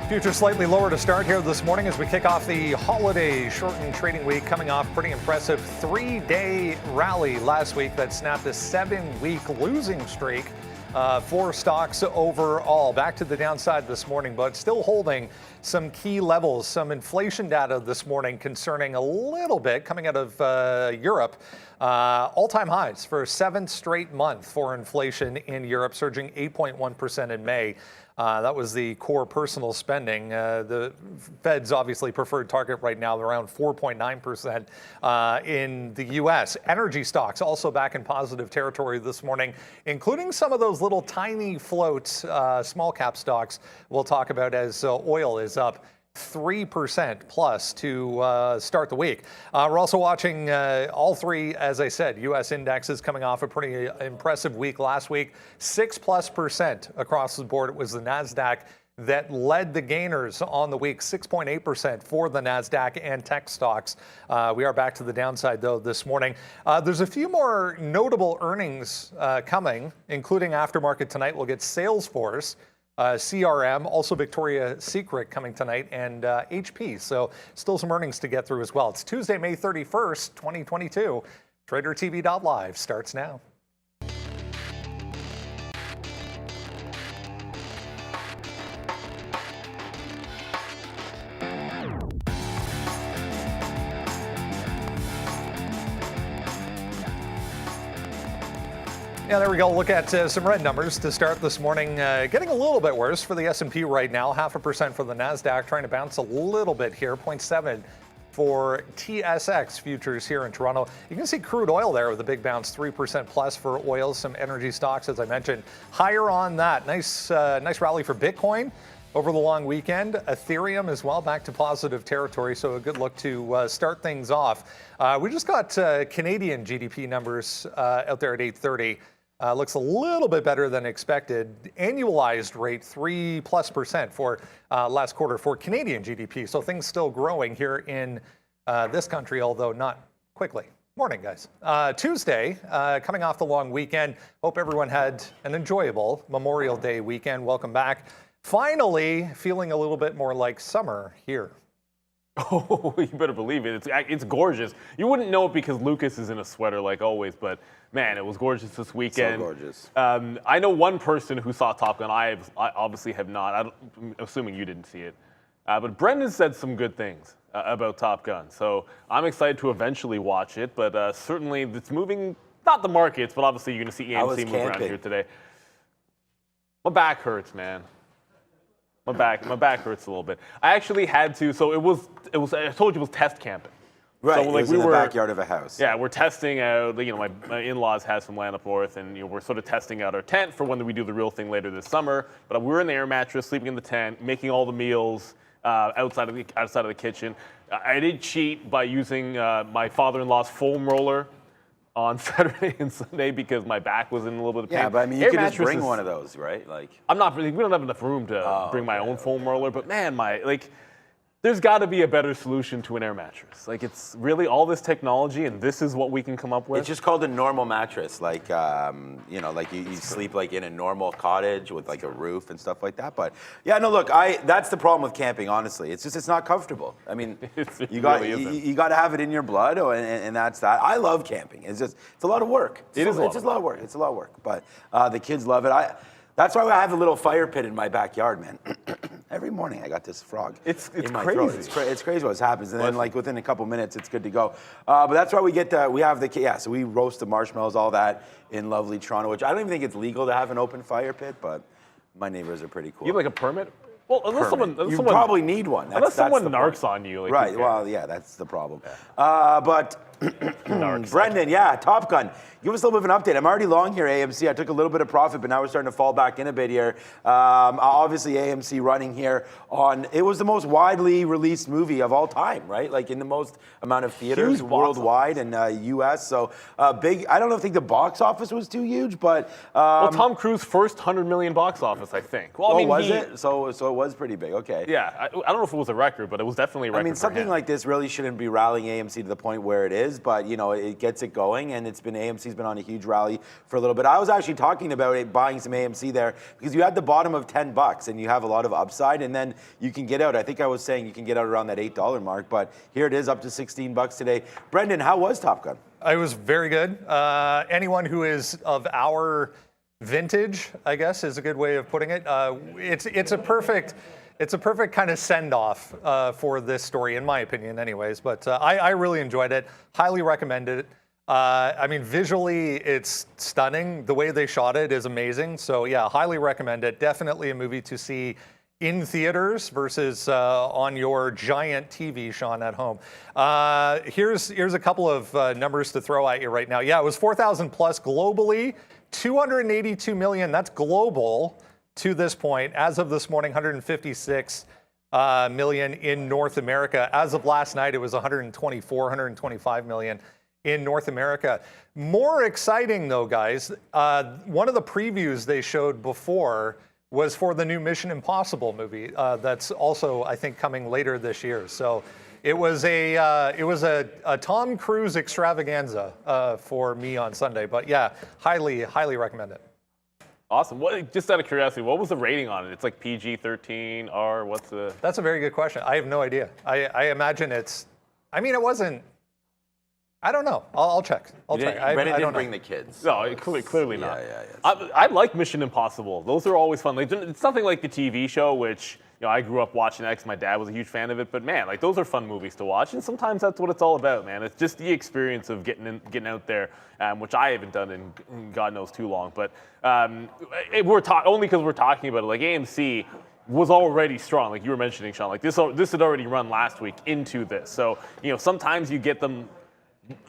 Futures slightly lower to start here this morning as we kick off the holiday shortened trading week, coming off pretty impressive 3-day rally last week that snapped a 7-week losing streak for stocks overall. Back to the downside this morning, but still holding some key levels. Some inflation data this morning concerning a little bit coming out of Europe. All-time highs for a 7th straight month for inflation in Europe, surging 8.1% in May. That was the core personal spending. The Fed's obviously preferred target right now, around 4.9% in the U.S. Energy stocks also back in positive territory this morning, including some of those little tiny floats, small cap stocks we'll talk about as oil is up 3% plus to start the week. We're also watching all three, as I said, U.S. indexes coming off a pretty impressive week last week, 6+% across the board. It was the NASDAQ that led the gainers on the week, 6.8% for the NASDAQ and tech stocks. We are back to the downside, though, this morning. There's a few more notable earnings coming, including aftermarket tonight. We'll get Salesforce, CRM, also Victoria's Secret coming tonight, and HP. So still some earnings to get through as well. It's Tuesday, May 31st, 2022. TraderTV.live starts now. Yeah, there we go. Look at some red numbers to start this morning. Getting a little bit worse for the S&P right now. 0.5% for the NASDAQ, trying to bounce a little bit here. 0.7 for TSX futures here in Toronto. You can see crude oil there with a big bounce, 3% plus for oil. Some energy stocks, as I mentioned, higher on that. Nice rally for Bitcoin over the long weekend. Ethereum as well, back to positive territory. So a good look to start things off. We just got Canadian GDP numbers out there at 8:30. Looks a little bit better than expected. Annualized rate 3+% for last quarter for Canadian GDP. So things still growing here in this country, although not quickly. Morning, guys. Tuesday, coming off the long weekend. Hope everyone had an enjoyable Memorial Day weekend. Welcome back. Finally, feeling a little bit more like summer here. Oh, you better believe it. It's gorgeous. You wouldn't know it because Lucas is in a sweater like always, but man, it was gorgeous this weekend. So gorgeous. I know one person who saw Top Gun. I obviously have not. I'm assuming you didn't see it. But Brendan said some good things about Top Gun. So I'm excited to eventually watch it, but certainly it's moving, not the markets, but obviously you're going to see AMC move around here today. My back hurts, man. My back hurts a little bit. I actually had to. So it was. I told you it was test camping. Right. So, like, it was in the backyard of a house. Yeah, we're testing out. My in-laws have some land up north, and we're sort of testing out our tent for when we do the real thing later this summer. But we were in the air mattress, sleeping in the tent, making all the meals outside of the kitchen. I did cheat by using my father-in-law's foam roller on Saturday and Sunday because my back was in a little bit of pain. Yeah, but I mean, you could just bring one of those, right? Like, I'm not. We don't have enough room to bring my own foam roller. But man, there's got to be a better solution to an air mattress. Like, it's really all this technology, and this is what we can come up with. It's just called a normal mattress. Like, like you sleep like in a normal cottage with like a roof and stuff like that. But yeah, no, look, that's the problem with camping. Honestly, it's not comfortable. I mean, you got to have it in your blood, and that's that. I love camping. It's a lot of work. It's just a lot of work. It's a lot of work. But the kids love it. That's why I have a little fire pit in my backyard, man. Every morning I got this frog. It's in my crazy. Throat. It's crazy what happens, and then like within a couple minutes, it's good to go. But that's why so we roast the marshmallows, all that in lovely Toronto, which I don't even think it's legal to have an open fire pit, but my neighbors are pretty cool. You have like a permit? Well, unless someone probably need one. Unless someone narcs on you. Right. Well, yeah, that's the problem. Yeah. But Brendan, Top Gun. Give us a little bit of an update. I'm already long here, AMC. I took a little bit of profit, but now we're starting to fall back in a bit here. Obviously, AMC running here it was the most widely released movie of all time, right? Like in the most amount of theaters worldwide and US. So big. I don't think the box office was too huge, but Tom Cruise's first $100 million box office, I think. Well, was it? So it was pretty big. Okay. Yeah, I don't know if it was a record, but it was definitely a record. I mean, something like this really shouldn't be rallying AMC to the point where it is. is, but it gets it going, and AMC's been on a huge rally for a little bit. I was actually talking about buying some AMC there because you had the bottom of $10 and you have a lot of upside, and then you can get out. I think I was saying you can get out around that $8 mark, but here it is up to $16 today. Brendan, how was Top Gun? It was very good. Anyone who is of our vintage, I guess, is a good way of putting it. It's a perfect kind of send-off for this story, in my opinion, anyways. But I really enjoyed it. Highly recommend it. I mean, visually, it's stunning. The way they shot it is amazing. So yeah, highly recommend it. Definitely a movie to see in theaters versus on your giant TV, Sean, at home. Here's a couple of numbers to throw at you right now. Yeah, it was 4,000 plus globally, 282 million. That's global to this point. As of this morning, 156 million in North America. As of last night, it was 125 million in North America. More exciting though, guys, one of the previews they showed before was for the new Mission Impossible movie that's also, I think, coming later this year. So it was a Tom Cruise extravaganza for me on Sunday. But yeah, highly recommend it. Awesome. Just out of curiosity, what was the rating on it? It's like PG-13, R, what's the... That's a very good question. I have no idea. I imagine it wasn't... I don't know. I'll check. Brendan didn't bring the kids. No, clearly not. Yeah. I like Mission Impossible. Those are always fun. Like, it's nothing like the TV show, which I grew up watching that because my dad was a huge fan of it. But man, like those are fun movies to watch, and sometimes that's what it's all about, man. It's just the experience of getting out there, which I haven't done in God knows too long. But only because we're talking about it. Like AMC was already strong, like you were mentioning, Sean. Like this had already run last week into this. So sometimes you get them.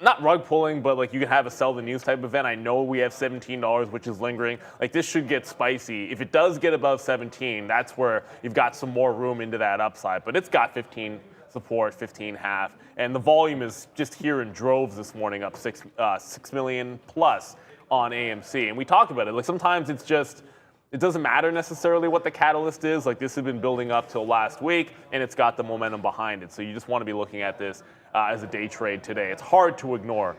Not rug pulling, but like you can have a sell the news type event. I know we have $17, which is lingering. Like this should get spicy. If it does get above 17, that's where you've got some more room into that upside. But it's got 15 support, 15.5, and the volume is just here in droves this morning, up 6 million plus on AMC. And we talk about it. Like sometimes it's just. It doesn't matter necessarily what the catalyst is. Like this has been building up till last week, and it's got the momentum behind it. So you just want to be looking at this as a day trade today. It's hard to ignore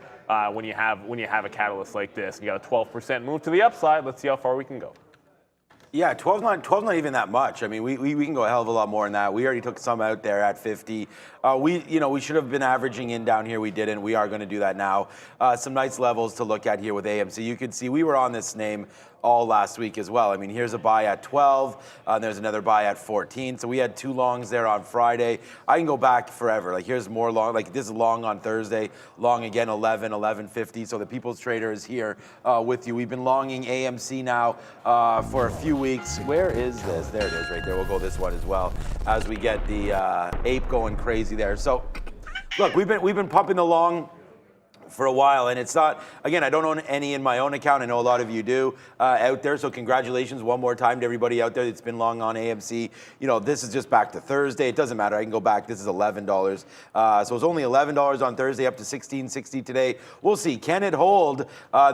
when you have a catalyst like this. You got a 12% move to the upside. Let's see how far we can go. Yeah, 12 not even that much. I mean, we can go a hell of a lot more than that. We already took some out there at 50. We should have been averaging in down here. We didn't. We are going to do that now. Some nice levels to look at here with AMC. You can see we were on this name all last week as well. I mean, here's a buy at 12. There's another buy at 14. So we had two longs there on Friday. I can go back forever. Like here's more long. Like this is long on Thursday. Long again 11:50. So the People's Trader is here with you. We've been longing AMC now for a few weeks. Where is this? There it is, right there. We'll go this one as well as we get the ape going crazy there. So look, we've been pumping the long for a while, and it's not, again, I don't own any in my own account. I know a lot of you do out there, so congratulations one more time to everybody out there that's been long on AMC. This is just back to Thursday. It doesn't matter. I can go back. This is $11. So it's only $11 on Thursday, up to $16.60 today. We'll see. Can it hold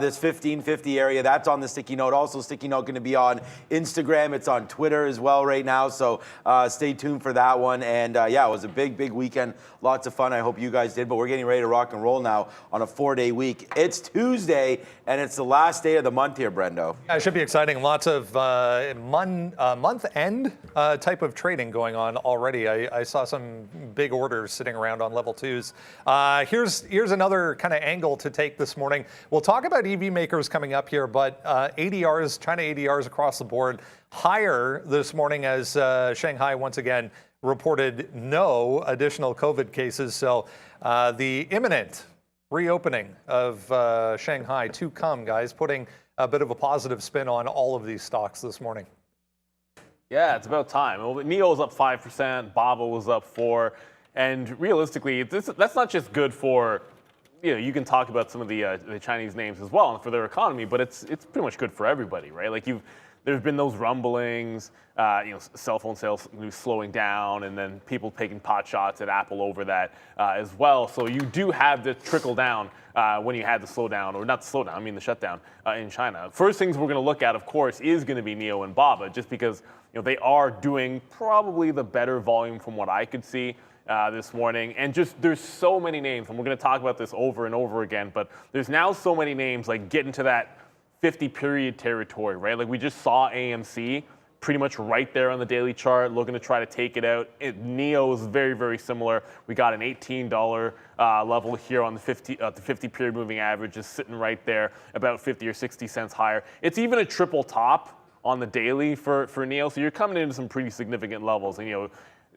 this $15.50 area? That's on the sticky note. Also, sticky note going to be on Instagram. It's on Twitter as well right now, so stay tuned for that one. And yeah, it was a big weekend. Lots of fun. I hope you guys did, but we're getting ready to rock and roll now on a 4-day week. It's Tuesday, and it's the last day of the month here, Brendo. Yeah, it should be exciting. Lots of month-end type of trading going on already. I saw some big orders sitting around on level 2s. Here's another kind of angle to take this morning. We'll talk about EV makers coming up here, but ADRs, China ADRs across the board, higher this morning as Shanghai once again reported no additional COVID cases. So the imminent reopening of Shanghai to come, guys, putting a bit of a positive spin on all of these stocks this morning. Yeah, it's about time. Well, NIO's up 5%, BAVA was up 4%, and realistically, that's not just good for, you can talk about some of the Chinese names as well for their economy, but it's pretty much good for everybody, right? Like there's been those rumblings, cell phone sales slowing down, and then people taking pot shots at Apple over that as well. So you do have the trickle down when you had the slowdown, or not the slowdown, I mean the shutdown in China. First things we're going to look at, of course, is going to be NIO and BAVA, just because they are doing probably the better volume from what I could see. this morning. And just there's so many names, and we're going to talk about this over and over again, but there's now so many names like getting to that 50-period territory, right? Like we just saw AMC pretty much right there on the daily chart, looking to try to take it out. NEO is very, very similar. We got an $18 level here on the 50-period moving average, just sitting right there, about 50 or 60 cents higher. It's even a triple top on the daily for NEO, so you're coming into some pretty significant levels. And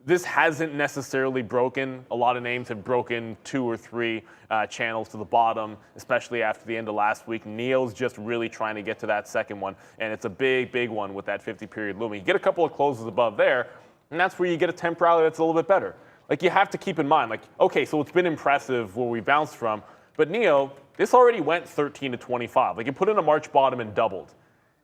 this hasn't necessarily broken. A lot of names have broken 2 or 3 channels to the bottom, especially after the end of last week. NEO's just really trying to get to that second one, and it's a big, big one with that 50-period looming. You get a couple of closes above there, and that's where you get a temp rally that's a little bit better. Like, you have to keep in mind, like, okay, so it's been impressive where we bounced from, but NEO, this already went 13 to 25. Like, it put in a March bottom and doubled,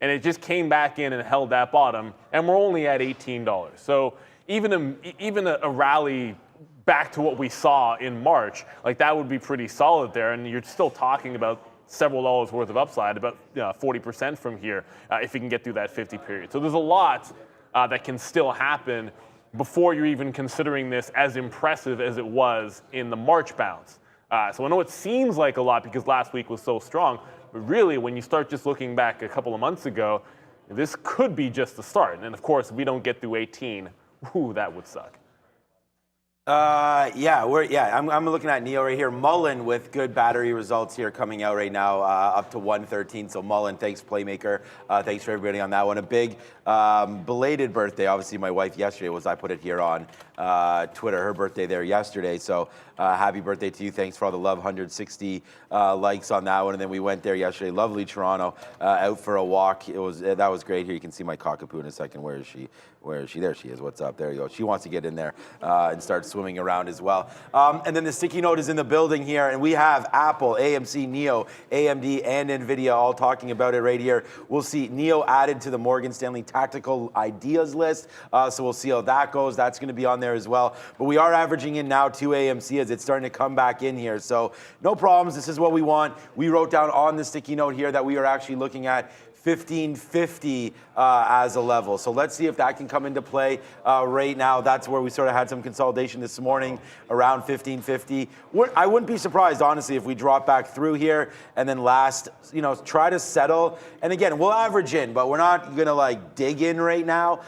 and it just came back in and held that bottom, and we're only at $18. So even a rally back to what we saw in March, like that would be pretty solid there, and you're still talking about several dollars worth of upside, about 40% from here, if you can get through that 50 period. So there's a lot that can still happen before you're even considering this as impressive as it was in the March bounce. So I know it seems like a lot because last week was so strong, but really when you start just looking back a couple of months ago, this could be just the start. And of course, if we don't get through 18, ooh, that would suck. I'm looking at NEO right here. Mullen with good battery results here coming out right now, up to 113. So Mullen, thanks Playmaker. Thanks for everybody on that one. A big belated birthday. Obviously, my wife yesterday I put it here on Twitter. Her birthday there yesterday. So happy birthday to you. Thanks for all the love. 160 likes on that one. And then we went there yesterday. Lovely Toronto. Out for a walk. That was great. Here you can see my cockapoo in a second. Where is she? There she is. What's up? There you go. She wants to get in there and start swimming around as well. And then the sticky note is in the building here, and we have Apple, AMC, NEO, AMD, and NVIDIA all talking about it right here. We'll see NEO added to the Morgan Stanley Tactical Ideas list, so we'll see how that goes. That's going to be on there as well. But we are averaging in now to AMC as it's starting to come back in here. So no problems. This is what we want. We wrote down on the sticky note here that we are actually looking at 1550 as a level. So let's see if that can come into play right now. That's where we sort of had some consolidation this morning around 1550. I wouldn't be surprised, honestly, if we drop back through here and then try to settle. And again, we'll average in, but we're not going to like dig in right now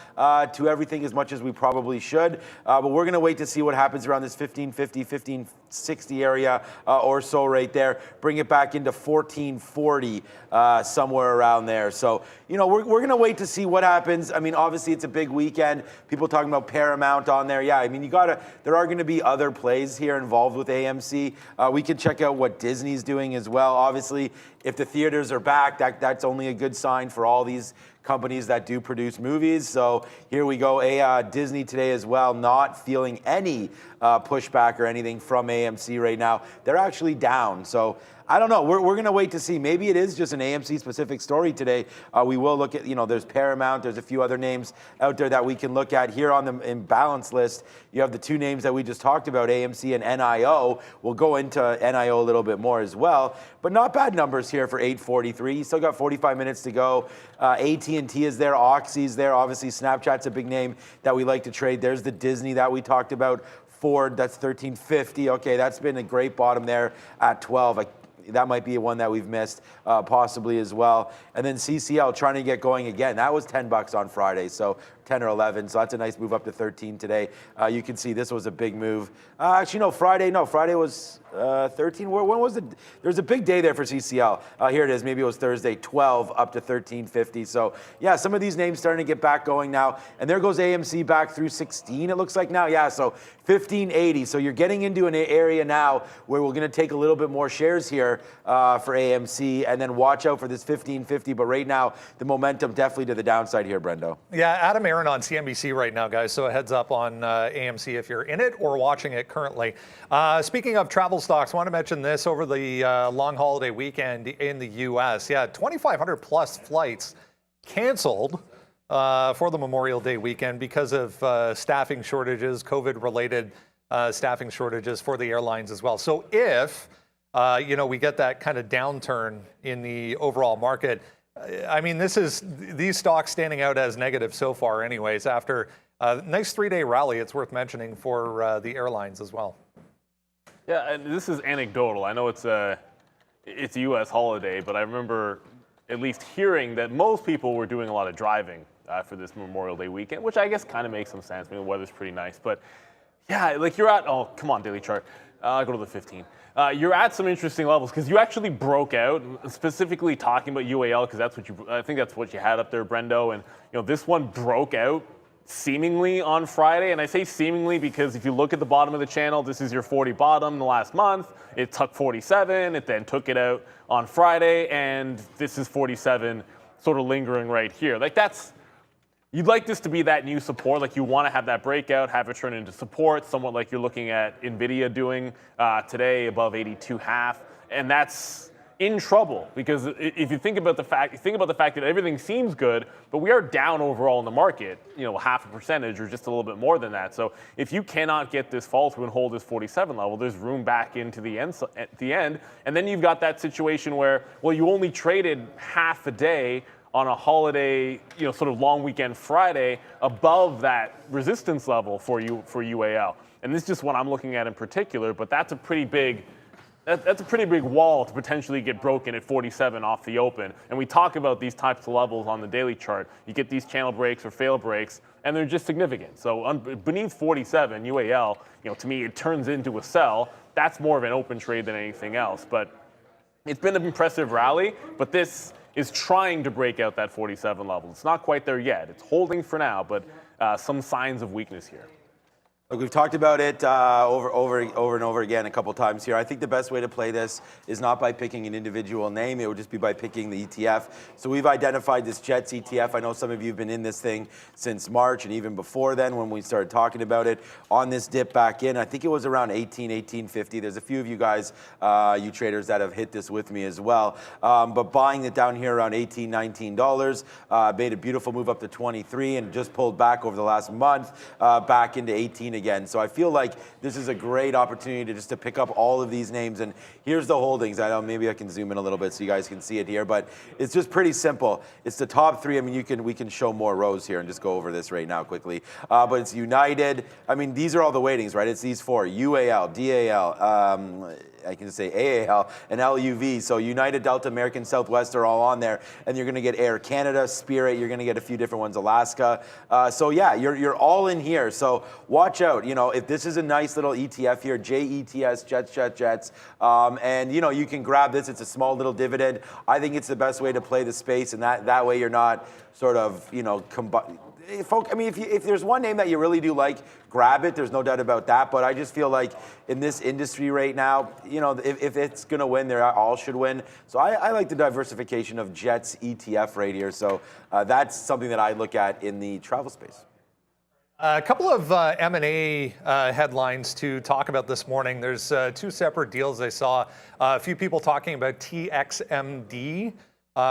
to everything as much as we probably should. But we're going to wait to see what happens around this 1550, 1560 area or so right there. Bring it back into 1440 somewhere around there. So, we're going to wait to see what happens. I mean, obviously, it's a big weekend. People talking about Paramount on there. Yeah, I mean, there are going to be other plays here involved with AMC. We can check out what Disney's doing as well. Obviously, if the theaters are back, that's only a good sign for all these companies that do produce movies. So here we go. Disney today as well, not feeling any pushback or anything from AMC right now. They're actually down. So I don't know. We're going to wait to see. Maybe it is just an AMC-specific story today. We will look at, there's Paramount. There's a few other names out there that we can look at. Here on the imbalance list, you have the two names that we just talked about, AMC and NIO. We'll go into NIO a little bit more as well. But not bad numbers here for 843. You still got 45 minutes to go. AT&T is there. Oxy's there. Obviously, Snapchat's a big name that we like to trade. There's the Disney that we talked about. Ford, that's 1350. Okay, that's been a great bottom there at 12. That might be one that we've missed possibly as well. And then CCL trying to get going again. That was $10 on Friday, so 10 or 11. So that's a nice move up to 13 today. You can see this was a big move. Actually, no, Friday was 13. When was it? There's a big day there for CCL. Here it is. Maybe it was Thursday, 12 up to 1350. So yeah, some of these names starting to get back going now. And there goes AMC back through 16, it looks like now. Yeah, so 1580. So you're getting into an area now where we're going to take a little bit more shares here for AMC and then watch out for this 1550. But right now, the momentum definitely to the downside here, Brendo. Yeah, Adam Aaron on CNBC right now, guys. So a heads up on AMC if you're in it or watching it currently. Speaking of travel stocks, I want to mention this over the long holiday weekend in the U.S. Yeah, 2,500 plus flights canceled for the Memorial Day weekend because of staffing shortages, COVID-related staffing shortages for the airlines as well. So if we get that kind of downturn in the overall market, I mean, these stocks standing out as negative so far anyways, after Nice 3-day rally, it's worth mentioning, for the airlines as well. Yeah, and this is anecdotal. I know it's a U.S. holiday, but I remember at least hearing that most people were doing a lot of driving for this Memorial Day weekend, which I guess kind of makes some sense. I mean, the weather's pretty nice, but yeah, like you're at, oh, come on, daily chart. Go to the 15. You're at some interesting levels because you actually broke out, specifically talking about UAL, because that's what I think that's what you had up there, Brendo, and this one broke out seemingly on Friday, and I say seemingly because if you look at the bottom of the channel, this is your 40 bottom the last month. It took 47, it then took it out on Friday, and this is 47 sort of lingering right here. Like you'd like this to be that new support, like you want to have that breakout, have it turn into support, somewhat like you're looking at NVIDIA doing today above 82.5, and that's in trouble because if you think about the fact that everything seems good, but we are down overall in the market, 0.5% or just a little bit more than that. So if you cannot get this fall through and hold this 47 level, there's room back into the end at the end, and then you've got that situation where, well, you only traded half a day on a holiday, sort of long weekend Friday above that resistance level for UAL, and this is just what I'm looking at in particular. But that's a pretty big. That's a pretty big wall to potentially get broken at 47 off the open. And we talk about these types of levels on the daily chart. You get these channel breaks or fail breaks, and they're just significant. So beneath 47, UAL, to me, it turns into a sell. That's more of an open trade than anything else. But it's been an impressive rally, but this is trying to break out that 47 level. It's not quite there yet. It's holding for now, but some signs of weakness here. Look, we've talked about it over and over again a couple times here. I think the best way to play this is not by picking an individual name. It would just be by picking the ETF. So we've identified this JETS ETF. I know some of you have been in this thing since March and even before then when we started talking about it. On this dip back in, I think it was around 18.50. There's a few of you guys, you traders, that have hit this with me as well. But buying it down here around $18, $19, made a beautiful move up to 23 and just pulled back over the last month back into 18 again. So I feel like this is a great opportunity to pick up all of these names. And here's the holdings. I know maybe I can zoom in a little bit so you guys can see it here, but it's just pretty simple. It's the top three. I mean, we can show more rows here and just go over this right now quickly. But it's United. I mean, these are all the weightings, right? It's these four: UAL, DAL, I can say AAL and LUV. So United, Delta, American, Southwest are all on there. And you're going to get Air Canada, Spirit. You're going to get a few different ones, Alaska. So yeah, you're all in here. So watch out. If this is a nice little ETF here, JETS, Jets. And you can grab this. It's a small little dividend. I think it's the best way to play the space. And that way you're not sort of, if there's one name that you really do like, grab it. There's no doubt about that. But I just feel like in this industry right now, if it's going to win, they all should win. So I like the diversification of JETS ETF right here. So that's something that I look at in the travel space. A couple of M&A headlines to talk about this morning. There's two separate deals I saw. A few people talking about TXMD,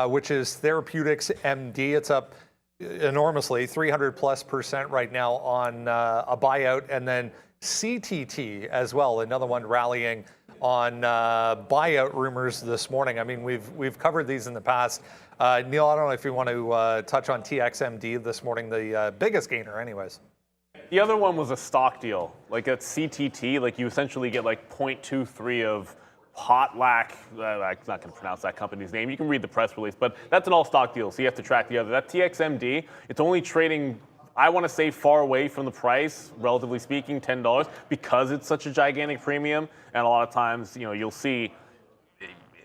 which is Therapeutics MD. It's up enormously, 300+% right now on a buyout, and then CTT as well, another one rallying on buyout rumors this morning. I mean, we've covered these in the past. Neil, I don't know if you want to touch on TXMD this morning, the biggest gainer anyways. The other one was a stock deal, like at CTT, like you essentially get like 0.23 of Potlack, I'm not going to pronounce that company's name. You can read the press release, but that's an all-stock deal, so you have to track the other. That TXMD, it's only trading, I want to say, far away from the price, relatively speaking, $10, because it's such a gigantic premium. And a lot of times, you'll see,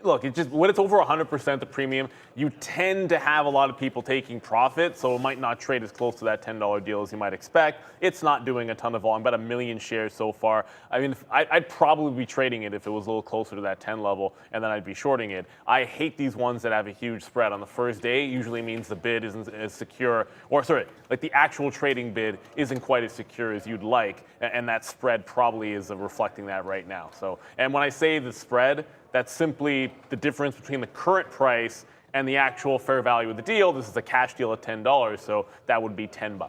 look, when it's over 100% the premium, you tend to have a lot of people taking profit, so it might not trade as close to that $10 deal as you might expect. It's not doing a ton of volume, about 1 million shares so far. I mean, I'd probably be trading it if it was a little closer to that 10 level, and then I'd be shorting it. I hate these ones that have a huge spread on the first day. It usually means the bid isn't as secure, or sorry, like the actual trading bid isn't quite as secure as you'd like, and that spread probably is reflecting that right now. So, and when I say the spread, that's simply the difference between the current price and the actual fair value of the deal. This is a cash deal at $10, so that would be $10.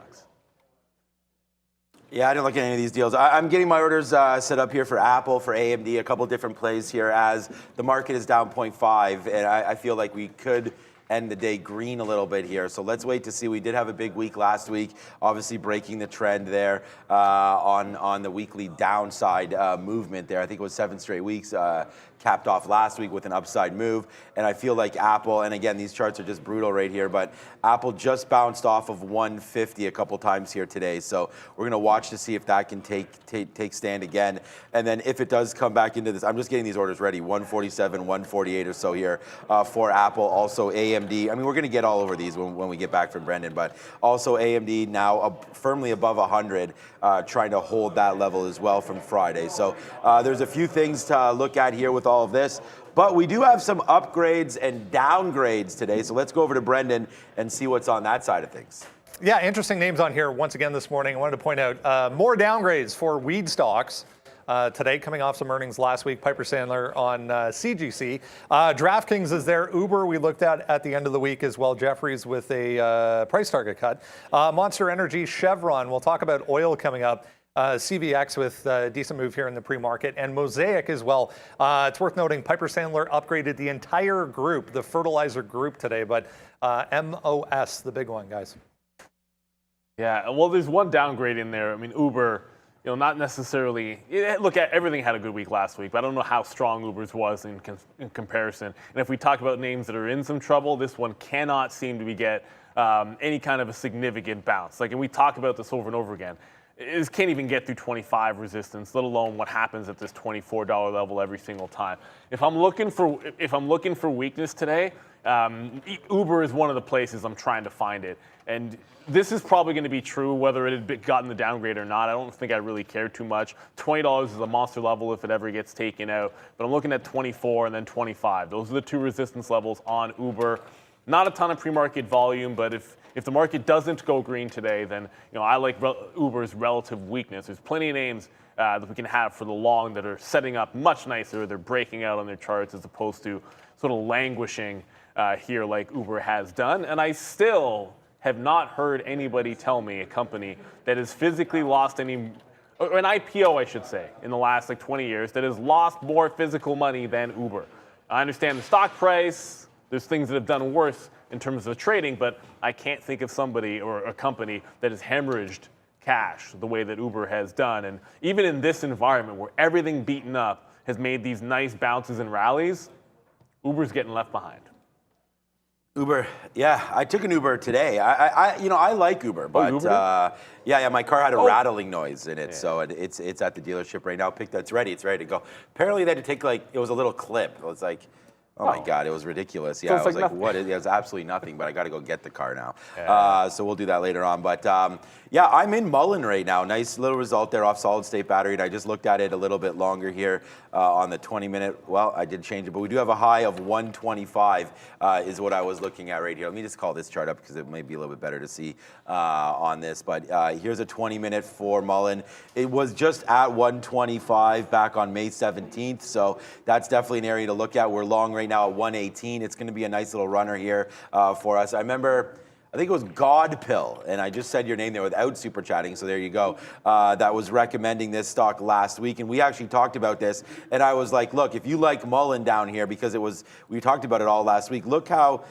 Yeah, I didn't look at any of these deals. I'm getting my orders set up here for Apple, for AMD, a couple different plays here as the market is down 0.5, and I feel like we could end the day green a little bit here. So let's wait to see. We did have a big week last week, obviously breaking the trend there on the weekly downside movement there. I think it was 7 straight weeks. Capped off last week with an upside move. And I feel like Apple, and again, these charts are just brutal right here, but Apple just bounced off of 150 a couple times here today. So we're going to watch to see if that can take stand again. And then if it does come back into this, I'm just getting these orders ready, 147, 148 or so here for Apple. Also AMD. I mean, we're going to get all over these when we get back from Brendan, but also AMD now firmly above 100, trying to hold that level as well from Friday. So there's a few things to look at here with all of this. But we do have some upgrades and downgrades today. So let's go over to Brendan and see what's on that side of things. Yeah, interesting names on here once again this morning. I wanted to point out more downgrades for weed stocks today, coming off some earnings last week. Piper Sandler on CGC. DraftKings is there. Uber we looked at the end of the week as well. Jefferies with a price target cut. Monster Energy, Chevron. We'll talk about oil coming up. CVX with a decent move here in the pre-market, and Mosaic as well. It's worth noting Piper Sandler upgraded the entire group, the fertilizer group today, but MOS, the big one, guys. Yeah, well, there's one downgrade in there. I mean, Uber, not necessarily. Look, everything had a good week last week, but I don't know how strong Uber's was in comparison. And if we talk about names that are in some trouble, this one cannot seem to get any kind of a significant bounce. And we talk about this over and over again. It can't even get through 25 resistance, let alone what happens at this $24 level every single time. If I'm looking for weakness today, Uber is one of the places I'm trying to find it. And this is probably going to be true whether it had gotten the downgrade or not. I don't think I really care too much. $20 is a monster level if it ever gets taken out. But I'm looking at 24 and then 25. Those are the two resistance levels on Uber. Not a ton of pre-market volume, but if the market doesn't go green today, then I like Uber's relative weakness. There's plenty of names that we can have for the long that are setting up much nicer. They're breaking out on their charts as opposed to sort of languishing here like Uber has done. And I still have not heard anybody tell me a company that has physically lost an IPO, I should say, in the last 20 years that has lost more physical money than Uber. I understand the stock price. There's things that have done worse in terms of trading, but I can't think of somebody or a company that has hemorrhaged cash the way that Uber has done. And even in this environment where everything beaten up has made these nice bounces and rallies, Uber's getting left behind. Uber, yeah, I took an Uber today. I like Uber, but yeah, my car had a rattling noise in it, so it's at the dealership right now. It's ready to go. Apparently they had to take it was a little clip. It was like, oh my God, it was ridiculous. Yeah, so I was like, what? It was absolutely nothing, but I got to go get the car now. Yeah. So we'll do that later on. But yeah, I'm in Mullen right now. Nice little result there off solid state battery. And I just looked at it a little bit longer here on the 20-minute. Well, I did change it, but we do have a high of 125 is what I was looking at right here. Let me just call this chart up because it may be a little bit better to see on this. But here's a 20-minute for Mullen. It was just at 125 back on May 17th. So that's definitely an area to look at. We're long right now at 118. It's going to be a nice little runner here for us. I think it was Godpill, and I just said your name there without super chatting, so there you go, that was recommending this stock last week. And we actually talked about this, and I was like, look, if you like Mullen down here, because we talked about it all last week, look how,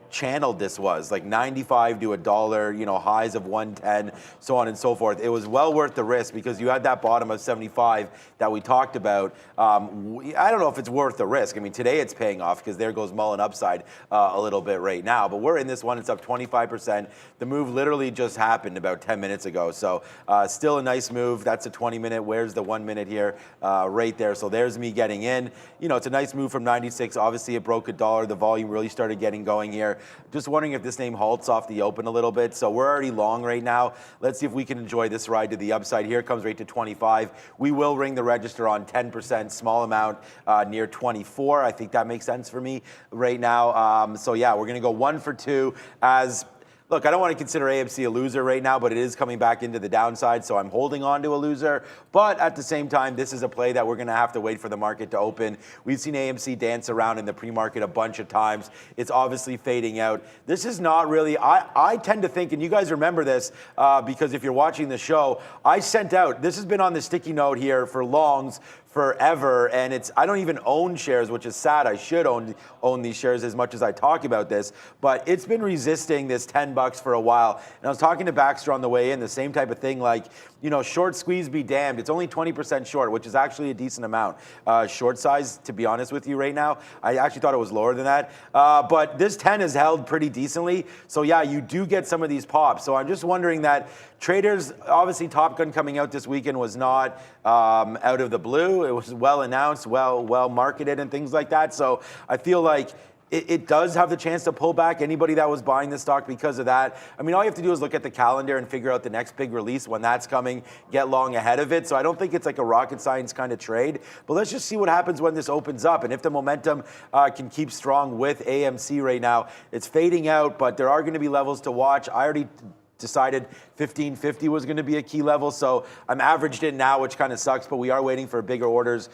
channeled this was, like 95 to $1, highs of 110, so on and so forth. It was well worth the risk because you had that bottom of 75 that we talked about. I don't know if it's worth the risk. I mean, today it's paying off because there goes Mullen upside a little bit right now. But we're in this one. It's up 25%. The move literally just happened about 10 minutes ago. So still a nice move. That's a 20-minute. Where's the 1 minute here? Right there. So there's me getting in. It's a nice move from 96. Obviously, it broke $1. The volume really started getting going here. Just wondering if this name halts off the open a little bit. So we're already long right now. Let's see if we can enjoy this ride to the upside. Here comes right to 25. We will ring the register on 10%, small amount near 24. I think that makes sense for me right now. So yeah, we're going to go 1 for 2 as... Look, I don't want to consider AMC a loser right now, but it is coming back into the downside, so I'm holding on to a loser. But at the same time, this is a play that we're going to have to wait for the market to open. We've seen AMC dance around in the pre-market a bunch of times. It's obviously fading out. This is not really, I tend to think, and you guys remember this, because if you're watching the show, I sent out, this has been on the sticky note here for longs forever, and I don't even own shares, which is sad. I should own these shares as much as I talk about this, but it's been resisting this $10 for a while. And I was talking to Baxter on the way in, the same type of thing, like, short squeeze be damned. It's only 20% short, which is actually a decent amount. Short size, to be honest with you right now, I actually thought it was lower than that. But this 10 has held pretty decently. So yeah, you do get some of these pops. So I'm just wondering that traders, obviously Top Gun coming out this weekend was not out of the blue. It was well announced, well marketed and things like that. So I feel like it does have the chance to pull back anybody that was buying the stock because of that. I mean, all you have to do is look at the calendar and figure out the next big release when that's coming, get long ahead of it. So I don't think it's like a rocket science kind of trade. But let's just see what happens when this opens up. And if the momentum can keep strong with AMC right now, it's fading out, but there are going to be levels to watch. I already decided 1550 was going to be a key level, so I'm averaged in now, which kind of sucks, but we are waiting for bigger orders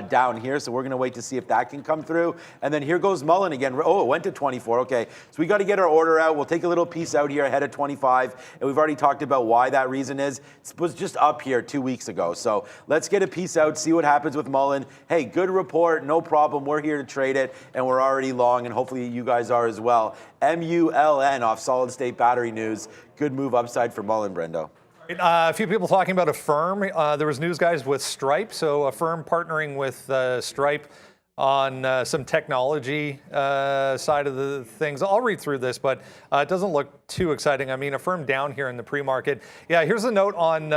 down here, so we're going to wait to see if that can come through. And then here goes Mullen again. Oh, it went to 24. Okay, so we got to get our order out. We'll take a little piece out here ahead of 25, and we've already talked about why that reason is. It was just up here 2 weeks ago, so let's get a piece out, see what happens with Mullen. Hey, good report, no problem. We're here to trade it, and we're already long, and hopefully you guys are as well. MULN off solid state battery news. Good move upside for Mullen, Brendo. A few people talking about Affirm. There was news guys with Stripe. So Affirm partnering with Stripe on some technology side of the things. I'll read through this, but it doesn't look too exciting. I mean, Affirm down here in the pre-market. Yeah, here's a note on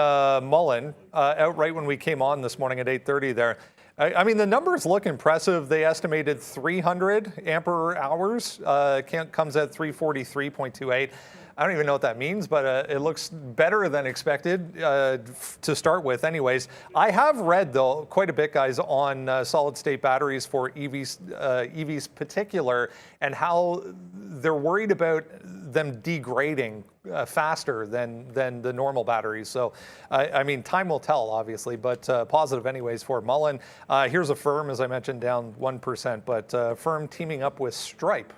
Mullen out right when we came on this morning at 8:30 there. I mean, the numbers look impressive. They estimated 300 ampere hours. Comes at 343.28. I don't even know what that means, but it looks better than expected to start with anyways. I have read, though, quite a bit, guys, on solid-state batteries for EVs particular, and how they're worried about them degrading faster than the normal batteries. So, I mean, time will tell, obviously, but positive anyways for Mullen. Here's Affirm, as I mentioned, down 1%, but Affirm teaming up with Stripe.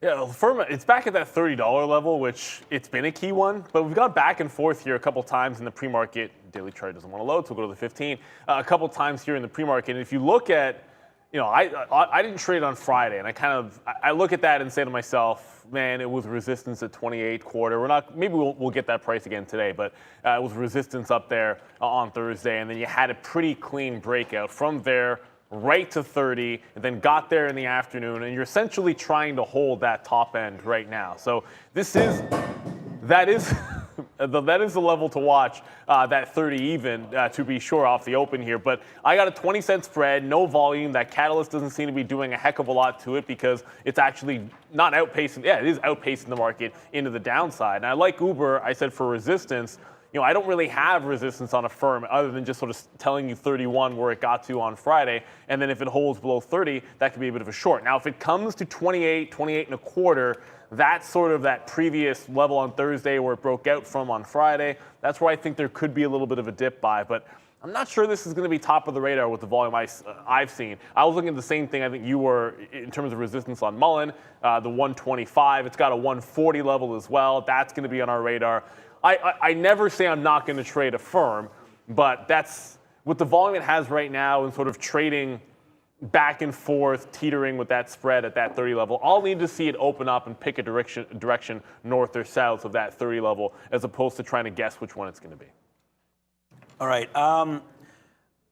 Yeah, Affirm, it's back at that $30 level, which it's been a key one, but we've gone back and forth here a couple times in the pre-market. Daily chart doesn't want to load, so we'll go to the 15. A couple times here in the pre-market, and if you look at, I didn't trade on Friday, and I look at that and say to myself, man, it was resistance at 28 quarter. Maybe we'll get that price again today, but it was resistance up there on Thursday, and then you had a pretty clean breakout from there right to 30, and then got there in the afternoon, and you're essentially trying to hold that top end right now. So that is the level to watch, that 30 even, to be sure, off the open here. But I got a 20-cent spread, no volume. That catalyst doesn't seem to be doing a heck of a lot to it because it's actually not outpacing. Yeah, it is outpacing the market into the downside. And I like Uber, I said, for resistance. I don't really have resistance on Affirm other than just sort of telling you 31 where it got to on Friday. And then if it holds below 30, that could be a bit of a short. Now, if it comes to 28 and a quarter, that's sort of that previous level on Thursday where it broke out from on Friday. That's where I think there could be a little bit of a dip buy. But I'm not sure this is going to be top of the radar with the volume I've seen. I was looking at the same thing I think you were in terms of resistance on Mullen, the 125. It's got a 140 level as well. That's going to be on our radar. I never say I'm not going to trade Affirm, but that's with the volume it has right now and sort of trading back and forth, teetering with that spread at that 30 level. I'll need to see it open up and pick a direction north or south of that 30 level as opposed to trying to guess which one it's going to be. All right.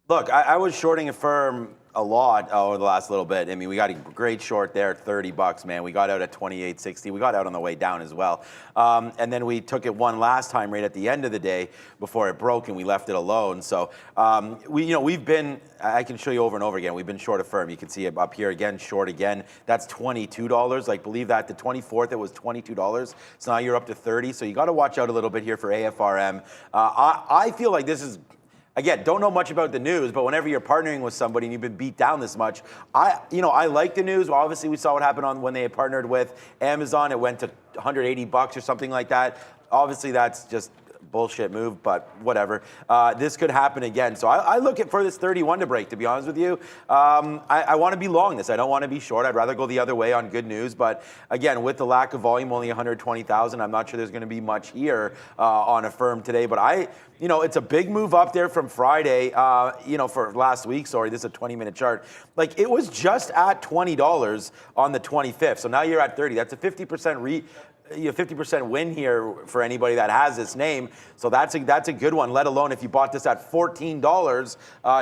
Look, I was shorting Affirm a lot over the last little bit. I mean, we got a great short there at $30, man. We got out at 28.60. We got out on the way down as well. And then we took it one last time right at the end of the day before it broke, and we left it alone. So we've been, I can show you over and over again, we've been short Affirm. You can see it up here again, short again. That's $22. Like, believe that. The 24th, it was $22. So now you're up to 30. So you got to watch out a little bit here for AFRM. I feel like this is, again, don't know much about the news, but whenever you're partnering with somebody and you've been beat down this much, I like the news. Obviously, we saw what happened when they had partnered with Amazon. It went to $180 or something like that. Obviously, that's just bullshit move, but whatever. This could happen again. So I look for this 31 to break, to be honest with you. I want to be long this. I don't want to be short. I'd rather go the other way on good news. But again, with the lack of volume, only 120,000, I'm not sure there's going to be much here on a firm today. But it's a big move up there from Friday, for last week. Sorry, this is a 20-minute chart. Like, it was just at $20 on the 25th. So now you're at 30. That's a 50% win here for anybody that has this name. So that's a good one, let alone if you bought this at $14,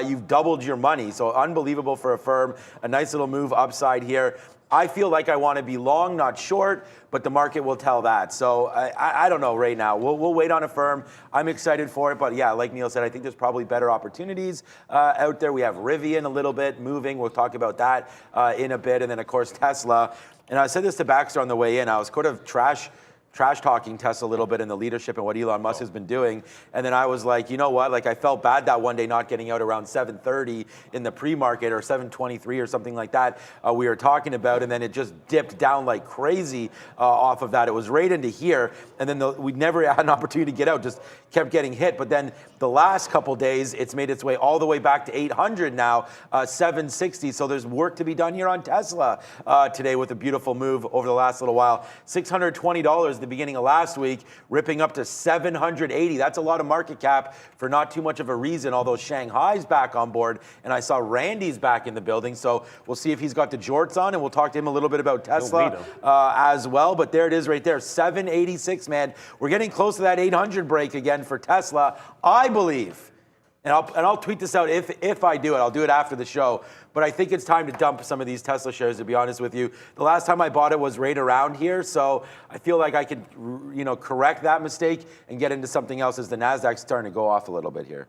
you've doubled your money. So unbelievable for a firm. A nice little move upside here. I feel like I want to be long, not short, but the market will tell that. So I don't know right now. We'll wait on a firm. I'm excited for it. But yeah, like Neil said, I think there's probably better opportunities out there. We have Rivian a little bit moving. We'll talk about that in a bit. And then, of course, Tesla. And I said this to Baxter on the way in. I was kind of trash talking Tesla a little bit in the leadership and what Elon Musk has been doing. And then I was like, you know what? Like, I felt bad that one day not getting out around 7:30 in the pre-market, or 7:23 or something like that we were talking about. And then it just dipped down like crazy off of that. It was right into here. And then we never had an opportunity to get out, just kept getting hit. But then the last couple days, it's made its way all the way back to 800 now, 760. So there's work to be done here on Tesla today with a beautiful move over the last little while. $620 the beginning of last week, ripping up to $780. That's a lot of market cap for not too much of a reason, although Shanghai's back on board, and I saw Randy's back in the building. So we'll see if he's got the jorts on, and we'll talk to him a little bit about Tesla as well. But there it is right there, 786, man. We're getting close to that 800 break again for Tesla, I believe. And I'll tweet this out if I do it. I'll do it after the show. But I think it's time to dump some of these Tesla shares, to be honest with you. The last time I bought it was right around here, so I feel like I could, correct that mistake and get into something else as the NASDAQ's starting to go off a little bit here.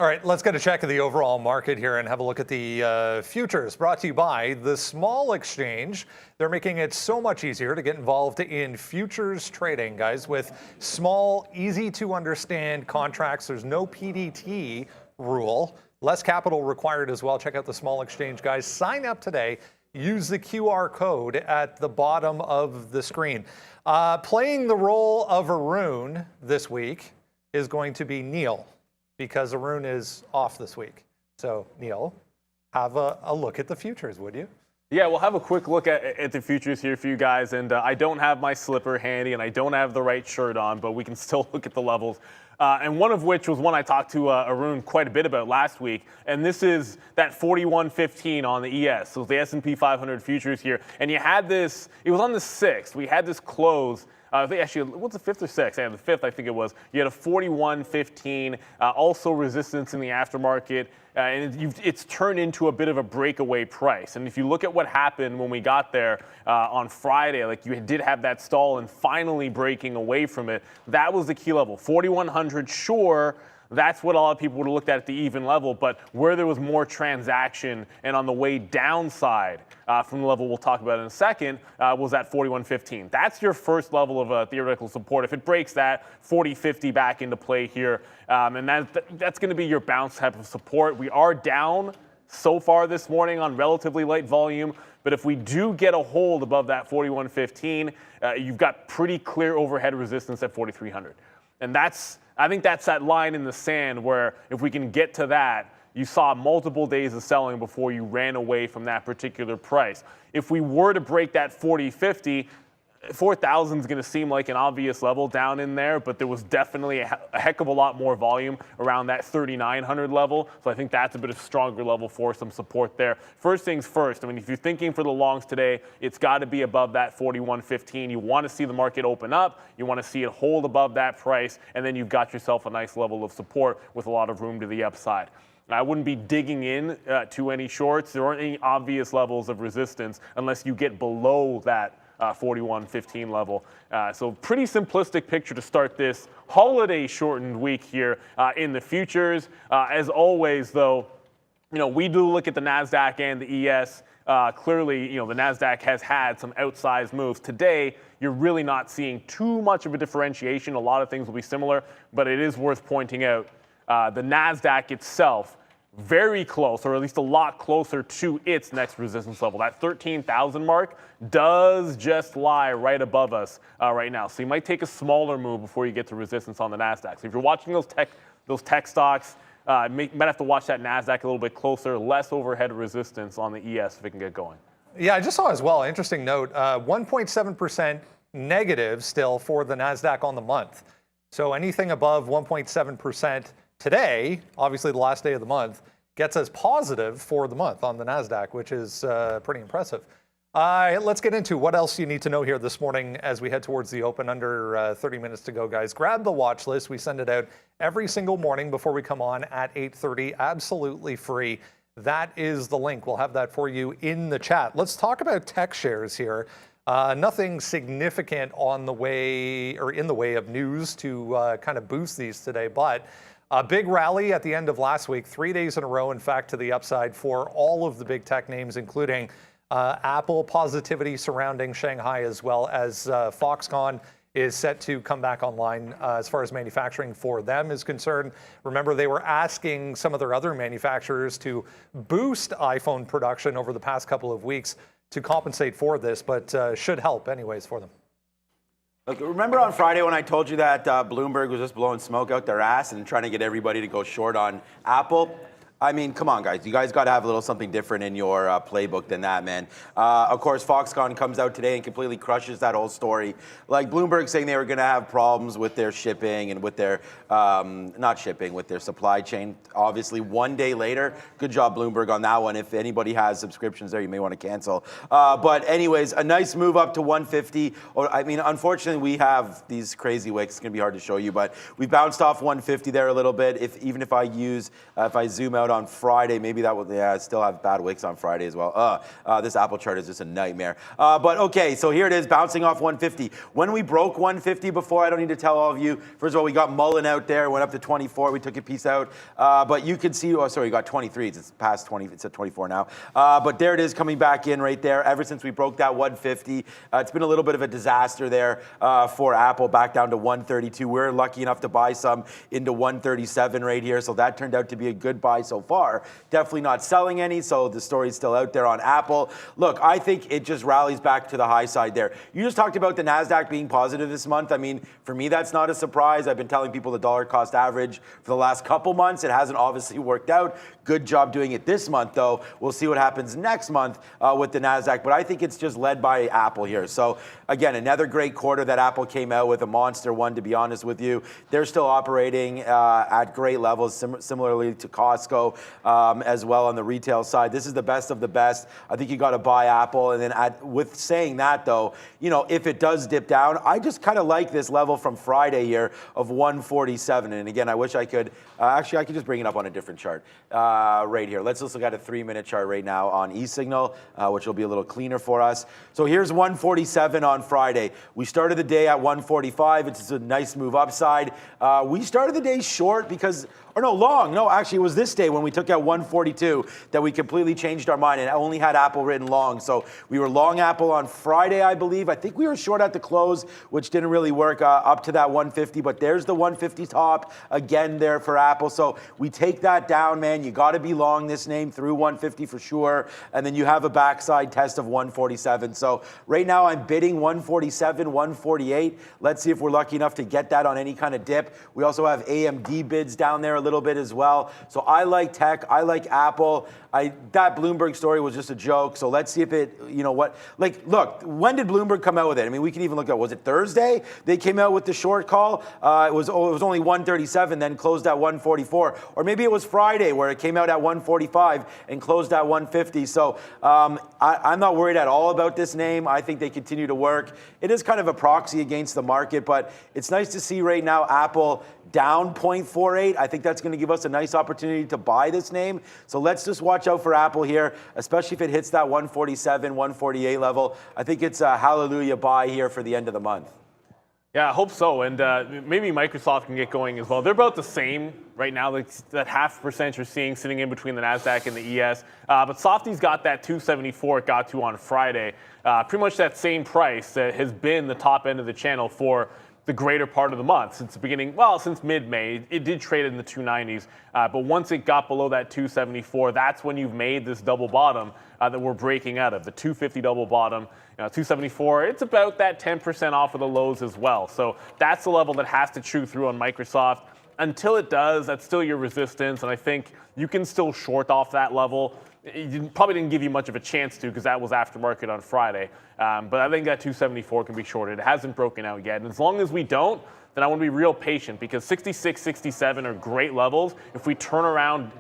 All right, let's get a check of the overall market here and have a look at the futures, brought to you by the small exchange. They're making it so much easier to get involved in futures trading, guys, with small, easy to understand contracts. There's no PDT rule. Less capital required as well. Check out the small exchange, guys. Sign up today. Use the QR code at the bottom of the screen. Playing the role of Arun this week is going to be Neil, because Arun is off this week. So, Neil, have a look at the futures, would you? Yeah, we'll have a quick look at the futures here for you guys. And I don't have my slipper handy, and I don't have the right shirt on, but we can still look at the levels. And one of which was one I talked to Arun quite a bit about last week. And this is that 41.15 on the ES. So the S&P 500 futures here. And you had this, it was on the 6th. We had this close. Actually, what's the 5th or 6th? Yeah, the 5th, I think it was. You had a 41.15, also resistance in the aftermarket. And it's turned into a bit of a breakaway price. And if you look at what happened when we got there on Friday, like, you did have that stall and finally breaking away from it. That was the key level. 4,100, sure. That's what a lot of people would have looked at the even level, but where there was more transaction and on the way downside from the level we'll talk about in a second was at 41.15. That's your first level of theoretical support. If it breaks that, 40.50 back into play here, and that's going to be your bounce type of support. We are down so far this morning on relatively light volume, but if we do get a hold above that 41.15, you've got pretty clear overhead resistance at 4,300. And I think that's that line in the sand where if we can get to that, you saw multiple days of selling before you ran away from that particular price. If we were to break that 40.50, 4,000 is going to seem like an obvious level down in there, but there was definitely a heck of a lot more volume around that 3,900 level. So I think that's a bit of stronger level for some support there. First things first, I mean, if you're thinking for the longs today, it's got to be above that 41.15. You want to see the market open up. You want to see it hold above that price, and then you've got yourself a nice level of support with a lot of room to the upside. I wouldn't be digging in to any shorts. There aren't any obvious levels of resistance unless you get below that 41.15 level. So pretty simplistic picture to start this holiday shortened week here in the futures. As always, though, we do look at the NASDAQ and the ES. Clearly, the NASDAQ has had some outsized moves. Today, you're really not seeing too much of a differentiation. A lot of things will be similar, but it is worth pointing out the NASDAQ itself, very close, or at least a lot closer to its next resistance level. That 13,000 mark does just lie right above us right now. So you might take a smaller move before you get to resistance on the NASDAQ. So if you're watching those tech stocks, might have to watch that NASDAQ a little bit closer, less overhead resistance on the ES if it can get going. Yeah, I just saw as well, interesting note, 1.7% negative still for the NASDAQ on the month. So anything above 1.7% today, obviously the last day of the month, gets us positive for the month on the NASDAQ, which is pretty impressive. Let's get into what else you need to know here this morning as we head towards the open. Under 30 minutes to go, guys. Grab the watch list. We send it out every single morning before we come on at 8:30, absolutely free. That is the link. We'll have that for you in the chat. Let's talk about tech shares here. Nothing significant on the way or in the way of news to kind of boost these today, but a big rally at the end of last week, 3 days in a row, in fact, to the upside for all of the big tech names, including Apple. Positivity surrounding Shanghai, as well as Foxconn is set to come back online as far as manufacturing for them is concerned. Remember, they were asking some of their other manufacturers to boost iPhone production over the past couple of weeks to compensate for this, but should help anyways for them. Look, remember on Friday when I told you that Bloomberg was just blowing smoke out their ass and trying to get everybody to go short on Apple? I mean, come on, guys. You guys got to have a little something different in your playbook than that, man. Of course, Foxconn comes out today and completely crushes that whole story. Like Bloomberg saying they were going to have problems with their shipping and with their, not shipping, with their supply chain. Obviously, 1 day later, good job, Bloomberg, on that one. If anybody has subscriptions there, you may want to cancel. But anyways, a nice move up to 150. Or, I mean, unfortunately, we have these crazy wicks. It's going to be hard to show you, but we bounced off 150 there a little bit. Even if I zoom out on Friday, maybe that would, I still have bad wicks on Friday as well. This Apple chart is just a nightmare. But okay, so here it is, bouncing off 150. When we broke 150 before, I don't need to tell all of you. First of all, we got Mullen out there, went up to 24. We took a piece out. But you can see, oh, sorry, we got 23. It's past 20. It's at 24 now. But there it is, coming back in right there. Ever since we broke that 150, it's been a little bit of a disaster there for Apple, back down to 132. We're lucky enough to buy some into 137 right here. So that turned out to be a good buy so far. Definitely not selling any, so the story's still out there on Apple. Look, I think it just rallies back to the high side there. You just talked about the NASDAQ being positive this month. I mean, for me, that's not a surprise. I've been telling people the dollar cost average for the last couple months. It hasn't obviously worked out. Good job doing it this month, though. We'll see what happens next month with the NASDAQ, but I think it's just led by Apple here. So again, another great quarter that Apple came out with, a monster one, to be honest with you. They're still operating at great levels, similarly to Costco. As well on the retail side. This is the best of the best. I think you got to buy Apple. And then with saying that, though, you know, if it does dip down, I just kind of like this level from Friday here of 147. And again, I wish I could, actually, I could just bring it up on a different chart right here. Let's just look at a 3-minute chart right now on eSignal, which will be a little cleaner for us. So here's 147 on Friday. We started the day at 145. It's a nice move upside. We started the day short because, or no, long. No, actually, it was this day when we took out 142 that we completely changed our mind and only had Apple written long. So we were long Apple on Friday, I believe. I think we were short at the close, which didn't really work up to that 150. But there's the 150 top again there for Apple. So we take that down, man. You got to be long this name through 150 for sure. And then you have a backside test of 147. So right now I'm bidding 147, 148. Let's see if we're lucky enough to get that on any kind of dip. We also have AMD bids down there a little bit as well. So I like tech. I like Apple. That Bloomberg story was just a joke. So let's see if it, you know what, like, look, when did Bloomberg come out with it? I mean, we can even look at, was it Thursday? They came out with the short call. It was only 137, then closed at 144. Or maybe it was Friday where it came out at 145 and closed at 150. So I'm not worried at all about this name. I think they continue to work. It is kind of a proxy against the market, but it's nice to see right now Apple down 0.48. I think that's going to give us a nice opportunity to buy this name. So let's just watch out for Apple here, especially if it hits that 147, 148 level. I think it's a hallelujah buy here for the end of the month. Yeah, I hope so. And maybe Microsoft can get going as well. They're about the same right now, like that 0.5% you're seeing sitting in between the NASDAQ and the ES. But Softy's got that 274 it got to on Friday. Pretty much that same price that has been the top end of the channel for the greater part of the month since the beginning. Well, since mid-May, it did trade in the 290s. But once it got below that 274, that's when you've made this double bottom that we're breaking out of. The 250 double bottom, 274, it's about that 10% off of the lows as well. So that's the level that has to chew through on Microsoft. Until it does, that's still your resistance, and I think you can still short off that level. It probably didn't give you much of a chance to because that was aftermarket on Friday. But I think that 274 can be shorted. It hasn't broken out yet. And as long as we don't, then I want to be real patient because 66, 67 are great levels. If we turn around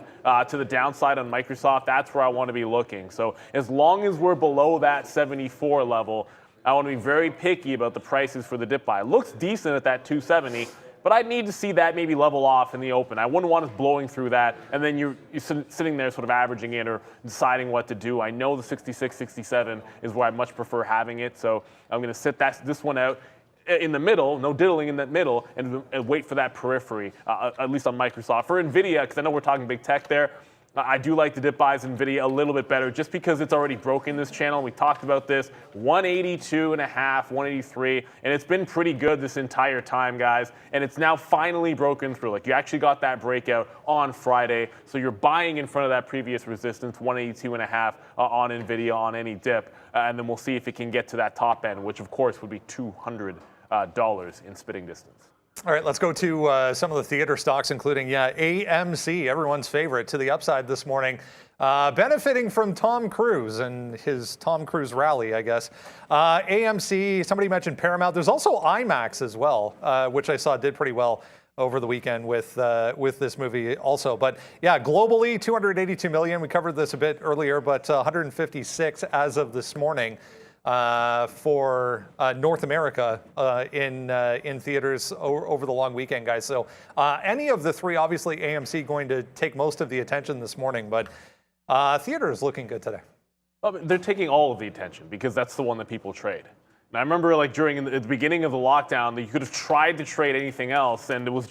to the downside on Microsoft, that's where I want to be looking. So as long as we're below that 74 level, I want to be very picky about the prices for the dip buy. It looks decent at that 270. But I'd need to see that maybe level off in the open. I wouldn't want us blowing through that, and then you're sitting there sort of averaging it or deciding what to do. I know the 66, 67 is where I much prefer having it, so I'm going to sit this one out in the middle, no diddling in that middle, and wait for that periphery, at least on Microsoft. For NVIDIA, because I know we're talking big tech there, I do like the dip buys NVIDIA a little bit better just because it's already broken this channel. We talked about this, 182.5, 183, and it's been pretty good this entire time, guys. And it's now finally broken through. Like, you actually got that breakout on Friday, so you're buying in front of that previous resistance, 182.5 on NVIDIA on any dip. And then we'll see if it can get to that top end, which of course would be $200 in spitting distance. All right, let's go to some of the theater stocks, including, AMC, everyone's favorite, to the upside this morning, benefiting from Tom Cruise and his Tom Cruise rally, I guess. AMC, somebody mentioned Paramount. There's also IMAX as well, which I saw did pretty well over the weekend with this movie also. But yeah, globally, 282 million. We covered this a bit earlier, but 156 as of this morning. For North America in theaters over the long weekend, guys. So any of the three, obviously AMC going to take most of the attention this morning, but theater is looking good today. Well, they're taking all of the attention because that's the one that people trade. And I remember like during the beginning of the lockdown that you could have tried to trade anything else and it was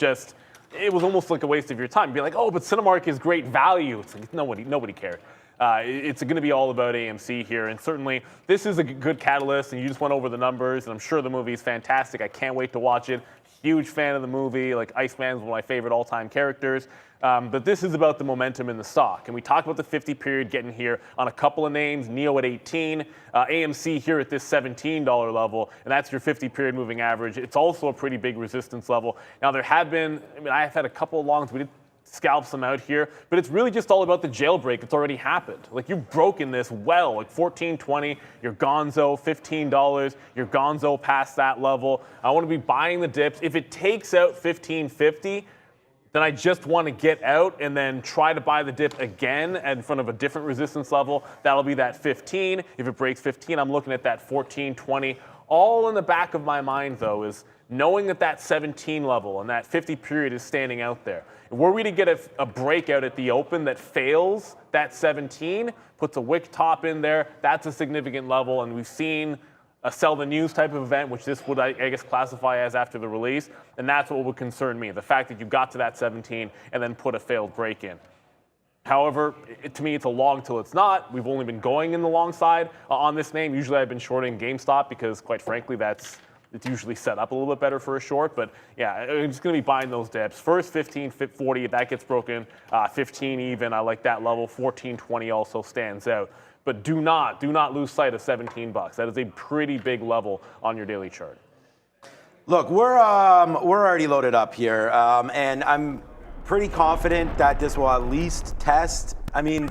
almost like a waste of your time. Be like, oh, but Cinemark is great value. It's like nobody cared. It's going to be all about AMC here, and certainly this is a good catalyst, and you just went over the numbers, and I'm sure the movie is fantastic. I can't wait to watch it. Huge fan of the movie. Like, Iceman is one of my favorite all-time characters. But this is about the momentum in the stock. And we talked about the 50 period getting here on a couple of names, NEO at 18, AMC here at this $17 level, and that's your 50 period moving average. It's also a pretty big resistance level. Now, there have been, I've had a couple of longs. We did scalp some out here, but it's really just all about the jailbreak that's already happened. Like, you've broken this well, like 14.20, you're gonzo, $15, you're gonzo past that level. I want to be buying the dips. If it takes out 15.50, then I just want to get out and then try to buy the dip again in front of a different resistance level. That'll be that 15. If it breaks 15, I'm looking at that 14.20. All in the back of my mind, though, is knowing that 17 level and that 50 period is standing out there. Were we to get a breakout at the open that fails that 17, puts a wick top in there, that's a significant level, and we've seen a sell the news type of event, which this would, I guess, classify as after the release, and that's what would concern me, the fact that you got to that 17 and then put a failed break in. However, to me, it's a long till it's not. We've only been going in the long side on this name. Usually I've been shorting GameStop because, quite frankly, it's usually set up a little bit better for a short. But yeah, I'm just going to be buying those dips. First 15, 40, if that gets broken, 15 even, I like that level. 14.20 also stands out. But do not lose sight of $17. That is a pretty big level on your daily chart. Look, we're already loaded up here, and I'm pretty confident that this will at least test. I mean,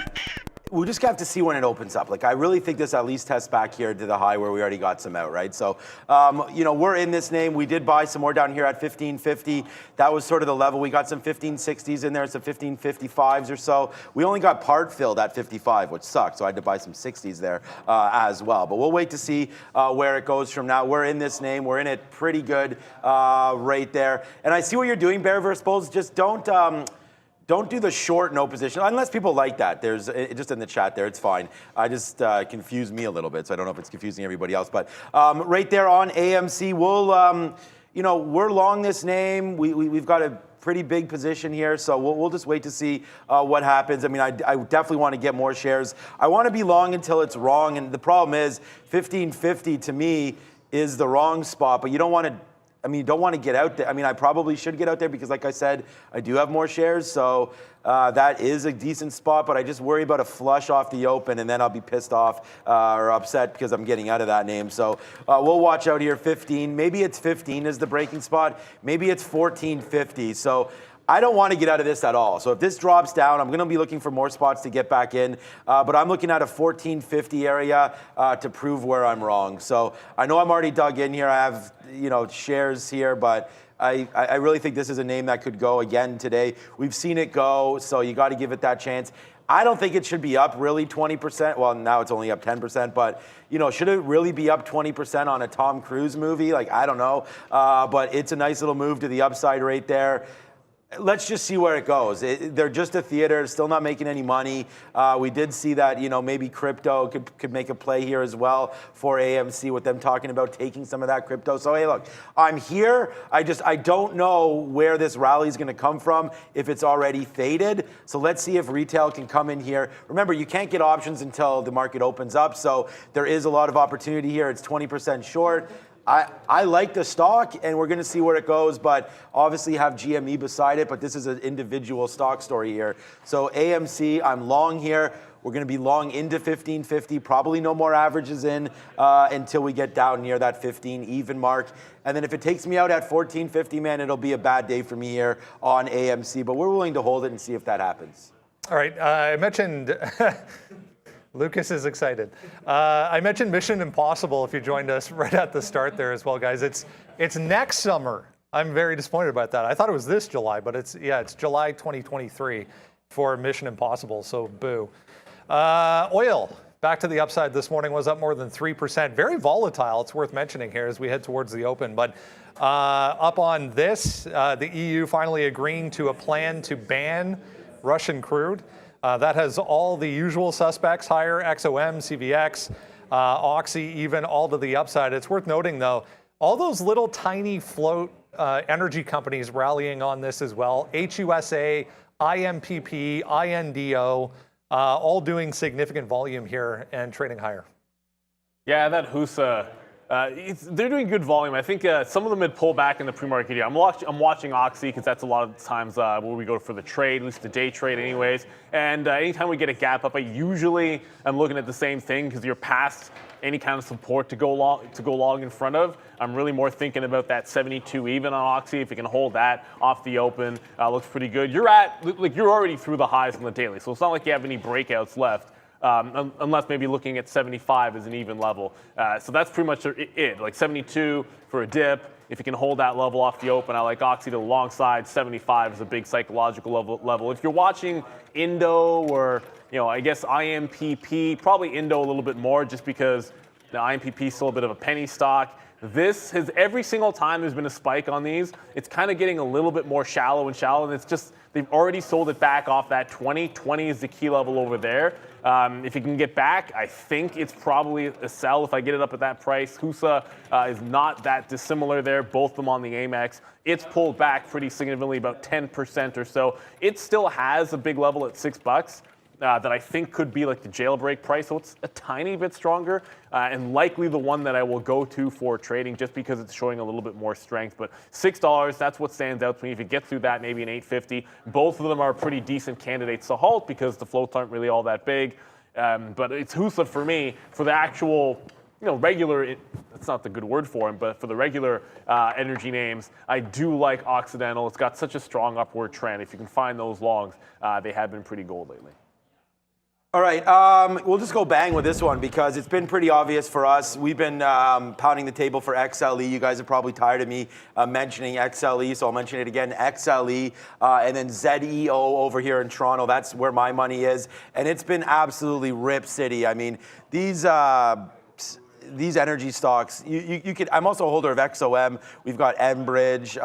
we'll just have to see when it opens up. Like, I really think this at least tests back here to the high where we already got some out, right? So, we're in this name. We did buy some more down here at 15.50. That was sort of the level. We got some 15.60s in there, some 15.55s or so. We only got part filled at 55, which sucked. So I had to buy some 60s there as well. But we'll wait to see where it goes from now. We're in this name. We're in it pretty good right there. And I see what you're doing, Bear vs. Bulls. Just don't do the short no position, unless people like that. There's just in the chat there, it's fine. I just confused me a little bit, so I don't know if it's confusing everybody else. But right there on AMC, we're long this name. We've got a pretty big position here, so we'll just wait to see what happens. I mean, I definitely want to get more shares. I want to be long until it's wrong, and the problem is 15.50 to me is the wrong spot, but you don't want to I mean, you don't want to get out there. I mean, I probably should get out there because, like I said, I do have more shares. So that is a decent spot, but I just worry about a flush off the open, and then I'll be pissed off or upset because I'm getting out of that name. So we'll watch out here. 15. Maybe it's 15 is the breaking spot. Maybe it's 14.50. So I don't want to get out of this at all. So if this drops down, I'm going to be looking for more spots to get back in. But I'm looking at a 14.50 area to prove where I'm wrong. So I know I'm already dug in here. I have, shares here, but I really think this is a name that could go again today. We've seen it go, so you got to give it that chance. I don't think it should be up really 20%. Well, now it's only up 10%, but should it really be up 20% on a Tom Cruise movie? Like, I don't know. But it's a nice little move to the upside right there. Let's just see where it goes. They're just a theater, still not making any money. We did see that, maybe crypto could make a play here as well for AMC with them talking about taking some of that crypto. So, hey, look, I'm here. I don't know where this rally is going to come from if it's already faded. So let's see if retail can come in here. Remember, you can't get options until the market opens up. So there is a lot of opportunity here. It's 20% short. I like the stock, and we're going to see where it goes, but obviously have GME beside it, but this is an individual stock story here. So AMC, I'm long here. We're going to be long into 15.50, probably no more averages in until we get down near that 15 even mark. And then if it takes me out at 14.50, man, it'll be a bad day for me here on AMC, but we're willing to hold it and see if that happens. All right, I mentioned... Lucas is excited. I mentioned Mission Impossible if you joined us right at the start there as well, guys. It's next summer. I'm very disappointed about that. I thought it was this July, but it's July 2023 for Mission Impossible, so boo. Oil, back to the upside this morning, was up more than 3%. Very volatile, it's worth mentioning here as we head towards the open. But up on this, the EU finally agreeing to a plan to ban Russian crude. That has all the usual suspects higher, XOM, CVX, Oxy, even all to the upside. It's worth noting, though, all those little tiny float energy companies rallying on this as well. HUSA, IMPP, INDO, all doing significant volume here and trading higher. Yeah, that HUSA, they're doing good volume. I think some of them had pulled back in the pre-market here. I'm watching Oxy because that's a lot of times where we go for the trade, at least the day trade anyways. And anytime we get a gap up, I usually am looking at the same thing because you're past any kind of support to go long in front of. I'm really more thinking about that 72 even on Oxy. If you can hold that off the open, looks pretty good. You're already through the highs on the daily, so it's not like you have any breakouts left. Unless maybe looking at 75 as an even level. So that's pretty much it, like 72 for a dip. If you can hold that level off the open, I like Oxy to the long side. 75 is a big psychological level. If you're watching Indo or, I guess IMPP, probably Indo a little bit more just because the IMPP is still a bit of a penny stock. This has, every single time there's been a spike on these, it's kind of getting a little bit more shallow, and it's just, they've already sold it back off that 20. 20 is the key level over there. If you can get back, I think it's probably a sell if I get it up at that price. HUSA is not that dissimilar there, both of them on the Amex. It's pulled back pretty significantly, about 10% or so. It still has a big level at $6. That I think could be like the jailbreak price, so it's a tiny bit stronger, and likely the one that I will go to for trading just because it's showing a little bit more strength. But $6, that's what stands out to me. If you get through that, maybe an $8.50. Both of them are pretty decent candidates to halt because the floats aren't really all that big. But it's HUSA for me for the actual, regular. It's not the good word for him, but for the regular energy names, I do like Occidental. It's got such a strong upward trend. If you can find those longs, they have been pretty gold lately. All right, we'll just go bang with this one because it's been pretty obvious for us. We've been pounding the table for XLE. You guys are probably tired of me mentioning XLE, so I'll mention it again. XLE, and then ZEO over here in Toronto. That's where my money is, and it's been absolutely rip city. I mean, these energy stocks, you could. I'm also a holder of XOM. We've got Enbridge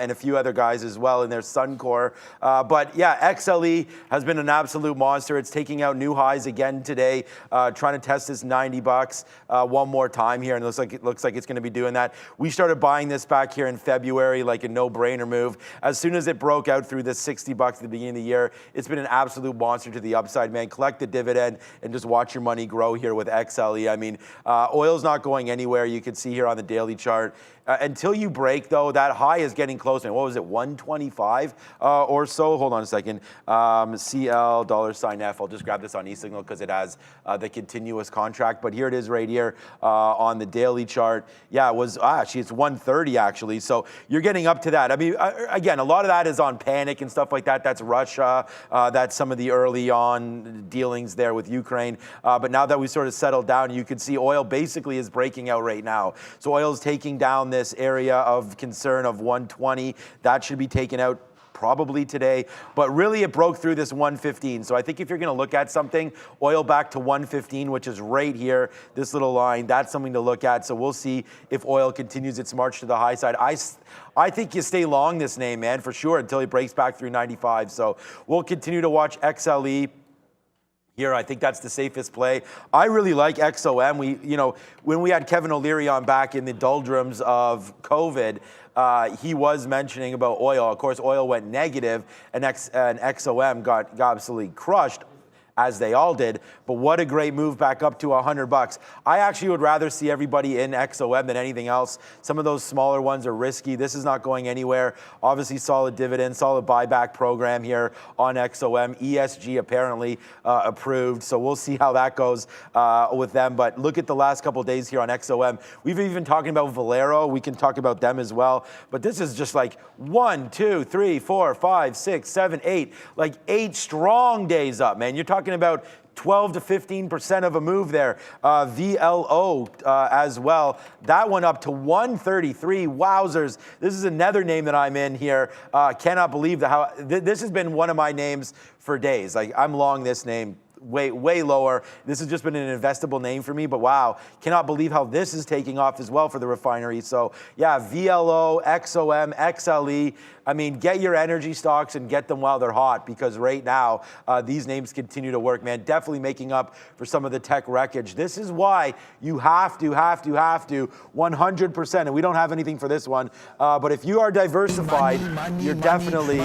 and a few other guys as well, and there's Suncor. But yeah, XLE has been an absolute monster. It's taking out new highs again today, trying to test this $90 one more time here, and it looks like it's going to be doing that. We started buying this back here in February, like a no-brainer move. As soon as it broke out through the $60 at the beginning of the year, it's been an absolute monster to the upside, man. Collect the dividend and just watch your money grow here with XLE. I mean, Oil's not going anywhere. You can see here on the daily chart. Until you break, though, that high is getting close. And what was it, 125 or so? Hold on a second. CL $F. I'll just grab this on eSignal because it has the continuous contract. But here it is right here on the daily chart. Yeah, it was actually, it's 130 actually. So you're getting up to that. I mean, again, a lot of that is on panic and stuff like that. That's Russia. That's some of the early on dealings there with Ukraine. But now that we sort of settled down, you can see oil basically is breaking out right now. So oil's taking down this area of concern of 120. That should be taken out probably today, but really it broke through this 115. So I think if you're going to look at something, oil back to 115, which is right here, this little line, that's something to look at. So we'll see if oil continues its march to the high side. I think you stay long this name, man, for sure, until it breaks back through 95. So we'll continue to watch XLE. Here, I think that's the safest play. I really like XOM. When we had Kevin O'Leary on back in the doldrums of COVID, he was mentioning about oil. Of course, oil went negative, and XOM got absolutely crushed, as they all did. But what a great move back up to $100. I actually would rather see everybody in XOM than anything else. Some of those smaller ones are risky. This is not going anywhere. Obviously, solid dividend, solid buyback program here on XOM. ESG apparently approved. So we'll see how that goes with them. But look at the last couple of days here on XOM. We've even talking about Valero. We can talk about them as well. But this is just like 1, 2, 3, 4, 5, 6, 7, 8. Like 8 strong days up, man. You're talking about 12 to 15% of a move there. VLO as well. That one up to 133. Wowzers. This is another name that I'm in here. Cannot believe this has been one of my names for days. Like, I'm long this name. Way lower. This has just been an investable name for me, but wow, cannot believe how this is taking off as well for the refinery. So yeah, VLO, XOM, XLE. I mean, get your energy stocks and get them while they're hot, because right now these names continue to work, man. Definitely making up for some of the tech wreckage. This is why you have to 100%, and we don't have anything for this one, but if you are diversified, you're definitely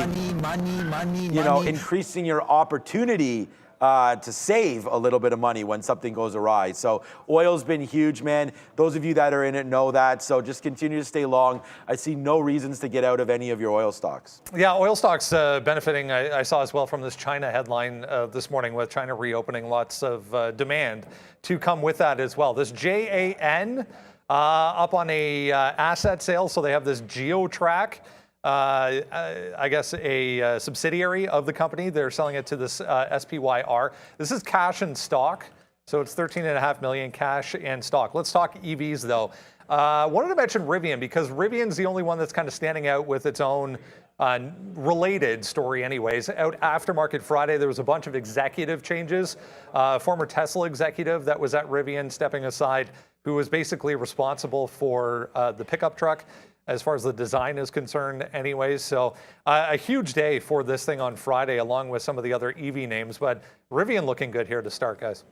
increasing your opportunity to save a little bit of money when something goes awry. So oil's been huge, man. Those of you that are in it know that. So just continue to stay long. I see no reasons to get out of any of your oil stocks. Yeah, oil stocks benefiting, I saw as well from this China headline this morning, with China reopening, lots of demand to come with that as well. This JAN up on a asset sale. So they have this GeoTrack. I guess a subsidiary of the company. They're selling it to this SPYR. This is cash and stock, so it's $13.5 million cash and stock. Let's talk EVs though. Wanted to mention Rivian, because Rivian's the only one that's kind of standing out with its own related story anyways. Out Aftermarket Friday, there was a bunch of executive changes. Former Tesla executive that was at Rivian stepping aside, who was basically responsible for the pickup truck as far as the design is concerned anyways. So a huge day for this thing on Friday, along with some of the other EV names. But Rivian looking good here to start, guys.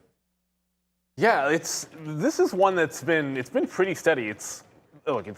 Yeah, this is one that's been pretty steady.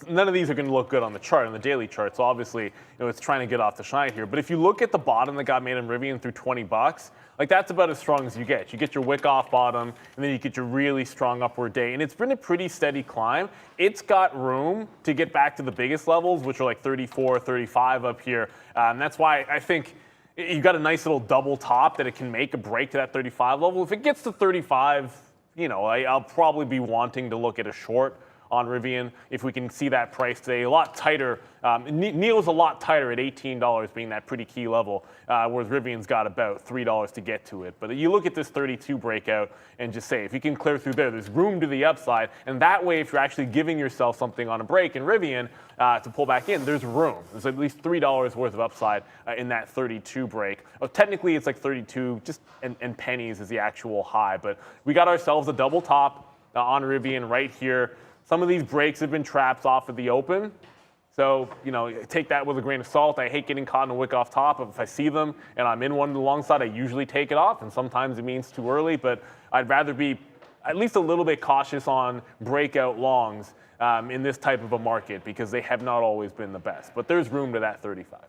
None of these are going to look good on the chart, on the daily chart. So obviously, it's trying to get off the shine here. But if you look at the bottom that got made in Rivian through $20, like, that's about as strong as you get. You get your wick off bottom, and then you get your really strong upward day. And it's been a pretty steady climb. It's got room to get back to the biggest levels, which are like 34, 35 up here. That's why I think you've got a nice little double top that it can make a break to that 35 level. If it gets to 35, I'll probably be wanting to look at a short on Rivian if we can see that price today a lot tighter. Neil's a lot tighter at $18 being that pretty key level, whereas Rivian's got about $3 to get to it. But you look at this 32 breakout and just say, if you can clear through there's room to the upside. And that way, if you're actually giving yourself something on a break in Rivian to pull back in, there's room. There's at least $3 worth of upside in that 32 break. Technically, it's like 32 and pennies is the actual high. But we got ourselves a double top on Rivian right here. Some of these breaks have been traps off of the open. So, take that with a grain of salt. I hate getting caught in a wick off top. If I see them and I'm in one alongside, I usually take it off. And sometimes it means too early. But I'd rather be at least a little bit cautious on breakout longs in this type of a market, because they have not always been the best. But there's room to that 35.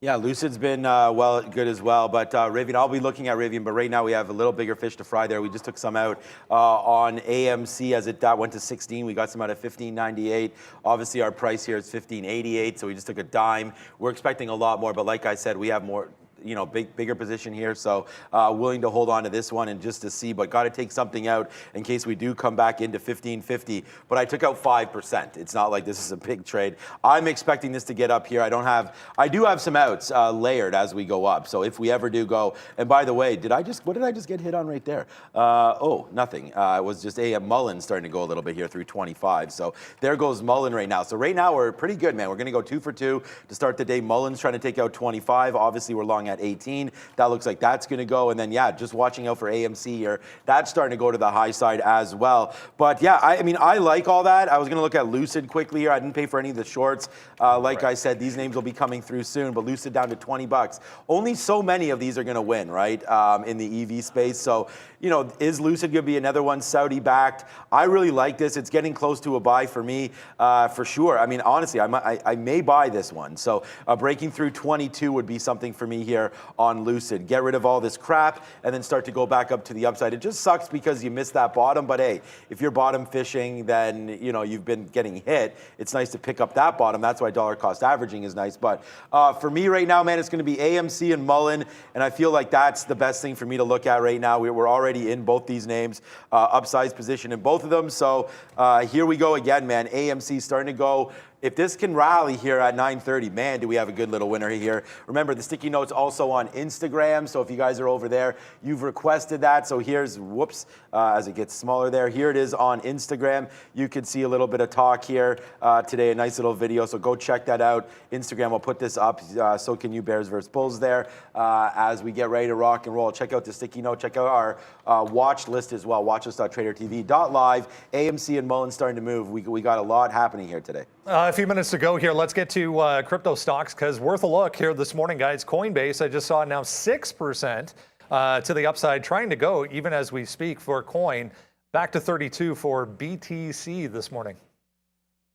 Yeah, Lucid's been good as well, but Rivian, I'll be looking at Rivian, but right now we have a little bigger fish to fry there. We just took some out on AMC as it went to 16. We got some out at 15.98. Obviously, our price here is 15.88, so we just took a dime. We're expecting a lot more, but like I said, we have more. Bigger position here, so willing to hold on to this one and just to see, but got to take something out in case we do come back into 15.50. But I took out 5%. It's not like this is a big trade. I'm expecting this to get up here. I do have some outs layered as we go up. So if we ever do go, and by the way, what did I just get hit on right there? Oh, nothing. It was just Mullen starting to go a little bit here through 25. So there goes Mullen right now. So right now we're pretty good, man. We're going to go 2 for 2 to start the day. Mullen's trying to take out 25. Obviously, we're long at 18. That looks like that's going to go. And then, yeah, just watching out for AMC here. That's starting to go to the high side as well. But yeah, I like all that. I was going to look at Lucid quickly here. I didn't pay for any of the shorts. Like I said, these names will be coming through soon, but Lucid down to 20 bucks. Only so many of these are going to win, right? In the EV space. So, is Lucid going to be another one Saudi backed? I really like this. It's getting close to a buy for me, for sure. Honestly, I may buy this one. So breaking through 22 would be something for me here on Lucid. Get rid of all this crap and then start to go back up to the upside. It just sucks because you missed that bottom, but hey, if you're bottom fishing, then you've been getting hit. It's nice to pick up that bottom. That's why dollar cost averaging is nice. But for me right now, man, it's going to be AMC and Mullen, and I feel like that's the best thing for me to look at right now. We're already in both these names, upsize position in both of them. So here we go again, man. AMC starting to go. If this can rally here at 9:30, man, do we have a good little winner here. Remember, the sticky note's also on Instagram, so if you guys are over there, you've requested that. So here's, as it gets smaller there, here it is on Instagram. You can see a little bit of talk here today, a nice little video, so go check that out. Instagram will put this up, so can you, Bears versus Bulls there, as we get ready to rock and roll. Check out the sticky note, check out our watch list as well, watchlist.tradertv.live. AMC and Mullen starting to move. We got a lot happening here today. A few minutes to go here. Let's get to crypto stocks because worth a look here this morning, guys. Coinbase, I just saw now 6% to the upside, trying to go even as we speak for coin. Back to 32 for BTC this morning.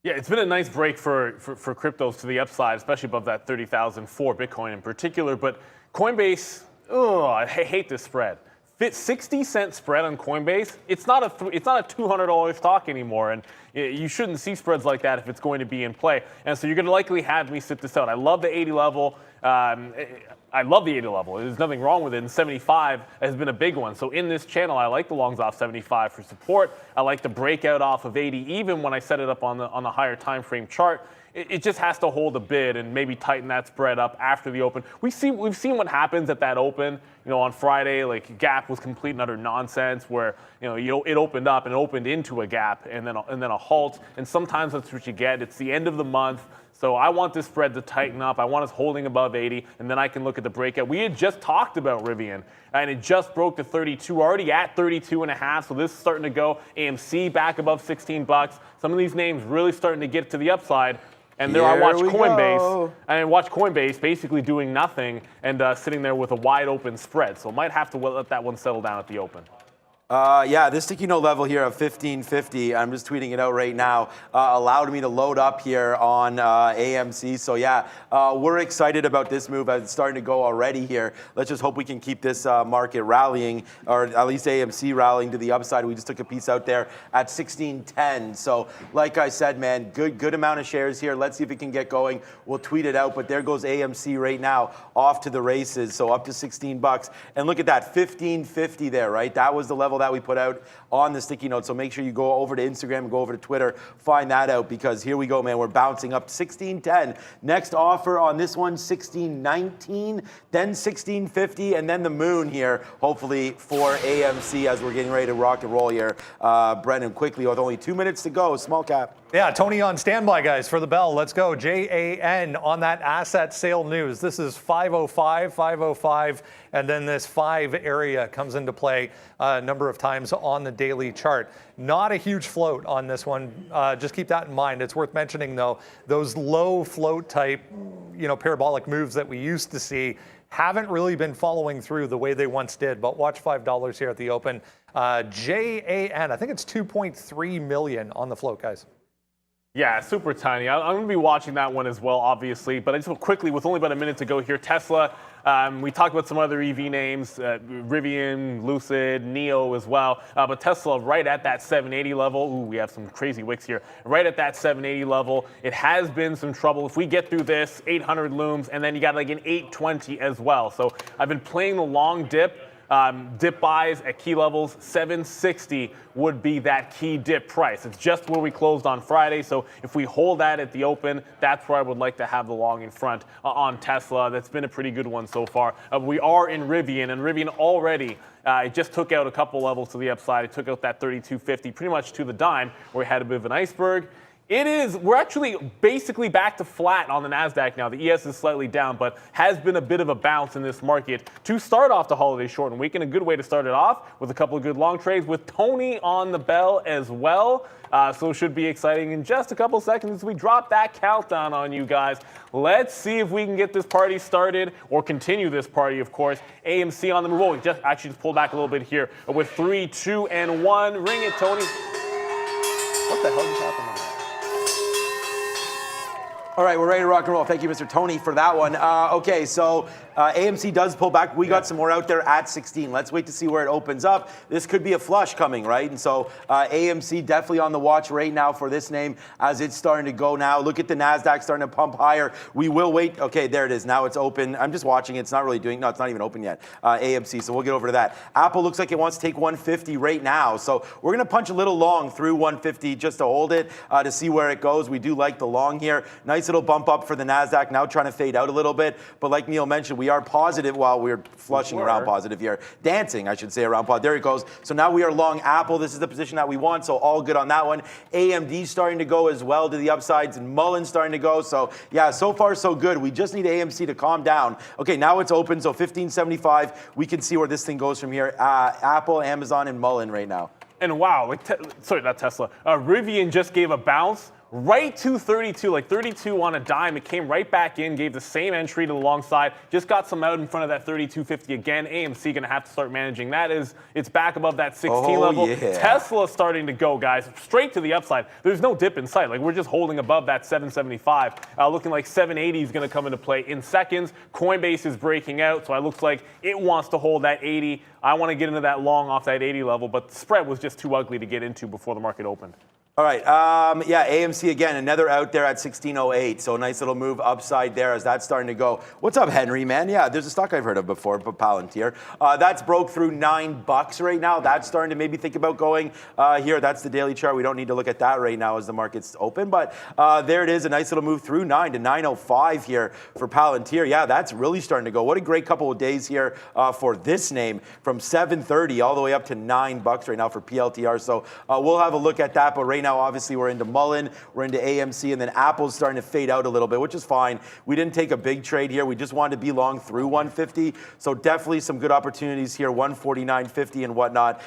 Yeah, it's been a nice break for cryptos to the upside, especially above that 30,000 for Bitcoin in particular. But Coinbase, I hate this spread. 60-cent spread on Coinbase. It's not a $200 stock anymore, and you shouldn't see spreads like that if it's going to be in play. And so you're going to likely have me sit this out. I love the 80 level. I love the 80 level. There's nothing wrong with it. And 75 has been a big one. So in this channel, I like the longs off 75 for support. I like the breakout off of 80, even when I set it up on the higher time frame chart. It just has to hold a bid and maybe tighten that spread up after the open. We've seen what happens at that open. On Friday, like gap was complete and utter nonsense, where it opened up and opened into a gap and then a halt. And sometimes that's what you get. It's the end of the month. So I want this spread to tighten up. I want us holding above 80, and then I can look at the breakout. We had just talked about Rivian, and it just broke to 32, already at 32.5. So this is starting to go. AMC back above 16 bucks. Some of these names really starting to get to the upside. And there I watch Coinbase basically doing nothing and sitting there with a wide open spread. So might have to let that one settle down at the open. Yeah, this sticky note level here of 1550, I'm just tweeting it out right now, allowed me to load up here on AMC. So yeah, we're excited about this move. It's starting to go already here. Let's just hope we can keep this market rallying, or at least AMC rallying to the upside. We just took a piece out there at 1610. So like I said, man, good amount of shares here. Let's see if it can get going. We'll tweet it out, but there goes AMC right now off to the races. So up to 16 bucks. And look at that, 1550 there, right? That was the level that we put out on the sticky note. So make sure you go over to Instagram and go over to Twitter, find that out, because here we go, man. We're bouncing up to 1610. Next offer on this one, 1619, then 1650, and then the moon here, hopefully for AMC as we're getting ready to rock and roll here. Brendan, quickly, with only 2 minutes to go, small cap. Yeah, Tony on standby, guys, for the bell. Let's go. JAN on that asset sale news. This is 505, and then this 5 area comes into play a number of times on the daily chart. Not a huge float on this one. Just keep that in mind. It's worth mentioning, though, those low float type, parabolic moves that we used to see haven't really been following through the way they once did. But watch $5 here at the open. JAN, I think it's 2.3 million on the float, guys. Yeah, super tiny. I'm going to be watching that one as well, obviously. But I just quickly, with only about a minute to go here, Tesla. We talked about some other EV names, Rivian, Lucid, NIO as well. But Tesla right at that 780 level. Ooh, we have some crazy wicks here. Right at that 780 level. It has been some trouble. If we get through this, 800 looms, and then you got like an 820 as well. So I've been playing the long dip. Dip buys at key levels, 760 would be that key dip price. It's just where we closed on Friday, so if we hold that at the open, that's where I would like to have the long in front on Tesla. That's been a pretty good one so far. We are in Rivian, and Rivian already it just took out a couple levels to the upside. It took out that 3250 pretty much to the dime, where we had a bit of an iceberg. We're actually basically back to flat on the NASDAQ now. The ES is slightly down, but has been a bit of a bounce in this market to start off the holiday shortened week, and a good way to start it off with a couple of good long trades with Tony on the bell as well. So it should be exciting in just a couple seconds as we drop that countdown on you guys. Let's see if we can get this party started or continue this party, of course. AMC on the move. Oh, we just pulled back a little bit here with 3, 2, and 1. Ring it, Tony. What the hell just happened on that? All right, we're ready to rock and roll. Thank you, Mr. Tony, for that one. Okay, so AMC does pull back. We got some more out there at 16. Let's wait to see where it opens up. This could be a flush coming, right? And so AMC definitely on the watch right now for this name as it's starting to go now. Look at the NASDAQ starting to pump higher. We will wait. Okay, there it is. Now it's open. I'm just watching it. It's not really doing, no, it's not even open yet. AMC, so we'll get over to that. Apple looks like it wants to take 150 right now. So we're going to punch a little long through 150 just to hold it, to see where it goes. We do like the long here. Nice little bump up for the NASDAQ, now trying to fade out a little bit. But like Neil mentioned, we are positive while we're flushing around positive here. Dancing, I should say, around positive. There it goes. So now we are long Apple. This is the position that we want, so all good on that one. AMD starting to go as well to the upsides, and Mullen starting to go. So yeah, so far so good. We just need AMC to calm down. Okay, now it's open, so 1575. We can see where this thing goes from here. Apple, Amazon, and Mullen right now. And wow, sorry, not Tesla. Rivian just gave a bounce right to 32, like 32 on a dime. It came right back in, gave the same entry to the long side, just got some out in front of that 3250 again. AMC going to have to start managing that. It's back above that 16 level. Yeah. Tesla starting to go, guys, straight to the upside. There's no dip in sight. Like, we're just holding above that 775. Looking like 780 is going to come into play in seconds. Coinbase is breaking out, so it looks like it wants to hold that 80. I want to get into that long off that 80 level, but the spread was just too ugly to get into before the market opened. All right, yeah, AMC again, another out there at 1608. So a nice little move upside there as that's starting to go. What's up, Henry, man? Yeah, there's a stock I've heard of before, but Palantir. That's broke through $9 right now. That's starting to maybe think about going here. That's the daily chart. We don't need to look at that right now as the market's open, but there it is, a nice little move through 9 to 905 here for Palantir. Yeah, that's really starting to go. What a great couple of days here for this name, from 730 all the way up to $9 right now for PLTR. So we'll have a look at that, but right now, obviously, we're into Mullen, we're into AMC, and then Apple's starting to fade out a little bit, which is fine. We didn't take a big trade here. We just wanted to be long through 150. So definitely some good opportunities here, 149.50 and whatnot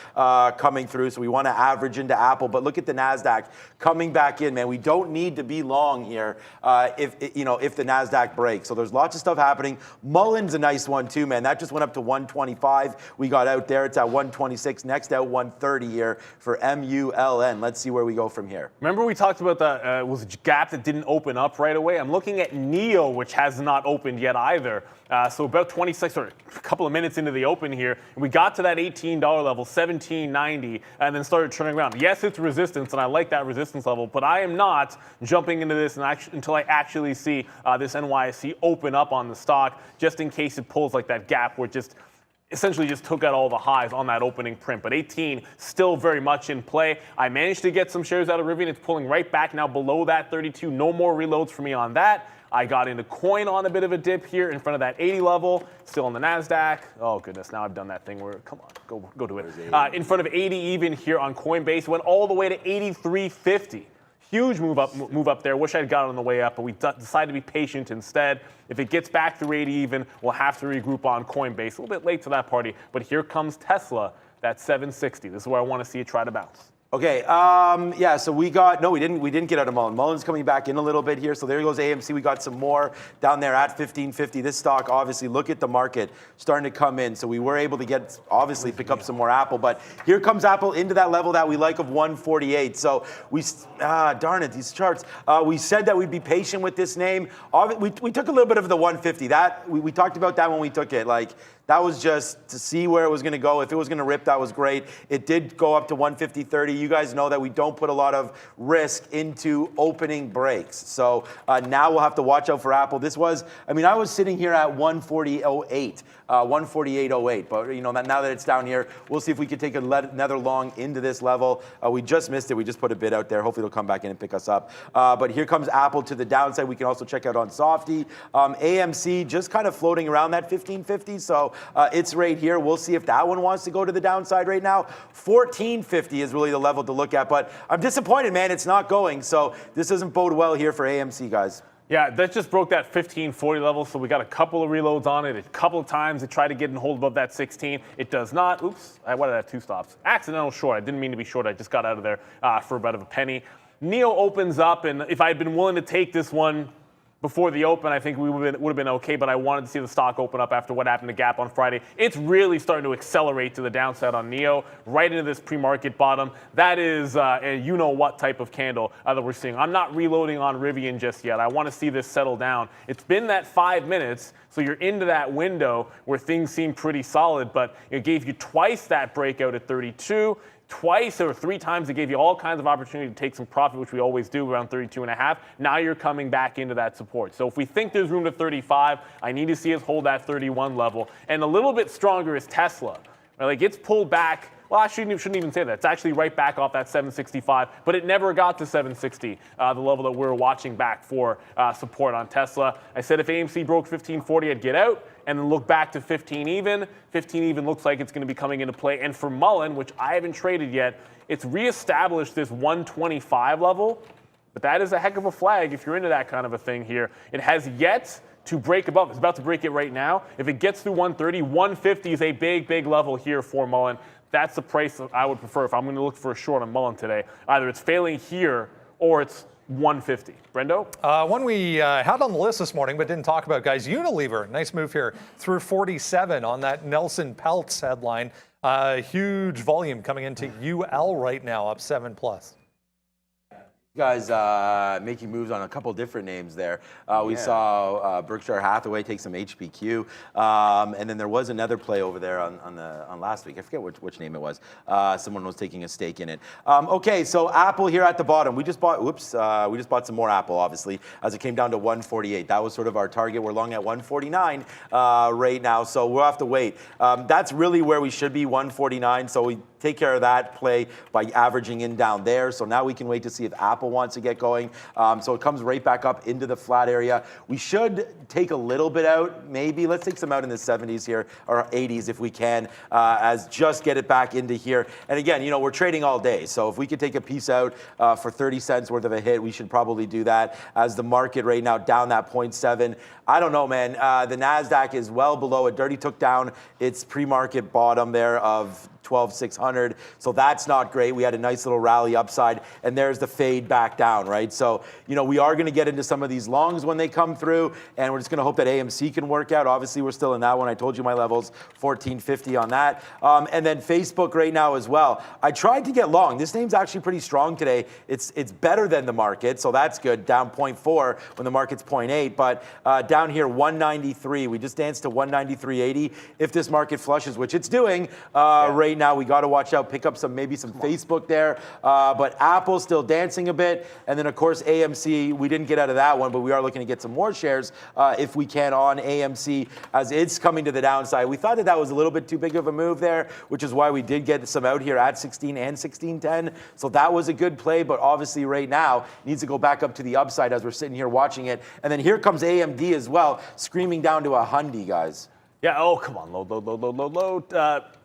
coming through. So we want to average into Apple. But look at the NASDAQ coming back in, man. We don't need to be long here if the NASDAQ breaks. So there's lots of stuff happening. Mullen's a nice one too, man. That just went up to 125. We got out there. It's at 126. Next out 130 here for MULN. Let's see where we go from here. Remember we talked about the was a gap that didn't open up right away? I'm looking at NIO, which has not opened yet either. So about 26 or a couple of minutes into the open here, we got to that $18 level, $17.90, and then started turning around. Yes, it's resistance, and I like that resistance level, but I am not jumping into this until I actually see this NYSE open up on the stock, just in case it pulls like that gap where it just essentially just took out all the highs on that opening print. But 18 still very much in play. I managed to get some shares out of Rivian. It's pulling right back now below that 32. No more reloads for me on that. I got into coin on a bit of a dip here in front of that 80 level, still on the NASDAQ. Oh, goodness, now I've done that thing where, come on, go do it. In front of 80 even here on Coinbase, went all the way to 83.50. Huge move up there. Wish I'd got it on the way up, but we decided to be patient instead. If it gets back through 80 even, we'll have to regroup on Coinbase. A little bit late to that party, but here comes Tesla, that 760. This is where I want to see it try to bounce. Okay, yeah, so we didn't get out of Mullen. Mullen's coming back in a little bit here, so there goes AMC. We got some more down there at 1550. This stock, obviously, look at the market starting to come in, so we were able to pick up some more Apple, but here comes Apple into that level that we like of 148. So darn it, these charts. We said that we'd be patient with this name. We took a little bit of the 150. We talked about that when we took it. Like, that was just to see where it was going to go. If it was going to rip, that was great. It did go up to 150.30. You guys know that we don't put a lot of risk into opening breaks. So now we'll have to watch out for Apple. I was sitting here at 140.08, 148.08. But now that it's down here, we'll see if we can take another long into this level. We just missed it. We just put a bid out there. Hopefully it'll come back in and pick us up. But here comes Apple to the downside. We can also check out on Softy. AMC just kind of floating around that 1550. So it's right here. We'll see if that one wants to go to the downside right now. 1450 is really the level to look at, but I'm disappointed, man. It's not going, so this doesn't bode well here for AMC, guys. Yeah, that just broke that 1540 level, so we got a couple of reloads on it. A couple of times to try to get and hold above that 16. It does not. Oops, why did I have 2 stops? Accidental short. I didn't mean to be short. I just got out of there for about a penny. NEO opens up, and if I had been willing to take this one before the open, I think we would have been okay, but I wanted to see the stock open up after what happened to Gap on Friday. It's really starting to accelerate to the downside on NEO, right into this pre-market bottom. That is a you-know-what type of candle that we're seeing. I'm not reloading on Rivian just yet. I want to see this settle down. It's been that 5 minutes, so you're into that window where things seem pretty solid, but it gave you twice that breakout at 32. Twice or 3 times it gave you all kinds of opportunity to take some profit, which we always do around 32.5. Now you're coming back into that support. So if we think there's room to 35, I need to see us hold that 31 level. And a little bit stronger is Tesla. Like, it's pulled back. Well, I shouldn't even say that. It's actually right back off that 765, but it never got to 760, the level that we're watching back for support on Tesla. I said if AMC broke 1540, I'd get out and then look back to 15 even. 15 even looks like it's going to be coming into play. And for Mullen, which I haven't traded yet, it's reestablished this 125 level, but that is a heck of a flag if you're into that kind of a thing here. It has yet to break above. It's about to break it right now. If it gets through 130, 150 is a big, big level here for Mullen. That's the price that I would prefer if I'm going to look for a short on Mullen today. Either it's failing here or it's 150. Brendo? One we had on the list this morning but didn't talk about, guys, Unilever. Nice move here through 47 on that Nelson Peltz headline. Huge volume coming into UL right now, up 7+. Guys making moves on a couple different names there. We saw Berkshire Hathaway take some HPQ, and then there was another play over there on last week. I forget which name it was. Someone was taking a stake in it. Okay, so Apple here at the bottom. We just bought some more Apple, obviously, as it came down to 148. That was sort of our target. We're long at 149 right now, so we'll have to wait. That's really where we should be, 149. So we take care of that play by averaging in down there. So now we can wait to see if Apple wants to get going. So it comes right back up into the flat area. We should take a little bit out, maybe. Let's take some out in the 70s here, or 80s if we can, as just get it back into here. And again, we're trading all day. So if we could take a piece out for 30 cents worth of a hit, we should probably do that, as the market right now down that 0.7. I don't know, man. The NASDAQ is well below it. Dirty took down its pre-market bottom there of 12,600. So that's not great. We had a nice little rally upside, and there's the fade back down, right? So, we are going to get into some of these longs when they come through, and we're just going to hope that AMC can work out. Obviously, we're still in that one. I told you my levels, 1450 on that. And then Facebook right now as well. I tried to get long. This name's actually pretty strong today. It's better than the market, so that's good. Down 0.4 when the market's 0.8, but down here, 193. We just danced to 193.80. If this market flushes, which it's doing right now, we got to watch out, pick up maybe some Facebook there. But Apple's still dancing a bit. And then, of course, AMC, we didn't get out of that one, but we are looking to get some more shares if we can on AMC as it's coming to the downside. We thought that was a little bit too big of a move there, which is why we did get some out here at 16 and 16.10. So that was a good play, but obviously right now it needs to go back up to the upside as we're sitting here watching it. And then here comes AMD as well, screaming down to a hundy, guys. Yeah, oh, come on, load.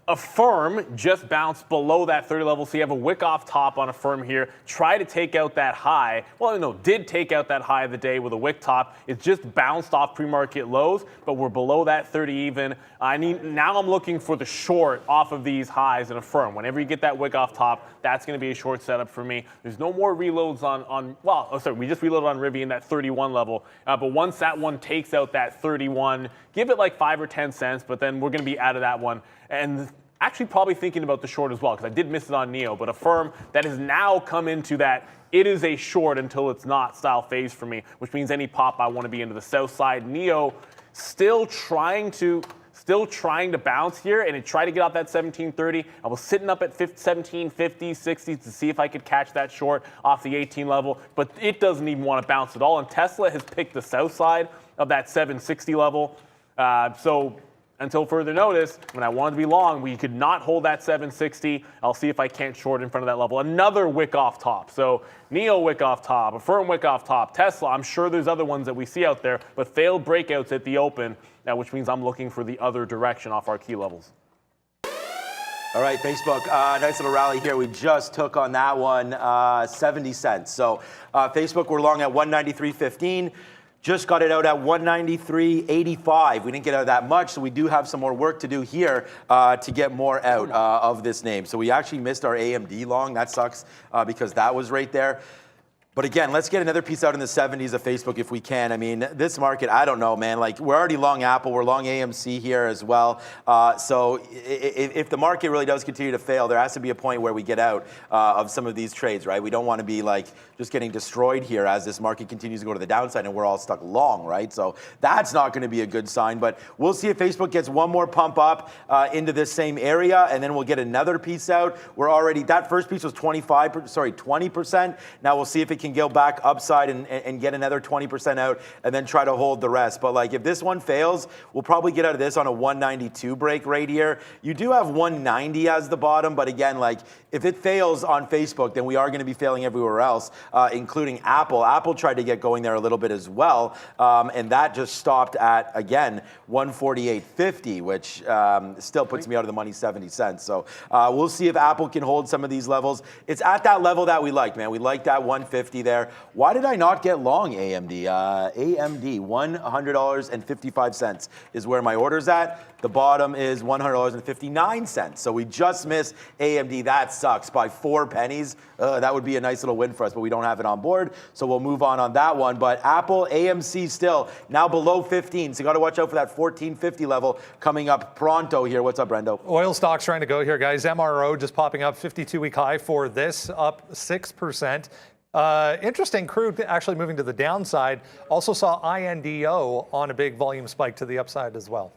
Affirm just bounced below that 30 level, so you have a wick off top on Affirm here. Try to take out that high. Well, no, did take out that high of the day with a wick top. It just bounced off pre-market lows, but we're below that 30 even. Now I'm looking for the short off of these highs in Affirm. Whenever you get that wick off top, that's going to be a short setup for me. There's no more reloads we just reloaded on Rivian, that 31 level. But once that one takes out that 31, give it like 5 or 10 cents, but then we're going to be out of that one. And actually probably thinking about the short as well, because I did miss it on Neo, but Affirm that has now come into that it is a short until it's not style phase for me, which means any pop I want to be into the south side. Neo still trying to bounce here, and it tried to get off that 1730. I was sitting up at 1750, 60 to see if I could catch that short off the 18 level, but it doesn't even want to bounce at all. And Tesla has picked the south side of that 760 level. So until further notice, when I wanted to be long, we could not hold that 760. I'll see if I can't short in front of that level. Another wick off top. So Neo wick off top, Affirm wick off top, Tesla, I'm sure there's other ones that we see out there, but failed breakouts at the open, which means I'm looking for the other direction off our key levels. All right, Facebook, nice little rally here. We just took on that one 70 cents. So Facebook, we're long at 193.15. Just got it out at 193.85. We didn't get out of that much, so we do have some more work to do here to get more out of this name. So we actually missed our AMD long. That sucks because that was right there. But again, let's get another piece out in the 70s of Facebook if we can. I mean, this market, I don't know, man. Like, we're already long Apple. We're long AMC here as well. So if the market really does continue to fail, there has to be a point where we get out of some of these trades, right? We don't want to be, like, just getting destroyed here as this market continues to go to the downside and we're all stuck long, right? So that's not going to be a good sign. But we'll see if Facebook gets one more pump up into this same area, and then we'll get another piece out. We're already, that first piece was 20%. Now we'll see if it can go back upside and get another 20% out and then try to hold the rest. But like, if this one fails, we'll probably get out of this on a 192 break right here. You do have 190 as the bottom, but again, like, if it fails on Facebook, then we are going to be failing everywhere else, including Apple. Apple tried to get going there a little bit as well, and that just stopped at, again, 148.50, which still puts me out of the money 70 cents. So we'll see if Apple can hold some of these levels. It's at that level that we like, man. We like that 150 there. Why did I not get long AMD? AMD, $100.55 is where my order's at. The bottom is $100.59. So we just missed AMD. That sucks by 4 pennies. That would be a nice little win for us, but we don't have it on board. So we'll move on that one. But Apple, AMC still now below 15. So you got to watch out for that 1450 level coming up pronto here. What's up, Brendo? Oil stocks trying to go here, guys. MRO just popping up, 52-week high for this, up 6%. Interesting, crude actually moving to the downside. Also saw INDO on a big volume spike to the upside as well.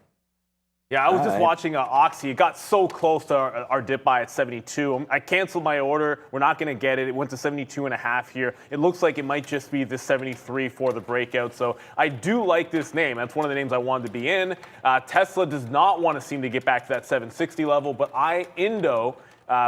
Yeah, I was just watching Oxy. It got so close to our dip buy at 72. I canceled my order. We're not going to get it. It went to 72.5 here. It looks like it might just be the 73 for the breakout. So I do like this name. That's one of the names I wanted to be in. Tesla does not want to seem to get back to that 760 level, but INDO,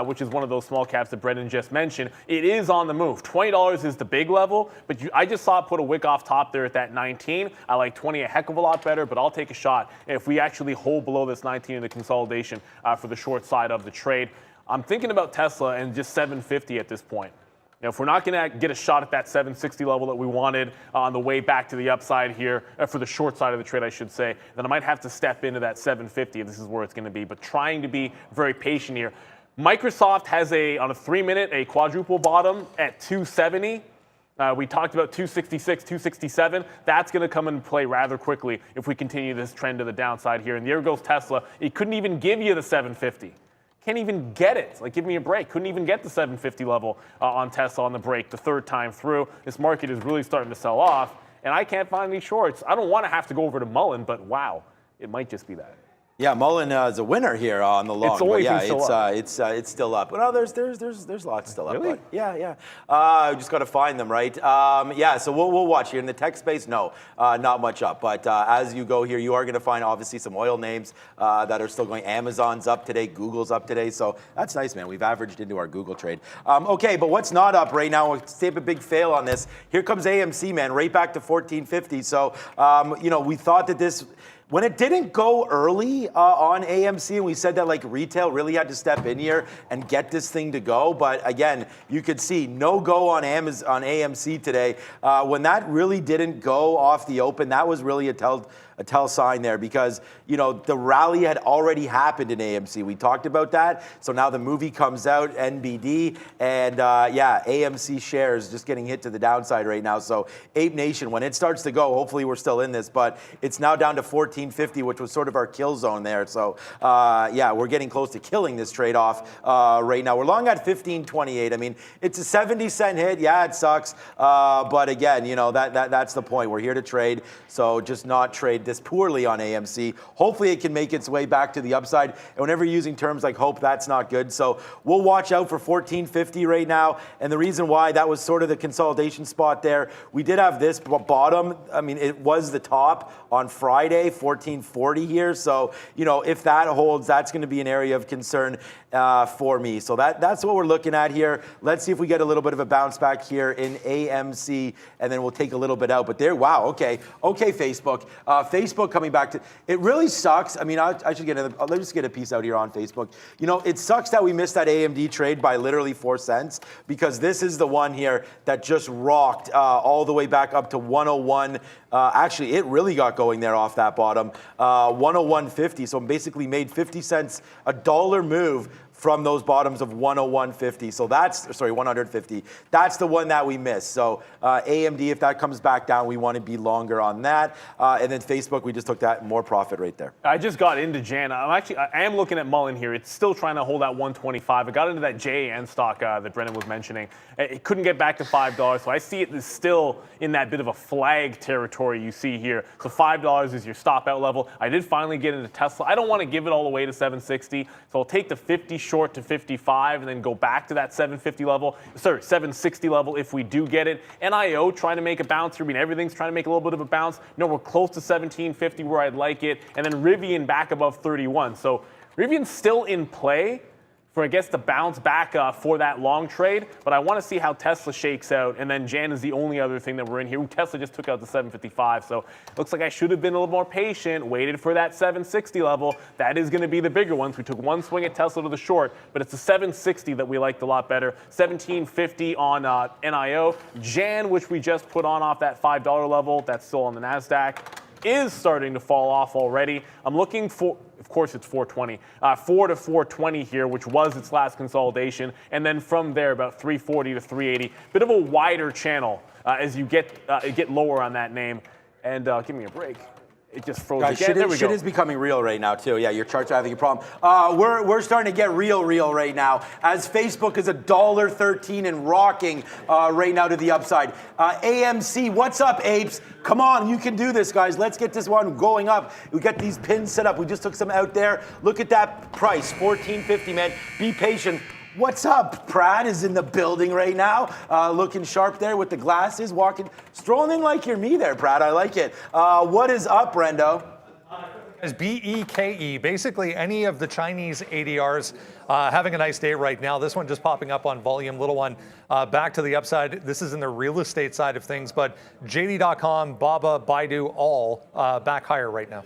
which is one of those small caps that Brendan just mentioned, it is on the move. $20 is the big level, but I just saw it put a wick off top there at that 19. I like 20 a heck of a lot better, but I'll take a shot if we actually hold below this 19 in the consolidation for the short side of the trade. I'm thinking about Tesla and just 750 at this point. Now, if we're not going to get a shot at that 760 level that we wanted on the way back to the upside here, for the short side of the trade, I should say, then I might have to step into that 750 if this is where it's going to be, but trying to be very patient here. Microsoft has on a 3-minute, a quadruple bottom at 270. We talked about 266, 267. That's going to come into play rather quickly if we continue this trend to the downside here. And there goes Tesla. It couldn't even give you the 750. Can't even get it. Like, give me a break. Couldn't even get the 750 level on Tesla on the break the third time through. This market is really starting to sell off, and I can't find any shorts. I don't want to have to go over to Mullen, but wow, it might just be that. Yeah, Mullen is a winner here on the long. It's only it's still up. Well, there's lots still up. Really? But yeah. I just got to find them, right? Yeah, so we'll watch here in the tech space. No, not much up. But as you go here, you are going to find obviously some oil names that are still going. Amazon's up today. Google's up today. So that's nice, man. We've averaged into our Google trade. Okay, but what's not up right now? We'll save a big fail on this. Here comes AMC, man, right back to 1450. So we thought that this when it didn't go early on AMC, and we said that like retail really had to step in here and get this thing to go. But again, you could see no go on AMC today. When that really didn't go off the open, that was really a tell sign there, because the rally had already happened in AMC. We talked about that. So now the movie comes out, NBD, and AMC shares just getting hit to the downside right now. So Ape Nation, when it starts to go, hopefully we're still in this, but it's now down to 14.50, which was sort of our kill zone there. So we're getting close to killing this trade off right now. We're long at 15.28. I mean, it's a 70-cent hit. Yeah, it sucks. But again, that's the point. We're here to trade. So just not trade this poorly on AMC. Hopefully it can make its way back to the upside. And whenever you're using terms like hope, that's not good. So we'll watch out for 14.50 right now. And the reason why, that was sort of the consolidation spot there. We did have this bottom. I mean, it was the top on Friday, 14.40 here. So, if that holds, that's going to be an area of concern for me. So that's what we're looking at here. Let's see if we get a little bit of a bounce back here in AMC, and then we'll take a little bit out. But there, wow, okay, Facebook. Facebook coming back to, it really sucks. I mean, I should let's just get a piece out here on Facebook. It sucks that we missed that AMD trade by literally 4 cents, because this is the one here that just rocked all the way back up to 101. Actually, it really got going there off that bottom, 101.50. So basically made 50 cents, a dollar move from those bottoms of 101.50. So that's, sorry, 150. That's the one that we missed. So AMD, if that comes back down, we want to be longer on that. And then Facebook, we just took that more profit right there. I just got into Jan. I am looking at Mullen here. It's still trying to hold at 125. I got into that JAN stock that Brendan was mentioning. It couldn't get back to $5. So I see it is still in that bit of a flag territory you see here. So $5 is your stop out level. I did finally get into Tesla. I don't want to give it all the way to 760. So I'll take the 50 short to 55 and then go back to that 760 level if we do get it. NIO trying to make a bounce here. I mean, everything's trying to make a little bit of a bounce. We're close to 1750 where I'd like it. And then Rivian back above 31. So Rivian's still in play for, I guess, the bounce back for that long trade. But I want to see how Tesla shakes out. And then Jan is the only other thing that we're in here. Tesla just took out the 755. So looks like I should have been a little more patient, waited for that 760 level. That is going to be the bigger ones. We took one swing at Tesla to the short, but it's the 760 that we liked a lot better. 1750 on NIO. Jan, which we just put on off that $5 level, that's still on the NASDAQ, is starting to fall off already. I'm looking for, of course it's 420, 4 to 420 here, which was its last consolidation. And then from there, about 340 to 380. Bit of a wider channel as you get lower on that name. And give me a break. It just froze again. There we go. Shit is becoming real right now, too. Yeah, your charts are having a problem. We're starting to get real right now, as Facebook is $1.13 and rocking right now to the upside. AMC, what's up, apes? Come on, you can do this, guys. Let's get this one going up. We got these pins set up. We just took some out there. Look at that price, $14.50, man. Be patient. What's up? Brad is in the building right now, looking sharp there with the glasses, strolling in like you're me there, Brad. I like it. What is up, Brendo? As BEKE, basically any of the Chinese ADRs having a nice day right now. This one just popping up on volume, little one back to the upside. This is in the real estate side of things, but JD.com, Baba, Baidu, all back higher right now.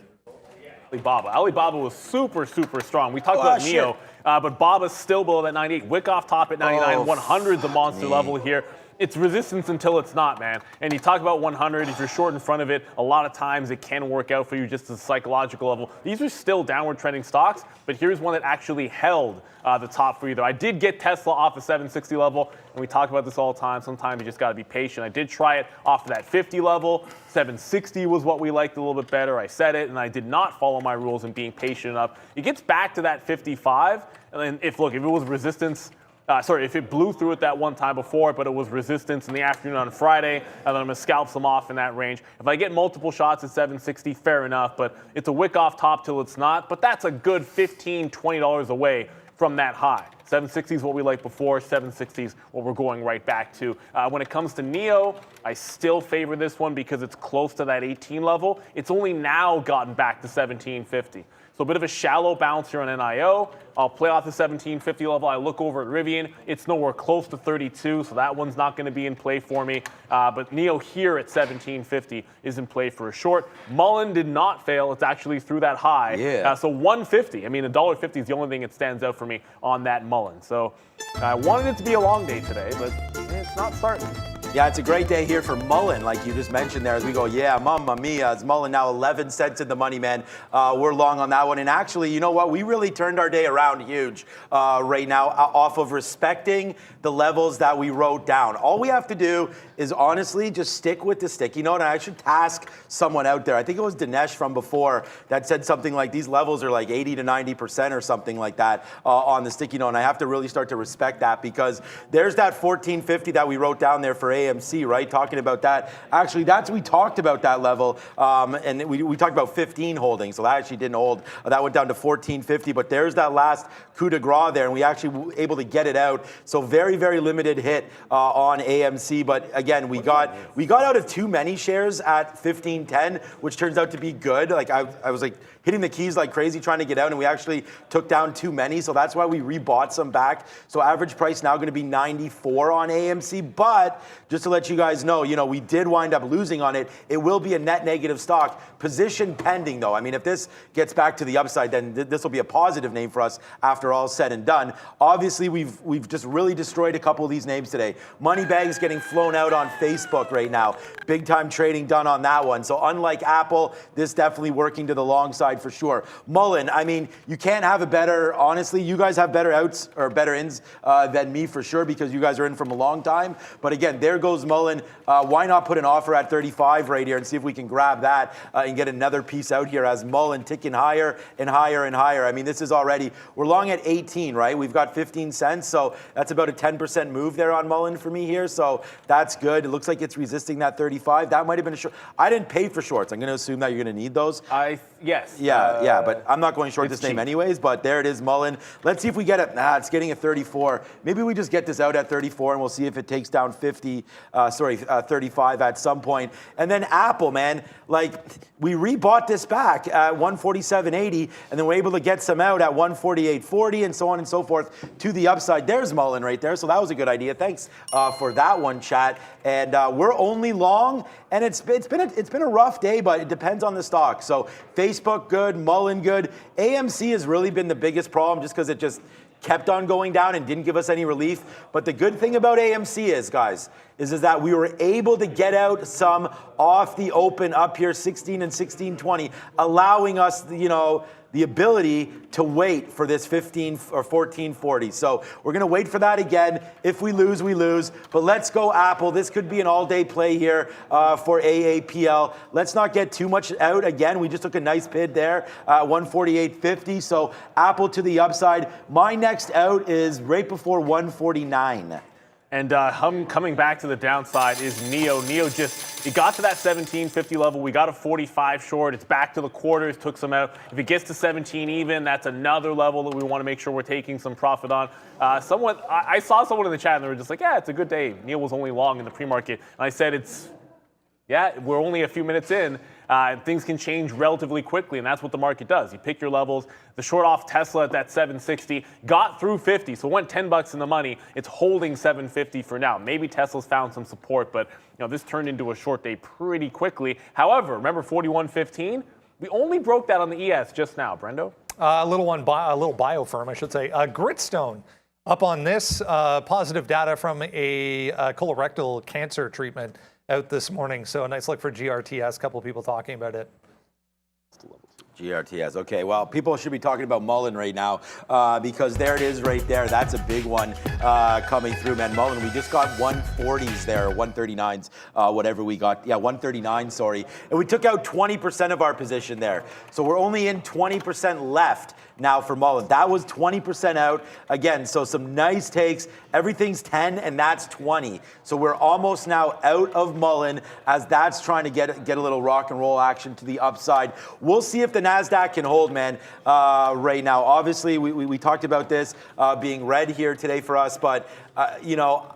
Alibaba was super strong. We talked about NEO, but Baba's still below that 98. Wick off top at 99. 100 the monster level here. It's resistance until it's not, man. And you talk about 100, if you're short in front of it, a lot of times it can work out for you just as a psychological level. These are still downward trending stocks, but here's one that actually held the top for you, though. I did get Tesla off the 760 level, and we talk about this all the time. Sometimes you just got to be patient. I did try it off of that 50 level. 760 was what we liked a little bit better. I said it, and I did not follow my rules in being patient enough. It gets back to that 55, and then if it was resistance, if it blew through it that one time before, but it was resistance in the afternoon on Friday, and then I'm going to scalp some off in that range. If I get multiple shots at 760, fair enough, but it's a wick off top till it's not. But that's a good $15, $20 away from that high. 760 is what we liked before. 760 is what we're going right back to. When it comes to NEO, I still favor this one because it's close to that 18 level. It's only now gotten back to 1750. So a bit of a shallow bounce here on NIO. I'll play off the 1750 level. I look over at Rivian. It's nowhere close to 32, so that one's not going to be in play for me. But NEO here at 1750 is in play for a short. Mullen did not fail. It's actually through that high. Yeah. So 150. I mean, $1.50 is the only thing that stands out for me on that Mullen. So I wanted it to be a long day today, but it's not starting. Yeah, it's a great day here for Mullen, like you just mentioned there, as we go, yeah, mamma mia, it's Mullen now 11 cents in the money, man. We're long on that one. And actually, you know what? We really turned our day around huge right now off of respecting the levels that we wrote down. All we have to do is honestly just stick with the stick. You know what? I should task someone out there. I think it was Dinesh from before that said something like these levels are like 80 to 90% or something like that on the stick. You know, and I have to really start to respect that because there's that 1450 that we wrote down there for AMC, right? Talking about that. Actually, we talked about that level, and we talked about 15 holding, so that actually didn't hold. That went down to 1450, but there's that last coup de grace there, and we actually were able to get it out. So very, very limited hit on AMC, but again, we got out of too many shares at 1510, which turns out to be good. Like I was like hitting the keys like crazy trying to get out, and we actually took down too many, so that's why we rebought some back. So average price now going to be 94 on AMC, but just to let you guys know, you know, we did wind up losing on it. It will be a net negative stock. Position pending, though. I mean, if this gets back to the upside, then this will be a positive name for us after all said and done. Obviously, we've just really destroyed a couple of these names today. Moneybags getting flown out on Facebook right now. Big time trading done on that one. So unlike Apple, this definitely working to the long side for sure. Mullen, I mean, you can't have a better, honestly, you guys have better outs or better ins than me for sure because you guys are in from a long time. But again, there goes Mullen. Why not put an offer at 35 right here and see if we can grab that and get another piece out here as Mullen ticking higher and higher and higher. I mean, this is already, we're long at 18, right? We've got 15 cents, so that's about a 10% move there on Mullen for me here, so that's good. It looks like it's resisting that 35. That might have been a short. I didn't pay for shorts. I'm going to assume that you're going to need those. Yes. Yeah, but I'm not going short this name cheap anyways, but there it is, Mullen. Let's see if we get it. It's getting a 34. Maybe we just get this out at 34 and we'll see if it takes down 35 at some point. And then Apple, man, like we rebought this back at 147.80 and then we're able to get some out at 148.40 and so on and so forth to the upside. There's Mullen right there, so that was a good idea. Thanks for that one, chat. And we're only long, and it's been a rough day, but it depends on the stock. So Facebook good, Mullen good. AMC has really been the biggest problem just because it just kept on going down and didn't give us any relief. But the good thing about AMC is, guys, is that we were able to get out some off the open up here, 16 and 16.20, allowing us, you know, the ability to wait for this 15 or 14.40. So we're going to wait for that again. If we lose, we lose. But let's go Apple. This could be an all-day play here for AAPL. Let's not get too much out. Again, we just took a nice bid there, 148.50. So Apple to the upside. My next out is right before 149. And coming back to the downside is NEO. NEO it got to that 1750 level. We got a 45 short. It's back to the quarters, took some out. If it gets to 17 even, that's another level that we want to make sure we're taking some profit on. I saw someone in the chat and they were just like, yeah, it's a good day. NEO was only long in the pre-market. And I said, we're only a few minutes in. Things can change relatively quickly, and that's what the market does. You pick your levels. The short off Tesla at that 760 got through 50, so it went $10 in the money. It's holding 750 for now. Maybe Tesla's found some support, but this turned into a short day pretty quickly. However, remember 41.15? We only broke that on the ES just now, Brendo. A little bio firm, I should say. Gritstone up on this positive data from a colorectal cancer treatment out this morning. So a nice look for GRTS. A couple of people talking about it. GRTS. Okay, well, people should be talking about Mullen right now because there it is right there. That's a big one coming through, man. Mullen, we just got 140s there, 139s, whatever we got. Yeah, 139, sorry. And we took out 20% of our position there. So we're only in 20% left now for Mullen. That was 20% out. Again, so some nice takes. Everything's 10 and that's 20. So we're almost now out of Mullen as that's trying to get a little rock and roll action to the upside. We'll see if the NASDAQ can hold, man, right now. Obviously, we talked about this being red here today for us, but, you know,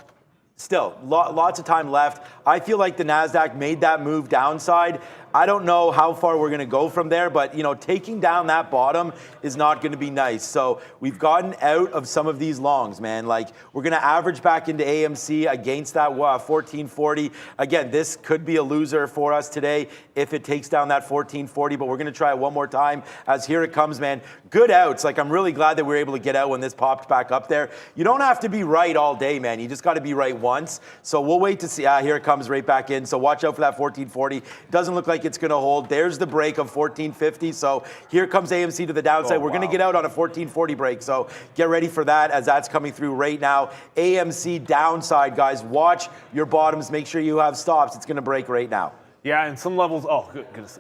still, lots of time left. I feel like the NASDAQ made that move downside. I don't know how far we're going to go from there, but, you know, taking down that bottom is not going to be nice. So we've gotten out of some of these longs, man. Like, we're going to average back into AMC against that 1440. Again, this could be a loser for us today if it takes down that 1440, but we're going to try it one more time as here it comes, man. Good outs. Like, I'm really glad that we were able to get out when this popped back up there. You don't have to be right all day, man. You just got to be right once. So we'll wait to see. Here it comes right back in. So watch out for that 1440. Doesn't look like it's going to hold. There's the break of 1450. So here comes AMC to the downside. We're going to get out on a 1440 break. So get ready for that as that's coming through right now. AMC downside, guys. Watch your bottoms. Make sure you have stops. It's going to break right now. Yeah, and some levels,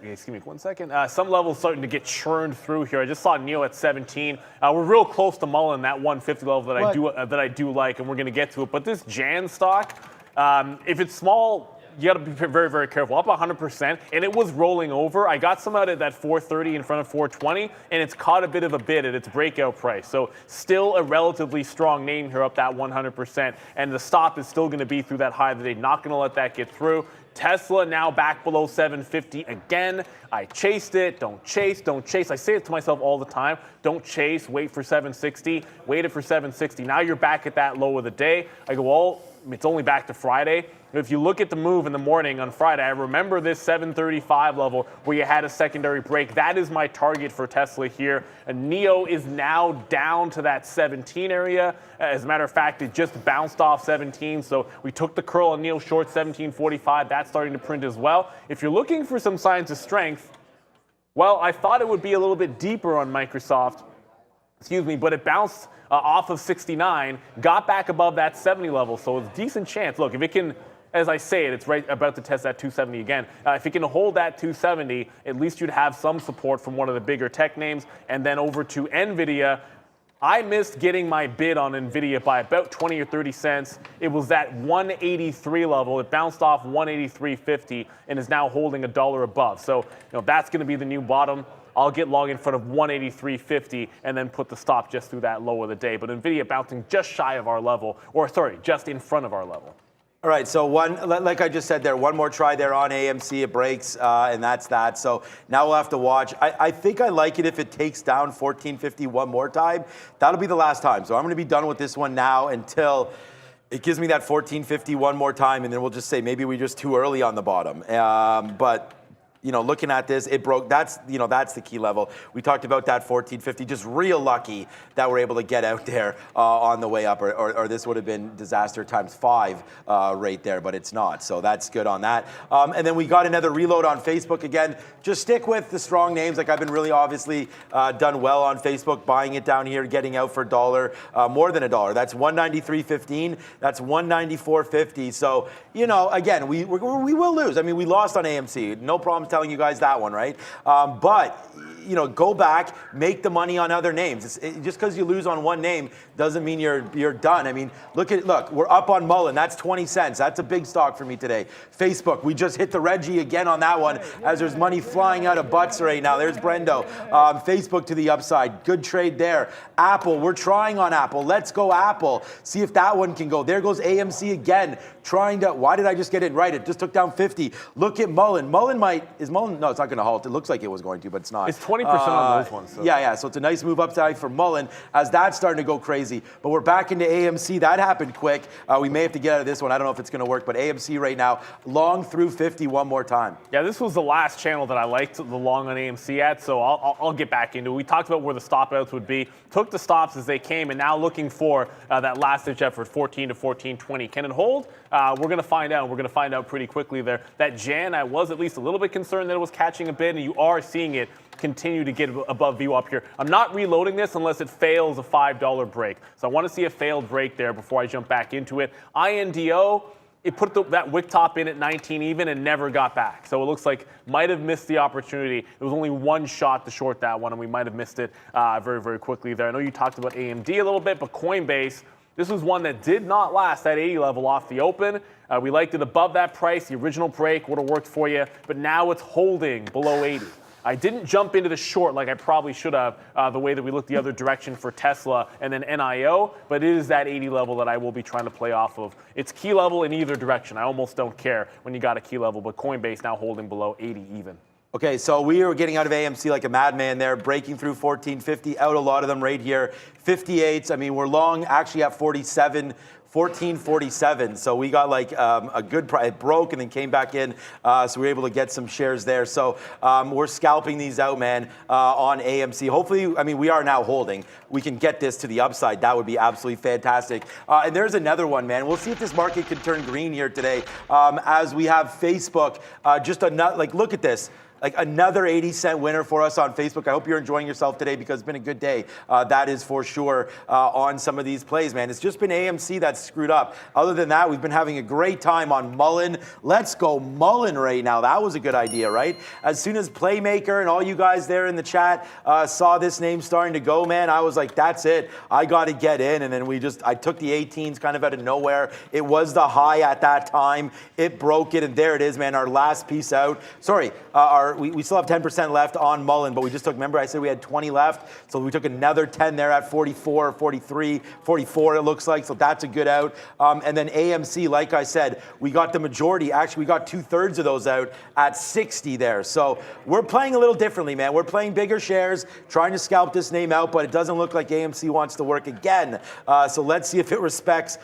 excuse me 1 second. Some levels starting to get churned through here. I just saw Neo at 17. We're real close to Mullen, that 150 level that I do like, and we're going to get to it. But this Jan stock, if it's small, you got to be very, very careful. Up 100%, and it was rolling over. I got some out at that 430 in front of 420, and it's caught a bit of a bid at its breakout price. So still a relatively strong name here, up that 100%. And the stop is still going to be through that high of the day. Not going to let that get through. Tesla now back below 750 again. I chased it. Don't chase, don't chase. I say it to myself all the time. Don't chase. Wait for 760. Waited for 760. Now you're back at that low of the day. I go, well, it's only back to Friday. If you look at the move in the morning on Friday, I remember this 735 level where you had a secondary break. That is my target for Tesla here. And Neo is now down to that 17 area. As a matter of fact, it just bounced off 17. So we took the curl on Neo short 1745. That's starting to print as well. If you're looking for some signs of strength, well, I thought it would be a little bit deeper on Microsoft. Excuse me, but it bounced off of 69, got back above that 70 level. So it's a decent chance. Look, if it can, as I say it, it's right about to test that 270 again. If it can hold that 270, at least you'd have some support from one of the bigger tech names. And then over to NVIDIA. I missed getting my bid on NVIDIA by about 20 or 30 cents. It was that 183 level. It bounced off 183.50 and is now holding $1 above. So, that's going to be the new bottom. I'll get long in front of 183.50 and then put the stop just through that low of the day. But NVIDIA bouncing just shy of our level, just in front of our level. All right, so like I just said there, one more try there on AMC, it breaks, and that's that. So now we'll have to watch. I think I like it if it takes down 1450 one more time. That'll be the last time. So I'm going to be done with this one now until it gives me that 1450 one more time, and then we'll just say maybe we're just too early on the bottom. But looking at this, it broke. That's the key level. We talked about that 1450. Just real lucky that we're able to get out there on the way up, or this would have been disaster times 5 right there, but it's not. So that's good on that. And then we got another reload on Facebook again. Just stick with the strong names. Like I've been really obviously done well on Facebook, buying it down here, getting out for $1, more than $1. That's 193.15. That's 194.50. So again, we will lose. I mean, we lost on AMC. No problem telling you guys that one, right? But go back, make the money on other names. Just because you lose on one name doesn't mean you're done. I mean, look, we're up on Mullen. That's 20 cents. That's a big stock for me today. Facebook, we just hit the Reggie again on that one as there's money flying out of butts right now. There's Brendo. Facebook to the upside. Good trade there. Apple, we're trying on Apple. Let's go Apple. See if that one can go. There goes AMC again. Why did I just get it right? It just took down 50. Look at Mullen. No, it's not going to halt. It looks like it was going to, but it's not. It's 20% on those ones. So. Yeah. So it's a nice move upside for Mullen as that's starting to go crazy. But we're back into AMC. That happened quick. We may have to get out of this one. I don't know if it's going to work, but AMC right now, long through 50 one more time. Yeah, this was the last channel that I liked the long on AMC at, so I'll get back into it. We talked about where the stop outs would be. Took the stops as they came, and now looking for that last-ditch effort, 14 to 14.20. Can it hold? We're going to find out. We're going to find out pretty quickly there. That Jan, I was at least a little bit concerned that it was catching a bid, and you are seeing it continue to get above view up here. I'm not reloading this unless it fails a $5 break. So I want to see a failed break there before I jump back into it. INDO, it put that wick top in at 19 even and never got back. So it looks like might have missed the opportunity. There was only one shot to short that one, and we might have missed it very, very quickly there. I know you talked about AMD a little bit, but Coinbase, this was one that did not last that 80 level off the open. We liked it above that price. The original break would have worked for you, but now it's holding below 80. I didn't jump into the short like I probably should have, the way that we looked the other direction for Tesla and then NIO, but it is that 80 level that I will be trying to play off of. It's key level in either direction. I almost don't care when you got a key level, but Coinbase now holding below 80 even. Okay, so we are getting out of AMC like a madman there, breaking through 1450, out a lot of them right here. 58s, I mean, we're long actually at 47. 1447, so we got like a good price. It broke and then came back in, so we were able to get some shares there. So we're scalping these out, man, on AMC. Hopefully, I mean, we are now holding. We can get this to the upside. That would be absolutely fantastic. And there's another one, man. We'll see if this market can turn green here today, as we have Facebook. Just a like, look at this. Like another 80-cent winner for us on Facebook. I hope you're enjoying yourself today because it's been a good day. That is for sure on some of these plays, man. It's just been AMC that's screwed up. Other than that, we've been having a great time on Mullen. Let's go Mullen right now. That was a good idea, right? As soon as Playmaker and all you guys there in the chat saw this name starting to go, man, I was like, that's it. I got to get in. And then I took the 18s kind of out of nowhere. It was the high at that time. It broke it, and there it is, man. Our last piece out. Sorry, we still have 10% left on Mullen, but we just took, remember I said we had 20 left, so we took another 10 there at 44, 43, 44 it looks like, so that's a good out. And then AMC, like I said, we got the majority, actually we got 2/3 of those out at 60 there. So we're playing a little differently, man. We're playing bigger shares, trying to scalp this name out, but it doesn't look like AMC wants to work again. So let's see if it respects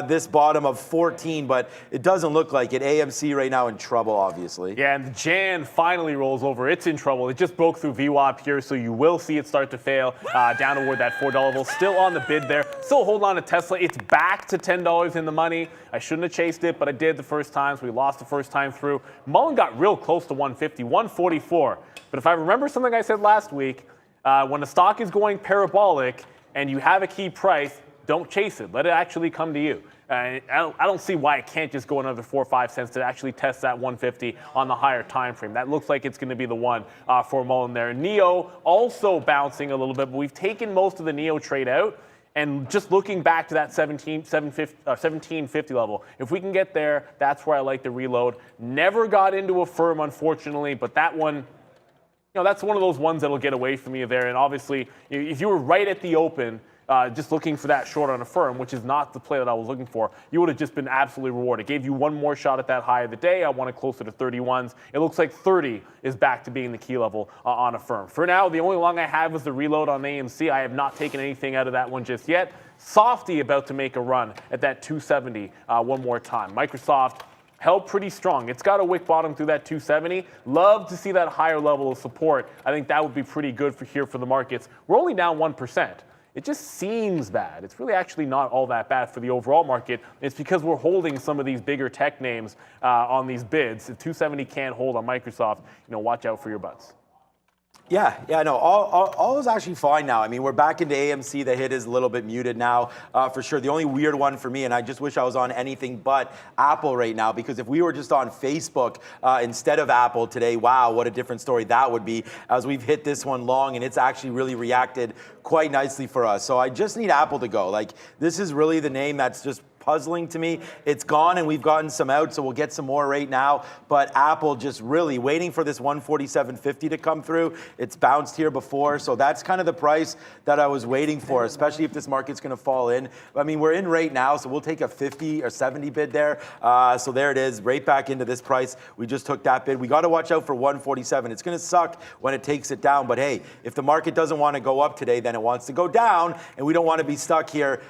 this bottom of 14, but it doesn't look like it. AMC right now in trouble, obviously. Yeah, and the Jan finally rolls over. It's in trouble. It just broke through VWAP here, so you will see it start to fail down toward that $4 level. Still on the bid there. Still hold on to Tesla. It's back to $10 in the money. I shouldn't have chased it, but I did the first time, so we lost the first time through. Mullen got real close to 150, 144. But if I remember something I said last week, when the stock is going parabolic and you have a key price, don't chase it. Let it actually come to you. I don't see why it can't just go another 4 or 5 cents to actually test that 150 on the higher time frame. That looks like it's going to be the one for Mullen there. NEO also bouncing a little bit, but we've taken most of the NEO trade out. And just looking back to that 1750 level, if we can get there, that's where I like to reload. Never got into a firm, unfortunately, but that one, you know, that's one of those ones that'll get away from you there. And obviously, if you were right at the open, just looking for that short on a firm, which is not the play that I was looking for, you would have just been absolutely rewarded. It gave you one more shot at that high of the day. I wanted closer to 31s. It looks like 30 is back to being the key level on a firm. For now, the only long I have is the reload on AMC. I have not taken anything out of that one just yet. Softy about to make a run at that 270 one more time. Microsoft held pretty strong. It's got a wick bottom through that 270. Love to see that higher level of support. I think that would be pretty good for the markets. We're only down 1%. It just seems bad. It's really actually not all that bad for the overall market. It's because we're holding some of these bigger tech names on these bids. If 270 can't hold on Microsoft, you know, watch out for your butts. Yeah, no, all is actually fine now. I mean, we're back into AMC. The hit is a little bit muted now, for sure. The only weird one for me, and I just wish I was on anything but Apple right now, because if we were just on Facebook instead of Apple today, wow, what a different story that would be, as we've hit this one long, and it's actually really reacted quite nicely for us. So I just need Apple to go. Like, this is really the name that's just puzzling to me. It's gone, and we've gotten some out, so we'll get some more right now. But Apple just really waiting for this 147.50 to come through. It's bounced here before, so that's kind of the price that I was waiting for, especially if this market's going to fall in. I mean, we're in right now, so we'll take a 50 or 70 bid there. So there it is, right back into this price. We just took that bid. We got to watch out for 147. It's going to suck when it takes it down, but hey, if the market doesn't want to go up today, then it wants to go down, and we don't want to be stuck here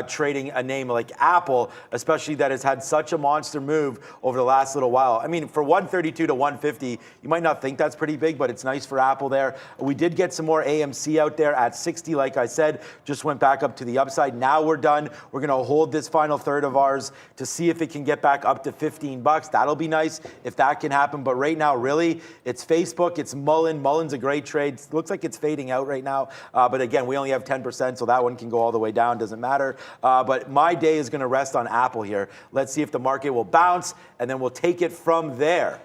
trading a name like Apple, especially that has had such a monster move over the last little while. I mean, for 132 to 150, you might not think that's pretty big, but it's nice for Apple there. We did get some more AMC out there at 60, like I said, just went back up to the upside. Now we're done. We're going to hold this final third of ours to see if it can get back up to 15 bucks. That'll be nice if that can happen. But right now, really, it's Facebook, it's Mullen. Mullen's a great trade. It looks like it's fading out right now. But again, we only have 10%, so that one can go all the way down. Doesn't matter. But my day is going to rest on Apple here. Let's see if the market will bounce, and then we'll take it from there.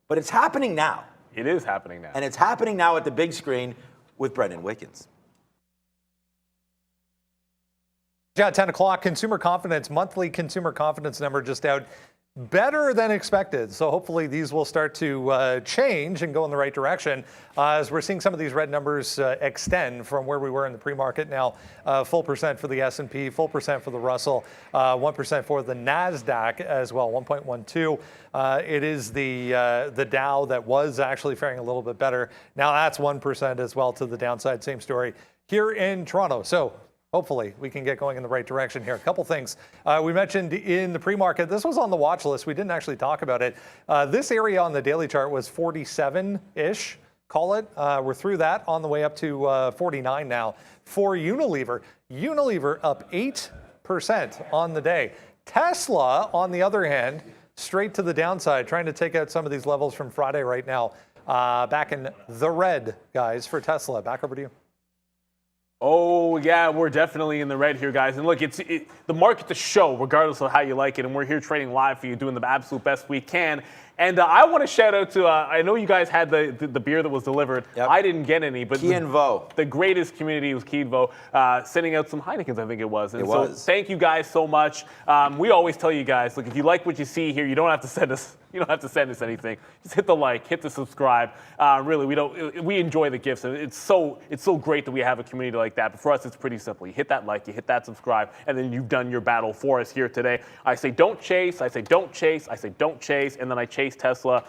But it's happening now. It is happening now. And it's happening now at the big screen with Brendan Wickens. Yeah, 10 o'clock, consumer confidence, monthly consumer confidence number just out. better than expected. So hopefully these will start to change and go in the right direction as we're seeing some of these red numbers extend from where we were in the pre-market. Now, full percent for the S&P, full percent for the Russell, 1% for the NASDAQ as well, 1.12. It is the Dow that was actually faring a little bit better. Now that's 1% as well to the downside. Same story here in Toronto. So hopefully we can get going in the right direction here. A couple things we mentioned in the pre-market. This was on the watch list. We didn't actually talk about it. This area on the daily chart was 47-ish, call it. We're through that on the way up to 49 now. For Unilever up 8% on the day. Tesla, on the other hand, straight to the downside, trying to take out some of these levels from Friday right now. Back in the red, guys, for Tesla. Back over to you. Oh, yeah, we're definitely in the red here, guys. And look, the market's a show, regardless of how you like it. And we're here trading live for you, doing the absolute best we can. And I want to shout out to, I know you guys had the beer that was delivered. Yep. I didn't get any, but the greatest community was Key and Vo, sending out some Heinekens, I think it was. And so thank you guys so much. We always tell you guys, look, if you like what you see here, you don't have to send us anything. Just hit the like, hit the subscribe. Really, we enjoy the gifts. And it's so great that we have a community like that. But for us, it's pretty simple. You hit that like, you hit that subscribe, and then you've done your battle for us here today. I say don't chase, I say don't chase, I say don't chase, and then I chase Tesla.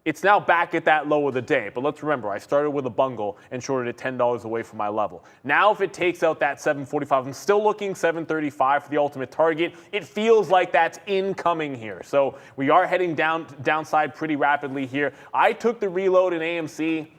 It's now back at that low of the day, but let's remember, I started with a bungle and shorted it $10 away from my level. Now if it takes out that 745, I'm still looking 735 for the ultimate target. It feels like that's incoming here. So we are heading downside pretty rapidly here. I took the reload in AMC,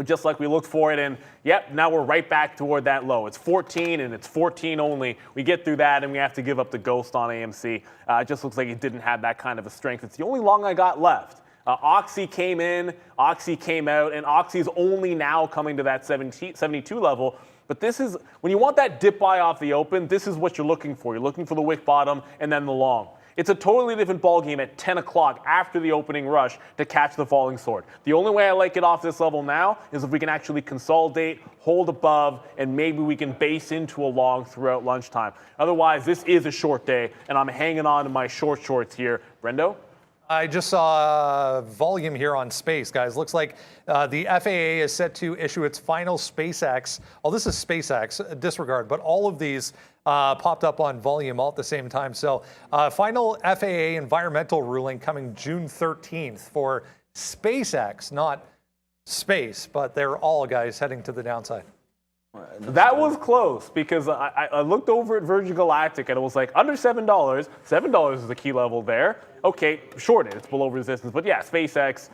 just like we looked for it, and yep, now we're right back toward that low. It's 14, and it's 14 only. We get through that, and we have to give up the ghost on AMC. It just looks like it didn't have that kind of a strength. It's the only long I got left. Oxy came in, Oxy came out, and Oxy's only now coming to that 72 level. But this is, when you want that dip buy off the open, this is what you're looking for. You're looking for the wick bottom and then the long. It's a totally different ballgame at 10 o'clock after the opening rush to catch the falling sword. The only way I like it off this level now is if we can actually consolidate, hold above, and maybe we can base into a long throughout lunchtime. Otherwise, this is a short day, and I'm hanging on to my shorts here. Brendo? I just saw volume here on space, guys. Looks like the FAA is set to issue its final SpaceX. Oh, this is SpaceX, disregard, but all of these popped up on volume all at the same time. So final FAA environmental ruling coming June 13th for SpaceX, not space, but they're all, guys, heading to the downside. That was close because I looked over at Virgin Galactic and it was like under $7. $7 is the key level there. Okay, short it. It's below resistance. But yeah, SpaceX.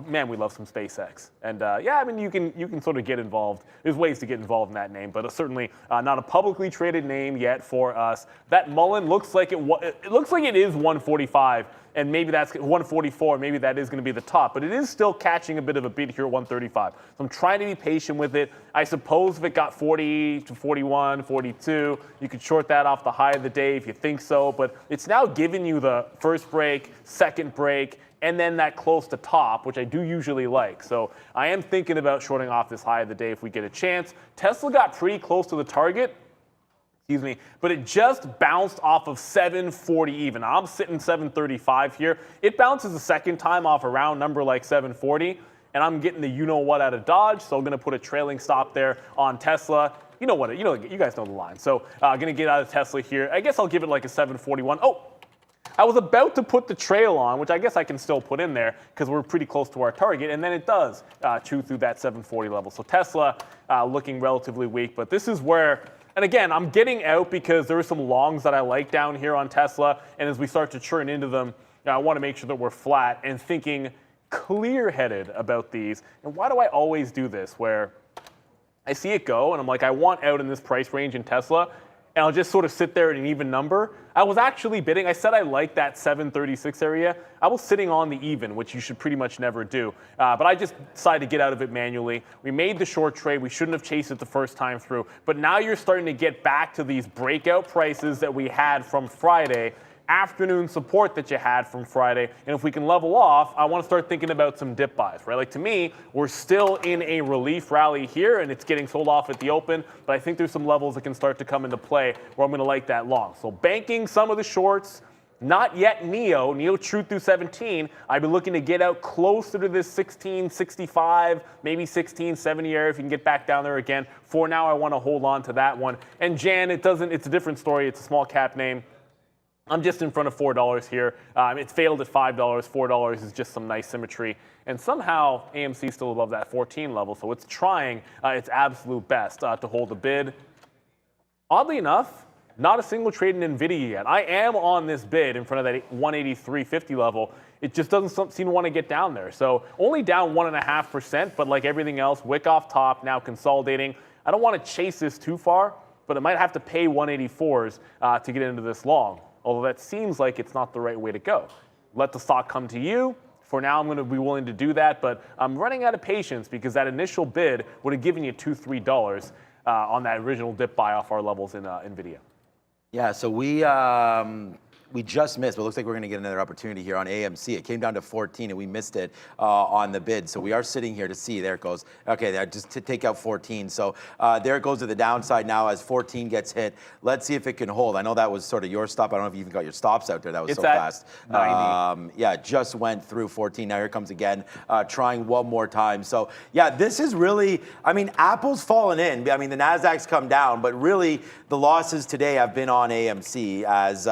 Man, we love some SpaceX. And yeah, I mean, you can sort of get involved. There's ways to get involved in that name, but certainly not a publicly traded name yet for us. That Mullen looks like it looks like it is 145, and maybe that's 144. Maybe that is going to be the top, but it is still catching a bit of a beat here at 135. So I'm trying to be patient with it. I suppose if it got 40 to 41, 42, you could short that off the high of the day if you think so. But it's now giving you the first break, second break, and then that close to top, which I do usually like. So I am thinking about shorting off this high of the day if we get a chance. Tesla got pretty close to the target, but it just bounced off of 740 even. I'm sitting 735 here. It bounces a second time off a round number like 740, and I'm getting the you-know-what out of Dodge, so I'm going to put a trailing stop there on Tesla. You know what? You guys know the line. So I'm going to get out of Tesla here. I guess I'll give it like a 741. Oh! I was about to put the trail on, which I guess I can still put in there because we're pretty close to our target, and then it does chew through that 740 level. So Tesla looking relatively weak, but this is where, and again, I'm getting out because there are some longs that I like down here on Tesla, and as we start to churn into them, I want to make sure that we're flat and thinking clear-headed about these. And why do I always do this, where I see it go, and I'm like, I want out in this price range in Tesla, and I'll just sort of sit there at an even number. I was actually bidding. I said I liked that 736 area. I was sitting on the even, which you should pretty much never do. But I just decided to get out of it manually. We made the short trade. We shouldn't have chased it the first time through. But now you're starting to get back to these breakout prices that we had from Friday, afternoon support that you had from Friday. And if we can level off, I want to start thinking about some dip buys, right? Like to me, we're still in a relief rally here and it's getting sold off at the open, but I think there's some levels that can start to come into play where I'm going to like that long. So banking some of the shorts, Not yet NEO. NEO true through 17. I'd be looking to get out closer to this 1665, maybe 1670 area if you can get back down there again. For now, I want to hold on to that one. And Jan, it's a different story. It's a small cap name. I'm just in front of $4 here. It failed at $5. $4 is just some nice symmetry. And somehow AMC is still above that 14 level, so it's trying its absolute best to hold the bid. Oddly enough, not a single trade in NVIDIA yet. I am on this bid in front of that 183.50 level. It just doesn't seem to want to get down there. So only down 1.5%, but like everything else, wick off top, now consolidating. I don't want to chase this too far, but it might have to pay 184s to get into this long. Although that seems like it's not the right way to go. Let the stock come to you. For now, I'm going to be willing to do that, but I'm running out of patience because that initial bid would have given you $2, $3 on that original dip buy off our levels in NVIDIA. Yeah, so we just missed, but it looks like we're going to get another opportunity here on AMC. It came down to 14, and we missed it on the bid. So we are sitting here to see. There it goes. Okay, there, just to take out 14. So there it goes to the downside now as 14 gets hit. Let's see if it can hold. I know that was sort of your stop. I don't know if you even got your stops out there. That was so fast. 90. Yeah, it just went through 14. Now here it comes again, trying one more time. So yeah, this is really, I mean, Apple's fallen in. I mean, the NASDAQ's come down, but really the losses today have been on AMC as,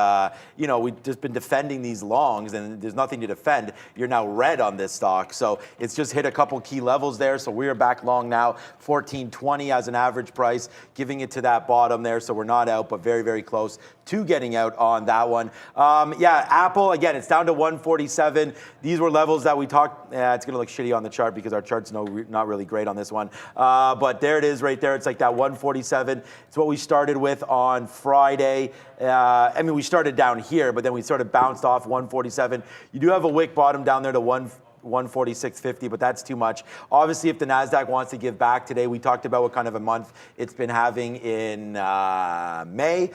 you know, we've just been defending these longs and there's nothing to defend. You're now red on this stock. So it's just hit a couple key levels there. So we're back long now, 14.20 as an average price, giving it to that bottom there. So we're not out, but very, very close to getting out on that one. Yeah, Apple, again, it's down to 147. These were levels that we talked, it's gonna look shitty on the chart because our chart's not really great on this one. But there it is right there. It's like that 147. It's what we started with on Friday. I mean, we started down here, but then we sort of bounced off 147. You do have a wick bottom down there to 146.50, but that's too much. Obviously, if the NASDAQ wants to give back today, we talked about what kind of a month it's been having in May.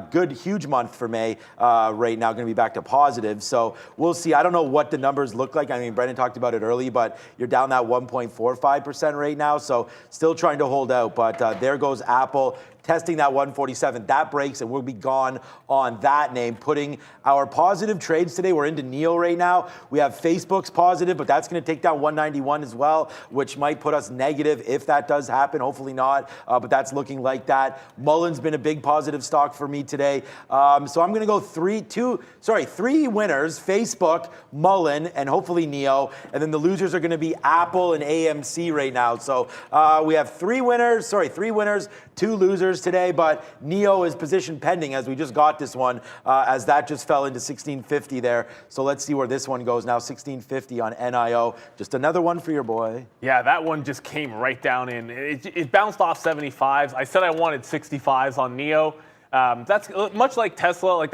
Good, huge month for May right now, going to be back to positive. So we'll see. I don't know what the numbers look like. I mean, Brendan talked about it early, but you're down that 1.45% right now. So still trying to hold out, but there goes Apple. Testing that 147, that breaks, and we'll be gone on that name. Putting our positive trades today, we're into NEO right now. We have Facebook's positive, but that's going to take down 191 as well, which might put us negative if that does happen. Hopefully not, but that's looking like that. Mullen's been a big positive stock for me today. So I'm going to go three winners, Facebook, Mullen, and hopefully NEO. And then the losers are going to be Apple and AMC right now. So we have three winners, 2 losers today, but NEO is position pending as we just got this one, as that just fell into 1650 there. So let's see where this one goes now, 1650 on NIO. Just another one for your boy. Yeah, that one just came right down in. It bounced off 75s. I said I wanted 65s on NEO. That's much like Tesla. Like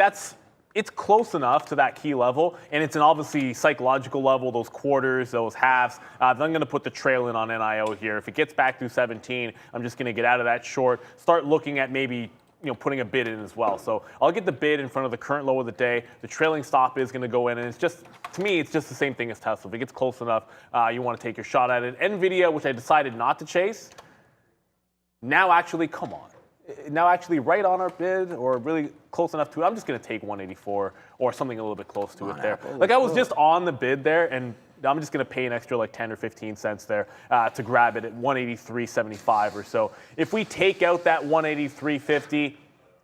it's close enough to that key level, and it's an obviously psychological level, those quarters, those halves. I'm going to put the trail in on NIO here. If it gets back through 17, I'm just going to get out of that short, start looking at maybe putting a bid in as well. So I'll get the bid in front of the current low of the day. The trailing stop is going to go in, and it's just, to me, it's just the same thing as Tesla. If it gets close enough, you want to take your shot at it. NVIDIA, which I decided not to chase, now actually, come on. Now actually right on our bid or really close enough to it, I'm just going to take 184 or something a little bit close to it there. Like I was just on the bid there, and I'm just going to pay an extra like 10 or 15 cents there to grab it at 183.75 or so. If we take out that 183.50,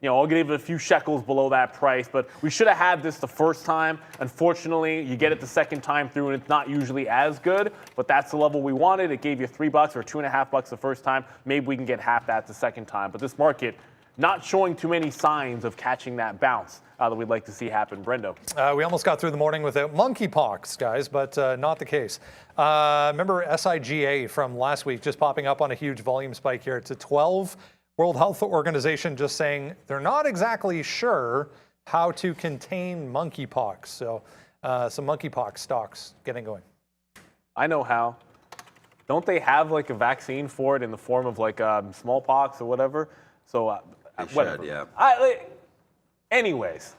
I'll give it a few shekels below that price, but we should have had this the first time. Unfortunately, you get it the second time through, and it's not usually as good, but that's the level we wanted. It gave you $3 or $2.50 the first time. Maybe we can get half that the second time, but this market not showing too many signs of catching that bounce that we'd like to see happen. Brendo. We almost got through the morning without monkeypox, guys, but not the case. Remember SIGA from last week just popping up on a huge volume spike here. It's a 12. World Health Organization just saying they're not exactly sure how to contain monkeypox. So some monkeypox stocks getting going. I know how. Don't they have like a vaccine for it in the form of like smallpox or whatever? So whatever. Should, yeah. Anyways,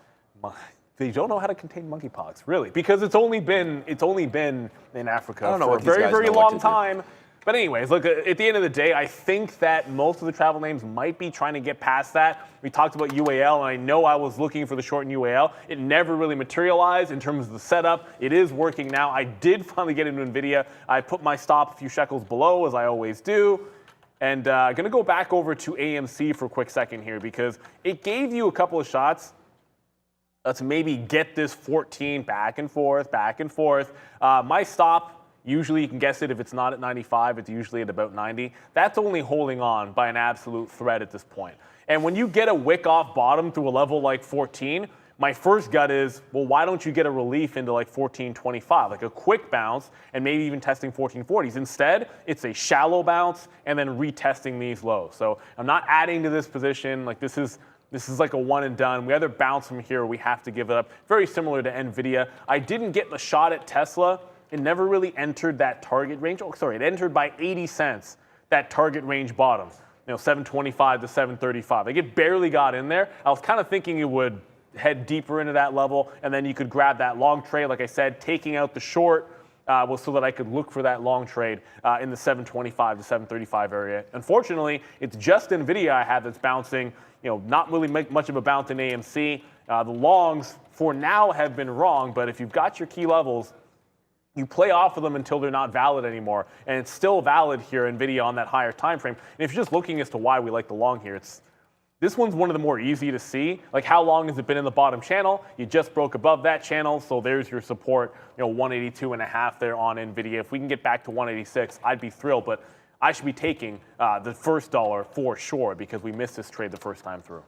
they don't know how to contain monkeypox, really, because it's only been in Africa for a very, very long time. But anyways, look, at the end of the day, I think that most of the travel names might be trying to get past that. We talked about UAL, and I know I was looking for the short in UAL. It never really materialized in terms of the setup. It is working now. I did finally get into NVIDIA. I put my stop a few shekels below, as I always do. And I'm going to go back over to AMC for a quick second here, because it gave you a couple of shots to maybe get this 14 back and forth, back and forth. My stop, usually you can guess it, if it's not at 95, it's usually at about 90. That's only holding on by an absolute thread at this point. And when you get a wick off bottom through a level like 14, my first gut is, well, why don't you get a relief into like 14.25, like a quick bounce, and maybe even testing 14.40s. Instead, it's a shallow bounce and then retesting these lows. So I'm not adding to this position. Like this is like a one and done. We either bounce from here or we have to give it up. Very similar to NVIDIA. I didn't get the shot at Tesla. It never really entered that target range. Oh, sorry, it entered by 80 cents, that target range bottom. 725 to 735. Like it barely got in there. I was kind of thinking it would head deeper into that level, and then you could grab that long trade. Like I said, taking out the short was so that I could look for that long trade in the 725 to 735 area. Unfortunately, it's just NVIDIA I have that's bouncing. Not really much of a bounce in AMC. The longs, for now, have been wrong, but if you've got your key levels, you play off of them until they're not valid anymore. And it's still valid here, NVIDIA, on that higher time frame. And if you're just looking as to why we like the long here, this one's one of the more easy to see. Like, how long has it been in the bottom channel? You just broke above that channel, so there's your support, 182.5 there on NVIDIA. If we can get back to 186, I'd be thrilled, but I should be taking the first dollar for sure, because we missed this trade the first time through.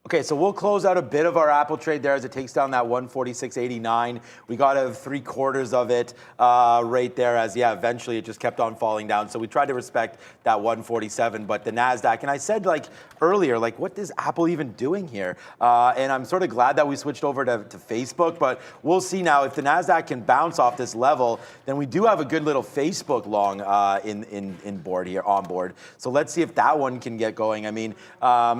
Okay, so we'll close out a bit of our Apple trade there as it takes down that 146.89. We got 3/4 of it right there as, eventually it just kept on falling down. So we tried to respect that 147, but the NASDAQ, and I said earlier, what is Apple even doing here? And I'm sort of glad that we switched over to Facebook, but we'll see now if the NASDAQ can bounce off this level, then we do have a good little Facebook long on board. So let's see if that one can get going. I mean,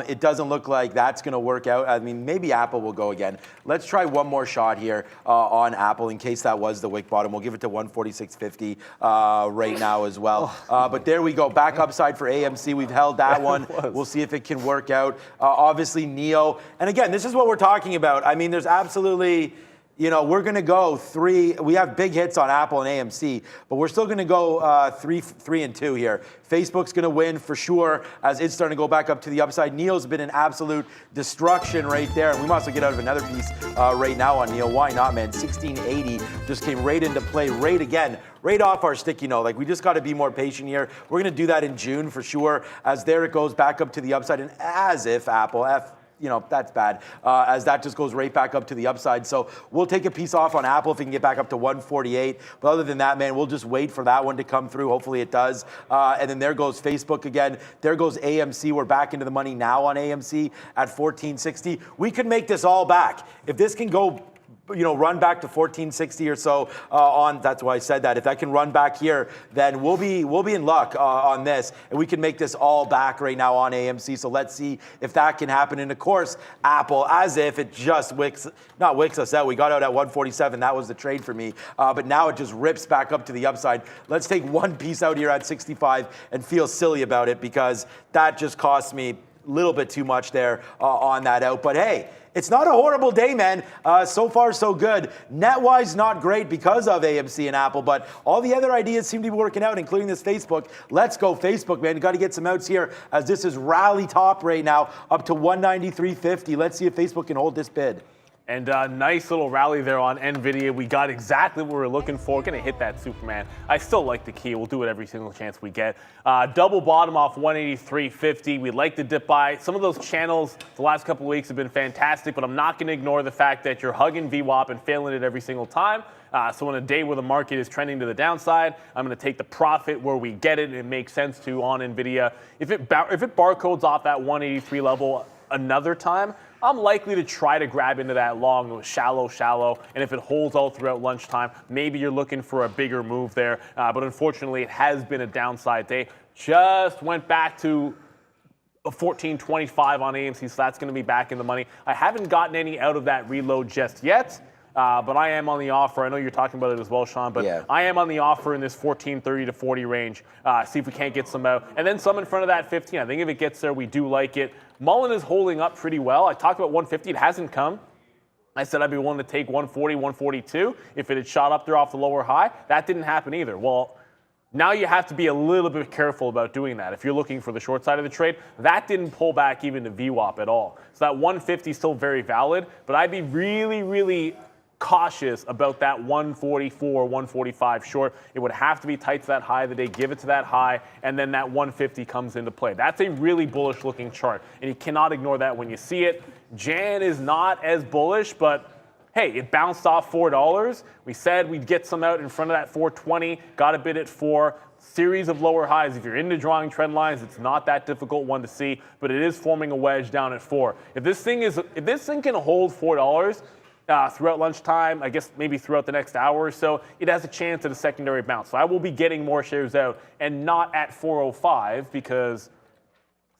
it doesn't look like that's going to work out. I mean, maybe Apple will go again. Let's try one more shot here on Apple in case that was the wick bottom. We'll give it to 146.50 right now as well. But there we go. Back upside for AMC. We've held that one. We'll see if it can work out. Obviously, NEO. And again, this is what we're talking about. I mean, there's absolutely... we're going to go we have big hits on Apple and AMC, but we're still going to go 3 and 2 here. Facebook's going to win for sure as it's starting to go back up to the upside. NEO's been an absolute destruction right there. And we might as well get out of another piece right now on NEO. Why not, man? 1680 just came right into play right off our sticky note. We just got to be more patient here. We're going to do that in June for sure as there it goes back up to the upside. And as if Apple, that's bad, as that just goes right back up to the upside. So we'll take a piece off on Apple if we can get back up to 148. But other than that, man, we'll just wait for that one to come through. Hopefully it does. And then there goes Facebook again. There goes AMC. We're back into the money now on AMC at 1460. We could make this all back. If this can go run back to 1460 or so that's why I said that. If that can run back here, then we'll be in luck on this, and we can make this all back right now on AMC. So let's see if that can happen. And of course, Apple, as if it just wicks us out. We got out at 147. That was the trade for me. But now it just rips back up to the upside. Let's take one piece out here at 65 and feel silly about it, because that just cost me a little bit too much there on that out. But hey, it's not a horrible day, man. So far, so good. Net-wise, not great because of AMC and Apple, but all the other ideas seem to be working out, including this Facebook. Let's go Facebook, man. You got to get some outs here as this is rally top right now, up to 193.50. Let's see if Facebook can hold this bid. And nice little rally there on NVIDIA. We got exactly what we were looking for. Going to hit that Superman. I still like the key. We'll do it every single chance we get. Double bottom off 183.50. We like to dip by. Some of those channels the last couple of weeks have been fantastic, but I'm not going to ignore the fact that you're hugging VWAP and failing it every single time. So on a day where the market is trending to the downside, I'm going to take the profit where we get it and it makes sense to on NVIDIA. If it barcodes off that 183 level another time, I'm likely to try to grab into that long, shallow, and if it holds all throughout lunchtime, maybe you're looking for a bigger move there. But unfortunately, it has been a downside day. Just went back to a 14.25 on AMC, so that's going to be back in the money. I haven't gotten any out of that reload just yet. but I am on the offer. I know you're talking about it as well, Sean, but Yeah. I am on the offer in this 14.30 to 40 range. See if we can't get some out. And then some in front of that 15. I think if it gets there, we do like it. Mullen is holding up pretty well. I talked about 150. It hasn't come. I said I'd be willing to take 140, 142 if it had shot up there off the lower high. That didn't happen either. Well, now you have to be a little bit careful about doing that. If you're looking for the short side of the trade, that didn't pull back even to VWAP at all. So that 150 is still very valid, but I'd be really, really cautious about that 144, 145 short. It would have to be tight to that high of the day, give it to that high, and then that 150 comes into play. That's a really bullish looking chart, and you cannot ignore that when you see it. Jan is not as bullish, but hey, it bounced off $4. We said we'd get some out in front of that 420, got a bid at 4. Series of lower highs. If you're into drawing trend lines, it's not that difficult one to see, but it is forming a wedge down at 4. If this thing can hold $4 throughout lunchtime, I guess maybe throughout the next hour or so, it has a chance at a secondary bounce. So I will be getting more shares out and not at 405 because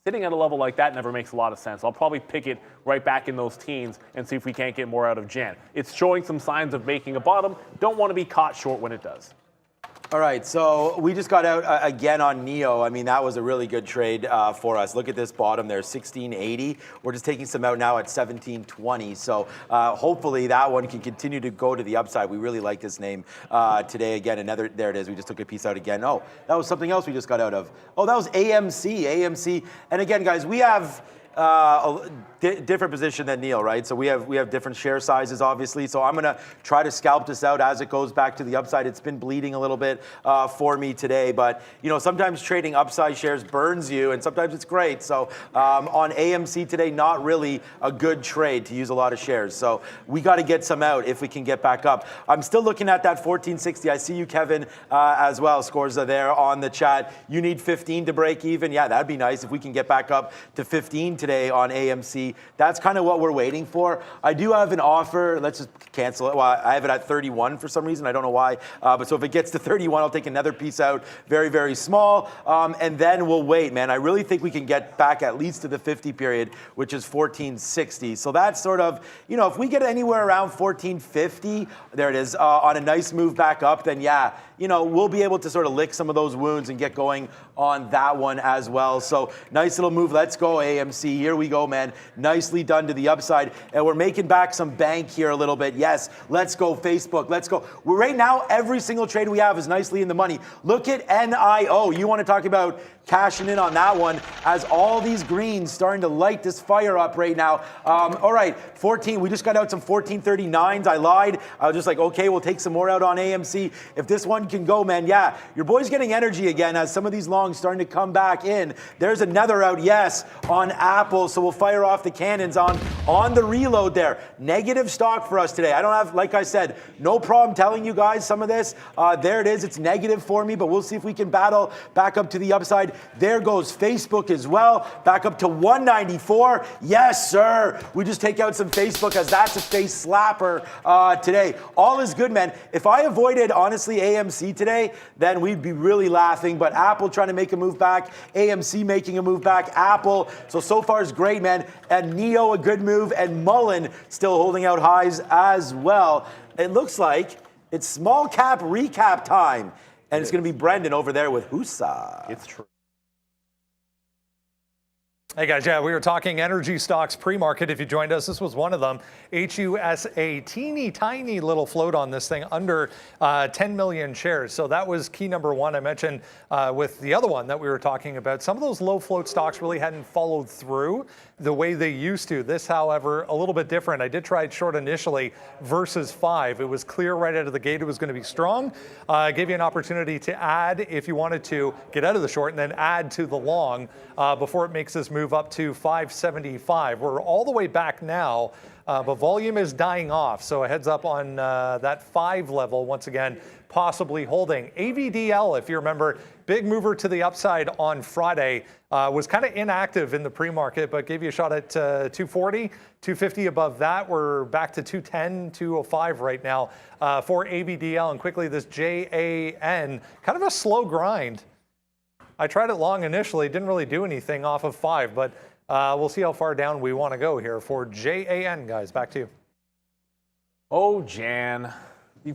sitting at a level like that never makes a lot of sense. I'll probably pick it right back in those teens and see if we can't get more out of Jan. It's showing some signs of making a bottom. Don't want to be caught short when it does. All right, so we just got out again on NEO. I mean, that was a really good trade for us. Look at this bottom there, 1680. We're just taking some out now at 1720. So hopefully that one can continue to go to the upside. We really like this name today. Again, another, there it is. We just took a piece out again. Oh, that was something else we just got out of. Oh, that was AMC. And again, guys, we have a different position than Neil, right? So we have different share sizes, obviously. So I'm gonna try to scalp this out as it goes back to the upside. It's been bleeding a little bit for me today, but you know, sometimes trading upside shares burns you, and sometimes it's great. So on AMC today, not really a good trade to use a lot of shares. So we got to get some out if we can get back up. I'm still looking at that 1460. I see you, Kevin, as well. Scores are there on the chat. You need 15 to break even. Yeah, that'd be nice if we can get back up to 15 today on AMC. That's kind of what we're waiting for. I do have an offer. Let's just cancel it. Well, I have it at 31 for some reason. I don't know why. But so if it gets to 31, I'll take another piece out, very, very small. And then we'll wait, man. I really think we can get back at least to the 50 period, which is 1460. So that's sort of, you know, if we get anywhere around 1450, there it is, on a nice move back up, then yeah, you know, we'll be able to sort of lick some of those wounds and get going on that one as well. So nice little move. Let's go, AMC. Here we go, man. Nicely done to the upside. And we're making back some bank here a little bit. Yes, let's go, Facebook. Let's go. Right now, every single trade we have is nicely in the money. Look at NIO. You want to talk about cashing in on that one as all these greens starting to light this fire up right now. All right, 14. We just got out some 1439s. I lied. I was just like, okay, we'll take some more out on AMC. If this one can go, man, yeah, your boy's getting energy again as some of these longs starting to come back in. There's another out, yes, on Apple. So we'll fire off the cannons on the reload there. Negative stock for us today. I don't have, like I said, no problem telling you guys some of this. There it is. It's negative for me, but we'll see if we can battle back up to the upside. There goes Facebook as well, back up to 194. Yes, sir. We just take out some Facebook as that's a face slapper today. All is good, man. If I avoided, honestly, AMC today, then we'd be really laughing. But Apple trying to make a move back, AMC making a move back, Apple. So far is great, man. And NEO, a good move, and Mullen still holding out highs as well. It looks like it's small cap recap time. And it's going to be Brendan over there with Husa. It's true. Hey guys, yeah, we were talking energy stocks pre-market. If you joined us, this was one of them. HUSA, teeny tiny little float on this thing, under 10 million shares. So that was key number one. I mentioned with the other one that we were talking about, some of those low float stocks really hadn't followed through the way they used to. This, however, a little bit different. I did try it short initially versus 5. It was clear right out of the gate it was going to be strong. Gave you an opportunity to add if you wanted to get out of the short and then add to the long before it makes this move up to 575. We're all the way back now, but volume is dying off. So a heads up on that 5 level once again, possibly holding. AVDL, if you remember, big mover to the upside on Friday, was kind of inactive in the pre-market, but gave you a shot at 240, 250 above that. We're back to 210, 205 right now for AVDL. And quickly, this JAN, kind of a slow grind. I tried it long initially, didn't really do anything off of 5, but – we'll see how far down we want to go here for JAN, guys. Back to you. Oh, Jan.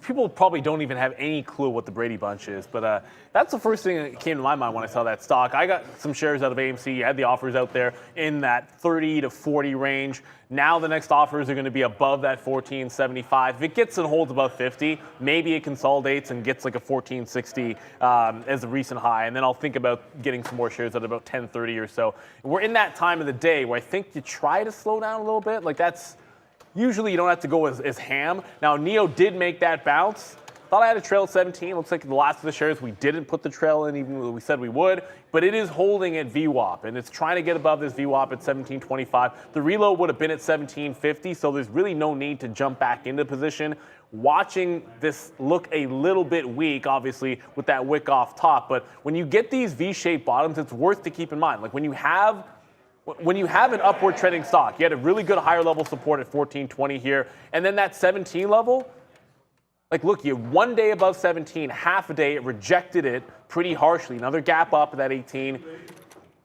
People probably don't even have any clue what the Brady Bunch is, but that's the first thing that came to my mind when I saw that stock. I got some shares out of AMC. You had the offers out there in that 30 to 40 range. Now the next offers are going to be above that 14.75. If it gets and holds above 50, maybe it consolidates and gets like a 14.60 as a recent high, and then I'll think about getting some more shares at about 10.30 or so. We're in that time of the day where I think you try to slow down a little bit. Like that's usually you don't have to go as ham. Now, NEO did make that bounce. Thought I had a trail at 17. Looks like the last of the shares we didn't put the trail in, even though we said we would. But it is holding at VWAP, and it's trying to get above this VWAP at 17.25. The reload would have been at 17.50, so there's really no need to jump back into position. Watching this look a little bit weak, obviously, with that wick off top. But when you get these V-shaped bottoms, it's worth to keep in mind. Like when you have an upward trending stock, you had a really good higher level support at 14.20 here, and then that 17 level, like look, you one day above 17, half a day, it rejected it pretty harshly. Another gap up at that 18,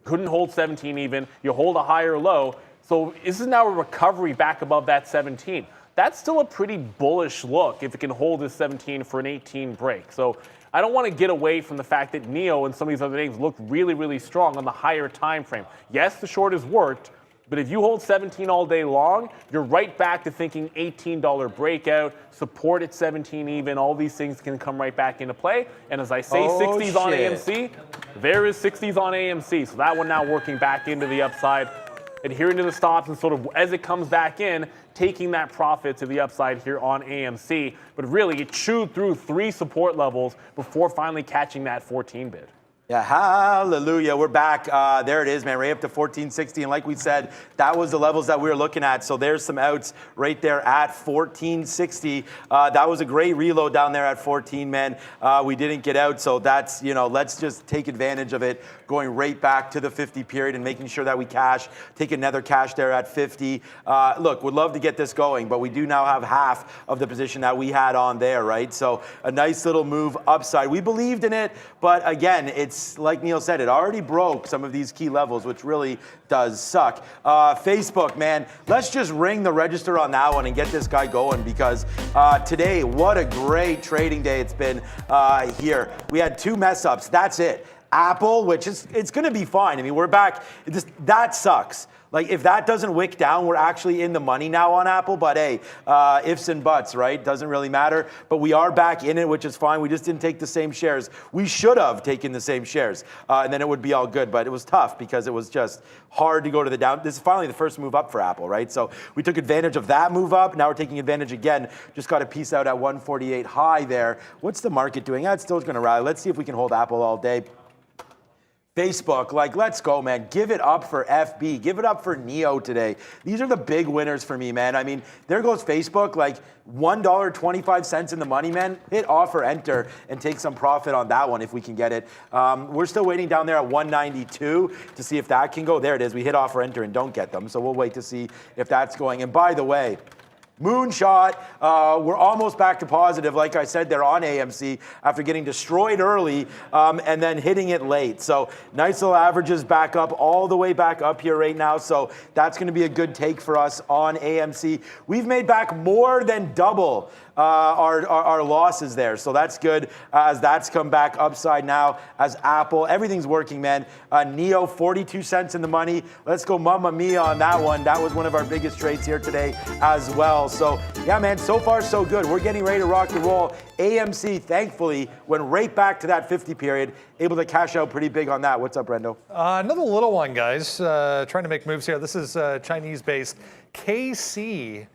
couldn't hold 17 even, you hold a higher low, so this is now a recovery back above that 17. That's still a pretty bullish look if it can hold this 17 for an 18 break. So I don't want to get away from the fact that NEO and some of these other names look really, really strong on the higher time frame. Yes, the short has worked, but if you hold 17 all day long, you're right back to thinking $18 breakout, support at 17 even. All these things can come right back into play. And as I say, 60s on AMC, there is 60s on AMC. So that one now working back into the upside, adhering to the stops and sort of as it comes back in, taking that profit to the upside here on AMC. But really, it chewed through 3 support levels before finally catching that 14 bid. Yeah, hallelujah. We're back. There it is, man, right up to 14.60. And like we said, that was the levels that we were looking at. So there's some outs right there at 14.60. That was a great reload down there at 14, man. We didn't get out. So that's, let's just take advantage of it, going right back to the 50 period and making sure that we cash, take another cash there at 50. Look, would love to get this going, but we do now have half of the position that we had on there, right? So a nice little move upside. We believed in it, but again, it's like Neil said, it already broke some of these key levels, which really does suck. Facebook, man, let's just ring the register on that one and get this guy going because today, what a great trading day it's been here. We had 2 mess ups. That's it. Apple, which it's going to be fine. I mean, we're back. That sucks. Like, if that doesn't wick down, we're actually in the money now on Apple. But hey, ifs and buts, right? Doesn't really matter. But we are back in it, which is fine. We just didn't take the same shares. We should have taken the same shares, and then it would be all good. But it was tough because it was just hard to go to the down. This is finally the first move up for Apple, right? So we took advantage of that move up. Now we're taking advantage again. Just got a piece out at 148 high there. What's the market doing? It's still going to rally. Let's see if we can hold Apple all day. Facebook, like, let's go, man. Give it up for FB. Give it up for NEO today. These are the big winners for me, man. I mean, there goes Facebook, like $1.25 in the money, man. Hit offer, enter, and take some profit on that one if we can get it. We're still waiting down there at 192 to see if that can go. There it is. We hit offer, enter, and don't get them. So we'll wait to see if that's going. And by the way, moonshot. We're almost back to positive. Like I said, they're on AMC after getting destroyed early and then hitting it late. So nice little averages back up, all the way back up here right now. So that's going to be a good take for us on AMC. We've made back more than double our losses there. So that's good as that's come back upside now as Apple. Everything's working, man. NEO, 42 cents in the money. Let's go Mamma Mia on that one. That was one of our biggest trades here today as well. So yeah, man, so far so good. We're getting ready to rock and roll. AMC, thankfully, went right back to that 50 period, able to cash out pretty big on that. What's up, Brendo? Another little one, guys, trying to make moves here. This is Chinese-based KC.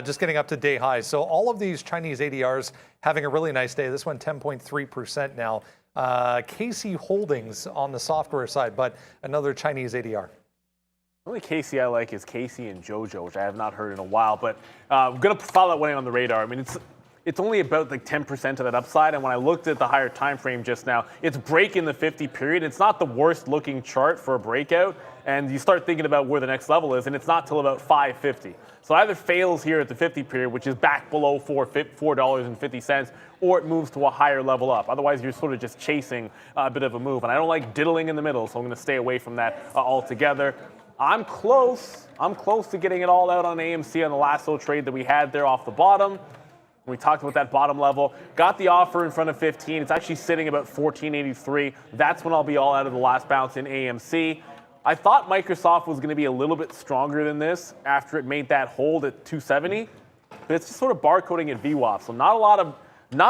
Just getting up to day highs. So all of these Chinese ADRs having a really nice day. This one 10.3% now. KC Holdings on the software side, but another Chinese ADR. The only Casey I like is Casey and JoJo, which I have not heard in a while, but I'm going to follow that one on the radar. I mean, it's only about like 10% of that upside, and when I looked at the higher time frame just now, it's breaking the 50 period. It's not the worst looking chart for a breakout, and you start thinking about where the next level is, and it's not till about 550. So it either fails here at the 50 period, which is back below $4.50, or it moves to a higher level up. Otherwise, you're sort of just chasing a bit of a move, and I don't like diddling in the middle, so I'm going to stay away from that altogether. I'm close. I'm close to getting it all out on AMC on the last little trade that we had there off the bottom. We talked about that bottom level. Got the offer in front of 15. It's actually sitting about 14.83. That's when I'll be all out of the last bounce in AMC. I thought Microsoft was going to be a little bit stronger than this after it made that hold at 270, but it's just sort of barcoding at VWAP. So not a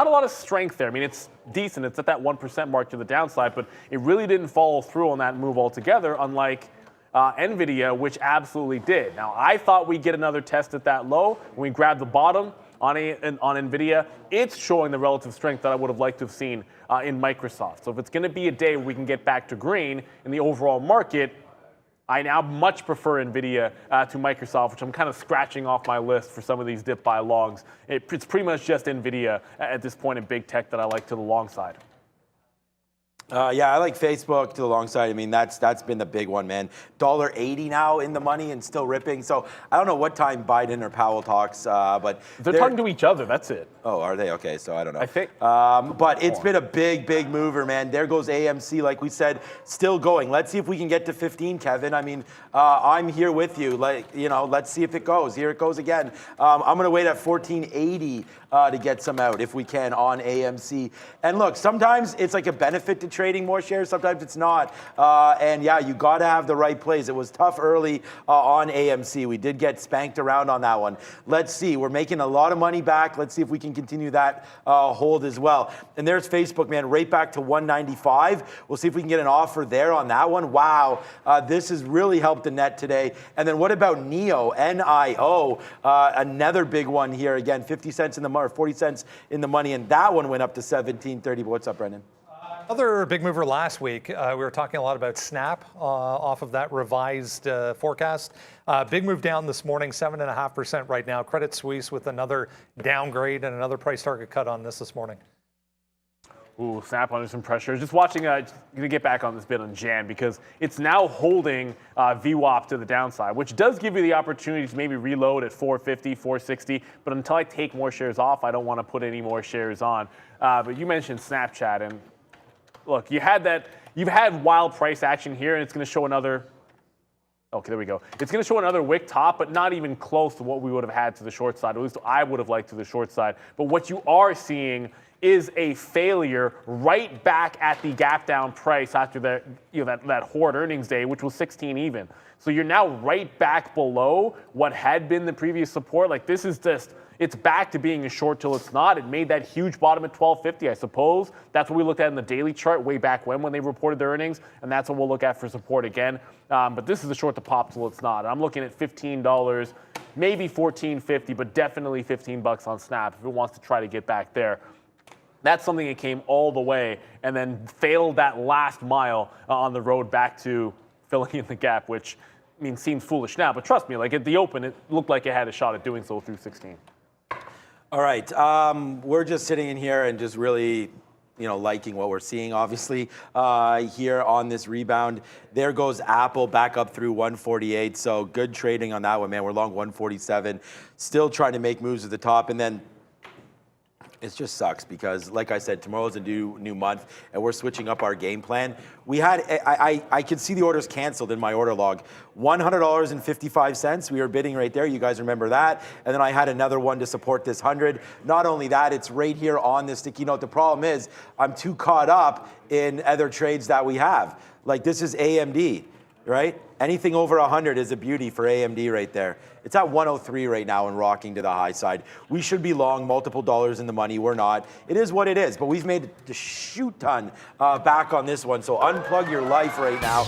lot of strength there. I mean, it's decent. It's at that 1% mark to the downside, but it really didn't follow through on that move altogether, unlike NVIDIA, which absolutely did. Now, I thought we'd get another test at that low. When we grabbed the bottom on NVIDIA, it's showing the relative strength that I would have liked to have seen in Microsoft. So if it's going to be a day where we can get back to green in the overall market, I now much prefer NVIDIA to Microsoft, which I'm kind of scratching off my list for some of these dip buy longs. It's pretty much just NVIDIA at this point in big tech that I like to the long side. Yeah, I like Facebook to the long side. I mean, that's been the big one, man. $1.80 now in the money and still ripping. So I don't know what time Biden or Powell talks, but they're talking to each other. That's it. Oh, are they? Okay, so I don't know. I think. But it's been a big mover, man. There goes AMC, like we said, still going. Let's see if we can get to 15, Kevin. I mean, I'm here with you. Let's see if it goes. Here it goes again. I'm going to wait at 14.80 to get some out if we can on AMC. And look, sometimes it's like a benefit to trading more shares. Sometimes it's not. And yeah, you got to have the right plays. It was tough early on AMC. We did get spanked around on that one. Let's see. We're making a lot of money back. Let's see if we can continue that hold as well. And there's Facebook, man, right back to 195. We'll see if we can get an offer there on that one. Wow, this has really helped the net today. And then what about NIO, N-I-O? Another big one here. Again, 50 cents in the money, or 40 cents in the money, and that one went up to 17.30. What's up, Brendan? Another big mover last week. We were talking a lot about Snap off of that revised forecast. Big move down this morning, 7.5% right now. Credit Suisse with another downgrade and another price target cut on this morning. Ooh, Snap under some pressure. Just watching, going to get back on this bit on Jan because it's now holding VWAP to the downside, which does give you the opportunity to maybe reload at 450, 460. But until I take more shares off, I don't want to put any more shares on. But you mentioned Snapchat, and look, you've had wild price action here, and it's going to show another. Okay, there we go. It's going to show another wick top, but not even close to what we would have had to the short side. At least I would have liked to the short side. But what you are seeing is a failure right back at the gap down price after that hoard earnings day, which was 16 even. So you're now right back below what had been the previous support. Like this is just, it's back to being a short till it's not. It made that huge bottom at 1250, I suppose. That's what we looked at in the daily chart way back when they reported their earnings, and that's what we'll look at for support again. But this is a short to pop till it's not. I'm looking at $15, maybe $14.50, but definitely $15 on Snap if it wants to try to get back there. That's something that came all the way and then failed that last mile on the road back to filling in the gap, which seems foolish now. But trust me, like at the open, it looked like it had a shot at doing so through 16. All right, we're just sitting in here and just really, liking what we're seeing, obviously, here on this rebound. There goes Apple back up through 148, so good trading on that one, man. We're long 147, still trying to make moves at the top, and then it just sucks because, like I said, tomorrow's a new month, and we're switching up our game plan. We had, I could see the orders canceled in my order log. $100.55, we were bidding right there. You guys remember that? And then I had another one to support this 100. Not only that, it's right here on this sticky note. The problem is I'm too caught up in other trades that we have. Like this is AMD, right? Anything over 100 is a beauty for AMD right there. It's at 103 right now and rocking to the high side. We should be long multiple dollars in the money. We're not. It is what it is, but we've made a shoot ton back on this one. So unplug your life right now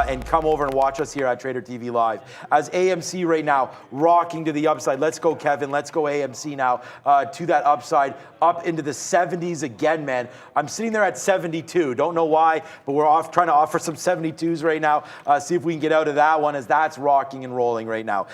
and come over and watch us here at Trader TV Live. As AMC right now rocking to the upside. Let's go, Kevin. Let's go AMC now to that upside, up into the 70s again, man. I'm sitting there at 72. Don't know why, but we're trying to offer some 72s right now. See if we can get out of that one as that's rocking and rolling right now.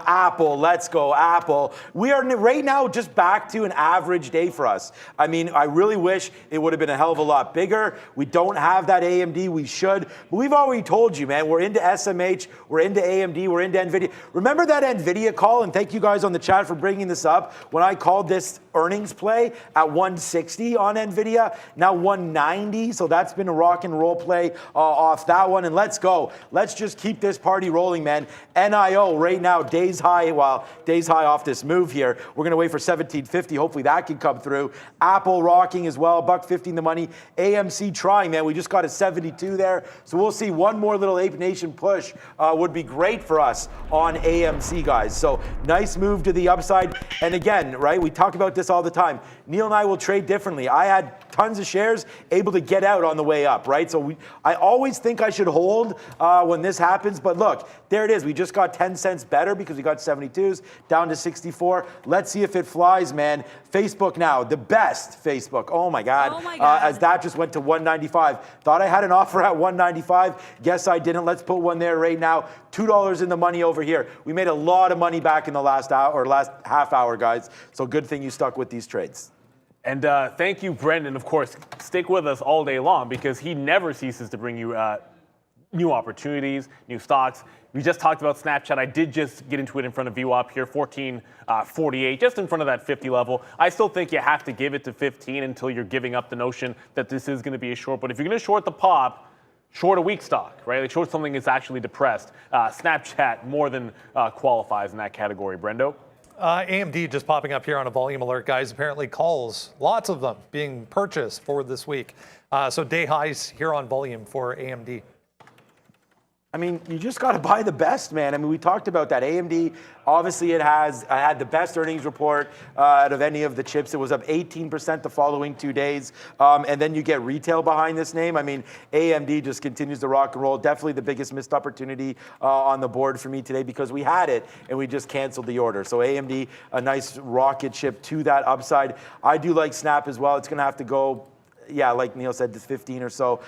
Apple, let's go, Apple. We are right now just back to an average day for us. I mean, I really wish it would have been a hell of a lot bigger. We don't have that AMD. We should. But we've already told you, man, we're into SMH, we're into AMD, we're into NVIDIA. Remember that NVIDIA call? And thank you guys on the chat for bringing this up. When I called this earnings play at 160 on NVIDIA, now 190. So that's been a rock and roll play off that one. And let's go. Let's just keep keep this party rolling, man. NIO right now, days high off this move here. We're going to wait for 1750. Hopefully that can come through. Apple rocking as well, $1.50 in the money. AMC trying, man. We just got a 72 there. So we'll see one more little Ape Nation push would be great for us on AMC, guys. So nice move to the upside. And again, right, we talk about this all the time. Neil and I will trade differently. I had tons of shares able to get out on the way up, right? So I always think I should hold when this happens. But look, there it is. We just got 10 cents better because we got 72s down to 64. Let's see if it flies, man. Facebook now, the best Facebook. Oh my God. Oh my God. As that just went to 195. Thought I had an offer at 195. Guess I didn't. Let's put one there right now. $2 in the money over here. We made a lot of money back in the last hour or last half hour, guys. So good thing you stuck with these trades. And thank you, Brendan. Of course, stick with us all day long because he never ceases to bring you new opportunities, new stocks. We just talked about Snapchat. I did just get into it in front of VWAP here, 14.48, just in front of that 50 level. I still think you have to give it to 15 until you're giving up the notion that this is going to be a short. But if you're going to short the pop, short a weak stock, right? Like short something that's actually depressed. Snapchat more than qualifies in that category. Brendo? AMD just popping up here on a volume alert, guys. Apparently calls, lots of them being purchased for this week. So day highs here on volume for AMD. I mean, you just got to buy the best, man. I mean, we talked about that. AMD, obviously, it had the best earnings report out of any of the chips. It was up 18% the following 2 days. And then you get retail behind this name. I mean, AMD just continues to rock and roll. Definitely the biggest missed opportunity on the board for me today because we had it and we just canceled the order. So AMD, a nice rocket ship to that upside. I do like Snap as well. It's going to have to go, yeah, like Neil said, to 15 or so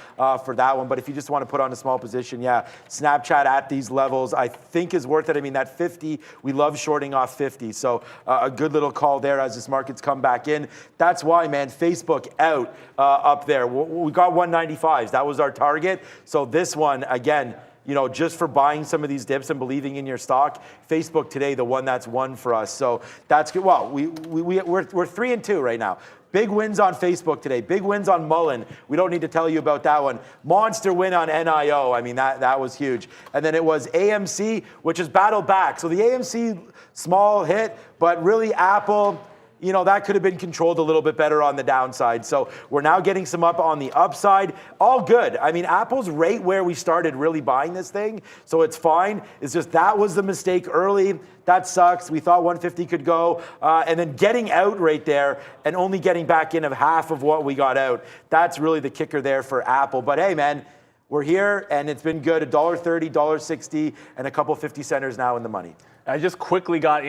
for that one. But if you just want to put on a small position, yeah, Snapchat at these levels, I think is worth it. I mean, that 50, we love shorting off 50. So a good little call there as this market's come back in. That's why, man, Facebook out up there. We got 195s. That was our target. So this one, again, you know, just for buying some of these dips and believing in your stock, Facebook today, the one that's won for us. So that's good. Well, we're 3-2 right now. Big wins on Facebook today. Big wins on Mullen. We don't need to tell you about that one. Monster win on NIO. I mean, that was huge. And then it was AMC, which is battled back. So the AMC, small hit, but really Apple, you know, that could have been controlled a little bit better on the downside. So we're now getting some up on the upside. All good. I mean, Apple's right where we started really buying this thing. So it's fine. It's just that was the mistake early. That sucks. We thought 150 could go. And then getting out right there and only getting back in of half of what we got out. That's really the kicker there for Apple. But hey, man, we're here and it's been good. $1.30, $1.60, and a couple 50 centers now in the money. I just quickly got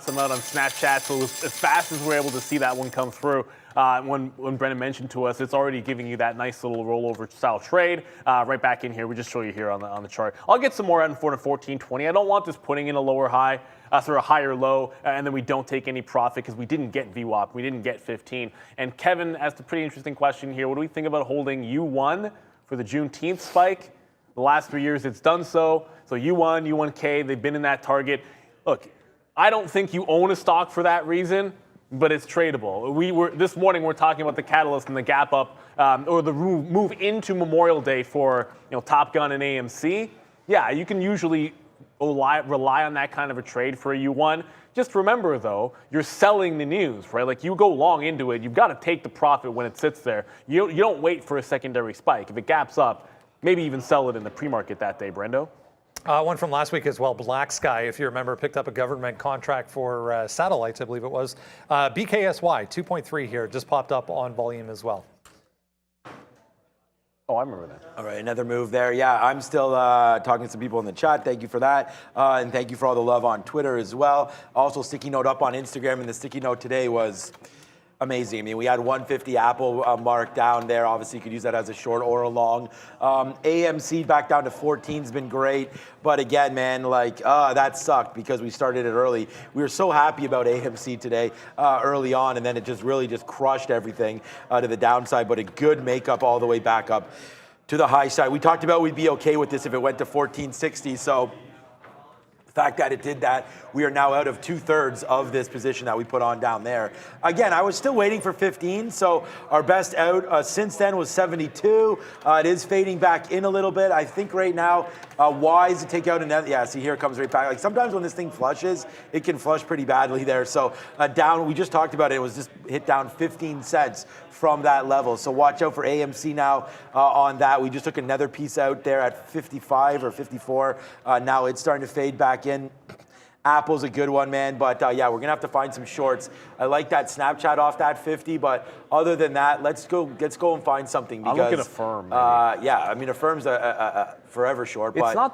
some out on Snapchat, so as fast as we're able to see that one come through, when Brendan mentioned to us, it's already giving you that nice little rollover style trade. Right back in here, we just show you here on the chart. I'll get some more out in 14.20. I don't want this putting in a lower high, sort of higher low, and then we don't take any profit because we didn't get VWAP, we didn't get 15. And Kevin asked a pretty interesting question here. What do we think about holding U1 for the Juneteenth spike? The last 3 years it's done so. So U1, U1K, they've been in that target. Look, I don't think you own a stock for that reason, but it's tradable. This morning we're talking about the catalyst and the gap up, or the move into Memorial Day for Top Gun and AMC. Yeah, you can usually rely on that kind of a trade for a U1. Just remember though, you're selling the news, right? Like you go long into it, you've got to take the profit when it sits there. You don't wait for a secondary spike. If it gaps up, maybe even sell it in the pre-market that day, Brendo. One from last week as well, Black Sky, if you remember, picked up a government contract for satellites, I believe it was. BKSY, 2.3 here, just popped up on volume as well. Oh, I remember that. All right, another move there. Yeah, I'm still talking to some people in the chat. Thank you for that. And thank you for all the love on Twitter as well. Also, sticky note up on Instagram, and the sticky note today was amazing. I mean, we had 150 Apple mark down there. Obviously, you could use that as a short or a long. AMC back down to 14 has been great. But again, man, that sucked because we started it early. We were so happy about AMC today early on, and then it just really just crushed everything to the downside. But a good makeup all the way back up to the high side. We talked about we'd be okay with this if it went to 1460. So fact that it did that, we are now out of 2/3 of this position that we put on down there. Again, I was still waiting for 15, so our best out since then was 72. It is fading back in a little bit. I think right now, wise to take out another. Yeah, see, here it comes right back. Like sometimes when this thing flushes, it can flush pretty badly there. So down, we just talked about it. It was just hit down 15 cents from that level. So watch out for AMC now on that. We just took another piece out there at 55 or 54. Now it's starting to fade back in. Apple's a good one, man. But yeah, we're going to have to find some shorts. I like that Snapchat off that 50. But other than that, let's go and find something. Because, I'll look at Affirm. Yeah, I mean, Affirm's a forever short. But I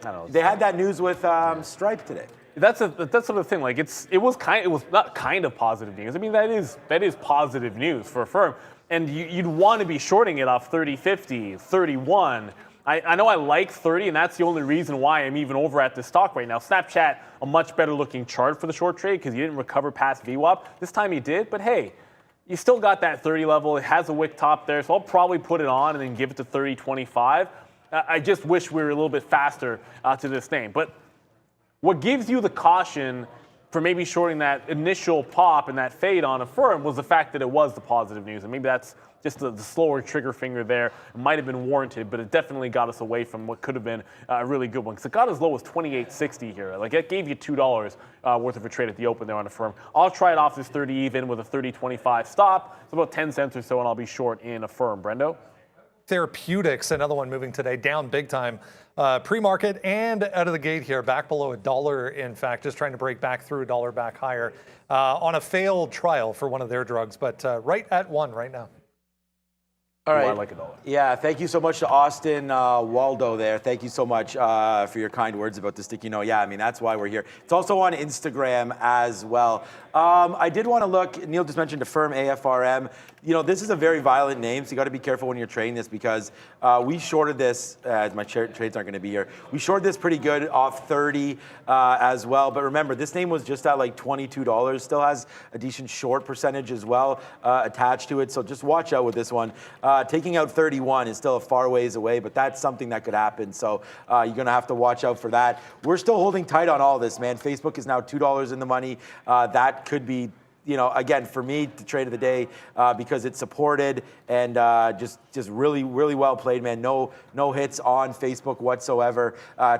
don't know. They had that news with Stripe today. That's sort of the thing. Like it was not kind of positive news. I mean, that is positive news for Affirm. And you'd want to be shorting it off 30, 50, 31. I know I like 30, and that's the only reason why I'm even over at this stock right now. Snapchat, a much better looking chart for the short trade because you didn't recover past VWAP. This time you did, but hey, you still got that 30 level. It has a wick top there, so I'll probably put it on and then give it to 30, 25. I just wish we were a little bit faster to this name. But what gives you the caution for maybe shorting that initial pop and that fade on Affirm was the fact that it was the positive news. And maybe that's just the slower trigger finger there. It might have been warranted, but it definitely got us away from what could have been a really good one. Because it got as low as $28.60 here. Like, it gave you $2 worth of a trade at the open there on Affirm. I'll try it off this 30 even with a 30.25 stop. It's about 10 cents or so, and I'll be short in Affirm. Brendo? Therapeutics, another one moving today, down big time. Pre-market and out of the gate here, back below $1, in fact, just trying to break back through $1 back higher on a failed trial for one of their drugs, but right at 1 right now. All right. I like $1. Yeah, thank you so much to Austin Waldo there. Thank you so much for your kind words about the sticky note. Yeah, I mean, that's why we're here. It's also on Instagram as well. I did want to look, Neil just mentioned Affirm, AFRM. You know, this is a very violent name, so you got to be careful when you're trading this because we shorted this, my trades aren't going to be here. We shorted this pretty good off 30 as well. But remember, this name was just at like $22. Still has a decent short percentage as well attached to it. So just watch out with this one. Taking out 31 is still a far ways away, but that's something that could happen. So you're going to have to watch out for that. We're still holding tight on all this, man. Facebook is now $2 in the money. That could be, you know, again, for me, the trade of the day because it's supported and just really, really well played, man. No hits on Facebook whatsoever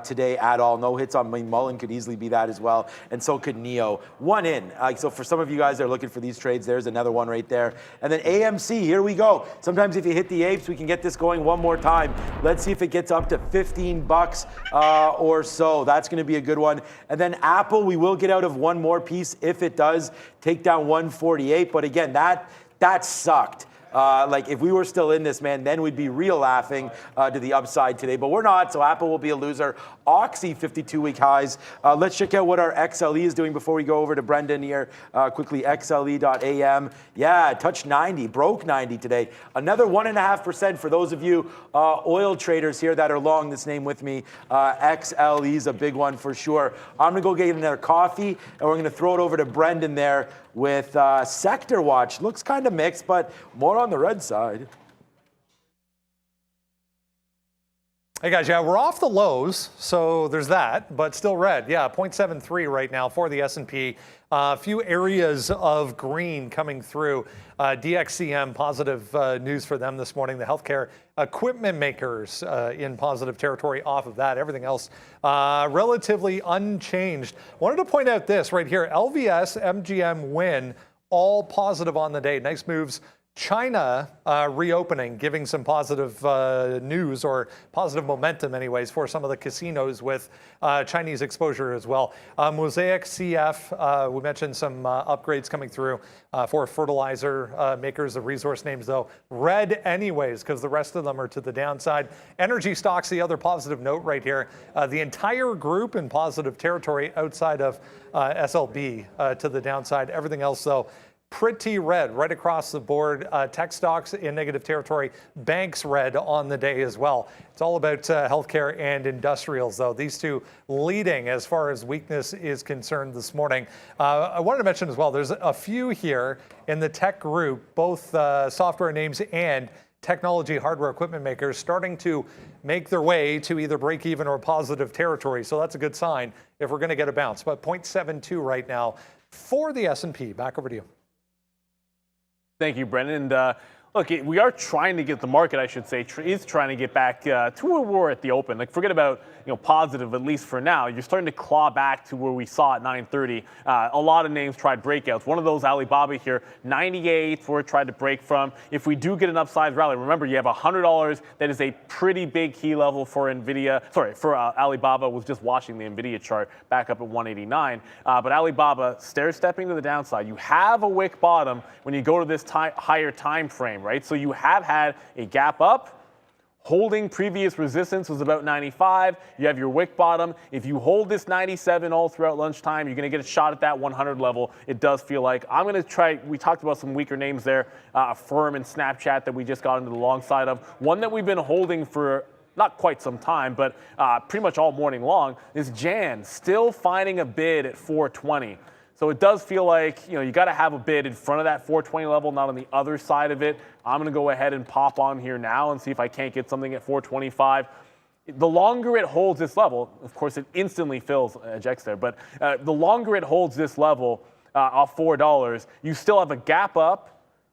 today at all. No hits on, I mean, Mullen could easily be that as well, and so could Neo. One in. So for some of you guys that are looking for these trades, there's another one right there. And then AMC, here we go. Sometimes if you hit the apes, we can get this going one more time. Let's see if it gets up to $15 or so. That's going to be a good one. And then Apple, we will get out of one more piece if it does take down 148, but again, that sucked. Like if we were still in this, man, then we'd be real laughing to the upside today, but we're not, so Apple will be a loser. Oxy 52-week highs. Let's check out what our XLE is doing before we go over to Brendan here. Quickly, XLE.am. Yeah, touched 90, broke 90 today. Another 1.5% for those of you oil traders here that are long this name with me. XLE is a big one for sure. I'm going to go get another coffee, and we're going to throw it over to Brendan there with Sector Watch. Looks kind of mixed, but more on the red side. Hey guys, yeah, we're off the lows, so there's that, but still red. Yeah, 0.73 right now for the S&P. A few areas of green coming through. DXCM, positive news for them this morning. The healthcare equipment makers in positive territory off of that. Everything else relatively unchanged. Wanted to point out this right here. LVS, MGM, Win, all positive on the day. Nice moves. China reopening, giving some positive news or positive momentum anyways for some of the casinos with Chinese exposure as well. Mosaic CF, we mentioned some upgrades coming through for fertilizer makers. The resource names though, red anyways because the rest of them are to the downside. Energy stocks, the other positive note right here. The entire group in positive territory outside of SLB to the downside. Everything else though, pretty red right across the board. Tech stocks in negative territory. Banks red on the day as well. It's all about healthcare and industrials, though. These two leading as far as weakness is concerned this morning. I wanted to mention as well, there's a few here in the tech group, both software names and technology, hardware, equipment makers starting to make their way to either break even or positive territory. So that's a good sign if we're going to get a bounce. But 0.72 right now for the S&P. Back over to you. Thank you, Brendan. And look, we are trying to get the market, I should say, is trying to get back to where we were at the open. Like, forget about positive, at least for now. You're starting to claw back to where we saw at 9:30. A lot of names tried breakouts. One of those, Alibaba here, 98, where it tried to break from. If we do get an upside rally, remember you have $100. That is a pretty big key level for Alibaba. Was just watching the Nvidia chart back up at 189. But Alibaba stair stepping to the downside. You have a wick bottom when you go to this higher time frame, right? So you have had a gap up. Holding previous resistance was about 95. You have your wick bottom. If you hold this 97 all throughout lunchtime, you're going to get a shot at that 100 level. It does feel like. I'm going to try. We talked about some weaker names there. Firm and Snapchat that we just got into the long side of. One that we've been holding for not quite some time, but pretty much all morning long is Jan. Still finding a bid at 420. So it does feel like, you got to have a bid in front of that 420 level, not on the other side of it. I'm going to go ahead and pop on here now and see if I can't get something at 425. The longer it holds this level, of course, it instantly fills ejects there, but the longer it holds this level off $4, you still have a gap up.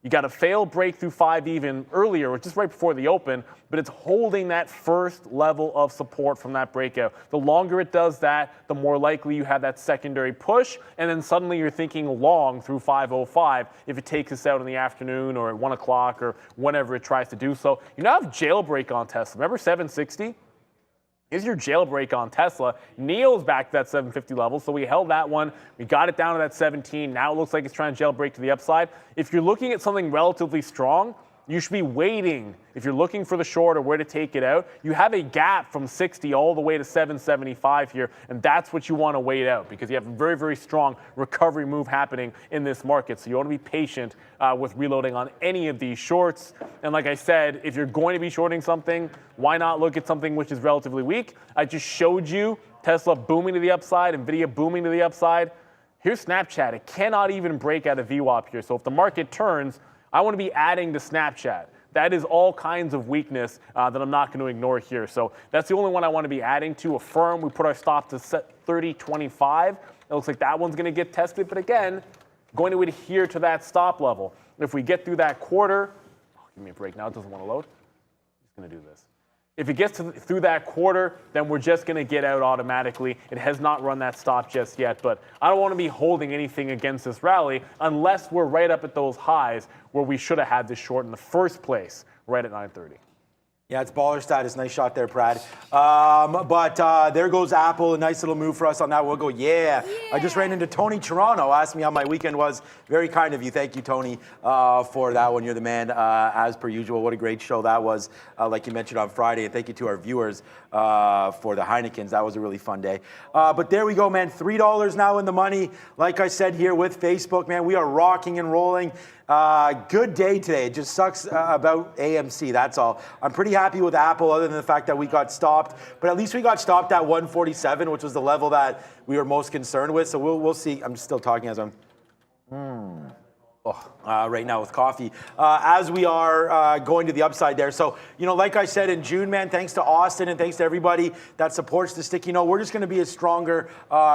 You got a failed breakthrough 5 even earlier, just right before the open, but it's holding that first level of support from that breakout. The longer it does that, the more likely you have that secondary push, and then suddenly you're thinking long through 505 if it takes us out in the afternoon or at 1 o'clock or whenever it tries to do so. You now have jailbreak on Tesla. Remember 760? Here's your jailbreak on Tesla. NIO's back to that 750 level, so we held that one. We got it down to that 17. Now it looks like it's trying to jailbreak to the upside. If you're looking at something relatively strong, you should be waiting. If you're looking for the short or where to take it out, you have a gap from 60 all the way to 775 here, and that's what you want to wait out because you have a very, very strong recovery move happening in this market. So you want to be patient with reloading on any of these shorts. And like I said, if you're going to be shorting something, why not look at something which is relatively weak? I just showed you Tesla booming to the upside, Nvidia booming to the upside. Here's Snapchat. It cannot even break out of VWAP here. So if the market turns, I want to be adding to Snapchat. That is all kinds of weakness that I'm not going to ignore here. So that's the only one I want to be adding to. Affirm, we put our stop to set 30.25. It looks like that one's going to get tested, but again, going to adhere to that stop level. If we get through that quarter, give me a break now, it doesn't want to load. I'm just going to do this. If it gets through that quarter, then we're just going to get out automatically. It has not run that stop just yet, but I don't want to be holding anything against this rally unless we're right up at those highs where we should have had this short in the first place, right at 930. Yeah, it's baller status. Nice shot there, Brad. But there goes Apple. A nice little move for us on that. We'll go, yeah. I just ran into Tony Toronto. Asked me how my weekend was. Very kind of you. Thank you, Tony, for that one. You're the man, as per usual. What a great show that was, like you mentioned on Friday. And thank you to our viewers for the Heinekens. That was a really fun day. But there we go, man. $3 now in the money. Like I said here with Facebook, man, we are rocking and rolling. Good day today. It just sucks about AMC, that's all. I'm pretty happy with Apple other than the fact that we got stopped. But at least we got stopped at 147, which was the level that we were most concerned with. So we'll see. I'm still talking as I'm right now with coffee. As we are going to the upside there. So, like I said in June, man, thanks to Austin and thanks to everybody that supports the sticky note. We're just going to be a stronger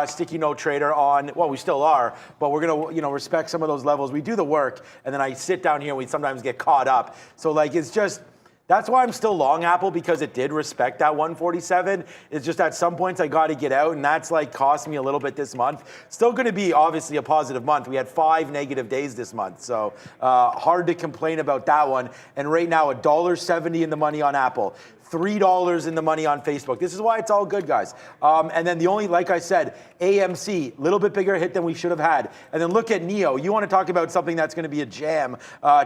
sticky note trader on, well, we still are, but we're going to, respect some of those levels. We do the work, and then I sit down here and we sometimes get caught up. So, it's just, that's why I'm still long Apple, because it did respect that 147. It's just at some points I got to get out, and that's cost me a little bit this month. Still going to be obviously a positive month. We had 5 negative days this month, so hard to complain about that one. And right now, $1.70 in the money on Apple. $3 in the money on Facebook. This is why it's all good, guys. And then the only, like I said, AMC, a little bit bigger hit than we should have had. And then look at NIO. You want to talk about something that's going to be a jam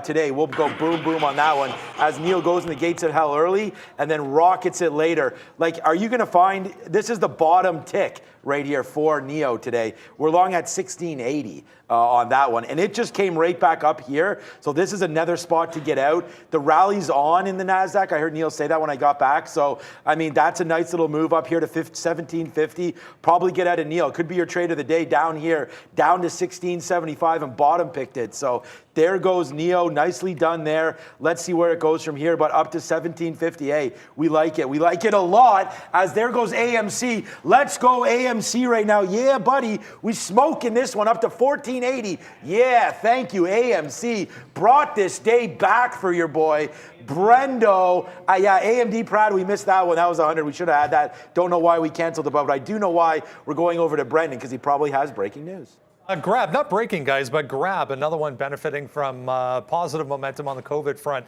today. We'll go boom, boom on that one as NIO goes in the gates of hell early and then rockets it later. Are you going to find, this is the bottom tick right here for NIO today. We're long at 1680 on that one. And it just came right back up here. So this is another spot to get out. The rally's on in the NASDAQ. I heard Neil say that when I got got back. So, I mean, that's a nice little move up here to 1750. Probably get out of Neil. Could be your trade of the day down here, down to 1675 and bottom picked it. So there goes Neo, nicely done there. Let's see where it goes from here, but up to 1750. Hey, we like it. We like it a lot. As there goes AMC. Let's go AMC right now. Yeah, buddy, we smoking this one up to 1480. Yeah, thank you, AMC. Brought this day back for your boy. Brendo, yeah, AMD Prado, we missed that one. That was 100. We should have had that. Don't know why we canceled it, but I do know why we're going over to Brendan, because he probably has breaking news. Grab, not breaking, guys, but Grab, another one benefiting from positive momentum on the COVID front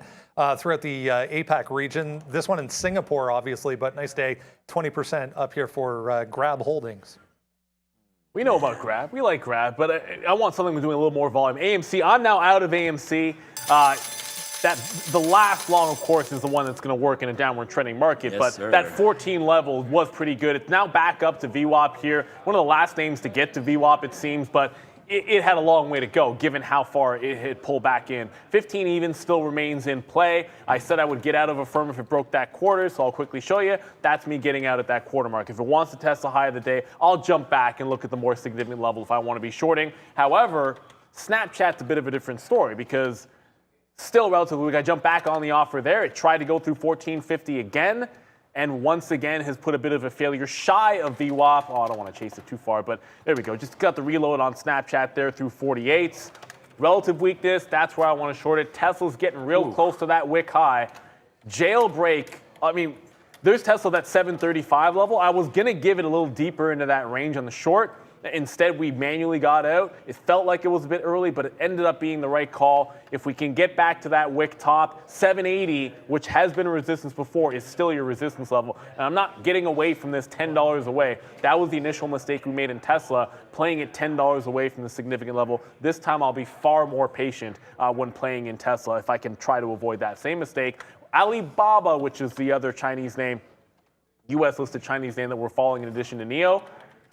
throughout the APAC region. This one in Singapore, obviously, but nice day, 20% up here for Grab Holdings. We know about Grab. We like Grab, but I want something with doing a little more volume. AMC, I'm now out of AMC. The last long, of course, is the one that's going to work in a downward trending market. Yes, but sir. That 14 level was pretty good. It's now back up to VWAP here. One of the last names to get to VWAP, it seems, but it had a long way to go, given how far it had pulled back in. 15 even still remains in play. I said I would get out of a firm if it broke that quarter, so I'll quickly show you. That's me getting out at that quarter mark. If it wants to test the high of the day, I'll jump back and look at the more significant level if I want to be shorting. However, Snapchat's a bit of a different story because still relatively weak. I jumped back on the offer there. It tried to go through 1450 again, and once again has put a bit of a failure shy of VWAP. Oh, I don't want to chase it too far, but there we go. Just got the reload on Snapchat there through 48s. Relative weakness, that's where I want to short it. Tesla's getting real close to that wick high. Jailbreak, I mean, there's Tesla that 735 level. I was going to give it a little deeper into that range on the short. Instead, we manually got out. It felt like it was a bit early, but it ended up being the right call. If we can get back to that wick top, 780, which has been a resistance before, is still your resistance level. And I'm not getting away from this $10 away. That was the initial mistake we made in Tesla, playing it $10 away from the significant level. This time, I'll be far more patient when playing in Tesla if I can try to avoid that same mistake. Alibaba, which is the other Chinese name, US-listed Chinese name that we're following in addition to NIO,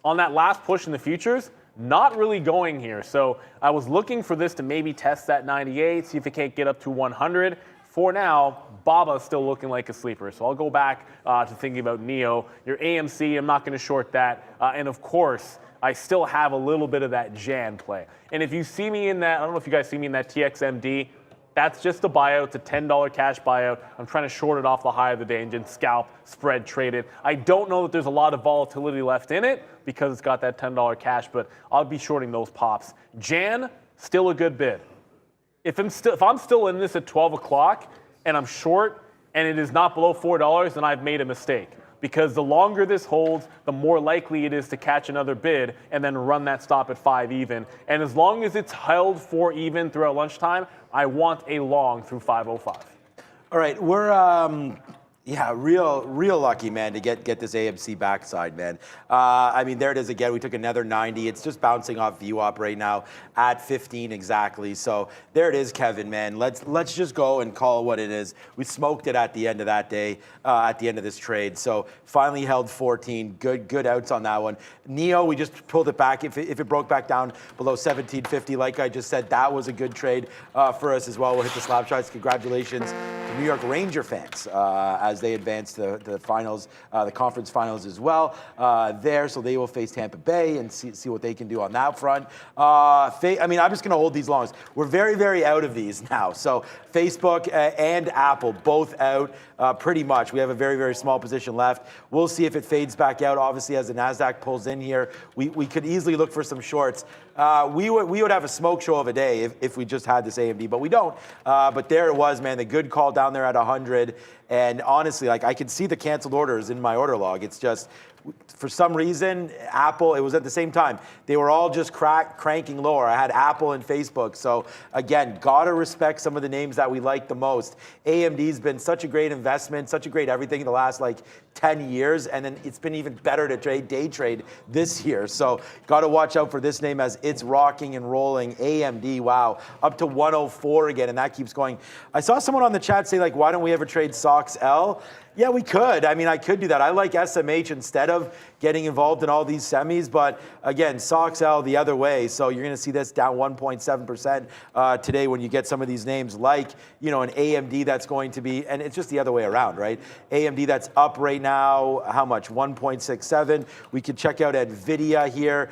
on that last push in the futures, not really going here. So I was looking for this to maybe test that 98, see if it can't get up to 100. For now, BABA is still looking like a sleeper. So I'll go back to thinking about NIO. Your AMC, I'm not going to short that. And of course, I still have a little bit of that Jan play. And if you see me in that, I don't know if you guys see me in that TXMD, that's just a buyout. It's a $10 cash buyout. I'm trying to short it off the high of the day and just scalp, spread, trade it. I don't know that there's a lot of volatility left in it because it's got that $10 cash, but I'll be shorting those pops. Jan, still a good bid. If I'm still in this at 12 o'clock and I'm short and it is not below $4, then I've made a mistake. Because the longer this holds, the more likely it is to catch another bid and then run that stop at 5 even. And as long as it's held 4 even throughout lunchtime, I want a long through 5:05. All right, we're yeah, real lucky, man, to get this AMC backside, man. I mean, there it is again. We took another 90. It's just bouncing off VWAP right now at 15 exactly. So there it is, Kevin, man. Let's just go and call it what it is. We smoked it at the end of that day, at the end of this trade. So finally held 14. Good outs on that one. NIO, we just pulled it back. If it broke back down below 1750, like I just said, that was a good trade for us as well. We'll hit the slap shots. Congratulations to New York Ranger fans as they advance the finals, the conference finals as well there. So they will face Tampa Bay and see what they can do on that front. I mean, I'm just going to hold these longs. We're very out of these now. So Facebook and Apple both out pretty much. We have a very small position left. We'll see if it fades back out. Obviously, as the NASDAQ pulls in here, we could easily look for some shorts. We would have a smoke show of a day if we just had this AMD, but we don't. But there it was, man. The good call down there at 100. And honestly, like I could see the canceled orders in my order log. It's just, for some reason, Apple, it was at the same time. They were all just cranking lower. I had Apple and Facebook. So again, gotta respect some of the names that we like the most. AMD's been such a great investment, such a great everything in the last like 10 years. And then it's been even better to day trade this year. So gotta watch out for this name as it's rocking and rolling. AMD, wow, up to 104 again. And that keeps going. I saw someone on the chat say like, why don't we ever trade SOX L? Yeah, we could. I mean, I could do that. I like SMH instead of getting involved in all these semis, but again, SOXL the other way. So you're going to see this down 1.7% today when you get some of these names like, you know, an AMD that's going to be, and it's just the other way around, right? AMD that's up right now, how much? 1.67. We could check out NVIDIA here.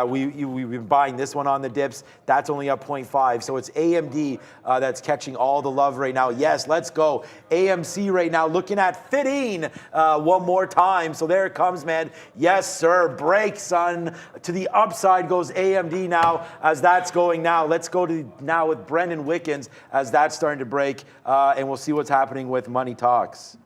We've been buying this one on the dips. That's only up 0.5. So it's AMD that's catching all the love right now. Yes, let's go. AMC right now looking at fitting one more time. So there it comes, man. Yes, sir. Break, son. To the upside goes AMD now as that's going now. Let's go to now with Brendan Wickens as that's starting to break, and we'll see what's happening with Money Talks.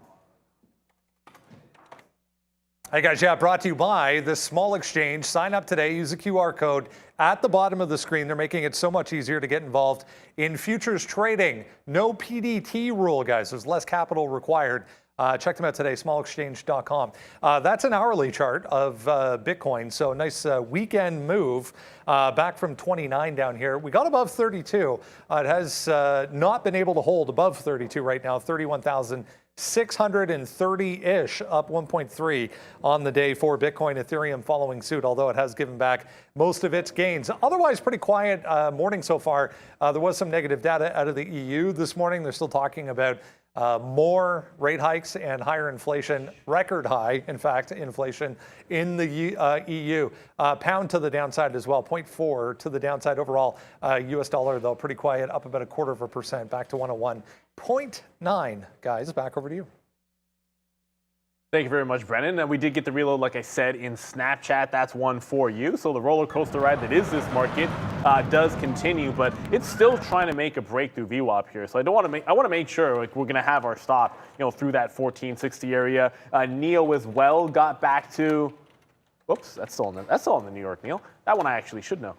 Hey guys, yeah, brought to you by this small exchange. Sign up today, use the QR code at the bottom of the screen. They're making it so much easier to get involved in futures trading. No PDT rule, guys. There's less capital required. Check them out today, smallexchange.com. That's an hourly chart of Bitcoin. So nice weekend move back from 29 down here. We got above 32. It has not been able to hold above 32 right now, 31,630-ish, up 1.3 on the day for Bitcoin. Ethereum following suit, although it has given back most of its gains. Otherwise, pretty quiet morning so far. There was some negative data out of the EU this morning. They're still talking about more rate hikes and higher inflation, record high, in fact, inflation in the EU. Pound to the downside as well, 0.4 to the downside overall. US dollar, though, pretty quiet, up about 0.25%, back to 101.9. Guys, back over to you. Thank you very much, Brennan. And we did get the reload, like I said, in Snapchat. That's one for you. So the roller coaster ride that is this market does continue, but it's still trying to make a breakthrough VWAP here. So I want to make sure like we're going to have our stop, you know, through that 1460 area. NEO as well got back to. Whoops, that's still in the New York, Neil. That one I actually should know.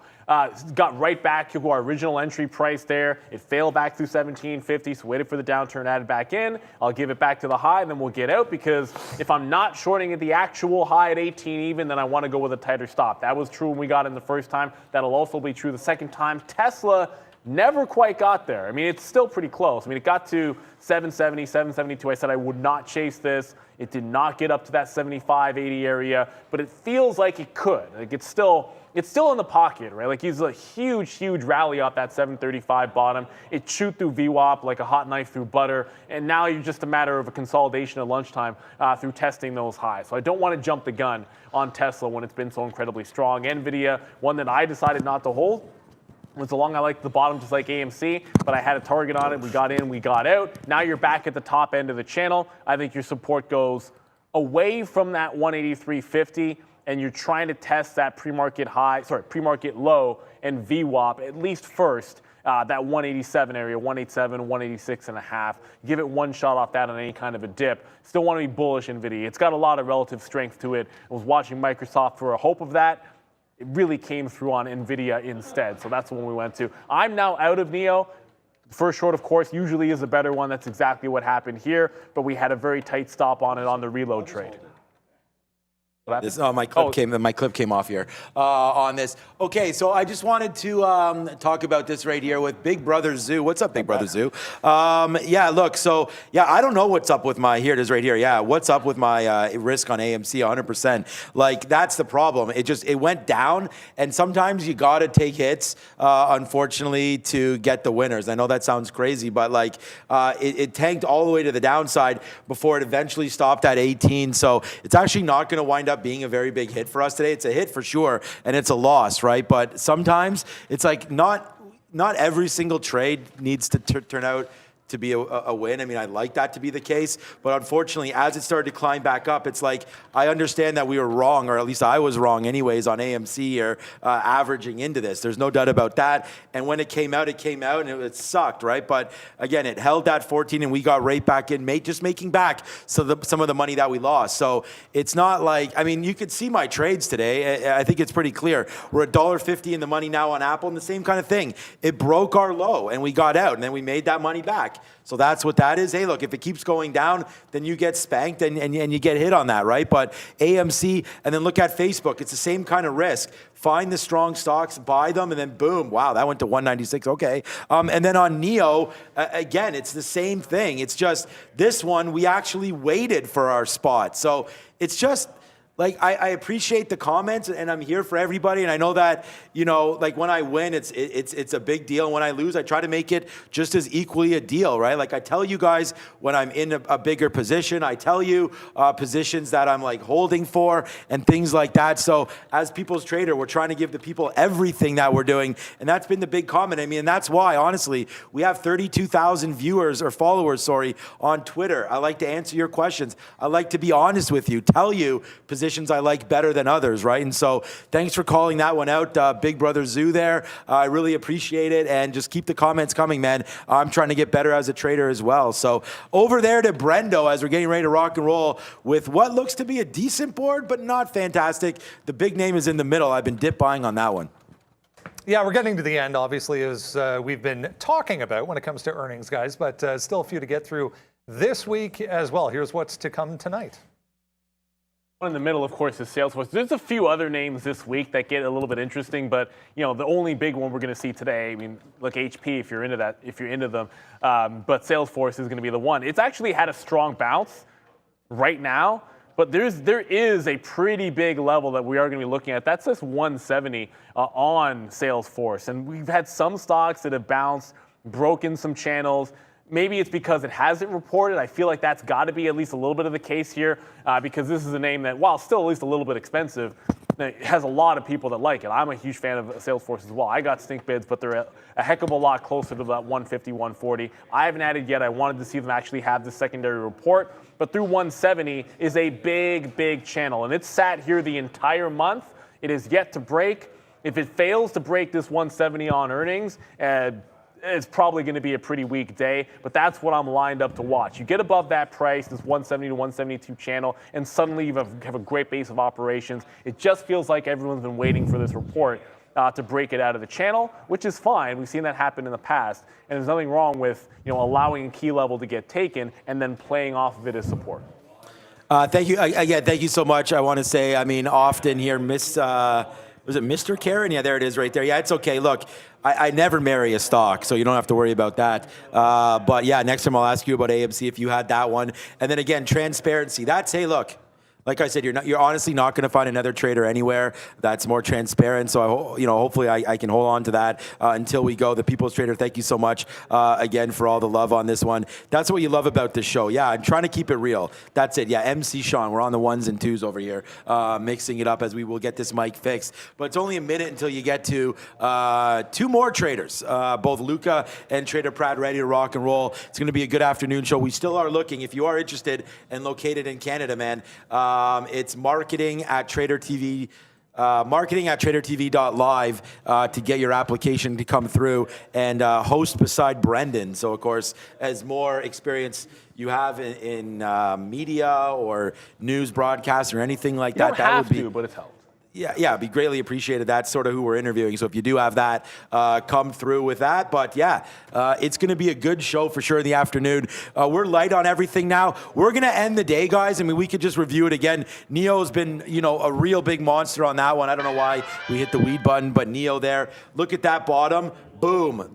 Got right back to our original entry price there. It failed back through 1750, so waited for the downturn, added back in. I'll give it back to the high, and then we'll get out, because if I'm not shorting at the actual high at 18 even, then I want to go with a tighter stop. That was true when we got in the first time. That'll also be true the second time. Tesla never quite got there. I mean, it's still pretty close. I mean, it got to 770, 772. I said I would not chase this. It did not get up to that 75, 80 area, but it feels like it could. Like it's still in the pocket, right? Like he's a huge rally off that 735 bottom. It chewed through VWAP like a hot knife through butter, and now you're just a matter of a consolidation at lunchtime through testing those highs. So I don't want to jump the gun on Tesla when it's been so incredibly strong. NVIDIA, one that I decided not to hold. Was along, I like the bottom just like AMC, but I had a target on it. We got in, we got out. Now you're back at the top end of the channel. I think your support goes away from that 183.50, and you're trying to test that pre-market low and VWAP at least first. That 187 area, 187, 186.5. Give it one shot off that on any kind of a dip. Still want to be bullish NVIDIA. It's got a lot of relative strength to it. I was watching Microsoft for a hope of that. It really came through on NVIDIA instead. So that's the one we went to. I'm now out of NEO. First short, of course, usually is a better one. That's exactly what happened here. But we had a very tight stop on it on the reload trade. My clip came off here on this. Okay, so I just wanted to talk about this right here with Big Brother Zoo. What's up, Big Brother Zoo? Yeah, look, so yeah, I don't know what's up with my, here it is right here. Yeah, what's up with my risk on AMC 100%. Like, that's the problem. It went down, and sometimes you got to take hits, unfortunately, to get the winners. I know that sounds crazy, but like it tanked all the way to the downside before it eventually stopped at 18. So it's actually not going to wind up being a very big hit for us today. It's a hit for sure, and it's a loss, right? But sometimes it's like not every single trade needs to turn out to be a win. I mean, I'd like that to be the case, but unfortunately, as it started to climb back up, it's like, I understand that we were wrong, or at least I was wrong anyways on AMC or averaging into this. There's no doubt about that. And when it came out, and it sucked, right? But again, it held that 14, and we got right back in, just making back some of the money that we lost. So it's not like, I mean, you could see my trades today. I think it's pretty clear. We're $1.50 in the money now on Apple, and the same kind of thing. It broke our low, and we got out, and then we made that money back. back. So that's what that is. Hey, look, if it keeps going down, then you get spanked and you get hit on that, right? But AMC, and then look at Facebook. It's the same kind of risk. Find the strong stocks, buy them, and then boom, wow, that went to 196. Okay. And then on NEO, again, it's the same thing. It's just this one, we actually waited for our spot. So it's just, like, I appreciate the comments, and I'm here for everybody. And I know that, you know, like when I win, it's a big deal. And when I lose, I try to make it just as equally a deal, right? Like I tell you guys when I'm in a bigger position, I tell you positions that I'm like holding for and things like that. So as People's Trader, we're trying to give the people everything that we're doing. And that's been the big comment. I mean, and that's why, honestly, we have 32,000 viewers or followers, sorry, on Twitter. I like to answer your questions. I like to be honest with you, tell you positions I like better than others, right? And so thanks for calling that one out, Big Brother Zoo there. I really appreciate it, and just keep the comments coming, man. I'm trying to get better as a trader as well. So over there to Brendo as we're getting ready to rock and roll with what looks to be a decent board, but not fantastic. The big name is in the middle. I've been dip buying on that one. Yeah, we're getting to the end, obviously, as we've been talking about when it comes to earnings, guys, but still a few to get through this week as well. Here's what's to come tonight. In the middle, of course, is Salesforce. There's a few other names this week that get a little bit interesting, but you know, the only big one we're going to see today, I mean, look, HP, if you're into that, if you're into them, but Salesforce is going to be the one. It's actually had a strong bounce right now, but there is a pretty big level that we are going to be looking at. That's this 170 on Salesforce, and we've had some stocks that have bounced, broken some channels. Maybe it's because it hasn't reported. I feel like that's got to be at least a little bit of the case here, because this is a name that, while still at least a little bit expensive, it has a lot of people that like it. I'm a huge fan of Salesforce as well. I got stink bids, but they're a heck of a lot closer to that 150, 140. I haven't added yet. I wanted to see them actually have the secondary report, but through 170 is a big, big channel, and it's sat here the entire month. It is yet to break. If it fails to break this 170 on earnings, it's probably going to be a pretty weak day, but that's what I'm lined up to watch. You get above that price, this 170 to 172 channel, and suddenly you have a great base of operations. It just feels like everyone's been waiting for this report to break it out of the channel, which is fine. We've seen that happen in the past, and there's nothing wrong with, you know, allowing a key level to get taken and then playing off of it as support. Thank you. Again, thank you so much. I want to say, I mean, often here, was it Mr. Karen? Yeah, there it is right there. Yeah, it's okay. Look, I never marry a stock, so you don't have to worry about that. But yeah, next time I'll ask you about AMC if you had that one. And then again, transparency. That's, hey, look, like I said, you're honestly not going to find another trader anywhere that's more transparent. So hopefully I can hold on to that until we go. The People's Trader, thank you so much again for all the love on this one. That's what you love about this show. Yeah, I'm trying to keep it real. That's it. Yeah, MC Sean, we're on the ones and twos over here, mixing it up as we will get this mic fixed. But it's only a minute until you get to two more traders, both Luca and Trader Pratt, ready to rock and roll. It's going to be a good afternoon show. We still are looking. If you are interested and located in Canada, man. It's marketing at tradertv.live to get your application to come through and host beside Brendan. So, of course, as more experience you have in media or news broadcasts or anything like that, that would be. But it's helped. Yeah, it'd be greatly appreciated. That's sort of who we're interviewing. So if you do have that, come through with that. But yeah, it's going to be a good show for sure in the afternoon. We're light on everything now. We're going to end the day, guys. I mean, we could just review it again. Neo's been, a real big monster on that one. I don't know why we hit the weed button, but Neo there. Look at that bottom. Boom.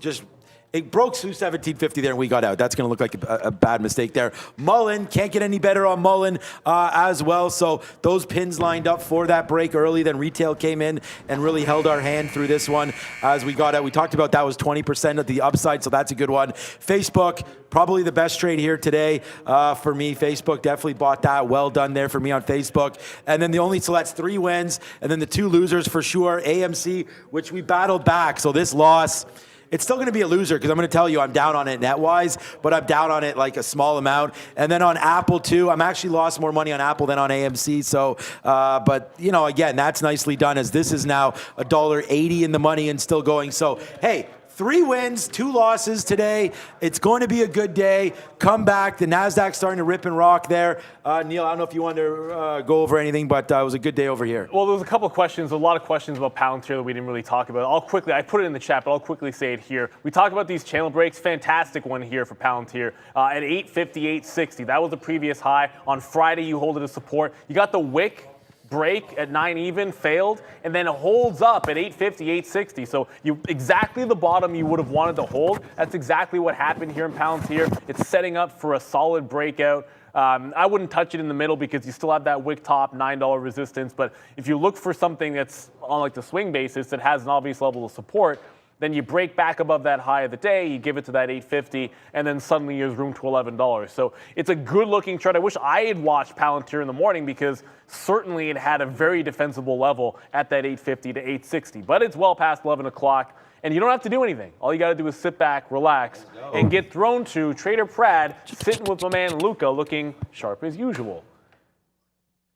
It broke through 1750 there and we got out. That's going to look like a bad mistake there. Mullen, can't get any better on Mullen as well. So those pins lined up for that break early. Then retail came in and really held our hand through this one as we got out. We talked about that was 20% of the upside, so that's a good one. Facebook, probably the best trade here today for me. Facebook definitely bought that. Well done there for me on Facebook. And then so that's 3 wins. And then the 2 losers for sure. AMC, which we battled back. So this loss, it's still going to be a loser because I'm going to tell you I'm down on it net-wise, but I'm down on it like a small amount. And then on Apple, too, I'm actually lost more money on Apple than on AMC. So, but, again, that's nicely done as this is now $1.80 in the money and still going. So, hey, 3 wins, 2 losses today. It's going to be a good day. Come back. The NASDAQ starting to rip and rock there. Neil, I don't know if you want to go over anything, but it was a good day over here. Well, there was a couple of questions, a lot of questions about Palantir that we didn't really talk about. I put it in the chat, but I'll quickly say it here. We talked about these channel breaks. Fantastic one here for Palantir at 850, 860. That was the previous high. On Friday, you hold it as support. You got the wick break at 9 even, failed, and then it holds up at 850, 860. So exactly the bottom you would have wanted to hold. That's exactly what happened here in Palantir. It's setting up for a solid breakout. I wouldn't touch it in the middle because you still have that wick top $9 resistance. But if you look for something that's on like the swing basis that has an obvious level of support, then you break back above that high of the day, you give it to that 850, and then suddenly there's room to $11. So it's a good-looking chart. I wish I had watched Palantir in the morning because certainly it had a very defensible level at that 850 to 860. But it's well past 11 o'clock, and you don't have to do anything. All you got to do is sit back, relax, and get thrown to Trader Prad sitting with my man Luca looking sharp as usual.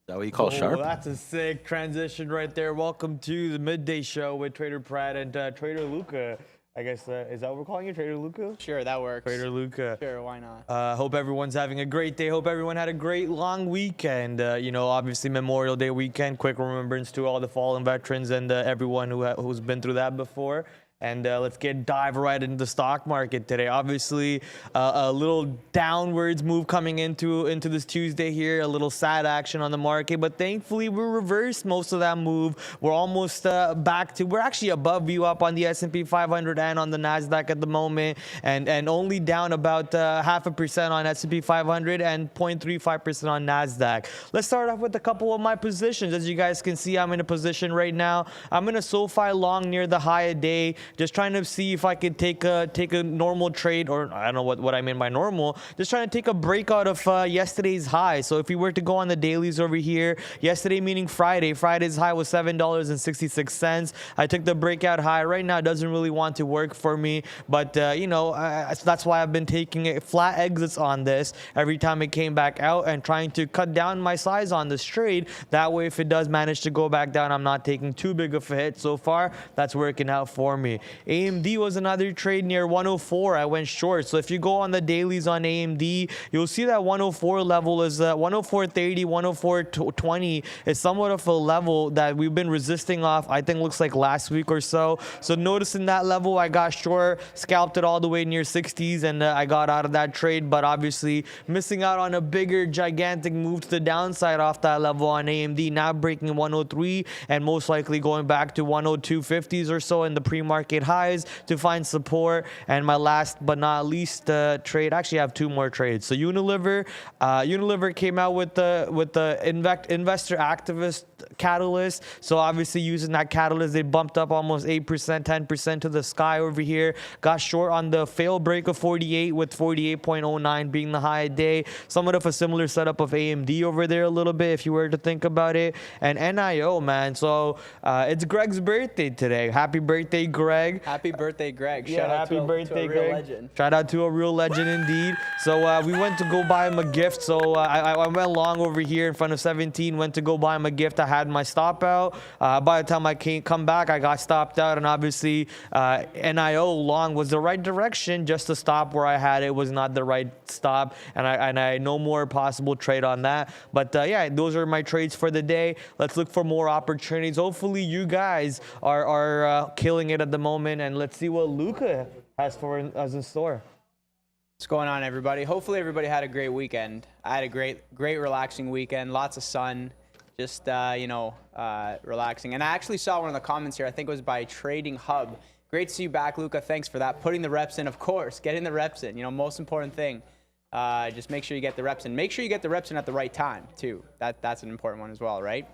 Is that what you call sharp? That's a sick transition right there. Welcome to the midday show with Trader Prad and Trader Luca. I guess, is that what we're calling you, Trader Luca? Sure, that works. Trader Luca. Sure, why not? Hope everyone's having a great day. Hope everyone had a great long weekend. Obviously Memorial Day weekend. Quick remembrance to all the fallen veterans and everyone who's been through that before. And let's dive right into the stock market today. Obviously, a little downwards move coming into this Tuesday here. A little sad action on the market, but thankfully we reversed most of that move. We're almost we're actually above VWAP on the S&P 500 and on the NASDAQ at the moment, and only down about 0.5% on S&P 500 and 0.35% on NASDAQ. Let's start off with a couple of my positions. As you guys can see, I'm in a position right now. I'm in a SoFi long near the high of day. Just trying to see if I could take a normal trade, or I don't know what I mean by normal. Just trying to take a breakout of yesterday's high. So if we were to go on the dailies over here, yesterday meaning Friday, Friday's high was $7.66. I took the breakout high. Right now it doesn't really want to work for me, but that's why I've been taking flat exits on this every time it came back out and trying to cut down my size on this trade. That way, if it does manage to go back down, I'm not taking too big of a hit. So far, that's working out for me. AMD was another trade near 104. I went short. So if you go on the dailies on AMD, you'll see that 104 level is 104.30, 104.20 is somewhat of a level that we've been resisting off. I think looks like last week or so. So noticing that level, I got short, scalped it all the way near 60s, and I got out of that trade. But obviously missing out on a bigger, gigantic move to the downside off that level on AMD. Now breaking 103 and most likely going back to 102.50s or so in the pre-market highs to find support. And my last but not least trade, actually I have 2 more trades. So Unilever came out with the investor activist catalyst. So obviously using that catalyst, they bumped up almost 8%, 10% to the sky over here. Got short on the fail break of 48 with 48.09 being the high day. Somewhat of a similar setup of AMD over there a little bit if you were to think about it. And NIO, man. So it's Greg's birthday today. Happy birthday, Greg. Happy birthday, Greg. Yeah, happy birthday, Greg. Legend. Shout out to a real legend indeed. So we went to go buy him a gift. So I went long over here in front of 17, went to go buy him a gift. I had my stop out. By the time I come back, I got stopped out. And obviously, NIO long was the right direction. Just to stop where I had it was not the right stop. And I no more possible trade on that. But yeah, those are my trades for the day. Let's look for more opportunities. Hopefully, you guys are killing it at the moment. And let's see what Luca has for us in store. What's going on, everybody? Hopefully everybody had a great weekend. I had a great relaxing weekend. Lots of sun, just relaxing. And I actually saw one of the comments here. I think it was by Trading Hub. Great to see you back, Luca. Thanks for that. Putting the reps in, of course. Getting the reps in. Most important thing. Just make sure you get the reps in. Make sure you get the reps in at the right time too. That's an important one as well, right?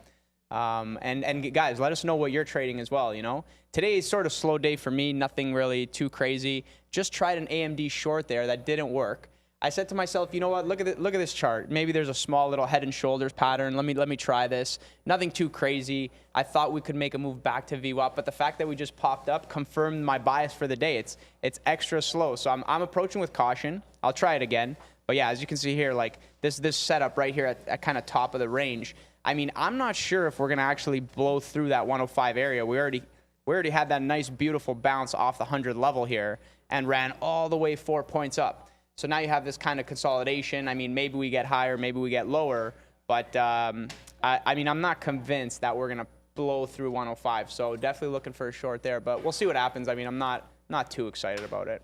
And guys, let us know what you're trading as well. Today is sort of slow day for me. Nothing really too crazy. Just tried an AMD short there that didn't work. I said to myself, you know what? Look at this chart. Maybe there's a small little head and shoulders pattern. Let me try this. Nothing too crazy. I thought we could make a move back to VWAP, but the fact that we just popped up confirmed my bias for the day. It's extra slow, so I'm approaching with caution. I'll try it again. But yeah, as you can see here, like this setup right here at kind of top of the range. I mean, I'm not sure if we're going to actually blow through that 105 area. We already We already had that nice, beautiful bounce off the 100 level here and ran all the way 4 points up. So now you have this kind of consolidation. I mean, maybe we get higher, maybe we get lower, but I mean, I'm not convinced that we're going to blow through 105. So definitely looking for a short there, but we'll see what happens. I mean, I'm not too excited about it.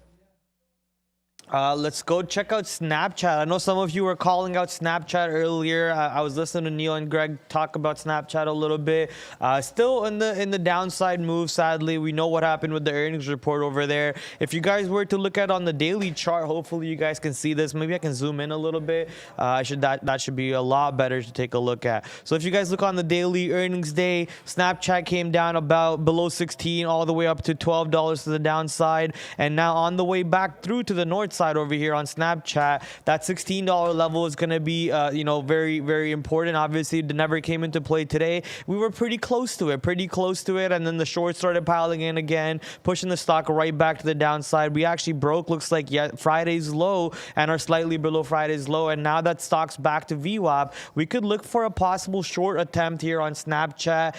Let's go check out Snapchat. I know some of you were calling out Snapchat earlier. I was listening to Neil and Greg talk about Snapchat a little bit. Still in the downside move, sadly. We know what happened with the earnings report over there. If you guys were to look at on the daily chart, hopefully you guys can see this. Maybe I can zoom in a little bit. That should be a lot better to take a look at. So if you guys look on the daily earnings day, Snapchat came down about below 16 all the way up to $12 to the downside, and now on the way back through to the north side over here on Snapchat. That $16 level is going to be very, very important. Obviously, it never came into play today. We were pretty close to it, and then the shorts started piling in again, pushing the stock right back to the downside. We actually broke, looks like, Friday's low and are slightly below Friday's low, and now that stock's back to VWAP, we could look for a possible short attempt here on Snapchat.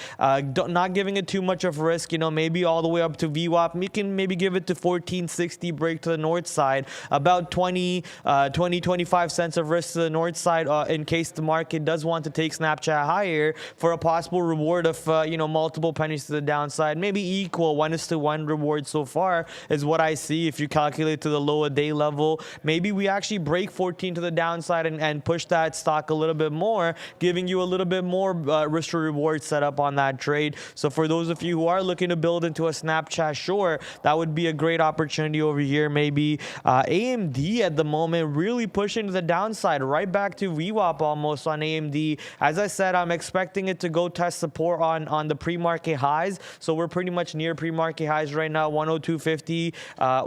Not giving it too much of risk, maybe all the way up to VWAP. We can maybe give it to 1460, break to the north side, about 25 cents of risk to the north side in case the market does want to take Snapchat higher for a possible reward of multiple pennies to the downside. Maybe equal 1:1 reward so far is what I see. If you calculate to the lower day level, maybe we actually break 14 to the downside and push that stock a little bit more, giving you a little bit more risk to reward setup on that trade. So for those of you who are looking to build into a Snapchat short, that would be a great opportunity over here. Maybe AMD at the moment really pushing to the downside, right back to VWAP almost on AMD. As I said, I'm expecting it to go test support on the pre-market highs. So we're pretty much near pre-market highs right now. 102.50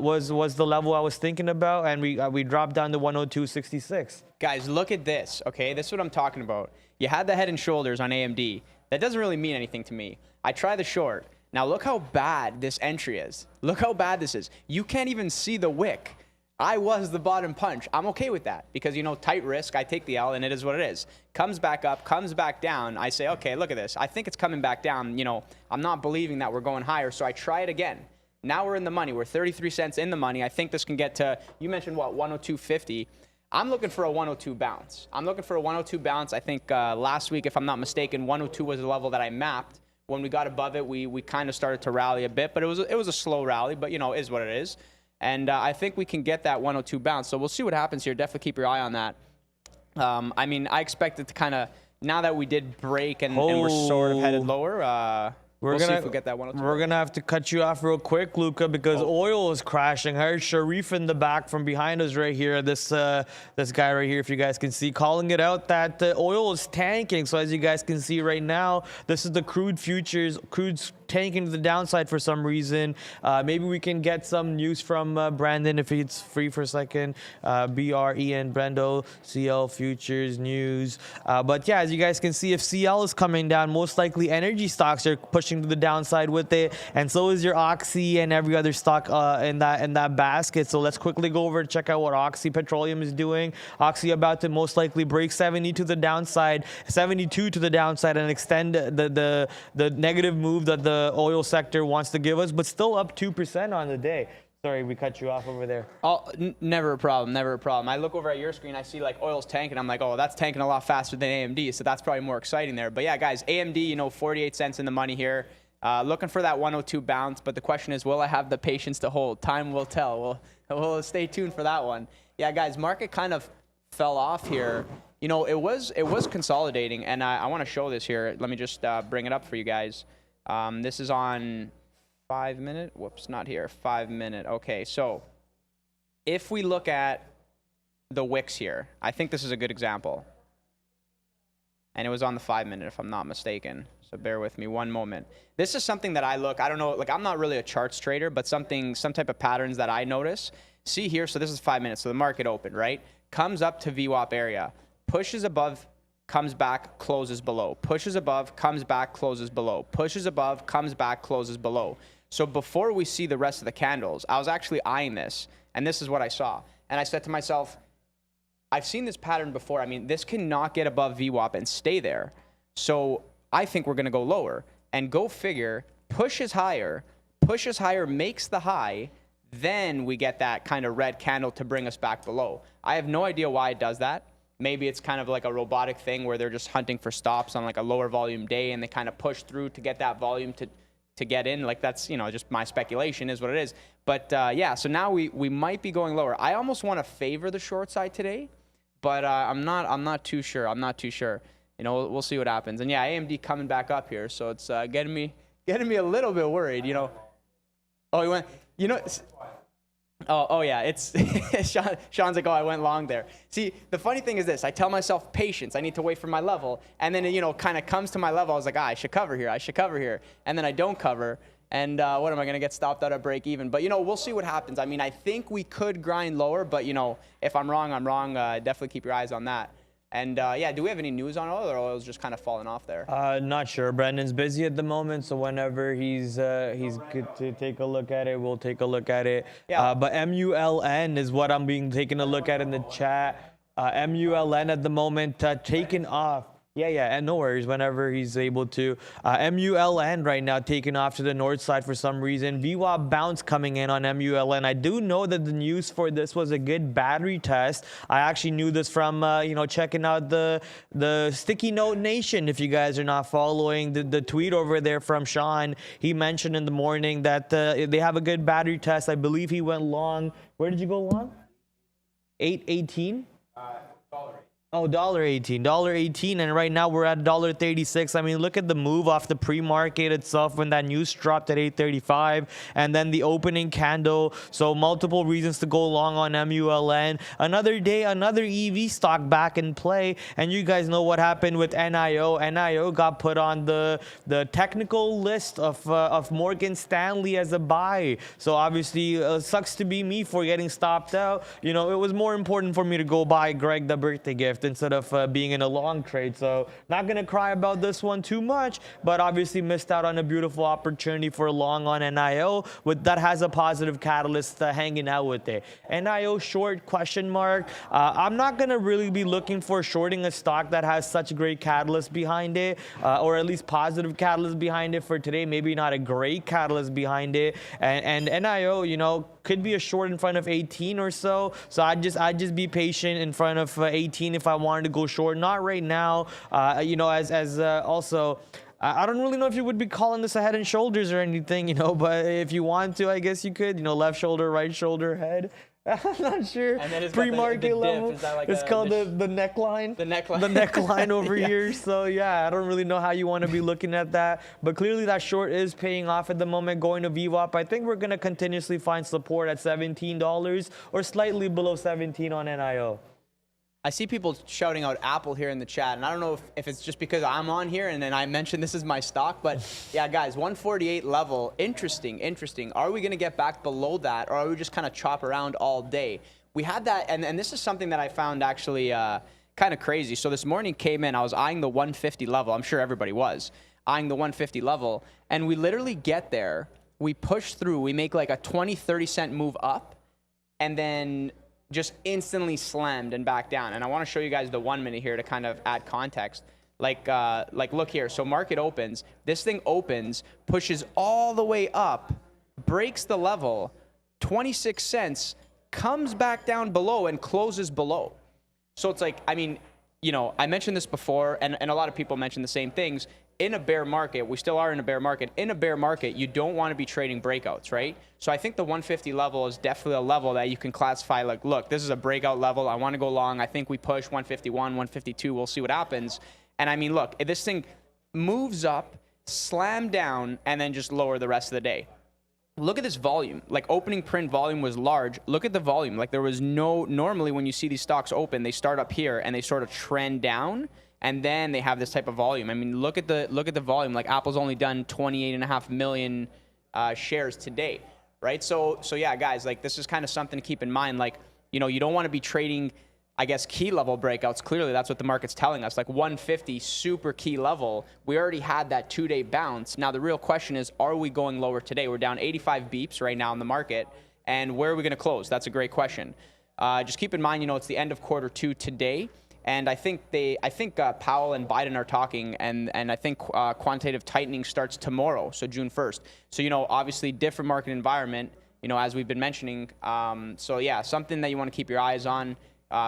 was the level I was thinking about, and we dropped down to 102.66. Guys, look at this, okay? This is what I'm talking about. You had the head and shoulders on AMD. That doesn't really mean anything to me. I try the short. Now look how bad this entry is. Look how bad this is. You can't even see the wick. I was the bottom punch. I'm okay with that because, tight risk, I take the L, and it is what it is. Comes back up, comes back down. I say, okay, look at this. I think it's coming back down. I'm not believing that we're going higher, so I try it again. Now we're in the money. We're 33 cents in the money. I think this can get to, you mentioned what, 102.50. I'm looking for a 102 bounce. I think last week, if I'm not mistaken, 102 was the level that I mapped. When we got above it, we kind of started to rally a bit, but it was a slow rally, but is what it is. And I think we can get that 102 bounce. So we'll see what happens here. Definitely keep your eye on that. I expect it to kind of, now that we did break and we're sort of headed lower, we'll see if we get that 102. We're going to have to cut you off real quick, Luca, because oil is crashing. I heard Sharif in the back from behind us right here. This guy right here, if you guys can see, calling it out that oil is tanking. So as you guys can see right now, this is the crude futures. Crude's tanking to the downside for some reason. Maybe we can get some news from Brandon if it's free for a second. BREN, Brendo, CL futures news. But yeah, as you guys can see, if CL is coming down, most likely energy stocks are pushing to the downside with it, and so is your Oxy and every other stock in that basket. So let's quickly go over and check out what Oxy Petroleum is doing. Oxy about to most likely break 70 to the downside, 72 to the downside, and extend the negative move that the oil sector wants to give us, but still up 2% on the day. Sorry, we cut you off over there. Oh, never a problem, never a problem. I look over at your screen, I see like oil's tanking. I'm like, oh, that's tanking a lot faster than AMD, so that's probably more exciting there. But yeah, guys, AMD, 48 cents in the money here. Looking for that 102 bounce, but the question is, will I have the patience to hold? Time will tell. We'll stay tuned for that one. Yeah, guys, market kind of fell off here. It was consolidating, and I want to show this here. Let me just bring it up for you guys. This is on 5 minute. Whoops, not here. 5 minute. Okay, so if we look at the wicks here, I think this is a good example. And it was on the 5 minute, if I'm not mistaken. So bear with me one moment. This is something that I don't know, like I'm not really a charts trader, but some type of patterns that I notice. See here, so this is 5 minutes. So the market opened, right? Comes up to VWAP area, pushes above, comes back, closes below. Pushes above, comes back, closes below. Pushes above, comes back, closes below. So before we see the rest of the candles, I was actually eyeing this, and this is what I saw. And I said to myself, I've seen this pattern before. I mean, this cannot get above VWAP and stay there. So I think we're going to go lower. And go figure, pushes higher, makes the high, then we get that kind of red candle to bring us back below. I have no idea why it does that. Maybe it's kind of like a robotic thing where they're just hunting for stops on like a lower volume day and they kind of push through to get that volume to get in. Like that's, you know, just my speculation is what it is. But yeah, so now we might be going lower. I almost want to favor the short side today, but I'm not too sure. You know, we'll see what happens. And yeah, AMD coming back up here, so it's getting me a little bit worried, you know. Oh, he went, you know. Oh yeah, it's Sean's like, oh, I went long there. See, the funny thing is this: I tell myself patience. I need to wait for my level, and then it, you know, kind of comes to my level. I was like, I should cover here, and then I don't cover. And what am I going to get stopped out at break even? But, you know, we'll see what happens. I mean, I think we could grind lower, but, you know, if I'm wrong, I'm wrong. Definitely keep your eyes on that. And, yeah, do we have any news on oil, or oil's just kind of falling off there? Not sure. Brendan's busy at the moment, so whenever he's good to take a look at it, we'll take a look at it. Yeah. But MULN is what I'm taking a look at in the chat. MULN at the moment taking off. Yeah, and no worries whenever he's able to. MULN right now taking off to the north side for some reason. VWAP bounce coming in on MULN. I do know that the news for this was a good battery test. I actually knew this from, you know, checking out the Sticky Note Nation. If you guys are not following the tweet over there from Sean, he mentioned in the morning that they have a good battery test. I believe he went long. Where did you go long? 818? Oh, $1.18, and right now we're at $1.36. I mean, look at the move off the pre-market itself when that news dropped at 8.35, and then the opening candle. So multiple reasons to go long on MULN. Another day, another EV stock back in play, and you guys know what happened with NIO. NIO got put on the technical list of Morgan Stanley as a buy. So obviously, sucks to be me for getting stopped out. You know, it was more important for me to go buy Greg the birthday gift instead of being in a long trade. So not going to cry about this one too much, but obviously missed out on a beautiful opportunity for long on NIO that has a positive catalyst hanging out with it. NIO short question mark. I'm not going to really be looking for shorting a stock that has such a great catalyst behind it, or at least positive catalyst behind it for today. Maybe not a great catalyst behind it. And NIO, you know, could be a short in front of 18 or so. So I'd just be patient in front of 18 if I wanted to go short. Not right now. You know, also, I don't really know if you would be calling this a head and shoulders or anything, you know, but if you want to, I guess you could, you know, left shoulder, right shoulder, head. I'm not sure. And then it's pre-market level. Like it's called the neckline. The neckline. The neckline over yeah. here. So yeah, I don't really know how you want to be looking at that. But clearly that short is paying off at the moment, going to VWAP. I think we're going to continuously find support at $17 or slightly below 17 on NIO. I see people shouting out Apple here in the chat, and I don't know if it's just because I'm on here and then I mentioned this is my stock, but yeah, guys, 148 level, interesting. Are we going to get back below that, or are we just kind of chop around all day? We had that, and this is something that I found actually kind of crazy. So this morning came in, I was eyeing the 150 level. I'm sure everybody was eyeing the 150 level, and we literally get there, we push through, we make like a 20, 30 cent move up, and then just instantly slammed and back down. And I want to show you guys the 1 minute here to kind of add context. Like look here. So market opens. This thing opens, pushes all the way up, breaks the level, 26 cents, comes back down below and closes below. So it's like, I mean, you know, I mentioned this before, and a lot of people mention the same things. In a bear market, we still are in a bear market. In a bear market, you don't want to be trading breakouts, right? So I think the 150 level is definitely a level that you can classify like, look, this is a breakout level. I want to go long. I think we push 151, 152. We'll see what happens. And I mean, look, if this thing moves up, slam down, and then just lower the rest of the day. Look at this volume. Like opening print volume was large. Look at the volume. Like there was normally when you see these stocks open, they start up here and they sort of trend down. And then they have this type of volume. I mean, look at the volume. Like Apple's only done 28.5 million shares today, right? So yeah, guys, like this is kind of something to keep in mind. Like, you know, you don't want to be trading, I guess, key level breakouts. Clearly, that's what the market's telling us. Like 150, super key level. We already had that 2-day bounce. Now the real question is, are we going lower today? We're down 85 beeps right now in the market, and where are we going to close? That's a great question. Just keep in mind, you know, it's the end of quarter 2 today. And I think Powell and Biden are talking, and I think quantitative tightening starts tomorrow, so June 1st. So, obviously different market environment, as we've been mentioning. So yeah, something that you want to keep your eyes on.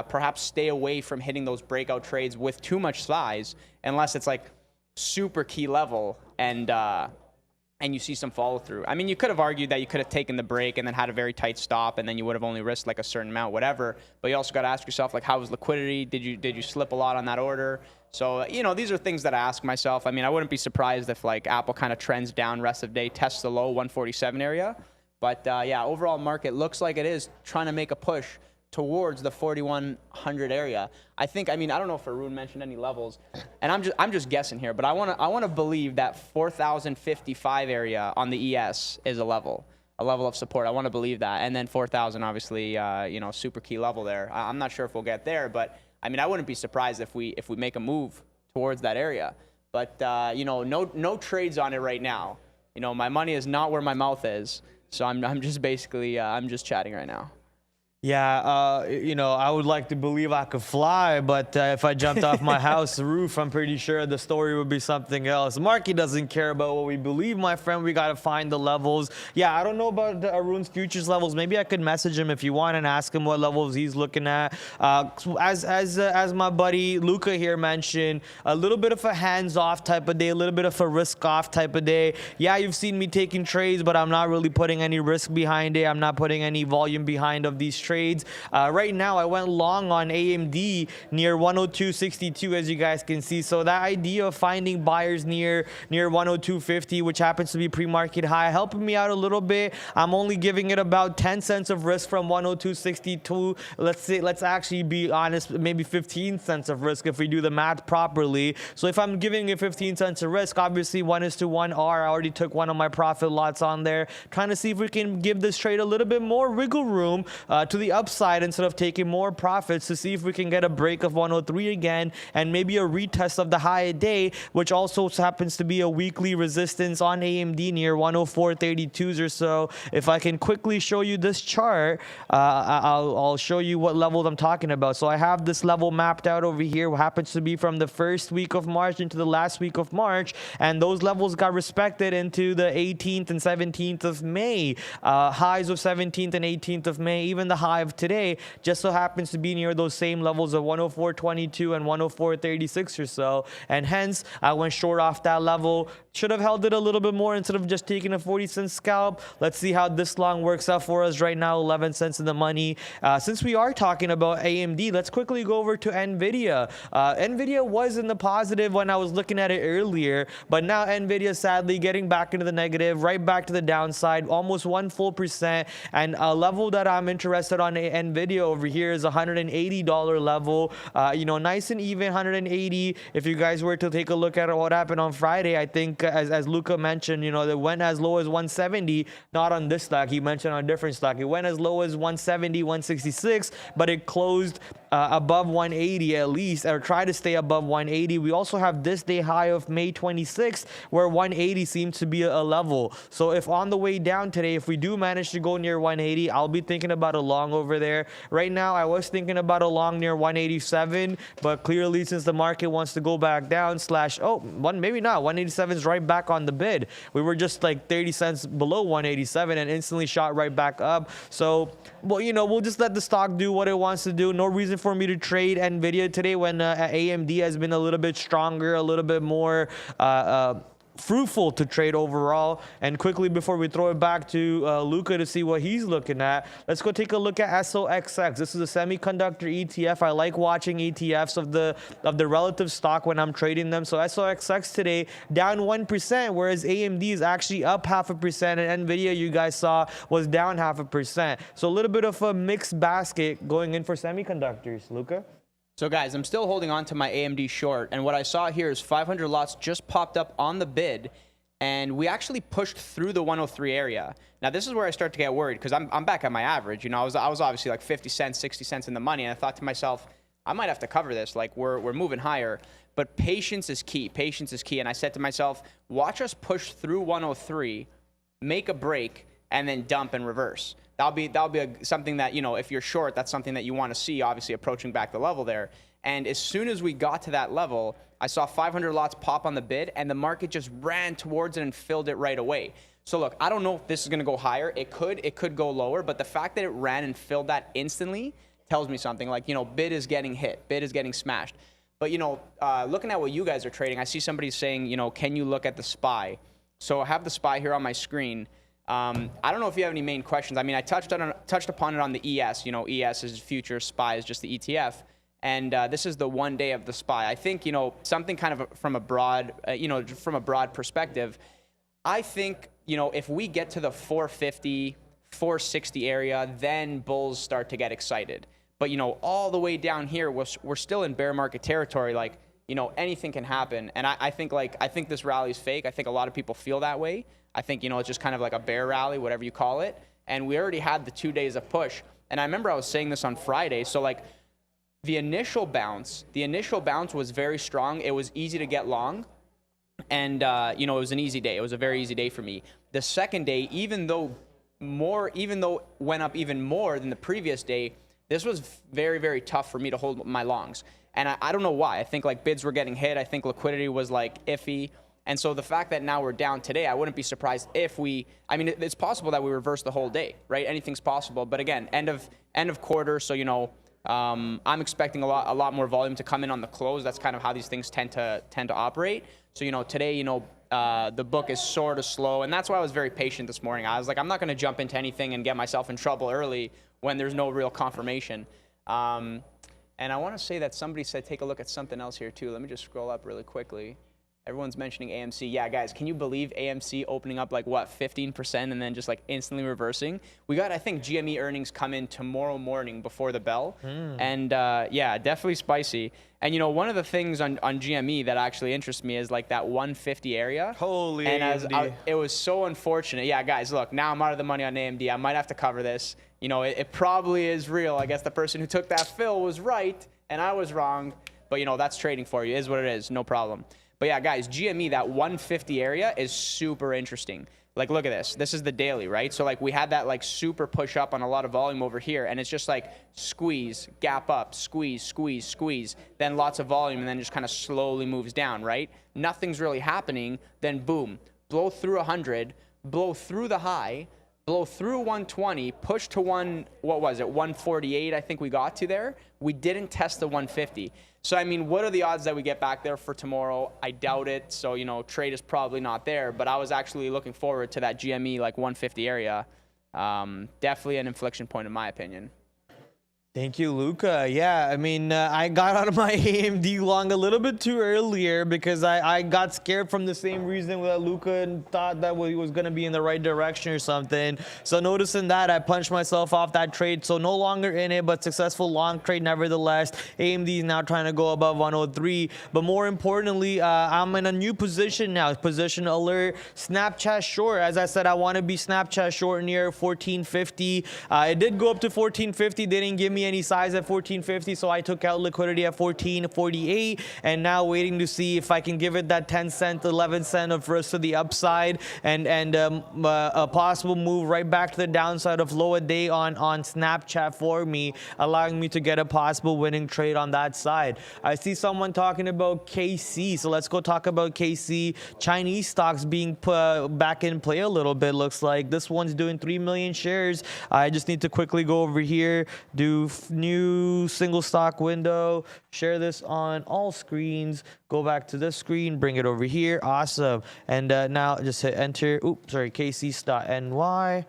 Perhaps stay away from hitting those breakout trades with too much size, unless it's like super key level and you see some follow through. I mean, you could have argued that you could have taken the break and then had a very tight stop, and then you would have only risked like a certain amount, whatever. But you also got to ask yourself, like, how was liquidity? Did you slip a lot on that order? So, these are things that I ask myself. I mean, I wouldn't be surprised if like Apple kind of trends down rest of day, tests the low 147 area. But yeah, overall market looks like it is trying to make a push towards the 4,100 area. I don't know if Arun mentioned any levels, and I'm just guessing here, but I want to believe that 4,055 area on the ES is a level of support. I want to believe that, and then 4,000 obviously, super key level there. I'm not sure if we'll get there, but I mean, I wouldn't be surprised if we make a move towards that area. But no trades on it right now. My money is not where my mouth is, so I'm just basically I'm just chatting right now. Yeah, I would like to believe I could fly, but if I jumped off my house roof, I'm pretty sure the story would be something else. Market doesn't care about what we believe, my friend. We got to find the levels. Yeah, I don't know about Arun's futures levels. Maybe I could message him if you want and ask him what levels he's looking at. As my buddy Luca here mentioned, a little bit of a hands-off type of day, a little bit of a risk-off type of day. Yeah, you've seen me taking trades, but I'm not really putting any risk behind it. I'm not putting any volume behind of these trades. Right now, I went long on AMD near 102.62, as you guys can see. So that idea of finding buyers near 102.50, which happens to be pre-market high, helping me out a little bit. I'm only giving it about 10 cents of risk from 102.62. Let's actually be honest, maybe 15 cents of risk if we do the math properly. So if I'm giving it 15 cents of risk, obviously 1:1 R. I already took one of my profit lots on there, trying to see if we can give this trade a little bit more wiggle room to the upside instead of taking more profits, to see if we can get a break of 103 again and maybe a retest of the high day, which also happens to be a weekly resistance on AMD near 104.32s or so. If I can quickly show you this chart, I'll show you what levels I'm talking about. So I have this level mapped out over here, what happens to be from the first week of March into the last week of March, and those levels got respected into the 18th and 17th of May, highs of 17th and 18th of May, even the high of today just so happens to be near those same levels of 104.22 and 104.36 or so, and hence I went short off that level. Should have held it a little bit more instead of just taking a 40-cent scalp. Let's see how this long works out for us right now. 11 cents in the money. Since we are talking about AMD, let's quickly go over to NVIDIA. NVIDIA was in the positive when I was looking at it earlier, but now NVIDIA sadly getting back into the negative, right back to the downside, almost 1% and a level that I'm interested on NVIDIA over here is $180 level. Nice and even 180. If you guys were to take a look at what happened on Friday, I think as Luca mentioned, it went as low as 170, not on this stock. He mentioned on a different stock. It went as low as 170, 166, but it closed above 180 at least, or try to stay above 180. We also have this day high of May 26th, where 180 seems to be a level. So if on the way down today, if we do manage to go near 180, I'll be thinking about a long over there. Right now, I was thinking about a long near 187, but clearly since the market wants to go back down maybe not. 187 is right back on the bid. We were just like 30 cents below 187 and instantly shot right back up. So, we'll just let the stock do what it wants to do. No reason for me to trade NVIDIA today when AMD has been a little bit stronger, a little bit more fruitful to trade overall. And quickly before we throw it back to Luca to see what he's looking at, let's go take a look at SOXX. This is a semiconductor ETF. I like watching ETFs of the relative stock when I'm trading them. So SOXX today down 1%, whereas AMD is actually up 0.5%, and NVIDIA, you guys saw, was down 0.5%. So a little bit of a mixed basket going in for semiconductors. Luca? So guys, I'm still holding on to my AMD short, and what I saw here is 500 lots just popped up on the bid, and we actually pushed through the 103 area. Now this is where I start to get worried, because I'm back at my average. I was obviously like 50 cents, 60 cents in the money, and I thought to myself, I might have to cover this. Like we're moving higher, but patience is key. Patience is key, and I said to myself, watch us push through 103, make a break, and then dump and reverse. That'll be something that, if you're short, that's something that you want to see, obviously approaching back the level there. And as soon as we got to that level, I saw 500 lots pop on the bid, and the market just ran towards it and filled it right away. So look, I don't know if this is going to go higher. It could go lower, but the fact that it ran and filled that instantly tells me something. Like, bid is getting hit, bid is getting smashed. But, looking at what you guys are trading, I see somebody saying, can you look at the SPY? So I have the SPY here on my screen. I don't know if you have any main questions. I mean, I touched upon it on the ES. ES is future, SPY is just the ETF. And this is the 1 day of the SPY. I think, something kind of from a broad, from a broad perspective, I think, if we get to the 450, 460 area, then bulls start to get excited. But, all the way down here, we're still in bear market territory. Like, anything can happen. And I think this rally is fake. I think a lot of people feel that way. I think, it's just kind of like a bear rally, whatever you call it. And we already had the 2 days of push. And I remember I was saying this on Friday. So, like, the initial bounce was very strong. It was easy to get long. And, it was an easy day. It was a very easy day for me. The second day, even though it went up even more than the previous day, this was very, very tough for me to hold my longs. And I don't know why. I think, like, bids were getting hit. I think liquidity was, like, iffy. And so the fact that now we're down today, I wouldn't be surprised if it's possible that we reverse the whole day, right? Anything's possible. But again, end of quarter. So, I'm expecting a lot more volume to come in on the close. That's kind of how these things tend to operate. So, today, the book is sort of slow, and that's why I was very patient this morning. I was like, I'm not going to jump into anything and get myself in trouble early when there's no real confirmation. And I want to say that somebody said take a look at something else here too. Let me just scroll up really quickly. Everyone's mentioning AMC. Yeah, guys, can you believe AMC opening up like, what, 15% and then just like instantly reversing? We got, I think, GME earnings come in tomorrow morning before the bell. And yeah, definitely spicy. And, one of the things on GME that actually interests me is like that 150 area. Holy And it was so unfortunate. Yeah, guys, look, now I'm out of the money on AMD. I might have to cover this. It probably is real. I guess the person who took that fill was right and I was wrong. But, that's trading for you. It is what it is. No problem. But yeah, guys, GME, that 150 area is super interesting. Like, look at this. This is the daily, right? So, like, we had that, like, super push up on a lot of volume over here, and it's just, like, squeeze, gap up, squeeze, squeeze, squeeze, then lots of volume, and then just kind of slowly moves down, right? Nothing's really happening. Then, boom, blow through 100, blow through the high, blow through 120, push to 148, I think we got to there. We didn't test the 150. So, I mean, what are the odds that we get back there for tomorrow? I doubt it. So, trade is probably not there. But I was actually looking forward to that GME, like, 150 area. Definitely an inflection point, in my opinion. Thank you, Luca. Yeah, I mean, I got out of my AMD long a little bit too earlier because I got scared from the same reason that Luca thought that he was going to be in the right direction or something. So noticing that, I punched myself off that trade. So no longer in it, but successful long trade nevertheless. AMD is now trying to go above 103. But more importantly, I'm in a new position now. Position alert, Snapchat short. As I said, I want to be Snapchat short near 1450. It did go up to 1450. They didn't give me any size at 1450, so I took out liquidity at 1448, and now waiting to see if I can give it that 10 cent, 11 cent of risk to the upside, and a possible move right back to the downside of low a day on Snapchat for me, allowing me to get a possible winning trade on that side. I see someone talking about KC, so let's go talk about KC. Chinese stocks being put back in play a little bit. Looks like this one's doing 3 million shares. I just need to quickly go over here, do new single stock window, share this on all screens, go back to this screen, bring it over here. Awesome. And now just hit enter. Oops, sorry, KC.NY,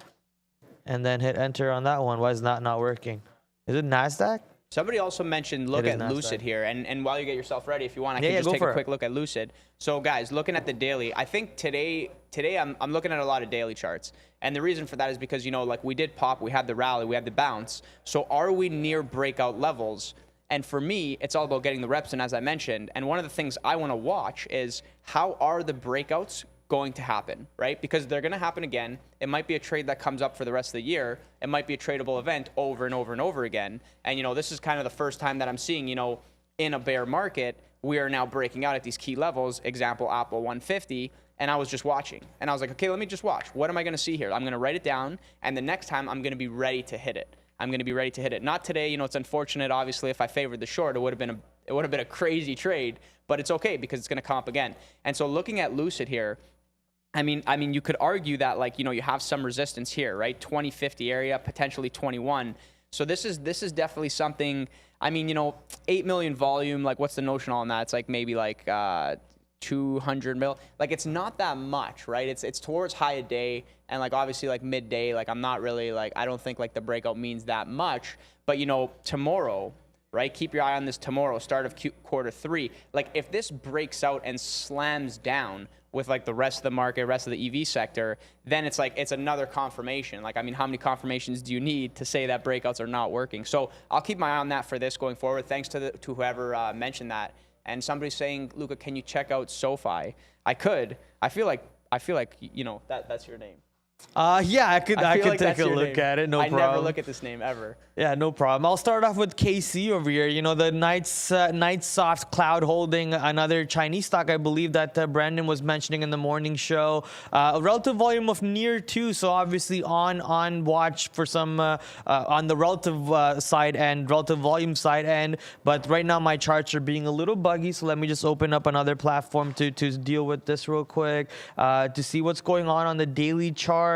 and then hit enter on that one. Why is that not working? Is it NASDAQ? Somebody also mentioned look at Lucid here, and while you get yourself ready, if you want, I can just take a quick look at Lucid. So guys, looking at the daily, I think today I'm looking at a lot of daily charts, and the reason for that is because like we did pop, we had the rally, we had the bounce. So are we near breakout levels? And for me, it's all about getting the reps in, as I mentioned. And one of the things I want to watch is how are the breakouts going to happen, right? Because they're going to happen again. It might be a trade that comes up for the rest of the year. It might be a tradable event over and over and over again. And, this is kind of the first time that I'm seeing, in a bear market, we are now breaking out at these key levels, example, Apple 150. And I was just watching. And I was like, okay, let me just watch. What am I going to see here? I'm going to write it down. And the next time, I'm going to be ready to hit it. I'm going to be ready to hit it. Not today. It's unfortunate, obviously, if I favored the short, it would have been it would have been a crazy trade, but it's okay because it's going to come up again. And so looking at Lucid here, I mean, you could argue that, like, you know, you have some resistance here, right? 2050 area, potentially 21. So this is definitely something. I mean, you know, 8 million volume. Like, what's the notional on that? It's like maybe like 200 mil. Like, it's not that much, right? It's towards high a day, and like obviously like midday. Like, I'm not really like, I don't think like the breakout means that much. But you know, tomorrow, right? Keep your eye on this tomorrow, start of quarter 3. Like, if this breaks out and slams down with like the rest of the market, rest of the EV sector, then it's like, it's another confirmation. Like, I mean, how many confirmations do you need to say that breakouts are not working? So I'll keep my eye on that for this going forward. Thanks to whoever mentioned that. And somebody's saying, Luca, can you check out SoFi? I could. I feel like you know, that's your name. Yeah, I could like take that's a your look name. at it. No I problem. never look at this name ever. Yeah, no problem. I'll start off with KC over here. You know, the Nightsoft Cloud Holding, another Chinese stock, I believe that Brandon was mentioning in the morning show. A relative volume of near 2, so obviously on watch for some on the relative side and relative volume side end. But right now my charts are being a little buggy, so let me just open up another platform to deal with this real quick to see what's going on the daily chart.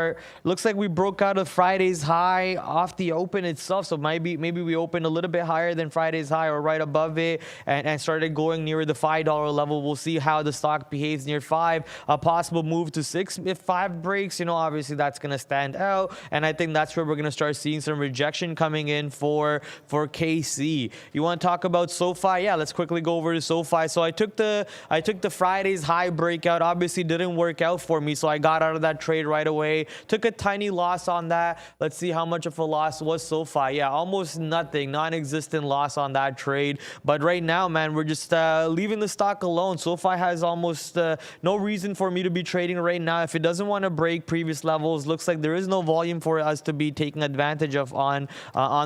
Looks like we broke out of Friday's high off the open itself, so maybe we opened a little bit higher than Friday's high or right above it and started going near the $5 level. We'll see how the stock behaves near 5. A possible move to 6 if 5 breaks. You know, obviously that's going to stand out, and I think that's where we're going to start seeing some rejection coming in for KC. You want to talk about SoFi? Yeah, let's quickly go over to SoFi. So I took the Friday's high breakout. Obviously didn't work out for me, so I got out of that trade right away. Took a tiny loss on that. Let's see how much of a loss was SoFi. Yeah, almost nothing, non-existent loss on that trade. But right now, man, we're just leaving the stock alone. SoFi has almost no reason for me to be trading right now. If it doesn't want to break previous levels, looks like there is no volume for us to be taking advantage of on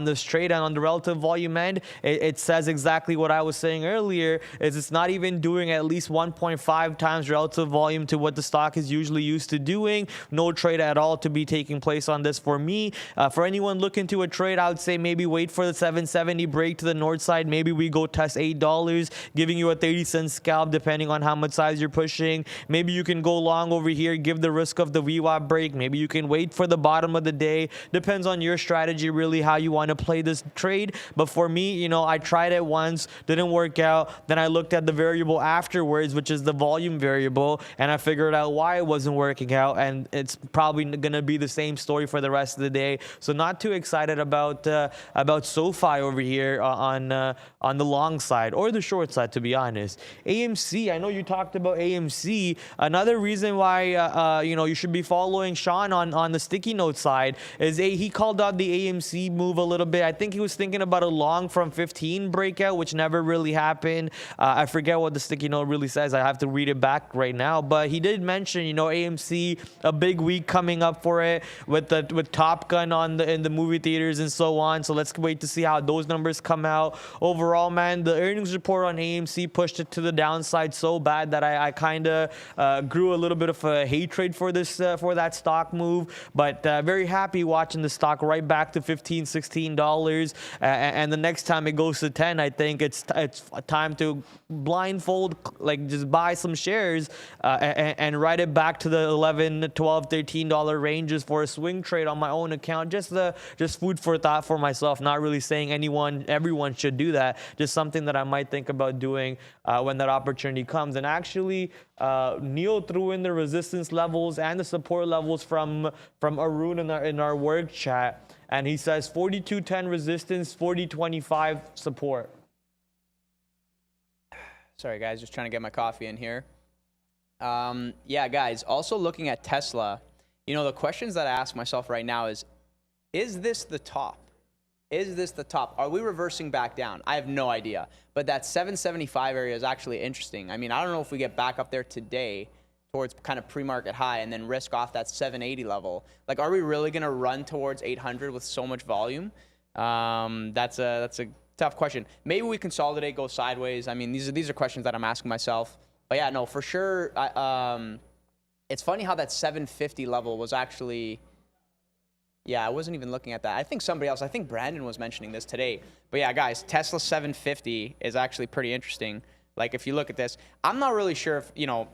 this trade. And on the relative volume end, it says exactly what I was saying earlier, is it's not even doing at least 1.5 times relative volume to what the stock is usually used to doing. No trade at all to be taking place on this for me. For anyone looking to a trade, I would say maybe wait for the 770 break to the north side. Maybe we go test $8, giving you a 30-cent scalp depending on how much size you're pushing. Maybe you can go long over here, give the risk of the VWAP break. Maybe you can wait for the bottom of the day. Depends on your strategy, really, how you want to play this trade. But for me, you know, I tried it once, didn't work out. Then I looked at the variable afterwards, which is the volume variable, and I figured out why it wasn't working out, and it's probably gonna be the same story for the rest of the day. So not too excited about SoFi over here on the long side or the short side, to be honest. AMC, I know you talked about AMC. Another reason why you know, you should be following Sean on the sticky note side is he called out the AMC move a little bit. I think he was thinking about a long from 15 breakout, which never really happened. I forget what the sticky note really says. I have to read it back right now, but he did mention, you know, AMC, a big week coming up for it with Top Gun in the movie theaters and so on. So let's wait to see how those numbers come out. Overall, man, the earnings report on AMC pushed it to the downside so bad that I kind of grew a little bit of a hatred for that stock move. But very happy watching the stock right back to $15, $16. And the next time it goes to 10, I think it's time to blindfold, like just buy some shares and ride it back to the $11, $12, $13 ranges for a swing trade on my own account. Just food for thought for myself. Not really saying everyone should do that. Just something that I might think about doing when that opportunity comes. And actually, Neil threw in the resistance levels and the support levels from Arun in our work chat, and he says 42.10 resistance, 40.25 support. Sorry, guys, just trying to get my coffee in here. Yeah, guys, also looking at Tesla, you know, the questions that I ask myself right now is this the top? Is this the top? Are we reversing back down? I have no idea. But that 775 area is actually interesting. I mean, I don't know if we get back up there today towards kind of pre-market high and then risk off that 780 level. Like, are we really going to run towards 800 with so much volume? That's a tough question. Maybe we consolidate, go sideways. I mean, these are questions that I'm asking myself. But yeah, no, for sure. It's funny how that 750 level was actually Yeah, I wasn't even looking at that. I think somebody else, I think Brandon was mentioning this today. But yeah, guys, Tesla 750 is actually pretty interesting. Like, if you look at this, I'm not really sure if, you know,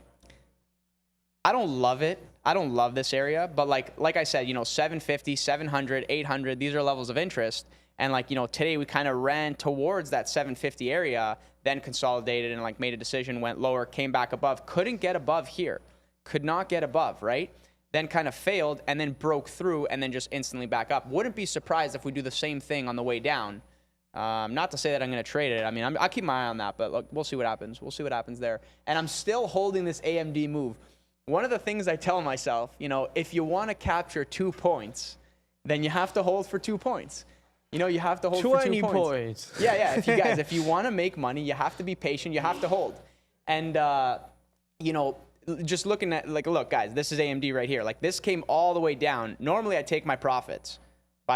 I don't love it. I don't love this area. But like I said, you know, 750, 700, 800, these are levels of interest. And like, you know, today we kind of ran towards that 750 area, then consolidated and like made a decision, went lower, came back above, couldn't get above here, could not get above, right? Then kind of failed and then broke through and then just instantly back up. Wouldn't be surprised if we do the same thing on the way down. Not to say that I'm going to trade it. I mean, I'll keep my eye on that, but look, we'll see what happens. We'll see what happens there. And I'm still holding this AMD move. One of the things I tell myself, you know, if you want to capture 2 points, then you have to hold for 2 points. You know, you have to hold for 2 points. Yeah. If you guys, if you want to make money, you have to be patient. You have to hold. And, you know, just looking at, like, look, guys, this is AMD right here. Like, this came all the way down. Normally, I take my profits.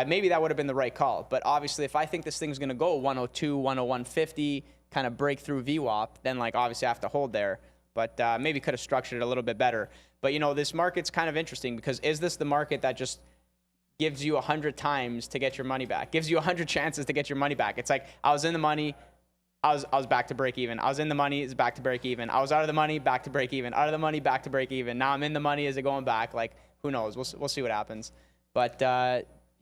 Maybe that would have been the right call. But obviously, if I think this thing's going to go 102, 101.50, kind of break through VWAP, then, like, obviously I have to hold there. But maybe could have structured it a little bit better. But, you know, this market's kind of interesting because is this the market that just gives you 100 times to get your money back, gives you 100 chances to get your money back? It's like, I was in the money, I was back to break even. I was in the money, it's back to break even. I was out of the money, back to break even. Out of the money, back to break even. Now I'm in the money, is it going back? Like, who knows? We'll see what happens. But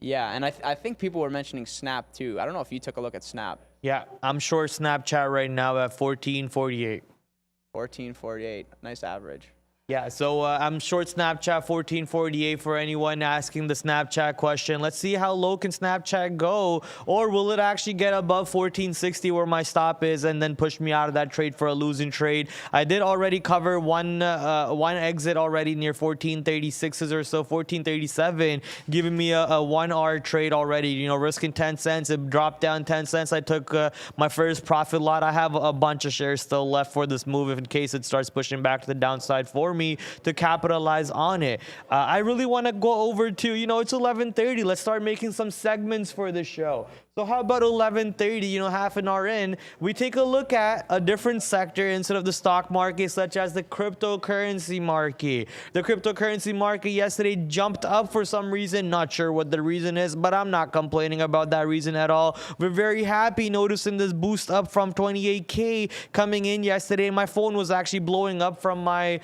yeah, and I think people were mentioning Snap too. I don't know if you took a look at Snap. Yeah, I'm short Snapchat right now at 14.48. 14.48, nice average. Yeah, so I'm short Snapchat 14.48 for anyone asking the Snapchat question. Let's see how low can Snapchat go, or will it actually get above 14.60 where my stop is and then push me out of that trade for a losing trade? I did already cover one exit already near 14.36s or so, 14.37, giving me a 1 hour trade already, you know, risking 10 cents. It dropped down 10 cents. I took my first profit lot. I have a bunch of shares still left for this move if in case it starts pushing back to the downside for me to capitalize on it. I really want to go over to, you know, it's 11:30. Let's start making some segments for the show. So how about 11:30, you know, half an hour in, we take a look at a different sector instead of the stock market, such as the cryptocurrency market. The cryptocurrency market yesterday jumped up for some reason. Not sure what the reason is, but I'm not complaining about that reason at all. We're very happy noticing this boost up from 28K coming in yesterday. My phone was actually blowing up from my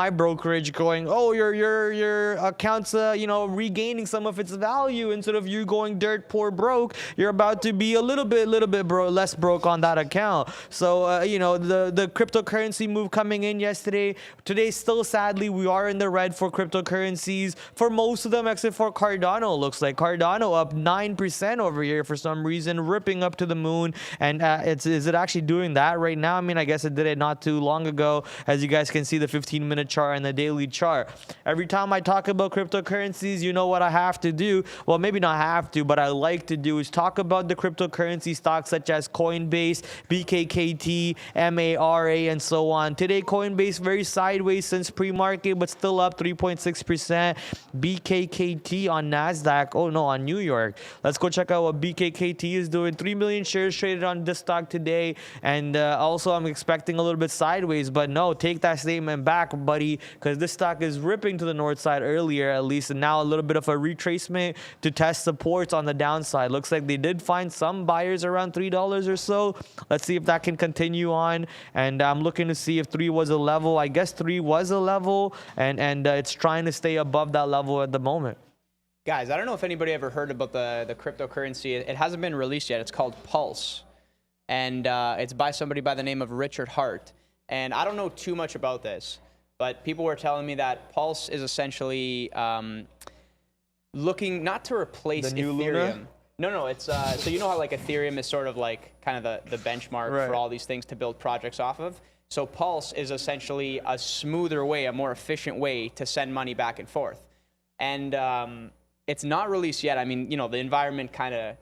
brokerage going, oh, your account's, you know, regaining some of its value instead of you going dirt poor broke. You're about to be a little bit less broke on that account. So you know, the cryptocurrency move coming in yesterday. Today, still sadly, we are in the red for cryptocurrencies for most of them except for Cardano. Looks like Cardano up 9% over here for some reason, ripping up to the moon. And is it actually doing that right now? I mean, I guess it did it not too long ago, as you guys can see the 15-minute chart and the daily chart. Every time I talk about cryptocurrencies, you know what I have to do? Well, maybe not have to, but I like to do is talk about the cryptocurrency stocks such as Coinbase, BKKT, MARA, and so on. Today, Coinbase very sideways since pre-market, but still up 3.6%. BKKT on NASDAQ. Oh no, on New York. Let's go check out what BKKT is doing. 3 million shares traded on this stock today, and also I'm expecting a little bit sideways, but no, take that statement back, buddy, because this stock is ripping to the north side earlier at least, and now a little bit of a retracement to test supports on the downside. Looks like they did find some buyers around $3 or so. Let's see if that can continue on, and I'm looking to see if 3 was a level. I guess 3 was a level, and it's trying to stay above that level at the moment. Guys, I don't know if anybody ever heard about the cryptocurrency. It hasn't been released yet. It's called Pulse, and it's by somebody by the name of Richard Hart. And I don't know too much about this, but people were telling me that Pulse is essentially looking not to replace the new Ethereum. Luna? No, it's so you know how like Ethereum is sort of like kind of the benchmark Right. for all these things to build projects off of. So Pulse is essentially a smoother way, a more efficient way to send money back and forth. And it's not released yet. I mean, you know, the environment kind of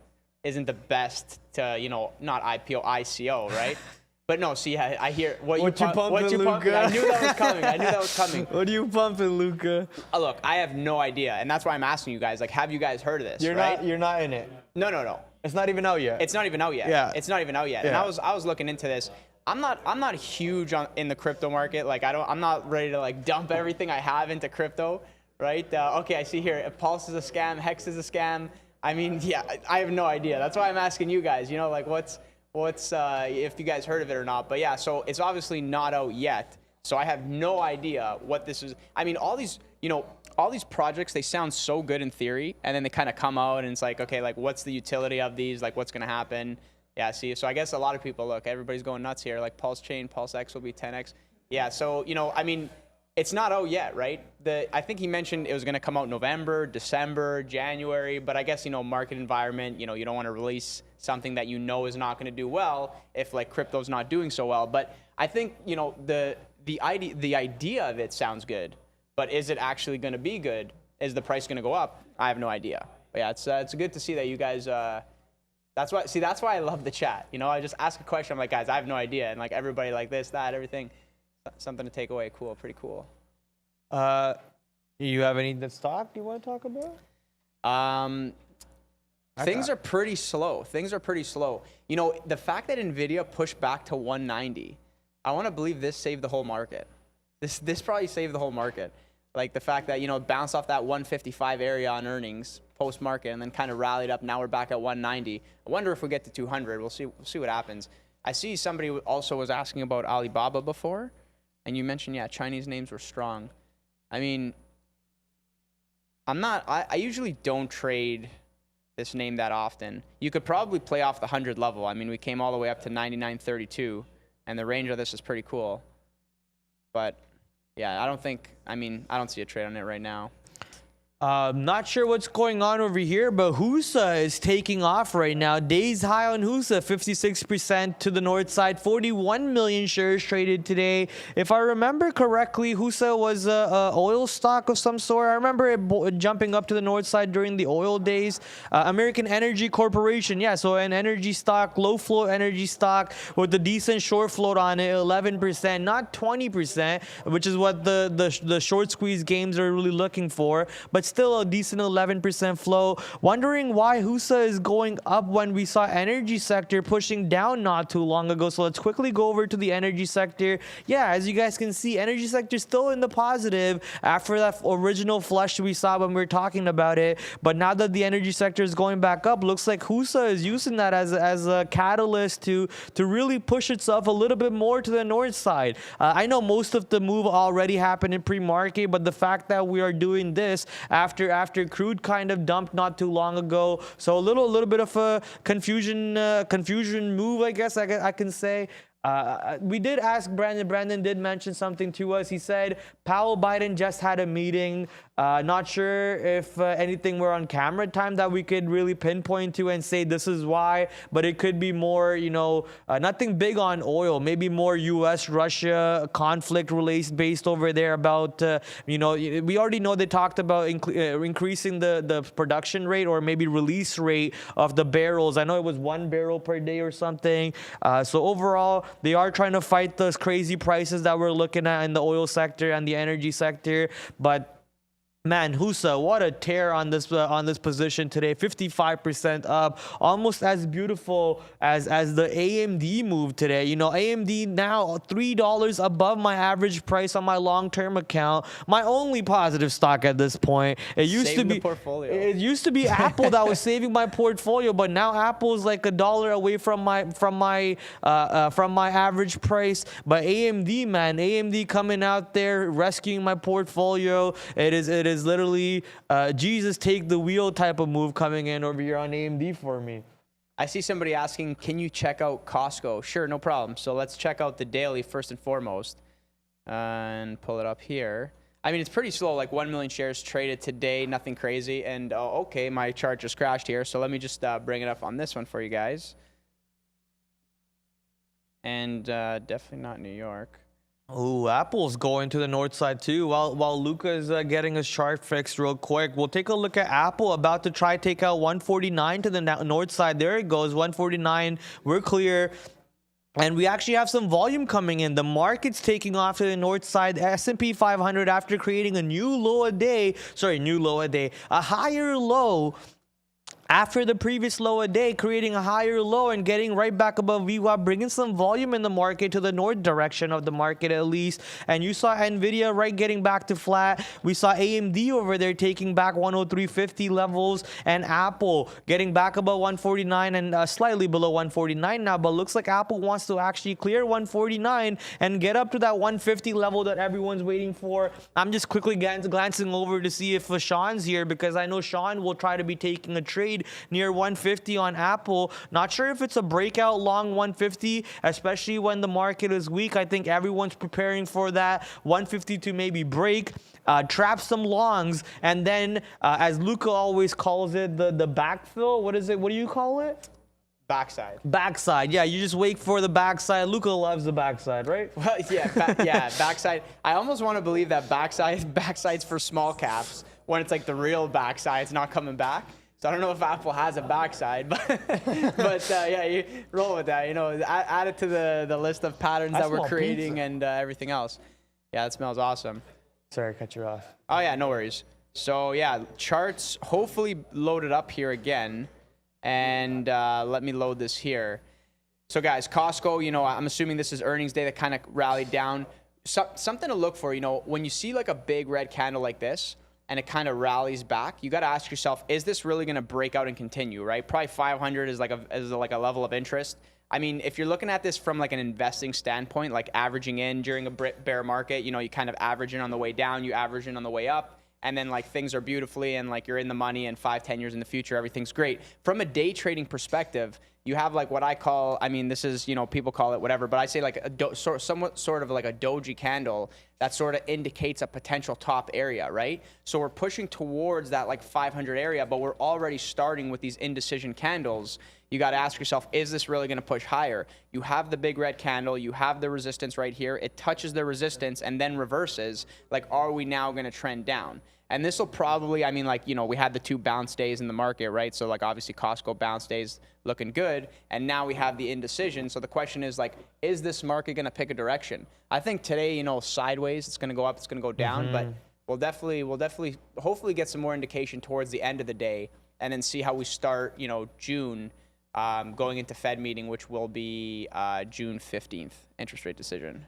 isn't the best to, you know, not IPO, ICO, right? But no, see, I hear what you pumping, Luca? I knew that was coming. I knew that was coming. What are you pumping, Luca? Look, I have no idea, and that's why I'm asking you guys. Like, have you guys heard of this? You're not in it. No. It's not even out yet. It's not even out yet. Yeah. It's not even out yet. Yeah. And I was looking into this. I'm not huge in the crypto market. Like I'm not ready to like dump everything I have into crypto, right? Okay, I see here. If Pulse is a scam, Hex is a scam. I mean, yeah, I have no idea. That's why I'm asking you guys. You know, like what's if you guys heard of it or not. But yeah, so it's obviously not out yet. So I have no idea what this is. I mean, all these, you know, all these projects, they sound so good in theory, and then they kind of come out and it's like, okay, like what's the utility of these? Like what's gonna happen? Yeah, see, so I guess a lot of people, look, everybody's going nuts here. Like Pulse Chain, Pulse X will be 10X. Yeah, so, you know, I mean, it's not out yet, right? I think he mentioned it was going to come out November, December, January, but I guess, you know, market environment, you know, you don't want to release something that you know is not going to do well if like crypto's not doing so well. But I think, you know, the idea of it sounds good, but is it actually going to be good? Is the price going to go up? I have no idea. But yeah, it's good to see that you guys. That's why I love the chat. You know, I just ask a question. I'm like, guys, I have no idea, and like everybody like this, that, everything. Something to take away. Cool, pretty cool. You have any stock you want to talk about? Things are pretty slow. You know, the fact that Nvidia pushed back to 190, I want to believe this saved the whole market. This probably saved the whole market. Like the fact that, you know, it bounced off that 155 area on earnings post market and then kind of rallied up. Now we're back at 190. I wonder if we get to 200. We'll see what happens. I see somebody also was asking about Alibaba before. And you mentioned, yeah, Chinese names were strong. I mean, I usually don't trade this name that often. You could probably play off the 100 level. I mean, we came all the way up to 99.32, and the range of this is pretty cool. But, yeah, I don't see a trade on it right now. Not sure what's going on over here, but HUSA is taking off right now. Days high on HUSA, 56% to the north side, 41 million shares traded today. If I remember correctly, HUSA was a oil stock of some sort. I remember it jumping up to the north side during the oil days. American Energy Corporation, yeah, so an energy stock, low float energy stock with a decent short float on it, 11%, not 20%, which is what the short squeeze games are really looking for, but still a decent 11% flow. Wondering why HUSA is going up when we saw energy sector pushing down not too long ago. So let's quickly go over to the energy sector. Yeah, as you guys can see, energy sector still in the positive after that original flush we saw when we were talking about it. But now that the energy sector is going back up, looks like HUSA is using that as a catalyst to really push itself a little bit more to the north side. I know most of the move already happened in pre-market, but the fact that we are doing this after crude kind of dumped not too long ago, so a little bit of a confusion move, I guess I can say. We did ask Brandon. Brandon did mention something to us. He said Powell Biden just had a meeting. Not sure if anything were on camera time that we could really pinpoint to and say this is why, but it could be more, you know, nothing big on oil, maybe more U.S.-Russia conflict based over there about, you know, we already know they talked about increasing the production rate or maybe release rate of the barrels. I know it was 1 barrel per day or something. So overall, they are trying to fight those crazy prices that we're looking at in the oil sector and the energy sector, but man, HUSA, what a tear on this position today. 55% up, almost as beautiful as the AMD move today. You know, AMD now $3 above my average price on my long-term account. My only positive stock at this point. It used to be portfolio. It used to be Apple that was saving my portfolio, but now Apple is like $1 away from my average price. But AMD, man, AMD coming out there rescuing my portfolio. It is literally Jesus take the wheel type of move coming in over here on AMD for me. I see somebody asking, can you check out Costco? Sure, no problem. So let's check out the daily first and foremost and pull it up here. I mean, it's pretty slow, like 1 million shares traded today, nothing crazy. And okay, my chart just crashed here. So let me just bring it up on this one for you guys. And definitely not New York. Oh, Apple's going to the north side too. While Luca is getting his chart fixed real quick, we'll take a look at Apple about to try take out 149 to the north side. There it goes, 149. We're clear. And we actually have some volume coming in. The market's taking off to the north side. S&P 500 after creating a higher low after the previous low a day, creating a higher low and getting right back above VWAP, bringing some volume in the market to the north direction of the market at least. And you saw NVIDIA right getting back to flat. We saw AMD over there taking back 103.50 levels, and Apple getting back above 149 and slightly below 149 now. But looks like Apple wants to actually clear 149 and get up to that 150 level that everyone's waiting for. I'm just quickly glancing over to see if Sean's here, because I know Sean will try to be taking a trade near 150 on Apple. Not sure if it's a breakout long 150, especially when the market is weak. I think everyone's preparing for that 150 to maybe break, trap some longs, and then as Luca always calls it, the backfill. What is it? What do you call it? Backside. Backside. Yeah, you just wait for the backside. Luca loves the backside, right? Well, yeah, backside. I almost want to believe that backside's for small caps when it's like the real backside. It's not coming back. So I don't know if Apple has a backside, but yeah, you roll with that. You know, add it to the list of patterns that we're creating and everything else. Yeah, that smells awesome. Sorry, I cut you off. Oh yeah, no worries. So yeah, charts hopefully loaded up here again, and let me load this here. So guys, Costco, you know, I'm assuming this is earnings day that kind of rallied down. Something to look for, you know, when you see like a big red candle like this, and it kind of rallies back, you got to ask yourself, is this really going to break out and continue, right? Probably 500 is like a level of interest. I mean, if you're looking at this from like an investing standpoint, like averaging in during a bear market, you know, you kind of average in on the way down, you average in on the way up, and then like things are beautifully and like you're in the money, and 5-10 years in the future, everything's great. From a day trading perspective, you have like what I call, I mean, this is, you know, people call it whatever, but I say like somewhat sort of like a doji candle that sort of indicates a potential top area, right? So we're pushing towards that like 500 area, but we're already starting with these indecision candles. You got to ask yourself, is this really going to push higher? You have the big red candle, you have the resistance right here. It touches the resistance and then reverses. Like, are we now going to trend down? And this will probably, I mean, like, you know, we had the 2 bounce days in the market, right? So like obviously Costco bounce days looking good, and now we have the indecision. So the question is like, is this market going to pick a direction? I think today, you know, sideways, it's going to go up, it's going to go down, but we'll definitely hopefully get some more indication towards the end of the day, and then see how we start, you know, June, going into Fed meeting, which will be June 15th, interest rate decision.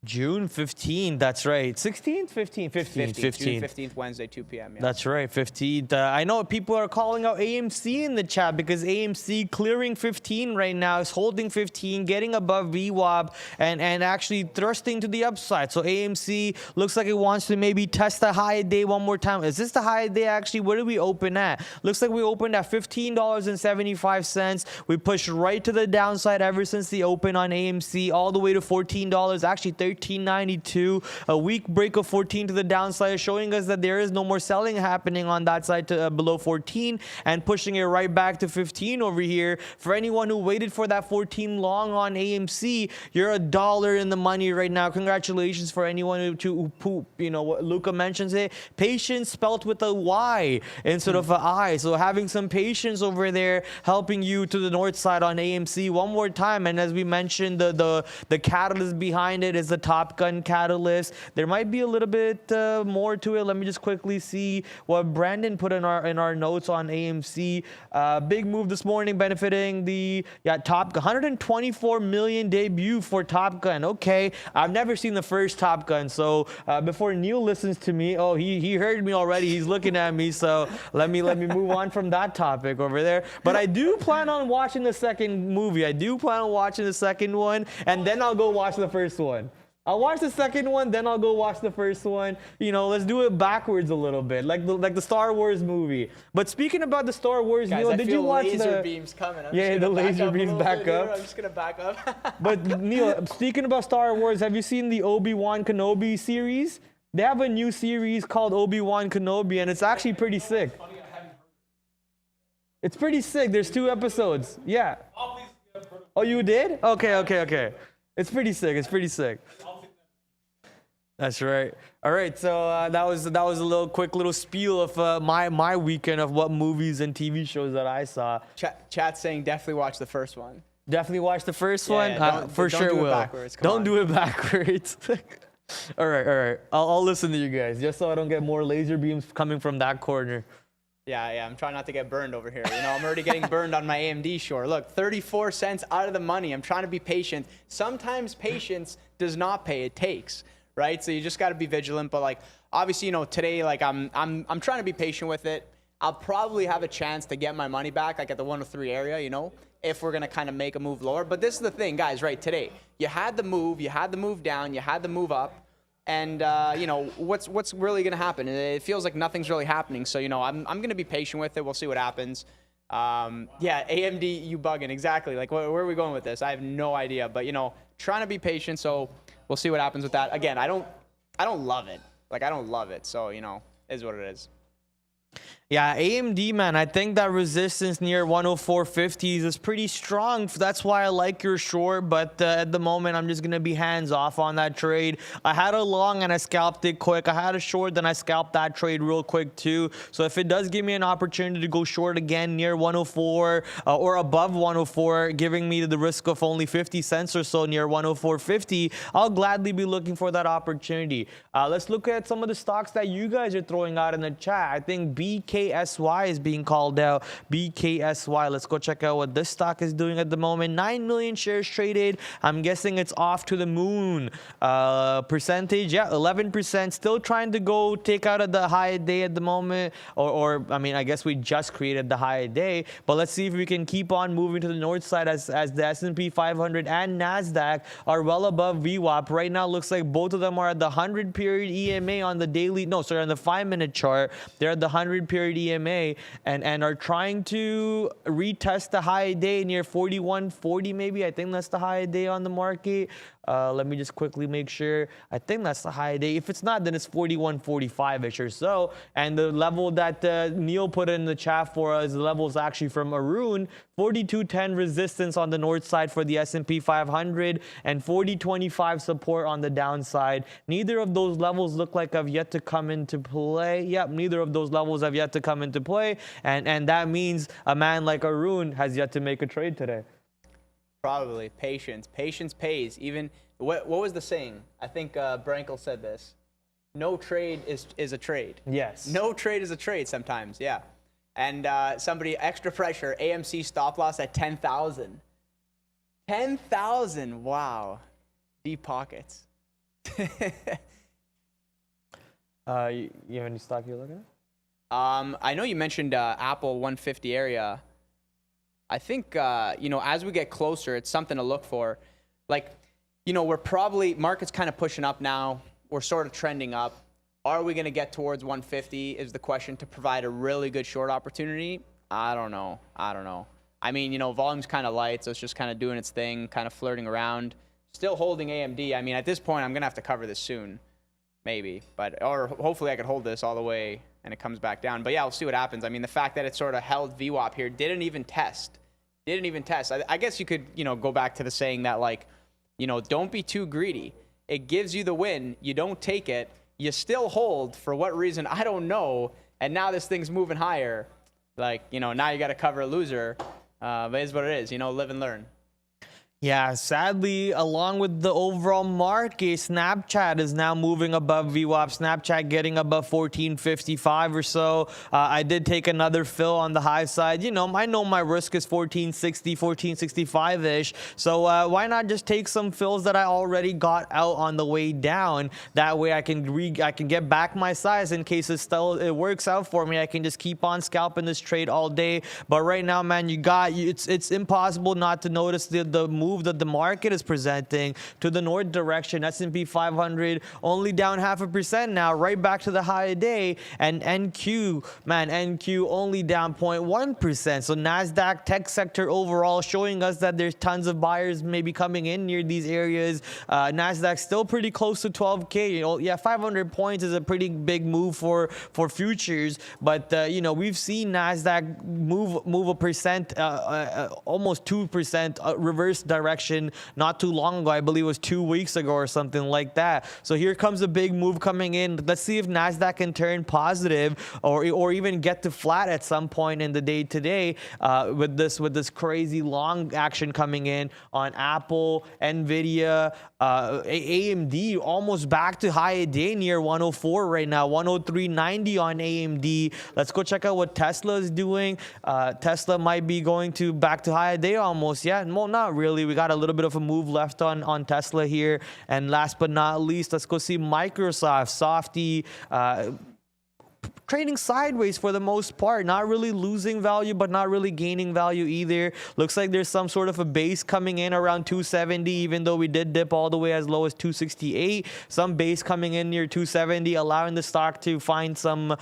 June 15th, that's right. 16th? 15th. June 15th, Wednesday, 2 p.m. Yeah. That's right, 15th. I know people are calling out AMC in the chat, because AMC clearing 15 right now, is holding 15, getting above VWAP, and actually thrusting to the upside. So AMC looks like it wants to maybe test the high day one more time. Is this the high day actually? Where do we open at? Looks like we opened at $15.75. We pushed right to the downside ever since the open on AMC, all the way to $14, actually $13.92. A weak break of 14 to the downside, showing us that there is no more selling happening on that side to below 14, and pushing it right back to 15 over here. For anyone who waited for that 14 long on AMC, you're $1 in the money right now. Congratulations for anyone who you know what Luca mentions it. Patience spelt with a Y instead of an I. So having some patience over there, helping you to the north side on AMC one more time. And as we mentioned, the catalyst behind it is the Top Gun catalyst. There might be a little bit more to it. Let me just quickly see what Brandon put in our notes on AMC. Big move this morning, benefiting the Top Gun. 124 million debut for Top Gun. Okay, I've never seen the first Top Gun, so before Neil listens to me, oh, he heard me already. He's looking at me, so let me move on from that topic over there. But I do plan on watching the second movie. I do plan on watching the second one, and then I'll go watch the first one. I'll watch the second one, then I'll go watch the first one. You know, let's do it backwards a little bit, like the Star Wars movie. But speaking about the Star Wars, guys, Neil, did you watch laser beams coming? The laser beams back up. I'm just gonna back up. But Neil, speaking about Star Wars, have you seen the Obi-Wan Kenobi series? They have a new series called Obi-Wan Kenobi, and it's actually pretty sick. It's pretty sick. There's 2 episodes. Yeah. Oh, you did? Okay. It's pretty sick. That's right. All right, so that was a quick little spiel of my weekend of what movies and TV shows that I saw. Chat's saying definitely watch the first one. Definitely watch the first one. For sure will. Don't do it backwards. All right. I'll listen to you guys just so I don't get more laser beams coming from that corner. Yeah, I'm trying not to get burned over here. You know, I'm already getting burned on my AMD short. Look, 34 cents out of the money. I'm trying to be patient. Sometimes patience does not pay, it takes, right? So you just got to be vigilant. But like, obviously, you know, today, like I'm trying to be patient with it. I'll probably have a chance to get my money back, like at the 103 area, you know, if we're going to kind of make a move lower. But this is the thing, guys, right? Today, you had the move down, you had the move up. And, you know, what's really going to happen? It feels like nothing's really happening. So, you know, I'm going to be patient with it. We'll see what happens. Yeah, AMD, you bugging. Exactly. Like, where are we going with this? I have no idea. But, you know, trying to be patient. So we'll see what happens with that. Again, I don't love it. Like, I don't love it. So, you know, is what it is. Yeah, AMD, man, I think that resistance near 104.50s is pretty strong. That's why I like your short, but at the moment, I'm just going to be hands off on that trade. I had a long and I scalped it quick. I had a short, then I scalped that trade real quick too. So if it does give me an opportunity to go short again near 104 or above 104, giving me the risk of only 50 cents or so near 104.50, I'll gladly be looking for that opportunity. Let's look at some of the stocks that you guys are throwing out in the chat. I think BKSY is being called out. BKSY. Let's go check out what this stock is doing at the moment. 9 million shares traded. I'm guessing it's off to the moon. Percentage, yeah, 11%. Still trying to go take out of the high day at the moment. Or I mean, I guess we just created the high day. But let's see if we can keep on moving to the north side as the S&P 500 and NASDAQ are well above VWAP. Right now, looks like both of them are at the 100 period EMA on the daily. No, sorry, on the 5-minute chart. They're at the 100 period EMA and are trying to retest the high day near 41.40 maybe. I think that's the high day on the market. Let me just quickly make sure. I think that's the high day. If it's not, then it's 41.45-ish or so. And the level that Neil put in the chat for us, the level is actually from Arun, 42.10 resistance on the north side for the S&P 500 and 40.25 support on the downside. Neither of those levels look like have yet to come into play. Yep, neither of those levels have yet to come into play. And that means a man like Arun has yet to make a trade today. Probably. Patience. Patience pays. Even, what was the saying? I think Brankel said this. No trade is a trade. Yes. No trade is a trade sometimes, yeah. And somebody, extra pressure, AMC stop loss at 10,000. 10,000, wow. Deep pockets. You have any stock you're looking at? I know you mentioned Apple 150 area. I think, you know, as we get closer, it's something to look for. Like, you know, we're probably, market's kind of pushing up now. We're sort of trending up. Are we going to get towards 150 is the question to provide a really good short opportunity? I don't know. I mean, you know, volume's kind of light, so it's just kind of doing its thing, kind of flirting around. Still holding AMD. I mean, at this point, I'm going to have to cover this soon. Maybe. Or hopefully I could hold this all the way and it comes back down. But yeah, we'll see what happens. I mean, the fact that it sort of held VWAP here didn't even test. I guess you could, you know, go back to the saying that, like, you know, don't be too greedy. It gives you the win. You don't take it. You still hold. For what reason? I don't know. And now this thing's moving higher. Like, you know, now you got to cover a loser. But it's what it is. You know, live and learn. Yeah, sadly, along with the overall market, Snapchat is now moving above VWAP. Snapchat getting above 14.55 or so. I did take another fill on the high side. You know, I know my risk is 14.60, 14.65-ish. So why not just take some fills that I already got out on the way down? That way I can get back my size in case it works out for me. I can just keep on scalping this trade all day. But right now, man, it's impossible not to notice the move that the market is presenting to the north direction. S&P 500 only down 0.5% now, right back to the high day. And NQ only down 0.1%. So NASDAQ tech sector overall showing us that there's tons of buyers maybe coming in near these areas. NASDAQ still pretty close to 12K. You know, yeah, 500 points is a pretty big move for futures. But, you know, we've seen NASDAQ move a percent, almost 2% reverse direction direction not too long ago. I believe it was 2 weeks ago or something like that. So here comes a big move coming in. Let's see if NASDAQ can turn positive or even get to flat at some point in the day today with this crazy long action coming in on Apple, NVIDIA, AMD almost back to high day near 104 right now, 103.90 on AMD. Let's go check out what Tesla is doing. Tesla might be going to back to high day almost. Yeah, well, not really. We got a little bit of a move left on Tesla here. And last but not least, let's go see Microsoft, Softy, trading sideways for the most part, not really losing value, but not really gaining value either. Looks like there's some sort of a base coming in around 270, even though we did dip all the way as low as 268. Some base coming in near 270, allowing the stock to find some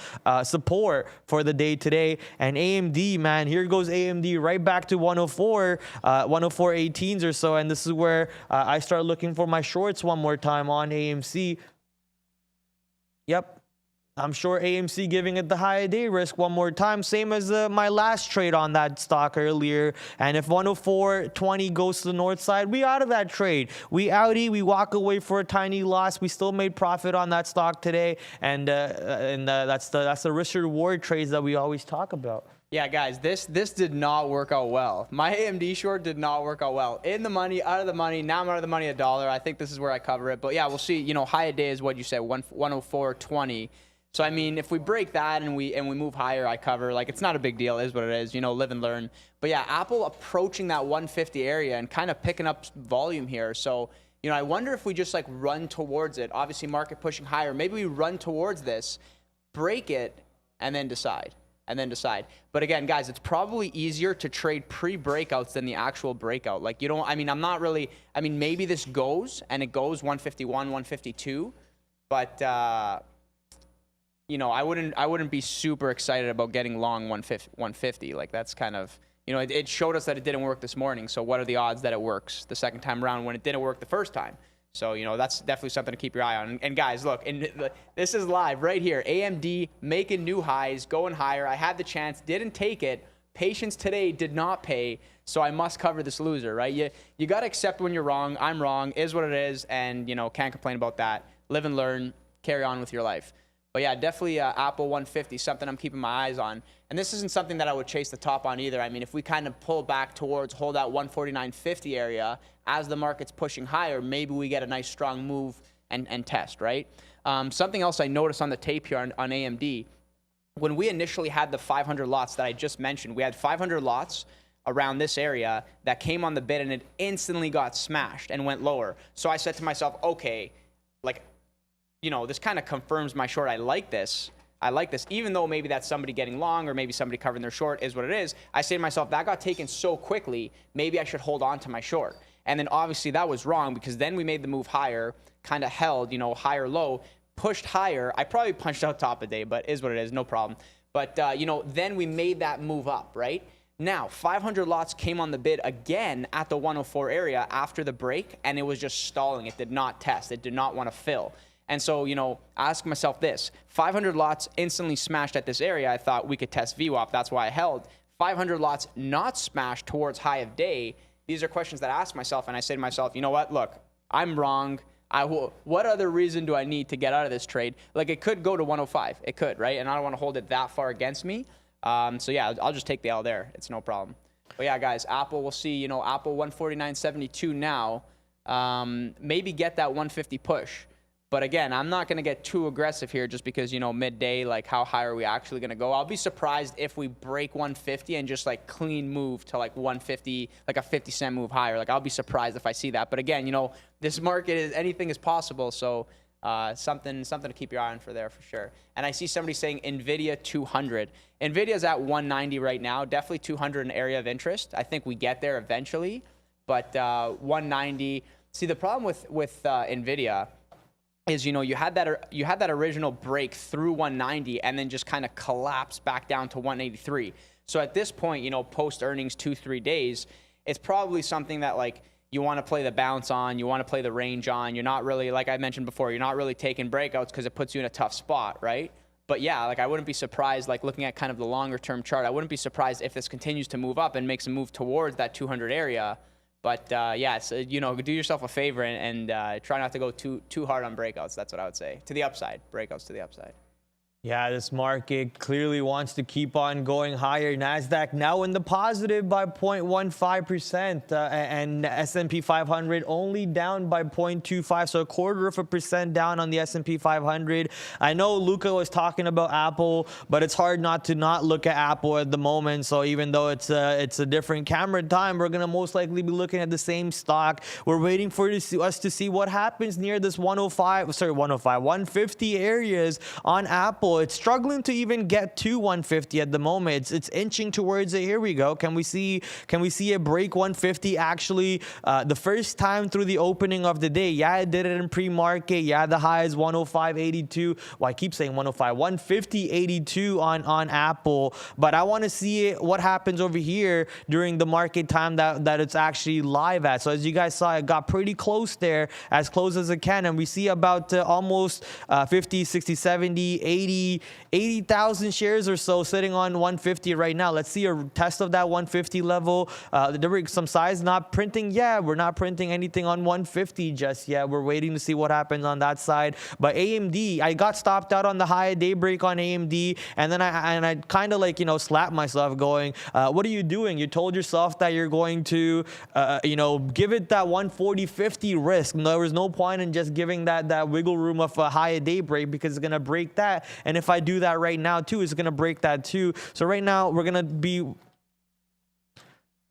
support for the day today. And AMD, man, here goes AMD right back to 104, 104.18s or so. And this is where I start looking for my shorts one more time on AMC. Yep. I'm sure AMC giving it the high day risk one more time, same as my last trade on that stock earlier. And if 104.20 goes to the north side, we out of that trade. We outie, we walk away for a tiny loss. We still made profit on that stock today, and that's the risk reward trades that we always talk about. Yeah, guys, this did not work out well. My AMD short did not work out well. In the money, out of the money. Now I'm out of the money $1. I think this is where I cover it. But yeah, we'll see. You know, high a day is what you said, 104.20. So I mean, if we break that and we move higher, I cover. Like, it's not a big deal, is what it is. You know, live and learn. But yeah, Apple approaching that 150 area and kind of picking up volume here. So, you know, I wonder if we just like run towards it. Obviously, market pushing higher. Maybe we run towards this, break it, and then decide. But again, guys, it's probably easier to trade pre-breakouts than the actual breakout. Like, you don't, I mean, I'm not really, I mean, maybe this goes and it goes 151, 152, but, you know, I wouldn't be super excited about getting long 150. Like, that's kind of, you know, it showed us that it didn't work this morning. So what are the odds that it works the second time around when it didn't work the first time? So, you know, that's definitely something to keep your eye on. And guys, look, this is live right here. AMD making new highs, going higher. I had the chance, didn't take it. Patience today did not pay, so I must cover this loser, right? You got to accept when you're wrong. I'm wrong, is what it is, and, you know, can't complain about that. Live and learn, carry on with your life. But yeah, definitely Apple 150, something I'm keeping my eyes on. And this isn't something that I would chase the top on either. I mean, if we kind of pull back towards, hold that 149.50 area as the market's pushing higher, maybe we get a nice strong move and test, right? Something else I noticed on the tape here on AMD, when we initially had the 500 lots that I just mentioned, we had 500 lots around this area that came on the bid and it instantly got smashed and went lower. So I said to myself, okay, like, you know, this kind of confirms my short. I like this, even though maybe that's somebody getting long or maybe somebody covering their short is what it is. I say to myself, that got taken so quickly, maybe I should hold on to my short. And then obviously that was wrong because then we made the move higher, kind of held, you know, higher low, pushed higher. I probably punched out top of day, but is what it is, no problem. But, you know, then we made that move up, right? Now, 500 lots came on the bid again at the 104 area after the break, and it was just stalling. It did not test. It did not want to fill. And so, you know, I ask myself this, 500 lots instantly smashed at this area. I thought we could test VWAP. That's why I held. 500 lots not smashed towards high of day. These are questions that I ask myself, and I say to myself, you know what? Look, I'm wrong. What other reason do I need to get out of this trade? Like, it could go to 105. It could, right? And I don't want to hold it that far against me. So, yeah, I'll just take the L there. It's no problem. But, yeah, guys, Apple, we'll see. You know, Apple 149.72 now. Maybe get that 150 push. But again, I'm not going to get too aggressive here just because, you know, midday, like how high are we actually going to go? I'll be surprised if we break 150 and just like clean move to like 150, like a 50-cent move higher. Like, I'll be surprised if I see that. But again, you know, this market is anything is possible. So something to keep your eye on for there for sure. And I see somebody saying NVIDIA 200. NVIDIA's at 190 right now. Definitely 200 an area of interest. I think we get there eventually. But 190. See, the problem with NVIDIA is, you know, you had that original break through 190 and then just kind of collapsed back down to 183. So at this point, you know, post earnings 2-3 days, it's probably something that like you want to play the bounce on, you want to play the range on. You're not really, like I mentioned before, you're not really taking breakouts because it puts you in a tough spot, right? But yeah, like I wouldn't be surprised, like looking at kind of the longer term chart, I wouldn't be surprised if this continues to move up and makes a move towards that 200 area. But yeah, so, you know, do yourself a favor and try not to go too hard on breakouts. That's what I would say. To the upside, breakouts to the upside. Yeah, this market clearly wants to keep on going higher. NASDAQ now in the positive by 0.15%, and S&P 500 only down by 0.25, so 1/4% down on the S&P 500. I know Luca was talking about Apple, but it's hard not to not look at Apple at the moment. So even though it's a different camera time, we're gonna most likely be looking at the same stock. We're waiting for us to see what happens near this 150 areas on Apple. It's struggling to even get to 150 at the moment. It's inching towards it. Here we go. Can we see it break 150 actually the first time through the opening of the day? Yeah, it did it in pre-market. Yeah, the high is 105.82. Well, I keep saying 105. 150.82 on Apple. But I want to see what happens over here during the market time that it's actually live at. So as you guys saw, it got pretty close there, as close as it can. And we see about almost 50, 60, 70, 80,000 shares or so sitting on 150 right now. Let's see a test of that 150 level. There were some size not printing. Yeah, we're not printing anything on 150 just yet. We're waiting to see what happens on that side. But AMD, I got stopped out on the high daybreak on AMD, and then I kind of like, you know, slapped myself going, what are you doing? You told yourself that you're going to, you know, give it that 140.50 risk. There was no point in just giving that wiggle room of a high daybreak, because it's going to break that. And if I do that right now too, it's going to break that too. So right now we're going to be,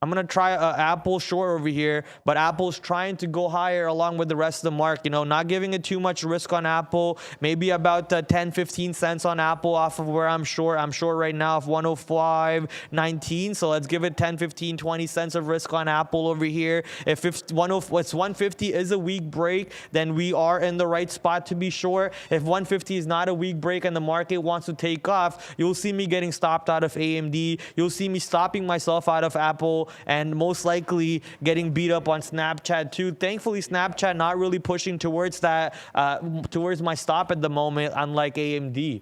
I'm going to try Apple short over here, but Apple's trying to go higher along with the rest of the market, you know, not giving it too much risk on Apple, maybe about 10, 15 cents on Apple off of where I'm short. I'm short right now of 105.19. So let's give it 10, 15, 20 cents of risk on Apple over here. If it's 150 is a weak break, then we are in the right spot to be short. If 150 is not a weak break and the market wants to take off, you'll see me getting stopped out of AMD. You'll see me stopping myself out of Apple, and most likely getting beat up on Snapchat too. Thankfully, Snapchat not really pushing towards that, towards my stop at the moment, unlike AMD.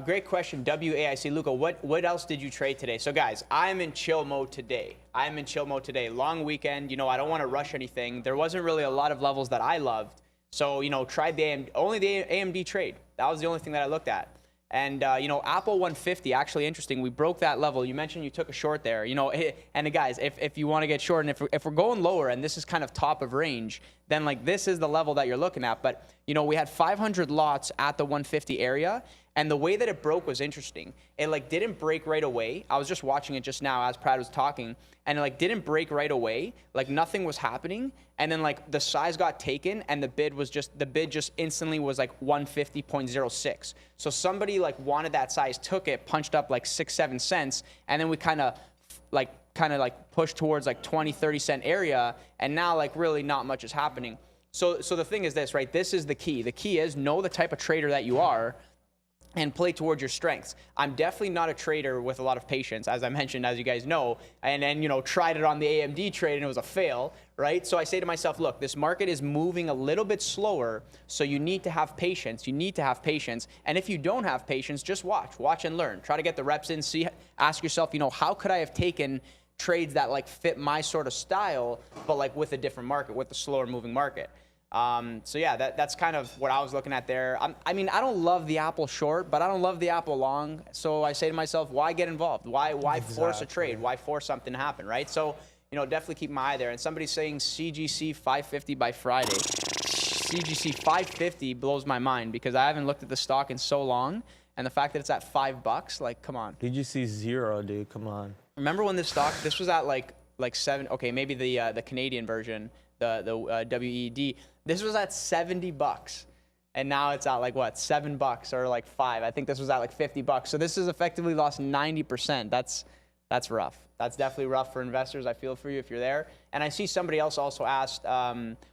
Great question, WAIC. Luca, what else did you trade today? So guys, I'm in chill mode today. Long weekend, you know, I don't want to rush anything. There wasn't really a lot of levels that I loved. So, you know, tried only the AMD trade. That was the only thing that I looked at. And, you know, Apple 150, actually interesting. We broke that level. You mentioned you took a short there, you know, and guys, if you want to get short, and if we're going lower and this is kind of top of range, then like this is the level that you're looking at. But, you know, we had 500 lots at the 150 area, and the way that it broke was interesting. It like didn't break right away. I was just watching it just now as Brad was talking, and it like didn't break right away. Like nothing was happening. And then like the size got taken, and the bid just instantly was like 150.06. So somebody like wanted that size, took it, punched up like 6-7 cents, and then we kind of pushed towards like 20-30 cent area, and now like really not much is happening. So the thing is this, right? This is the key. The key is know the type of trader that you are and play towards your strengths. I'm definitely not a trader with a lot of patience, as I mentioned, as you guys know, and you know, tried it on the AMD trade and it was a fail, right? So I say to myself, look, this market is moving a little bit slower, so you need to have patience. And if you don't have patience, just watch and learn. Try to get the reps in, ask yourself, you know, how could I have taken trades that like fit my sort of style, but like with a different market, with a slower moving market. So yeah, that's kind of what I was looking at there. I mean, I don't love the Apple short, but I don't love the Apple long. So I say to myself, why get involved? Why force a trade? Why force something to happen, right? So, you know, definitely keep my eye there. And somebody's saying CGC 550 by Friday. CGC 550 blows my mind because I haven't looked at the stock in so long. And the fact that it's at $5, like, come on. Did you see zero, dude? Come on. Remember when this was at like 7, okay, maybe the Canadian version, the WED. This was at $70, and now it's at like what, $7 or like $5. I think this was at like $50. So this has effectively lost 90%. That's rough. That's definitely rough for investors. I feel for you if you're there. And I see somebody else also asked,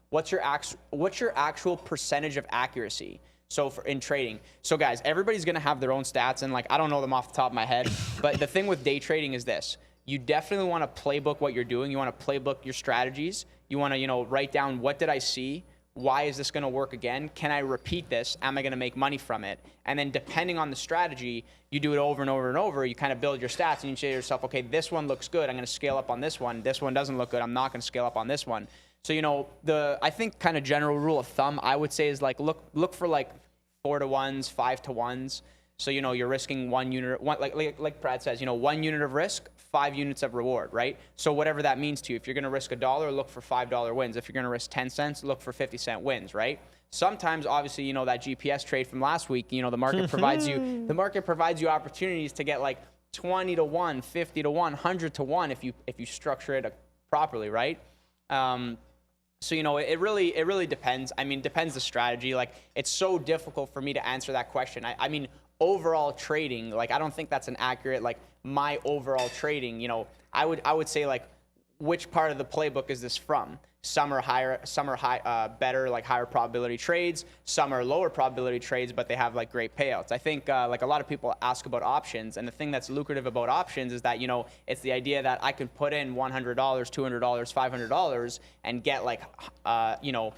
what's your actual percentage of accuracy? So in trading. So guys, everybody's gonna have their own stats, and like I don't know them off the top of my head. But the thing with day trading is this: you definitely want to playbook what you're doing. You want to playbook your strategies. You want to, you know, write down what did I see, why is this going to work again? Can I repeat this? Am I going to make money from it? And then depending on the strategy, you do it over and over and over. You kind of build your stats and you say to yourself, okay, this one looks good. I'm going to scale up on this one. This one doesn't look good. I'm not going to scale up on this one. So, you know, I think kind of general rule of thumb I would say is like look for like 4 to 1s, 5 to 1s. So, you know, you're risking 1 unit, like Brad says, you know, 1 unit of risk, 5 units of reward, right? So whatever that means to you. If you're going to risk $1, look for $5 wins. If you're going to risk 10 cents, look for 50-cent wins, right? Sometimes, obviously, you know, that GPS trade from last week, you know, the market provides you opportunities to get like 20 to 1, 50 to 1, 100 to 1 if you structure it properly, right? So, you know, it really depends. I mean, depends the strategy. Like, it's so difficult for me to answer that question. I mean, overall trading, like, I don't think that's an accurate, like, my overall trading, you know, I would say, like, which part of the playbook is this from? Some are better, like higher probability trades. Some are lower probability trades, but they have like great payouts. I think like a lot of people ask about options, and the thing that's lucrative about options is that, you know, it's the idea that I can put in $100, $200, $500 and get like, you know,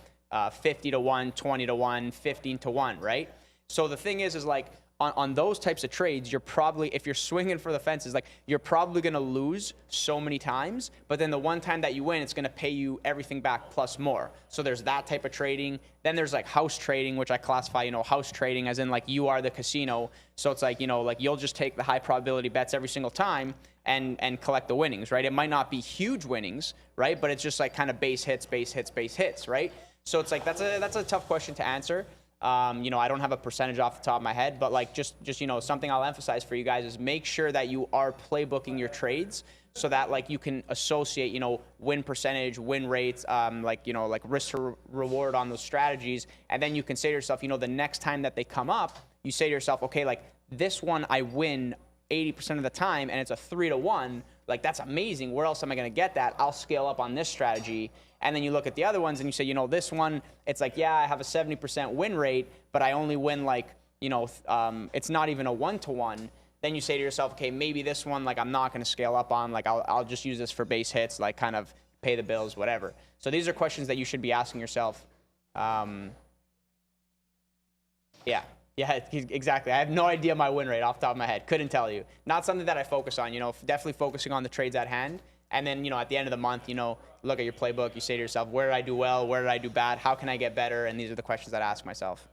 50 to 1, 20 to 1, 15 to 1, right? So the thing is like, on those types of trades, you're probably, if you're swinging for the fences, like, you're probably going to lose so many times, but then the one time that you win, it's going to pay you everything back plus more. So there's that type of trading. Then there's like house trading, which I classify, you know, house trading as in like you are the casino. So it's like, you know, like you'll just take the high probability bets every single time and collect the winnings, right? It might not be huge winnings, right? But it's just like kind of base hits, right? So it's like, that's a tough question to answer. You know, I don't have a percentage off the top of my head, but like just you know, something I'll emphasize for you guys is make sure that you are playbooking your trades so that like you can associate, you know, win percentage, win rates, like, you know, like risk to reward on those strategies. And then you can say to yourself, you know, the next time that they come up, you say to yourself, okay, like this one I win 80% of the time and it's a 3 to 1. Like, that's amazing. Where else am I going to get that? I'll scale up on this strategy. And then you look at the other ones and you say, you know, this one, it's like, yeah, I have a 70% win rate, but I only win like, you know, it's not even a 1 to 1. Then you say to yourself, okay, maybe this one, like, I'm not going to scale up on. Like, I'll just use this for base hits, like kind of pay the bills, whatever. So these are questions that you should be asking yourself. Yeah, exactly. I have no idea my win rate off the top of my head. Couldn't tell you. Not something that I focus on, you know, definitely focusing on the trades at hand. And then, you know, at the end of the month, you know, look at your playbook. You say to yourself, where did I do well? Where did I do bad? How can I get better? And these are the questions that I ask myself.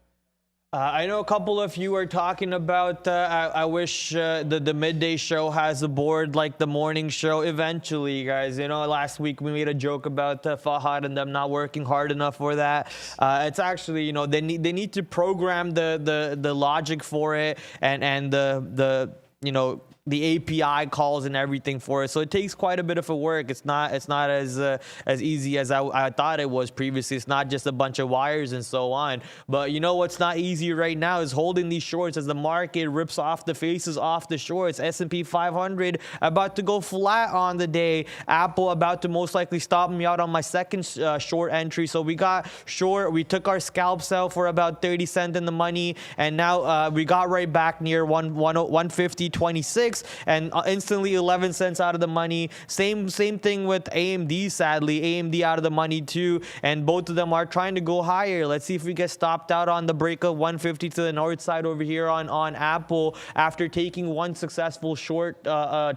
I know a couple of you are talking about, I wish the midday show has a board like the morning show eventually, guys. You know, last week we made a joke about Fahad and them not working hard enough for that. It's actually, you know, they need to program the logic for it and the you know, the API calls and everything for it. So it takes quite a bit of a work. It's not as easy as I thought it was previously. It's not just a bunch of wires and so on. But you know what's not easy right now is holding these shorts as the market rips off the faces off the shorts. S&P 500 about to go flat on the day. Apple about to most likely stop me out on my second short entry. So we got short. We took our scalps out for about 30 cents in the money, and now we got right back near 150.26. And instantly 11 cents out of the money. Same thing with AMD, sadly. AMD out of the money too. And both of them are trying to go higher. Let's see if we get stopped out on the break of 150 to the north side over here on Apple. After taking one successful short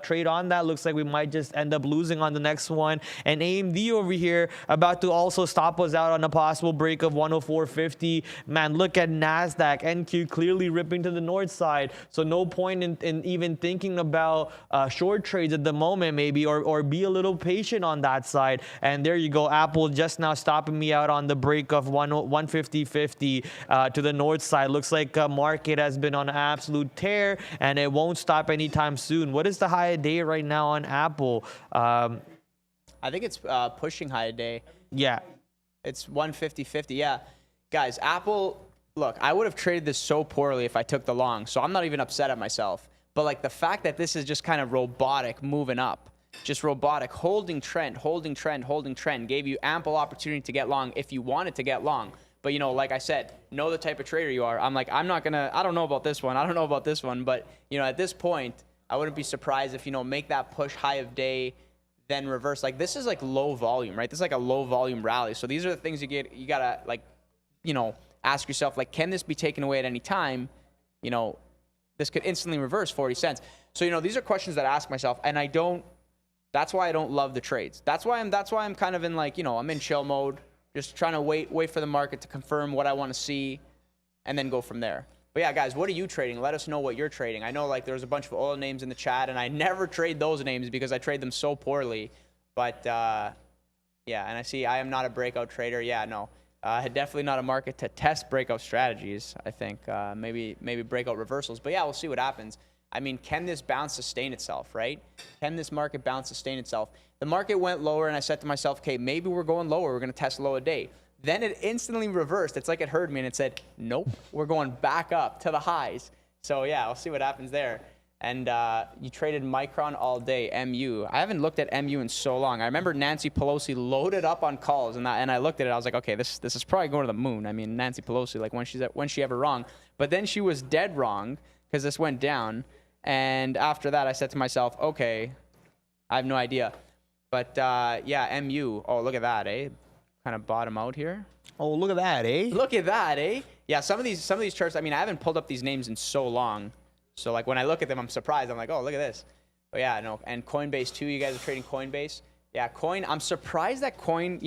trade on that, looks like we might just end up losing on the next one. And AMD over here about to also stop us out on a possible break of 104.50. Man, look at NASDAQ, NQ clearly ripping to the north side. So no point in even thinking about short trades at the moment, maybe, or be a little patient on that side. And there you go, Apple just now stopping me out on the break of 150.50 to the north side. Looks like market has been on an absolute tear and it won't stop anytime soon. What is the high a day right now on Apple? I think it's pushing high a day. Yeah, it's 150.50. Yeah, guys, Apple, look, I would have traded this so poorly if I took the long, so I'm not even upset at myself. But like the fact that this is just kind of robotic moving up, just robotic, holding trend, gave you ample opportunity to get long if you wanted to get long. But, you know, like I said, know the type of trader you are. I'm like, I don't know about this one. But, you know, at this point, I wouldn't be surprised if, you know, make that push high of day, then reverse. Like, this is like low volume, right? This is like a low volume rally. So these are the things you gotta like ask yourself, like, can this be taken away at any time? This could instantly reverse 40 cents. So, these are questions that I ask myself, and that's why I don't love the trades. That's why I'm kind of in I'm in chill mode, just trying to wait for the market to confirm what I want to see and then go from there. But yeah, guys, what are you trading? Let us know what you're trading. I know there's a bunch of oil names in the chat, and I never trade those names because I trade them so poorly. But yeah, and I see I am not a breakout trader. Yeah, no, definitely not a market to test breakout strategies. I think maybe breakout reversals. But yeah, we'll see what happens. I mean, can this bounce sustain itself, right? Can this market bounce sustain itself? The market went lower, and I said to myself, okay, maybe we're going lower. We're going to test low a day. Then it instantly reversed. It's like it heard me, and it said, nope, we're going back up to the highs. So, yeah, we'll see what happens there. And you traded Micron all day, MU. I haven't looked at MU in so long. I remember Nancy Pelosi loaded up on calls, and I looked at it. I was like, okay, this is probably going to the moon. I mean, Nancy Pelosi, when she ever wrong? But then she was dead wrong because this went down. And after that, I said to myself, okay, I have no idea. But, yeah, MU. Oh, look at that, eh? Kind of bottom out here. Oh, look at that, eh? Look at that, eh? Yeah, some of these charts, I mean, I haven't pulled up these names in so long. So, when I look at them, I'm surprised. I'm like, oh, look at this. But, yeah, no. And Coinbase, too. You guys are trading Coinbase. Yeah, Coin. I'm surprised that Coin,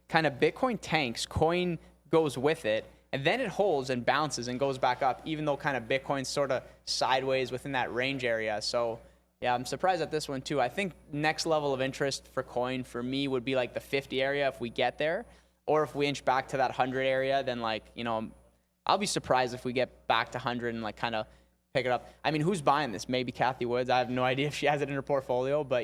kind of Bitcoin tanks. Coin goes with it. And then it holds and bounces and goes back up, even though kind of Bitcoin's sort of sideways within that range area. So, yeah, I'm surprised at this one, too. I think next level of interest for Coin for me would be the 50 area if we get there. Or if we inch back to that 100 area, then, I'll be surprised if we get back to 100 and, kind of pick it up. I mean, who's buying this? Maybe Kathy Woods. I have no idea if she has it in her portfolio, but,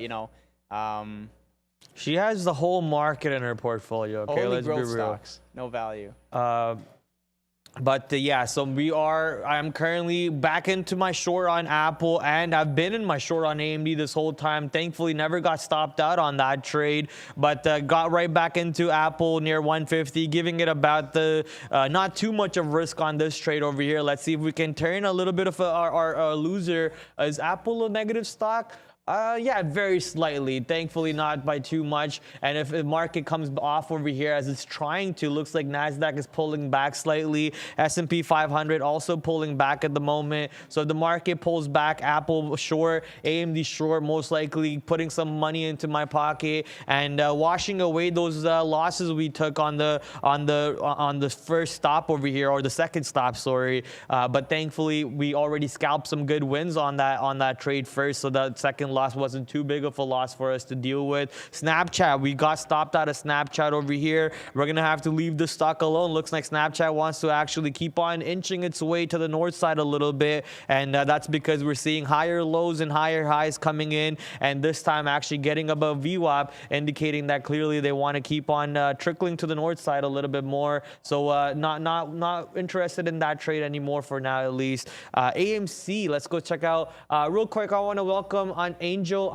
she has the whole market in her portfolio. Okay, only let's be real. growth stocks, no value. But yeah, so I'm currently back into my short on Apple, and I've been in my short on AMD this whole time. Thankfully, never got stopped out on that trade, but got right back into Apple near 150, giving it about not too much of risk on this trade over here. Let's see if we can turn a little bit of our loser. Is Apple a negative stock? Yeah, very slightly. Thankfully, not by too much. And if the market comes off over here as it's trying to, looks like NASDAQ is pulling back slightly. S&P 500 also pulling back at the moment. So if the market pulls back, Apple short, AMD short, most likely putting some money into my pocket and washing away those losses we took on the first stop over here, or the second stop, sorry. But thankfully, we already scalped some good wins on that trade first, so that second loss wasn't too big of a loss for us to deal with. Snapchat, we got stopped out of Snapchat over here. We're gonna have to leave the stock alone. Looks like Snapchat wants to actually keep on inching its way to the north side a little bit, and that's because we're seeing higher lows and higher highs coming in, and this time actually getting above VWAP, indicating that clearly they want to keep on trickling to the north side a little bit more. So not interested in that trade anymore for now, at least. AMC, let's go check out real quick. I want to welcome on Angel Angel.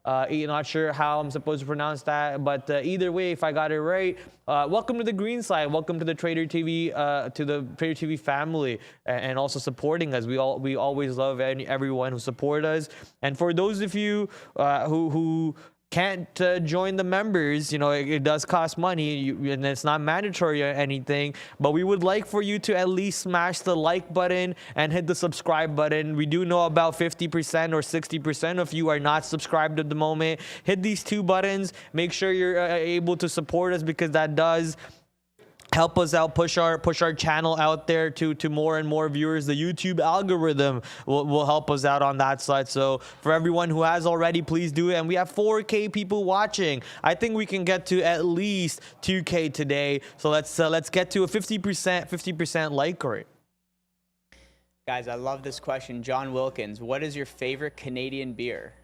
Not sure how I'm supposed to pronounce that, but either way, if I got it right, welcome to the green side. Welcome to the Trader TV, to the Trader TV family, and also supporting us. We always love everyone who support us. And for those of you who can't join the members, it does cost money, and it's not mandatory or anything, but we would like for you to at least smash the like button and hit the subscribe button. We do know about 50% or 60% of you are not subscribed at the moment. Hit these two buttons. Make sure you're able to support us, because that does help us out, push our channel out there to more and more viewers. The YouTube algorithm will help us out on that side. So for everyone who has already, please do it. And we have 4K people watching. I think we can get to at least 2K today. So let's get to a 50% like rate. Guys, I love this question. John Wilkins, what is your favorite Canadian beer?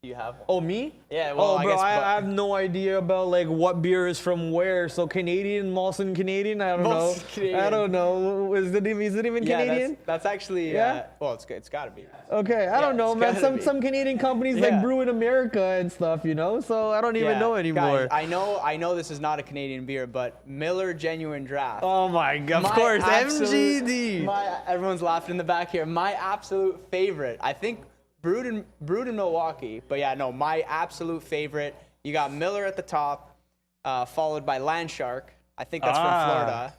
Do you have one? Oh, me? Yeah, well, I have no idea about what beer is from where. So Canadian, Molson Canadian? I don't know. Canadian. I don't know. Is it even Canadian? That's actually, yeah? Well, it's got to be. Okay, I don't know, man. Some Canadian companies brew in America and stuff, so I don't even know anymore. Guys, I know this is not a Canadian beer, but Miller Genuine Draft. Oh my God, of course, MGD. Everyone's laughing in the back here. My absolute favorite, I think, brewed in Milwaukee, but yeah, no, my absolute favorite. You got Miller at the top, followed by Landshark, I think that's from Florida.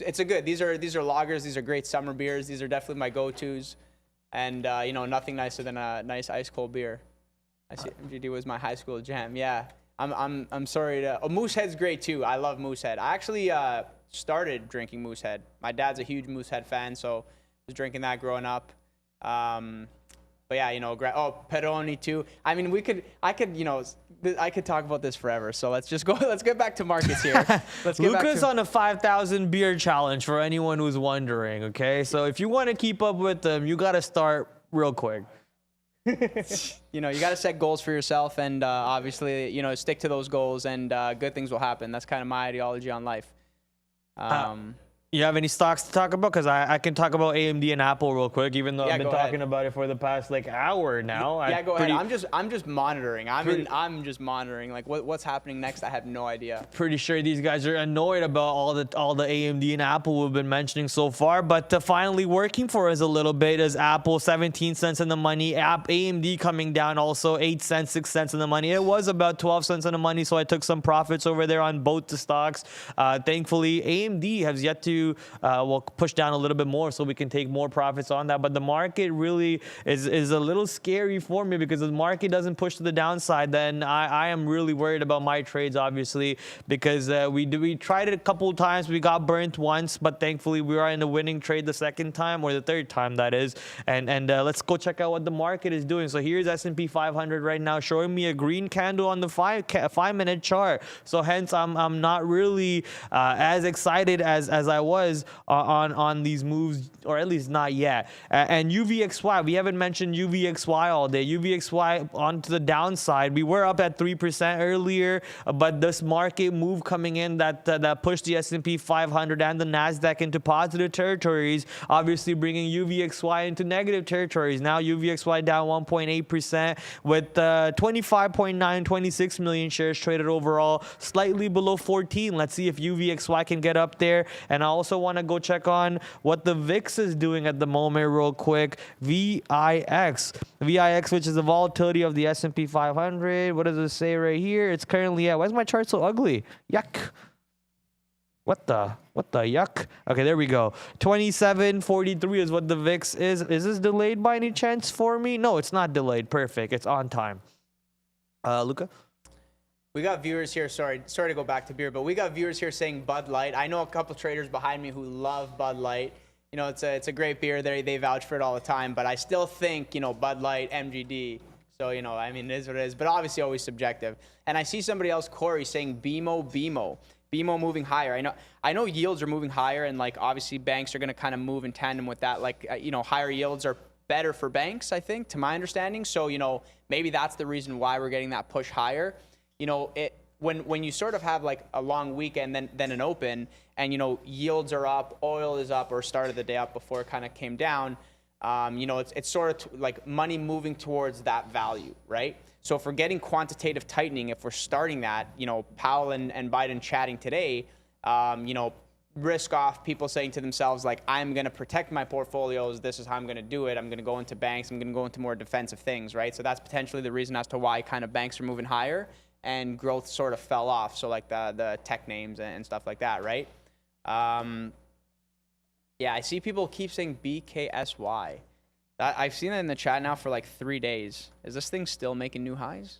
It's a good. These are lagers. These are great summer beers. These are definitely my go-tos. And you know, nothing nicer than a nice ice cold beer. I see MGD was my high school jam. Yeah. I'm sorry to. Oh, Moosehead's great too. I love Moosehead. I actually started drinking Moosehead. My dad's a huge Moosehead fan, so I was drinking that growing up. But yeah, you know, Peroni too. I mean, I could talk about this forever. So let's get back to markets here. Luca's on a 5,000 beer challenge for anyone who's wondering. Okay, so if you want to keep up with them, you got to start real quick. You know, you got to set goals for yourself, and obviously, you know, stick to those goals, and good things will happen. That's kind of my ideology on life. You have any stocks to talk about? Because I can talk about AMD and Apple real quick, even though I've been talking about it for the past like hour now. Yeah, go ahead. I'm just monitoring. I'm just monitoring. Like what's happening next? I have no idea. Pretty sure these guys are annoyed about all the AMD and Apple we've been mentioning so far, but finally working for us a little bit is Apple 17 cents in the money. AMD coming down also 8 cents, 6 cents in the money. It was about 12 cents in the money, so I took some profits over there on both the stocks. Thankfully, AMD has yet to push down a little bit more so we can take more profits on that, but the market really is a little scary for me because if the market doesn't push to the downside, then I am really worried about my trades, obviously, because we tried it a couple of times. We got burnt once, but thankfully we are in a winning trade the second time, or the third time that is. And let's go check out what the market is doing. So here's S&P 500 right now showing me a green candle on the 5-minute chart, so hence I'm not really as excited as I was on these moves, or at least not yet. And UVXY, we haven't mentioned UVXY all day. UVXY onto the downside. We were up at 3% earlier, but this market move coming in that pushed the S&P 500 and the NASDAQ into positive territories, obviously bringing UVXY into negative territories. Now UVXY down 1.8% with 26 million shares traded overall, slightly below 14. Let's see if UVXY can get up there. And I also want to go check on what the VIX is doing at the moment real quick. VIX, which is the volatility of the S&P 500. What does it say right here? It's currently at, why is my chart so ugly? Yuck. What the yuck? Okay, there we go. 27.43 is what the VIX is. Is this delayed by any chance for me? No, it's not delayed. Perfect. It's on time. Luca? We got viewers here. Sorry to go back to beer, but we got viewers here saying Bud Light. I know a couple traders behind me who love Bud Light. You know, it's a great beer. They vouch for it all the time. But I still think, you know, Bud Light, MGD. So, you know, I mean, it is what it is. But obviously, always subjective. And I see somebody else, Corey, saying BMO moving higher. I know yields are moving higher, and like obviously banks are going to kind of move in tandem with that. Like you know, higher yields are better for banks, I think, to my understanding. So, you know, maybe that's the reason why we're getting that push higher. You know, when you sort of have like a long weekend, then an open, and you know yields are up, oil is up, or started the day up before it kind of came down. You know, it's sort of like money moving towards that value, right? So if we're getting quantitative tightening, if we're starting that, you know, Powell and Biden chatting today, you know, risk off, people saying to themselves like, I'm going to protect my portfolios. This is how I'm going to do it. I'm going to go into banks. I'm going to go into more defensive things, right? So that's potentially the reason as to why kind of banks are moving higher. And growth sort of fell off, so like the tech names and stuff like that, right? Yeah, I see people keep saying BKSY. I've seen it in the chat now for like 3 days. Is this thing still making new highs?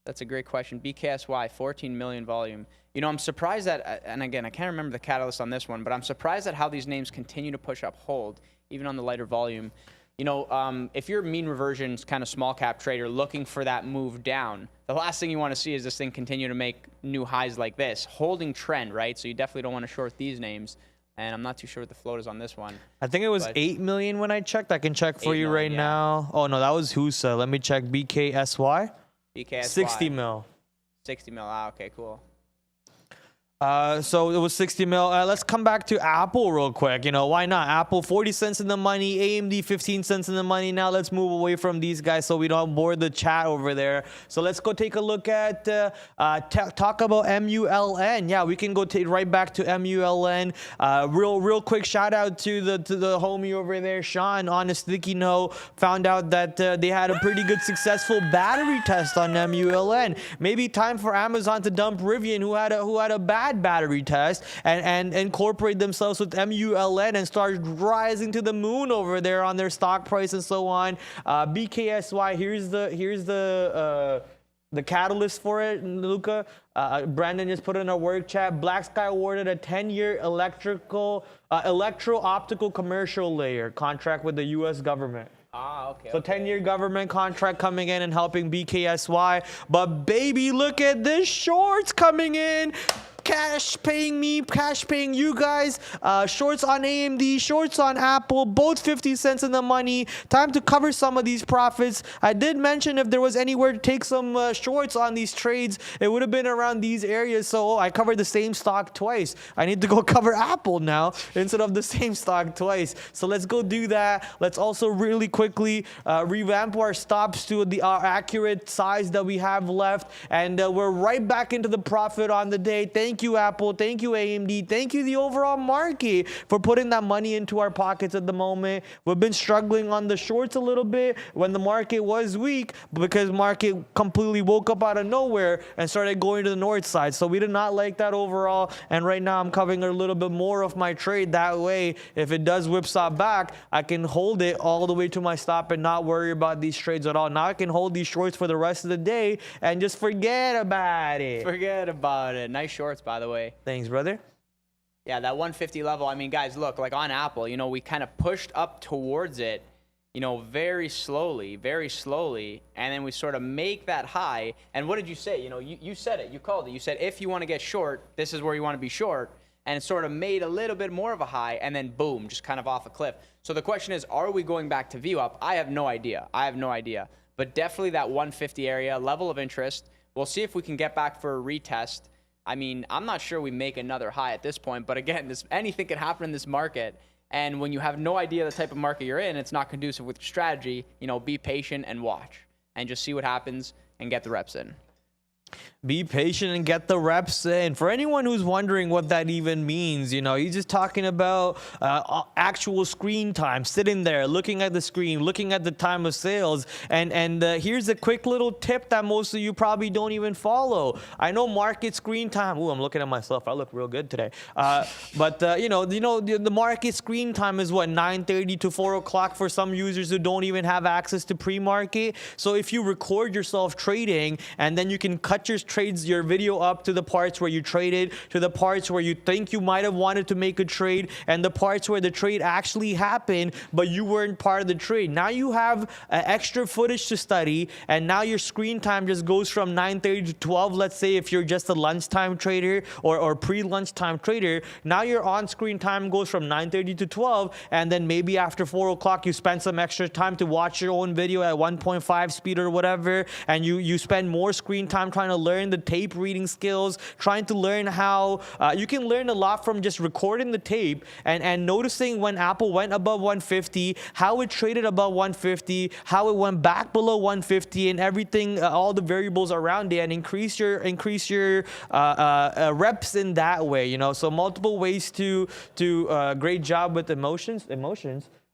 That's a great question. BKSY, 14 million volume. You know, I'm surprised that, and again, I can't remember the catalyst on this one, but I'm surprised at how these names continue to push up hold, even on the lighter volume. You know, if you're a mean reversion kind of small cap trader looking for that move down, the last thing you want to see is this thing continue to make new highs like this. Holding trend, right? So you definitely don't want to short these names. And I'm not too sure what the float is on this one. I think it was 8 million when I checked. I can check for you right now. Oh, no, that was HUSA. Let me check BKSY. BKSY. 60 mil. 60 mil. Ah, okay, cool. So it was 60 mil. Let's come back to Apple real quick. You know, why not? Apple, 40 cents in the money. AMD, 15 cents in the money. Now let's move away from these guys so we don't bore the chat over there. So let's go take a look at, talk about MULN. Yeah, we can go right back to MULN. Real quick shout out to the homie over there, Sean, on a sticky note. Found out that they had a pretty good successful battery test on MULN. Maybe time for Amazon to dump Rivian, who had a battery bad battery test and incorporate themselves with MULN and start rising to the moon over there on their stock price and so on. BKSY, here's the catalyst for it, Luca. Brandon just put in a work chat. Black Sky awarded a 10-year electro-optical commercial layer contract with the U.S. government. Okay. So 10-year government contract coming in and helping BKSY. But baby, look at this shorts coming in. Cash paying me, cash paying you guys. Shorts on AMD, shorts on Apple, both 50 cents in the money. Time to cover some of these profits. I did mention if there was anywhere to take some shorts on these trades, it would have been around these areas. So I covered the same stock twice. I need to go cover Apple now instead of the same stock twice. So let's go do that. Let's also really quickly revamp our stops to our accurate size that we have left. And we're right back into the profit on the day. Thank you, Apple. Thank you, AMD. Thank you, the overall market, for putting that money into our pockets at the moment. We've been struggling on the shorts a little bit when the market was weak because market completely woke up out of nowhere and started going to the north side. So we did not like that overall. And right now I'm covering a little bit more of my trade. That way, if it does whipsaw back, I can hold it all the way to my stop and not worry about these trades at all. Now I can hold these shorts for the rest of the day and just forget about it. Forget about it. Nice shorts, by the way. Thanks, brother. Yeah, that 150 level. I mean, guys, look, like on Apple, we kind of pushed up towards it, very slowly, and then we sort of make that high. And what did you say? You said it. You called it. You said if you want to get short, this is where you want to be short. And it sort of made a little bit more of a high, and then boom, just kind of off a cliff. So the question is, are we going back to view up? I have no idea. But definitely that 150 area, level of interest. We'll see if we can get back for a retest. I mean, I'm not sure we make another high at this point, but again, anything can happen in this market. And when you have no idea the type of market you're in, it's not conducive with your strategy. Be patient and watch and just see what happens and get the reps in. Be patient and get the reps in. For anyone who's wondering what that even means, he's just talking about actual screen time, sitting there, looking at the screen, looking at the time of sales. And here's a quick little tip that most of you probably don't even follow. I know market screen time. Ooh, I'm looking at myself. I look real good today. But the market screen time is what, 9:30 to 4 o'clock for some users who don't even have access to pre-market. So if you record yourself trading and then you can cut your video up to the parts where you traded, to the parts where you think you might have wanted to make a trade, and the parts where the trade actually happened, but you weren't part of the trade. Now you have extra footage to study, and now your screen time just goes from 9:30 to 12. Let's say if you're just a lunchtime trader or pre-lunchtime trader, now your on-screen time goes from 9:30 to 12, and then maybe after 4 o'clock you spend some extra time to watch your own video at 1.5 speed or whatever, and you spend more screen time trying to learn the tape reading skills, trying to learn how you can learn a lot from just recording the tape and noticing when Apple went above 150, how it traded above 150, how it went back below 150, and everything, all the variables around it, and increase your reps in that way. So multiple ways to great job with emotions.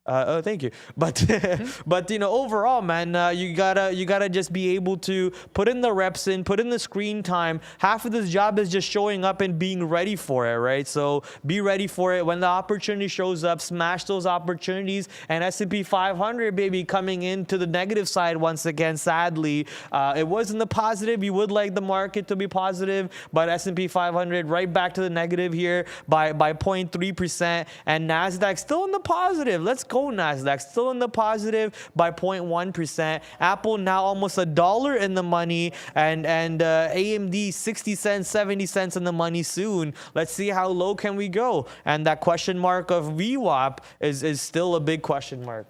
Oh, thank you. But overall, man, you gotta just be able to put in the reps in, put in the screen time. Half of this job is just showing up and being ready for it, right? So be ready for it. When the opportunity shows up, smash those opportunities. And S&P 500, baby, coming into the negative side once again. Sadly, it was in the positive. You would like the market to be positive, but S&P 500 right back to the negative here by 0.3%, and NASDAQ still in the positive. Let's go, NASDAQ still in the positive by 0.1%. Apple now almost $1 in the money, and AMD 60 cents, 70 cents in the money soon. Let's see how low can we go. And that question mark of VWAP is still a big question mark.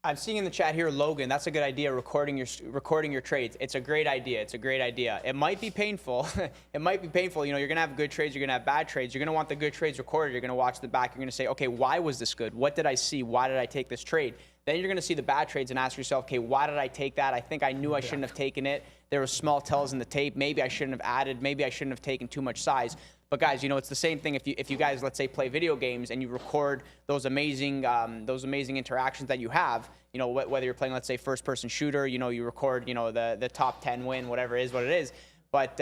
I'm seeing in the chat here, Logan, that's a good idea, recording your trades. It's a great idea. It might be painful. It might be painful. You're going to have good trades. You're going to have bad trades. You're going to want the good trades recorded. You're going to watch the back. You're going to say, okay, why was this good? What did I see? Why did I take this trade? Then you're going to see the bad trades and ask yourself, okay, why did I take that? I think I knew I shouldn't have taken it. There were small tells in the tape. Maybe I shouldn't have added. Maybe I shouldn't have taken too much size. But guys, it's the same thing if you guys, let's say, play video games and you record those amazing interactions that you have, whether you're playing, let's say, first-person shooter, you record, the top 10 win, whatever it is, what it is. But,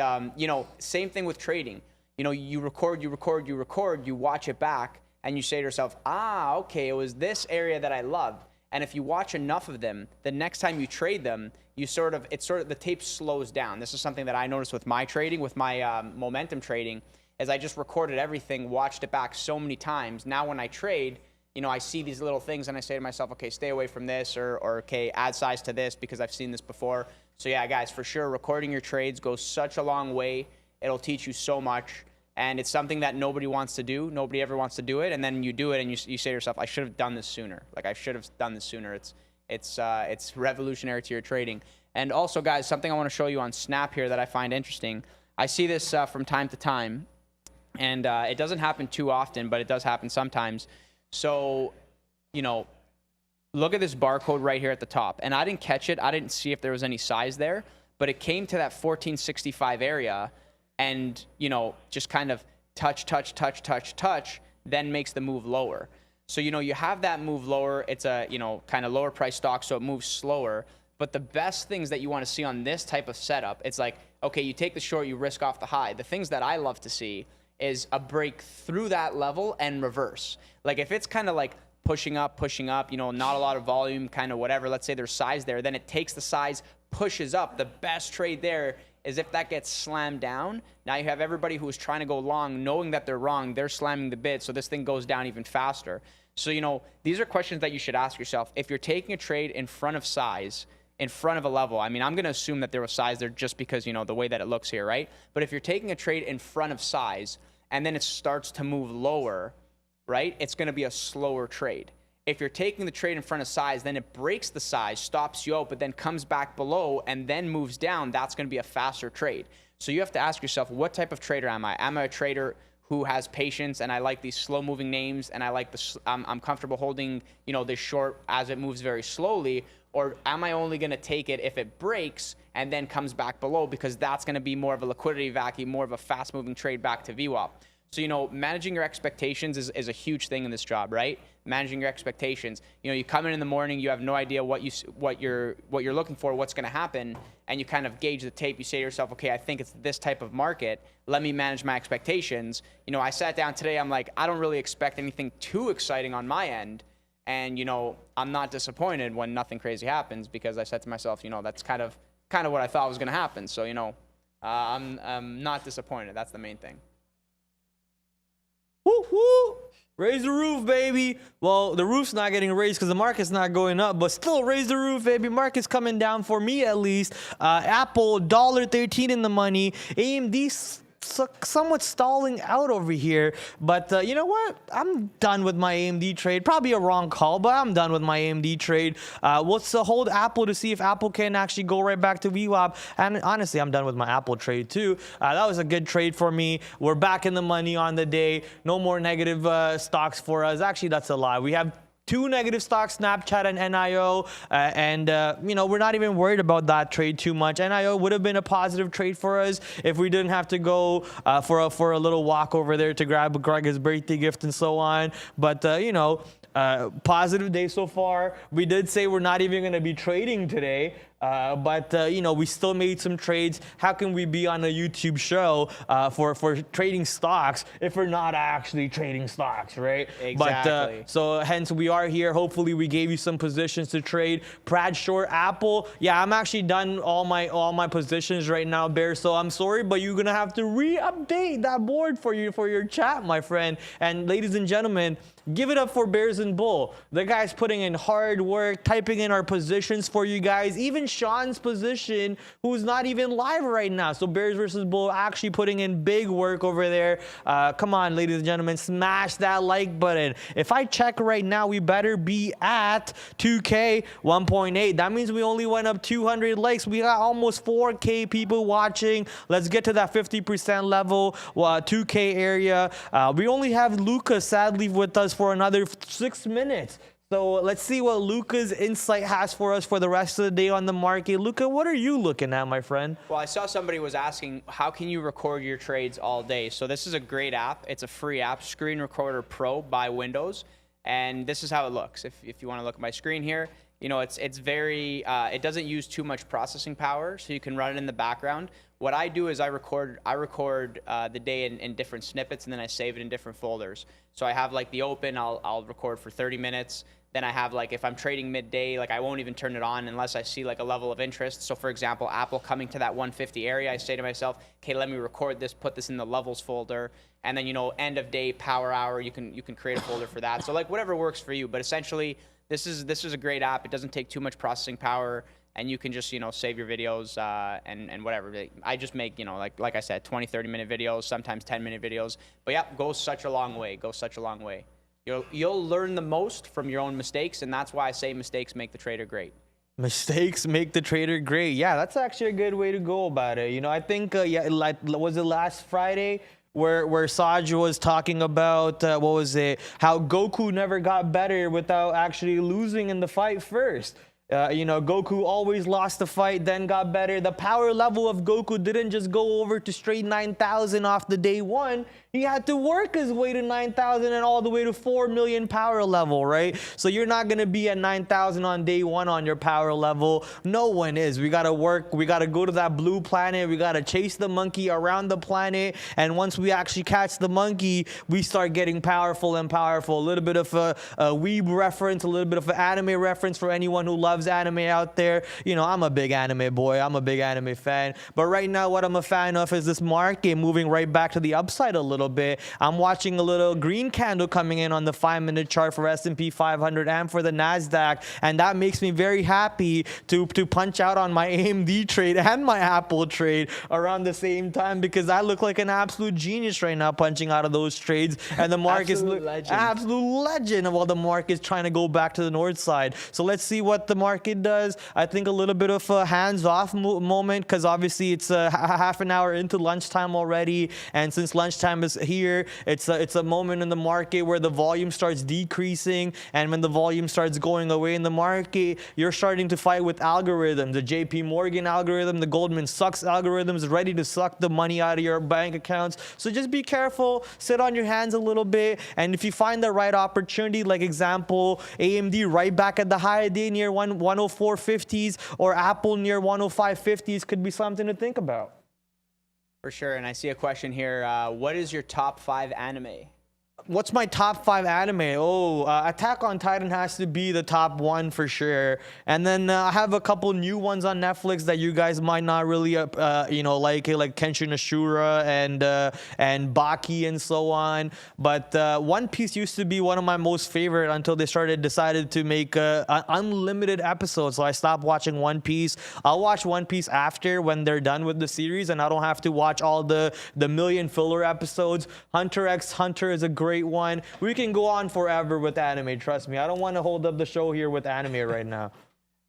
same thing with trading. you know, you record, you watch it back, and you say to yourself, ah, okay, it was this area that I loved. And if you watch enough of them, the next time you trade them, you the tape slows down. This is something that I noticed with my trading, with my momentum trading, as I just recorded everything, watched it back so many times. Now when I trade, you know, I see these little things and I say to myself, okay, stay away from this, or okay, add size to this because I've seen this before. So yeah, guys, for sure, recording your trades goes such a long way. It'll teach you so much. And it's something that nobody wants to do. Nobody ever wants to do it. And then you do it and you say to yourself, I should have done this sooner. Like, I should have done this sooner. It's revolutionary to your trading. And also, guys, something I want to show you on Snap here that I find interesting. I see this from time to time. And it doesn't happen too often, but it does happen sometimes. So, you know, look at this barcode right here at the top. And I didn't catch it. I didn't see if there was any size there. But it came to that 1465 area and, you know, just kind of touch, then makes the move lower. So, you know, you have that move lower. It's a, you know, kind of lower price stock, so it moves slower. But the best things that you want to see on this type of setup, it's like, okay, you take the short, you risk off the high. The things that I love to see is a break through that level and reverse. Like if it's kind of like pushing up, you know, not a lot of volume, kind of whatever, let's say there's size there, then it takes the size, pushes up. The best trade there is if that gets slammed down. Now you have everybody who is trying to go long, knowing that they're wrong, they're slamming the bid, so this thing goes down even faster. So, you know, these are questions that you should ask yourself. If you're taking a trade in front of size, in front of a level, I mean, I'm going to assume that there was size there just because, you know, the way that it looks here, right? But if you're taking a trade in front of size and then it starts to move lower, right, it's going to be a slower trade. If you're taking the trade in front of size, then it breaks the size, stops you out, but then comes back below and then moves down, that's going to be a faster trade. So you have to ask yourself, what type of trader am I? Am I a trader who has patience and I like these slow moving names and I like I'm comfortable holding, you know, this short as it moves very slowly? Or am I only going to take it if it breaks and then comes back below, because that's going to be more of a liquidity vacuum, more of a fast moving trade back to VWAP? So, you know, managing your expectations is a huge thing in this job, right? Managing your expectations. You know, you come in the morning, you have no idea what you're looking for, what's going to happen, and you kind of gauge the tape. You say to yourself, okay, I think it's this type of market. Let me manage my expectations. You know, I sat down today. I'm like, I don't really expect anything too exciting on my end. And, you know, I'm not disappointed when nothing crazy happens, because I said to myself, you know, that's kind of what I thought was going to happen. So, you know, I'm not disappointed. That's the main thing. Woo, woo. Raise the roof, baby. Well, the roof's not getting raised because the market's not going up, but still raise the roof, baby. Market's coming down for me at least. Apple, $1.13 in the money. AMD somewhat stalling out over here, but you know what? I'm done with my AMD trade. Probably a wrong call, but I'm done with my AMD trade. Let's hold Apple to see if Apple can actually go right back to VWAP. And honestly, I'm done with my Apple trade too. That was a good trade for me. We're back in the money on the day. No more negative stocks for us. Actually, that's a lie. We have 2 negative stocks, Snapchat and NIO, and you know, we're not even worried about that trade too much. NIO would have been a positive trade for us if we didn't have to go for a little walk over there to grab Greg his birthday gift and so on. But you know, positive day so far. We did say we're not even going to be trading today. But you know, we still made some trades. How can we be on a YouTube show for trading stocks if we're not actually trading stocks, right? Exactly. But so hence we are here. Hopefully we gave you some positions to trade. Brad Short, Apple. Yeah, I'm actually done all my positions right now, Bear. So I'm sorry, but you're gonna have to re-update that board for your chat, my friend. And ladies and gentlemen, give it up for Bears and Bull. The guy's putting in hard work, typing in our positions for you guys. Even Sean's position, who's not even live right now. So Bears versus Bull actually putting in big work over there. Come on, ladies and gentlemen, smash that like button. If I check right now, we better be at 2K 1.8. That means we only went up 200 likes. We got almost 4K people watching. Let's get to that 50% level, 2K area. We only have Luca, sadly, with us for another 6 minutes. So let's see what Luca's insight has for us for the rest of the day on the market. Luca, what are you looking at, my friend? Well, I saw somebody was asking, how can you record your trades all day? So this is a great app. It's a free app, Screen Recorder Pro by Windows. And this is how it looks. If you want to look at my screen here, you know, it's very, it doesn't use too much processing power, so you can run it in the background. What I do is I record the day in different snippets, and then I save it in different folders. So I have like the open, I'll record for 30 minutes. Then I have like, if I'm trading midday, like I won't even turn it on unless I see like a level of interest. So for example, Apple coming to that 150 area, I say to myself, okay, let me record this, put this in the levels folder. And then, you know, end of day, power hour, you can create a folder for that. So like whatever works for you. But essentially, this is a great app. It doesn't take too much processing power, and you can just, you know, save your videos and whatever. I just make, you know, like I said, 20, 30-minute videos, sometimes 10-minute videos. But yeah, goes such a long way. Goes such a long way. You'll learn the most from your own mistakes, and that's why I say mistakes make the trader great. Mistakes make the trader great. Yeah, that's actually a good way to go about it. You know, I think, yeah, like, was it last Friday where Saj was talking about, what was it, how Goku never got better without actually losing in the fight first. You know, Goku always lost the fight, then got better. The power level of Goku didn't just go over to straight 9,000 off the day one. He had to work his way to 9,000 and all the way to 4 million power level, right? So you're not going to be at 9,000 on day one on your power level. No one is. We got to work. We got to go to that blue planet. We got to chase the monkey around the planet. And once we actually catch the monkey, we start getting powerful and powerful. A little bit of a weeb reference, a little bit of an anime reference for anyone who loves anime out there. You know, I'm a big anime boy. I'm a big anime fan. But right now, what I'm a fan of is this market moving right back to the upside a little bit. I'm watching a little green candle coming in on the 5-minute chart for S&P 500 and for the NASDAQ, and that makes me very happy to punch out on my AMD trade and my Apple trade around the same time, because I look like an absolute genius right now punching out of those trades, and the market's absolute legend while the market's trying to go back to the north side. So let's see what the market does. I think a little bit of a hands-off moment, because obviously it's half an hour into lunchtime already, and since lunchtime is here, it's a moment in the market where the volume starts decreasing, and when the volume starts going away in the market, you're starting to fight with algorithms. The JP Morgan algorithm, the Goldman Sachs algorithm is ready to suck the money out of your bank accounts. So just be careful, sit on your hands a little bit, and if you find the right opportunity, like example, AMD right back at the high day near 104.50s, or Apple near 105.50s, could be something to think about. For sure. And I see a question here. What is your top 5 anime? What's my top 5 anime? Attack on Titan has to be the top 1 for sure. And then I have a couple new ones on Netflix that you guys might not really, you know, like Kenshin Ashura and Baki and so on. But One Piece used to be one of my most favorite until they decided to make unlimited episodes. So I stopped watching One Piece. I'll watch One Piece after, when they're done with the series, and I don't have to watch all the million filler episodes. Hunter x Hunter is a great one. We can go on forever with anime, trust me. I don't want to hold up the show here with anime right now.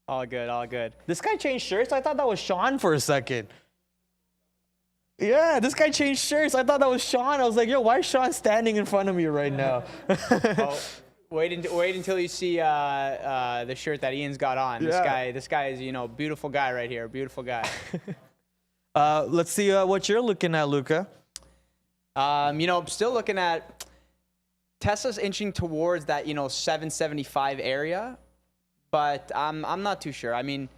All good, all good. This guy changed shirts? I thought that was Sean for a second. Yeah, this guy changed shirts. I thought that was Sean. I was like, yo, why is Sean standing in front of me right now? Wait until you see the shirt that Ian's got on. Yeah. This guy is, you know, beautiful guy right here. Beautiful guy. Let's see what you're looking at, Luca. You know, I'm still looking at Tesla's inching towards that, you know, 775 area, but I'm not too sure. I mean,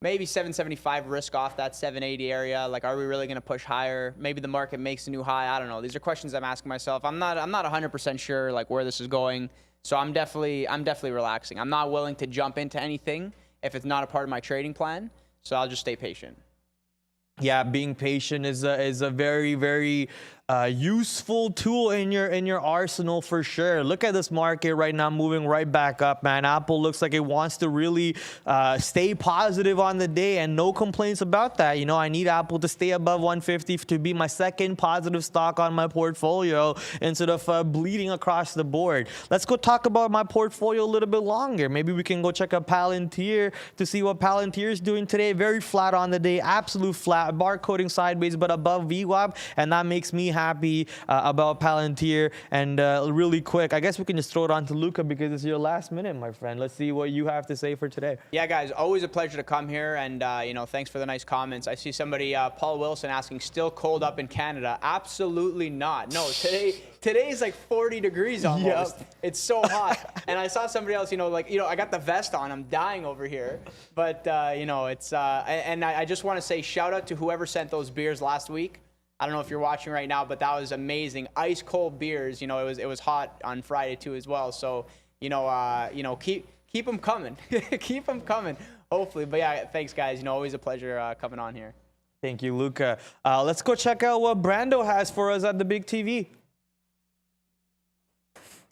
maybe 775 risk off that 780 area. Like, are we really going to push higher? Maybe the market makes a new high. I don't know. These are questions I'm asking myself. I'm not 100% sure like where this is going. So I'm definitely relaxing. I'm not willing to jump into anything if it's not a part of my trading plan. So I'll just stay patient. Yeah, being patient is a very, very useful tool in your arsenal for sure. Look at this market right now moving right back up, man. Apple looks like it wants to really stay positive on the day, and no complaints about that. You know, I need Apple to stay above 150 to be my second positive stock on my portfolio instead of bleeding across the board. Let's go talk about my portfolio a little bit longer. Maybe we can go check out Palantir to see what Palantir is doing today. Very flat on the day, absolute flat, bar coding sideways but above VWAP, and that makes me happy about Palantir. And really quick, I guess we can just throw it on to Luca because it's your last minute, my friend. Let's see what you have to say for today. Yeah, guys, always a pleasure to come here, and thanks for the nice comments. I see somebody, Paul Wilson, asking, still cold up in Canada? Absolutely not. No, today's like 40 degrees almost. Yep. It's so hot. And I saw somebody else, I got the vest on. I'm dying over here. But it's and I just want to say shout out to whoever sent those beers last week. I don't know if you're watching right now, but that was amazing. Ice cold beers. It was hot on Friday too as well. So keep them coming. Keep them coming. Hopefully. But yeah, thanks guys. Always a pleasure coming on here. Thank you, Luca. Let's go check out what Brando has for us at the big TV.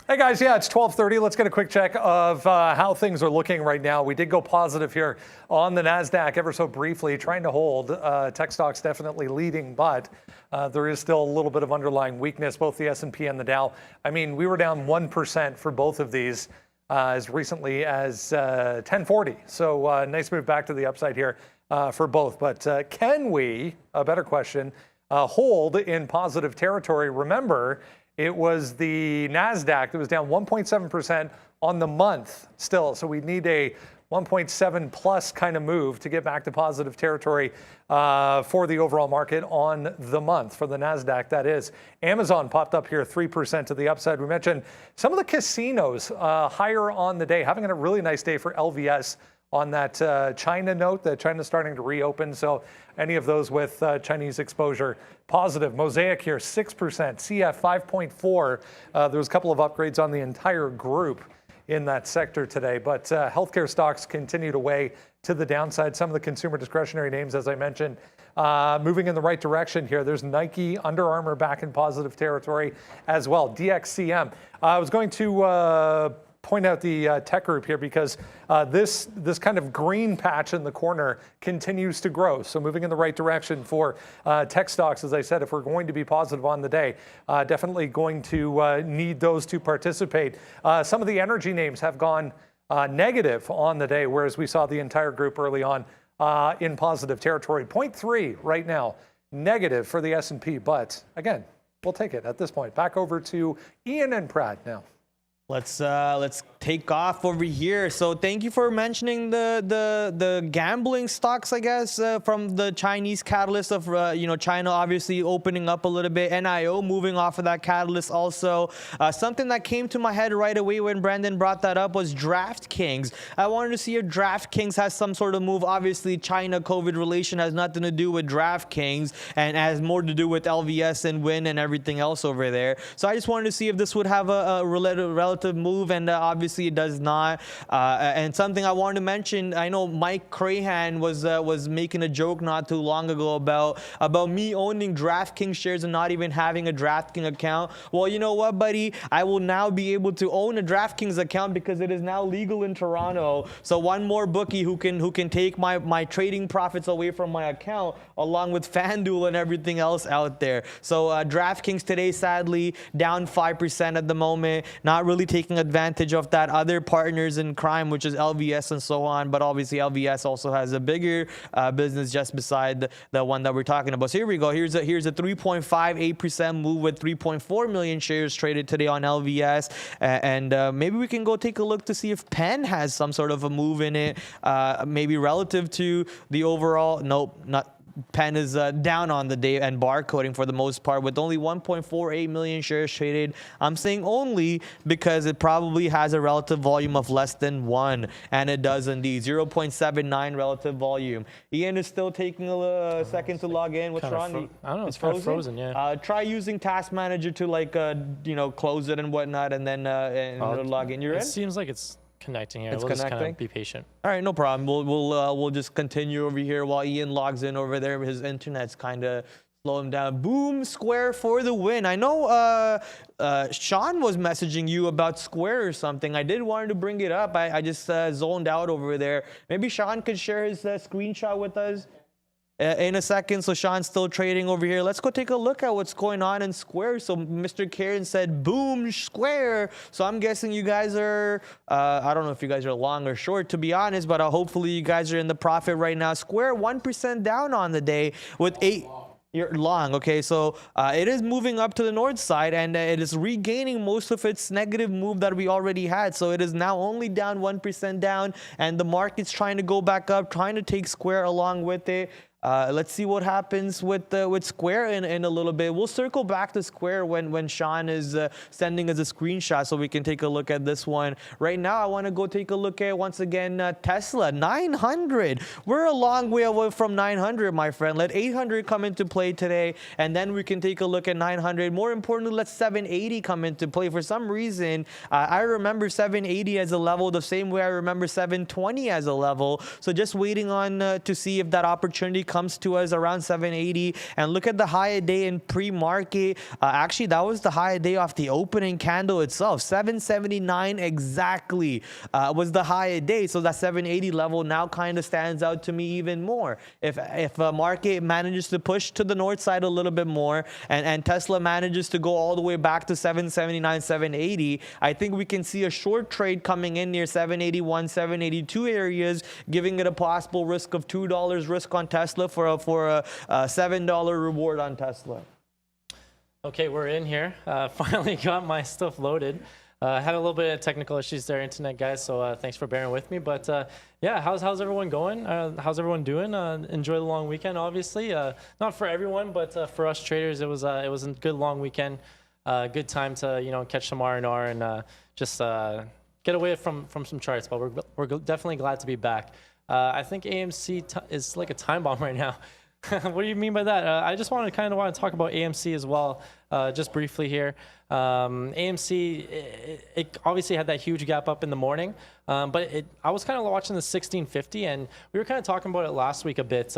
Hey guys, yeah, it's 12:30. Let's get a quick check of how things are looking right now. We did go positive here on the NASDAQ ever so briefly, trying to hold. Tech stocks definitely leading, but there is still a little bit of underlying weakness, both the S&P and the Dow. I mean, we were down 1% for both of these as recently as 1040. So nice move back to the upside here for both. But can we, a better question, hold in positive territory? Remember, it was the NASDAQ that was down 1.7% on the month still. So we need a 1.7 plus kind of move to get back to positive territory for the overall market on the month, for the NASDAQ, that is. Amazon popped up here 3% to the upside. We mentioned some of the casinos higher on the day, having a really nice day for LVS on that China note, that China's starting to reopen. So any of those with Chinese exposure, positive. Mosaic here, 6%. CF, 5.4. There was a couple of upgrades on the entire group in that sector today. But healthcare stocks continue to weigh to the downside. Some of the consumer discretionary names, as I mentioned, moving in the right direction here. There's Nike, Under Armour back in positive territory as well. DXCM. I was going to point out the tech group here because this kind of green patch in the corner continues to grow. So moving in the right direction for tech stocks, as I said, if we're going to be positive on the day, definitely going to need those to participate. Some of the energy names have gone negative on the day, whereas we saw the entire group early on in positive territory. 0.3 right now, negative for the S&P, but again, we'll take it at this point. Back over to Ian and Pratt now. Let's take off over here. So thank you for mentioning the gambling stocks, I guess, from the Chinese catalyst of China obviously opening up a little bit. NIO moving off of that catalyst also. Something that came to my head right away when Brandon brought that up was DraftKings. I wanted to see if DraftKings has some sort of move. Obviously, China-COVID relation has nothing to do with DraftKings and has more to do with LVS and Win and everything else over there. So I just wanted to see if this would have a relative move, and obviously it does not. And something I wanted to mention, I know Mike Crahan was making a joke not too long ago about me owning DraftKings shares and not even having a DraftKings account. Well, you know what, buddy? I will now be able to own a DraftKings account because it is now legal in Toronto. So one more bookie who can take my trading profits away from my account, along with FanDuel and everything else out there. So DraftKings today, sadly, down 5% at the moment. Not really taking advantage of that. Other partners in crime, which is LVS and so on, but obviously LVS also has a bigger business just beside the one that we're talking about. So here we go. Here's a 3.58% move with 3.4 million shares traded today on LVS, and maybe we can go take a look to see if Penn has some sort of a move in it, maybe relative to the overall. Nope, not. Penn is down on the day and barcoding for the most part with only 1.48 million shares traded. I'm saying only because it probably has a relative volume of less than 1, and it does indeed. 0.79 relative volume. Ian is still taking a second to log in. What's wrong? I don't know. It's kind of frozen, yeah. Try using Task Manager to close it and whatnot, and then log in. You're in? It seems like it's connecting here. It's we'll connecting. Just kind of be patient. All right, no problem. We'll just continue over here while Ian logs in over there. His internet's kind of slow him down. Boom, Square for the win. I know Sean was messaging you about Square or something. I did want to bring it up. I just zoned out over there. Maybe Sean could share his screenshot with us in a second. So Sean's still trading over here. Let's go take a look at what's going on in Square. So Mr. Karen said, boom, Square. So I'm guessing you guys are, I don't know if you guys are long or short, to be honest, but hopefully you guys are in the profit right now. Square 1% down on the day with You're long, okay? So it is moving up to the north side, and it is regaining most of its negative move that we already had. So it is now only down 1% down, and the market's trying to go back up, trying to take Square along with it. Let's see what happens with Square in a little bit. We'll circle back to Square when Sean is sending us a screenshot so we can take a look at this one. Right now, I want to go take a look at, once again, Tesla, 900. We're a long way away from 900, my friend. Let 800 come into play today, and then we can take a look at 900. More importantly, let 780 come into play. For some reason, I remember 780 as a level the same way I remember 720 as a level. So just waiting on to see if that opportunity comes to us around 780. And look at the high day in pre-market. Actually, that was the high day off the opening candle itself. 779 exactly was the high day. So that 780 level now kind of stands out to me even more. If a market manages to push to the north side a little bit more, and Tesla manages to go all the way back to 779, 780, I think we can see a short trade coming in near 781, 782 areas, giving it a possible risk of $2 risk on Tesla for a $7 reward on Tesla. Okay, we're in here. Finally got my stuff loaded. Had a little bit of technical issues there, internet guys, so thanks for bearing with me. But yeah, how's everyone going? How's everyone doing? Enjoy the long weekend, obviously. Not for everyone, but for us traders, it was a good long weekend. Good time to catch some R&R and just get away from some charts. But we're definitely glad to be back. I think AMC is like a time bomb right now. What do you mean by that? I just want to talk about AMC as well, just briefly here. AMC, it obviously had that huge gap up in the morning, but I was kind of watching the 1650, and we were kind of talking about it last week a bit.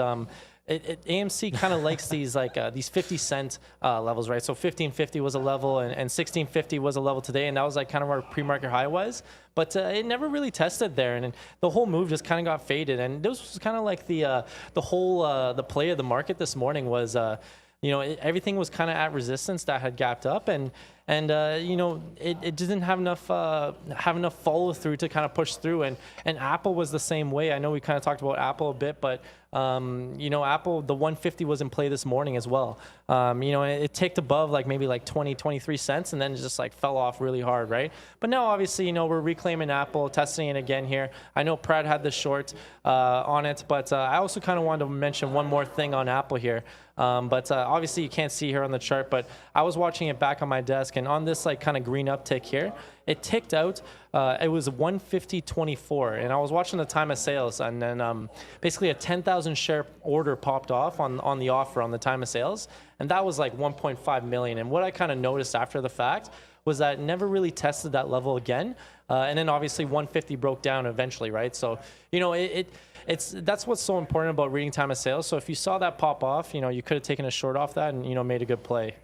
AMC kind of likes these 50 cent levels, right? So 1550 was a level, and 1650 was a level today, and that was like kind of where pre-market high was. But it never really tested there, and the whole move just kind of got faded. And this was kind of like the whole the play of the market this morning was, everything was kind of at resistance that had gapped up, and it didn't have enough follow through to kind of push through. And Apple was the same way. I know we kind of talked about Apple a bit, but Apple, the 150 was in play this morning as well. It ticked above maybe 20, 23 cents, and then it just fell off really hard, right? But now obviously, we're reclaiming Apple, testing it again here. I know Brad had the short on it, but I also kind of wanted to mention one more thing on Apple here. But obviously you can't see here on the chart, but I was watching it back on my desk, and on this kind of green uptick here, it ticked out. It was 150.24, and I was watching the time of sales, and then basically a 10,000 share order popped off on the offer on the time of sales, and that was 1.5 million. And what I kind of noticed after the fact was that it never really tested that level again, and then obviously 150 broke down eventually, right? So that's what's so important about reading time of sales. So if you saw that pop off, you could have taken a short off that and made a good play.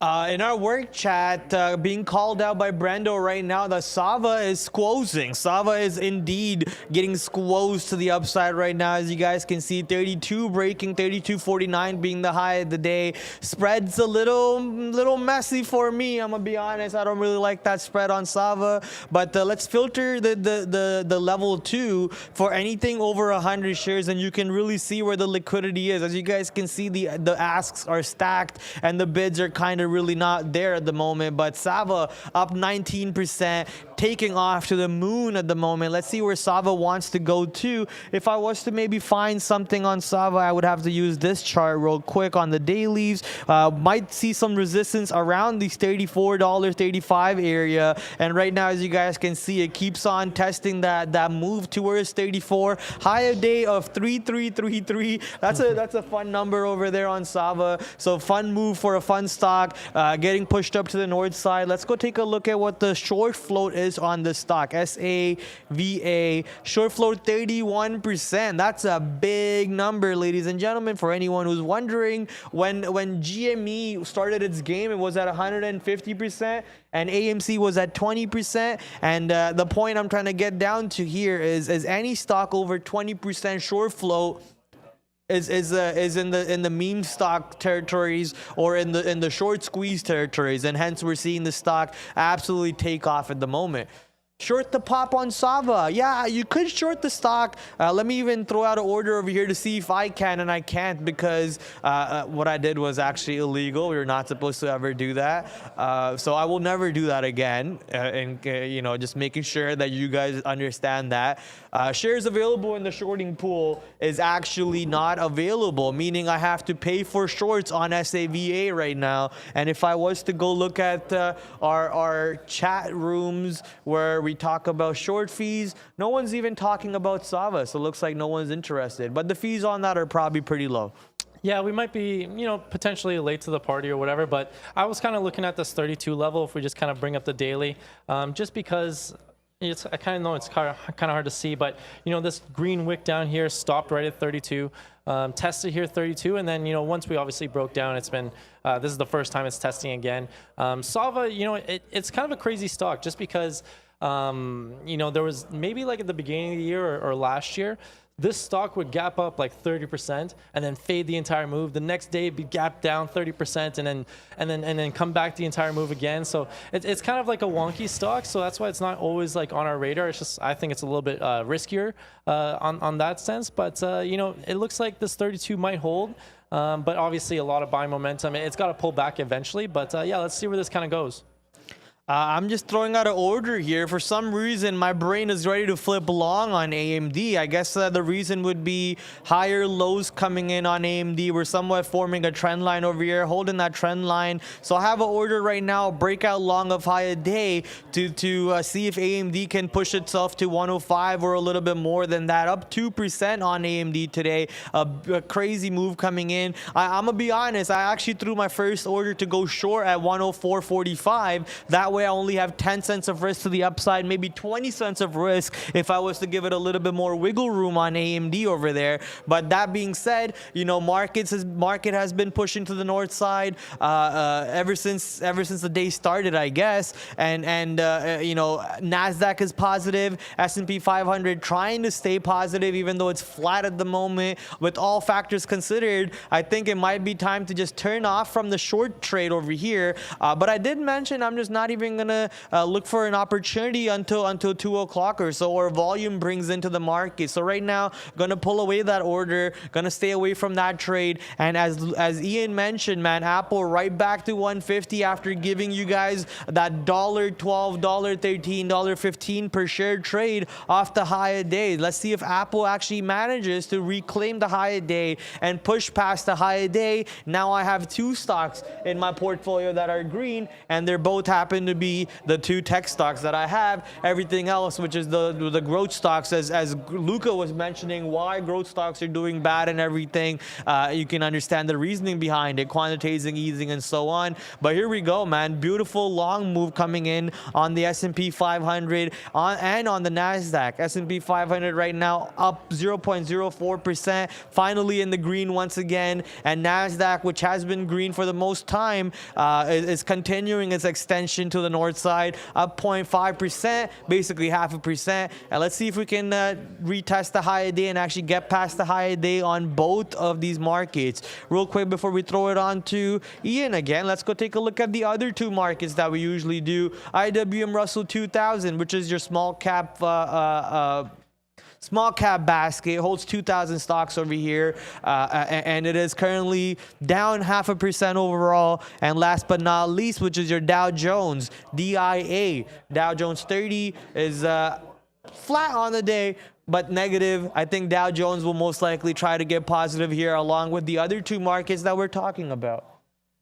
In our work chat, being called out by Brendo right now, that Sava is squozing. Sava is indeed getting squozed to the upside right now. As you guys can see, 32 breaking, 32.49 being the high of the day. Spread's a little messy for me, I'm gonna be honest. I don't really like that spread on Sava. But let's filter the level 2 for anything over 100 shares, and you can really see where the liquidity is. As you guys can see, the asks are stacked and the bids are kind of really not there at the moment. But Sava up 19%, taking off to the moon at the moment. Let's see where Sava wants to go to. If I was to maybe find something on Sava, I would have to use this chart real quick on the dailies. Might see some resistance around these $34.35 area, and right now, as you guys can see, it keeps on testing that move towards 34. High of day of 3333. That's a fun number over there on Sava. So fun move for a fun stock, getting pushed up to the north side. Let's go take a look at what the short float is on the stock. SAVA short float 31%. That's a big number, ladies and gentlemen. For anyone who's wondering, when GME started its game, it was at 150%, and AMC was at 20%. And the point I'm trying to get down to here is any stock over 20% short float is in the meme stock territories, or in the short squeeze territories, and hence we're seeing the stock absolutely take off at the moment. Short the pop on Sava. Yeah, you could short the stock. Let me even throw out an order over here to see if I can, and I can't because what I did was actually illegal. We were not supposed to ever do that. So I will never do that again. And you know, just making sure that you guys understand that. Shares available in the shorting pool is actually not available, meaning I have to pay for shorts on SAVA right now. And if I was to go look at our chat rooms where we talk about short fees, no one's even talking about Sava, so it looks like no one's interested. But the fees on that are probably pretty low. Yeah, we might be, you know, potentially late to the party or whatever, but I was kind of looking at this 32 level if we just kind of bring up the daily, just because I kind of know it's kind of hard to see, but, you know, this green wick down here stopped right at 32, tested here 32, and then, you know, once we obviously broke down, it's been, this is the first time it's testing again. Sava, you know, it's kind of a crazy stock just because, you know, there was maybe like at the beginning of the year or last year, this stock would gap up like 30% and then fade the entire move. The next day it'd be gap down 30% and then come back the entire move again. So it's kind of like a wonky stock. So that's why it's not always like on our radar. It's just, I think it's a little bit riskier on that sense. But you know, it looks like this 32 might hold. But obviously a lot of buying momentum. It's got to pull back eventually. But yeah, let's see where this kind of goes. I'm just throwing out an order here. For some reason, my brain is ready to flip long on AMD. I guess the reason would be higher lows coming in on AMD. We're somewhat forming a trend line over here, holding that trend line. So I have an order right now, breakout long of high a day to see if AMD can push itself to 105 or a little bit more than that. Up 2% on AMD today. A crazy move coming in. I'm going to be honest. I actually threw my first order to go short at 104.45. That way I only have 10 cents of risk to the upside, maybe 20 cents of risk if I was to give it a little bit more wiggle room on AMD over there. But that being said, you know, market has been pushing to the north side ever since the day started, I guess. And you know, NASDAQ is positive, S&P 500 trying to stay positive even though it's flat at the moment. With all factors considered, I think it might be time to just turn off from the short trade over here. But I did mention I'm just not even gonna look for an opportunity until 2 o'clock or so, or volume brings into the market. So right now, gonna pull away that order, gonna stay away from that trade. And as Ian mentioned, man, Apple right back to 150 after giving you guys that $12, $13, $15 per share trade off the high a day. Let's see if Apple actually manages to reclaim the high a day and push past the high a day. Now I have two stocks in my portfolio that are green, and they're both happen to be the two tech stocks that I have. Everything else, which is the growth stocks, as Luca was mentioning, why growth stocks are doing bad and everything. You can understand the reasoning behind it, quantitative easing and so on. But here we go, man. Beautiful long move coming in on the S&P 500 and on the NASDAQ. S&P 500 right now up 0.04%, finally in the green once again. And NASDAQ, which has been green for the most time, is continuing its extension to the north side, up 0.5%, basically 0.5%. And let's see if we can retest the high a day and actually get past the high a day on both of these markets. Real quick before we throw it on to Ian again, let's go take a look at the other two markets that we usually do. IWM Russell 2000, which is your small cap basket, holds 2,000 stocks over here, and it is currently down 0.5% overall. And last but not least, which is your Dow Jones, DIA, Dow Jones 30 is flat on the day, but negative. I think Dow Jones will most likely try to get positive here along with the other two markets that we're talking about.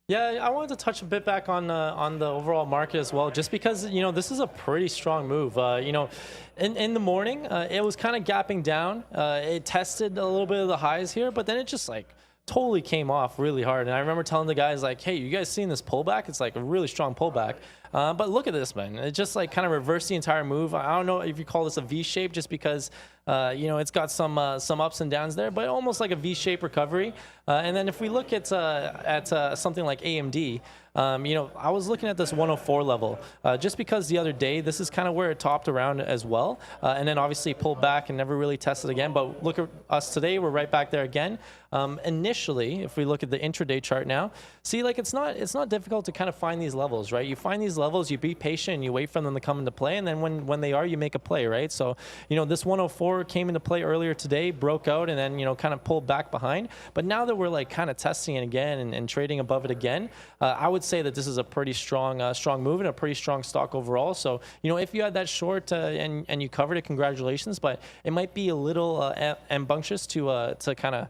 Yeah, I wanted to touch a bit back on the overall market as well, just because, you know, this is a pretty strong move. You know, in the morning, it was kind of gapping down. It tested a little bit of the highs here, but then it just like totally came off really hard. And I remember telling the guys like, hey, you guys seen this pullback? It's like a really strong pullback. But look at this, man. It just like kind of reversed the entire move. I don't know if you call this a V shape just because, you know, it's got some ups and downs there, but almost like a V-shaped recovery. And then if we look at something like AMD, I was looking at this 104 level just because the other day, this is kind of where it topped around as well. And then obviously pulled back and never really tested again. But look at us today, we're right back there again. Initially, if we look at the intraday chart now, see, like it's not difficult to kind of find these levels, right? You find these levels, you be patient, and you wait for them to come into play, and then when they are, you make a play, right? So, this 104 came into play earlier today, broke out, and then kind of pulled back behind. But now that we're like kind of testing it again and trading above it again, I would say that this is a pretty strong move and a pretty strong stock overall. So, if you had that short and you covered it, congratulations. But it might be a little ambitious to kind of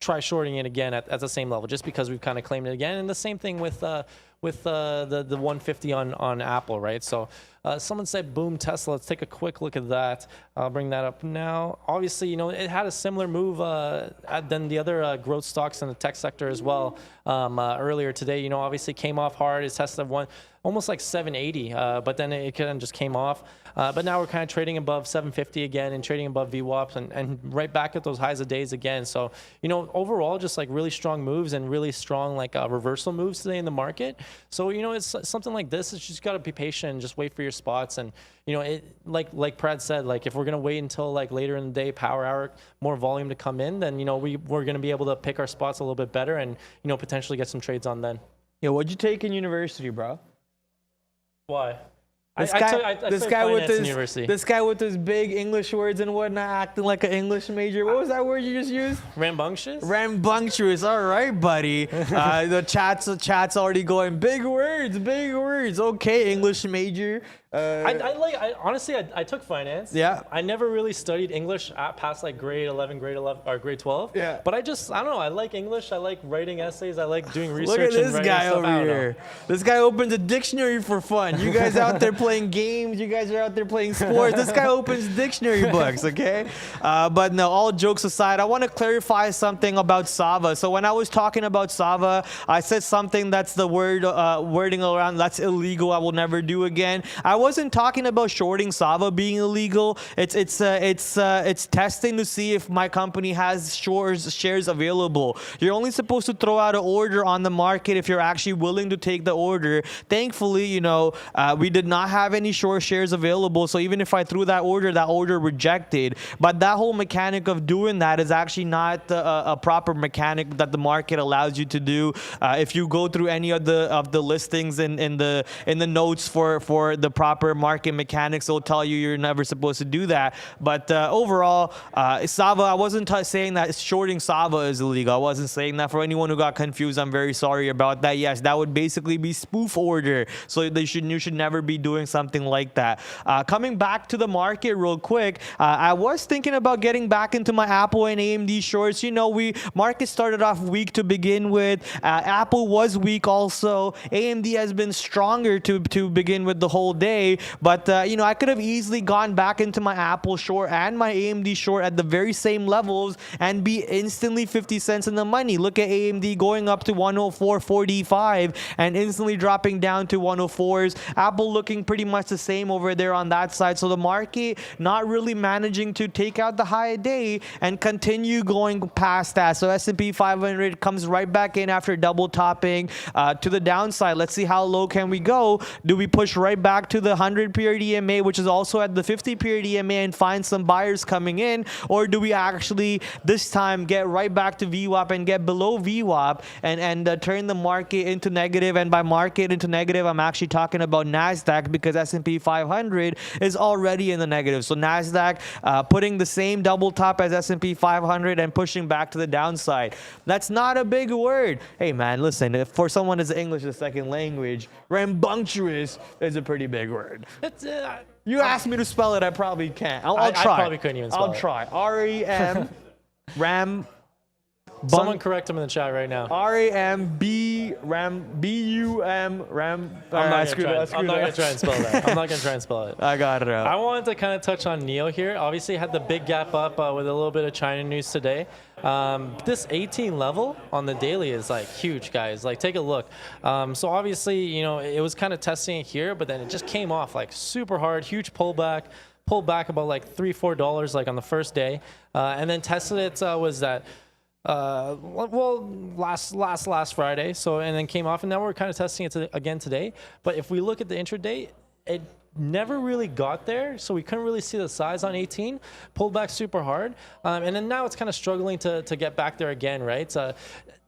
try shorting it again at the same level, just because we've kind of claimed it again. And the same thing with the 150 on Apple, right? So someone said boom Tesla. Let's take a quick look at that. I'll bring that up now. Obviously, it had a similar move than the other growth stocks in the tech sector as well earlier today. Obviously came off hard. It tested almost like 780, but then it kind of just came off. But now we're kind of trading above 750 again and trading above VWAPs and right back at those highs of days again. So, overall, just like really strong moves and really strong like reversal moves today in the market. So, it's something like this. It's just got to be patient and just wait for your spots. And, like Brad said, like if we're going to wait until like later in the day, power hour, more volume to come in, then, we're going to be able to pick our spots a little bit better and, potentially get some trades on then. Yeah, what'd you take in university, bro? Why? This guy with his big English words and whatnot, acting like an English major. What was that word you just used? Rambunctious? Rambunctious. All right, buddy. The chat's already going, big words. Okay, English major. Honestly, I took finance. Yeah. I never really studied English past like grade 11 or grade 12. Yeah. But I don't know. I like English. I like writing essays. I like doing research. Look at this and guy stuff over here. This guy opens a dictionary for fun. You guys out there playing games. You guys are out there playing sports. This guy opens dictionary books, okay? But no, all jokes aside, I want to clarify something about Sava. So when I was talking about Sava, I said something that's the wording around that's illegal. I will never do again. I wasn't talking about shorting Sava being illegal. It's testing to see if my company has shares available. You're only supposed to throw out an order on the market if you're actually willing to take the order. Thankfully, we did not have any short shares available. So even if I threw that order rejected. But that whole mechanic of doing that is actually not a proper mechanic that the market allows you to do. If you go through any of the listings in the notes for the proper market mechanics, will tell you you're never supposed to do that. But overall, Sava, I wasn't saying that shorting Sava is illegal. I wasn't saying that. For anyone who got confused, I'm very sorry about that. Yes, that would basically be spoof order. So you should never be doing something like that. Coming back to the market real quick, I was thinking about getting back into my Apple and AMD shorts. Market started off weak to begin with. Apple was weak also. AMD has been stronger to begin with the whole day. But, I could have easily gone back into my Apple short and my AMD short at the very same levels and be instantly 50 cents in the money. Look at AMD going up to 104.45 and instantly dropping down to 104s. Apple looking pretty much the same over there on that side. So the market not really managing to take out the high day and continue going past that. So S&P 500 comes right back in after double topping to the downside. Let's see how low can we go. Do we push right back to the 100 period EMA, which is also at the 50 period EMA, and find some buyers coming in? Or do we actually this time get right back to VWAP and get below VWAP and turn the market into negative? And by market into negative, I'm actually talking about NASDAQ, because S&P 500 is already in the negative. So NASDAQ putting the same double top as S&P 500 and pushing back to the downside. That's not a big word. Hey man, listen, if for someone that's English as a second language, rambunctious is a pretty big word. You asked me to spell it, I probably can't. I'll try. I probably couldn't even spell it. I'll try. R-E-M, ram. Someone correct him in the chat right now. R-A-M-B, ram, B-U-M, ram. I'm not going to try and spell that. I'm not going to try and spell it. I got it out. I wanted to kind of touch on NEO here. Obviously, had the big gap up with a little bit of China news today. This 18 level on the daily is like huge, guys. Like, take a look. So obviously, it was kind of testing it here, but then it just came off like super hard, huge pullback. Pulled back about like $3-4 like on the first day, and then tested it was that Well, last Friday. So, and then came off, and now we're kind of testing it again today. But if we look at the intraday, it never really got there, so we couldn't really see the size on 18. Pulled back super hard, and then now it's kind of struggling to get back there again, right?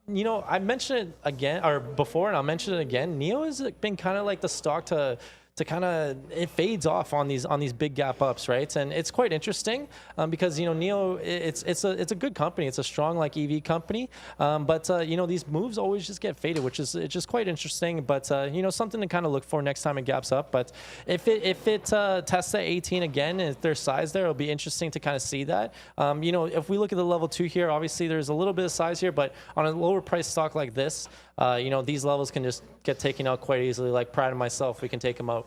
You know, I mentioned it again or before, and I'll mention it again. NEO has been kind of like the stock to kind of, it fades off on these big gap ups, right? And it's quite interesting because, you know, NEO, it's a good company. It's a strong like EV company, but you know, these moves always just get faded, which is it's just quite interesting. But you know, something to kind of look for next time it gaps up. But if it tests at 18 again, and if there's size there, it'll be interesting to kind of see that. You know, if we look at the level 2 here, obviously there's a little bit of size here, but on a lower price stock like this, you know, these levels can just get taken out quite easily. Like Pride and myself, we can take them out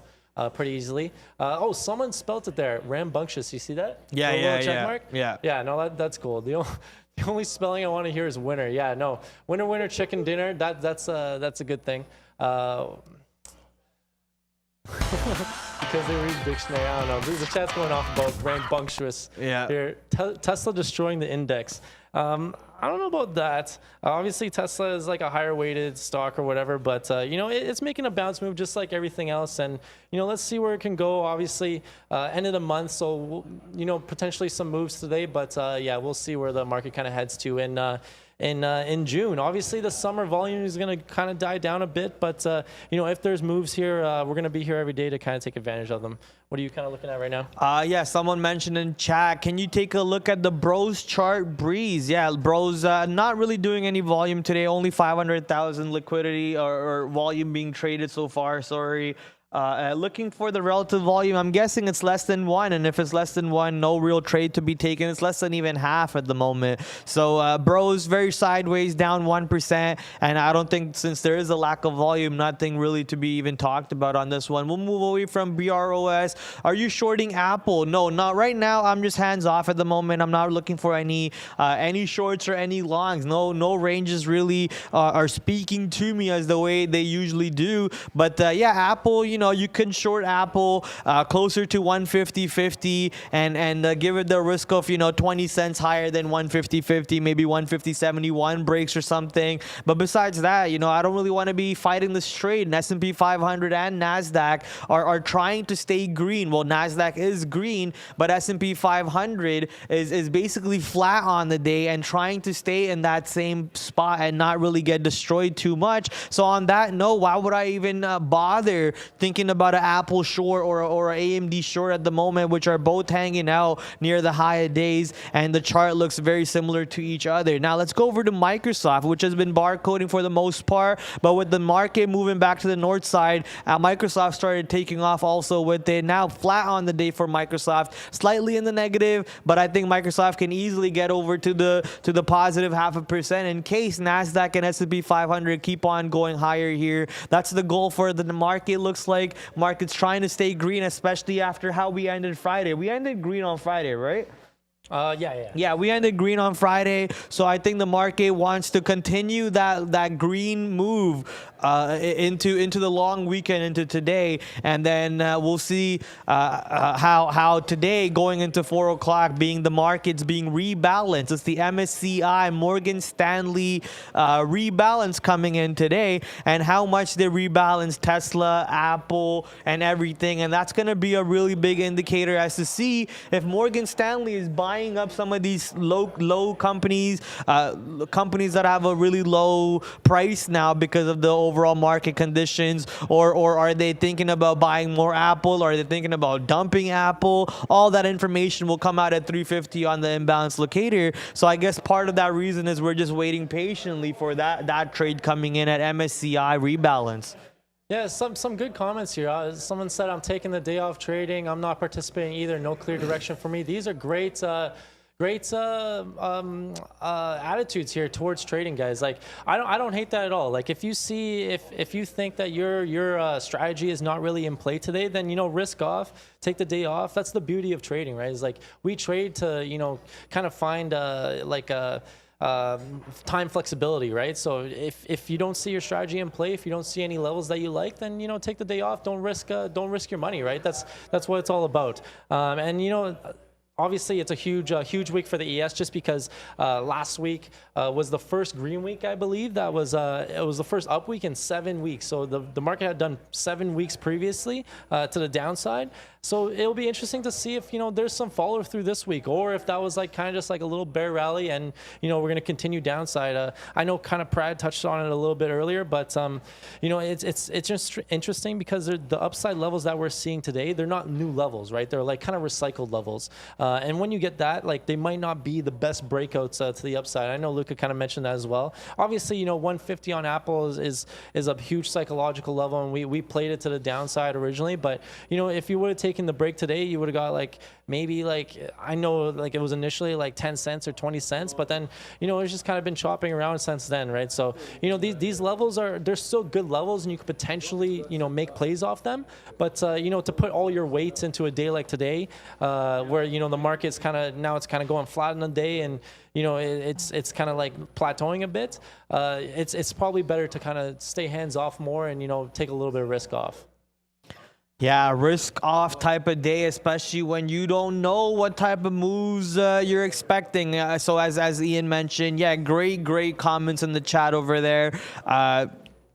pretty easily. Oh, someone spelt it there. Rambunctious. You see that? Yeah, check mark? Yeah. Yeah, no, that's cool. The only spelling I want to hear is winner. Yeah, no. Winner, chicken dinner. That's a good thing. Because they read dictionary. I don't know. The chat's going off about rambunctious. Yeah. Here, Tesla destroying the index. I don't know about that. Obviously, Tesla is like a higher weighted stock or whatever, but you know, it's making a bounce move just like everything else. And you know, let's see where it can go. Obviously, end of the month, so you know, potentially some moves today, but yeah, we'll see where the market kind of heads to in June. Obviously, the summer volume is going to kind of die down a bit, but you know, if there's moves here, we're going to be here every day to kind of take advantage of them. What are you kind of looking at right now? Yeah, someone mentioned in chat, can you take a look at the Bros chart Breeze? Yeah, Bros not really doing any volume today, only 500,000 liquidity or volume being traded so far, sorry. Looking for the relative volume, I'm guessing it's less than 1, and if it's less than 1, no real trade to be taken. It's less than even half at the moment. So Bros very sideways, down 1%, and I don't think, since there is a lack of volume, nothing really to be even talked about on this one. We'll move away from BROS. Are you shorting Apple? No, not right now. I'm just hands off at the moment. I'm not looking for any shorts or any longs. No ranges really are speaking to me as the way they usually do. But yeah, Apple, you know, you can short Apple closer to 150.50 and give it the risk of, you know, 20 cents higher than 150.50, maybe 150.71 breaks or something. But besides that, you know, I don't really want to be fighting this trade. And S&P 500 and NASDAQ are trying to stay green. Well, NASDAQ is green, but S&P 500 is basically flat on the day and trying to stay in that same spot and not really get destroyed too much. So on that note, why would I even bother thinking about an Apple short or an AMD short at the moment, which are both hanging out near the high days, and the chart looks very similar to each other. Now let's go over to Microsoft, which has been barcoding for the most part, but with the market moving back to the north side, Microsoft started taking off also with it. Now flat on the day for Microsoft, slightly in the negative, but I think Microsoft can easily get over to the positive 0.5% in case NASDAQ and S&P 500 keep on going higher here. That's the goal for the market. Looks like market's trying to stay green, especially after how we ended Friday. We ended green on Friday, right? Yeah, we ended green on Friday, so I think the market wants to continue that green move into the long weekend, into today, and then we'll see how today going into 4 o'clock being the markets being rebalanced. It's the MSCI Morgan Stanley rebalance coming in today, and how much they rebalance Tesla, Apple, and everything, and that's going to be a really big indicator as to see if Morgan Stanley is buying up some of these low companies, companies that have a really low price now because of the overall market conditions, or are they thinking about buying more Apple? Or are they thinking about dumping Apple? All that information will come out at 3:50 on the imbalance locator. So I guess part of that reason is we're just waiting patiently for that trade coming in at MSCI rebalance. Yeah, some good comments here. Someone said, I'm taking the day off trading. I'm not participating either. No clear direction for me. These are great attitudes here towards trading, guys. Like, I don't hate that at all. Like, if you think that your strategy is not really in play today, then, you know, risk off, take the day off. That's the beauty of trading, right? It's like we trade to, you know, kind of find time flexibility, right? So if you don't see your strategy in play, if you don't see any levels that you like, then, you know, take the day off. Don't risk your money, right? That's what it's all about. And, you know, obviously, it's a huge week for the ES just because last week was the first green week, I believe. That was it was the first up week in 7 weeks. So the market had done 7 weeks previously to the downside. So it'll be interesting to see if there's some follow through this week, or if that was like kind of just like a little bear rally, and we're going to continue downside. I know kind of Prad touched on it a little bit earlier, but it's just interesting because the upside levels that we're seeing today, they're not new levels, right? They're like kind of recycled levels. And when you get that, like they might not be the best breakouts to the upside. I know Luca kind of mentioned that as well. Obviously, 150 on Apple is a huge psychological level, and we played it to the downside originally. But if you would have taken the break today, you would have got like maybe like, I know like it was initially like 10 cents or 20 cents, but then it's just kind of been chopping around since then, right? So these levels they're still good levels, and you could potentially make plays off them. But to put all your weights into a day like today, where the market's kind of going flat in the day, and it's kind of like plateauing a bit. It's probably better to kind of stay hands off more and take a little bit of risk off. Yeah, risk off type of day, especially when you don't know what type of moves you're expecting. So as Ian mentioned, yeah, great comments in the chat over there.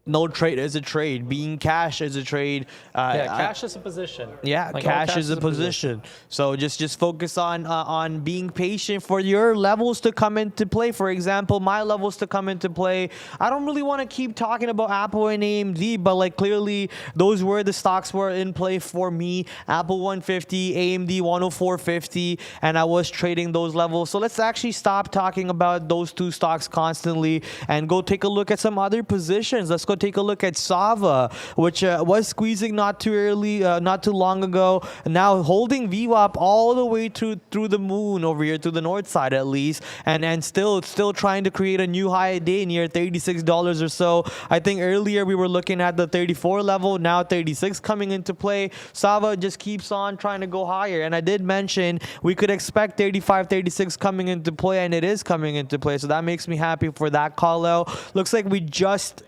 No trade is a trade. Being cash is a trade. Cash is a position. Yeah, like cash is a position. So just focus on being patient for your levels to come into play. For example, my levels to come into play. I don't really want to keep talking about Apple and AMD, but like clearly those were the stocks were in play for me. Apple 150, AMD 104.50, and I was trading those levels. So let's actually stop talking about those two stocks constantly and go take a look at some other positions. Let's go take a look at Sava, which was squeezing not too early, not too long ago. Now holding VWAP all the way through the moon over here to the north side at least, and still trying to create a new high a day near $36 or so. I think earlier we were looking at the 34 level, now 36 coming into play. Sava just keeps on trying to go higher, and I did mention we could expect 35, 36 coming into play, and it is coming into play. So that makes me happy for that call out. Looks like we just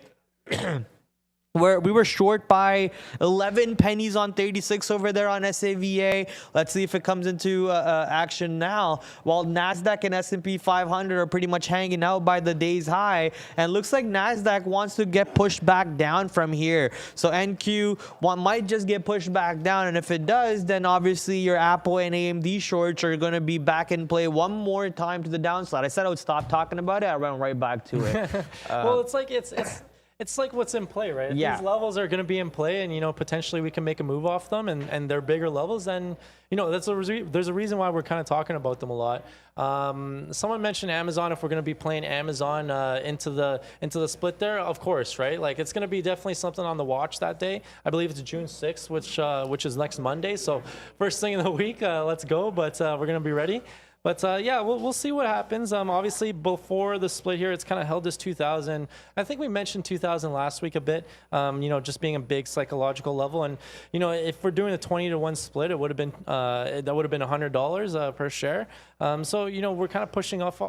we were short by 11 pennies on 36 over there on SAVA. Let's see if it comes into action now. While NASDAQ and S&P 500 are pretty much hanging out by the day's high. And looks like NASDAQ wants to get pushed back down from here. So NQ might just get pushed back down. And if it does, then obviously your Apple and AMD shorts are going to be back in play one more time to the downside. I said I would stop talking about it. I went right back to it. Well, it's like what's in play, right? If yeah. These levels are going to be in play, and potentially we can make a move off them, and they're bigger levels. Then there's a reason why we're kind of talking about them a lot. Someone mentioned Amazon. If we're going to be playing Amazon into the split there, of course, right? Like it's going to be definitely something on the watch that day. I believe it's June 6th, which is next Monday. So first thing in the week, let's go. But we're going to be ready. But yeah, we'll see what happens. Obviously, before the split here, it's kind of held this 2,000. I think we mentioned 2,000 last week a bit. Just being a big psychological level, and if we're doing a 20-to-1 split, it would have been that would have been $100 per share. So we're kind of pushing off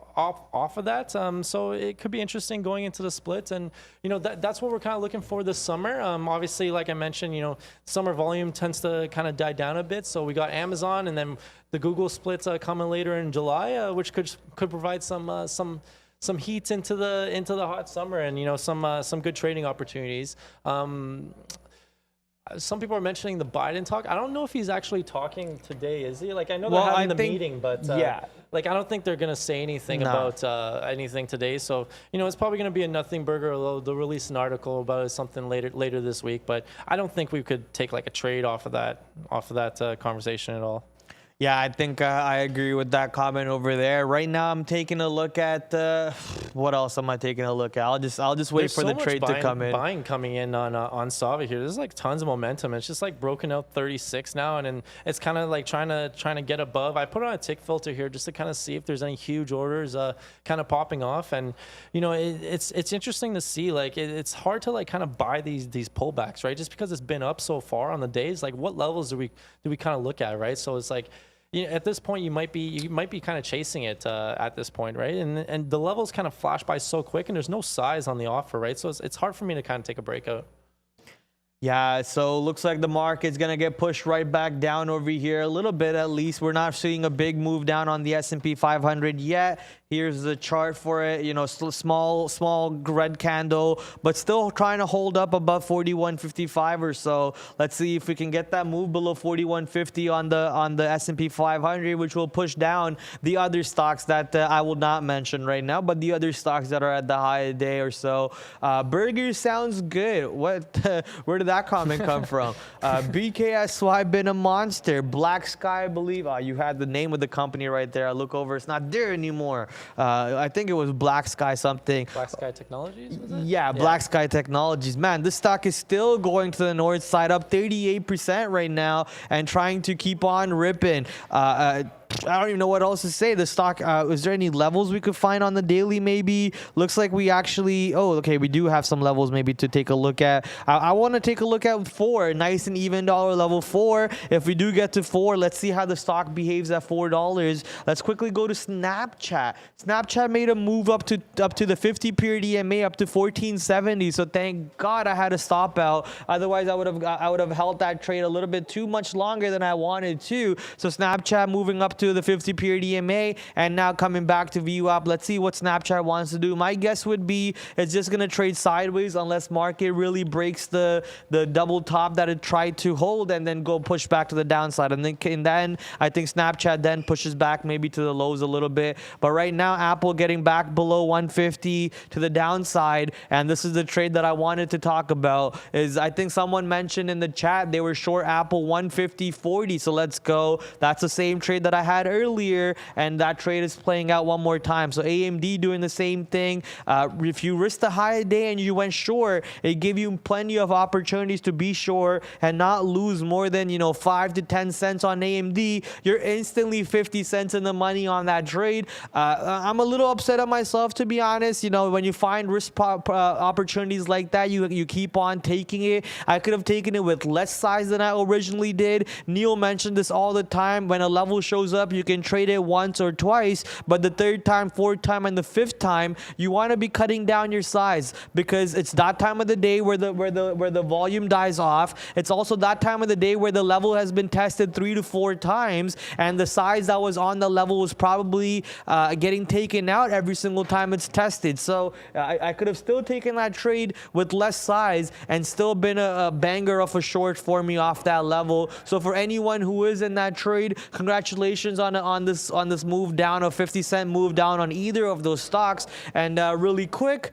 of that. So it could be interesting going into the split, and that's what we're kind of looking for this summer. Obviously, like I mentioned, summer volume tends to kind of die down a bit. So we got Amazon, and then the Google splits coming later in July, which could provide some heat into the hot summer, and some good trading opportunities. Some people are mentioning the Biden talk. I don't know if he's actually talking today, is he? Like I know they're having the meeting, but yeah, like I don't think they're gonna say anything about anything today. So it's probably gonna be a nothing burger. Although they'll release an article about something later this week. But I don't think we could take like a trade off of that conversation at all. Yeah, I think I agree with that comment over there. Right now, I'm taking a look at what else am I taking a look at? I'll just wait for the trade to come in. Buying coming in on Sava here. There's like tons of momentum. It's just like broken out 36 now, and it's kind of like trying to get above. I put on a tick filter here just to kind of see if there's any huge orders kind of popping off, and it's interesting to see. Like it's hard to like kind of buy these pullbacks, right? Just because it's been up so far on the days. Like what levels do we kind of look at, right? So it's like. At this point, you might be kind of chasing it at this point, right? And the levels kind of flash by so quick, and there's no size on the offer, right? So it's hard for me to kind of take a breakout. Yeah, so looks like the market's gonna get pushed right back down over here a little bit at least. We're not seeing a big move down on the S&P 500 yet. Here's the chart for it. You know, still small red candle, but still trying to hold up above 41.55 or so. Let's see if we can get that move below 41.50 on the S&P 500, which will push down the other stocks that I will not mention right now, but the other stocks that are at the high day or so. Burger sounds good. What? Where did that comment come from? BKSY been a monster. Black Sky, I believe. You had the name of the company right there. I look over, it's not there anymore. I think it was Black Sky something. Black Sky Technologies, was it? Yeah, Black Sky Technologies. Man, this stock is still going to the north side, up 38% right now, and trying to keep on ripping. I don't even know what else to say. The stock, is there any levels we could find on the daily maybe? Looks like we actually, okay, we do have some levels maybe to take a look at. I want to take a look at 4, nice and even dollar level 4. If we do get to 4, let's see how the stock behaves at $4. Let's quickly go to Snapchat. Snapchat made a move up to the 50-period EMA up to 1470. So thank God I had to stop out. Otherwise, I would have held that trade a little bit too much longer than I wanted to. So Snapchat moving up to the 50-period EMA and now coming back to VWAP. Let's see what Snapchat wants to do. My guess would be it's just going to trade sideways unless market really breaks the double top that it tried to hold and then go push back to the downside. And then I think Snapchat then pushes back maybe to the lows a little bit. But right now, Apple getting back below 150 to the downside. And this is the trade that I wanted to talk about. Is I think someone mentioned in the chat they were short Apple 150.40. So let's go. That's the same trade that I had earlier, and that trade is playing out one more time. So AMD doing the same thing. If you risked the high day and you went short, it gave you plenty of opportunities to be short and not lose more than 5 to 10 cents on AMD. You're instantly 50 cents in the money on that trade. I'm a little upset at myself, to be honest. When you find risk opportunities like that, you keep on taking it. I could have taken it with less size than I originally did. Neil mentioned this all the time. When a level shows up, you can trade it once or twice, but the third time, fourth time, and the fifth time, you want to be cutting down your size because it's that time of the day where the volume dies off. It's also that time of the day where the level has been tested 3 to 4 times, and the size that was on the level was probably getting taken out every single time it's tested. So I could have still taken that trade with less size and still been a banger of a short for me off that level. So for anyone who is in that trade, congratulations on this move down, a 50-cent move down on either of those stocks. And really quick,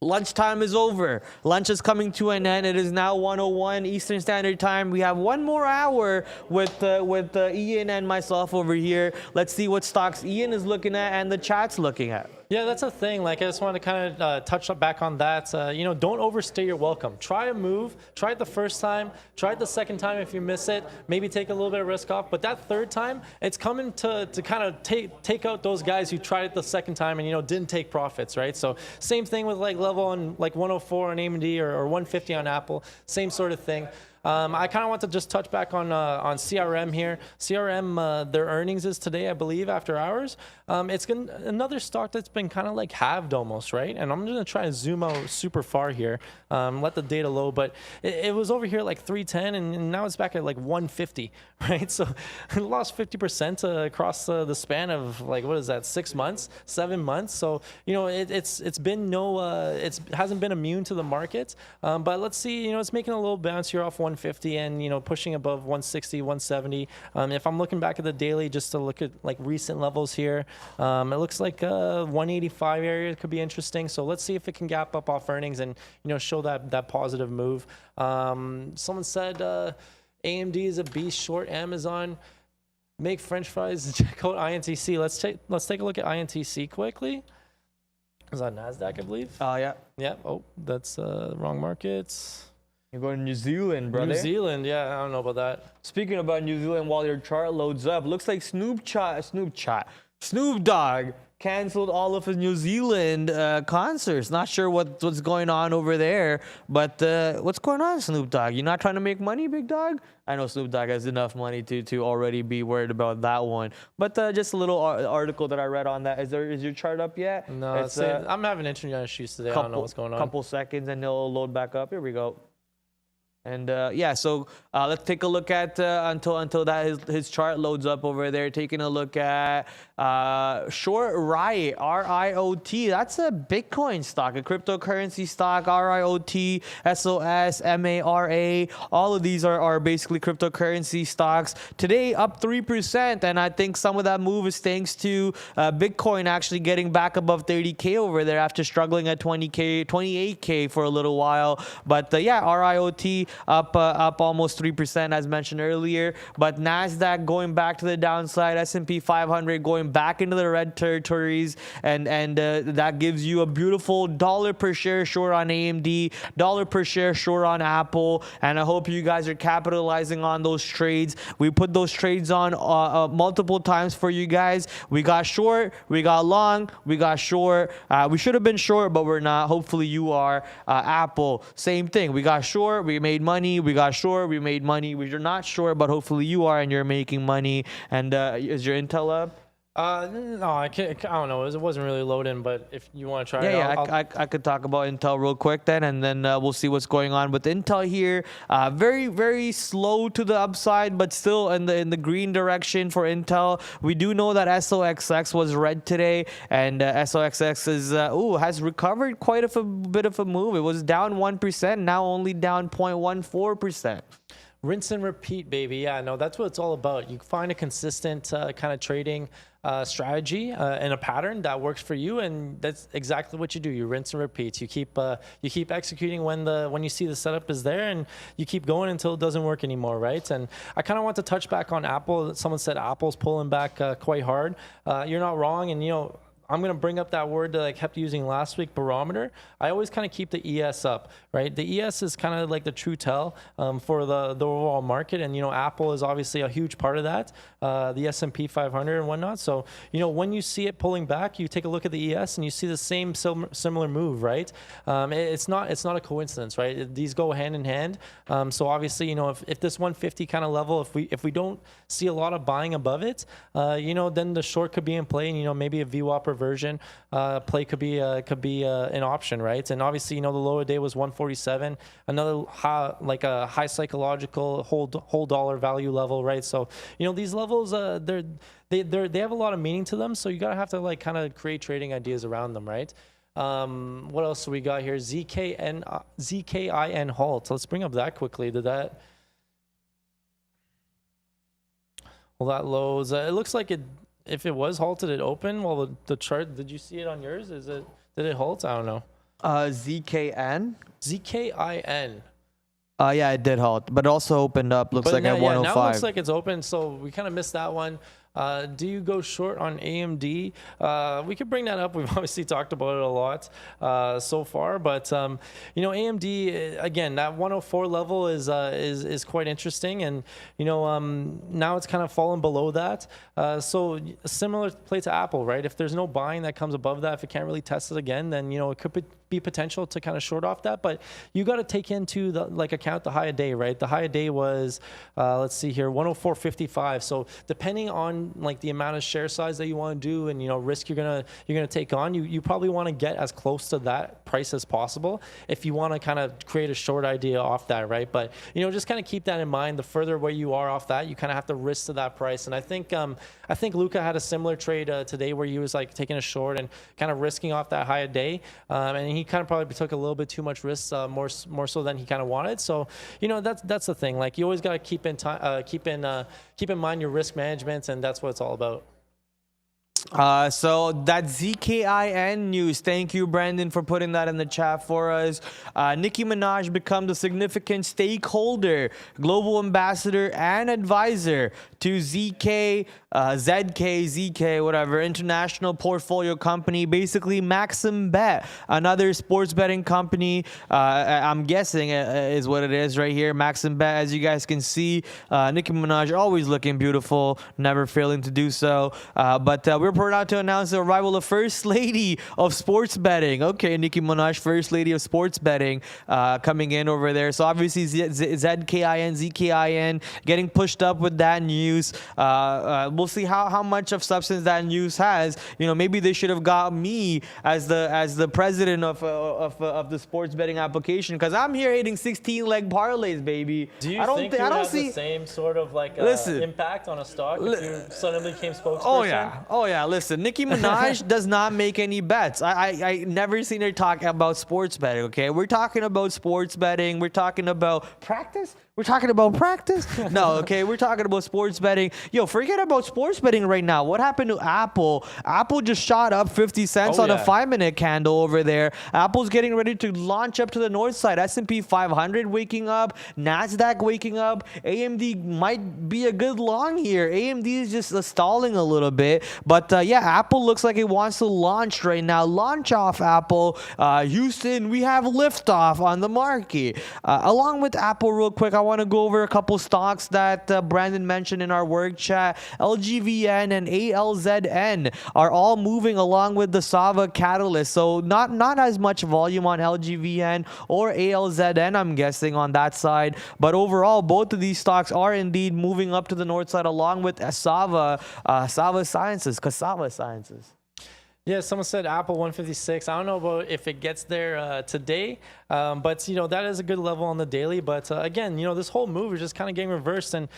lunchtime is over. Lunch is coming to an end. It is now 1:01 Eastern Standard Time. We have one more hour with Ian and myself over here. Let's see what stocks Ian is looking at and the chat's looking at. Yeah, that's a thing. Like, I just want to kind of touch back on that. Don't overstay your welcome. Try a move. Try it the first time. Try it the second time if you miss it. Maybe take a little bit of risk off. But that third time, it's coming to kind of take out those guys who tried it the second time and, didn't take profits, right? So same thing with like level on like 104 on AMD or 150 on Apple. Same sort of thing. I kind of want to just touch back on CRM here. CRM, their earnings is today, I believe, after hours. It's another stock that's been kind of like halved almost, right? And I'm going to try and zoom out super far here, let the data load. But it was over here like 310, and now it's back at like 150, right? So it lost 50% across the span of like, what is that, 6 months, 7 months? So, it's been it hasn't been immune to the markets. But let's see, it's making a little bounce here off 150 and pushing above 160, 170. If I'm looking back at the daily just to look at like recent levels here, it looks like 185 area could be interesting. So let's see if it can gap up off earnings and show that positive move. Someone said AMD is a beast, short Amazon, make French fries, check out INTC. Let's take a look at INTC quickly. Is that NASDAQ, I believe? Yeah. Yeah. Oh, that's wrong markets. You're going to New Zealand, brother. New Zealand, yeah, I don't know about that. Speaking about New Zealand, while your chart loads up, looks like Snoop Dogg canceled all of his New Zealand concerts. Not sure what's going on over there, but what's going on, Snoop Dogg? You not trying to make money, big dog? I know Snoop Dogg has enough money to already be worried about that one. But just a little article that I read on that. Is your chart up yet? No, I'm having internet issues today. I don't know what's going on. Couple seconds and it'll load back up. Here we go. And yeah, so let's take a look at until that his chart loads up over there. Taking a look at short Riot, RIOT. That's a Bitcoin stock, a cryptocurrency stock. RIOT, SOS, MARA. All of these are basically cryptocurrency stocks. Today up 3%, and I think some of that move is thanks to Bitcoin actually getting back above 30K over there after struggling at 20K, 28K for a little while. But yeah, RIOT up almost 3% as mentioned earlier. But NASDAQ going back to the downside, S&P 500 going back into the red territories, and that gives you a beautiful $1 per share short on AMD, $1 per share short on Apple. And I hope you guys are capitalizing on those trades. We put those trades on multiple times for you guys. We got short, we got long, we got short. We should have been short, but we're not. Hopefully you are. Apple, same thing. We got short, we made money. We got short, we made money. We're not short, but hopefully you are, and you're making money. And is your Intel up? No, I don't know. It wasn't really loading, but if you want to try it out. I could talk about Intel real quick then, and then we'll see what's going on with Intel here. Very, very slow to the upside, but still in the green direction for Intel. We do know that SOXX was red today, and SOXX has recovered quite a bit of a move. It was down 1%, now only down 0.14%. Rinse and repeat, baby. Yeah, no, that's what it's all about. You find a consistent kind of trading strategy and a pattern that works for you, and that's exactly what you do. You rinse and repeat. You keep executing when you see the setup is there, and you keep going until it doesn't work anymore, right? And I kind of want to touch back on Apple. Someone said Apple's pulling back quite hard. You're not wrong, and I'm going to bring up that word that I kept using last week, barometer. I always kind of keep the ES up, right? The ES is kind of like the true tell for the overall market. And, Apple is obviously a huge part of that, the S&P 500 and whatnot. So, when you see it pulling back, you take a look at the ES and you see the same similar move, right? It's not a coincidence, right? These go hand in hand. So obviously, if this 150 kind of level, if we don't see a lot of buying above it, then the short could be in play, and, maybe a VWAP reversion play could be an option, right? And obviously, the low of day was 147, another high psychological whole dollar value level, right? So these levels they have a lot of meaning to them, so you gotta have to kind of create trading ideas around them, right? What else do we got here? ZKIN halt. So let's bring up that quickly. That lows. It looks like it. If it was halted, it opened. Well, the chart. Did you see it on yours? Did it halt? I don't know. ZKN. ZKIN. Yeah, it did halt, but it also opened up. Looks like at 105. Now it looks like it's open, so we kind of missed that one. Do you go short on AMD? We could bring that up. We've obviously talked about it a lot so far, but AMD again, that 104 level is quite interesting, and now it's kind of fallen below that. So a similar play to Apple, right? If there's no buying that comes above that, if it can't really test it again, then it could be potential to kind of short off that. But you got to take into account the high of day, right? The high of day was let's see here, 104.55. So depending on the amount of share size that you want to do and risk you're gonna take on, you probably want to get as close to that price as possible if you want to kind of create a short idea off that, right? But just kind of keep that in mind. The further away you are off that, you kind of have to risk to that price. And I think Luca had a similar trade today where he was taking a short and kind of risking off that high of day, and he kind of probably took a little bit too much risk, more so than he kind of wanted. So that's the thing. You always got to keep in mind your risk management, and that's what it's all about. So that ZKIN news. Thank you, Brandon, for putting that in the chat for us. Nicki Minaj becomes a significant stakeholder, global ambassador, and advisor to ZK, whatever, international portfolio company, basically Maxim Bet, another sports betting company. I'm guessing is what it is right here. Maxim Bet, as you guys can see, Nicki Minaj always looking beautiful, never failing to do so. But we're proud to announce the arrival of First Lady of Sports Betting. Okay, Nicki Minaj, First Lady of Sports Betting, coming in over there. So obviously ZKIN, getting pushed up with that news. We'll see how much of substance that news has. Maybe they should have got me as the president of the sports betting application, because I'm here hitting 16-leg parlays, baby. Do you think you would have the same sort of impact on a stock if you suddenly became spokesperson? Oh yeah. Listen, Nicki Minaj does not make any bets. I never seen her talk about sports betting. Okay, we're talking about sports betting. We're talking about practice. We're talking about practice? No, okay, we're talking about sports betting. Yo, forget about sports betting right now. What happened to Apple? Apple just shot up 50 cents on a 5-minute candle over there. Apple's getting ready to launch up to the north side. S&P 500 waking up. NASDAQ waking up. AMD might be a good long here. AMD is just stalling a little bit. But yeah, Apple looks like it wants to launch right now. Launch off, Apple. Houston, we have liftoff on the market. Along with Apple, real quick, I want to go over a couple stocks that Brandon mentioned in our work chat. LGVN and ALZN are all moving along with the Sava catalyst. So not as much volume on LGVN or ALZN, I'm guessing, on that side. But overall, both of these stocks are indeed moving up to the north side along with Sava Sciences, Cassava Sciences. Yeah, someone said Apple 156. I don't know about if it gets there today, but that is a good level on the daily. But again, this whole move is just kind of getting reversed. And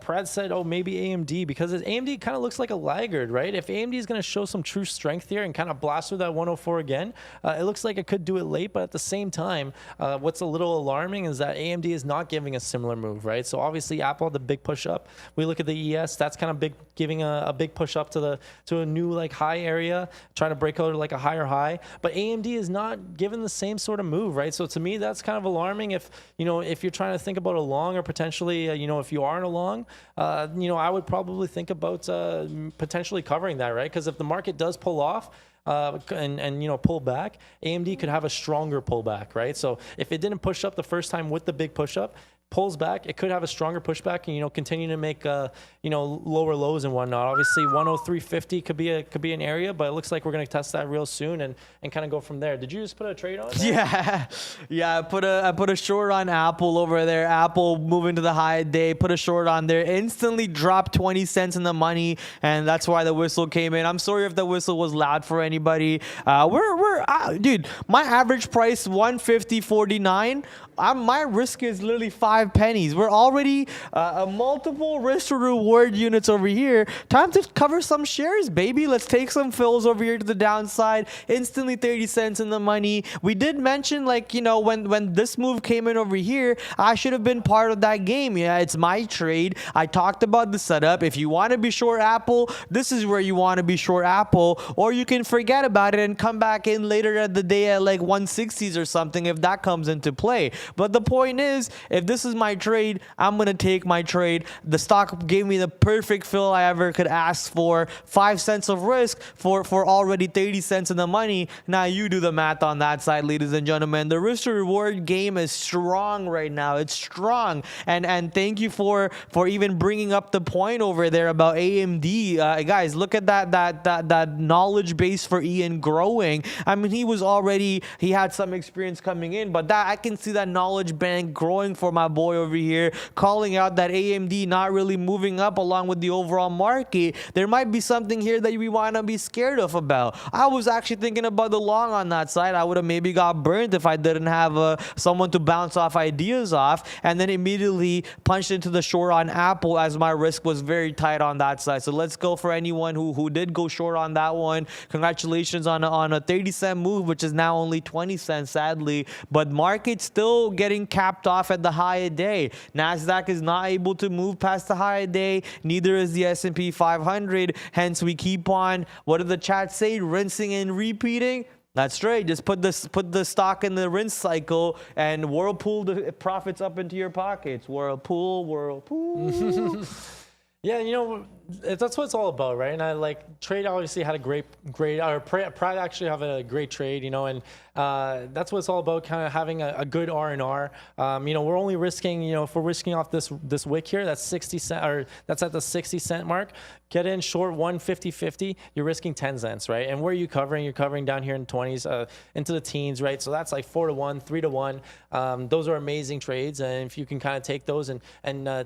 Prad said, oh, maybe AMD, because AMD kind of looks like a laggard, right? If AMD is going to show some true strength here and kind of blast through that 104 again, it looks like it could do it late. But at the same time, what's a little alarming is that AMD is not giving a similar move, right? So obviously Apple had the big push up. We look at the ES, that's kind of big, giving a big push up to a new high area, trying to break out a higher high. But AMD is not given the same sort of move, right? So to me, that's kind of alarming. If you're trying to think about a long, or potentially if you are in a long, I would probably think about potentially covering that, right? Because if the market does pull off and pull back, AMD could have a stronger pullback, right? So if it didn't push up the first time with the big push up, pulls back, it could have a stronger pushback and continue to make lower lows and whatnot. Obviously 103.50 could be an area, but it looks like we're going to test that real soon and kind of go from there. Did you just put a trade on there? Yeah, I put a short on Apple over there. Apple moving to the high day, put a short on there, instantly dropped 20 cents in the money, and that's why the whistle came in. I'm sorry if the whistle was loud for anybody. Dude, my average price 150.49. My risk is literally 5 pennies. We're already multiple risk to reward units over here. Time to cover some shares, baby. Let's take some fills over here to the downside. Instantly 30 cents in the money. We did mention, when this move came in over here, I should have been part of that game. Yeah, it's my trade. I talked about the setup. If you want to be short Apple, this is where you want to be short Apple, or you can forget about it and come back in later at the day at 160s or something if that comes into play. But the point is, if this is my trade, I'm going to take my trade. The stock gave me the perfect fill I ever could ask for. 5 cents of risk for already 30 cents in the money. Now you do the math on that side, ladies and gentlemen. The risk to reward game is strong right now. It's strong. And thank you for even bringing up the point over there about AMD. Guys, look at that knowledge base for Ian growing. I mean, he had some experience coming in, but I can see that knowledge bank growing for my boy over here, calling out that AMD not really moving up along with the overall market. There might be something here that we want to be scared of about. I was actually thinking about the long on that side. I would have maybe got burnt if I didn't have someone to bounce off ideas off, and then immediately punched into the short on Apple as my risk was very tight on that side. So let's go for anyone who did go short on that one. Congratulations on a 30-cent move, which is now only 20 cents, sadly. But market still getting capped off at the high a day. NASDAQ is not able to move past the high a day. Neither is the S&P 500. Hence, we keep on, what did the chat say? Rinsing and repeating. That's right. Just put the stock in the rinse cycle and whirlpool the profits up into your pockets. Whirlpool. Yeah, that's what it's all about, right? And I like trade obviously had a great, or Pratt actually have a great trade, and that's what it's all about, kind of having a good R&R. We're only risking, if we're risking off this wick here, that's 60 cent, or that's at the 60 cent mark. Get in short 150.50, you're risking 10 cents, right? And where are you covering? You're covering down here in 20s, into the teens, right? So that's like 4 to 1, 3 to 1. Those are amazing trades, and if you can kind of take those and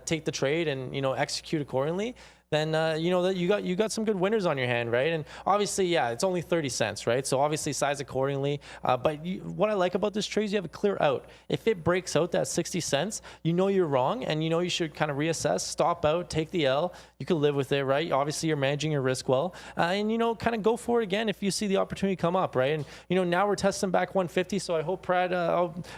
take the trade and execute accordingly, then that you got some good winners on your hand, right? And obviously, yeah, it's only 30 cents, right? So obviously size accordingly. But what I like about this trade is you have a clear out. If it breaks out that 60 cents, you're wrong, and you should kind of reassess, stop out, take the L. You can live with it, right? Obviously, you're managing your risk well, and kind of go for it again if you see the opportunity come up, right? And now we're testing back 150, so I hope Pratt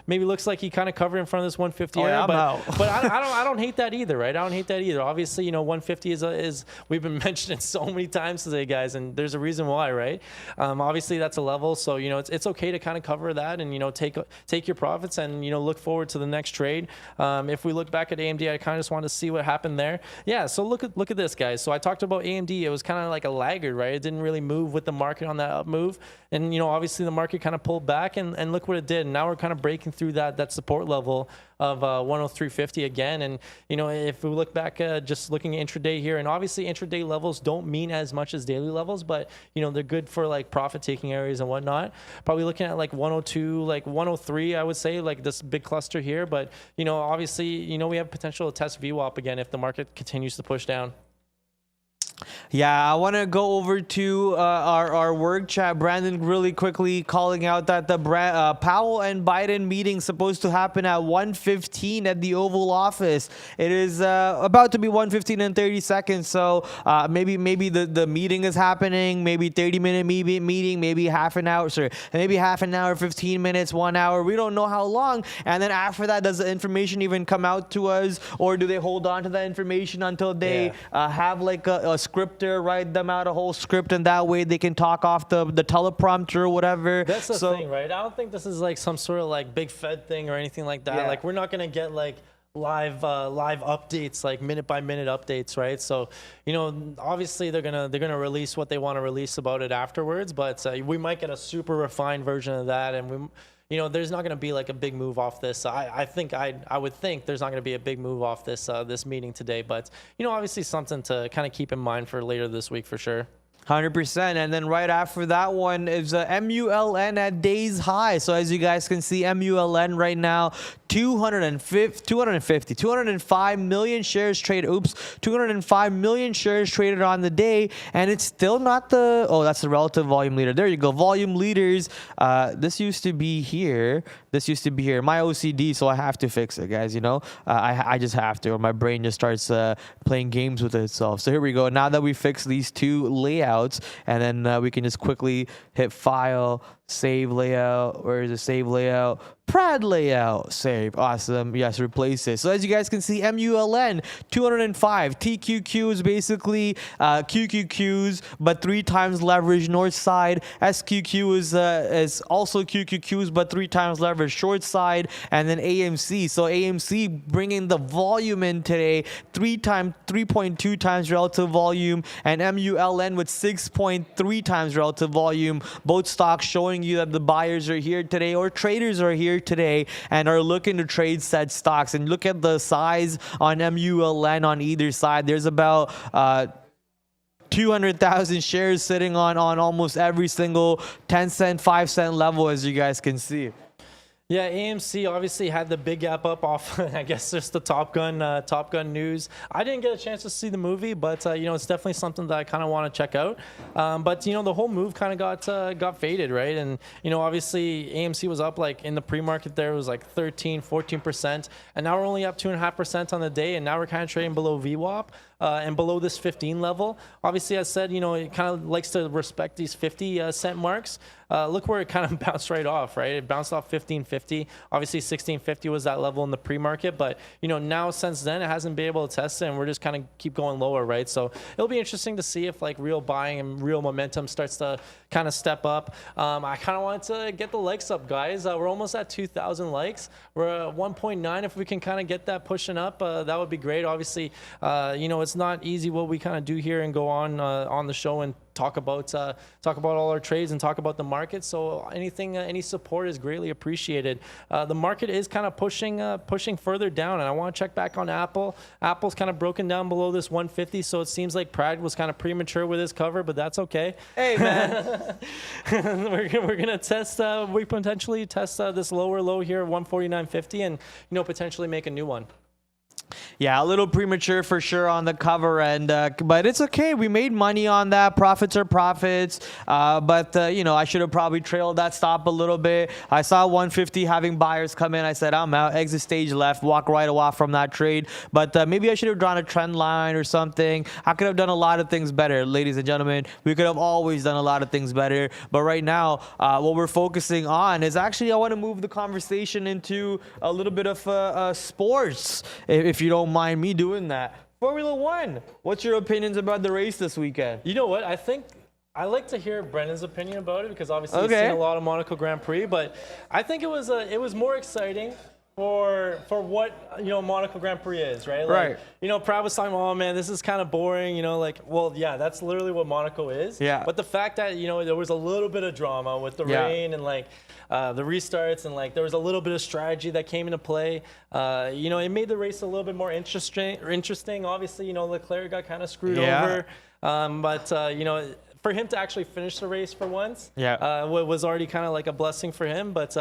maybe looks like he kind of covered in front of this 150 area, but I don't hate that either, right? I don't hate that either. Obviously, 150 is we've been mentioning so many times today, guys, and there's a reason why, right? Obviously, that's a level, so it's okay to kind of cover that and take your profits and look forward to the next trade. If we look back at AMD, I kind of just wanted to see what happened there. Yeah, so look at this, guys. So I talked about AMD. It was kind of like a laggard, right? It didn't really move with the market on that up move, and obviously the market kind of pulled back, and look what it did. And now we're kind of breaking through that support level of 103.50 again. And if we look back, just looking at intraday here, and obviously intraday levels don't mean as much as daily levels, but they're good for like profit taking areas and whatnot. Probably looking at like 102, like 103, I would say, like this big cluster here. But obviously we have potential to test VWAP again if the market continues to push down. Yeah, I want to go over to our work chat. Brandon really quickly calling out that the Powell and Biden meeting supposed to happen at 1:15 at the Oval Office. It is about to be 1:15 in 30 seconds. So maybe the meeting is happening. Maybe 30-minute meeting. Maybe half an hour. Sorry, maybe half an hour, 15 minutes, 1 hour. We don't know how long. And then after that, does the information even come out to us, or do they hold on to that information until they have like a scripter write them out a whole script, and that way they can talk off the teleprompter or whatever? That's the thing, right? I don't think this is like some sort of like big Fed thing or anything like that. Yeah. Like we're not gonna get like live updates, like minute by minute updates, right? So obviously they're gonna release what they want to release about it afterwards, but we might get a super refined version of that, and there's not going to be like a big move off this. I would think there's not going to be a big move off this meeting today, but obviously something to kind of keep in mind for later this week for sure. 100%. And then right after that one is MULN at day's high. So as you guys can see, MULN right now 205 million shares traded. 205 million shares traded on the day, and it's still not that's the relative volume leader. There you go. Volume leaders. This used to be here. My OCD, so I have to fix it, guys. I just have to, or my brain just starts playing games with itself. So here we go. Now that we fixed these two layouts, and then we can just quickly hit File, Save Layout. Where is the Save Layout? Prad Layout. Save. Awesome. Yes, replace it. So as you guys can see, MULN 205. TQQ is basically QQQs, but 3 times leverage north side. SQQ is also QQQs, but 3 times leverage short side. And then AMC. So AMC bringing the volume in today, 3.2 times relative volume, and MULN with 6.3 times relative volume. Both stocks showing you that the buyers are here today, or traders are here today and are looking to trade said stocks. And look at the size on MULN on either side. There's about 200,000 shares sitting on almost every single 10 cent, 5 cent level, as you guys can see. Yeah, AMC obviously had the big gap up off, I guess, just the Top Gun news. I didn't get a chance to see the movie, but it's definitely something that I kind of want to check out. But the whole move kind of got faded, right? And obviously AMC was up like in the pre-market there, it was like 13-14%, and now we're only up 2.5% on the day, and now we're kind of trading below VWAP. And below this 15 level. Obviously, as said, it kind of likes to respect these 50 cent marks. Look where it kind of bounced right off, right? It bounced off 15.50. Obviously, 16.50 was that level in the pre-market, but now since then it hasn't been able to test it, and we're just kind of keep going lower, right? So it'll be interesting to see if like real buying and real momentum starts to kind of step up. I kind of want to get the likes up, guys. We're almost at 2,000 likes. We're at 1.9. If we can kind of get that pushing up, that would be great. Obviously, it's not easy what we kind of do here and go on the show and talk about all our trades and talk about the market. So any support is greatly appreciated. The market is kind of pushing further down, and I want to check back on Apple. Apple's kind of broken down below this 150, so it seems like Prad was kind of premature with his cover, but that's okay. Hey, man. we're gonna test. We potentially test this lower low here, 149.50, and potentially make a new one. Yeah, a little premature for sure on the cover end, but it's okay. We made money on that. Profits are profits. But I should have probably trailed that stop a little bit. I saw 150 having buyers come in. I said, I'm out. Exit stage left. Walk right off from that trade. But maybe I should have drawn a trend line or something. I could have done a lot of things better, ladies and gentlemen. We could have always done a lot of things better. But right now, what we're focusing on is actually I want to move the conversation into a little bit of sports, if you don't mind me doing that. Formula One. What's your opinions about the race this weekend? You know what? I think I like to hear Brendan's opinion about it because obviously he's seen a lot of Monaco Grand Prix, but I think it was more exciting for what Monaco Grand Prix is, right? Like, right. Prad was talking, oh man, this is kind of boring. Well, yeah, that's literally what Monaco is. Yeah. But the fact that there was a little bit of drama with the rain and the restarts and there was a little bit of strategy that came into play. It made the race a little bit more interesting. Obviously, Leclerc got kind of screwed over. But for him to actually finish the race for once, was already kind of like a blessing for him. But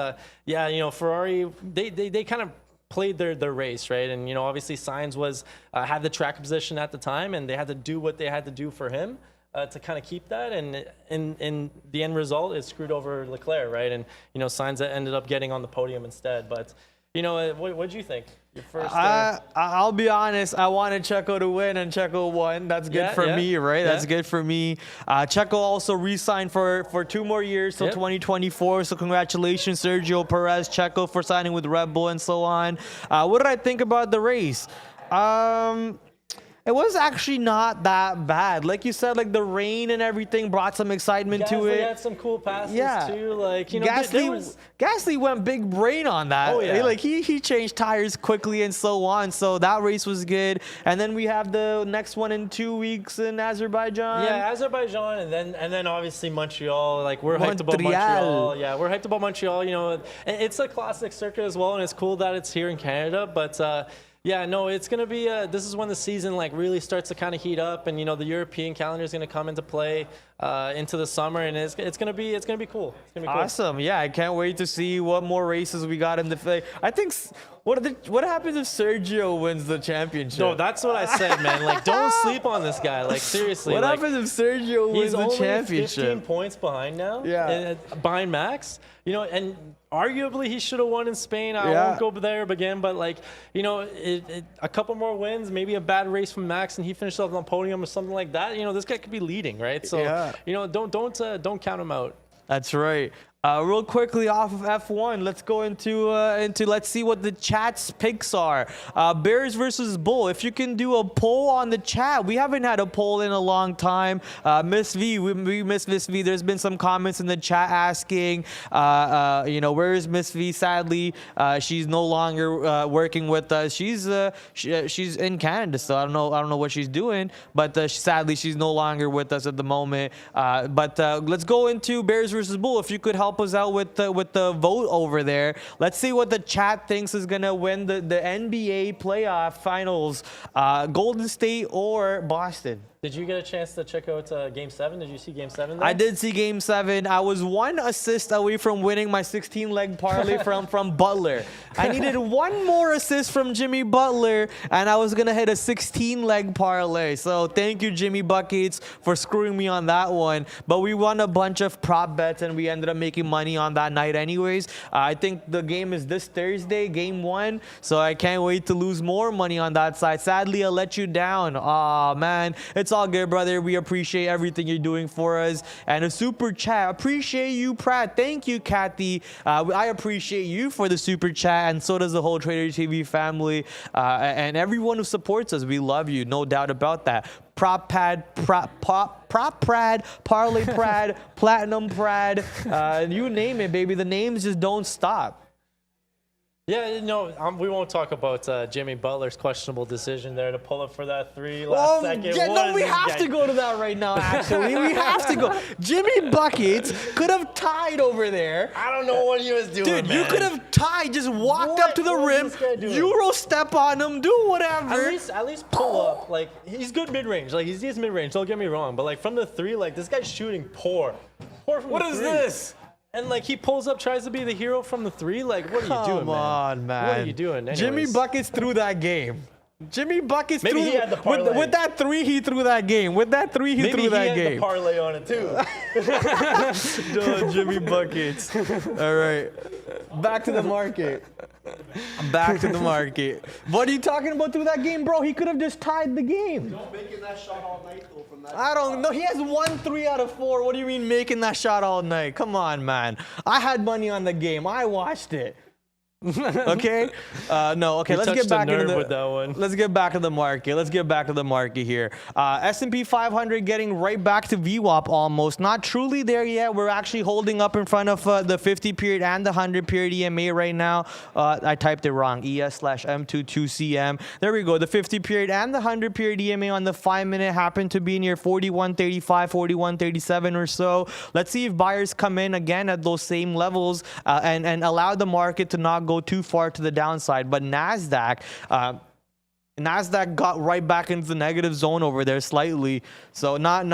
Ferrari, they kind of played their race, right? And obviously Sainz had the track position at the time, and they had to do what they had to do for him to kind of keep that. And in the end result, it screwed over Leclerc, right? And Sainz ended up getting on the podium instead. But what do you think? Your first. I'll be honest. I wanted Checo to win, and Checo won. That's good for me, right? That's good for me. Checo also re-signed for 2 more years till 2024. So congratulations, Sergio Perez, Checo, for signing with Red Bull and so on. What did I think about the race? It was actually not that bad. Like you said, the rain and everything brought some excitement to it. Gasly had some cool passes too. Gasly went big brain on that. Oh, yeah. He changed tires quickly and so on. So that race was good. And then we have the next one in 2 weeks in Azerbaijan. Yeah, Azerbaijan, and then obviously Montreal. We're hyped about Montreal. Yeah, we're hyped about Montreal. It's a classic circuit as well, and it's cool that it's here in Canada. But it's going to be, this is when the season really starts to kind of heat up, and the European calendar is going to come into play into the summer, and it's going to be cool. It's going to be cool. Awesome. Yeah, I can't wait to see what more races we got in the I think what happens if Sergio wins the championship? No, that's what I said, man. Don't sleep on this guy. Seriously. What happens if Sergio wins the championship? He's only 15 points behind now. Yeah. Behind Max. And arguably he should have won in Spain. I won't go there again, but a couple more wins, maybe a bad race from Max, and he finished up on the podium or something like that. This guy could be leading, right? So don't count him out. That's right. Real quickly off of F1, let's go into let's see what the chat's picks are. Bears versus Bull. If you can do a poll on the chat, we haven't had a poll in a long time. Miss V, we miss Miss V. There's been some comments in the chat asking, where is Miss V? Sadly, she's no longer working with us. She's in Canada, so I don't know what she's doing. But sadly, she's no longer with us at the moment. But let's go into Bears versus Bull. If you could help us out with the vote over there. Let's see what the chat thinks is gonna win the NBA playoff finals. Golden State or Boston. Did you get a chance to check out Game 7? Did you see Game 7 there? I did see Game 7. I was 1 assist away from winning my 16-leg parlay from Butler. I needed 1 more assist from Jimmy Butler, and I was going to hit a 16-leg parlay. So thank you, Jimmy Buckets, for screwing me on that one. But we won a bunch of prop bets, and we ended up making money on that night anyways. I think the game is this Thursday, Game 1. So I can't wait to lose more money on that side. Sadly, I let you down. Aw, man. It's all good, brother. We appreciate everything you're doing for us. And a super chat. Appreciate you, Pratt. Thank you, Kathy. I appreciate you for the super chat, and so does the whole Trader TV family and everyone who supports us. We love you, no doubt about that. Prop Prad, Parlay Prad, Platinum Prad, you name it, baby. The names just don't stop. Yeah, no, we won't talk about Jimmy Butler's questionable decision there to pull up for that 3 last second. Yeah, no, we have to go to that right now, actually. We have to go. Jimmy Buckets could have tied over there. I don't know what he was doing, Dude, man. you could have tied, just walked up to the What was rim, this guy doing? Euro step on him, do whatever. At least pull up. Like, he's good mid-range. Like, he's mid-range, don't get me wrong. But, like, from the 3, like, this guy's shooting poor. Poor from What the is 3. this? And, like, he pulls up, tries to be the hero from the 3. Like, what are you doing, Come on, man. What are you doing? Anyways. Jimmy Buckets threw that game. Jimmy Buckets Maybe threw he had the parlay. with that 3, he threw that game. With that 3, he threw that Maybe he had game. the parlay on it, too. No, Jimmy Buckets. All right. Back to the market. Back to the market. What are you talking about through that game, bro? He could have just tied the game. Don't making that shot all night though from that. I don't know. He has 1 3 out of 4. What do you mean making that shot all night? Come on, man. I had money on the game. I watched it. Okay. No. Okay. Let's get back into with that one. Let's get back to the market. Let's get back to the market here. S&P 500 getting right back to VWAP almost. Not truly there yet. We're actually holding up in front of the 50 period and the 100 period EMA right now. I typed it wrong. ES/M22CM. There we go. The 50 period and the 100 period EMA on the 5-minute happen to be near 41.35, 41.37 or so. Let's see if buyers come in again at those same levels and allow the market to not go too far to the downside. But NASDAQ got right back into the negative zone over there slightly, so not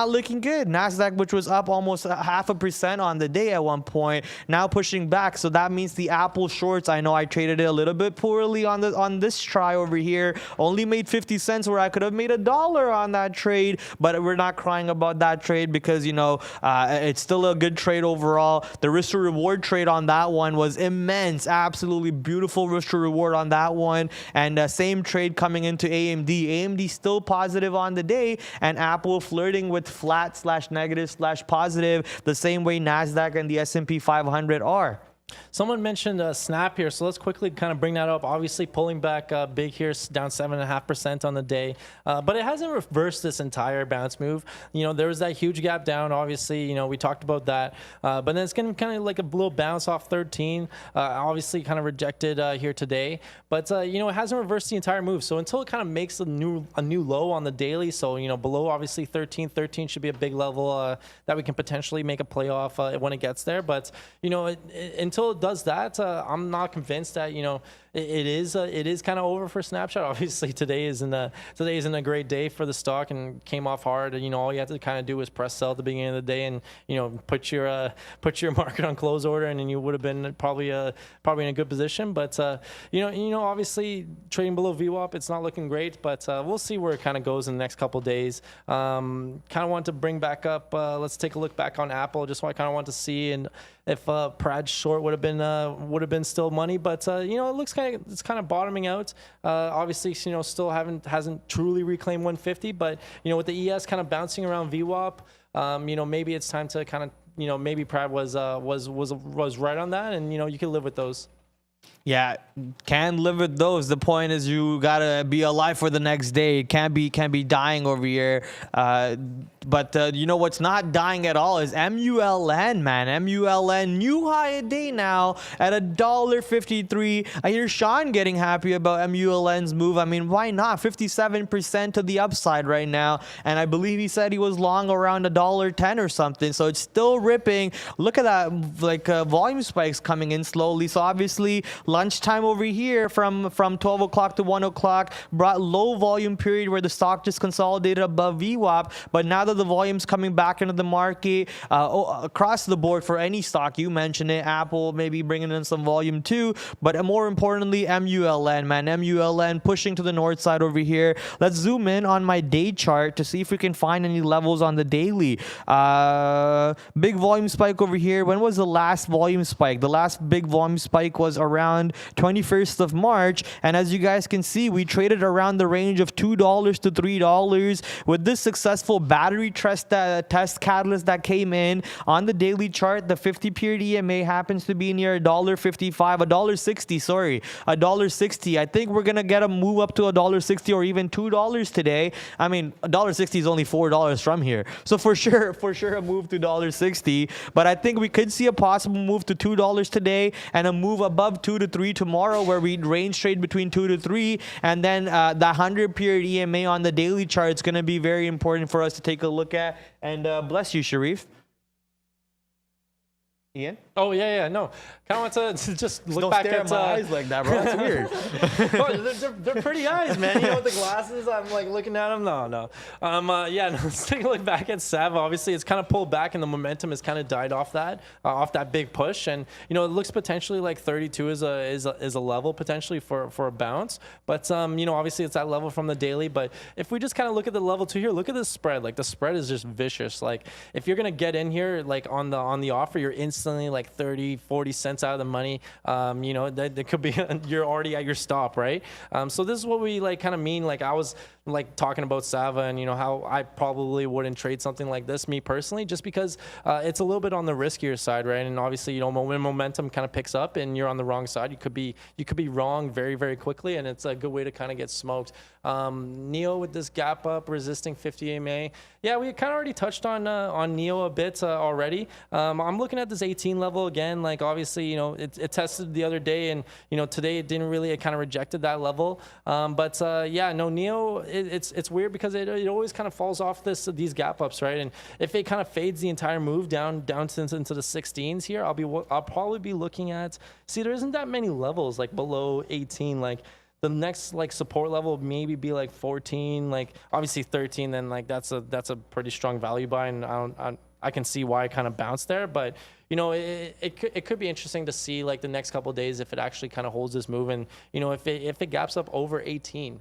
looking good. NASDAQ, which was up almost 0.5% on the day at one point, now pushing back. So that means the Apple shorts. I know I traded it a little bit poorly on this try over here. Only made 50 cents where I could have made $1 on that trade, but we're not crying about that trade because it's still a good trade overall. The risk to reward trade on that one was immense, absolutely beautiful risk to reward on that one, and same trade coming into AMD. AMD still positive on the day, and Apple flirting with flat/negative/positive, the same way NASDAQ and the S&P 500 are. Someone mentioned Snap here, so let's quickly kind of bring that up. Obviously, pulling back big here, down 7.5% on the day, but it hasn't reversed this entire bounce move. There was that huge gap down. Obviously, we talked about that, but then it's getting kind of like a little bounce off 13. Obviously, kind of rejected here today, but it hasn't reversed the entire move. So until it kind of makes a new low on the daily, so below obviously 13 should be a big level that we can potentially make a play off when it gets there. But until it does that, I'm not convinced that it is kind of over for Snapshot. Obviously, today isn't a great day for the stock and came off hard. All you have to kind of do is press sell at the beginning of the day and put your market on close order, and then you would have been probably in a good position. But obviously trading below VWAP, it's not looking great. But we'll see where it kind of goes in the next couple of days. Kind of want to bring back up. Let's take a look back on Apple. Just what I kind of want to see and if Prad's short would have been still money, but it looks it's kind of bottoming out. Obviously, still hasn't truly reclaimed 150, but with the ES kind of bouncing around VWAP, maybe it's time to kind of maybe Prad was right on that, and you can live with those. Yeah, can live with those. The point is you gotta be alive for the next day. It can't be dying over here. But what's not dying at all is MULN, man. MULN new high a day now at $1.53. I hear Sean getting happy about MULN's move. I mean, why not? 57% to the upside right now, and I believe he said he was long around $1.10 or something. So it's still ripping. Look at that, volume spikes coming in slowly. So obviously lunchtime over here from 12 o'clock to 1 o'clock brought low volume period where the stock just consolidated above VWAP. But now that the volume's coming back into the market across the board for any stock, you mentioned it, Apple maybe bringing in some volume too, but more importantly, MULN, man. MULN pushing to the north side over here. Let's zoom in on my day chart to see if we can find any levels on the daily. Big volume spike over here. When was the last volume spike? The last big volume spike was around 21st of March, and as you guys can see, we traded around the range of $2 to $3 with this successful battery test catalyst that came in on the daily chart. The 50 period EMA happens to be near $1.55, $1.60, sorry, $1.60. I think we're gonna get a move up to $1.60 or even $2 today. I mean, $1.60 is only $4 from here, so for sure a move to $1.60. But I think we could see a possible move to $2 today and a move above $2 to 3 tomorrow, where we range trade between 2 to 3, and then the 100-period EMA on the daily chart is going to be very important for us to take a look at. And bless you, Sharif. Ian? Oh, yeah, no. Kind of want to just look Don't back stare at at my eyes like that, bro. That's weird. Oh, they're pretty eyes, man. You know, with the glasses, I'm like looking at them. No. Let's take a look back at SAV. Obviously, it's kind of pulled back, and the momentum has kind of died off that big push. And you know, it looks potentially like 32 is a level potentially for a bounce. But you know, obviously, it's that level from the daily. But if we just kind of look at the level 2 here, look at the spread. Like the spread is just vicious. Like if you're gonna get in here, like on the offer, you're instantly like 30, 40 cents out of the money. You know, that could be you're already at your stop, right? So this is what we like kind of mean. Like I was like talking about Sava and you know how I probably wouldn't trade something like this, me personally, just because it's a little bit on the riskier side, right? And obviously, you know, when momentum kind of picks up and you're on the wrong side, you could be wrong very, very quickly, and it's a good way to kind of get smoked. Neo with this gap up resisting 50 EMA. Yeah, we kind of already touched on Neo a bit already. I'm looking at this 18 level again. Like obviously, you know, it tested the other day, and you know today it didn't really. It kind of rejected that level. Yeah, no, Neo. It's weird because it always kind of falls off these gap ups, right? And if it kind of fades the entire move down into the 16s here, I'll probably be looking at. See, there isn't that many levels like below 18. Like the next like support level maybe be like 14. Like obviously 13. Then like that's a pretty strong value buy, and I can see why it kind of bounced there, but you know, it could be interesting to see like the next couple of days if it actually kind of holds this move, and you know if it gaps up over 18.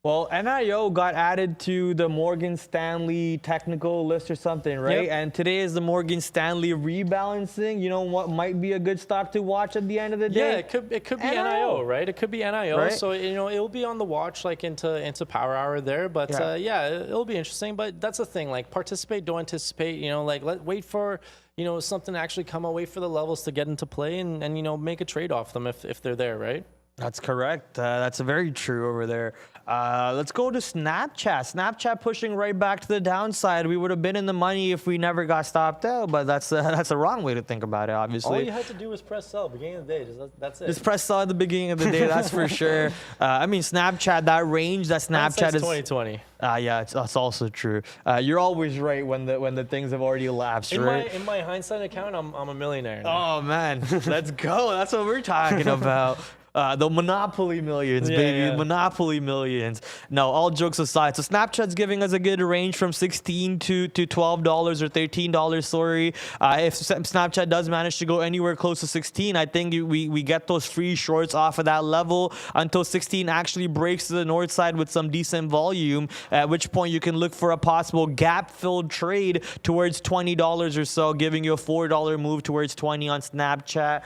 Well, NIO got added to the Morgan Stanley technical list or something, right? Yep. And today is the Morgan Stanley rebalancing. You know what might be a good stock to watch at the end of the day? Yeah, it could be NIO, right? It could be NIO. Right? So you know it'll be on the watch like into power hour there. But yeah, it'll be interesting. But that's the thing. Like participate, don't anticipate. You know, like wait for you know something to actually come away for the levels to get into play, and you know make a trade off them if they're there, right? That's correct. That's very true over there. Let's go to Snapchat. Snapchat pushing right back to the downside. We would have been in the money if we never got stopped out, but that's a wrong way to think about it, obviously. All you had to do was press sell beginning of the day. That's it. Just press sell at the beginning of the day, that's for sure. I mean, Snapchat, that range that Snapchat is 2020. Yeah, that's also true. You're always right when the things have already elapsed, right? In my hindsight account, I'm a millionaire now. Oh man, let's go. That's what we're talking about. The Monopoly millions, baby. Yeah. Monopoly millions. No, all jokes aside. So Snapchat's giving us a good range from $16 to $12 or $13, sorry. If Snapchat does manage to go anywhere close to 16, I think we get those free shorts off of that level until 16 actually breaks to the north side with some decent volume, at which point you can look for a possible gap-filled trade towards $20 or so, giving you a $4 move towards 20 on Snapchat.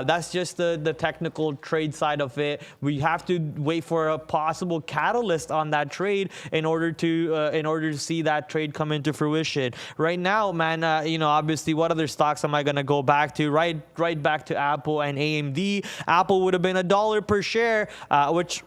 That's just the technical trade side of it. We have to wait for a possible catalyst on that trade in order to see that trade come into fruition. Right now, man, you know, obviously, what other stocks am I gonna go back to? Right back to Apple and AMD. Apple would have been $1 per share, which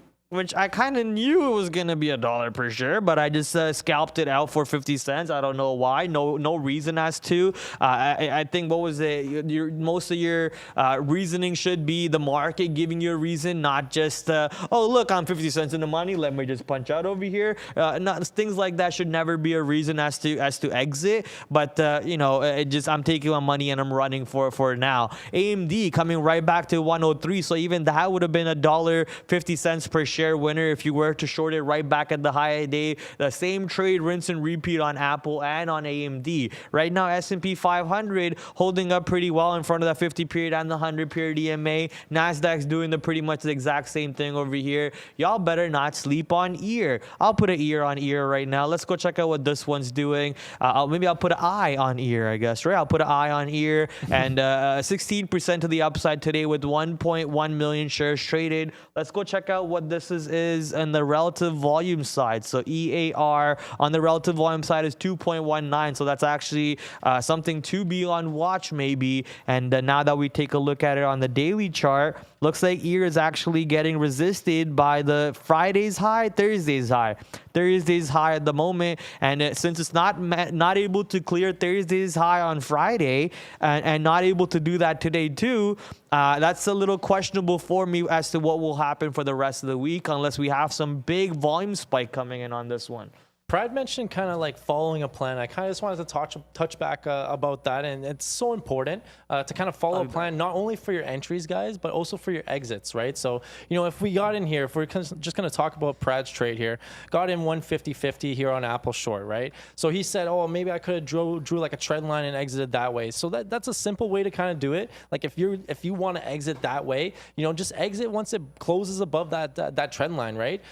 I kind of knew it was gonna be $1 per share, but I just scalped it out for 50 cents. I don't know why. No reason as to. I think what was it? Most of your reasoning should be the market giving you a reason, not just oh look, I'm 50 cents in the money. Let me just punch out over here. Things like that should never be a reason as to exit. But you know, I'm taking my money and I'm running for now. AMD coming right back to 103. So even that would have been $1.50 per share winner if you were to short it right back at the high day. The same trade, rinse and repeat on Apple and on AMD. Right now, S&P 500 holding up pretty well in front of that 50 period and the 100 period EMA. NASDAQ's doing pretty much the exact same thing over here. Y'all better not sleep on ear. I'll put an ear on ear right now. Let's go check out what this one's doing. Maybe I'll put an eye on ear, I guess, right? I'll put an eye on ear, and 16% to the upside today with 1.1 million shares traded. Let's go check out what this is on the relative volume side. So EAR on the relative volume side is 2.19. So that's actually something to be on watch maybe. And now that we take a look at it on the daily chart, looks like EAR is actually getting resisted by the Friday's high, Thursday's high. Thursday's high at the moment, and since it's not able to clear Thursday's high on Friday and not able to do that today too, that's a little questionable for me as to what will happen for the rest of the week unless we have some big volume spike coming in on this one. Brad mentioned kind of like following a plan. I kind of just wanted to touch back about that, and it's so important to kind of follow a plan, not only for your entries, guys, but also for your exits, right? So, if we got in here, if we're just going to talk about Brad's trade here, got in 150.50 here on Apple short, right? So he said, oh, maybe I could have drew like a trend line and exited that way. So that's a simple way to kind of do it. Like if you want to exit that way, just exit once it closes above that trend line, right?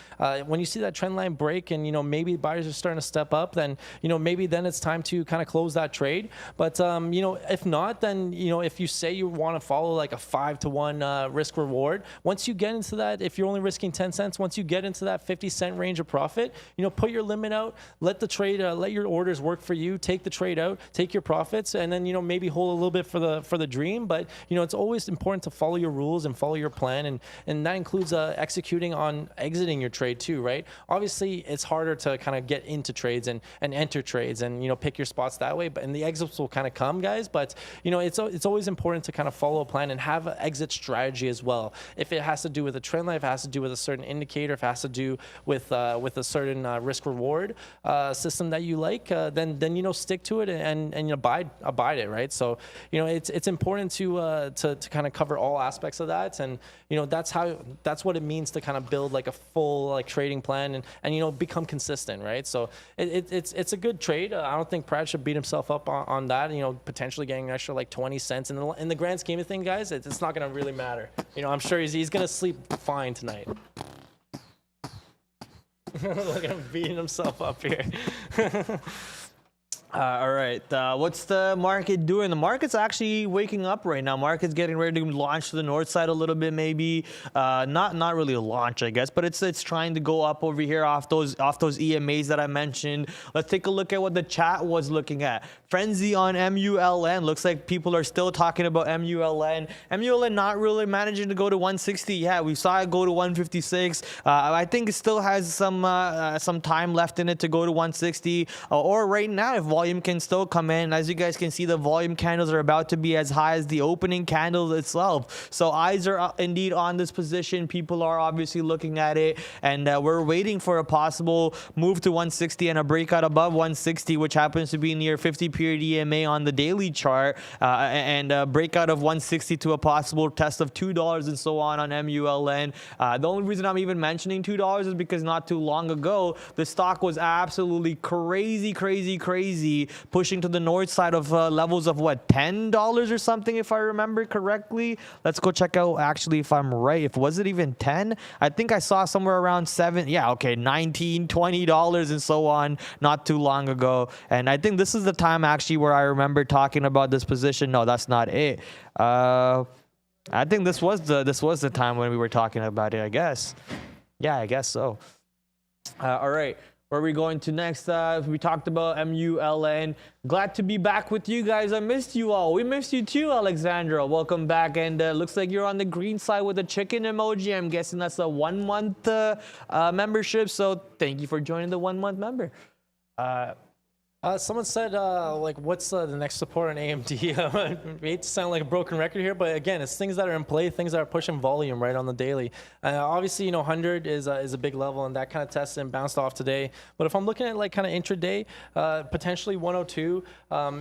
When you see that trend line break and maybe buyers are starting to step up, then maybe then it's time to kind of close that trade. But if not, then if you say you want to follow like a 5-to-1 risk reward, once you get into that, if you're only risking 10 cents, once you get into that 50-cent range of profit, put your limit out, let the trade, let your orders work for you, take the trade out, take your profits, and then maybe hold a little bit for the dream. But it's always important to follow your rules and follow your plan, and that includes executing on exiting your trade too, right? Obviously, it's harder to kind of get into trades and enter trades and pick your spots that way, and the exits will kind of come, guys. But it's always important to kind of follow a plan and have an exit strategy as well. If it has to do with a trend line, if it has to do with a certain indicator, if it has to do with a certain risk reward system that you like, then stick to it and abide it, right? So it's important to kind of cover all aspects of that, and that's what it means to kind of build like a full like trading plan and become consistent, right? So it's a good trade. I don't think Pratt should beat himself up on that. Potentially getting an extra like 20 cents in the grand scheme of things, guys. It's not going to really matter. I'm sure he's going to sleep fine tonight. Look at him beating himself up here. All right. What's the market doing? The market's actually waking up right now. Market's getting ready to launch to the north side a little bit, maybe. Not really a launch, I guess, but it's trying to go up over here off those EMAs that I mentioned. Let's take a look at what the chat was looking at. Frenzy on MULN. Looks like people are still talking about MULN. MULN not really managing to go to 160. Yeah, we saw it go to 156. I think it still has some time left in it to go to 160. Or right now, if volume can still come in. As you guys can see, the volume candles are about to be as high as the opening candle itself. So eyes are indeed on this position. People are obviously looking at it, and we're waiting for a possible move to 160 and a breakout above 160, which happens to be near 50-period EMA on the daily chart, and a breakout of 160 to a possible test of $2 and so on MULN. The only reason I'm even mentioning $2 is because not too long ago, the stock was absolutely crazy pushing to the north side of levels of what, $10 or something, if I remember correctly. Let's go check out actually if I'm right. Was it even 10? I think I saw somewhere around 7. Yeah, okay, $19, $20 and so on not too long ago. And I think this is the time actually where I remember talking about this position. No, that's not it. I think this was the time when we were talking about it, I guess. Yeah, I guess so. All right. Where are we going to next? We talked about MULN. Glad to be back with you guys. I missed you all. We missed you too, Alexandra. Welcome back. And looks like you're on the green side with a chicken emoji. I'm guessing that's a 1-month membership. So thank you for joining the 1-month member. Someone said, what's the next support on AMD? I hate to sound like a broken record here, but again, it's things that are in play, things that are pushing volume right on the daily. Obviously, 100 is a big level, and that kind of tested and bounced off today. But if I'm looking at like kind of intraday, potentially 102.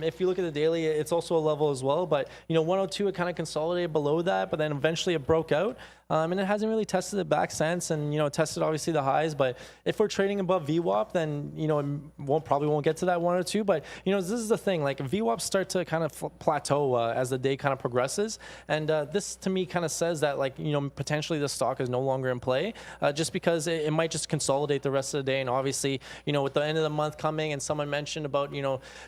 If you look at the daily, it's also a level as well. But 102, it kind of consolidated below that, but then eventually it broke out. And it hasn't really tested it back since, and tested obviously the highs. But if we're trading above VWAP, then it probably won't get to that 102. But this is the thing, like VWAPs start to kind of plateau as the day kind of progresses, and this to me kind of says that potentially the stock is no longer in play, just because it might just consolidate the rest of the day. And obviously with the end of the month coming, and someone mentioned about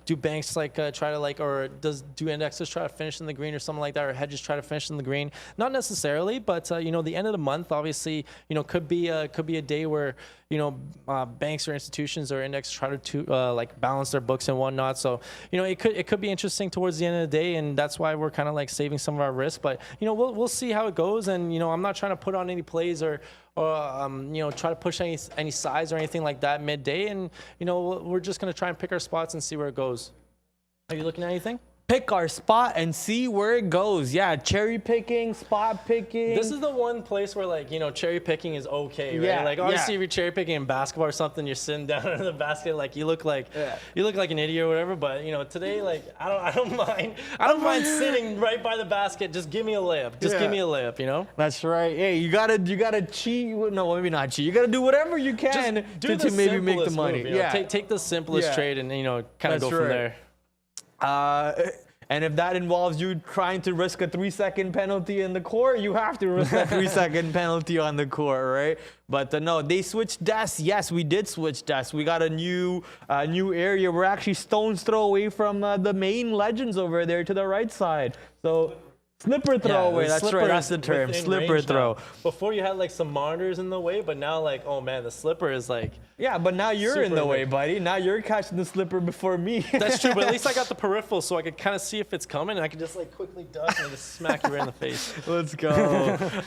do banks try to or do indexes try to finish in the green or something like that, or hedges try to finish in the green? Not necessarily, but you know, the end of the month, obviously, you know, could be a day where, you know, banks or institutions or index try to like balance their books and whatnot. So, you know, it could be interesting towards the end of the day, and that's why we're kind of like saving some of our risk. But, you know, we'll see how it goes. And, you know, I'm not trying to put on any plays or you know, try to push any size or anything like that midday. And, you know, we're just going to try and pick our spots and see where it goes. Are you looking at anything? Pick our spot and see where it goes. Yeah, cherry picking, spot picking. This is the one place where, like, you know, cherry picking is okay, right? Yeah, Like, obviously, yeah. if you're cherry picking in basketball or something, you're sitting down in the basket, like you look like an idiot or whatever. But, you know, today, like, I don't mind sitting right by the basket. Just give me a layup. Just give me a layup. You know. That's right. Hey, you gotta cheat. No, maybe not cheat. You gotta do whatever you can to maybe make the money. Move, you know? Take the simplest trade and, you know, kind of go from there. And if that involves you trying to risk a 3-second penalty in the court, you have to risk that 3-second penalty on the court, right? But no, they switched desks. Yes, we did switch desks. We got a new area. We're actually stone's throw away from the main legends over there to the right side. So slipper throw away. That's right. That's the term. Slipper throw. Now. Before you had like some monitors in the way, but now like, oh man, the slipper is like. Yeah, but now you're in the way, buddy. Now you're catching the slipper before me. That's true, but at least I got the peripheral, so I could kind of see if it's coming, and I could just like quickly duck and just smack you right in the face. Let's go.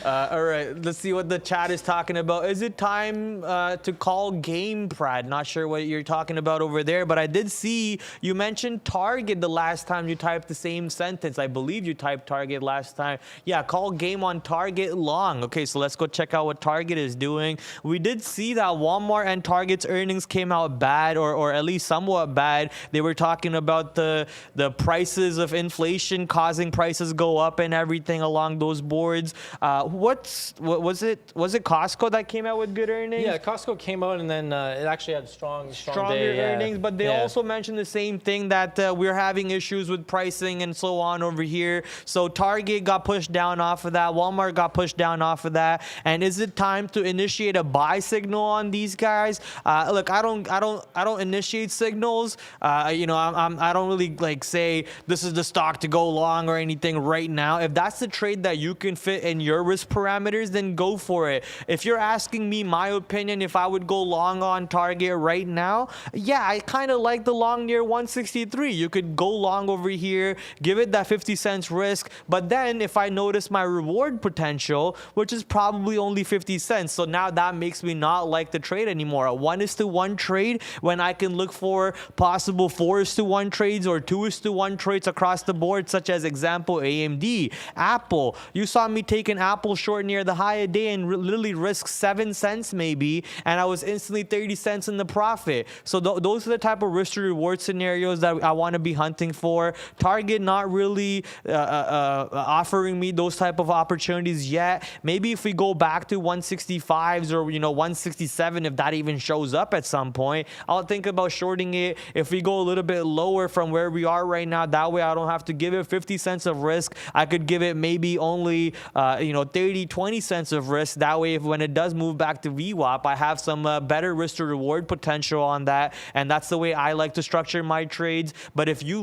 All right, let's see what the chat is talking about. Is it time to call game, Brad? Not sure what you're talking about over there, but I did see you mentioned Target the last time you typed the same sentence. I believe you typed Target last time. Yeah, call game on Target long. Okay, so let's go check out what Target is doing. We did see that Walmart and Target's earnings came out bad, or at least somewhat bad. They were talking about the prices of inflation causing prices go up and everything along those boards. Was it Costco that came out with good earnings? Yeah, Costco came out and then it actually had stronger day, earnings, but they also mentioned the same thing, that we're having issues with pricing and so on over here. So Target got pushed down off of that. Walmart got pushed down off of that. And is it time to initiate a buy signal on these guys? Look, I don't initiate signals. You know, I don't really like say this is the stock to go long or anything right now. If that's the trade that you can fit in your risk parameters, then go for it. If you're asking me my opinion, if I would go long on Target right now, yeah, I kind of like the long near 163. You could go long over here, give it that 50 cents risk, but then if I notice my reward potential, which is probably only 50 cents, so now that makes me not like the trade anymore. A 1:1 trade when I can look for possible 4:1 trades or 2:1 trades across the board, such as example AMD, Apple. You saw me take an Apple short near the high of day and literally risk 7 cents maybe, and I was instantly 30 cents in the profit. So those are the type of risk to reward scenarios that I want to be hunting for. Target not really offering me those type of opportunities yet. Maybe if we go back to 165s or 167, if that even shows up at some point, I'll think about shorting it. If we go a little bit lower from where we are right now, that way I don't have to give it 50 cents of risk. I could give it maybe only 30, 20 cents of risk. That way, if when it does move back to VWAP, I have some better risk to reward potential on that. And that's the way I like to structure my trades. But if you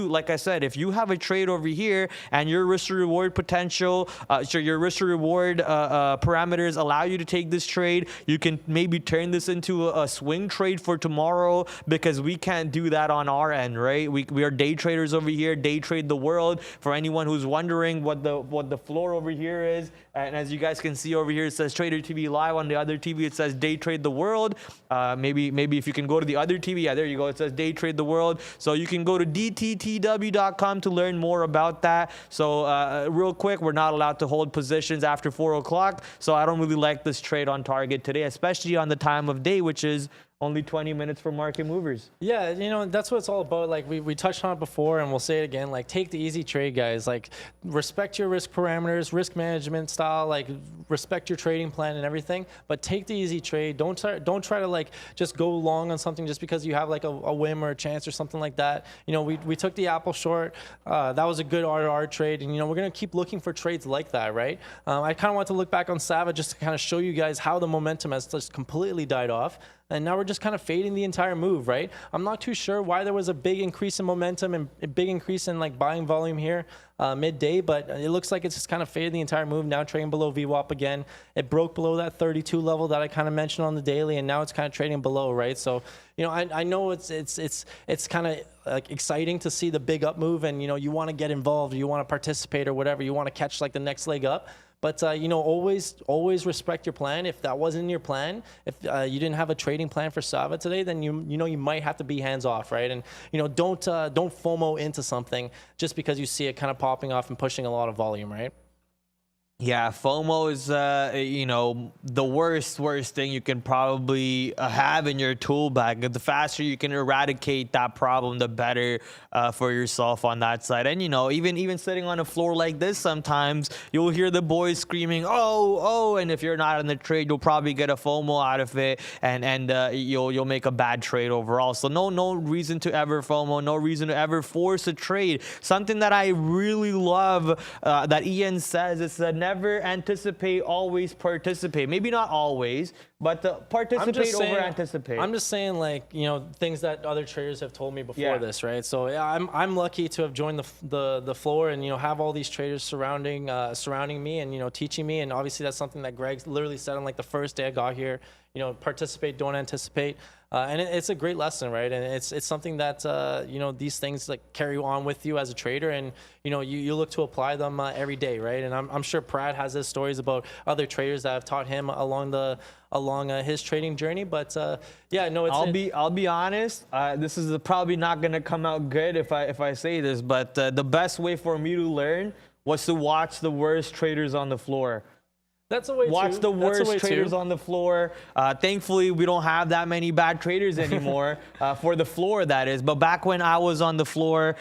like I said, if you have a trade over here and your risk to reward potential, your risk to reward parameters allow you to take this trade, you can maybe turn this into a swing trade for tomorrow, because we can't do that on our end, right? We are day traders over here, day trade the world. For anyone who's wondering what the floor over here is, and as you guys can see over here, it says Trader TV Live. On the other TV, it says Day Trade the World. Maybe if you can go to the other TV, yeah, there you go. It says Day Trade the World. So you can go to DTTW.com to learn more about that. So real quick, we're not allowed to hold positions after 4 o'clock. So I don't really like this trade on Target today, especially on the time of day, which is only 20 minutes for market movers. Yeah, that's what it's all about. Like we touched on it before, and we'll say it again. Like, take the easy trade, guys. Like, respect your risk parameters, risk management style. Like, respect your trading plan and everything. But take the easy trade. Don't try to like just go long on something just because you have like a whim or a chance or something like that. We took the Apple short. That was a good RR trade, and we're gonna keep looking for trades like that, right? I kind of want to look back on Sava just to kind of show you guys how the momentum has just completely died off. and now we're just kind of fading the entire move, right? I'm not too sure why there was a big increase in momentum and a big increase in like buying volume here midday, but it looks like it's just kind of faded the entire move. Now trading below VWAP again. It broke below that 32 level that I kind of mentioned on the daily, and now it's kind of trading below, right? So, you know, I know it's kind of like exciting to see the big up move, and you know, you want to get involved, you want to participate or whatever, you want to catch like the next leg up. But, you know, always respect your plan. If that wasn't in your plan, if you didn't have a trading plan for Sava today, then you know you might have to be hands off, right? And, you know, don't FOMO into something just because you see it kind of popping off and pushing a lot of volume, right? Yeah, FOMO is, you know, the worst thing you can probably have in your tool bag. The faster you can eradicate that problem, the better for yourself on that side. And, you know, even sitting on a floor like this, sometimes you'll hear the boys screaming, oh, and if you're not in the trade, you'll probably get a FOMO out of it, and you'll make a bad trade overall. So no reason to ever FOMO, no reason to ever force a trade. Something that I really love that Ian says is that never anticipate, always participate. Maybe not always, but participate over anticipate. I'm just saying, like, you know, things that other traders have told me before this, right? So yeah, I'm lucky to have joined the floor and, you know, have all these traders surrounding me and, you know, teaching me. And obviously that's something that Greg literally said on like the first day I got here. You know, participate, don't anticipate. And it's a great lesson, right? And it's something that, you know, these things like carry on with you as a trader, and, you know, you look to apply them every day, right? And I'm sure Pratt has his stories about other traders that have taught him along his trading journey. But yeah, no, I'll be honest. This is probably not gonna come out good if I say this, but the best way for me to learn was to watch the worst traders on the floor. That's a way Watch the worst traders on the floor. Thankfully, we don't have that many bad traders anymore for the floor, that is. But back when I was on the floor,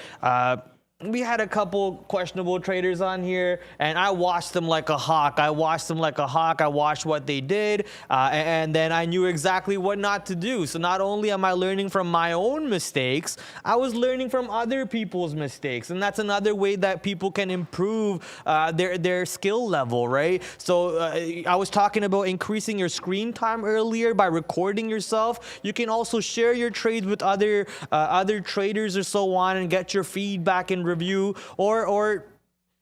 we had a couple questionable traders on here, and I watched them like a hawk. I watched what they did, and then I knew exactly what not to do. So not only am I learning from my own mistakes, I was learning from other people's mistakes, and that's another way that people can improve their skill level, right? So I was talking about increasing your screen time earlier by recording yourself. You can also share your trades with other traders or so on, and get your feedback and review, or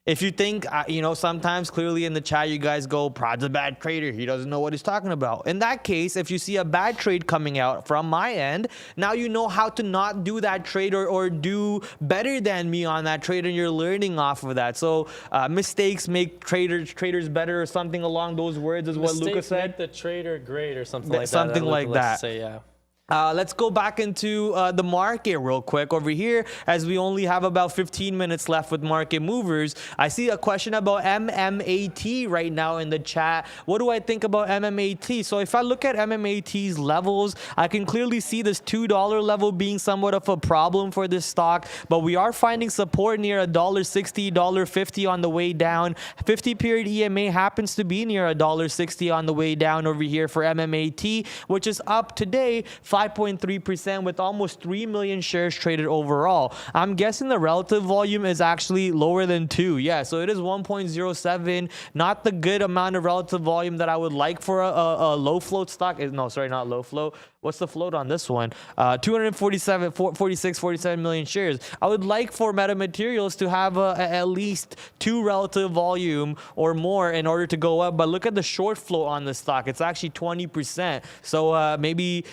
if you think, you know, sometimes clearly in the chat you guys go, Prad's a bad trader, he doesn't know what he's talking about. In that case, if you see a bad trade coming out from my end, now you know how to not do that trade or do better than me on that trade, and you're learning off of that. So mistakes make traders better, or something along those words is what Lucas said. Make the trader great, or something like that. Something like that. Say, yeah. Let's go back into the market real quick over here, as we only have about 15 minutes left with market movers. I see a question about MMAT right now in the chat. What do I think about MMAT? So if I look at MMAT's levels, I can clearly see this $2 level being somewhat of a problem for this stock, but we are finding support near $1.60, $1.50 on the way down. 50-period EMA happens to be near $1.60 on the way down over here for MMAT, which is up today 5.3% with almost 3 million shares traded overall. I'm guessing the relative volume is actually lower than 2. Yeah, so it is 1.07. Not the good amount of relative volume that I would like for a low float stock. No, sorry, not low float. What's the float on this one? 47 million shares. I would like for Metamaterials to have at least 2 relative volume or more in order to go up. But look at the short float on the stock. It's actually 20%. So maybe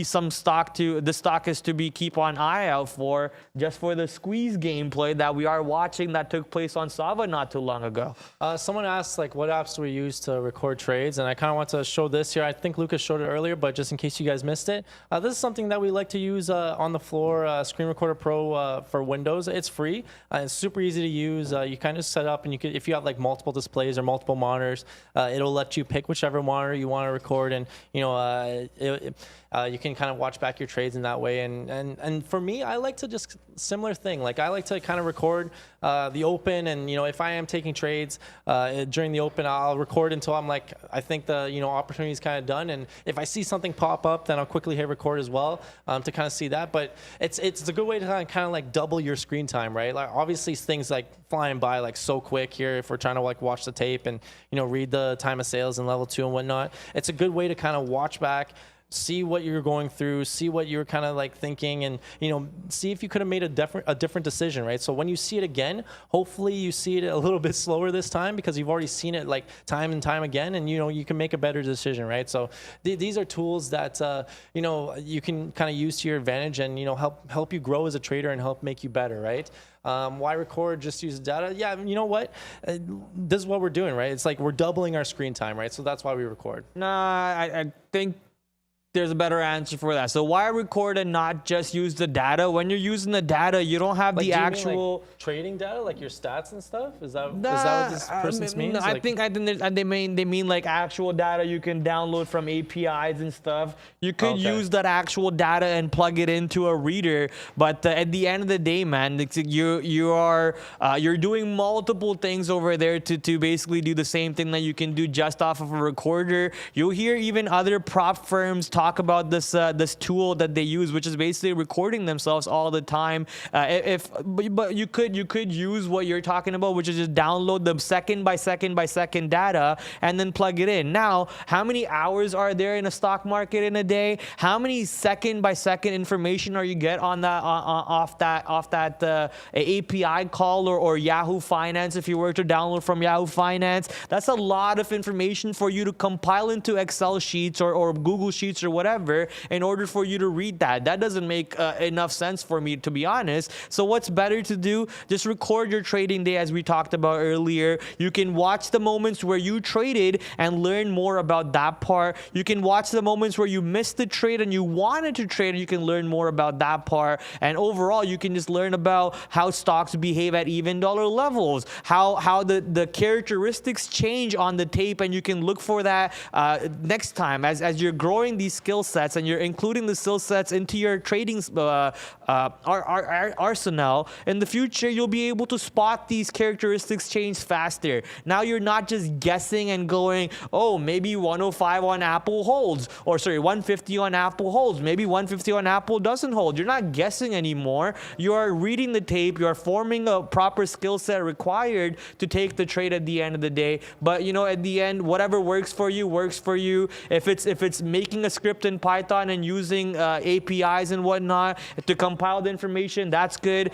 some stock this stock is to be keep an eye out for, just for the squeeze gameplay that we are watching that took place on Sava not too long ago. Someone asked, like, what apps do we use to record trades? And I kind of want to show this here. I think Lucas showed it earlier, but just in case you guys missed it, this is something that we like to use on the floor, Screen Recorder Pro for Windows. It's free. It's super easy to use. You kind of set up, and you could, if you have like multiple displays or multiple monitors, it'll let you pick whichever monitor you want to record, and you know you can kind of watch back your trades in that way. And for me, I like to just similar thing. Like, I like to kind of record the open, and you know, if I am taking trades during the open, I'll record until I'm like, I think the opportunity is kind of done. And if I see something pop up, then I'll quickly hit record as well to kind of see that. But it's a good way to kind of like double your screen time, right? Like, obviously things like flying by like so quick here if we're trying to like watch the tape and read the time of sales and level 2 and whatnot. It's a good way to kind of watch back, see what you're going through, see what you're kind of like thinking, and see if you could have made a different decision, right? So when you see it again, hopefully you see it a little bit slower this time because you've already seen it like time and time again, and you can make a better decision, right? So these are tools that you can kind of use to your advantage and help you grow as a trader and help make you better, right? Why record? Just use data. Yeah, you know what? This is what we're doing, right? It's like we're doubling our screen time, right? So that's why we record. Nah, I think there's a better answer for that. So why record and not just use the data? When you're using the data, you don't have Like, the do you mean, actual like, trading data, like your stats and stuff. Is that what this person's means? No, I think they mean like actual data you can download from APIs and stuff. You could use that actual data and plug it into a reader. But at the end of the day, man, you're doing multiple things over there to basically do the same thing that you can do just off of a recorder. You'll hear even other prop firms talk about this tool that they use, which is basically recording themselves all the time. But you could use what you're talking about, which is just download the second by second data and then plug it in. Now, how many hours are there in a stock market in a day? How many second by second information are you get on that off that API call or Yahoo Finance? If you were to download from Yahoo Finance, that's a lot of information for you to compile into Excel sheets or Google Sheets or whatever in order for you to read that. That doesn't make enough sense for me, to be honest. So what's better to do? Just record your trading day, as we talked about earlier. You can watch the moments where you traded and learn more about that part. You can watch the moments where you missed the trade and you wanted to trade, and you can learn more about that part. And overall, you can just learn about how stocks behave at even dollar levels, how the characteristics change on the tape, and you can look for that next time as you're growing these skill sets and you're including the skill sets into your trading arsenal. In the future, you'll be able to spot these characteristics change faster. Now you're not just guessing and going, oh, maybe 105 on Apple holds, or sorry, 150 on Apple holds. Maybe 150 on Apple doesn't hold. You're not guessing anymore. You are reading the tape. You are forming a proper skill set required to take the trade at the end of the day. But at the end, whatever works for you works for you. If it's making a script in Python and using APIs and whatnot to compile the information, that's good.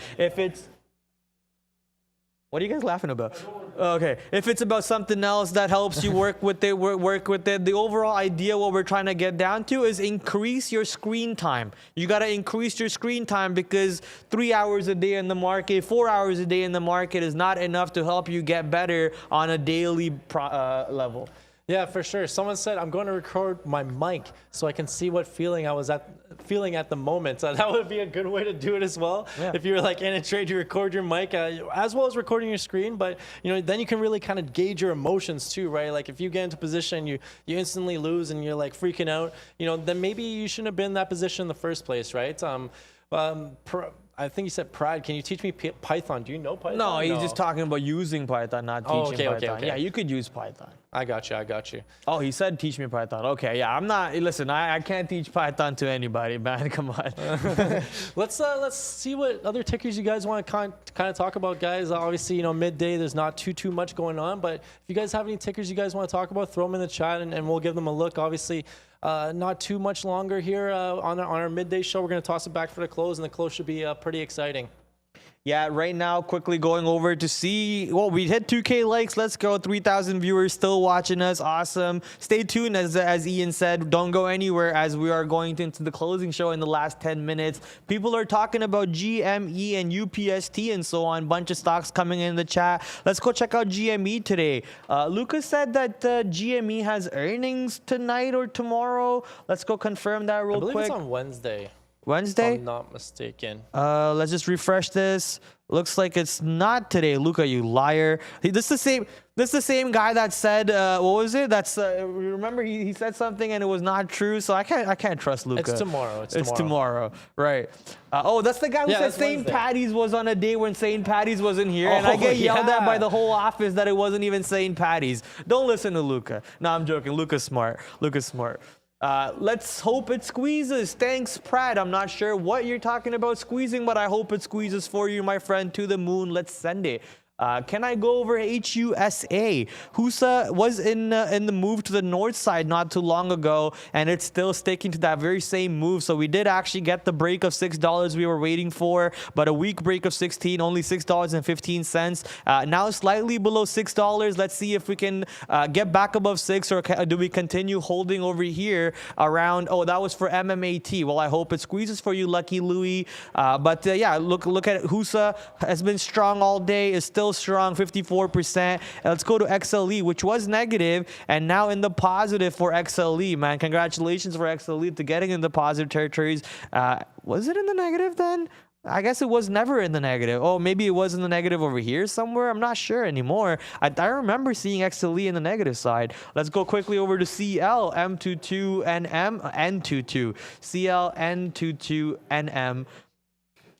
What are you guys laughing about? Okay, if it's about something else that helps you work with it, the overall idea, what we're trying to get down to is increase your screen time. You got to increase your screen time because 3 hours a day in the market, 4 hours a day in the market is not enough to help you get better on a daily level. Yeah, for sure. Someone said, I'm going to record my mic so I can see what feeling I was feeling at the moment. So that would be a good way to do it as well. Yeah. If you're like in a trade, you record your mic as well as recording your screen. But then you can really kind of gauge your emotions too, right? Like if you get into position, you instantly lose and you're like freaking out, then maybe you shouldn't have been in that position in the first place, right? I think you said Prad. Can you teach me Python? Do you know Python? No, he's just talking about using Python, not teaching Python. Okay. Yeah, you could use Python. I got you. Oh, he said teach me Python. Okay, yeah, I'm not. Listen, I can't teach Python to anybody, man. Come on. Let's see what other tickers you guys want to kind of talk about, guys. Obviously, midday there's not too much going on, but if you guys have any tickers you guys want to talk about, throw them in the chat and we'll give them a look. Obviously. Not too much longer here on our midday show. We're going to toss it back for the close, and the close should be pretty exciting. Yeah, right now, quickly going over to see, well, we hit 2K likes. Let's go. 3,000 viewers still watching us. Awesome. Stay tuned, as Ian said. Don't go anywhere as we are going into the closing show in the last 10 minutes. People are talking about GME and UPST and so on. Bunch of stocks coming in the chat. Let's go check out GME today. Lucas said that GME has earnings tonight or tomorrow. Let's go confirm that real quick. I believe it's on Wednesday. Wednesday? If I'm not mistaken. Let's just refresh this. Looks like it's not today. Luca, you liar. This is the same guy that said what was it? That's remember he said something and it was not true. So I can't trust Luca. It's tomorrow. It's tomorrow. Right. That's the guy who said St. Patty's was on a day when St. Patty's wasn't here, and I get yelled at by the whole office that it wasn't even St. Patty's. Don't listen to Luca. No, I'm joking. Luca's smart. Let's hope it squeezes. Thanks, Pratt. I'm not sure what you're talking about squeezing, but I hope it squeezes for you, my friend. To the moon. Let's send it. Can I go over HUSA? HUSA was in the move to the north side not too long ago, and it's still sticking to that very same move. So we did actually get the break of $6 we were waiting for, but a weak break of 16, only $6.15. Now slightly below $6. Let's see if we can get back above 6, or do we continue holding over here around? Oh, that was for MMAT. Well, I hope it squeezes for you, Lucky Louie. But yeah, look at it. HUSA has been strong all day. Is still strong, 54%. Let's go to XLE, which was negative and now in the positive for XLE. Man, congratulations for XLE to getting in the positive territories. Was it in the negative then? I guess it was never in the negative. Oh, maybe it was in the negative over here somewhere. I'm not sure anymore. I remember seeing XLE in the negative side. Let's go quickly over to CL, M22, N22. CL, N22, NM.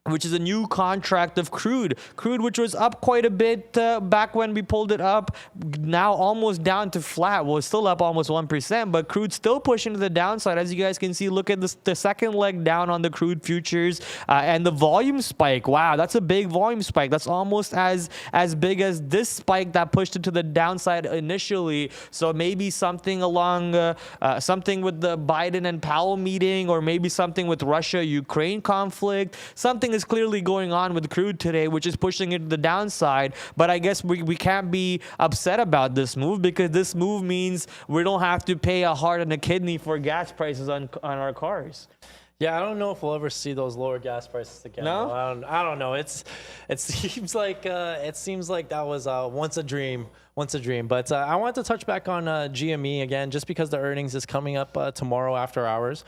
Which is a new contract of crude, which was up quite a bit back when we pulled it up, now almost down to flat. Well, it's still up almost 1%, but crude still pushing to the downside. As you guys can see, look at the second leg down on the crude futures, and the volume spike. Wow, that's a big volume spike. That's almost as big as this spike that pushed it to the downside initially. So maybe something along something with the Biden and Powell meeting, or maybe something with Russia-Ukraine conflict. Something is clearly going on with crude today, which is pushing it to the downside. But I guess we can't be upset about this move, because this move means we don't have to pay a heart and a kidney for gas prices on our cars. Yeah, I don't know if we'll ever see those lower gas prices again. No? I don't know. It seems like that was once a dream. But I wanted to touch back on GME again, just because the earnings is coming up tomorrow after hours.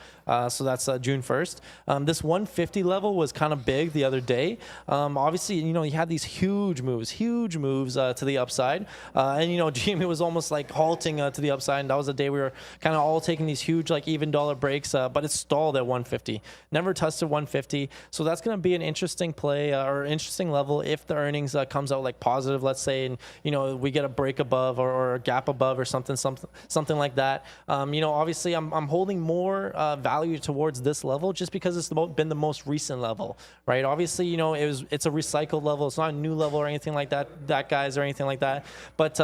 So that's June 1st. This 150 level was kind of big the other day. Obviously, you had these huge moves to the upside. And, GME was almost like halting to the upside. And that was the day we were kind of all taking these huge, like, even dollar breaks. But it stalled at 150. Never tested 150. So that's going to be an interesting play or interesting level if the earnings comes out like positive, let's say, and, we get a break above or a gap above or something like that. Obviously I'm holding more value towards this level just because it's been the most recent level, right? Obviously, it's a recycled level. It's not a new level or anything like that guys, or anything like that. But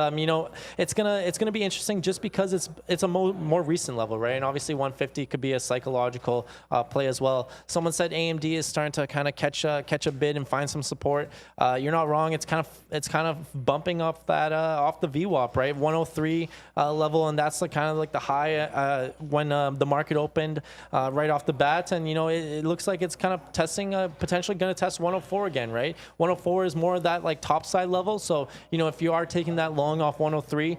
it's gonna be interesting just because it's a more recent level, right? And obviously 150 could be a psychological play as well. Someone said AMD is starting to kind of catch a bid and find some support. You're not wrong. It's kind of bumping off that off the VWAP, right? 103 level, and that's kind of like the high when the market opened right off the bat. And it looks like it's kind of testing, potentially going to test 104 again, right? 104 is more of that like top side level. So if you are taking that long off 103,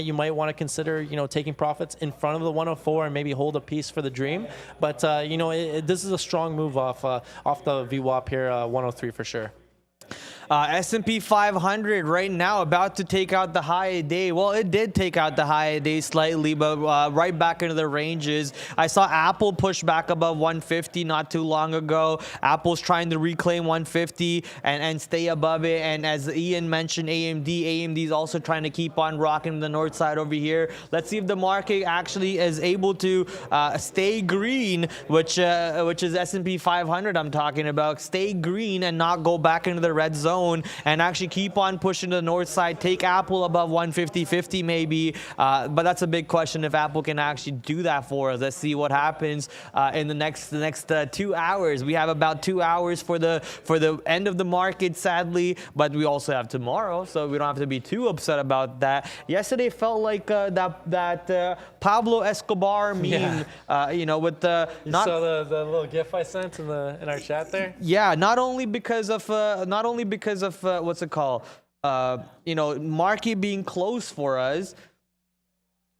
you might want to consider taking profits in front of the 104 and maybe hold a piece for the dream. But this is a strong move off the VWAP here, 103 for sure. S&P 500 right now about to take out the high a day. Well, it did take out the high a day slightly, but right back into the ranges. I saw Apple push back above 150 not too long ago. Apple's trying to reclaim 150 and stay above it. And as Ian mentioned, AMD is also trying to keep on rocking the north side over here. Let's see if the market actually is able to stay green, which is S&P 500 I'm talking about. Stay green and not go back into the red zone, and actually keep on pushing to the north side. Take Apple above 150.50 maybe, but that's a big question if Apple can actually do that for us. Let's see what happens in the next 2 hours. We have about 2 hours for the end of the market, sadly, but we also have tomorrow, so we don't have to be too upset about that. Yesterday felt like that Pablo Escobar meme, with the you saw the little GIF I sent in our chat there. Yeah, not only because of what's it called? Market being close for us.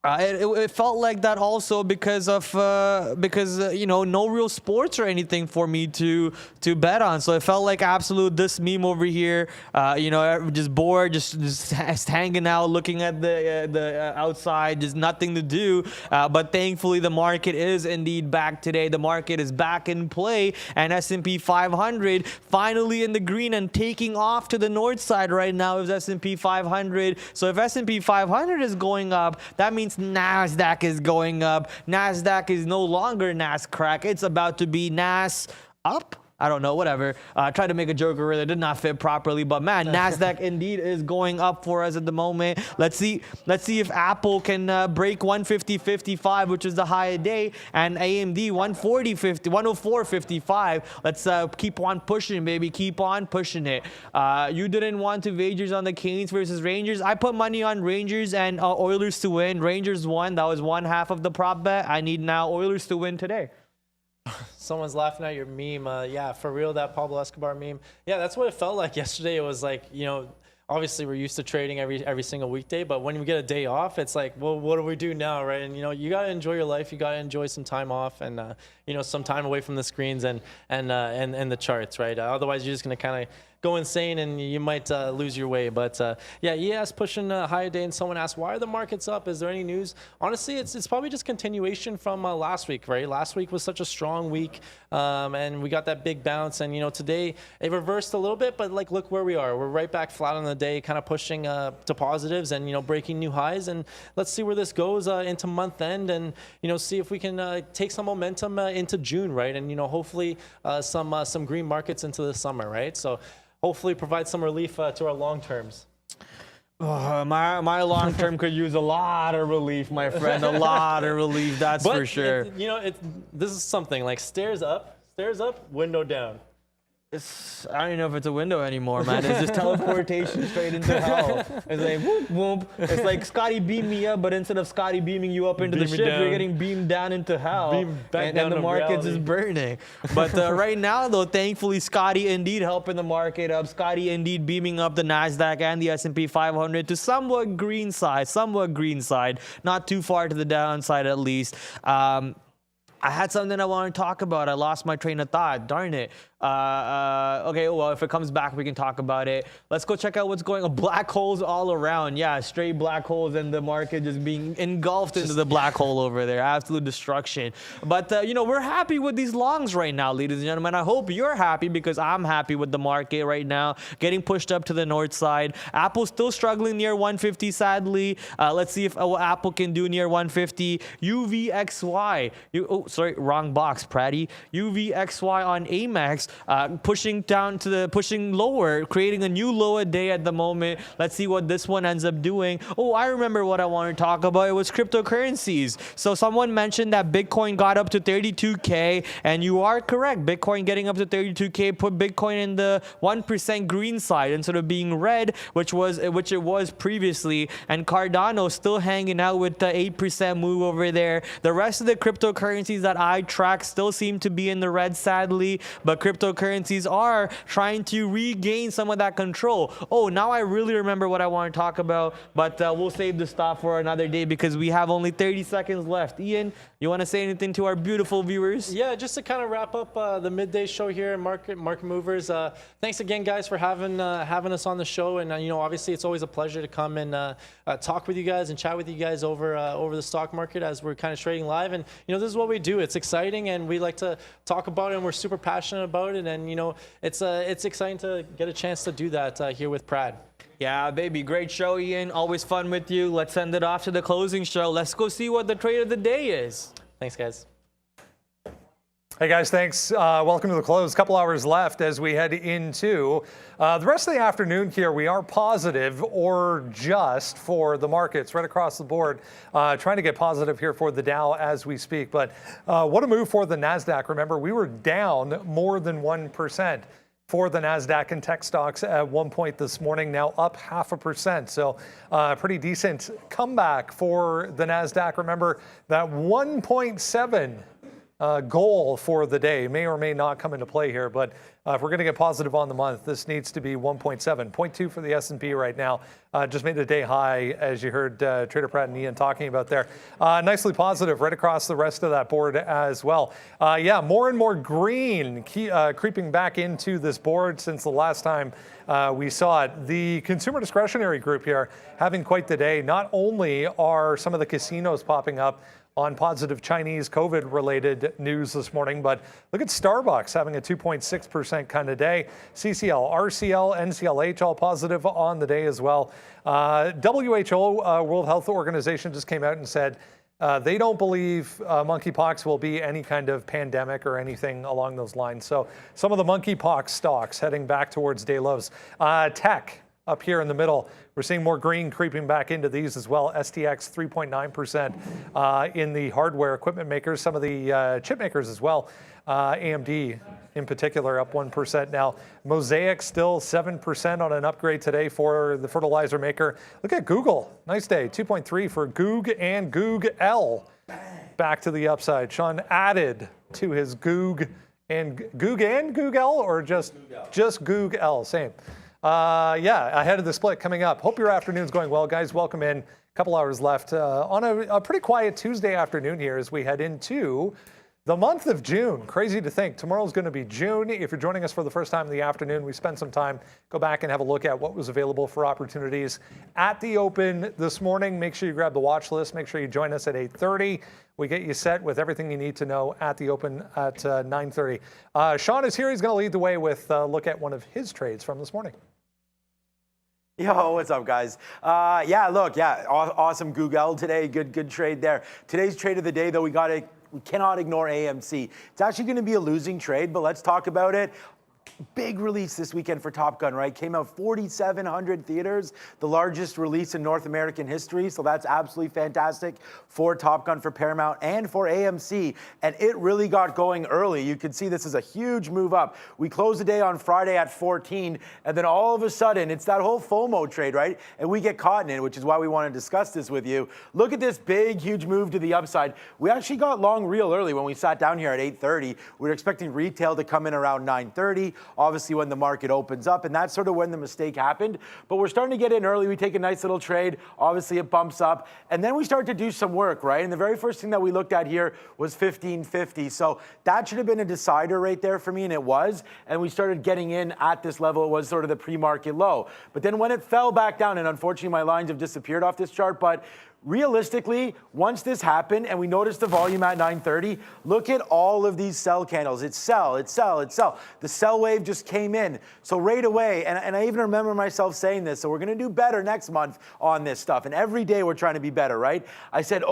It felt like that also because no real sports or anything for me to bet on. So it felt like absolute this meme over here. Just bored, just hanging out, looking at the outside, just nothing to do. But thankfully the market is indeed back today. The market is back in play, and S&P 500 finally in the green and taking off to the north side right now is S&P 500. So if S&P 500 is going up, that means NASDAQ is going up. NASDAQ is no longer NASCrack. It's about to be NAS up. I don't know, whatever. Tried to make a joke earlier, did not fit properly. But man, NASDAQ indeed is going up for us at the moment. Let's see if Apple can break 150.55, which is the high of day, and AMD 104.55. Let's keep on pushing, baby. Keep on pushing it. You didn't want to wagers on the Canes versus Rangers. I put money on Rangers and Oilers to win. Rangers won. That was one half of the prop bet. I need now Oilers to win today. Someone's laughing at your meme. Yeah, for real, that Pablo Escobar meme. Yeah, that's what it felt like yesterday. It was like, you know, obviously we're used to trading every single weekday, but when we get a day off, it's like, well, what do we do now, right? And, you know, you got to enjoy your life. You got to enjoy some time off and, you know, some time away from the screens and the charts, right? Otherwise, you're just going to kind of go insane and you might lose your way. But yeah, ES pushing high a day, and someone asked, why are the markets up? Is there any news? Honestly, it's probably just continuation from last week, right? Last week was such a strong week, and we got that big bounce. And, you know, today it reversed a little bit, but like, look where we are. We're right back flat on the day, kind of pushing to positives and, you know, breaking new highs. And let's see where this goes into month end, and, you know, see if we can take some momentum into June, right? And, you know, hopefully some green markets into the summer, right? So hopefully provide some relief to our long terms. My long term could use a lot of relief, my friend. A lot of relief, that's for sure. You know, this is something like stairs up, window down. I don't even know if it's a window anymore, man. It's just teleportation straight into hell. It's like whoop, whoop. It's like Scotty beam me up, but instead of Scotty beaming you up into the ship, you're getting beamed down into hell. And the market's just burning. But right now, though, thankfully, Scotty indeed helping the market up. Scotty indeed beaming up the NASDAQ and the S&P 500 to somewhat green side. Not too far to the downside, at least. I had something I wanted to talk about. I lost my train of thought. Darn it. Okay, well, if it comes back, we can talk about it. Let's go check out what's going on. Black holes all around. Yeah, straight black holes, and the market just being engulfed into the black hole over there. Absolute destruction. But, you know, we're happy with these longs right now, ladies and gentlemen. I hope you're happy, because I'm happy with the market right now. Getting pushed up to the north side. Apple's still struggling near 150, sadly. Let's see if Apple can do near 150. UVXY. Sorry, wrong box, Pratty. UVXY on Amex. Pushing lower, creating a new low a day at the moment. Let's see what this one ends up doing. Oh, I remember what I wanted to talk about. It was cryptocurrencies. So someone mentioned that Bitcoin got up to 32K, and you are correct. Bitcoin getting up to 32K put Bitcoin in the 1% green side instead of being red, which it was previously. And Cardano still hanging out with the 8% move over there. The rest of the cryptocurrencies that I track still seem to be in the red, sadly, but cryptocurrencies are trying to regain some of that control. Oh, now I really remember what I want to talk about, but we'll save the stuff for another day because we have only 30 seconds left. Ian, you want to say anything to our beautiful viewers? Yeah, just to kind of wrap up the midday show here in Market Movers. Thanks again, guys, for having us on the show. And you know, obviously, it's always a pleasure to come and talk with you guys and chat with you guys over the stock market as we're kind of trading live. And you know, this is what we do. It's exciting, and we like to talk about it, and we're super passionate about it. And you know, it's exciting to get a chance to do that here with Prad. Yeah, baby. Great show, Ian. Always fun with you. Let's send it off to the closing show. Let's go see what the trade of the day is. Thanks, guys. Hey, guys, thanks. Welcome to the close. A couple hours left as we head into the rest of the afternoon here. We are positive or just for the markets right across the board, trying to get positive here for the Dow as we speak. But what a move for the NASDAQ. Remember, we were down more than 1%. For the NASDAQ and tech stocks at one point this morning, now up 0.5%. So pretty decent comeback for the NASDAQ. Remember that 1.7 goal for the day may or may not come into play here, but if we're going to get positive on the month, this needs to be 1.7. 0.2 for the S&P right now. Just made a day high, as you heard Trader Pratt and Ian talking about there. Nicely positive right across the rest of that board as well. Yeah, more and more green creeping back into this board since the last time we saw it. The consumer discretionary group here having quite the day. Not only are some of the casinos popping up on positive Chinese COVID-related news this morning, but look at Starbucks having a 2.6% kind of day. CCL, RCL, NCLH all positive on the day as well. WHO, World Health Organization, just came out and said They don't believe monkeypox will be any kind of pandemic or anything along those lines. So some of the monkeypox stocks heading back towards day lows. Tech up here in the middle. We're seeing more green creeping back into these as well. STX 3.9% in the hardware equipment makers, some of the chip makers as well. AMD in particular up 1% now. Mosaic still 7% on an upgrade today for the fertilizer maker. Look at Google. Nice day. 2.3 for Goog and Goog L. Back to the upside. Sean added to his Goog and Goog L, or just Goog L. Same. Yeah, ahead of the split coming up. Hope your afternoon's going well, guys. Welcome in. A couple hours left on a pretty quiet Tuesday afternoon here as we head into the month of June. Crazy to think. Tomorrow's going to be June. If you're joining us for the first time in the afternoon, we spent some time. Go back and have a look at what was available for opportunities at the open this morning. Make sure you grab the watch list. Make sure you join us at 8:30. We get you set with everything you need to know at the open at 9:30. Sean is here. He's going to lead the way with a look at one of his trades from this morning. Yo, what's up, guys? Awesome Google today. Good trade there. Today's trade of the day, though, we cannot ignore AMC. It's actually going to be a losing trade, but let's talk about it. Big release this weekend for Top Gun, right? Came out 4,700 theaters, the largest release in North American history. So that's absolutely fantastic for Top Gun, for Paramount, and for AMC. And it really got going early. You can see this is a huge move up. We closed the day on Friday at 14, and then all of a sudden, it's that whole FOMO trade, right? And we get caught in it, which is why we want to discuss this with you. Look at this big, huge move to the upside. We actually got long real early when we sat down here at 8:30. We were expecting retail to come in around 9:30. Obviously when the market opens up, and that's sort of when the mistake happened. But we're starting to get in early. We take a nice little trade. Obviously it bumps up, and then we start to do some work, right? And the very first thing that we looked at here was 1550. So that should have been a decider right there for me, and it was. And we started getting in at this level. It was sort of the pre-market low. But then when it fell back down, and unfortunately my lines have disappeared off this chart, but realistically, once this happened and we noticed the volume at 9:30, look at all of these sell candles. It's sell, it's sell, it's sell. The sell wave just came in. So right away, and I even remember myself saying this, so we're going to do better next month on this stuff. And every day we're trying to be better, right? I said,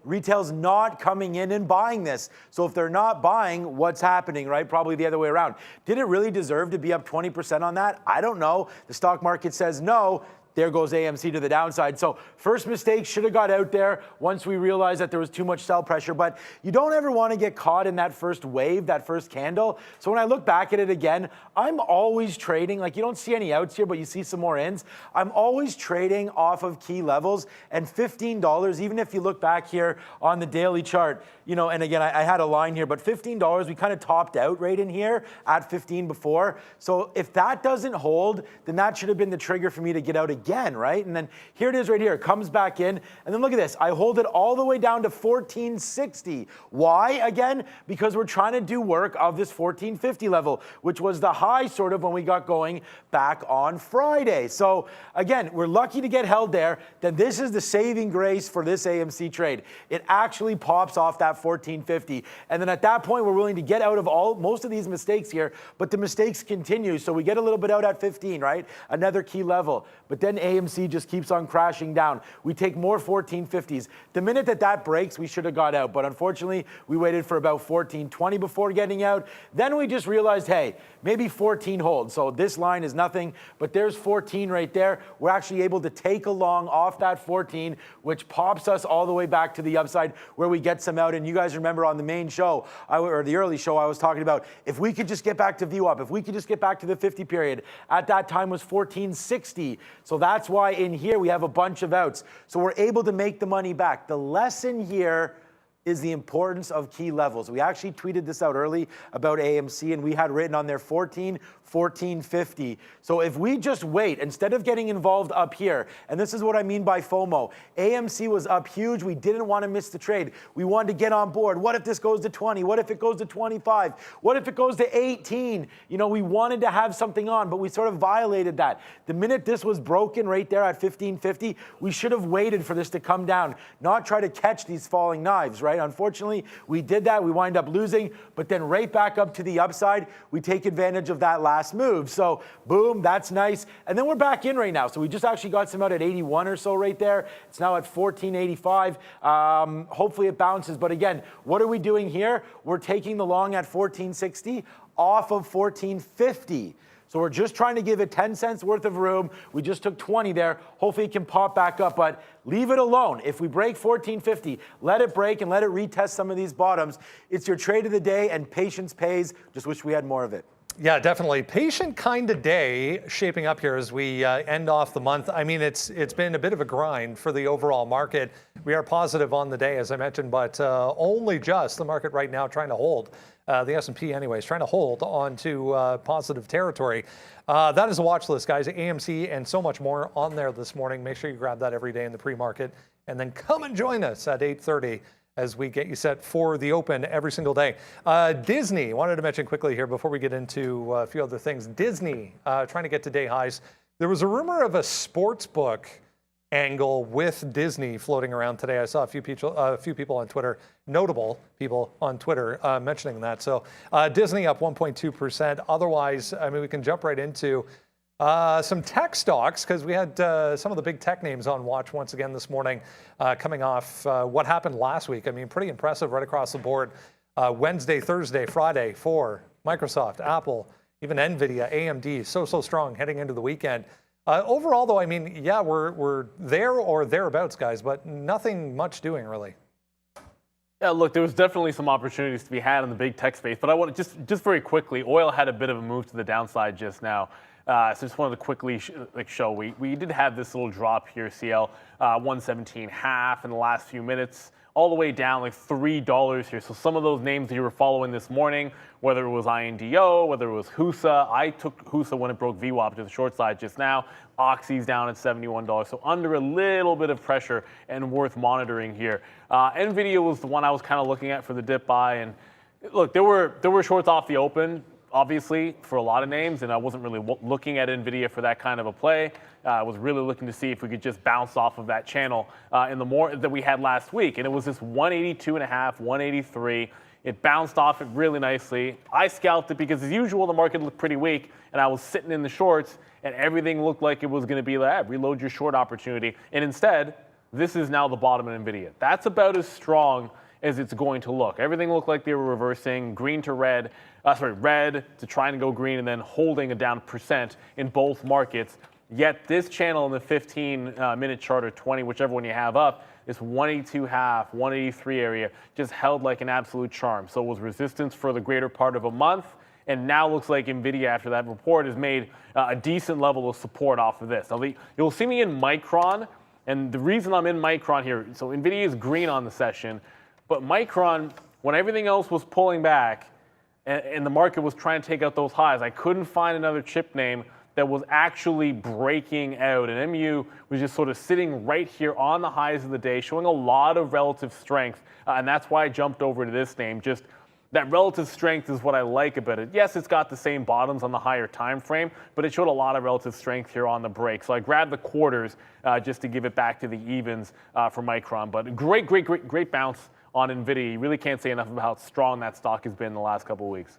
retail's not coming in and buying this. So if they're not buying, what's happening, right? Probably the other way around. Did it really deserve to be up 20% on that? I don't know. The stock market says no. There goes AMC to the downside. So first mistake, should have got out there once we realized that there was too much sell pressure. But you don't ever want to get caught in that first wave, that first candle. So when I look back at it again, I'm always trading. Like, you don't see any outs here, but you see some more ins. I'm always trading off of key levels. And $15, even if you look back here on the daily chart, you know, and again, I had a line here, but $15, we kind of topped out right in here at 15 before. So if that doesn't hold, then that should have been the trigger for me to get out again, right? And then here it is right here. It comes back in. And then look at this. I hold it all the way down to 1460. Why? Again, because we're trying to do work of this 1450 level, which was the high sort of when we got going back on Friday. So again, we're lucky to get held there. Then this is the saving grace for this AMC trade. It actually pops off that 1450. And then at that point, we're willing to get out of most of these mistakes here, but the mistakes continue. So we get a little bit out at 15, right? Another key level. But then AMC just keeps on crashing down. We take more 1450s. The minute that breaks, we should have got out. But unfortunately, we waited for about 1420 before getting out. Then we just realized, hey, maybe 14 holds. So this line is nothing, but there's 14 right there. We're actually able to take along off that 14, which pops us all the way back to the upside where we get some out. And you guys remember on the main show, or the early show, I was talking about if we could just get back to view up, if we could just get back to the 50 period, at that time was 1460. So that's why in here we have a bunch of outs. So we're able to make the money back. The lesson here is the importance of key levels. We actually tweeted this out early about AMC, and we had written on there 1450. So if we just wait, instead of getting involved up here, and this is what I mean by FOMO, AMC was up huge. We didn't want to miss the trade. We wanted to get on board. What if this goes to 20? What if it goes to 25? What if it goes to 18? You know, we wanted to have something on, but we sort of violated that. The minute this was broken right there at 1550, we should have waited for this to come down, not try to catch these falling knives, right? right? Unfortunately, we did that. We wind up losing, but then right back up to the upside, we take advantage of that last move. So boom, that's nice. And then we're back in right now. So we just actually got some out at 81 or so right there. It's now at 1485. Hopefully it bounces. But again, what are we doing here? We're taking the long at 1460 off of 1450. So we're just trying to give it 10 cents worth of room. We just took 20 there. Hopefully it can pop back up, but leave it alone. If we break 1450, let it break and let it retest some of these bottoms. It's your trade of the day, and patience pays. Just wish we had more of it. Yeah, definitely. Patient kind of day shaping up here as we end off the month. I mean, it's been a bit of a grind for the overall market. We are positive on the day, as I mentioned, but only just the market right now trying to hold. The S&P anyways, trying to hold on to positive territory. That is a watch list, guys. AMC and so much more on there this morning. Make sure you grab that every day in the pre-market. And then come and join us at 8:30 as we get you set for the open every single day. Disney, wanted to mention quickly here before we get into a few other things. Disney trying to get to day highs. There was a rumor of a sports book angle with Disney floating around today. I saw a few people on Twitter, notable people on Twitter mentioning that. So Disney up 1.2%. Otherwise, I mean, we can jump right into some tech stocks because we had some of the big tech names on watch once again this morning, coming off what happened last week. I mean, pretty impressive right across the board. Wednesday, Thursday, Friday for Microsoft, Apple, even NVIDIA, AMD, so strong heading into the weekend. Overall, though, I mean, yeah, we're there or thereabouts, guys, but nothing much doing really. Yeah, look, there was definitely some opportunities to be had in the big tech space, but I want to just very quickly, oil had a bit of a move to the downside just now. So just wanted to quickly show we did have this little drop here, CL 117.5 in the last few minutes, all the way down like $3 here. So some of those names that you were following this morning, whether it was INDO, whether it was HUSA, I took HUSA when it broke VWAP to the short side just now. Oxy's down at $71, so under a little bit of pressure and worth monitoring here. NVIDIA was the one I was kind of looking at for the dip buy, and look, there were shorts off the open, obviously, for a lot of names, and I wasn't really looking at NVIDIA for that kind of a play. I was really looking to see if we could just bounce off of that channel in the more that we had last week, and it was this 182.5, 183. It bounced off it really nicely. I scalped it because, as usual, the market looked pretty weak, and I was sitting in the shorts, and everything looked like it was going to be like, reload your short opportunity. And instead, this is now the bottom of NVIDIA. That's about as strong as it's going to look. Everything looked like they were reversing green to red, red to trying to go green, and then holding a down percent in both markets. Yet this channel in the 15-minute chart or 20, whichever one you have up, this 182.5, 183 area just held like an absolute charm. So it was resistance for the greater part of a month, and now looks like NVIDIA, after that report, has made a decent level of support off of this. Now, you'll see me in Micron, and the reason I'm in Micron here, so NVIDIA is green on the session, but Micron, when everything else was pulling back and the market was trying to take out those highs, I couldn't find another chip name that was actually breaking out. And MU was just sort of sitting right here on the highs of the day, showing a lot of relative strength. And that's why I jumped over to this name. Just that relative strength is what I like about it. Yes, it's got the same bottoms on the higher time frame, but it showed a lot of relative strength here on the break. So I grabbed the quarters just to give it back to the evens for Micron. But great bounce on NVIDIA. You really can't say enough about how strong that stock has been in the last couple of weeks.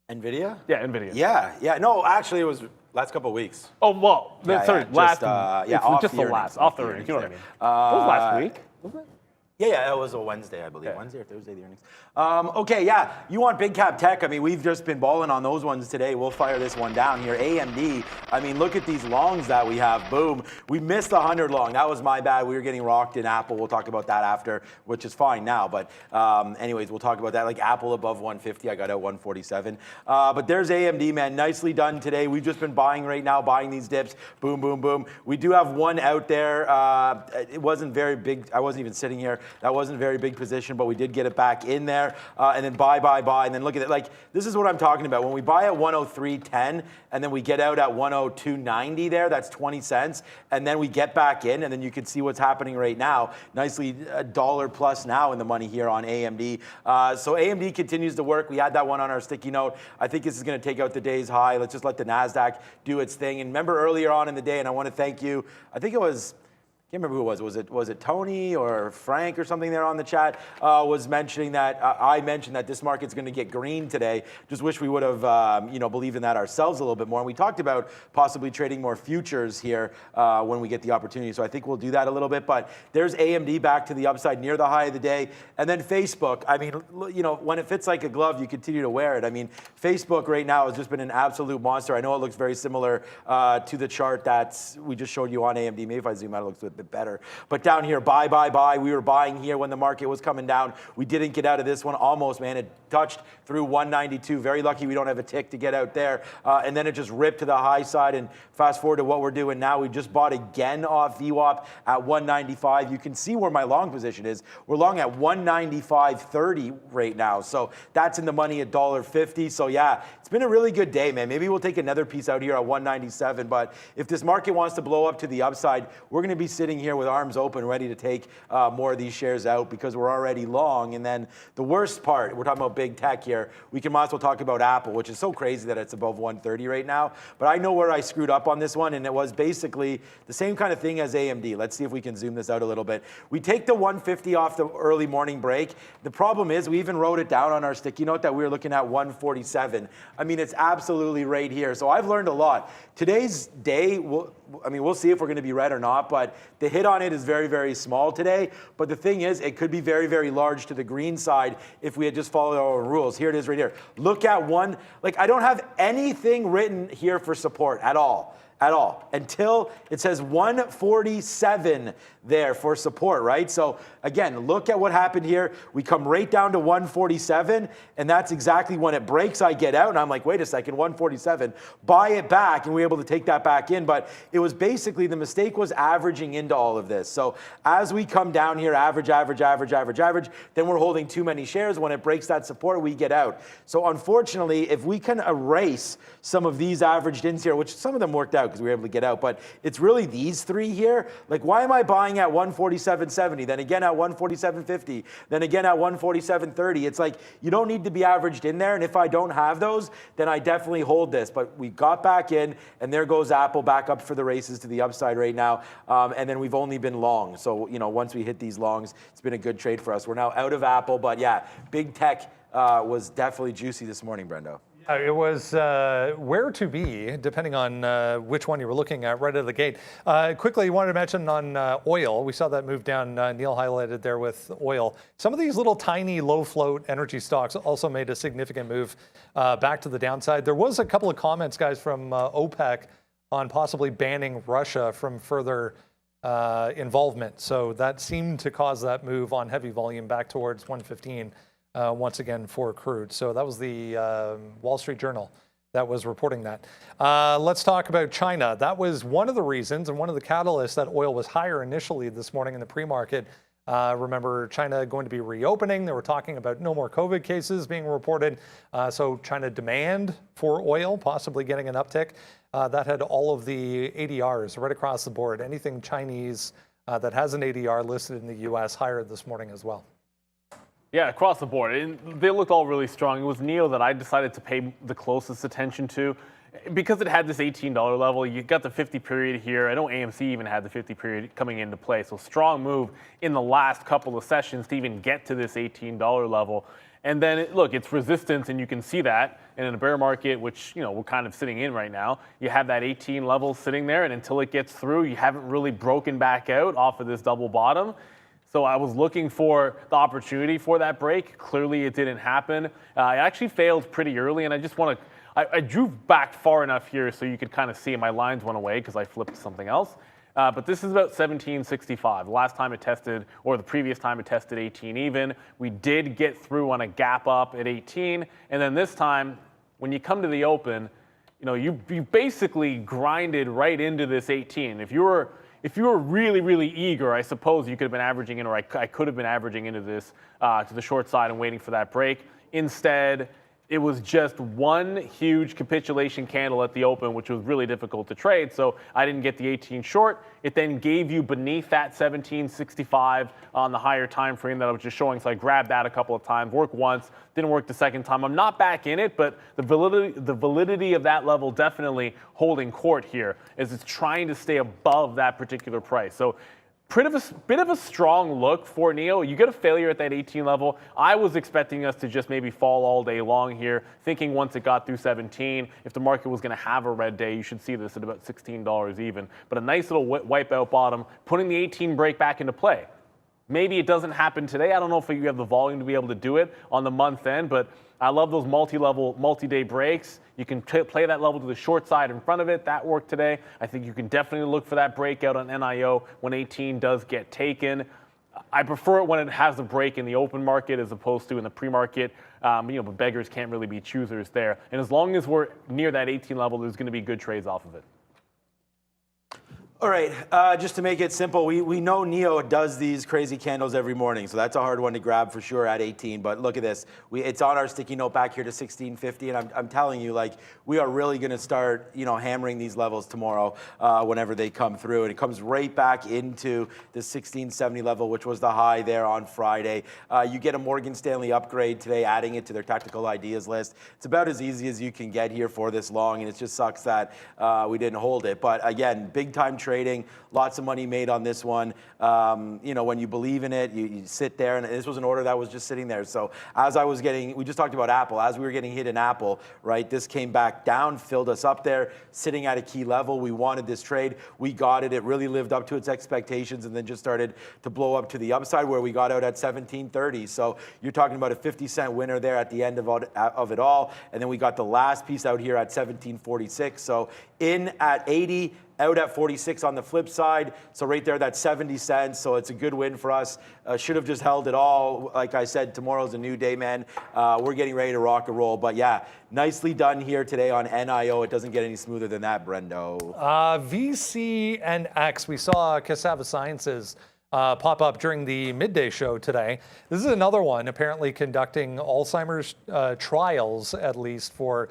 NVIDIA? Yeah, NVIDIA. Yeah. No, actually, it was last couple of weeks. Oh, well, Yeah, last. off just the the earnings, last, off off the the earnings. You know what I earnings mean? It was last week, wasn't it? Yeah, it was a Wednesday, I believe. Yeah. Wednesday or Thursday, the earnings. Okay, yeah, you want big cap tech. I mean, we've just been balling on those ones today. We'll fire this one down here. AMD, I mean, look at these longs that we have. Boom. We missed the 100 long. That was my bad. We were getting rocked in Apple. We'll talk about that after, which is fine now. But anyways, we'll talk about that. Like Apple above 150. I got out 147. But there's AMD, man. Nicely done today. We've just been buying right now, buying these dips. Boom, boom, boom. We do have one out there. It wasn't very big. I wasn't even sitting here. That wasn't very big position, but we did get it back in there. And then buy, and then look at it. Like, this is what I'm talking about. When we buy at 103.10 and then we get out at 102.90 there, that's 20 cents. And then we get back in, and then you can see what's happening right now. Nicely $1 plus now in the money here on AMD. So AMD continues to work. We had that one on our sticky note. I think this is going to take out the day's high. Let's just let the NASDAQ do its thing. And remember earlier on in the day, and I want to thank you, I think it was can't remember who it was. Was it Tony or Frank or something there on the chat was mentioning that I mentioned that this market's going to get green today. Just wish we would have believed in that ourselves a little bit more. And we talked about possibly trading more futures here when we get the opportunity. So I think we'll do that a little bit. But there's AMD back to the upside near the high of the day, and then Facebook. I mean, when it fits like a glove, you continue to wear it. I mean, Facebook right now has just been an absolute monster. I know it looks very similar to the chart that we just showed you on AMD. Maybe if I zoom out, it looks a bit better. But down here, buy. We were buying here when the market was coming down. We didn't get out of this one almost, man. It touched through 192. Very lucky we don't have a tick to get out there. And then it just ripped to the high side. And fast forward to what we're doing now. We just bought again off VWAP at 195. You can see where my long position is. We're long at 195.30 right now. So that's in the money at $1.50. So yeah, it's been a really good day, man. Maybe we'll take another piece out here at 197. But if this market wants to blow up to the upside, we're going to be sitting here with arms open, ready to take more of these shares out because we're already long. And then the worst part, we're talking about big tech here. We can might as well talk about Apple, which is so crazy that it's above 130 right now. But I know where I screwed up on this one, and it was basically the same kind of thing as AMD. Let's see if we can zoom this out a little bit. We take the 150 off the early morning break. The problem is we even wrote it down on our sticky note that we were looking at 147. I mean, it's absolutely right here. So I've learned a lot. Today's day, we'll see if we're going to be red or not, but the hit on it is very, very small today. But the thing is, it could be very, very large to the green side if we had just followed our rules. Here it is right here. Look at one. Like, I don't have anything written here for support at all. Until it says 147 there for support, right? So again, look at what happened here. We come right down to 147, and that's exactly when it breaks. I get out, and I'm like, wait a second, 147. Buy it back, and we were able to take that back in. But it was basically, the mistake was averaging into all of this. So as we come down here, average, then we're holding too many shares. When it breaks that support, we get out. So unfortunately, if we can erase some of these averaged ins here, which some of them worked out because we were able to get out, but it's really these three here. Like, why am I buying at 147.70, then again at 147.50, then again at 147.30? It's like, you don't need to be averaged in there, and if I don't have those, then I definitely hold this. But we got back in, and there goes Apple back up for the races to the upside right now, and then we've only been long. So, once we hit these longs, it's been a good trade for us. We're now out of Apple, but yeah, big tech was definitely juicy this morning, Brendo. It was where to be, depending on which one you were looking at right out of the gate. Quickly, you wanted to mention on oil. We saw that move down. Neil highlighted there with oil. Some of these little tiny low float energy stocks also made a significant move back to the downside. There was a couple of comments, guys, from OPEC on possibly banning Russia from further involvement. So that seemed to cause that move on heavy volume back towards 115. Once again for crude. So that was the Wall Street Journal that was reporting that. Let's talk about China. That was one of the reasons and one of the catalysts that oil was higher initially this morning in the pre-market. Remember, China going to be reopening. They were talking about no more COVID cases being reported. So China demand for oil possibly getting an uptick. That had all of the ADRs right across the board. Anything Chinese that has an ADR listed in the U.S. higher this morning as well. Yeah, across the board. And they looked all really strong. It was NEO that I decided to pay the closest attention to because it had this $18 level. You got the 50 period here. I know AMC even had the 50 period coming into play. So strong move in the last couple of sessions to even get to this $18 level. And then, look, it's resistance, and you can see that. And in a bear market, which, we're kind of sitting in right now, you have that 18 level sitting there, and until it gets through, you haven't really broken back out off of this double bottom. So I was looking for the opportunity for that break. Clearly, it didn't happen. It actually failed pretty early, and I just want to I drew back far enough here so you could kind of see my lines went away because I flipped to something else. But this is about 1765. Last time it tested, or the previous time it tested 18 even. We did get through on a gap up at 18. And then this time, when you come to the open, you basically grinded right into this 18. If you were really, really eager, I suppose you could have been averaging in, or I could have been averaging into this to the short side and waiting for that break. Instead, it was just one huge capitulation candle at the open, which was really difficult to trade. So I didn't get the 18 short. It then gave you beneath that 1765 on the higher time frame that I was just showing. So I grabbed that a couple of times, worked once, didn't work the second time. I'm not back in it, but the validity of that level definitely holding court here as it's trying to stay above that particular price. So bit of a strong look for Neo. You get a failure at that 18 level. I was expecting us to just maybe fall all day long here, thinking once it got through 17, if the market was going to have a red day, you should see this at about $16 even. But a nice little wipeout bottom, putting the 18 break back into play. Maybe it doesn't happen today. I don't know if you have the volume to be able to do it on the month end, but I love those multi-level, multi-day breaks. You can play that level to the short side in front of it. That worked today. I think you can definitely look for that breakout on NIO when 18 does get taken. I prefer it when it has a break in the open market as opposed to in the pre-market. But beggars can't really be choosers there. And as long as we're near that 18 level, there's going to be good trades off of it. All right, just to make it simple, we know Neo does these crazy candles every morning, so that's a hard one to grab for sure at 18. But look at this, it's on our sticky note back here to 1650, and I'm telling you, like, we are really going to start, hammering these levels tomorrow whenever they come through, and it comes right back into the 1670 level, which was the high there on Friday. You get a Morgan Stanley upgrade today, adding it to their tactical ideas list. It's about as easy as you can get here for this long, and it just sucks that we didn't hold it. But again, big time trading, lots of money made on this one. When you believe in it, you sit there, and this was an order that was just sitting there. So as I was getting, we just talked about Apple, as we were getting hit in Apple, right, this came back down, filled us up there, sitting at a key level. We wanted this trade. We got it. It really lived up to its expectations and then just started to blow up to the upside where we got out at 1730. So you're talking about a 50-cent winner there at the end of it all. And then we got the last piece out here at 1746. So in at 80, out at 46 on the flip side. So right there, that's 70 cents. So it's a good win for us. Should have just held it all. Like I said, tomorrow's a new day, man. We're getting ready to rock and roll. But yeah, nicely done here today on NIO. It doesn't get any smoother than that, Brendo. VCNX, we saw Cassava Sciences pop up during the midday show today. This is another one apparently conducting Alzheimer's trials, at least for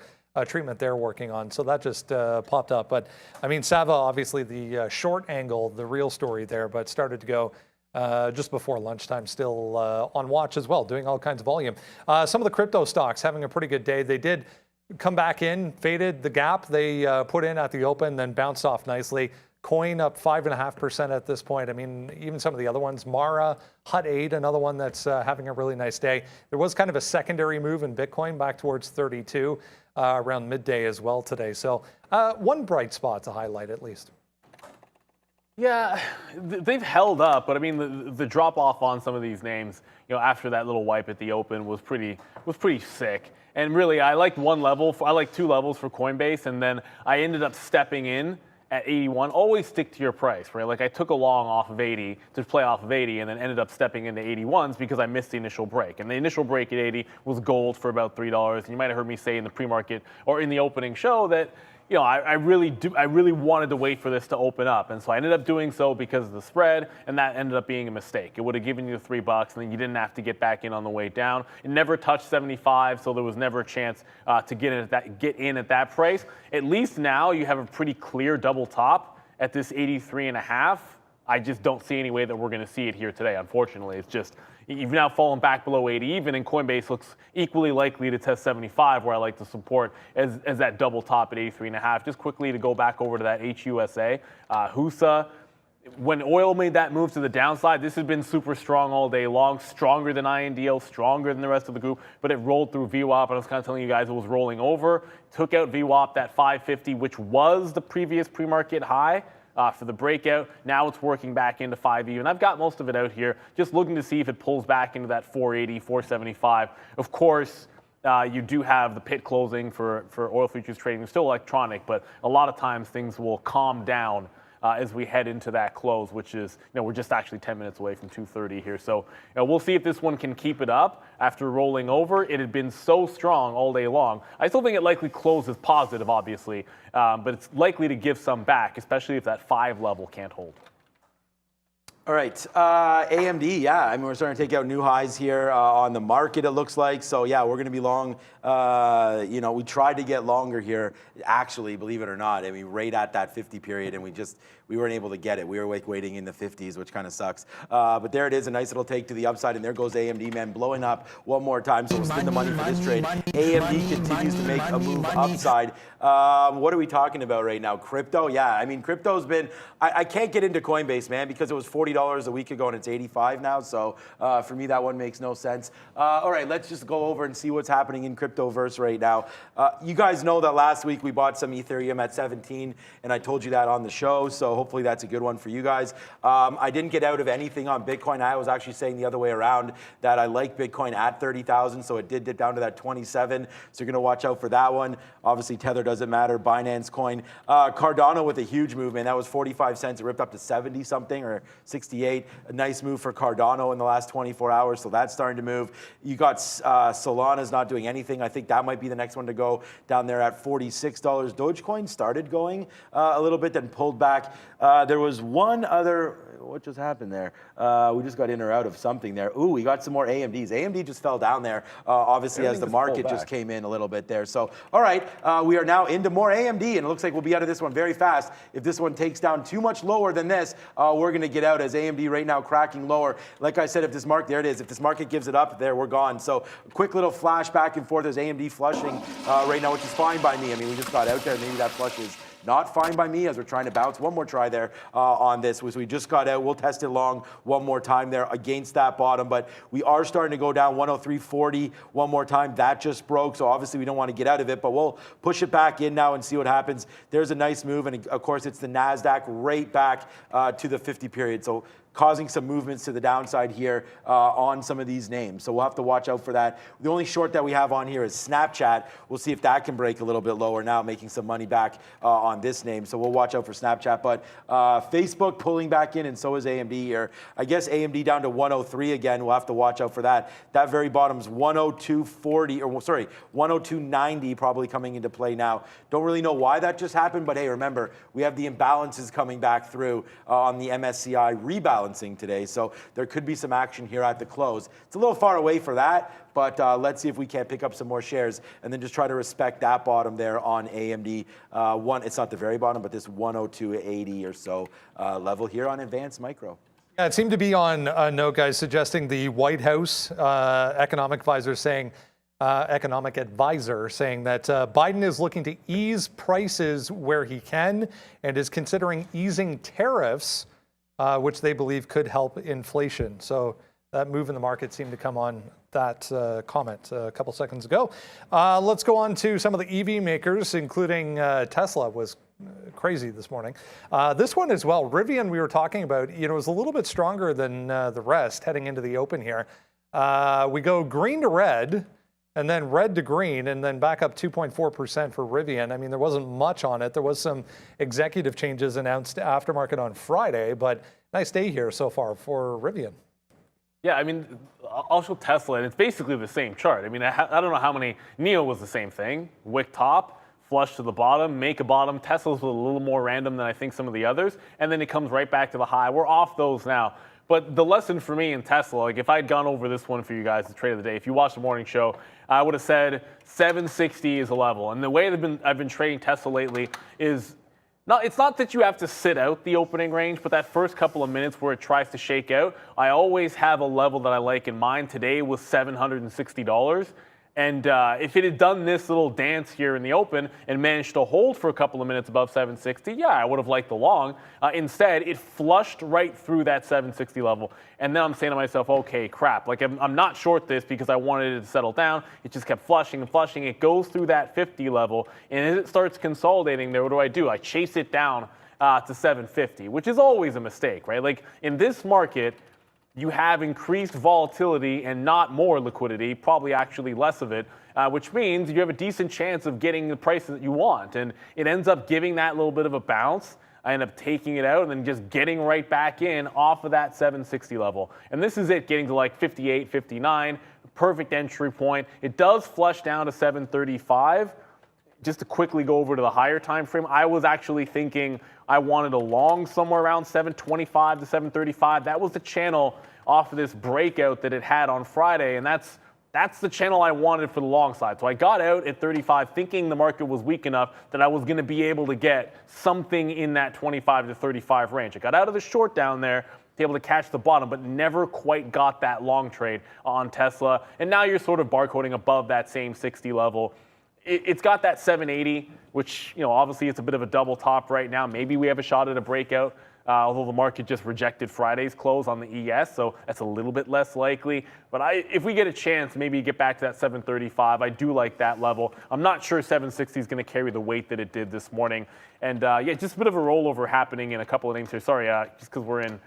treatment they're working on. So that just popped up. But I mean, Sava, obviously the short angle, the real story there, but started to go just before lunchtime, still on watch as well, doing all kinds of volume. Some of the crypto stocks having a pretty good day. They did come back in, faded the gap they put in at the open, then bounced off nicely. Coin up 5.5% at this point. I mean, even some of the other ones, Mara, Hut 8, another one that's having a really nice day. There was kind of a secondary move in Bitcoin back towards 32 around midday as well today. So one bright spot to highlight at least. Yeah, they've held up, but I mean the drop off on some of these names, after that little wipe at the open was pretty sick. And really, I liked two levels for Coinbase, and then I ended up stepping in at 81. Always stick to your price, right? Like I took a long off of 80 to play off of 80 and then ended up stepping into 81s because I missed the initial break. And the initial break at 80 was gold for about $3. And you might have heard me say in the pre-market or in the opening show that, I really wanted to wait for this to open up. And so I ended up doing so because of the spread, and that ended up being a mistake. It would have given you the $3 and then you didn't have to get back in on the way down. It never touched 75, so there was never a chance to get in at that price. At least now you have a pretty clear double top at this 83.5. I just don't see any way that we're going to see it here today, unfortunately. It's just, you've now fallen back below 80 even, and Coinbase looks equally likely to test 75, where I like to support as that double top at 83.5. Just quickly to go back over to that HUSA, HUSA. When oil made that move to the downside, this has been super strong all day long, stronger than INDL, stronger than the rest of the group, but it rolled through VWAP, and I was kind of telling you guys it was rolling over. Took out VWAP, that 550, which was the previous pre-market high. For the breakout. Now it's working back into 5 even. I've got most of it out here, just looking to see if it pulls back into that 480, 475. Of course, you do have the pit closing for oil futures trading. It's still electronic, but a lot of times things will calm down as we head into that close, which is, we're just actually 10 minutes away from 2:30 here. So we'll see if this one can keep it up after rolling over. It had been so strong all day long. I still think it likely closes positive, obviously, but it's likely to give some back, especially if that 5 level can't hold. All right, AMD, yeah, I mean, we're starting to take out new highs here on the market, it looks like. So, yeah, we're going to be long. We tried to get longer here, actually, believe it or not. I mean, right at that 50 period, and we weren't able to get it. We were waiting in the 50s, which kind of sucks. But there it is, a nice little take to the upside, and there goes AMD, man, blowing up one more time. So we'll spend the money for this trade. AMD continues to make a move upside. What are we talking about right now? Crypto? Yeah, I mean, crypto's been, I can't get into Coinbase, man, because it was $40 $30 a week ago, and it's 85 now. So for me, that one makes no sense. All right, let's just go over and see what's happening in Cryptoverse right now. You guys know that last week we bought some Ethereum at 17, and I told you that on the show. So hopefully that's a good one for you guys. I didn't get out of anything on Bitcoin. I was actually saying the other way around that I like Bitcoin at 30,000, so it did dip down to that 27. So you're going to watch out for that one. Obviously, Tether doesn't matter. Binance Coin. Cardano with a huge movement. That was 45 cents. It ripped up to 70 something or 68. A nice move for Cardano in the last 24 hours. So that's starting to move. You got Solana's not doing anything. I think that might be the next one to go down there at $46. Dogecoin started going a little bit, then pulled back. There was one other. What just happened there? We just got in or out of something there. Ooh, we got some more AMDs. AMD just fell down there, obviously, as the market just came in a little bit there. So, all right, we are now into more AMD, and it looks like we'll be out of this one very fast. If this one takes down too much lower than this, we're going to get out as AMD right now cracking lower. Like I said, if this market, there it is. If this market gives it up, there, we're gone. So, quick little flash back and forth. There's AMD flushing right now, which is fine by me. I mean, we just got out there. Maybe that flush is not fine by me as we're trying to bounce. One more try there on this. We just got out. We'll test it long one more time there against that bottom. But we are starting to go down 103.40 one more time. That just broke. So obviously we don't want to get out of it. But we'll push it back in now and see what happens. There's a nice move. And of course, it's the NASDAQ right back to the 50 period. So causing some movements to the downside here on some of these names. So we'll have to watch out for that. The only short that we have on here is Snapchat. We'll see if that can break a little bit lower now, making some money back on this name. So we'll watch out for Snapchat. But Facebook pulling back in, and so is AMD here. I guess AMD down to 103 again. We'll have to watch out for that. That very bottom's 102.40, or sorry, 102.90 probably coming into play now. Don't really know why that just happened, but hey, remember, we have the imbalances coming back through on the MSCI rebalancing today, so there could be some action here at the close. It's a little far away for that, but let's see if we can't pick up some more shares and then just try to respect that bottom there on AMD. It's not the very bottom, but this 102.80 or so level here on Advanced Micro. Yeah, it seemed to be on a note, guys, suggesting the White House economic advisor saying that Biden is looking to ease prices where he can and is considering easing tariffs, which they believe could help inflation. So that move in the market seemed to come on that comment a couple seconds ago. Let's go on to some of the EV makers, including Tesla was crazy this morning. This one as well, Rivian, we were talking about, is a little bit stronger than the rest heading into the open here. We go green to red, and then red to green, and then back up 2.4% for Rivian. I mean, there wasn't much on it. There was some executive changes announced aftermarket on Friday, but nice day here so far for Rivian. Yeah, I mean, I'll show Tesla, and it's basically the same chart. I mean, I don't know how many. NIO was the same thing. Wick top, flush to the bottom, make a bottom. Tesla's a little more random than I think some of the others, and then it comes right back to the high. We're off those now. But the lesson for me in Tesla, like if I had gone over this one for you guys, the trade of the day, if you watched the morning show, I would have said 760 is a level. And the way I've been trading Tesla lately is, it's not that you have to sit out the opening range, but that first couple of minutes where it tries to shake out, I always have a level that I like in mind. Today was $760. And if it had done this little dance here in the open and managed to hold for a couple of minutes above 760, yeah, I would have liked the long. Instead, it flushed right through that 760 level. And then I'm saying to myself, okay, crap. Like I'm not short this because I wanted it to settle down. It just kept flushing and flushing. It goes through that 50 level. And as it starts consolidating there, what do? I chase it down to 750, which is always a mistake, right? Like in this market, you have increased volatility and not more liquidity, probably actually less of it, which means you have a decent chance of getting the price that you want. And it ends up giving that little bit of a bounce. I end up taking it out and then just getting right back in off of that 760 level. And this is it getting to like 58, 59, perfect entry point. It does flush down to 735. Just to quickly go over to the higher time frame, I was actually thinking I wanted a long somewhere around 725 to 735. That was the channel off of this breakout that it had on Friday, and that's the channel I wanted for the long side. So I got out at 35 thinking the market was weak enough that I was going to be able to get something in that 25 to 35 range. I got out of the short down there, to be able to catch the bottom, but never quite got that long trade on Tesla. And now you're sort of barcoding above that same 60 level. It's got that 780, which, obviously it's a bit of a double top right now. Maybe we have a shot at a breakout although the market just rejected Friday's close on the ES, so that's a little bit less likely. But if we get a chance, maybe get back to that 735, I do like that level. I'm not sure 760 is going to carry the weight that it did this morning. And yeah, just a bit of a rollover happening in a couple of names here. Sorry, just because we're in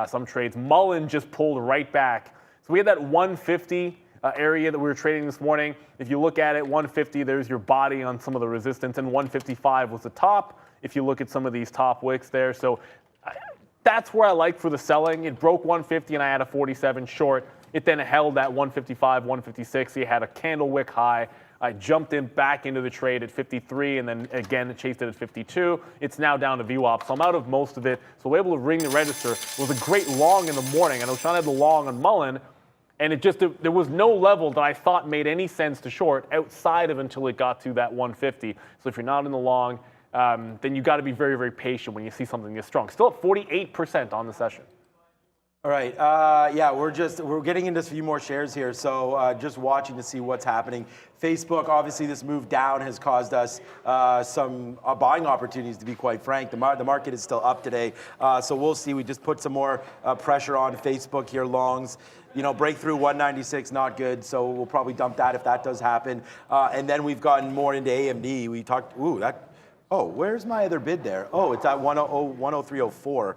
some trades. Mullen just pulled right back. So we had that 150 area that we were trading this morning. If you look at it, 150, there's your body on some of the resistance, and 155 was the top if you look at some of these top wicks there. So that's where I like for the selling. It broke 150 and I had a 47 short. It then held at 155, 156. You had a candle wick high. I jumped in back into the trade at 53 and then again chased it at 52. It's now down to VWAP, so I'm out of most of it. So we're able to ring the register. It was a great long in the morning. I know Sean had the long on Mullen, and there was no level that I thought made any sense to short outside of until it got to that 150. So if you're not in the long, then you got to be very, very patient when you see something this strong. Still at 48% on the session. All right, yeah, we're getting into a few more shares here, so just watching to see what's happening. Facebook, obviously this move down has caused us some buying opportunities, to be quite frank. The market is still up today, so we'll see. We just put some more pressure on Facebook here, longs. You know, breakthrough 196, not good, so we'll probably dump that if that does happen. And then we've gotten more into AMD. We talked, where's my other bid there? Oh, it's at 103.04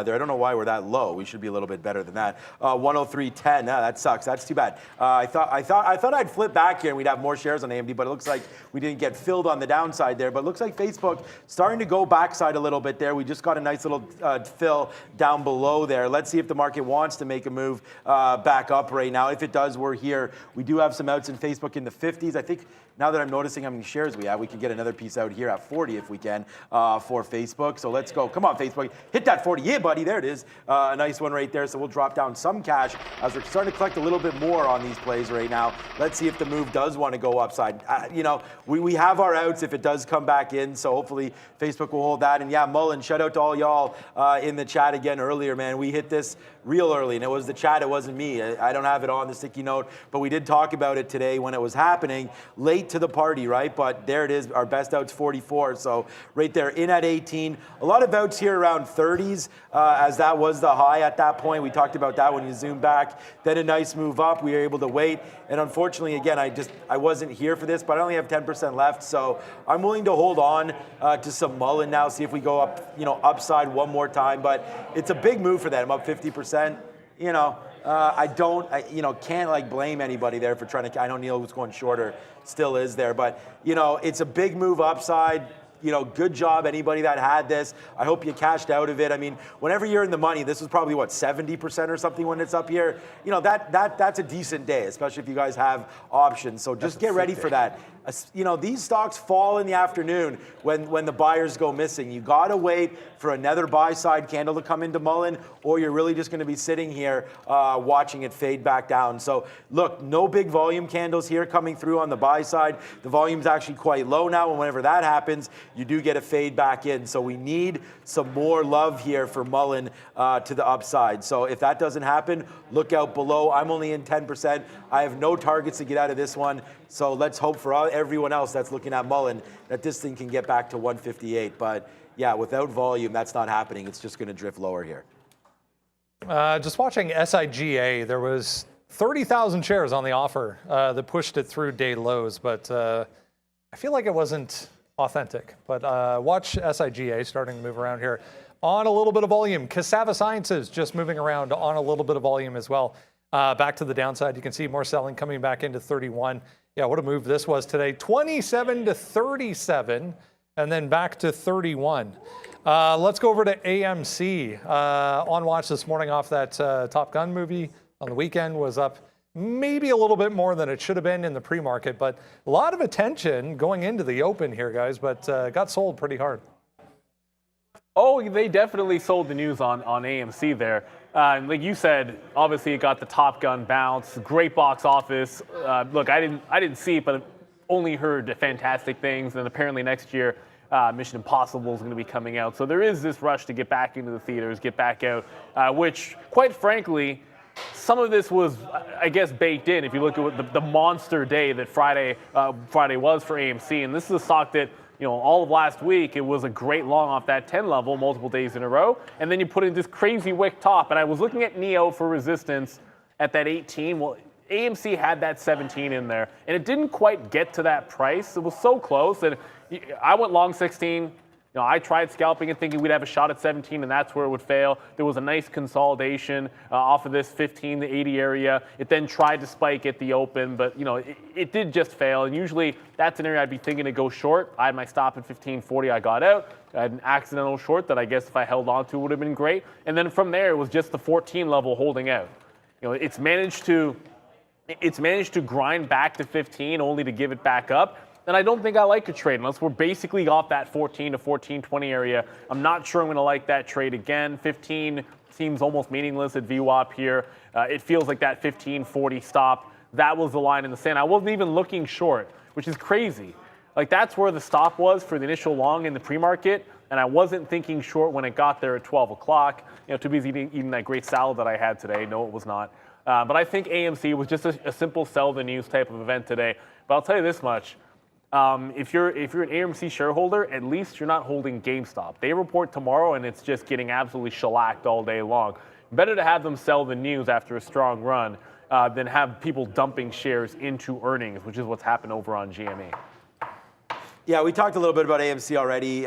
there. I don't know why we're that low. We should be a little bit better than that. 103.10. No, that sucks. That's too bad. I thought I'd flip back here and we'd have more shares on AMD, but it looks like we didn't get filled on the downside there. But it looks like Facebook starting to go backside a little bit there. We just got a nice little fill down below there. Let's see if the market wants to make a move back up right now. If it does, we're here. We do have some outs in Facebook in the 50s. I think now that I'm noticing how many shares we have, we can get another piece out here at 40 if we can for Facebook. So let's go. Come on, Facebook. Hit that 40. Yeah, buddy. There it is. A nice one right there. So we'll drop down some cash as we're starting to collect a little bit more on these plays right now. Let's see if the move does want to go upside. You know, we have our outs if it does come back in. So hopefully Facebook will hold that. And yeah, Mullen, shout out to all y'all in the chat again earlier, man. We hit this real early, and it was the chat. It wasn't me. I don't have it on the sticky note, but we did talk about it today when it was happening. Late to the party, right? But there it is. Our best out's 44. So right there, in at 18. A lot of outs here around 30s, as that was the high at that point. We talked about that when you zoom back. Then a nice move up. We were able to wait. And unfortunately, again, I wasn't here for this, but I only have 10% left. So I'm willing to hold on to some Mullen now, see if we go up, you know, upside one more time. But it's a big move for them, up 50%. You know, can't like blame anybody there for trying to. I know Neil was going shorter, still is there, but you know, it's a big move upside. You know, good job, anybody that had this. I hope you cashed out of it. I mean, whenever you're in the money, this was probably, 70% or something when it's up here. You know, that's a decent day, especially if you guys have options. So just get ready for that. You know, these stocks fall in the afternoon when the buyers go missing. You got to wait for another buy-side candle to come into Mullen, or you're really just going to be sitting here watching it fade back down. So, look, no big volume candles here coming through on the buy side. The volume's actually quite low now, and whenever that happens, you do get a fade back in. So we need some more love here for Mullen to the upside. So if that doesn't happen, look out below. I'm only in 10%. I have no targets to get out of this one. So let's hope for everyone else that's looking at Mullen that this thing can get back to 158. But yeah, without volume, that's not happening. It's just going to drift lower here. Just watching SIGA, there was 30,000 shares on the offer that pushed it through day lows, but I feel like it wasn't authentic. But watch SIGA starting to move around here on a little bit of volume. Cassava Sciences just moving around on a little bit of volume as well. Back to the downside, you can see more selling coming back into 31. Yeah, what a move this was today. 27 to 37, and then back to 31. Let's go over to AMC. On watch this morning off that Top Gun movie on the weekend was up maybe a little bit more than it should have been in the pre-market, but a lot of attention going into the open here, guys, but got sold pretty hard. Oh, they definitely sold the news on AMC there. Like you said, obviously it got the Top Gun bounce, great box office. Look, I didn't see it, but only heard fantastic things. And apparently next year, Mission Impossible is going to be coming out. So there is this rush to get back into the theaters, get back out, which, quite frankly, some of this was, I guess, baked in. If you look at what the monster day that Friday was for AMC, and this is a stock that all of last week, it was a great long off that 10 level multiple days in a row. And then you put in this crazy wick top. And I was looking at NEO for resistance at that 18. Well, AMC had that 17 in there, and it didn't quite get to that price. It was so close that I went long 16. I tried scalping and thinking we'd have a shot at 17, and that's where it would fail. There was a nice consolidation off of this 15 to 80 area. It then tried to spike at the open, but it did just fail. And usually that's an area I'd be thinking to go short. I had my stop at 15.40. I got out. I had an accidental short that I guess if I held on to would have been great. And then from there it was just the 14 level holding out. It's managed to grind back to 15 only to give it back up. And I don't think I like a trade unless we're basically off that 14 to 14.20 area. I'm not sure I'm going to like that trade again. 15 seems almost meaningless at VWAP here. It feels like that 15.40 stop. That was the line in the sand. I wasn't even looking short, which is crazy. Like that's where the stop was for the initial long in the pre-market. And I wasn't thinking short when it got there at 12 o'clock. Too busy eating that great salad that I had today. No, it was not. But I think AMC was just a simple sell the news type of event today. But I'll tell you this much. If you're an AMC shareholder, at least you're not holding GameStop. They report tomorrow, and it's just getting absolutely shellacked all day long. Better to have them sell the news after a strong run than have people dumping shares into earnings, which is what's happened over on GME. Yeah, we talked a little bit about AMC already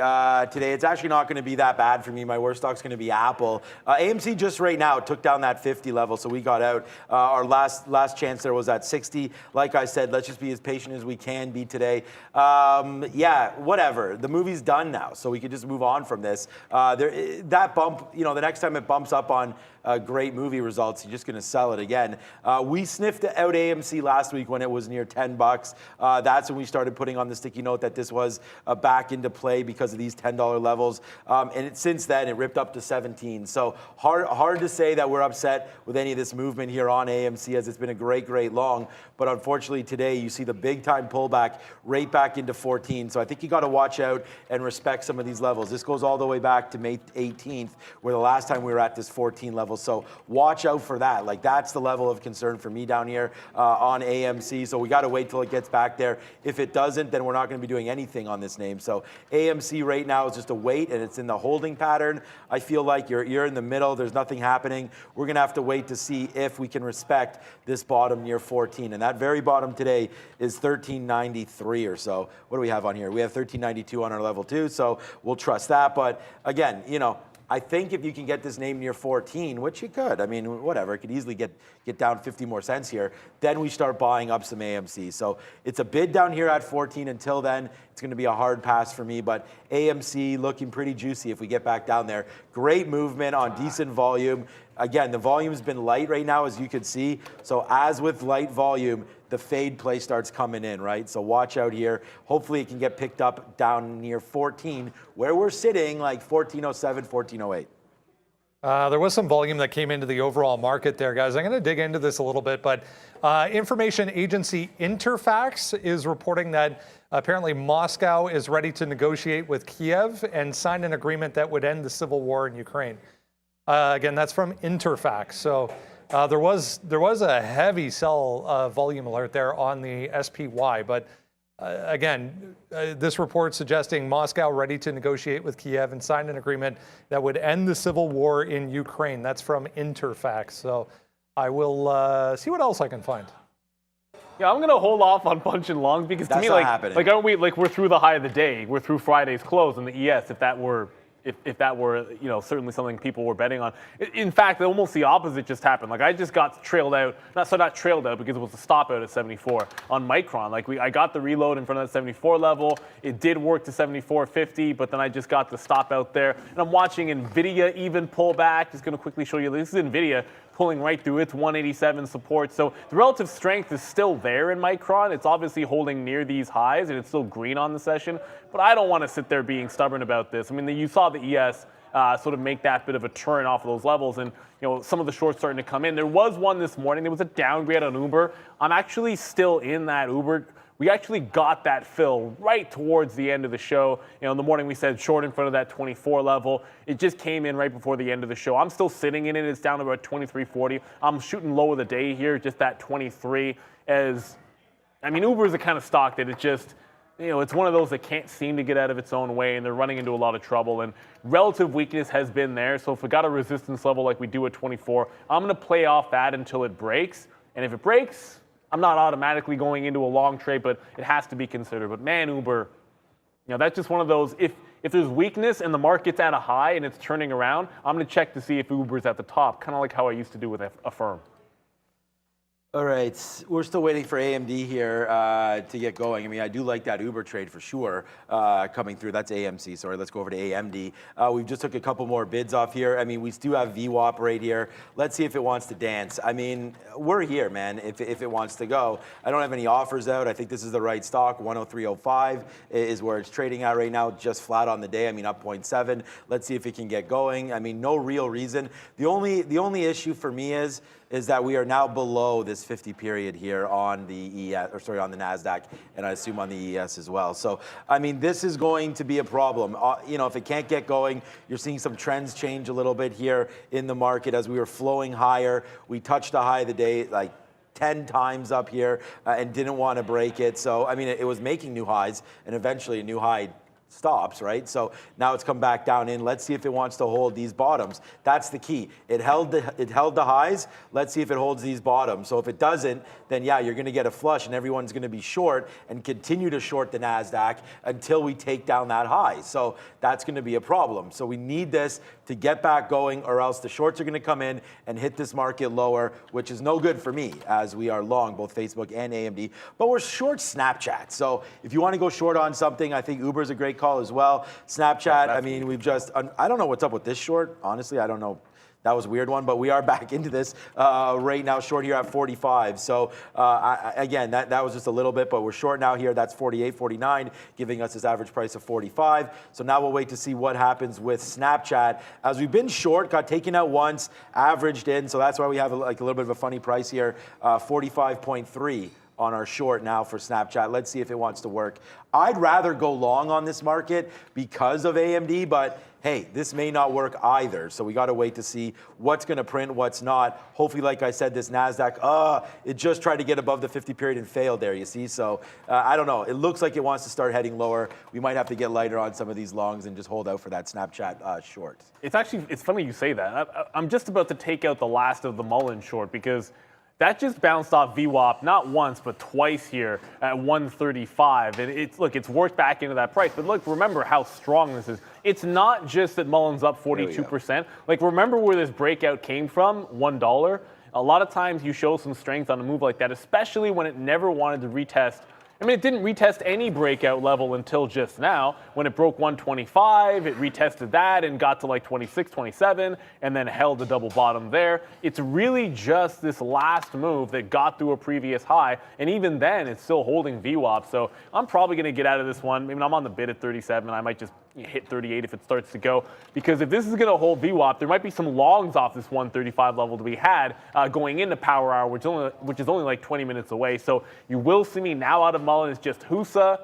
today. It's actually not going to be that bad for me. My worst stock's going to be Apple. AMC just right now took down that 50 level, so we got out. Our last chance there was at 60. Like I said, let's just be as patient as we can be today. Yeah, whatever. The movie's done now, so we could just move on from this. That bump, the next time it bumps up on great movie results, you're just going to sell it again. We sniffed out AMC last week when it was near $10. That's when we started putting on the sticky note that this was back into play because of these $10 levels. And since then, it ripped up to 17. So hard to say that we're upset with any of this movement here on AMC, as it's been a great long. But unfortunately today, you see the big time pullback right back into 14. So I think you got to watch out and respect some of these levels. This goes all the way back to May 18th, where the last time we were at this 14 level. So watch out for that. Like that's the level of concern for me down here on AMC. So we got to wait till it gets back there. If it doesn't, then we're not going to be doing anything on this name. So AMC right now is just a wait, and it's in the holding pattern. I feel like you're in the middle. There's nothing happening. We're going to have to wait to see if we can respect this bottom near 14. And that very bottom today is 1393 or so. What do we have on here? We have 1392 on our level 2. So we'll trust that. But again, I think if you can get this name near 14, which you could, I mean, whatever, it could easily get down 50 more cents here, then we start buying up some AMC. So it's a bid down here at 14. Until then, it's going to be a hard pass for me, but AMC looking pretty juicy if we get back down there. Great movement on decent volume. Again, the volume's been light right now, as you can see. So as with light volume, the fade play starts coming in, right? So watch out here. Hopefully it can get picked up down near 14, where we're sitting like 1407, 1408. There was some volume that came into the overall market there, guys. I'm going to dig into this a little bit, but information agency Interfax is reporting that apparently Moscow is ready to negotiate with Kiev and sign an agreement that would end the civil war in Ukraine. Again, that's from Interfax. So there was a heavy sell volume alert there on the SPY, but again, this report suggesting Moscow ready to negotiate with Kiev and sign an agreement that would end the civil war in Ukraine. That's from Interfax. So I will see what else I can find. Yeah, I'm gonna hold off on punching long because to me, aren't we we're through the high of the day? We're through Friday's close in the ES. If that were certainly something people were betting on. In fact, almost the opposite just happened. Like I just got trailed out, not trailed out because it was a stop out at 74 on Micron. I got the reload in front of that 74 level. It did work to 74.50, but then I just got the stop out there. And I'm watching Nvidia even pull back. Just gonna quickly show you, this is Nvidia pulling right through its 187 support. So the relative strength is still there in Micron. It's obviously holding near these highs, and it's still green on the session. But I don't want to sit there being stubborn about this. I mean, you saw the ES sort of make that bit of a turn off of those levels, and some of the shorts starting to come in. There was one this morning. There was a downgrade on Uber. I'm actually still in that Uber. We actually got that fill right towards the end of the show. In the morning we said short in front of that 24 level. It just came in right before the end of the show. I'm still sitting in it. It's down to about 23.40. I'm shooting low of the day here, just that 23. Uber is the kind of stock that it's one of those that can't seem to get out of its own way, and they're running into a lot of trouble. And relative weakness has been there. So if we got a resistance level like we do at 24, I'm going to play off that until it breaks. And if it breaks, I'm not automatically going into a long trade, but it has to be considered. But man, Uber, that's just one of those. If there's weakness and the market's at a high and it's turning around, I'm going to check to see if Uber's at the top, kind of like how I used to do with Affirm. All right, we're still waiting for AMD here to get going. I mean, I do like that Uber trade for sure coming through. That's AMC. Sorry, let's go over to AMD. We've just took a couple more bids off here. I mean, we still have VWAP right here. Let's see if it wants to dance. I mean, we're here, man, if it wants to go. I don't have any offers out. I think this is the right stock. 103.05 is where it's trading at right now, just flat on the day. I mean, up 0.7. Let's see if it can get going. I mean, no real reason. The only issue for me is that we are now below this 50 period here on the on the NASDAQ, and I assume on the ES as well. So, I mean, this is going to be a problem. If it can't get going, you're seeing some trends change a little bit here in the market as we were flowing higher. We touched the high of the day, like 10 times up here, and didn't want to break it. So, I mean, it was making new highs, and eventually a new high stops, right? So now it's come back down in. Let's see if it wants to hold these bottoms. That's the key. It held the highs. Let's see if it holds these bottoms. So if it doesn't, then yeah, you're going to get a flush and everyone's going to be short and continue to short the NASDAQ until we take down that high. So that's going to be a problem. So we need this to get back going, or else the shorts are going to come in and hit this market lower, which is no good for me as we are long both Facebook and AMD. But we're short Snapchat. So if you want to go short on something, I think Uber's a great call as well. Snapchat, I mean, we've just, I don't know what's up with this short. Honestly, I don't know. That was a weird one, but we are back into this right now, short here at 45. So again, that was just a little bit, but we're short now here. That's 48.49, giving us this average price of 45. So now we'll wait to see what happens with Snapchat. As we've been short, got taken out once, averaged in. So that's why we have like a little bit of a funny price here, 45.3. on our short now for Snapchat. Let's see if it wants to work. I'd rather go long on this market because of AMD, but hey, this may not work either. So we got to wait to see what's going to print, what's not. Hopefully, like I said, this NASDAQ, it just tried to get above the 50 period and failed there, you see? So I don't know. It looks like it wants to start heading lower. We might have to get lighter on some of these longs and just hold out for that Snapchat short. It's funny you say that. I'm just about to take out the last of the Mullen short because that just bounced off VWAP not once but twice here at 135. And it's worked back into that price. But look, remember how strong this is. It's not just that Mullen's up 42%. Like, remember where this breakout came from? $1. A lot of times you show some strength on a move like that, especially when it never wanted to retest. I mean, it didn't retest any breakout level until just now. When it broke 125, it retested that and got to like 26, 27, and then held the double bottom there. It's really just this last move that got through a previous high, and even then, it's still holding VWAP. So I'm probably going to get out of this one. I mean, I'm on the bid at 37. I might just hit 38 if it starts to go, because if this is going to hold VWAP, there might be some longs off this 135 level to be had going into power hour, which is only like 20 minutes away. So you will see me now out of Mullen. It's just HUSA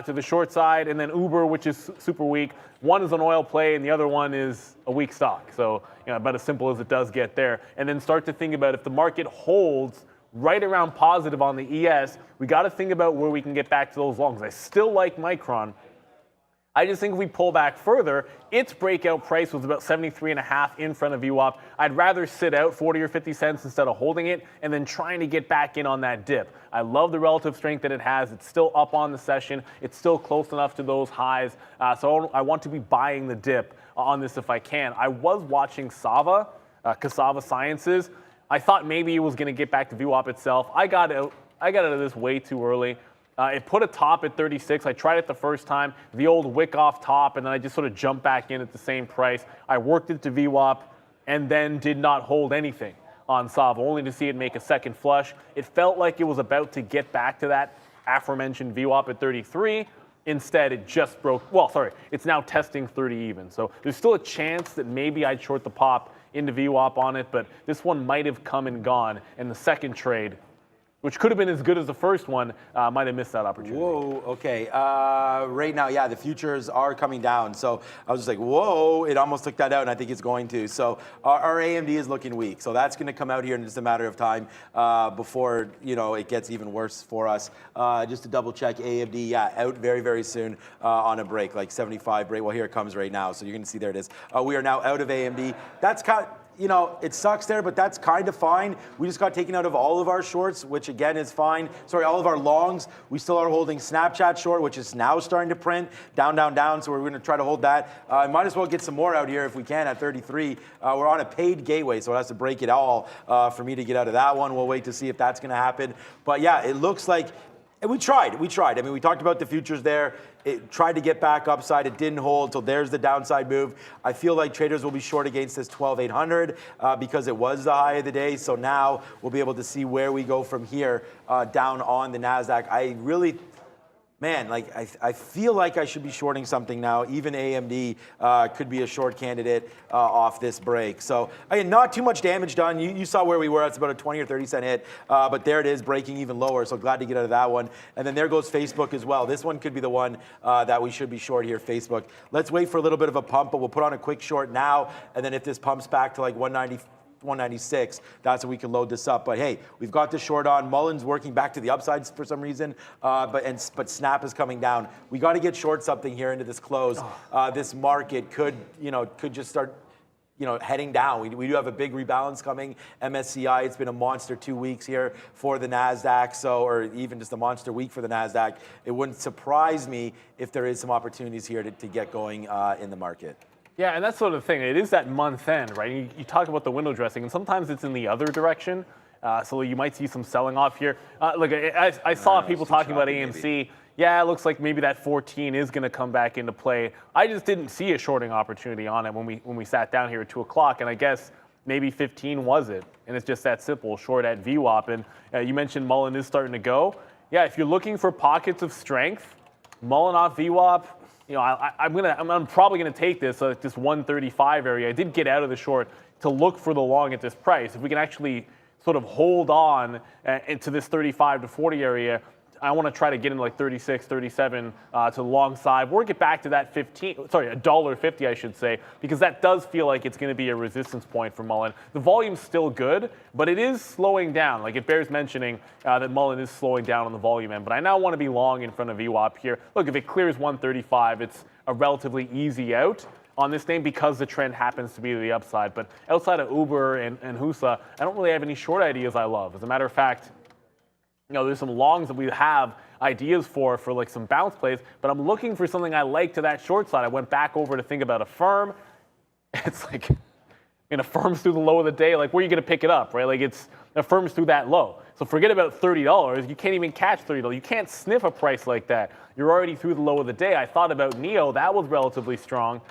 to the short side, and then Uber, which is super weak. One is an oil play, and the other one is a weak stock. So about as simple as it does get there. And then start to think about if the market holds right around positive on the ES, we got to think about where we can get back to those longs. I still like Micron. I just think if we pull back further, its breakout price was about 73.5 in front of VWAP. I'd rather sit out 40 or 50 cents instead of holding it and then trying to get back in on that dip. I love the relative strength that it has. It's still up on the session. It's still close enough to those highs. So I want to be buying the dip on this if I can. I was watching Cassava Sciences. I thought maybe it was going to get back to VWAP itself. I got out of this way too early. It put a top at 36. I tried it the first time, the old wick off top, and then I just sort of jumped back in at the same price. I worked it to VWAP and then did not hold anything on Sava, only to see it make a second flush. It felt like it was about to get back to that aforementioned VWAP at 33. Instead, it just broke. Well, sorry, it's now testing 30 even. So there's still a chance that maybe I'd short the pop into VWAP on it, but this one might have come and gone, and the second trade which could have been as good as the first one, might have missed that opportunity. Whoa, okay. Right now, yeah, the futures are coming down. So I was just like, whoa, it almost took that out, and I think it's going to. So our AMD is looking weak. So that's going to come out here in just a matter of time before, it gets even worse for us. Just to double check, AMD, yeah, out very, very soon on a break, like 75 break. Well, here it comes right now. So you're going to see there it is. We are now out of AMD. That's kind of, it sucks there, but that's kind of fine. We just got taken out of all of our shorts, which again is fine. Sorry, all of our longs. We still are holding Snapchat short, which is now starting to print. Down, down, down. So we're going to try to hold that. Might as well get some more out here if we can at 33. We're on a paid gateway, so it has to break it all for me to get out of that one. We'll wait to see if that's going to happen. But yeah, it looks like. And we tried. I mean, we talked about the futures there. It tried to get back upside. It didn't hold, so there's the downside move. I feel like traders will be short against this 12,800 because it was the high of the day. So now we'll be able to see where we go from here down on the NASDAQ. I really... Man, I feel like I should be shorting something now. Even AMD could be a short candidate off this break. So, again, not too much damage done. You saw where we were. It's about a 20 or 30 cent hit. But there it is, breaking even lower. So glad to get out of that one. And then there goes Facebook as well. This one could be the one that we should be short here, Facebook. Let's wait for a little bit of a pump, but we'll put on a quick short now. And then if this pumps back to like 196, that's when we can load this up. But hey, we've got the short on. Mullen's working back to the upsides for some reason, but Snap is coming down. We got to get short something here into this close. This market could just start heading down. We do have a big rebalance coming. MSCI, it's been a monster 2 weeks here for the NASDAQ, or even just a monster week for the NASDAQ. It wouldn't surprise me if there is some opportunities here to get going in the market. Yeah, and that's sort of the thing. It is that month end, right? You talk about the window dressing, and sometimes it's in the other direction. So you might see some selling off here. Look, I saw people talking about AMC. Maybe. Yeah, it looks like maybe that 14 is going to come back into play. I just didn't see a shorting opportunity on it when we sat down here at 2 o'clock, and I guess maybe 15 was it. And it's just that simple, short at VWAP. And you mentioned Mullen is starting to go. Yeah, if you're looking for pockets of strength, Mullen off VWAP. I'm probably gonna take this 135 area. I did get out of the short to look for the long at this price. If we can actually sort of hold on into this 35 to 40 area, I want to try to get into like 36, 37 to the long side. Work it back to that $1.50, I should say, because that does feel like it's going to be a resistance point for Mullen. The volume's still good, but it is slowing down. Like, it bears mentioning that Mullen is slowing down on the volume end. But I now want to be long in front of VWAP here. Look, if it clears 135, it's a relatively easy out on this name because the trend happens to be to the upside. But outside of Uber and HUSA, I don't really have any short ideas I love. As a matter of fact, there's some longs that we have ideas for like some bounce plays, but I'm looking for something I like to that short side. I went back over to think about a firm. It's like, a firm's through the low of the day. Like, where are you going to pick it up, right? Like, it's a firm's through that low. So forget about $30. You can't even catch $30. You can't sniff a price like that. You're already through the low of the day. I thought about NEO. That was relatively strong.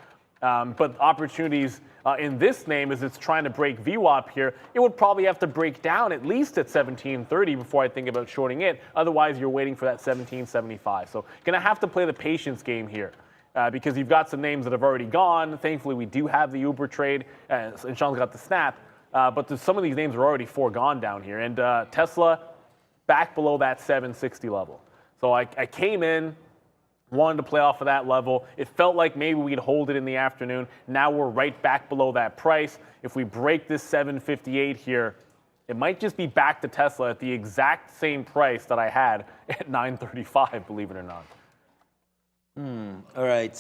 But opportunities in this name, as it's trying to break VWAP here, it would probably have to break down at least at 1730 before I think about shorting it. Otherwise, you're waiting for that 1775. So going to have to play the patience game here because you've got some names that have already gone. Thankfully, we do have the Uber trade, and Sean's got the Snap. But some of these names are already foregone down here. And Tesla back below that 760 level. So I came in, wanted to play off of that level. It felt like maybe we'd hold it in the afternoon. Now we're right back below that price. If we break this 758 here, it might just be back to Tesla at the exact same price that I had at 935, believe it or not. All right.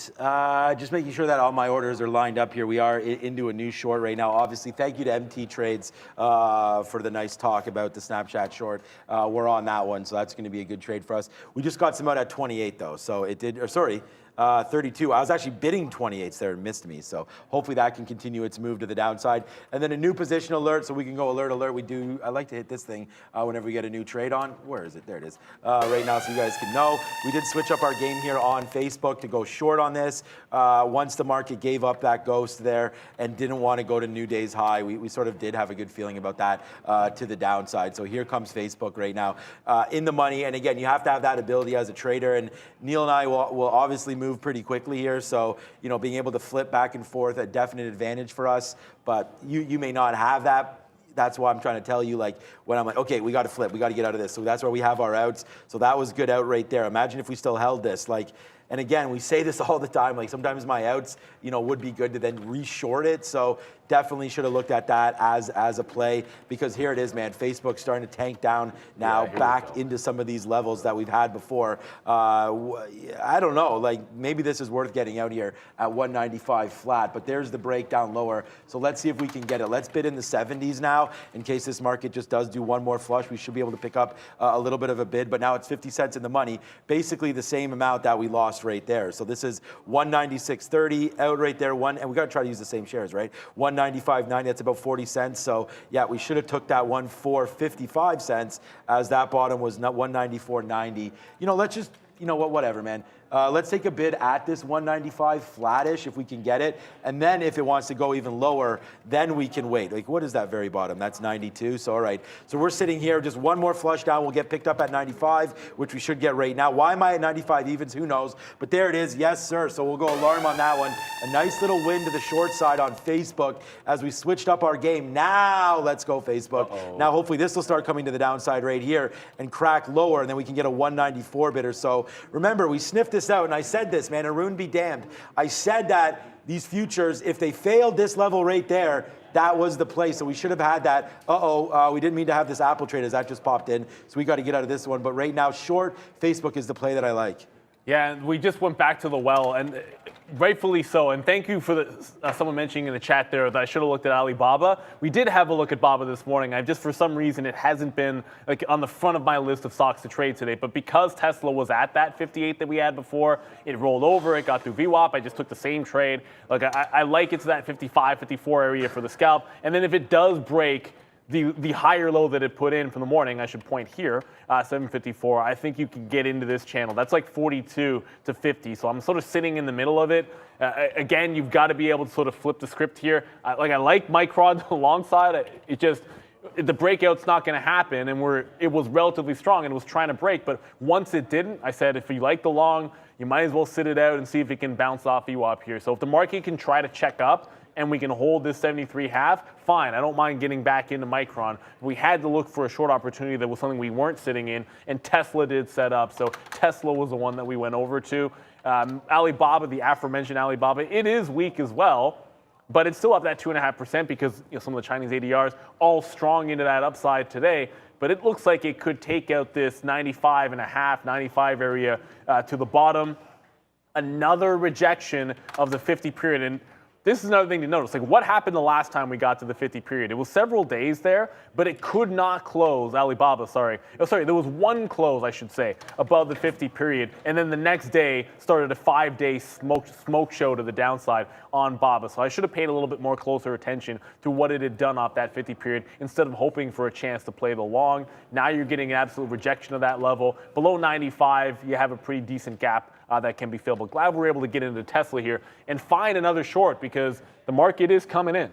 Just making sure that all my orders are lined up here. We are into a new short right now. Obviously, thank you to MT Trades for the nice talk about the Snapchat short. We're on that one, so that's going to be a good trade for us. We just got some out at 28, though. So it did, 32. I was actually bidding 28s there and missed me. So hopefully that can continue its move to the downside. And then a new position alert, so we can go alert, alert. I like to hit this thing whenever we get a new trade on. Where is it? There it is. Right now, so you guys can know. We did switch up our game here on Facebook to go short on this. Once the market gave up that ghost there and didn't want to go to new day's high, we sort of did have a good feeling about that to the downside. So here comes Facebook right now in the money. And again, you have to have that ability as a trader. And Neil and I will obviously move pretty quickly here, so being able to flip back and forth, a definite advantage for us. But you may not have that that's why I'm trying to tell you, like, when I'm like, okay, we got to flip, we got to get out of this. So that's where we have our outs. So that was good out right there. Imagine if we still held this, like, and again, we say this all the time, like sometimes my outs, would be good to then re-short it. So definitely should have looked at that as a play, because here it is, man. Facebook's starting to tank down now back into some of these levels that we've had before. I don't know, like maybe this is worth getting out here at 195 flat, but there's the breakdown lower. So let's see if we can get it. Let's bid in the 70s now in case this market just does do one more flush. We should be able to pick up a little bit of a bid, but now it's 50 cents in the money, basically the same amount that we lost right there. So this is 196.30 out right there, and we got to try to use the same shares, right? 195.90, that's about 40 cents. So yeah, we should have took that 1,455 cents as that bottom was 194.90. Let's just, whatever, man. Let's take a bid at this 195 flattish if we can get it. And then if it wants to go even lower, then we can wait. Like, what is that very bottom? That's 92. So, all right. So we're sitting here, just one more flush down. We'll get picked up at 95, which we should get right now. Why am I at 95 evens? Who knows? But there it is. Yes, sir. So we'll go alarm on that one. A nice little win to the short side on Facebook as we switched up our game. Now let's go Facebook. Now hopefully this will start coming to the downside right here and crack lower, and then we can get a 194 bid or so. Remember, we sniffed this out, and I said this, man, Arun be damned. I said that these futures, if they failed this level right there, that was the play. So we should have had that. We didn't mean to have this Apple trade as that just popped in. So we got to get out of this one. But right now, short Facebook is the play that I like. Yeah, and we just went back to the well, and rightfully so. And thank you for someone mentioning in the chat there that I should have looked at Alibaba. We did have a look at BABA this morning. For some reason, it hasn't been like on the front of my list of stocks to trade today. But because Tesla was at that 58 that we had before, it rolled over. It got through VWAP. I just took the same trade. Like I like it to that 55, 54 area for the scalp. And then if it does break the higher low that it put in from the morning, I should point here, 754, I think you can get into this channel. That's like 42 to 50, so I'm sort of sitting in the middle of it. Again, you've got to be able to sort of flip the script here. I like Micron alongside. The breakout's not going to happen, and it was relatively strong and it was trying to break, but once it didn't, I said if you like the long, you might as well sit it out and see if it can bounce off you up here. So if the market can try to check up, and we can hold this 73.5, fine. I don't mind getting back into Micron. We had to look for a short opportunity that was something we weren't sitting in, and Tesla did set up. So Tesla was the one that we went over to. Alibaba, the aforementioned Alibaba, it is weak as well, but it's still up that 2.5% because some of the Chinese ADRs all strong into that upside today. But it looks like it could take out this 95.5, 95 area to the bottom. Another rejection of the 50 period. And this is another thing to notice. Like, what happened the last time we got to the 50 period? It was several days there, but it could not close. Alibaba, sorry. There was one close, I should say, above the 50 period. And then the next day started a 5-day smoke show to the downside on BABA. So I should have paid a little bit more closer attention to what it had done off that 50 period instead of hoping for a chance to play the long. Now you're getting an absolute rejection of that level. Below 95, you have a pretty decent gap that can be filled. But glad we're able to get into Tesla here and find another short because the market is coming in.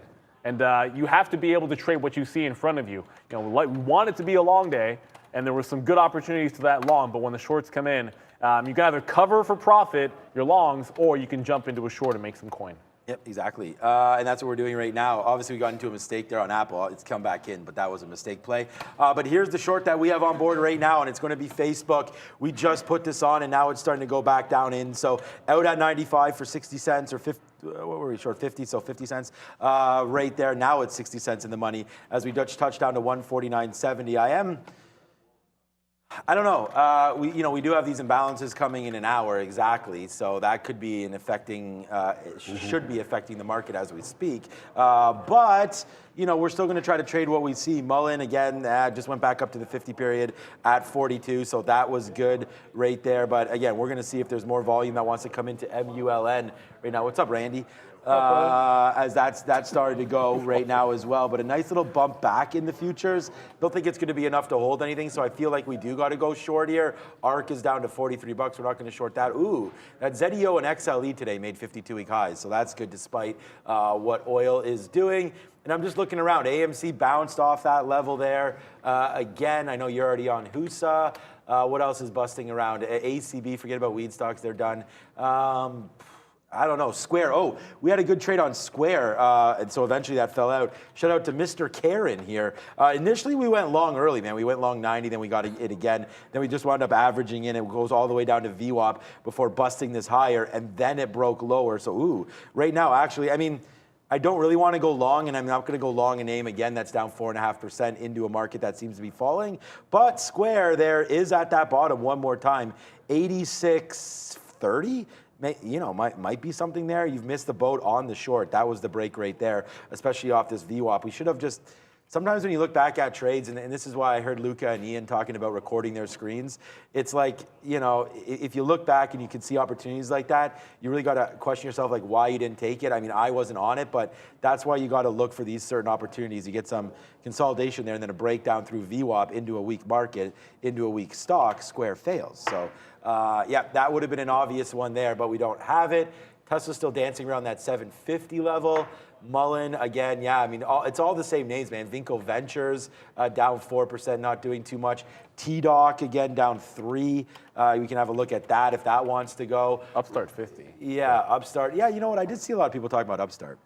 And you have to be able to trade what you see in front of you. We want it to be a long day, and there were some good opportunities to that long, but when the shorts come in, you can either cover for profit your longs, or you can jump into a short and make some coin. Yep, exactly. And that's what we're doing right now. Obviously, we got into a mistake there on Apple. It's come back in, but that was a mistake play. But here's the short that we have on board right now, and it's going to be Facebook. We just put this on, and now it's starting to go back down in. So out at 95 for 60 cents or 50. What were we short? 50, so 50 cents right there. Now it's 60 cents in the money as we touch down to 149.70. I don't know. We do have these imbalances coming in an hour exactly, so that could be should be affecting the market as we speak. But we're still going to try to trade what we see. Mullen again just went back up to the 50 period at 42, so that was good right there. But again, we're going to see if there's more volume that wants to come into MULN right now. What's up, Randy? As that started to go right now as well. But a nice little bump back in the futures. Don't think it's going to be enough to hold anything, so I feel like we do got to go short here. ARC is down to 43 bucks. We're not going to short that. Ooh, that ZEO and XLE today made 52-week highs, so that's good despite what oil is doing. And I'm just looking around. AMC bounced off that level there. Again, I know you're already on HUSA. What else is busting around? ACB, forget about weed stocks. They're done. I don't know, Square. Oh, we had a good trade on Square, and so eventually that fell out. Shout out to Mr. Karen here. Initially, we went long early, man. We went long 90, then we got it again. Then we just wound up averaging in. It goes all the way down to VWAP before busting this higher, and then it broke lower. So, ooh, right now, actually, I mean, I don't really want to go long, and I'm not going to go long in AIM again. That's down 4.5% into a market that seems to be falling. But Square there is at that bottom one more time, 86.30. You know, might be something there. You've missed the boat on the short. That was the break right there, especially off this VWAP. We should have just, sometimes when you look back at trades, and this is why I heard Luca and Ian talking about recording their screens, it's like, you know, if you look back and you can see opportunities like that, you really got to question yourself, like, why you didn't take it. I mean, I wasn't on it, but that's why you got to look for these certain opportunities. You get some consolidation there and then a breakdown through VWAP into a weak market, into a weak stock, Square fails. So, yeah, that would have been an obvious one there, but we don't have it. Tesla's still dancing around that 750 level. Mullen, again, yeah, I mean, it's all the same names, man. Vinco Ventures, down 4%, not doing too much. T-Doc, again, down 3. We can have a look at that if that wants to go. Upstart 50. Yeah, Upstart. Yeah, you know what? I did see a lot of people talking about Upstart.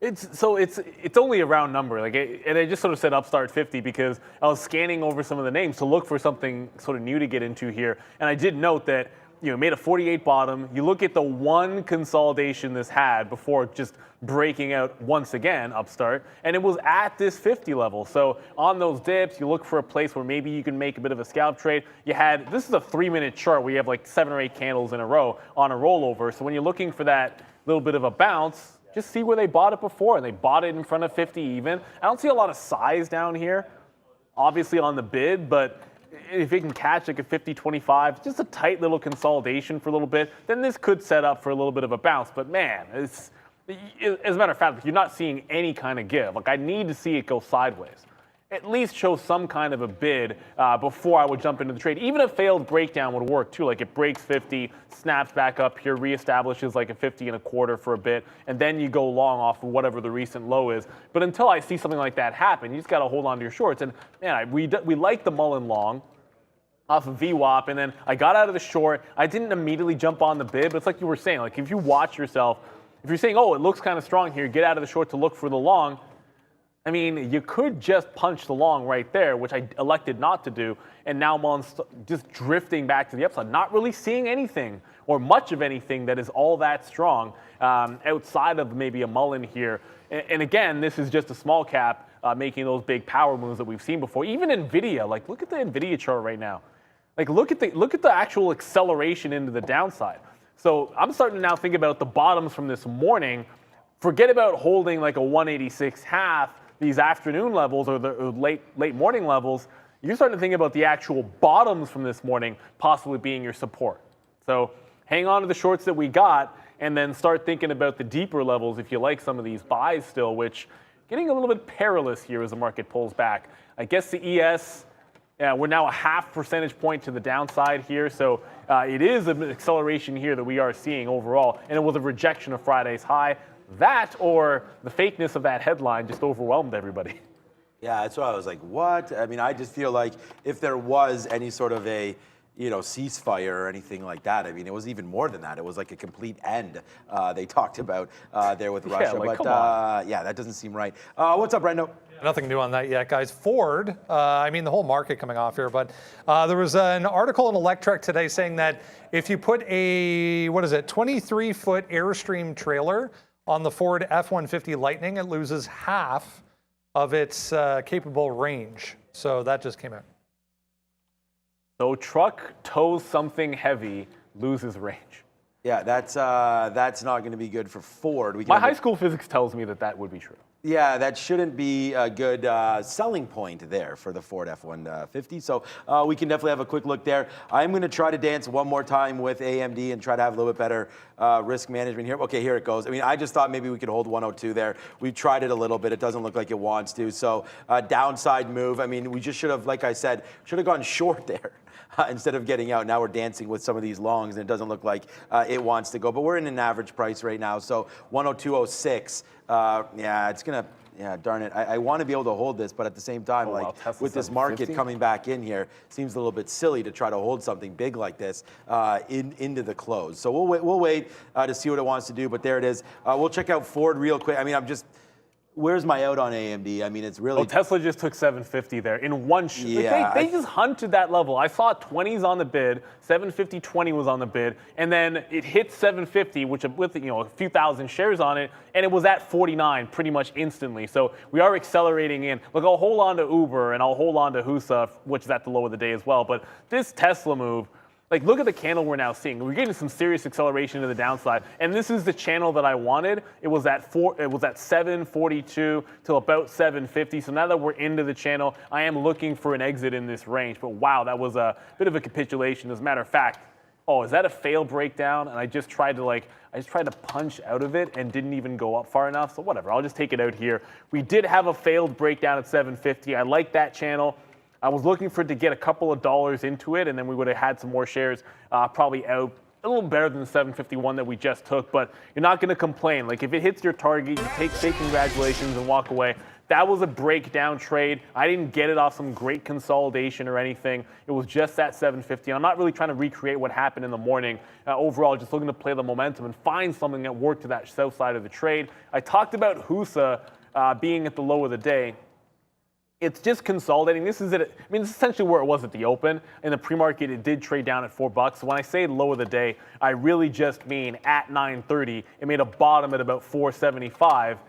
It's only a round number, and I just sort of said Upstart 50 because I was scanning over some of the names to look for something sort of new to get into here, and I did note that, you know, made a 48 bottom. You look at the one consolidation this had before just breaking out once again, Upstart, and it was at this 50 level. So on those dips, you look for a place where maybe you can make a bit of a scalp trade. This is a 3-minute chart where you have like 7 or 8 candles in a row on a rollover. So when you're looking for that little bit of a bounce, just see where they bought it before, and they bought it in front of 50 even. I don't see a lot of size down here, obviously on the bid, but if it can catch like a 50-25, just a tight little consolidation for a little bit, then this could set up for a little bit of a bounce. But man, as a matter of fact, you're not seeing any kind of give. Like, I need to see it go sideways. At least show some kind of a bid before I would jump into the trade. Even a failed breakdown would work too. Like, it breaks 50, snaps back up here, reestablishes like a 50.25 for a bit, and then you go long off of whatever the recent low is. But until I see something like that happen, you just got to hold on to your shorts. And man, we like the Mullen long off of VWAP, and then I got out of the short. I didn't immediately jump on the bid, but it's like you were saying, like, if you watch yourself, if you're saying, oh, it looks kind of strong here, get out of the short to look for the long. I mean, you could just punch the long right there, which I elected not to do, and now Mullen's just drifting back to the upside, not really seeing anything or much of anything that is all that strong outside of maybe a Mullen here. And again, this is just a small cap making those big power moves that we've seen before. Even NVIDIA, like, look at the NVIDIA chart right now. Like, look at the actual acceleration into the downside. So I'm starting to now think about the bottoms from this morning. Forget about holding like a 186.5, these afternoon levels or the late morning levels. You're starting to think about the actual bottoms from this morning possibly being your support. So hang on to the shorts that we got, and then start thinking about the deeper levels if you like some of these buys still, which getting a little bit perilous here as the market pulls back. I guess the ES, we're now a 0.5 percentage point to the downside here, so it is an acceleration here that we are seeing overall, and it was a rejection of Friday's high. That or the fakeness of that headline just overwhelmed everybody. Yeah, that's why I was like, what? I mean, I just feel like if there was any sort of a, you know, ceasefire or anything like that, I mean, it was even more than that. It was like a complete end they talked about there with Russia. Like, but yeah, that doesn't seem right. What's up, Brendo? Nothing new on that yet, guys. Ford, I mean, the whole market coming off here, but there was an article in Electrek today saying that if you put a, 23-foot Airstream trailer on the Ford F-150 Lightning, it loses half of its capable range. So that just came out. So truck tows something heavy, loses range. Yeah, that's not going to be good for Ford. My high school physics tells me that would be true. Yeah, that shouldn't be a good selling point there for the Ford F-150. So we can definitely have a quick look there. I'm going to try to dance one more time with AMD and try to have a little bit better risk management here. Okay, here it goes. I mean, I just thought maybe we could hold 102 there. We tried it a little bit. It doesn't look like it wants to. So downside move. I mean, we just should have, like I said, should have gone short there. Instead of getting out. Now we're dancing with some of these longs, and it doesn't look like it wants to go. But we're in an average price right now, so 102.06. Yeah, it's gonna. Yeah, darn it. I want to be able to hold this, but at the same time, wow, Tesla with this market 750? coming back in here, seems a little bit silly to try to hold something big like this into the close. So we'll wait to see what it wants to do, but there it is. We'll check out Ford real quick. I mean, where's my out on AMD? I mean, it's really... Oh, Tesla just took 750 there in one shoot. Yeah, They just hunted that level. I saw 20s on the bid, 750.20 was on the bid, and then it hit 750, which with a few thousand shares on it, and it was at 49 pretty much instantly. So we are accelerating in. Look, I'll hold on to Uber and I'll hold on to HUSA, which is at the low of the day as well. But this Tesla move, like, look at the candle we're now seeing. We're getting some serious acceleration to the downside, and this is the channel that I wanted. It was at 742 till about 750. So now that we're into the channel, I am looking for an exit in this range. But wow, that was a bit of a capitulation. As a matter of fact, oh, is that a fail breakdown? And I just tried to punch out of it and didn't even go up far enough. So whatever, I'll just take it out here. We did have a failed breakdown at 750. I like that channel. I was looking for it to get a couple of dollars into it, and then we would have had some more shares probably out a little better than the 751 that we just took, but you're not going to complain. Like, if it hits your target, you say congratulations and walk away. That was a breakdown trade. I didn't get it off some great consolidation or anything. It was just that 750. I'm not really trying to recreate what happened in the morning. Overall, just looking to play the momentum and find something that worked to that south side of the trade. I talked about HUSA being at the low of the day. It's just consolidating. This is it. I mean, this is essentially where it was at the open. In the pre-market, it did trade down at $4. So when I say low of the day, I really just mean at 9:30. It made a bottom at about 475.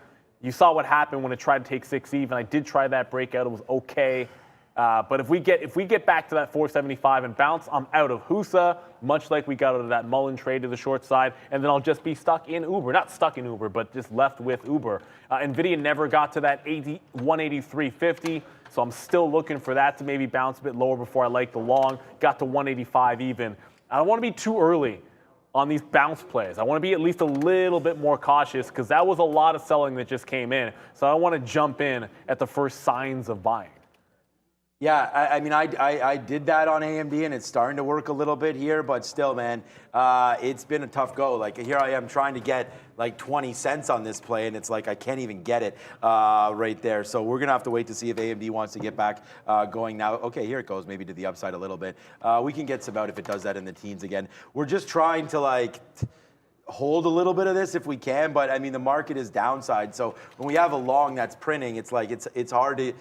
You saw what happened when it tried to take 6 even. I did try that breakout. It was okay. But if we get back to that 475 and bounce, I'm out of HUSA, much like we got out of that Mullen trade to the short side, and then I'll just be stuck in Uber. Not stuck in Uber, but just left with Uber. NVIDIA never got to that 183.50, so I'm still looking for that to maybe bounce a bit lower before I like the long. Got to 185 even. I don't want to be too early on these bounce plays. I want to be at least a little bit more cautious because that was a lot of selling that just came in. So I don't want to jump in at the first signs of buying. Yeah, I mean, I did that on AMD, and it's starting to work a little bit here, but still, man, it's been a tough go. Like, here I am trying to get like 20 cents on this play, and it's like I can't even get it right there. So we're going to have to wait to see if AMD wants to get back going now. Okay, here it goes, maybe to the upside a little bit. We can get some out if it does that in the teens again. We're just trying to, like, hold a little bit of this if we can, but I mean, the market is downside. So when we have a long that's printing, it's like it's hard to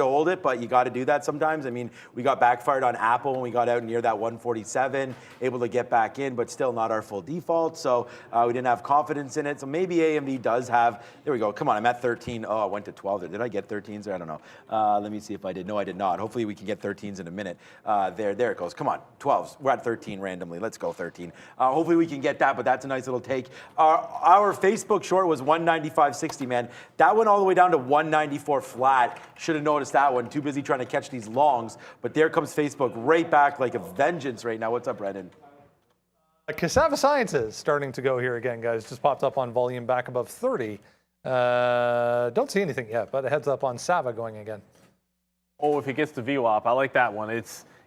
hold it, but you got to do that sometimes. I mean, we got backfired on Apple when we got out near that 147, able to get back in, but still not our full default. So we didn't have confidence in it. So maybe AMD does have. There we go. Come on, I'm at 13. Oh, I went to 12 there. Did I get 13s there? I don't know. Let me see if I did. No, I did not. Hopefully we can get 13s in a minute. There it goes. Come on, 12s. We're at 13 randomly. Let's go 13. Hopefully we can get that, but that's a nice little take. Our Facebook short was 195.60, man. That went all the way down to 194 flat. Should have noticed that one. Too busy trying to catch these longs. But there comes Facebook right back like a vengeance right now. What's up, Brendan? Cassava Sciences starting to go here again, guys. Just popped up on volume back above 30. Don't see anything yet, but a heads up on Sava going again. Oh, if it gets to VWAP, I like that one.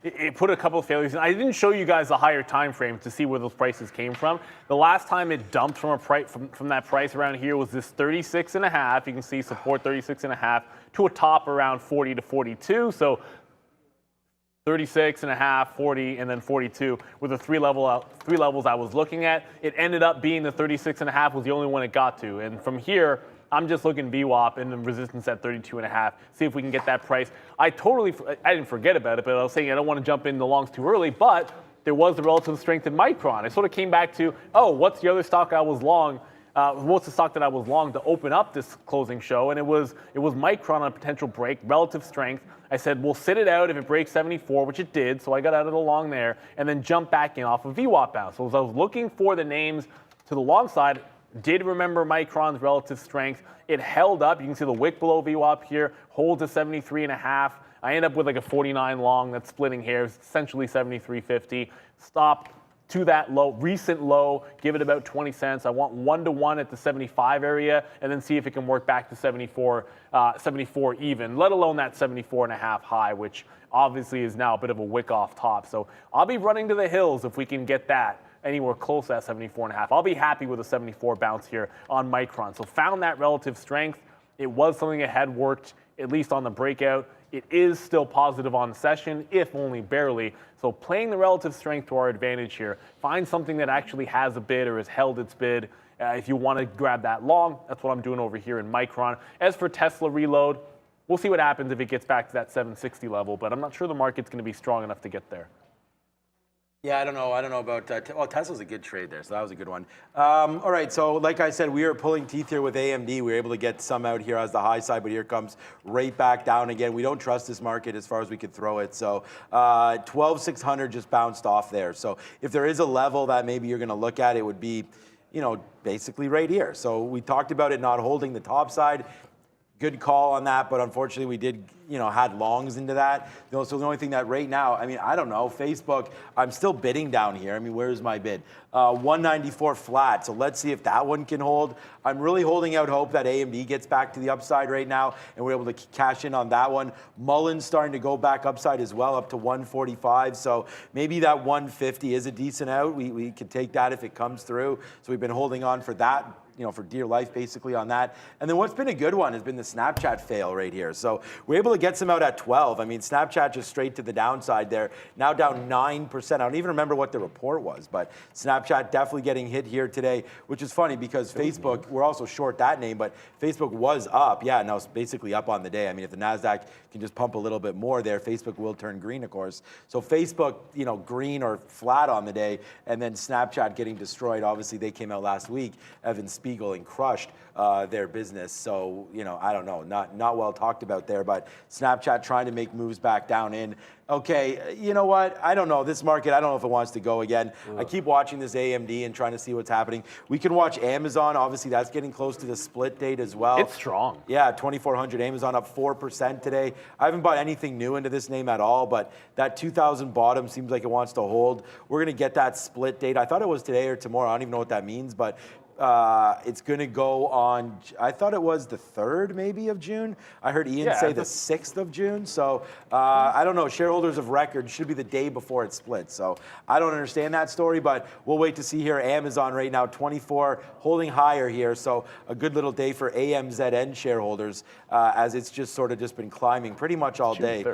It put a couple of failures in. I didn't show you guys a higher time frame to see where those prices came from. The last time it dumped from that price around here was this 36.5. You can see support 36.5 to a top around 40 to 42. So 36.5, 40, and then 42 were the three levels I was looking at. It ended up being the 36.5 was the only one it got to. And from here, I'm just looking VWAP and the resistance at 32.5. See if we can get that price. I didn't forget about it, but I was saying I don't want to jump in the longs too early, but there was the relative strength in Micron. I sort of came back to, oh, what's the other stock I was long? What's the stock that I was long to open up this closing show? And it was Micron on a potential break, relative strength. I said, we'll sit it out if it breaks 74, which it did. So I got out of the long there and then jump back in off of VWAP bounce. So as I was looking for the names to the long side, did remember Micron's relative strength. It held up. You can see the wick below VWAP here, holds at 73.5. I end up with like a 49 long that's splitting hairs, essentially 73.50. Stop to that low, recent low, give it about 20 cents. I want 1-to-1 at the 75 area and then see if it can work back to 74 even, let alone that 74.5 high, which obviously is now a bit of a wick off top. So I'll be running to the hills if we can get that anywhere close to that 74.5. I'll be happy with a 74 bounce here on Micron. So found that relative strength. It was something that had worked, at least on the breakout. It is still positive on session, if only barely. So playing the relative strength to our advantage here. Find something that actually has a bid or has held its bid. If you want to grab that long, that's what I'm doing over here in Micron. As for Tesla reload, we'll see what happens if it gets back to that 760 level, but I'm not sure the market's going to be strong enough to get there. Yeah, I don't know about well, Tesla's a good trade there, so that was a good one. All right, so like I said, we are pulling teeth here with AMD. We were able to get some out here as the high side, but here comes right back down again. We don't trust this market as far as we could throw it. So 12,600 just bounced off there. So if there is a level that maybe you're going to look at, it would be, you know, basically right here. So we talked about it not holding the top side. Good call on that, but unfortunately we did, you know, had longs into that. You know, so the only thing that right now, I mean, I don't know, Facebook, I'm still bidding down here. I mean, where's my bid? 194 flat, so let's see if that one can hold. I'm really holding out hope that AMD gets back to the upside right now, and we're able to cash in on that one. Mullen's starting to go back upside as well, up to 145, so maybe that 150 is a decent out. We could take that if it comes through, so we've been holding on for that, you know, for dear life basically on that. And then what's been a good one has been the Snapchat fail right here. So we're able to get some out at 12. I mean, Snapchat just straight to the downside there. Now down 9%. I don't even remember what the report was, but Snapchat definitely getting hit here today, which is funny because Facebook, we're also short that name, but Facebook was up. Yeah, no, it's basically up on the day. I mean, if the NASDAQ can just pump a little bit more there, Facebook will turn green, of course. So Facebook, you know, green or flat on the day, and then Snapchat getting destroyed. Obviously, they came out last week. Evan Spiegel and crushed their business. So, you know, I don't know, not well talked about there, but Snapchat trying to make moves back down in. Okay, you know what? I don't know. This market, I don't know if it wants to go again. I keep watching this AMD and trying to see what's happening. We can watch Amazon. Obviously, that's getting close to the split date as well. It's strong. Yeah, 2,400. Amazon up 4% today. I haven't bought anything new into this name at all, but that 2,000 bottom seems like it wants to hold. We're going to get that split date. I thought it was today or tomorrow. I don't even know what that means, but it's going to go on, I thought it was the 3rd maybe of June. I heard Ian say the 6th of June. So I don't know, shareholders of record should be the day before it splits. So I don't understand that story, but we'll wait to see here. Amazon right now, 24, holding higher here. So a good little day for AMZN shareholders as it's just sort of just been climbing pretty much all day.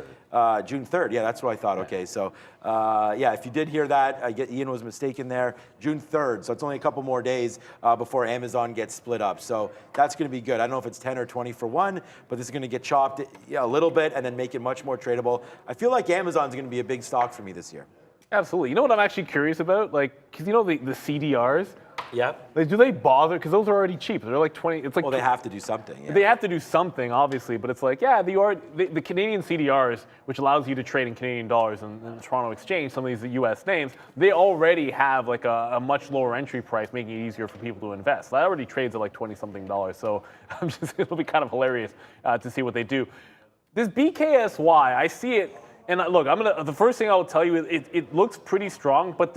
June 3rd, yeah, that's what I thought. Okay, so yeah, if you did hear that, I get Ian was mistaken there. June 3rd, so it's only a couple more days before Amazon gets split up. So that's going to be good. I don't know if it's 10 or 20 for one, but this is going to get chopped a little bit and then make it much more tradable. I feel like Amazon's going to be a big stock for me this year. Absolutely. You know what I'm actually curious about? Like, because you know the CDRs? Yeah. Like, do they bother? Because those are already cheap. They're like 20. It's like, well, they have to do something. Yeah. They have to do something, obviously, but it's like, yeah, the Canadian CDRs, which allows you to trade in Canadian dollars in the Toronto Exchange, some of these U.S. names, they already have like a much lower entry price, making it easier for people to invest. That already trades at like $20-something. So it'll be kind of hilarious to see what they do. This BKSY, I see it, and look, the first thing I will tell you is it looks pretty strong, but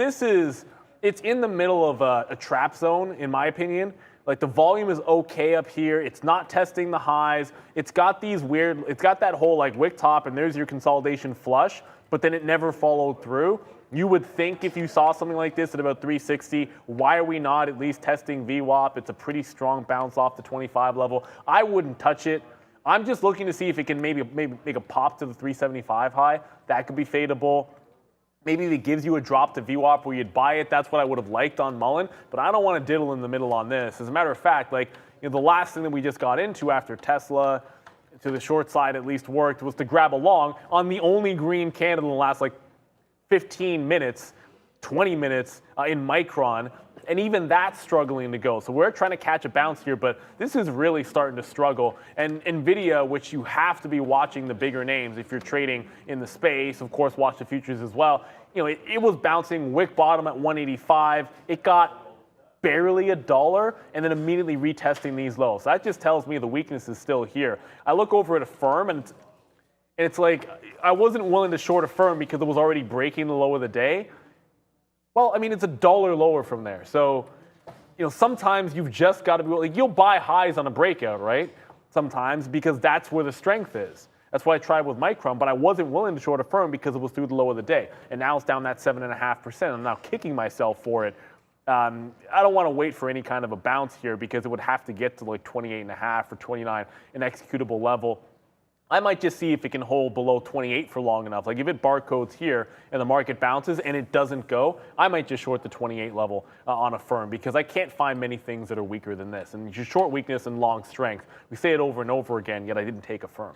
it's in the middle of a trap zone, in my opinion. Like, the volume is okay up here. It's not testing the highs. It's got that whole like wick top, and there's your consolidation flush, but then it never followed through. You would think if you saw something like this at about 360, why are we not at least testing VWAP? It's a pretty strong bounce off the 25 level. I wouldn't touch it. I'm just looking to see if it can maybe make a pop to the 375 high. That could be fadeable. Maybe it gives you a drop to VWAP where you'd buy it. That's what I would have liked on Mullen, but I don't want to diddle in the middle on this. As a matter of fact, like, you know, the last thing that we just got into after Tesla, to the short side at least, worked, was to grab a long on the only green candle in the last like 15 minutes, 20 minutes in Micron, and even that's struggling to go. So we're trying to catch a bounce here, but this is really starting to struggle. And NVIDIA, which you have to be watching the bigger names if you're trading in the space, of course, watch the futures as well. You know, it was bouncing wick bottom at 185. It got barely $1 and then immediately retesting these lows. So that just tells me the weakness is still here. I look over at Affirm and it's like I wasn't willing to short Affirm because it was already breaking the low of the day. Well, I mean, it's $1 lower from there. So, you know, sometimes you've just got to be, like, you'll buy highs on a breakout, right? Sometimes, because that's where the strength is. That's what I tried with Micron, but I wasn't willing to short Affirm because it was through the low of the day. And now it's down that 7.5%. I'm now kicking myself for it. I don't want to wait for any kind of a bounce here because it would have to get to like 28.5 or 29, an executable level. I might just see if it can hold below 28 for long enough. Like if it barcodes here and the market bounces and it doesn't go, I might just short the 28 level on a firm because I can't find many things that are weaker than this. And you short weakness and long strength. We say it over and over again, yet I didn't take a firm.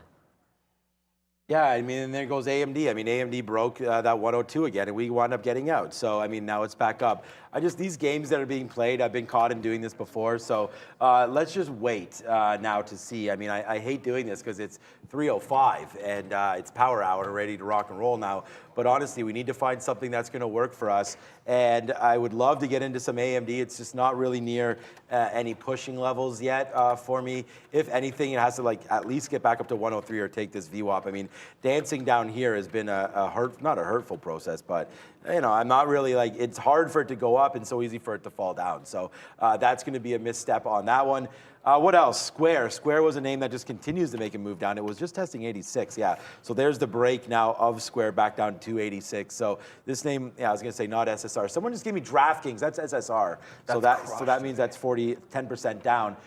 Yeah, I mean, and there goes AMD. I mean, AMD broke that 102 again, and we wound up getting out. So, I mean, now it's back up. These games that are being played, I've been caught in doing this before. So let's just wait now to see. I mean, I hate doing this because it's 3:05 and it's power hour, ready to rock and roll now. But honestly, we need to find something that's going to work for us. And I would love to get into some AMD. It's just not really near any pushing levels yet for me. If anything, it has to like at least get back up to 103 or take this VWAP. I mean, dancing down here has been not a hurtful process, but you know, I'm not really like, it's hard for it to go up and so easy for it to fall down. So that's going to be a misstep on that one. What else? Square. Square was a name that just continues to make a move down. It was just testing 86, yeah. So there's the break now of Square back down to 86. So this name, yeah, I was going to say not SSR. Someone just gave me DraftKings. That's SSR. So that means that's 10% down,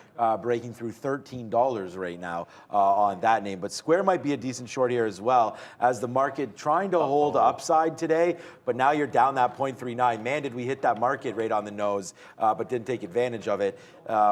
breaking through $13 right now on that name. But Square might be a decent short here as well, as the market trying to hold upside today, but now you're down that 0.39. Man, did we hit that market rate on the nose, but didn't take advantage of it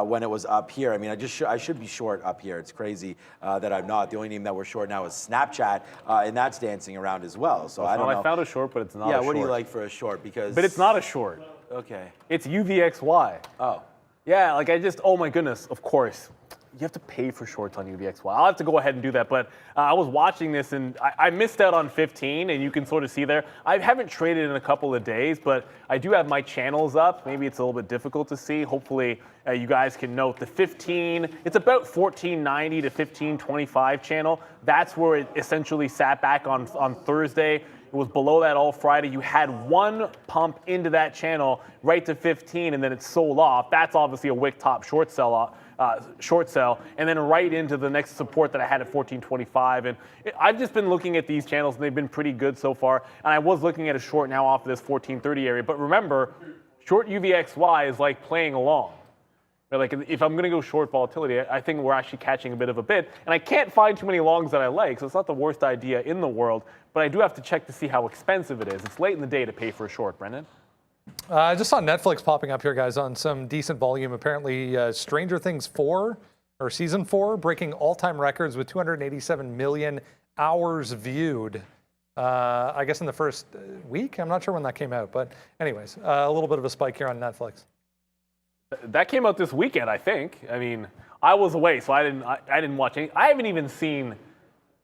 when it was up here. I mean, I should be short up here. It's crazy that I'm not. The only name that we're short now is Snapchat, and that's dancing around as well. So I don't know. I found a short, but it's not a short. Yeah, what do you like for a short? Because But it's not a short. Okay. It's UVXY. Oh. Yeah, like oh my goodness, of course. You have to pay for shorts on UVXY. I'll have to go ahead and do that, but I was watching this and I missed out on 15, and you can sort of see there. I haven't traded in a couple of days, but I do have my channels up. Maybe it's a little bit difficult to see. Hopefully you guys can note the 15. It's about 1490 to 1525 channel. That's where it essentially sat back on Thursday. It was below that all Friday. You had one pump into that channel right to 15, and then it sold off. That's obviously a wick top short sell, and then right into the next support that I had at 1425. And I've just been looking at these channels, and they've been pretty good so far. And I was looking at a short now off of this 1430 area. But remember, short UVXY is like playing along. Like if I'm going to go short volatility, I think we're actually catching a bit of a bid. And I can't find too many longs that I like, so it's not the worst idea in the world. But I do have to check to see how expensive it is. It's late in the day to pay for a short, Brendan. I just saw Netflix popping up here, guys, on some decent volume. Apparently, Stranger Things 4, or Season 4, breaking all-time records with 287 million hours viewed. I guess in the first week. I'm not sure when that came out. But anyways, a little bit of a spike here on Netflix. That came out this weekend, I think. I mean, I was away, so I didn't watch any. I haven't even seen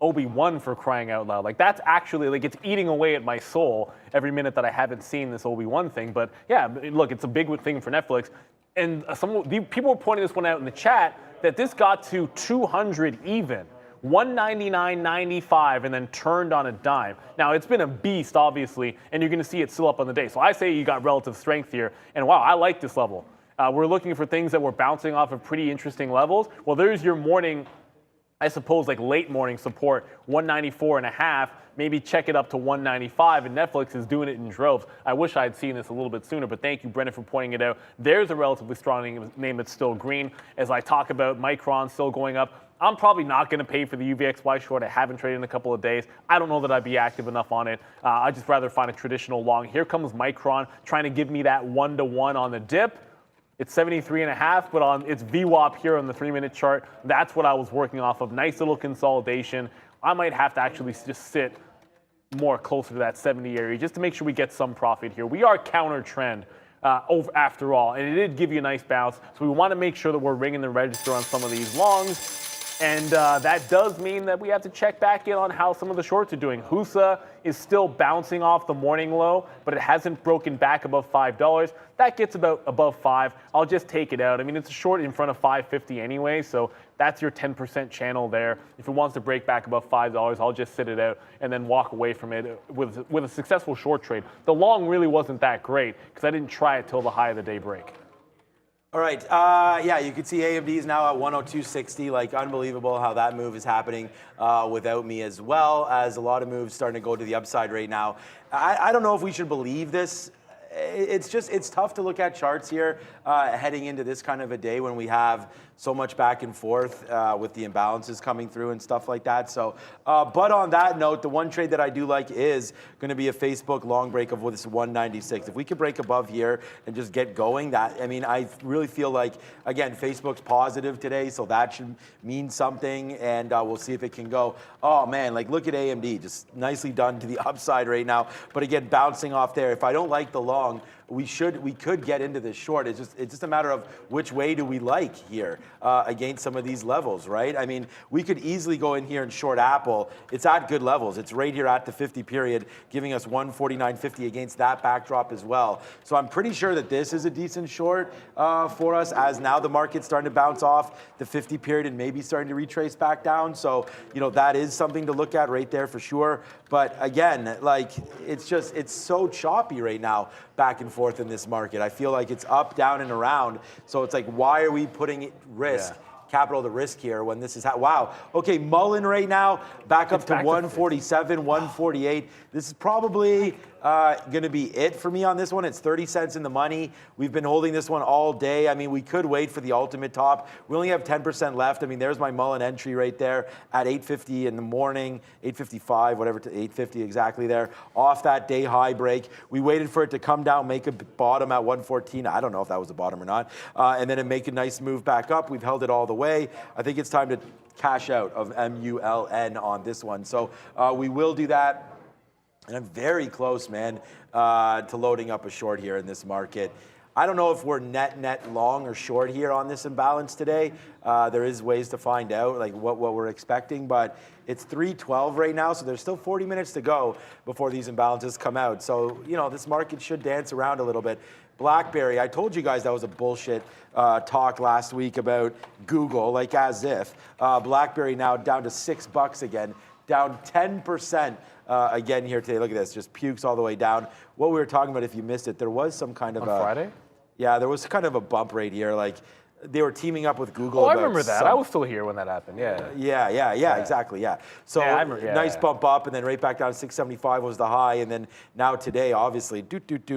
Obi-Wan, for crying out loud. Like, that's actually, like, it's eating away at my soul every minute that I haven't seen this Obi-Wan thing. But yeah, look, it's a big thing for Netflix. And people were pointing this one out in the chat that this got to 200 even. 199.95 and then turned on a dime. Now, it's been a beast, obviously, and you're going to see it still up on the day. So I say you got relative strength here. And wow, I like this level. We're looking for things that were bouncing off of pretty interesting levels. Well, there's your morning, I suppose, like late morning support, 194.5. Maybe check it up to 195, and Netflix is doing it in droves. I wish I had seen this a little bit sooner, but thank you, Brendan, for pointing it out. There's a relatively strong name that's still green. As I talk about Micron still going up, I'm probably not going to pay for the UVXY short. I haven't traded in a couple of days. I don't know that I'd be active enough on it. I'd just rather find a traditional long. Here comes Micron trying to give me that 1-to-1 on the dip. It's 73.5, but on its VWAP here on the 3-minute chart, that's what I was working off of. Nice little consolidation. I might have to actually just sit more closer to that 70 area just to make sure we get some profit here. We are counter trend after all, and it did give you a nice bounce. So we want to make sure that we're ringing the register on some of these longs. And that does mean that we have to check back in on how some of the shorts are doing. HUSA is still bouncing off the morning low, but it hasn't broken back above $5. That gets about above 5. I'll just take it out. I mean, it's a short in front of 550 anyway, so that's your 10% channel there. If it wants to break back above $5, I'll just sit it out and then walk away from it with a successful short trade. The long really wasn't that great because I didn't try it till the high of the day break. All right, yeah, you can see AMD is now at 102.60. Like, unbelievable how that move is happening without me, as well as a lot of moves starting to go to the upside right now. I don't know if we should believe this it's tough to look at charts here heading into this kind of a day when we have so much back and forth with the imbalances coming through and stuff like that. So, but on that note, the one trade that I do like is going to be a Facebook long break of this 196. If we could break above here and just get going, I really feel like, again, Facebook's positive today, so that should mean something, and we'll see if it can go. Oh man, like look at AMD, just nicely done to the upside right now. But again, bouncing off there. If I don't like the long, we could get into this short. It's just a matter of which way do we like here against some of these levels, right? I mean, we could easily go in here and short Apple. It's at good levels. It's right here at the 50 period, giving us 149.50 against that backdrop as well. So I'm pretty sure that this is a decent short for us, as now the market's starting to bounce off the 50 period and maybe starting to retrace back down. So, that is something to look at right there for sure. But again, like it's so choppy right now, back and forth in this market. I feel like it's up, down, and around. So it's like, why are we putting capital to risk here when this is wow. Okay, Mullen right now back up to 147, 148. This is probably going to be it for me on this one. It's 30 cents in the money. We've been holding this one all day. I mean, we could wait for the ultimate top. We only have 10% left. I mean, there's my Mullen entry right there at 8:50 in the morning, 8:55, whatever, to 8:50 exactly there. Off that day high break. We waited for it to come down, make a bottom at 114. I don't know if that was a bottom or not. And then it make a nice move back up. We've held it all the way. I think it's time to cash out of MULN on this one. So we will do that. And I'm very close, man, to loading up a short here in this market. I don't know if we're net long or short here on this imbalance today. There is ways to find out like what we're expecting, but it's 3:12 right now, so there's still 40 minutes to go before these imbalances come out. So, this market should dance around a little bit. BlackBerry, I told you guys that was a bullshit talk last week about Google, like as if. BlackBerry now down to $6 again, down 10%. Again here today, look at this, just pukes all the way down. What we were talking about, if you missed it, there was some kind of on Friday? Yeah, there was kind of a bump right here. Like they were teaming up with Google. Oh, I remember that. I was still here when that happened. Yeah, exactly. Yeah. So nice bump up, and then right back down to 675 was the high, and then now today, obviously,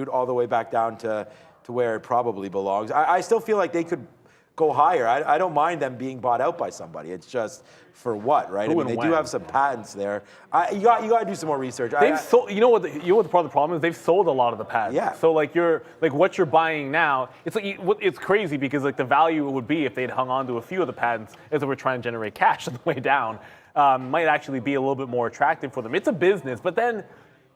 all the way back down to where it probably belongs. I still feel like they could go higher. I don't mind them being bought out by somebody. It's just for what, right? They do have some patents there. You got to do some more research. They've sold. You know what the problem is? They've sold a lot of the patents. Yeah. So what you're buying now, it's crazy because like the value it would be if they'd hung on to a few of the patents as they were trying to generate cash on the way down, might actually be a little bit more attractive for them. It's a business, but then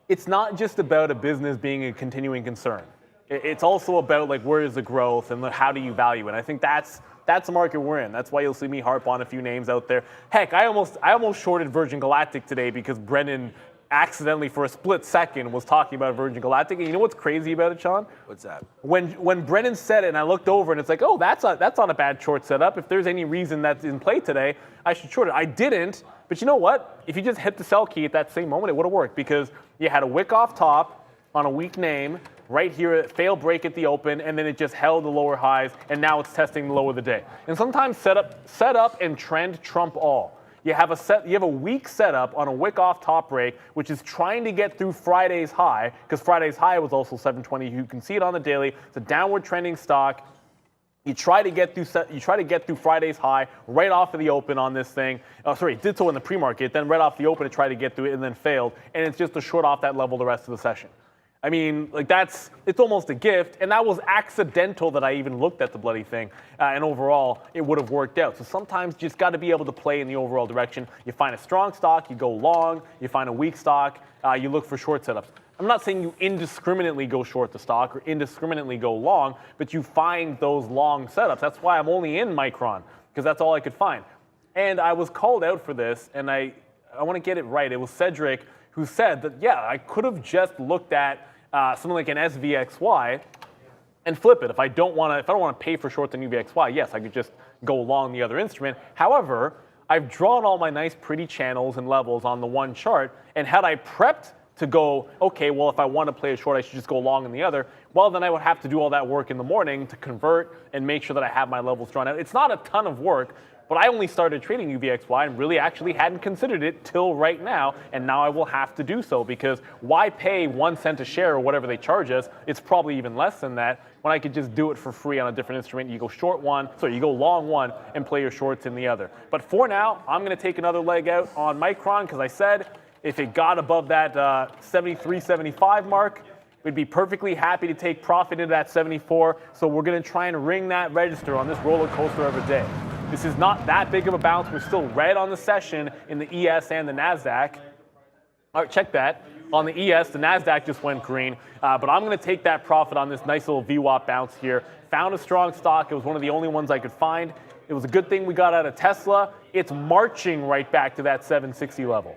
it's not just about a business being a continuing concern. It's also about like where is the growth and how do you value it. I think that's the market we're in. That's why you'll see me harp on a few names out there. Heck, I almost shorted Virgin Galactic today because Brennan accidentally for a split second was talking about Virgin Galactic. And you know what's crazy about it, Sean? What's that? When Brennan said it and I looked over and it's like, oh, that's not a bad short setup. If there's any reason that's in play today, I should short it. I didn't, but you know what? If you just hit the sell key at that same moment, it would have worked because you had a wick off top on a weak name. Right here, fail break at the open, and then it just held the lower highs, and now it's testing the low of the day. And sometimes setup and trend trump all. You have a weak setup on a wick off top break, which is trying to get through Friday's high, because Friday's high was also 720. You can see it on the daily. It's a downward trending stock. You try to get through Friday's high right off of the open on this thing. It did so in the pre-market. Then right off the open, it tried to get through it and then failed. And it's just a short off that level the rest of the session. I mean, like it's almost a gift, and that was accidental that I even looked at the bloody thing, and overall, it would have worked out. So sometimes you just got to be able to play in the overall direction. You find a strong stock, you go long. You find a weak stock, you look for short setups. I'm not saying you indiscriminately go short the stock or indiscriminately go long, but you find those long setups. That's why I'm only in Micron, because that's all I could find. And I was called out for this, and I want to get it right. It was Cedric who said that, yeah, I could have just looked at something like an SVXY and flip it. If I don't want to pay for shorts on UVXY, yes, I could just go long the other instrument. However, I've drawn all my nice pretty channels and levels on the one chart, and had I prepped to go, okay, well, if I want to play a short, I should just go long in the other, well, then I would have to do all that work in the morning to convert and make sure that I have my levels drawn out. It's not a ton of work, But I only started trading UVXY and really actually hadn't considered it till right now, and now I will have to do so because why pay 1 cent a share or whatever they charge us? It's probably even less than that when I could just do it for free on a different instrument. You go short one, you go long one and play your shorts in the other. But for now, I'm going to take another leg out on Micron because I said if it got above that 73, 75 mark, we'd be perfectly happy to take profit into that 74. So we're going to try and ring that register on this roller coaster of a day. This is not that big of a bounce. We're still red on the session in the ES and the NASDAQ. All right, check that. On the ES, the NASDAQ just went green. But I'm going to take that profit on this nice little VWAP bounce here. Found a strong stock. It was one of the only ones I could find. It was a good thing we got out of Tesla. It's marching right back to that 760 level.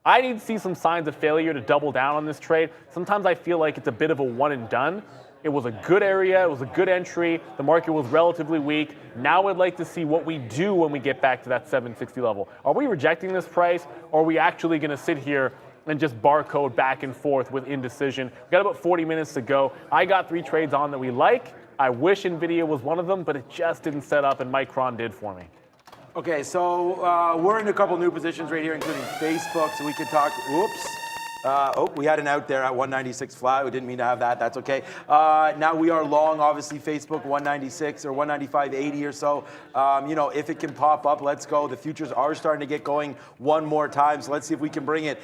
I need to see some signs of failure to double down on this trade. Sometimes I feel like it's a bit of a one and done. It was a good area. It was a good entry. The market was relatively weak. Now I'd like to see what we do when we get back to that 760 level. Are we rejecting this price, or are we actually going to sit here and just barcode back and forth with indecision? We've got about 40 minutes to go. I got 3 trades on that we like. I wish NVIDIA was one of them, but it just didn't set up, and Micron did for me. Okay, so we're in a couple new positions right here, including Facebook, so we could talk. Whoops. We had an out there at 196 flat. We didn't mean to have that. That's okay. Now we are long, obviously, Facebook 196 or 195.80 or so. If it can pop up, let's go. The futures are starting to get going one more time, so let's see if we can bring it.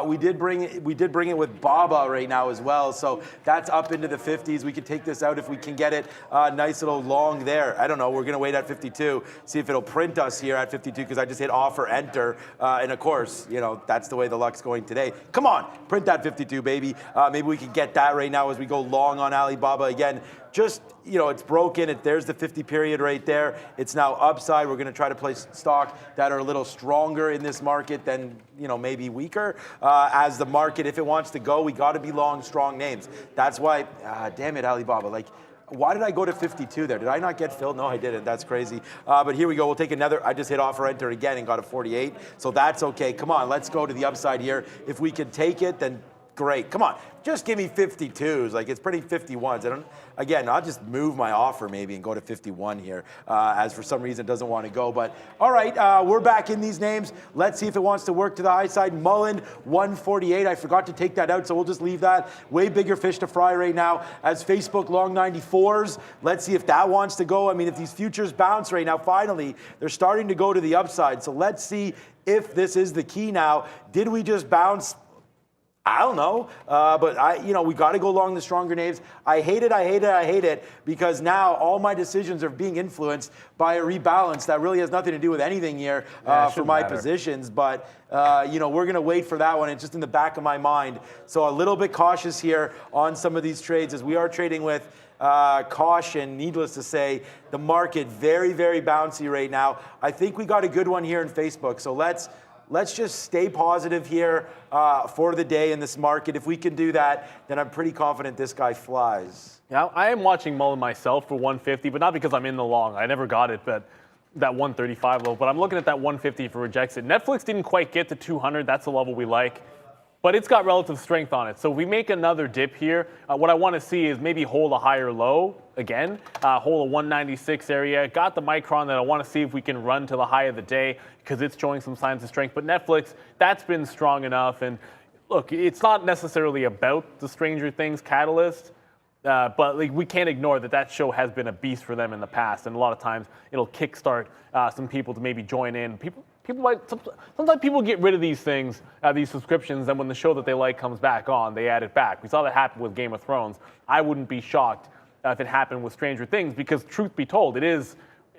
We did bring it with BABA right now as well, so that's up into the 50s. We could take this out if we can get it. Nice little long there. I don't know. We're going to wait at 52, see if it'll print us here at 52 because I just hit offer enter, and of course, that's the way the luck's going today. Come on. Print that 52, baby. Maybe we can get that right now as we go long on Alibaba again. Just, it's broken. There's the 50 period right there. It's now upside. We're going to try to place stock that are a little stronger in this market than, maybe weaker. As the market, if it wants to go, we got to be long, strong names. That's why, damn it, Alibaba. Why did I go to 52 there? Did I not get filled? No, I didn't. That's crazy. But here we go. We'll take another. I just hit offer enter again and got a 48. So that's okay. Come on, let's go to the upside here. If we can take it, then great. Come on, just give me 52s. It's pretty 51s. I'll just move my offer maybe and go to 51 here, as for some reason it doesn't want to go. But all right, we're back in these names. Let's see if it wants to work to the high side. Mullen 148. I forgot to take that out, so we'll just leave that. Way bigger fish to fry right now as Facebook long 94s. Let's see if that wants to go. If these futures bounce right now, finally, they're starting to go to the upside. So let's see if this is the key now. Did we just bounce? I don't know, but we got to go along the stronger names. I hate it because now all my decisions are being influenced by a rebalance that really has nothing to do with anything here for my positions. But we're going to wait for that one. It's just in the back of my mind. So a little bit cautious here on some of these trades as we are trading with caution. Needless to say, the market very, very bouncy right now. I think we got a good one here in Facebook. So let's just stay positive here for the day in this market. If we can do that, then I'm pretty confident this guy flies. Yeah, I am watching Mullen myself for 150, but not because I'm in the long. I never got it, but that 135 level. But I'm looking at that 150 for rejects it. Netflix didn't quite get to 200. That's the level we like. But it's got relative strength on it. So if we make another dip here, what I want to see is maybe hold a higher low again, hold a 196 area. Got the Micron that I want to see if we can run to the high of the day because it's showing some signs of strength. But Netflix, that's been strong enough. And look, it's not necessarily about the Stranger Things catalyst, but we can't ignore that show has been a beast for them in the past. And a lot of times it'll kickstart some people to maybe join in. Sometimes people get rid of these things, these subscriptions, and when the show that they like comes back on, they add it back. We saw that happen with Game of Thrones. I wouldn't be shocked if it happened with Stranger Things because, truth be told, it is,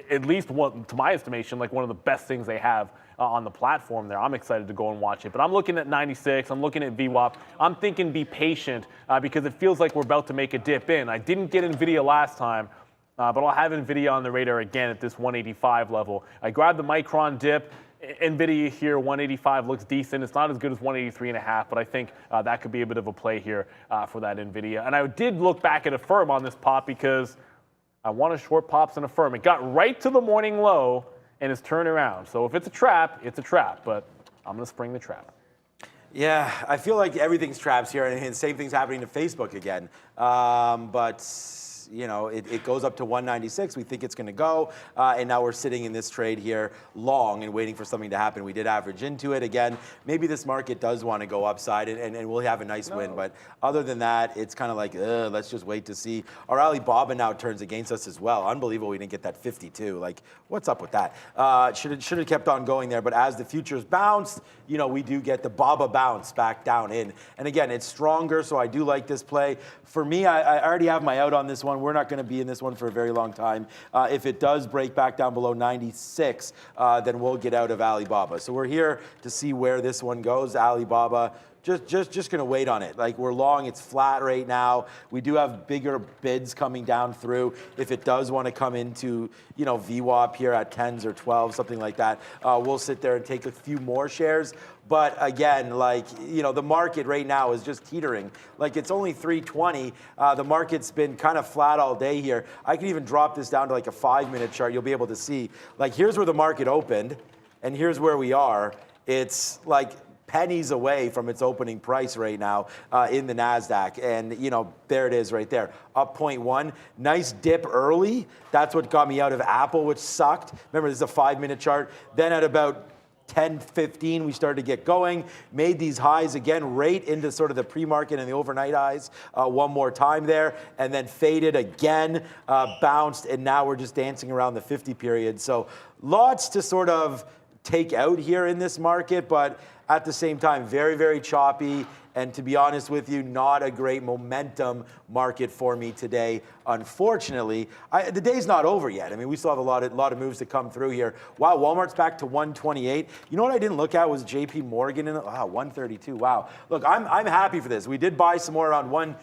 at least to my estimation, one of the best things they have on the platform there. I'm excited to go and watch it. But I'm looking at 96. I'm looking at VWAP. I'm thinking be patient because it feels like we're about to make a dip in. I didn't get NVIDIA last time. But I'll have NVIDIA on the radar again at this 185 level. I grabbed the Micron dip. NVIDIA here, 185 looks decent. It's not as good as 183.5, but I think that could be a bit of a play here for that NVIDIA. And I did look back at Affirm on this pop because I want to short pops in Affirm. It got right to the morning low and it's turned around. So if it's a trap, it's a trap, but I'm going to spring the trap. Yeah, I feel like everything's traps here, and the same thing's happening to Facebook again. But it's, you know, it goes up to 196. We think it's going to go. And now we're sitting in this trade here long and waiting for something to happen. We did average into it. Again, maybe this market does want to go upside and we'll have a nice win. But other than that, it's kind of like, let's just wait to see. Our Alibaba now turns against us as well. Unbelievable we didn't get that 52. Like, what's up with that? Should have kept on going there. But as the futures bounced, you know, we do get the BABA bounce back down in. And again, it's stronger, so I do like this play. For me, I already have my out on this one. We're not going to be in this one for a very long time. If it does break back down below 96, then we'll get out of Alibaba. So we're here to see where this one goes. Alibaba, just going to wait on it. Like, we're long, it's flat right now. We do have bigger bids coming down through. If it does want to come into, you know, VWAP here at 10s or 12s, something like that, we'll sit there and take a few more shares. But again, like, you know, the market right now is just teetering. Like, it's only 320. The market's been kind of flat all day here. I can even drop this down to like a 5-minute chart. You'll be able to see, like, here's where the market opened and here's where we are. It's like pennies away from its opening price right now in the NASDAQ. And, you know, there it is right there, up 0.1. Nice dip early. That's what got me out of Apple, which sucked. Remember, this is a 5-minute chart. Then at about 10:15, we started to get going, made these highs again right into sort of the pre-market and the overnight highs one more time there, and then faded again, bounced, and now we're just dancing around the 50 period. So lots to sort of take out here in this market, but at the same time, very, very choppy. And to be honest with you, not a great momentum market for me today, unfortunately. The day's not over yet. I mean, we still have a lot of moves to come through here. Wow, Walmart's back to 128. You know what I didn't look at was JP Morgan in it. Wow, 132. Wow. Look, I'm happy for this. We did buy some more around one.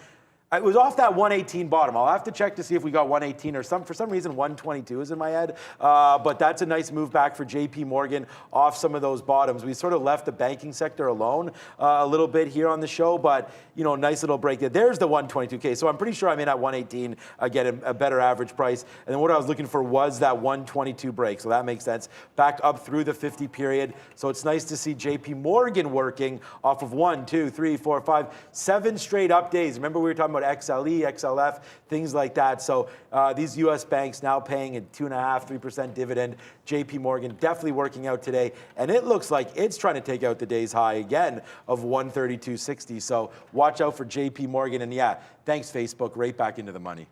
It was off that 118 bottom. I'll have to check to see if we got 118 or for some reason 122 is in my head. But that's a nice move back for JP Morgan off some of those bottoms. We sort of left the banking sector alone a little bit here on the show, but you know, nice little break there. There's the 122K. So I'm pretty sure I'm in at 118, get a better average price. And then what I was looking for was that 122 break. So that makes sense. Back up through the 50 period. So it's nice to see JP Morgan working off of 1, 2, 3, 4, 5, 7 straight up days. Remember we were talking about XLE, XLF, things like that. So these U.S. banks now paying a 2.5%, 3% dividend. JP Morgan definitely working out today. And it looks like it's trying to take out the day's high again of 132.60. So watch out for JP Morgan. And yeah, thanks Facebook, right back into the money.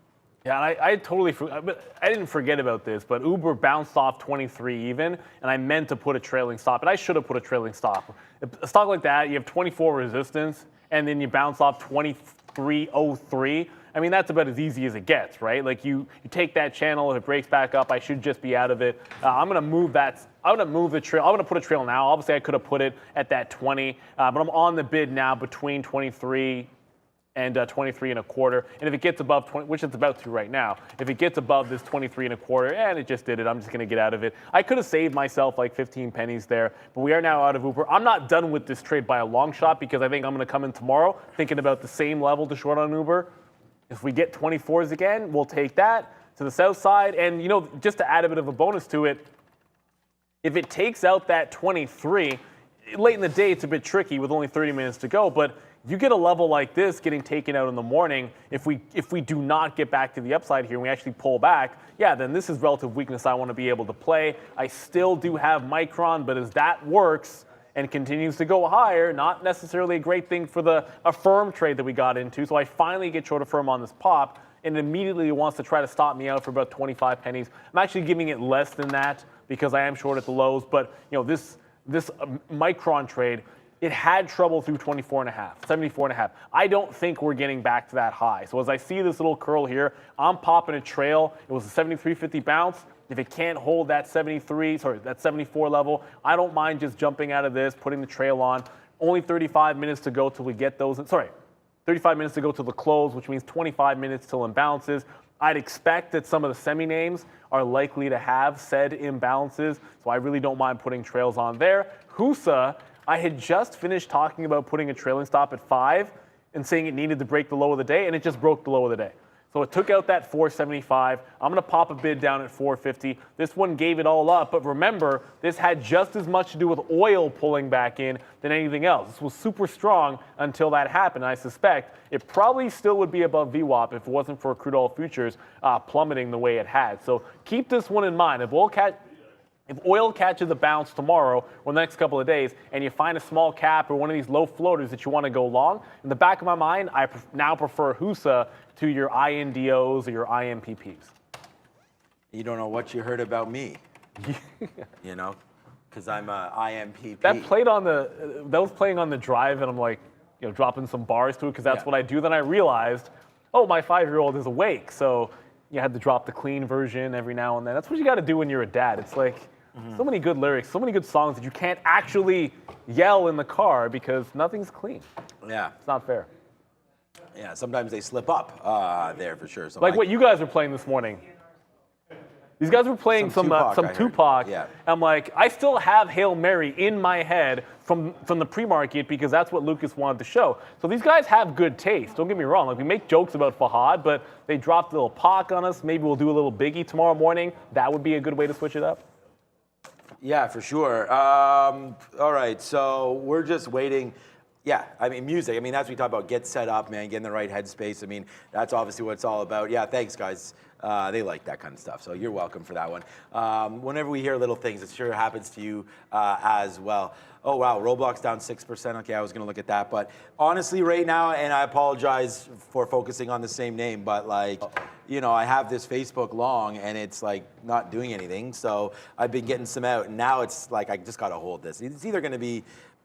Yeah, and I didn't forget about this, but Uber bounced off 23 even, and I meant to put a trailing stop, and I should have put a trailing stop. A stock like that, you have 24 resistance, and then you bounce off 23.03. I mean, that's about as easy as it gets, right? Like you take that channel, if it breaks back up, I should just be out of it. I'm gonna move that. I'm gonna move the trail. I'm gonna put a trail now. Obviously, I could have put it at that 20, but I'm on the bid now between 23 and 23.25. And if it gets above 20, which it's about to right now, if it gets above this 23.25, and it just did it, I'm just going to get out of it. I could have saved myself like 15 pennies there, but we are now out of Uber. I'm not done with this trade by a long shot because I think I'm going to come in tomorrow thinking about the same level to short on Uber. If we get 24s again, we'll take that to the south side. And, you know, just to add a bit of a bonus to it, if it takes out that 23, late in the day, it's a bit tricky with only 30 minutes to go, but you get a level like this getting taken out in the morning. If we do not get back to the upside here and we actually pull back, yeah, then this is relative weakness I want to be able to play. I still do have Micron, but as that works and continues to go higher, not necessarily a great thing for the Affirm trade that we got into. So I finally get short Affirm on this pop, and immediately it wants to try to stop me out for about 25 pennies. I'm actually giving it less than that because I am short at the lows. But you know, this Micron trade, it had trouble through 24.5, 74.5. I don't think we're getting back to that high. So as I see this little curl here, I'm popping a trail. It was a 73.50 bounce. If it can't hold that 74 level, I don't mind just jumping out of this, putting the trail on. Only 35 minutes to go till we get those. 35 minutes to go till the close, which means 25 minutes till imbalances. I'd expect that some of the semi-names are likely to have said imbalances, so I really don't mind putting trails on there. HUSA, I had just finished talking about putting a trailing stop at 5 and saying it needed to break the low of the day, and it just broke the low of the day. So it took out that 475. I'm going to pop a bid down at 450. This one gave it all up. But remember, this had just as much to do with oil pulling back in than anything else. This was super strong until that happened. I suspect it probably still would be above VWAP if it wasn't for crude oil futures plummeting the way it had. So keep this one in mind. If oil catches a bounce tomorrow or the next couple of days and you find a small cap or one of these low floaters that you want to go long, in the back of my mind, I now prefer HUSA to your INDOs or your IMPPs. You don't know what you heard about me, you know, because I'm a IMPP. That was playing on the drive, and I'm like, dropping some bars to it because that's what I do. Then I realized, oh, my 5-year-old is awake, so you had to drop the clean version every now and then. That's what you got to do when you're a dad. It's like so many good lyrics, so many good songs that you can't actually yell in the car because nothing's clean. Yeah, it's not fair. Yeah, sometimes they slip up there for sure. So like what you guys were playing this morning. These guys were playing some Tupac. Yeah. I'm like, I still have Hail Mary in my head from the pre-market because that's what Lucas wanted to show. So these guys have good taste. Don't get me wrong. Like, we make jokes about Fahad, but they dropped a little Pac on us. Maybe we'll do a little Biggie tomorrow morning. That would be a good way to switch it up. Yeah, for sure. All right, so we're just waiting. Yeah, I mean, music. I mean, that's what we talk about. Get set up, man. Get in the right headspace. I mean, that's obviously what it's all about. Yeah, thanks, guys. They like that kind of stuff, so you're welcome for that one. Whenever we hear little things, it sure happens to you as well. Oh, wow, Roblox down 6%. Okay, I was going to look at that. But honestly, right now, and I apologize for focusing on the same name, but like, I have this Facebook long, and it's like not doing anything. So I've been getting some out, and now it's like I just got to hold this. It's either going to be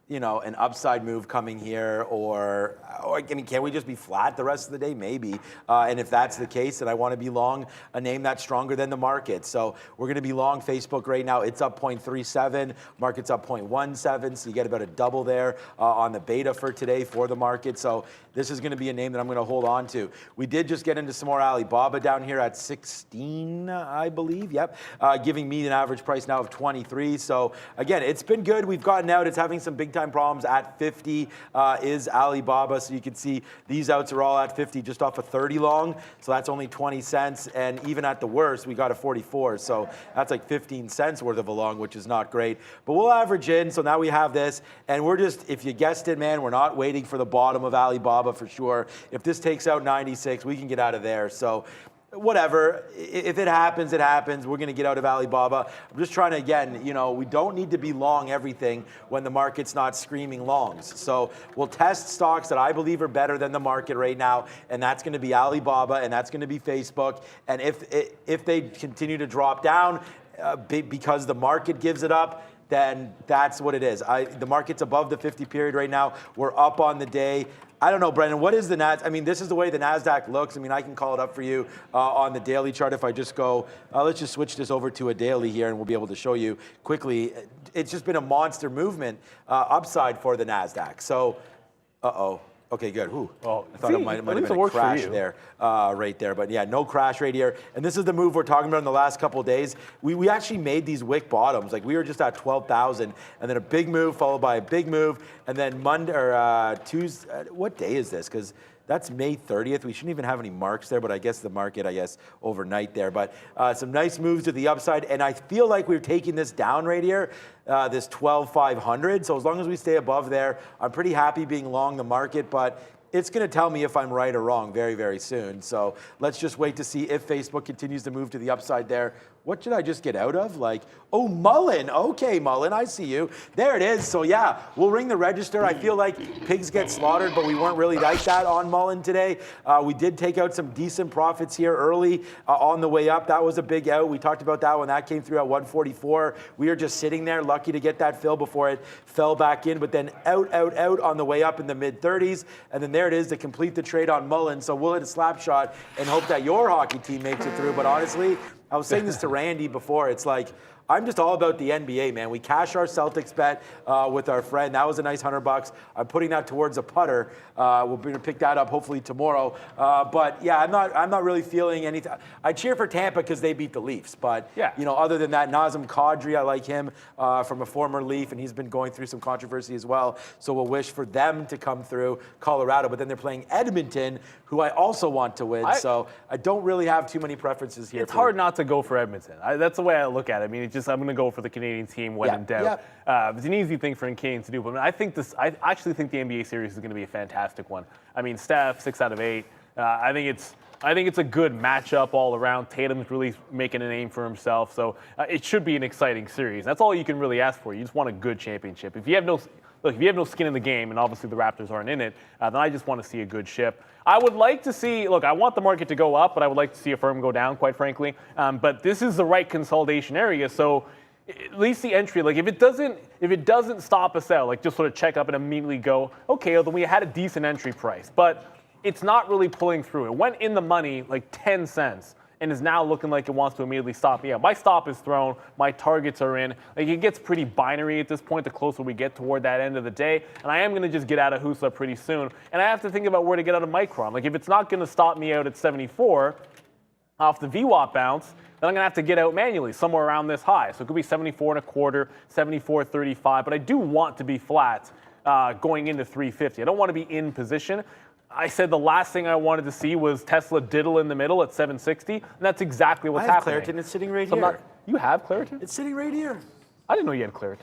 an upside move coming here, or I mean, can we just be flat the rest of the day? Maybe. And if that's the case, then I want to be long a name that's stronger than the market. So we're going to be long Facebook right now. It's up 0.37. Market's up 0.17. So you get about a double there on the beta for today for the market. So this is going to be a name that I'm going to hold on to. We did just get into some more Alibaba down here at 16, I believe. Yep. Giving me an average price now of 23. So again, it's been good. We've gotten out. It's having some big time problems at 50 is Alibaba. So you can see these outs are all at 50 just off a 30 long. So that's only 20 cents. And even at the worst, we got a 44. So that's like 15 cents worth of a long, which is not great. But we'll average in. So now we have this. And we're just, if you guessed it, man, we're not waiting for the bottom of Alibaba for sure. If this takes out 96, we can get out of there. So whatever, if it happens, it happens. We're going to get out of Alibaba. I'm just trying to, again, we don't need to be long everything when the market's not screaming longs. So we'll test stocks that I believe are better than the market right now, and that's going to be Alibaba, and that's going to be Facebook. And if they continue to drop down because the market gives it up, then that's what it is. The market's above the 50 period right now. We're up on the day. I don't know, Brendan, what is the NASDAQ? I mean, this is the way the NASDAQ looks. I mean, I can call it up for you on the daily chart if I just go, let's just switch this over to a daily here and we'll be able to show you quickly. It's just been a monster movement upside for the NASDAQ. So, okay, good. Ooh, well, I thought it might have been a crash there, right there. But yeah, no crash right here. And this is the move we're talking about in the last couple of days. We actually made these wick bottoms. Like, we were just at 12,000, and then a big move followed by a big move, and then Monday or Tuesday. What day is this? Because that's May 30th. We shouldn't even have any marks there, but I guess the market, overnight there. But some nice moves to the upside, and I feel like we're taking this down right here, this 12,500. So as long as we stay above there, I'm pretty happy being long the market, but it's going to tell me if I'm right or wrong very, very soon. So let's just wait to see if Facebook continues to move to the upside there. What should I just get out of? Like, oh, Mullen. Okay, Mullen, I see you. There it is. So yeah, we'll ring the register. I feel like pigs get slaughtered, but we weren't really like that on Mullen today. We did take out some decent profits here early on the way up. That was a big out. We talked about that when that came through at 144. We were just sitting there, lucky to get that fill before it fell back in, but then out on the way up in the mid-30s. And then there it is to complete the trade on Mullen. So we'll hit a slap shot and hope that your hockey team makes it through. But honestly, I was saying this to Randy before. It's like, I'm just all about the NBA, man. We cashed our Celtics bet with our friend. That was a nice $100. I'm putting that towards a putter. We'll be able to pick that up hopefully tomorrow. But yeah, I'm not really feeling anything. I cheer for Tampa because they beat the Leafs. But other than that, Nazem Kadri, I like him from a former Leaf, and he's been going through some controversy as well. So we'll wish for them to come through. Colorado, but then they're playing Edmonton, who I also want to win. So I don't really have too many preferences here. It's hard not to go for Edmonton. That's the way I look at it. I mean, I'm going to go for the Canadian team when in doubt. It's an easy thing for a Canadian to do, but I actually think the NBA series is going to be a fantastic one. I mean, Steph, 6 out of 8. I think it's a good matchup all around. Tatum's really making a name for himself, so it should be an exciting series. That's all you can really ask for. You just want a good championship. If you have no skin in the game, and obviously the Raptors aren't in it, then I just want to see a good ship. I would like to see, I want the market to go up, but I would like to see a firm go down, quite frankly. But this is the right consolidation area, so at least the entry, if it doesn't stop us out, just sort of check up and immediately go, okay, well, then we had a decent entry price. But it's not really pulling through. It went in the money 10 cents. And is now looking like it wants to immediately stop me out. My stop is thrown. My targets are in. It gets pretty binary at this point the closer we get toward that end of the day. And I am going to just get out of Husa pretty soon. And I have to think about where to get out of Micron. If it's not going to stop me out at 74 off the VWAP bounce, then I'm going to have to get out manually somewhere around this high. So it could be 74 and a quarter, 74.35. But I do want to be flat going into 350. I don't want to be in position. I said the last thing I wanted to see was Tesla diddle in the middle at 760, and that's exactly what's happening. Claritin. It's sitting right here. You have Claritin? It's sitting right here. I didn't know you had Claritin.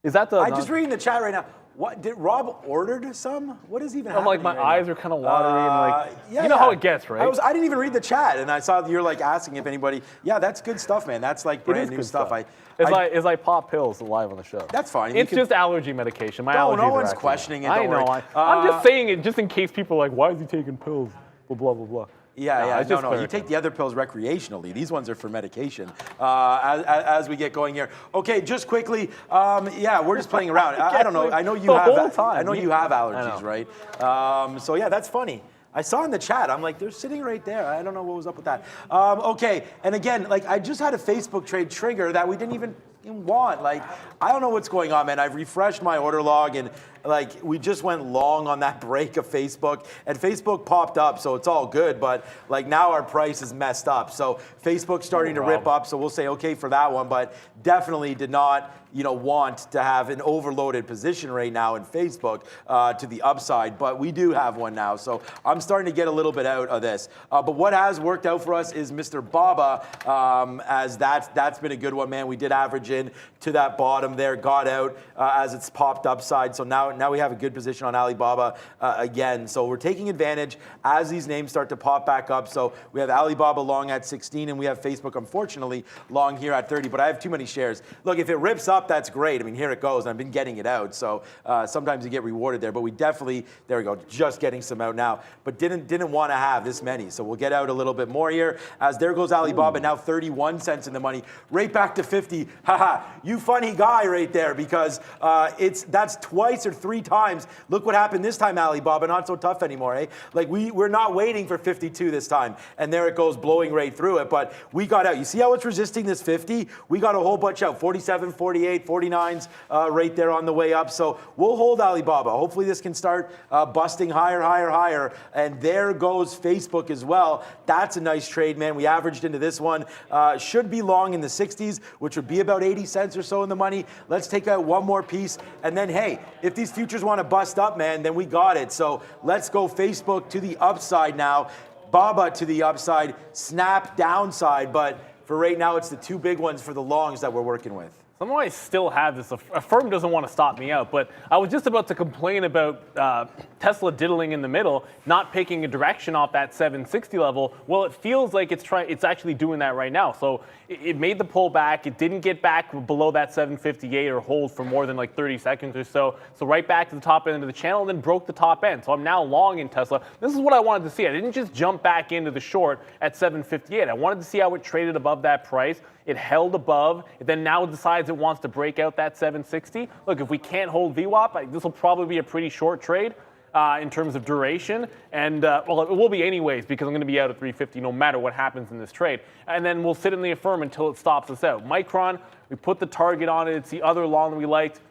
Is that the? I'm just reading the chat right now. What did Rob ordered some? What is even happening? My eyes are kind of watery and you know how it gets, right? I didn't even read the chat, and I saw you're asking if anybody. Yeah, that's good stuff, man. That's brand new stuff. It's like pop pills live on the show. That's fine. It's just allergy medication. My allergies no one's are questioning it. I know. I'm just saying it just in case people are like, why is he taking pills? Blah blah blah blah. No. You take the other pills recreationally. These ones are for medication. As we get going here. Okay, just quickly. We're just playing around. I don't know. I know you have. I know you have allergies, right? So yeah, that's funny. I saw in the chat. I'm like, they're sitting right there. I don't know what was up with that. Okay, and again, I just had a Facebook trade trigger that we didn't even want. I don't know what's going on, man. I've refreshed my order log, and we just went long on that break of Facebook, and Facebook popped up, so it's all good. But now our price is messed up. So Facebook's starting to rip up. So we'll say okay for that one, but definitely did not want to have an overloaded position right now in Facebook to the upside, but we do have one now. So I'm starting to get a little bit out of this. But what has worked out for us is Mr. Baba, as that's been a good one, man. We did average in to that bottom there, got out as it's popped upside. So now we have a good position on Alibaba again. So we're taking advantage as these names start to pop back up. So we have Alibaba long at 16, and we have Facebook, unfortunately, long here at 30. But I have too many shares. Look, if it rips up, that's great. I mean, here it goes. I've been getting it out. So sometimes you get rewarded there. But we definitely, there we go, just getting some out now. But didn't want to have this many. So we'll get out a little bit more here. As there goes Alibaba, now 31 cents in the money. Right back to 50. Haha, you funny guy right there, because that's twice or 3 times. Look what happened this time, Alibaba. Not so tough anymore, eh? We're not waiting for 52 this time. And there it goes, blowing right through it. But we got out. You see how it's resisting this 50? We got a whole bunch out. 47, 48, 49s right there on the way up. So we'll hold Alibaba. Hopefully this can start busting higher, higher, higher. And there goes Facebook as well. That's a nice trade, man. We averaged into this one. Should be long in the 60s, which would be about 80 cents or so in the money. Let's take out one more piece. And then, hey, if these futures want to bust up, man, then we got it. So let's go Facebook to the upside now. Baba to the upside. Snap downside. But for right now, it's the 2 big ones for the longs that we're working with. Somehow I still have this. A firm doesn't want to stop me out, but I was just about to complain about Tesla diddling in the middle, not picking a direction off that 760 level. Well, it feels like it's actually doing that right now. So it made the pullback. It didn't get back below that 758 or hold for more than 30 seconds or so. So right back to the top end of the channel, and then broke the top end. So I'm now long in Tesla. This is what I wanted to see. I didn't just jump back into the short at 758. I wanted to see how it traded above that price. It held above. It then now decides it wants to break out that 760. Look, if we can't hold VWAP, this will probably be a pretty short trade. in terms of duration, and well, it will be anyways because I'm going to be out at 350 no matter what happens in this trade. And then we'll sit in the affirm until it stops us out. Micron, we put the target on it. It's the other long that we liked.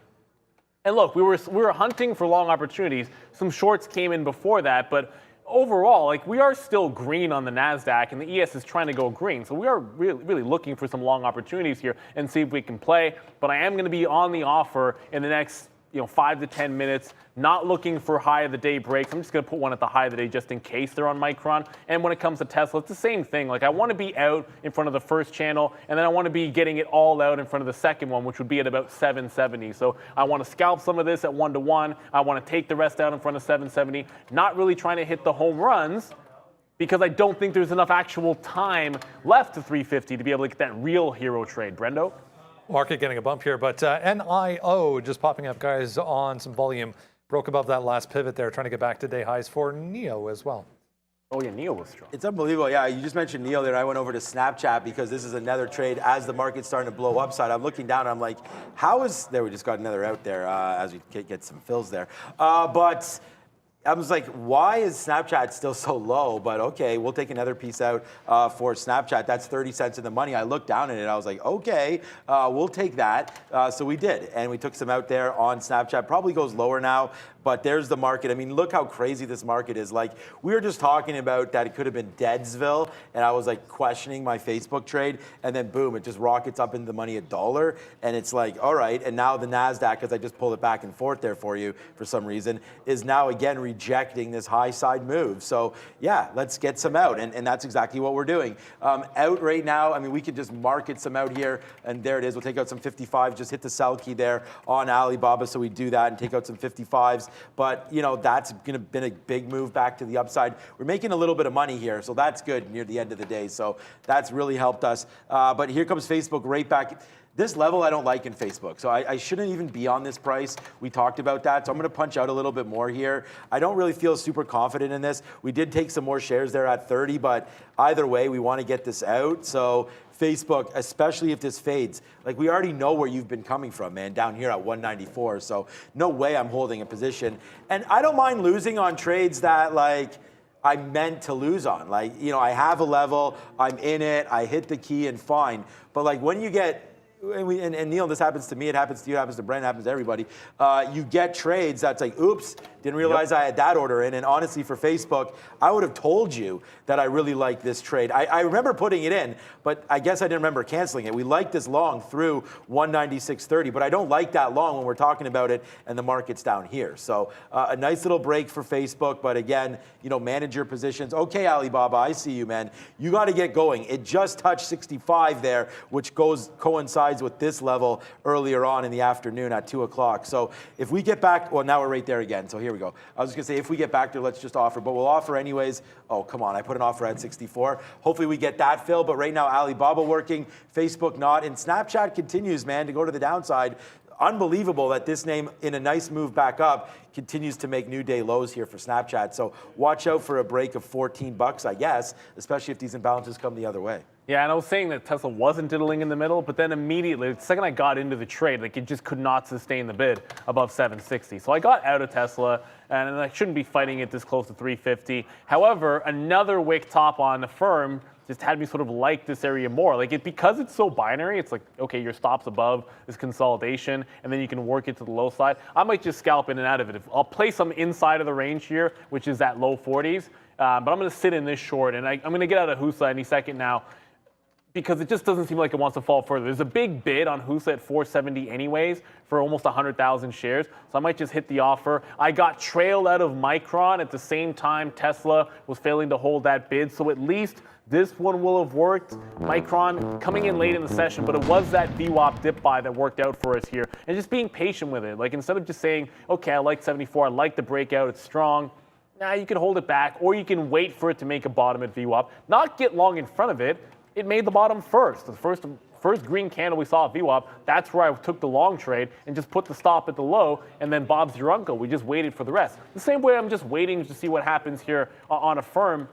And look, we were hunting for long opportunities. Some shorts came in before that, but overall, like, we are still green on the NASDAQ, and the ES is trying to go green. So we are really looking for some long opportunities here and see if we can play. But I am going to be on the offer in the next 5 to 10 minutes, not looking for high of the day breaks. I'm just going to put one at the high of the day just in case they're on Micron. And when it comes to Tesla, it's the same thing. Like, I want to be out in front of the first channel, and then I want to be getting it all out in front of the second one, which would be at about 770. So I want to scalp some of this at 1-to-1. I want to take the rest out in front of 770, not really trying to hit the home runs, because I don't think there's enough actual time left to 350 to be able to get that real hero trade. Brendo? Market getting a bump here, but NIO just popping up, guys, on some volume. Broke above that last pivot there, trying to get back to day highs for NEO as well. Oh, yeah, NEO was strong. It's unbelievable. Yeah, you just mentioned NEO there. I went over to Snapchat because this is another trade as the market's starting to blow upside. I'm looking down and I'm like, how is... There, we just got another out there as we get some fills there. But I was like, why is Snapchat still so low? But okay, we'll take another piece out for Snapchat. That's 30 cents in the money. I looked down at it. I was like, okay, we'll take that. So we did. And we took some out there on Snapchat. Probably goes lower now. But there's the market. I mean, look how crazy this market is. Like, we were just talking about that it could have been Deadsville, and I was like questioning my Facebook trade, and then boom, it just rockets up into the money $1, and it's like, all right. And now the NASDAQ, because I just pulled it back and forth there for you for some reason, is now again rejecting this high side move. So yeah, let's get some out, and that's exactly what we're doing. Out right now, I mean, we could just market some out here, and there it is. We'll take out some 55s, just hit the sell key there on Alibaba, so we do that and take out some 55s. But, that's been a big move back to the upside. We're making a little bit of money here, so that's good near the end of the day. So that's really helped us. But here comes Facebook right back. This level I don't like in Facebook, so I shouldn't even be on this price. We talked about that, so I'm going to punch out a little bit more here. I don't really feel super confident in this. We did take some more shares there at 30, but either way, we want to get this out. So Facebook, especially if this fades, like, we already know where you've been coming from, man, down here at 194. So no way I'm holding a position. And I don't mind losing on trades that, like, I meant to lose on. Like, I have a level, I'm in it, I hit the key and fine. But like, when you get, and Neil, this happens to me, it happens to you, it happens to Brent, it happens to everybody. You get trades that's like, oops, didn't realize I had that order in. And honestly, for Facebook, I would have told you that I really like this trade. I remember putting it in, but I guess I didn't remember canceling it. We liked this long through 196.30, but I don't like that long when we're talking about it and the market's down here. So a nice little break for Facebook, but again, manage your positions. Okay, Alibaba, I see you, man. You got to get going. It just touched 65 there, which coincides with this level earlier on in the afternoon at 2 o'clock. So if we get back, well, now we're right there again. So here we go. I was just going to say, if we get back there, let's just offer, but we'll offer anyways. Oh, come on. I put an offer at 64. Hopefully we get that fill, but right now Alibaba working, Facebook not, and Snapchat continues, man, to go to the downside. Unbelievable that this name, in a nice move back up, continues to make new day lows here for Snapchat. So watch out for a break of $14, I guess, especially if these imbalances come the other way. Yeah, and I was saying that Tesla wasn't diddling in the middle, but then immediately, the second I got into the trade, like, it just could not sustain the bid above 760. So I got out of Tesla, and I shouldn't be fighting it this close to 350. However, another wick top on the firm just had me sort of like this area more. Like, because it's so binary, it's like, okay, your stop's above this consolidation, and then you can work it to the low side. I might just scalp in and out of it. I'll play some inside of the range here, which is that low 40s, but I'm going to sit in this short, and I'm going to get out of HUSA any second now, because it just doesn't seem like it wants to fall further. There's a big bid on HUSA at 470 anyways for almost 100,000 shares, so I might just hit the offer. I got trailed out of Micron at the same time Tesla was failing to hold that bid, so at least this one will have worked. Micron coming in late in the session, but it was that VWAP dip buy that worked out for us here, and just being patient with it. Like, instead of just saying, okay, I like 74, I like the breakout, it's strong. Nah, you can hold it back, or you can wait for it to make a bottom at VWAP, not get long in front of it. It made the bottom first. The first green candle we saw at VWAP, that's where I took the long trade and just put the stop at the low, and then Bob's your uncle. We just waited for the rest. The same way I'm just waiting to see what happens here on a firm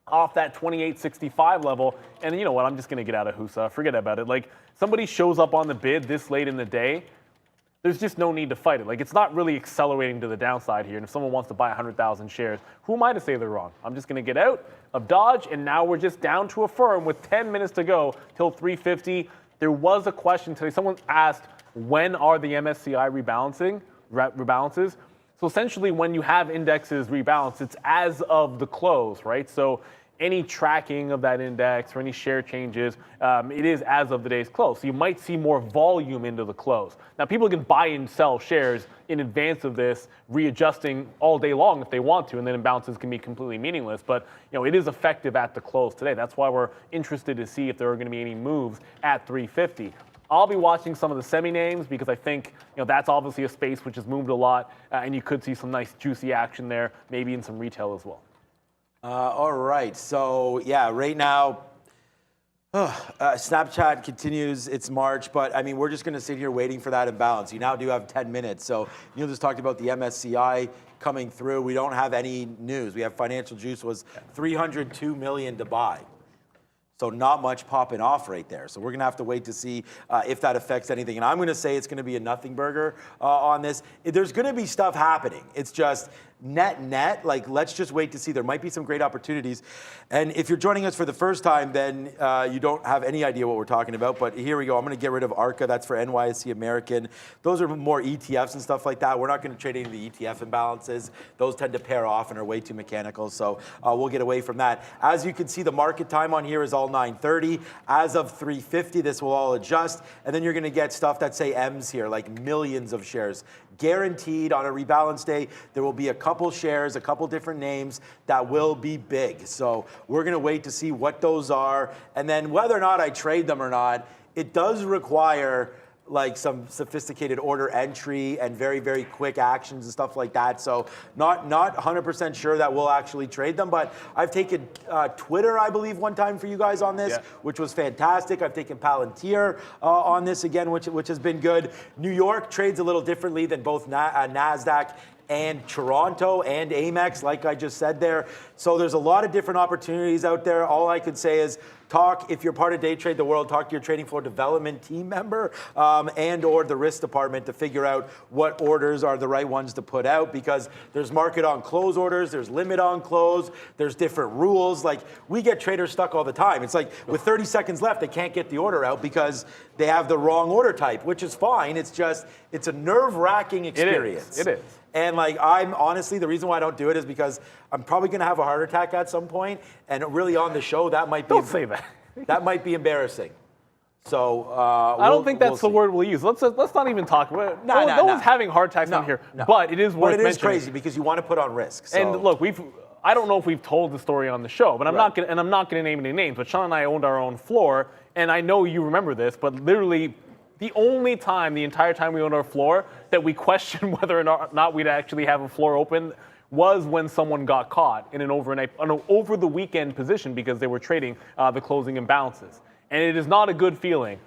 off that 28.65 level. And you know what? I'm just going to get out of HUSA. Forget about it. Like, somebody shows up on the bid this late in the day, there's just no need to fight it. Like, it's not really accelerating to the downside here. And if someone wants to buy 100,000 shares, who am I to say they're wrong? I'm just going to get out of Dodge, and now we're just down to a firm with 10 minutes to go till 350. There was a question today. Someone asked, when are the MSCI rebalances? So essentially, when you have indexes rebalance, it's as of the close, right? So any tracking of that index or any share changes, it is as of the day's close. So you might see more volume into the close. Now, people can buy and sell shares in advance of this, readjusting all day long if they want to, and then imbalances can be completely meaningless. But it is effective at the close today. That's why we're interested to see if there are going to be any moves at 350. I'll be watching some of the semi-names because I think that's obviously a space which has moved a lot, and you could see some nice juicy action there, maybe in some retail as well. All right, so yeah, right now, Snapchat continues its march, but I mean, we're just going to sit here waiting for that imbalance. You now do have 10 minutes. So Neil just talked about the MSCI coming through. We don't have any news. We have financial juice was 302 million to buy. So not much popping off right there. So we're going to have to wait to see if that affects anything. And I'm going to say it's going to be a nothing burger on this. There's going to be stuff happening. It's just net, like, let's just wait to see. There might be some great opportunities. And if you're joining us for the first time, then you don't have any idea what we're talking about. But here we go. I'm going to get rid of ARCA. That's for NYSE American. Those are more ETFs and stuff like that. We're not going to trade any of the ETF imbalances. Those tend to pair off and are way too mechanical. So we'll get away from that. As you can see, the market time on here is all 9:30. As of 3:50, this will all adjust. And then you're going to get stuff that say M's here, like millions of shares. Guaranteed on a rebalance day, there will be a couple shares, a couple different names that will be big. So we're going to wait to see what those are. And then whether or not I trade them or not, it does require like some sophisticated order entry and very, very quick actions and stuff like that. So not 100% sure that we'll actually trade them, but I've taken Twitter, I believe, one time for you guys on this, which was fantastic. I've taken Palantir on this again, which has been good. New York trades a little differently than both NASDAQ and Toronto and Amex, like I just said there. So there's a lot of different opportunities out there. All I could say is if you're part of Day Trade the World, talk to your trading floor development team member and or the risk department to figure out what orders are the right ones to put out, because there's market on close orders, there's limit on close, there's different rules. Like, we get traders stuck all the time. It's like with 30 seconds left, they can't get the order out because they have the wrong order type, which is fine. It's just, it's a nerve-wracking experience. It is. And like, I'm honestly, the reason why I don't do it is because I'm probably going to have a heart attack at some point, and really on the show, that might be. Don't say that. That might be embarrassing. So I don't think that's the word we'll use. Let's not even talk about it. No one's having heart attacks on here, but it is worth mentioning. But it is crazy because you want to put on risk. So. And look, I don't know if we've told the story on the show, but I'm not going to name any names. But Sean and I owned our own floor, and I know you remember this, but literally, the only time, the entire time we owned our floor, that we questioned whether or not we'd actually have a floor open was when someone got caught in an over the weekend position because they were trading the closing imbalances. And it is not a good feeling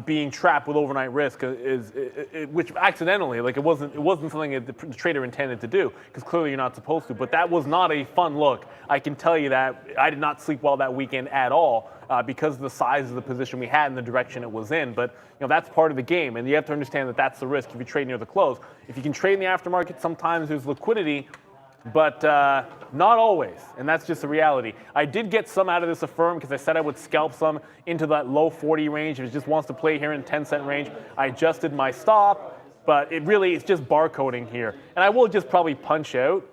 being trapped with overnight risk, which accidentally, like, it wasn't something that the trader intended to do, because clearly you're not supposed to. But that was not a fun look. I can tell you that I did not sleep well that weekend at all because of the size of the position we had and the direction it was in. But that's part of the game, and you have to understand that that's the risk if you trade near the close. If you can trade in the aftermarket, sometimes there's liquidity, but not always, and that's just the reality. I did get some out of this Affirm because I said I would scalp some into that low 40 range. If it just wants to play here in 10-cent range, I adjusted my stop, but it's just barcoding here. And I will just probably punch out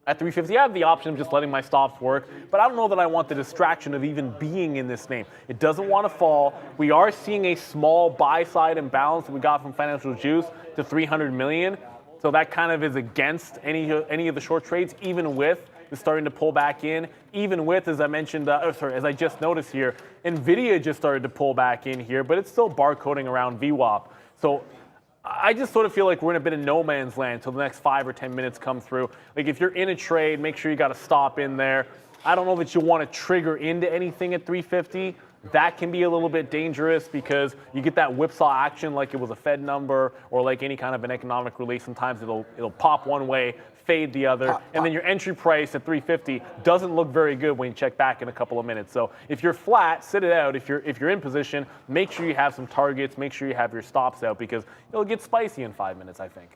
at 350. I have the option of just letting my stops work, but I don't know that I want the distraction of even being in this name. It doesn't want to fall. We are seeing a small buy-side imbalance that we got from Financial Juice to 300 million. So that kind of is against any of the short trades, even with it's starting to pull back in, even with, as I mentioned, as I just noticed here, NVIDIA just started to pull back in here, but it's still barcoding around VWAP. So I just sort of feel like we're in a bit of no man's land until the next 5 or 10 minutes come through. Like, if you're in a trade, make sure you got to stop in there. I don't know that you want to trigger into anything at 350. That can be a little bit dangerous because you get that whipsaw action like it was a Fed number or like any kind of an economic release. Sometimes it'll pop one way, fade the other, and then your entry price at 350 doesn't look very good when you check back in a couple of minutes. So if you're flat, sit it out. If you're in position, make sure you have some targets, make sure you have your stops out, because it'll get spicy in 5 minutes, I think.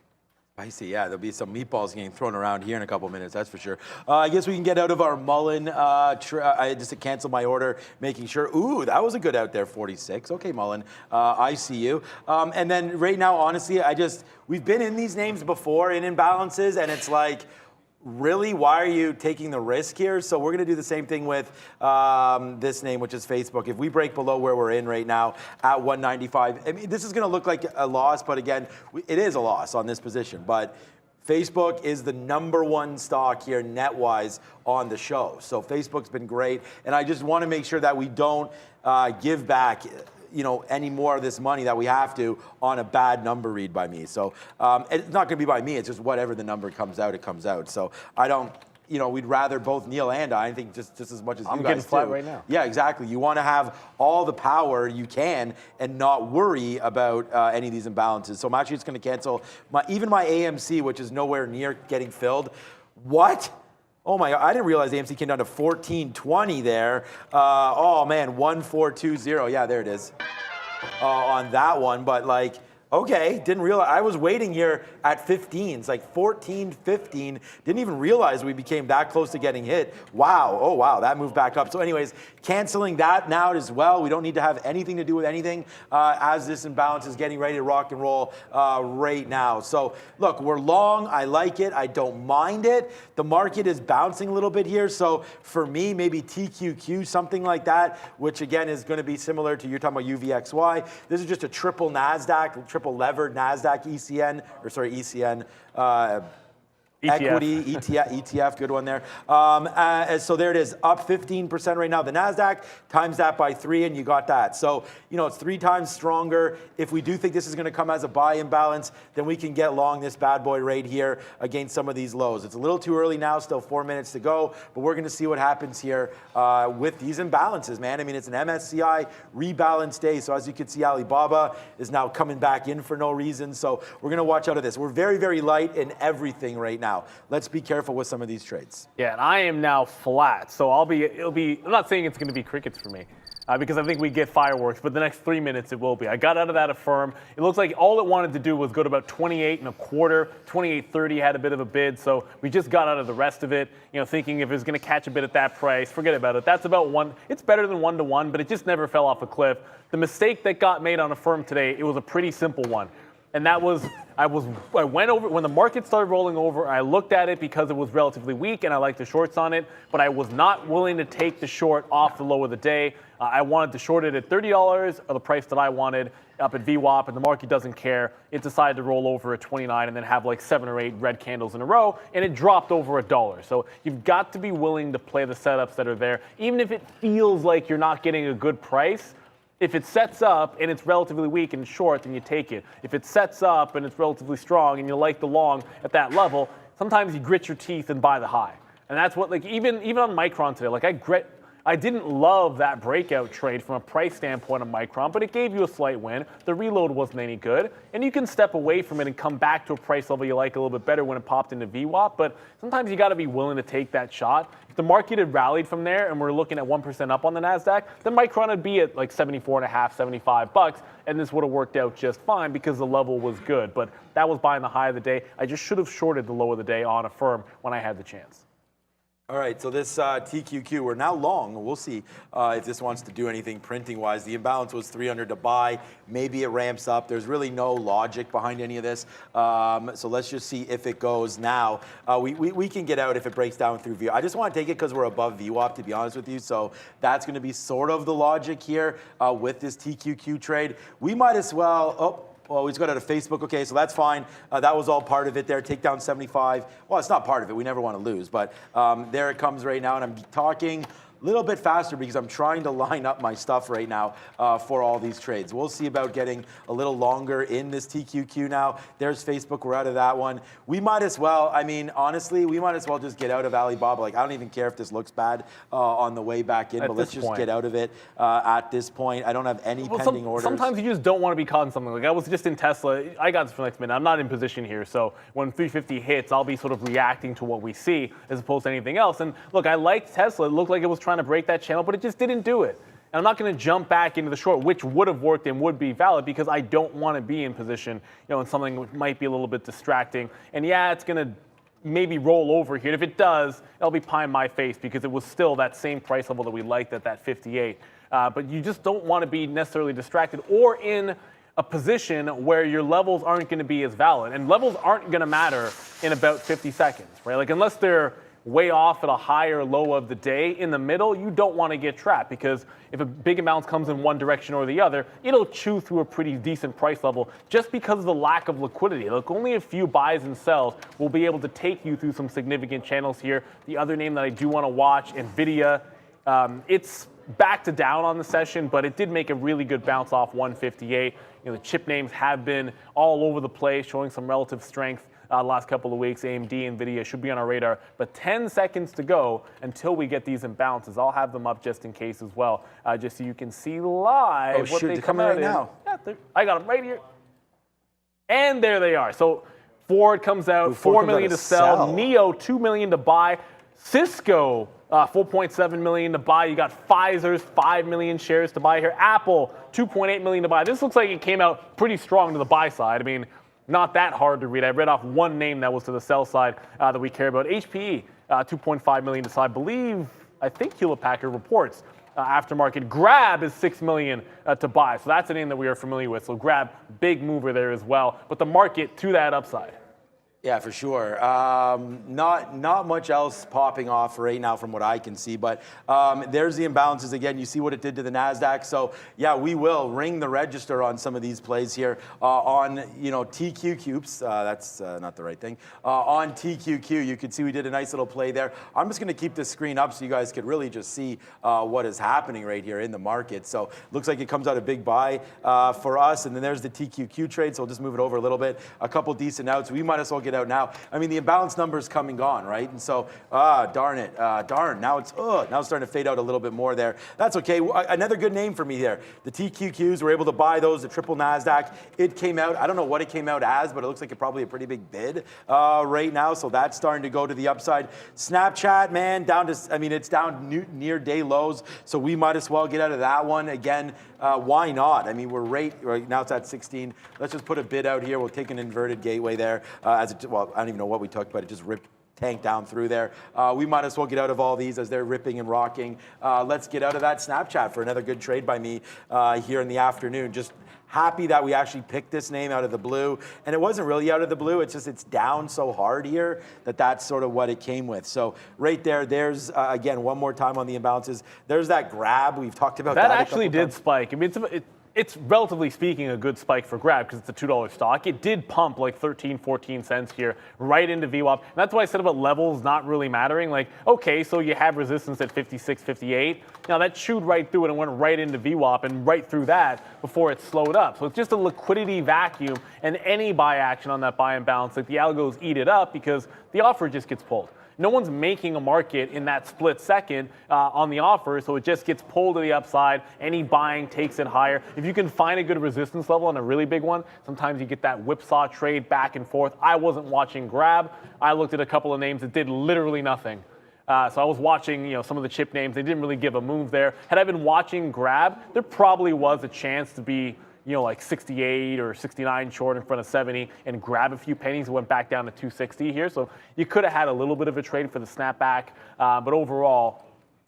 Spicy, yeah. There'll be some meatballs getting thrown around here in a couple minutes, that's for sure. I guess we can get out of our Mullen. I just to cancel my order, making sure. Ooh, that was a good out there, 46. Okay, Mullen, I see you. And then right now, honestly, we've been in these names before in imbalances, and it's like, really, why are you taking the risk here? So we're going to do the same thing with this name, which is Facebook. If we break below where we're in right now at 195, I mean, this is going to look like a loss, but again, it is a loss on this position. But Facebook is the #1 stock here net-wise on the show. So Facebook's been great, and I just want to make sure that we don't give back any more of this money that we have to on a bad number read by me. So it's not going to be by me. It's just whatever the number comes out, it comes out. So I don't, we'd rather both Neil and I think just as much as you guys do. I'm getting flat right now. Yeah, exactly. You want to have all the power you can and not worry about any of these imbalances. So I'm actually just going to cancel even my AMC, which is nowhere near getting filled. What? Oh my God, I didn't realize AMC came down to 14.20 there. Oh man, 1420. Yeah, there it is on that one. But like, okay, didn't realize. I was waiting here at 15. It's like 14, 15. Didn't even realize we became that close to getting hit. Wow. Oh, wow. That moved back up. So anyways, canceling that now as well. We don't need to have anything to do with anything as this imbalance is getting ready to rock and roll right now. So look, we're long. I like it. I don't mind it. The market is bouncing a little bit here. So for me, maybe TQQ, something like that, which again is going to be similar to you're talking about UVXY. This is just a triple NASDAQ, triple levered NASDAQ ECN equity ETF, good one there. So there it is, up 15% right now. The NASDAQ, times that by 3 and you got that. So, it's 3 times stronger. If we do think this is going to come as a buy imbalance, then we can get long this bad boy right here against some of these lows. It's a little too early now, still 4 minutes to go, but we're going to see what happens here with these imbalances, man. I mean, it's an MSCI rebalance day. So as you can see, Alibaba is now coming back in for no reason. So we're going to watch out of this. We're very, very light in everything right now. Let's be careful with some of these trades. Yeah, and I am now flat, so I'm not saying it's going to be crickets for me, because I think we get fireworks, but the next 3 minutes it will be. I got out of that Affirm. It looks like all it wanted to do was go to about 28.25, 28.30 had a bit of a bid, so we just got out of the rest of it, thinking if it was going to catch a bit at that price, forget about it. That's about one. It's better than 1-to-1, but it just never fell off a cliff. The mistake that got made on Affirm today, it was a pretty simple one. And that was, I went over, when the market started rolling over, I looked at it because it was relatively weak and I liked the shorts on it, but I was not willing to take the short off the low of the day. I wanted to short it at $30, or the price that I wanted, up at VWAP, and the market doesn't care. It decided to roll over at 29 and then have like 7 or 8 red candles in a row, and it dropped over $1. So you've got to be willing to play the setups that are there, even if it feels like you're not getting a good price. If it sets up and it's relatively weak and short, then you take it. If it sets up and it's relatively strong and you like the long at that level, sometimes you grit your teeth and buy the high. And that's what, like, even on Micron today, like I didn't love that breakout trade from a price standpoint of Micron, but it gave you a slight win. The reload wasn't any good, and you can step away from it and come back to a price level you like a little bit better when it popped into VWAP, but sometimes you got to be willing to take that shot. If the market had rallied from there and we're looking at 1% up on the NASDAQ, then Micron would be at like 74.5, $75, and this would have worked out just fine because the level was good, but that was buying the high of the day. I just should have shorted the low of the day on Affirm when I had the chance. All right, so this TQQ, we're now long. We'll see if this wants to do anything printing-wise. The imbalance was 300 to buy. Maybe it ramps up. There's really no logic behind any of this. So let's just see if it goes now. We can get out if it breaks down through VWAP. I just want to take it because we're above VWAP, to be honest with you. So that's going to be sort of the logic here with this TQQ trade. We might as well... Well, he's got out of Facebook. Okay, so that's fine. That was all part of it there. Take down 75. Well, it's not part of it. We never want to lose. But there it comes right now. And I'm talking little bit faster because I'm trying to line up my stuff right now for all these trades. We'll see about getting a little longer in this TQQ now. There's Facebook, we're out of that one. We might as well, I mean, honestly, we might as well just get out of Alibaba. Like, I don't even care if this looks bad on the way back in, but let's just get out of it at this point. I don't have any pending orders. Sometimes you just don't want to be caught in something. Like, I was just in Tesla. I got this for next minute. I'm not in position here, so when 350 hits, I'll be sort of reacting to what we see as opposed to anything else. And look, I liked Tesla. It looked like it was trying to break that channel, but it just didn't do it. And I'm not going to jump back into the short, which would have worked and would be valid, because I don't want to be in position, in something which might be a little bit distracting. And yeah, it's going to maybe roll over here. If it does, it'll be pie in my face because it was still that same price level that we liked at that 58. But you just don't want to be necessarily distracted or in a position where your levels aren't going to be as valid. And levels aren't going to matter in about 50 seconds, right? Like, unless they're way off at a high or low of the day in the middle, you don't want to get trapped, because if a big imbalance comes in one direction or the other, it'll chew through a pretty decent price level just because of the lack of liquidity. Look, only a few buys and sells will be able to take you through some significant channels here. The other name that I do want to watch, NVIDIA, it's back to down on the session, but it did make a really good bounce off 158. The chip names have been all over the place, showing some relative strength the last couple of weeks. AMD, NVIDIA should be on our radar, but 10 seconds to go until we get these imbalances. I'll have them up just in case as well, just so you can see live what they come out right now. Yeah, I got them right here. And there they are. So Ford comes out, $4 million to sell. NIO, $2 million to buy. Cisco, 4.7 million to buy. You got Pfizer's 5 million shares to buy here. Apple, 2.8 million to buy. This looks like it came out pretty strong to the buy side. I mean, not that hard to read. I read off one name that was to the sell side that we care about. HPE, 2.5 million to sell. I think Hewlett Packard reports aftermarket. Grab is 6 million to buy. So that's a name that we are familiar with. So Grab, big mover there as well. But the market to that upside. Yeah, for sure. Not much else popping off right now from what I can see, but there's the imbalances again. You see what it did to the NASDAQ. So yeah, we will ring the register on some of these plays here on, TQQs. That's not the right thing. On TQQ, you can see we did a nice little play there. I'm just going to keep this screen up so you guys could really just see what is happening right here in the market. So looks like it comes out a big buy for us, and then there's the TQQ trade. So we'll just move it over a little bit. A couple decent outs. We might as well get out now. I mean, the imbalance numbers come and gone, right? And so, darn it, now it's starting to fade out a little bit more there. That's okay. Another good name for me here. The TQQs, we're able to buy those, the triple NASDAQ. It came out, I don't know what it came out as, but it looks like it's probably a pretty big bid right now. So that's starting to go to the upside. Snapchat, man, it's down near day lows. So we might as well get out of that one. Again, why not? I mean, we're right now it's at 16. Let's just put a bid out here. We'll take an inverted gateway there well, I don't even know what we took, but it just tanked down through there. We might as well get out of all these as they're ripping and rocking. Let's get out of that Snapchat for another good trade by me here in the afternoon. Just happy that we actually picked this name out of the blue. And it wasn't really out of the blue. It's just it's down so hard here that's sort of what it came with. So right there's, again, one more time on the imbalances. There's that Grab. We've talked about that. That actually did spike. I mean, it's relatively speaking a good spike for Grab because it's a $2 stock. It did pump like 13, 14 cents here right into VWAP. And that's why I said about levels not really mattering. Like, okay, so you have resistance at 56, 58. Now that chewed right through it and went right into VWAP and right through that before it slowed up. So it's just a liquidity vacuum, and any buy action on that buy and bounce, like the algos eat it up because the offer just gets pulled. No one's making a market in that split second on the offer, so it just gets pulled to the upside. Any buying takes it higher. If you can find a good resistance level on a really big one, sometimes you get that whipsaw trade back and forth. I wasn't watching Grab. I looked at a couple of names that did literally nothing. So I was watching, some of the chip names. They didn't really give a move there. Had I been watching Grab, there probably was a chance to be like 68 or 69 short in front of 70 and grab a few pennies. It went back down to 260 here. So you could have had a little bit of a trade for the snapback. But overall,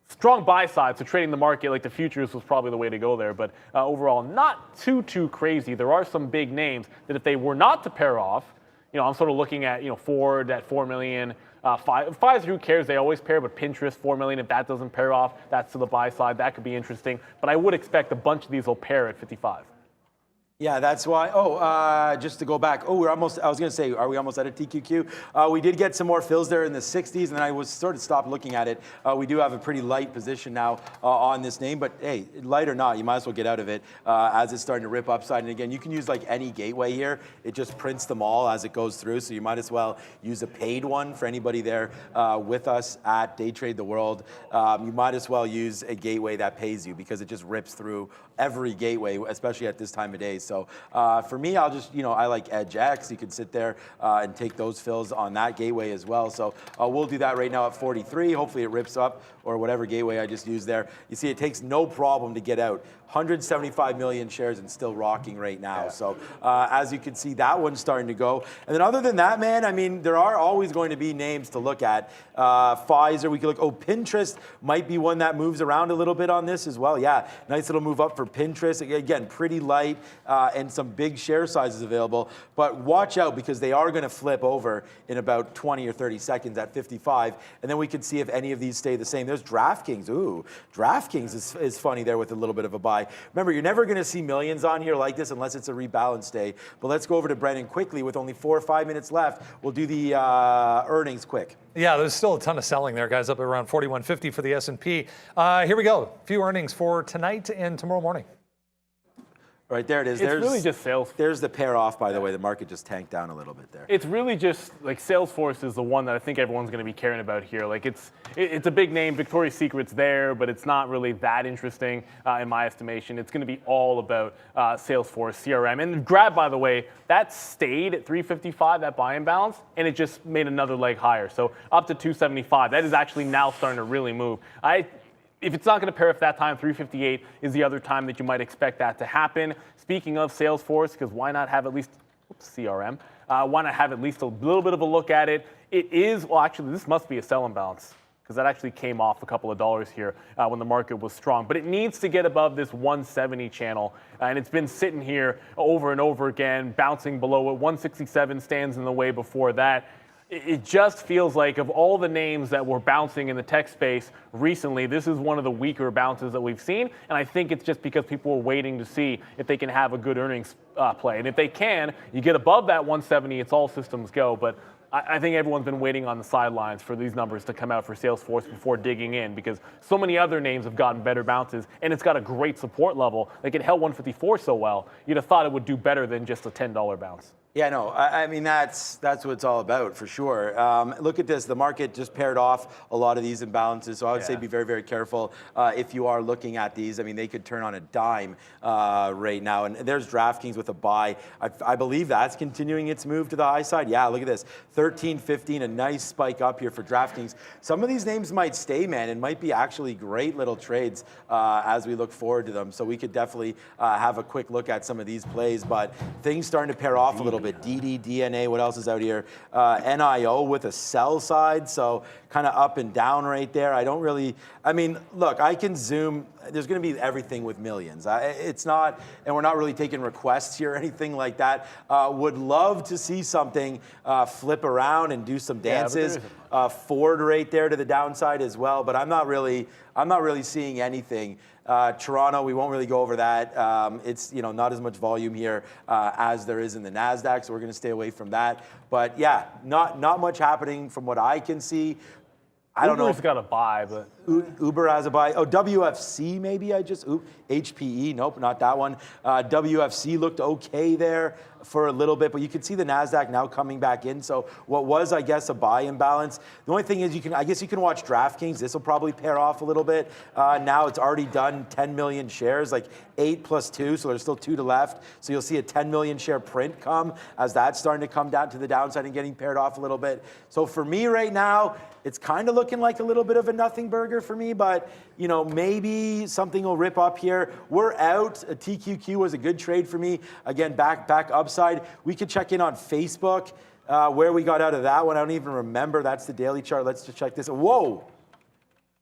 strong buy side. So trading the market like the futures was probably the way to go there. But overall, not too crazy. There are some big names that if they were not to pair off, I'm sort of looking at, Ford at 4 million. Pfizer, who cares? They always pair, but Pinterest, 4 million. If that doesn't pair off, that's to the buy side. That could be interesting. But I would expect a bunch of these will pair at 55. Yeah, that's why. Oh, just to go back. Oh, I was going to say, are we almost at a TQQ? We did get some more fills there in the 60s, and then I was sort of stopped looking at it. We do have a pretty light position now on this name, but hey, light or not, you might as well get out of it as it's starting to rip upside. And again, you can use like any gateway here. It just prints them all as it goes through, so you might as well use a paid one for anybody there with us at Day Trade the World. You might as well use a gateway that pays you because it just rips through every gateway, especially at this time of day. So for me, I'll just, I like Edge X. You can sit there and take those fills on that gateway as well. So we'll do that right now at 43. Hopefully it rips up or whatever gateway I just used there. You see, it takes no problem to get out. 175 million shares and still rocking right now. Yeah. So as you can see, that one's starting to go. And then other than that, man, I mean, there are always going to be names to look at. Pfizer, we could look. Oh, Pinterest might be one that moves around a little bit on this as well. Yeah, nice little move up for Pinterest. Again, pretty light and some big share sizes available. But watch out because they are going to flip over in about 20 or 30 seconds at 55. And then we can see if any of these stay the same. There's DraftKings. Ooh, DraftKings is funny there with a little bit of a buy. Remember, you're never going to see millions on here like this unless it's a rebalance day. But let's go over to Brendan quickly. With only 4 or 5 minutes left, we'll do the earnings quick. Yeah, there's still a ton of selling there, guys, up at around 41.50 for the S&P. Here we go. A few earnings for tonight and tomorrow morning. Right there it is. It's really just sales. There's the pair off, by the way. The market just tanked down a little bit there. It's really just like Salesforce is the one that I think everyone's going to be caring about here. Like it's a big name. Victoria's Secret's there, but it's not really that interesting in my estimation. It's going to be all about Salesforce CRM. And grab, by the way, that stayed at 355, that buy-in balance, and it just made another leg higher. So up to 275. That is actually now starting to really move. If it's not going to pair off that time, 358 is the other time that you might expect that to happen. Speaking of Salesforce, because why not have at least CRM? Why not have at least a little bit of a look at it? It is, well, actually, this must be a sell imbalance because that actually came off a couple of dollars here when the market was strong. But it needs to get above this 170 channel, and it's been sitting here over and over again, bouncing below it. 167 stands in the way before that. It just feels like of all the names that were bouncing in the tech space recently, this is one of the weaker bounces that we've seen. And I think it's just because people are waiting to see if they can have a good earnings play. And if they can, you get above that 170, it's all systems go. But I think everyone's been waiting on the sidelines for these numbers to come out for Salesforce before digging in because so many other names have gotten better bounces and it's got a great support level. Like it held 154 so well, you'd have thought it would do better than just a $10 bounce. Yeah, no, I mean, that's what it's all about for sure. Look at this. The market just paired off a lot of these imbalances. So I would say be very, very careful if you are looking at these. I mean, they could turn on a dime right now. And there's DraftKings with a buy. I believe that's continuing its move to the high side. Yeah, look at this. 13.15, a nice spike up here for DraftKings. Some of these names might stay, man, and might be actually great little trades as we look forward to them. So we could definitely have a quick look at some of these plays. But things starting to pair off a little bit. DD, DNA, what else is out here? NIO with a sell side, so kind of up and down right there. I mean, look, I can zoom. There's going to be everything with millions. It's not, and we're not really taking requests here or anything like that. Would love to see something flip around and do some dances. Ford right there to the downside as well, but I'm not really seeing anything. Toronto, we won't really go over that. It's not as much volume here as there is in the NASDAQ, so we're going to stay away from that. But yeah, not much happening from what I can see. I don't know. Uber's got a buy, but Uber has a buy. Oh, WFC maybe HPE. Nope, not that one. WFC looked okay there for a little bit, but you can see the NASDAQ now coming back in. So what was, I guess, a buy imbalance. The only thing is I guess you can watch DraftKings. This will probably pair off a little bit. Now it's already done 10 million shares, like 8 plus 2, so there's still 2 to left. So you'll see a 10 million share print come as that's starting to come down to the downside and getting paired off a little bit. So for me right now, it's kind of looking like a little bit of a nothing burger for me, but maybe something will rip up here. We're out. A TQQ was a good trade for me. Again, back upside. We could check in on Facebook where we got out of that one. I don't even remember. That's the daily chart. Let's just check this. Whoa.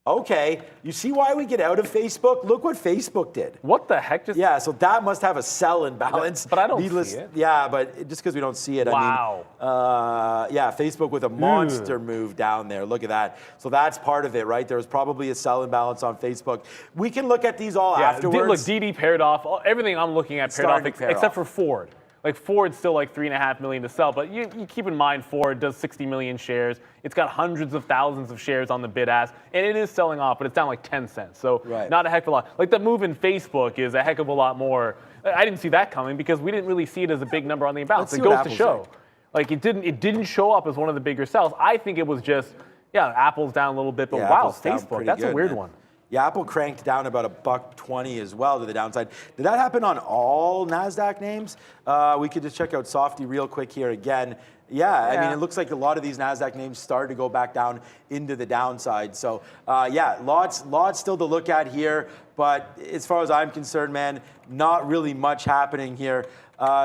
Okay, you see why we get out of Facebook? Look what Facebook did. What the heck just? Yeah, so that must have a sell imbalance. But I don't see it. Yeah, but just because we don't see it, Wow. I mean, yeah, Facebook with a monster move down there. Look at that. So that's part of it, right? There was probably a sell imbalance on Facebook. We can look at these all afterwards. Look, DD paired off. Everything I'm looking at paired off, except for Ford. Like Ford's still like 3.5 million to sell, but you keep in mind Ford does 60 million shares. It's got hundreds of thousands of shares on the bid ask, and it is selling off, but it's down like 10 cents. So not a heck of a lot. Like the move in Facebook is a heck of a lot more. I didn't see that coming because we didn't really see it as a big number on the imbalance. It goes to show. Like it didn't show up as one of the bigger sells. I think it was just, Apple's down a little bit, but wow, Facebook, that's a weird one. Yeah, Apple cranked down about $1.20 as well to the downside. Did that happen on all NASDAQ names? We could just check out Softy real quick here again. Yeah, I mean, it looks like a lot of these NASDAQ names started to go back down into the downside. So, lots still to look at here. But as far as I'm concerned, man, not really much happening here.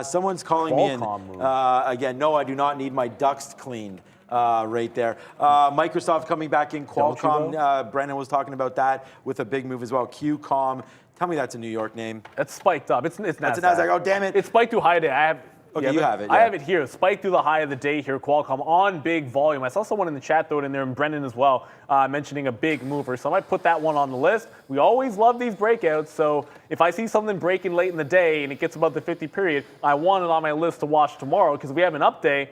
Someone's calling me in. Again, no, I do not need my ducts cleaned. Right there. Microsoft coming back in. Qualcomm, Brennan was talking about that with a big move as well. QCOM. Tell me that's a New York name. It's spiked up. It's NASDAQ. That's a NASDAQ. Oh, damn it. It's spiked to high day. Okay, you have it. I have it here. Spiked through the high of the day here, Qualcomm on big volume. I saw someone in the chat throw it in there, and Brendan as well, mentioning a big mover. So I might put that one on the list. We always love these breakouts. So if I see something breaking late in the day and it gets above the 50 period, I want it on my list to watch tomorrow because we have an up day.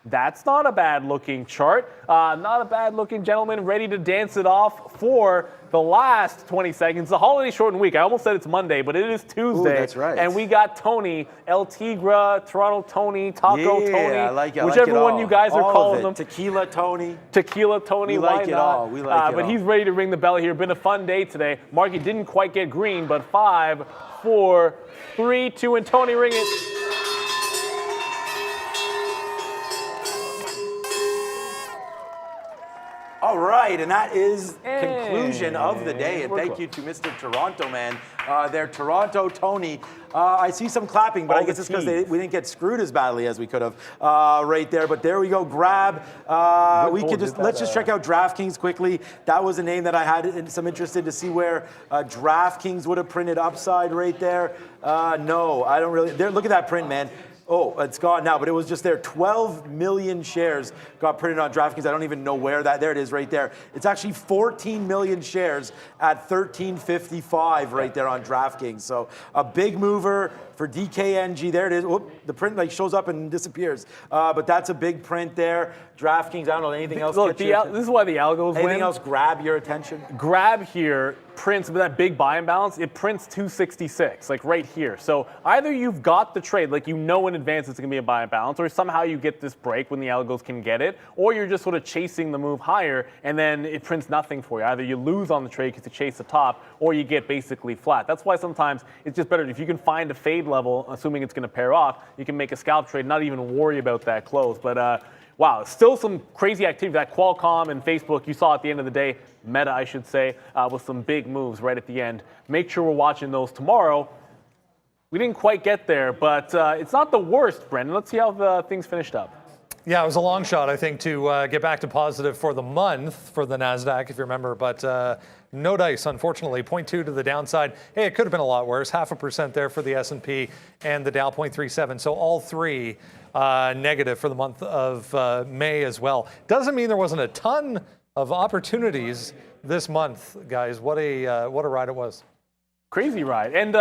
That's not a bad-looking chart. Not a bad-looking gentleman ready to dance it off for the last 20 seconds. The holiday shortened week. I almost said it's Monday, but it is Tuesday. Ooh, that's right. And we got Tony, El Tigra, Toronto Tony, Taco Tony, I like it. whichever one you guys are calling them. Tequila Tony. Tequila Tony, we like it all. We like it but all. he's ready to ring the bell here. Been a fun day today. Market didn't quite get green, but 5, 4, 3, 2, and Tony ring it. All right, and that is conclusion of the day. And thank you to Mr. Toronto, man. There, Toronto Tony. I see some clapping, but I guess it's because we didn't get screwed as badly as we could have right there. But there we go, grab. Let's just check out DraftKings quickly. That was a name that I had some interest in to see where DraftKings would have printed upside right there. No, I don't really. Look at that print, man. Oh, it's gone now, but it was just there. 12 million shares got printed on DraftKings. I don't even know where that. There it is right there. It's actually 14 million shares at $13.55 right there on DraftKings. So a big mover for DKNG. There it is. Whoop, the print like shows up and disappears. But that's a big print there. DraftKings, I don't know, anything else? Look, this is why the algos win. Anything else grab your attention? Grab here prints with that big buy imbalance. It prints 266, like right here. So either you've got the trade, like you know in advance it's going to be a buy imbalance, or somehow you get this break when the algos can get it, or you're just sort of chasing the move higher and then it prints nothing for you. Either you lose on the trade because you chase the top, or you get basically flat. That's why sometimes it's just better if you can find a fade level, assuming it's going to pair off, you can make a scalp trade, not even worry about that close. But wow, still some crazy activity. That Qualcomm and Facebook you saw at the end of the day, Meta I should say, with some big moves right at the end. Make sure we're watching those tomorrow. We didn't quite get there, but it's not the worst, Brendan. Let's see how things finished up. Yeah, it was a long shot, I think, to get back to positive for the month for the NASDAQ, if you remember. But no dice, unfortunately. 0.2 to the downside. Hey, it could have been a lot worse. 0.5% there for the S&P and the Dow 0.37. So all three negative for the month of May as well. Doesn't mean there wasn't a ton of opportunities this month, guys. What a ride it was. Crazy ride. And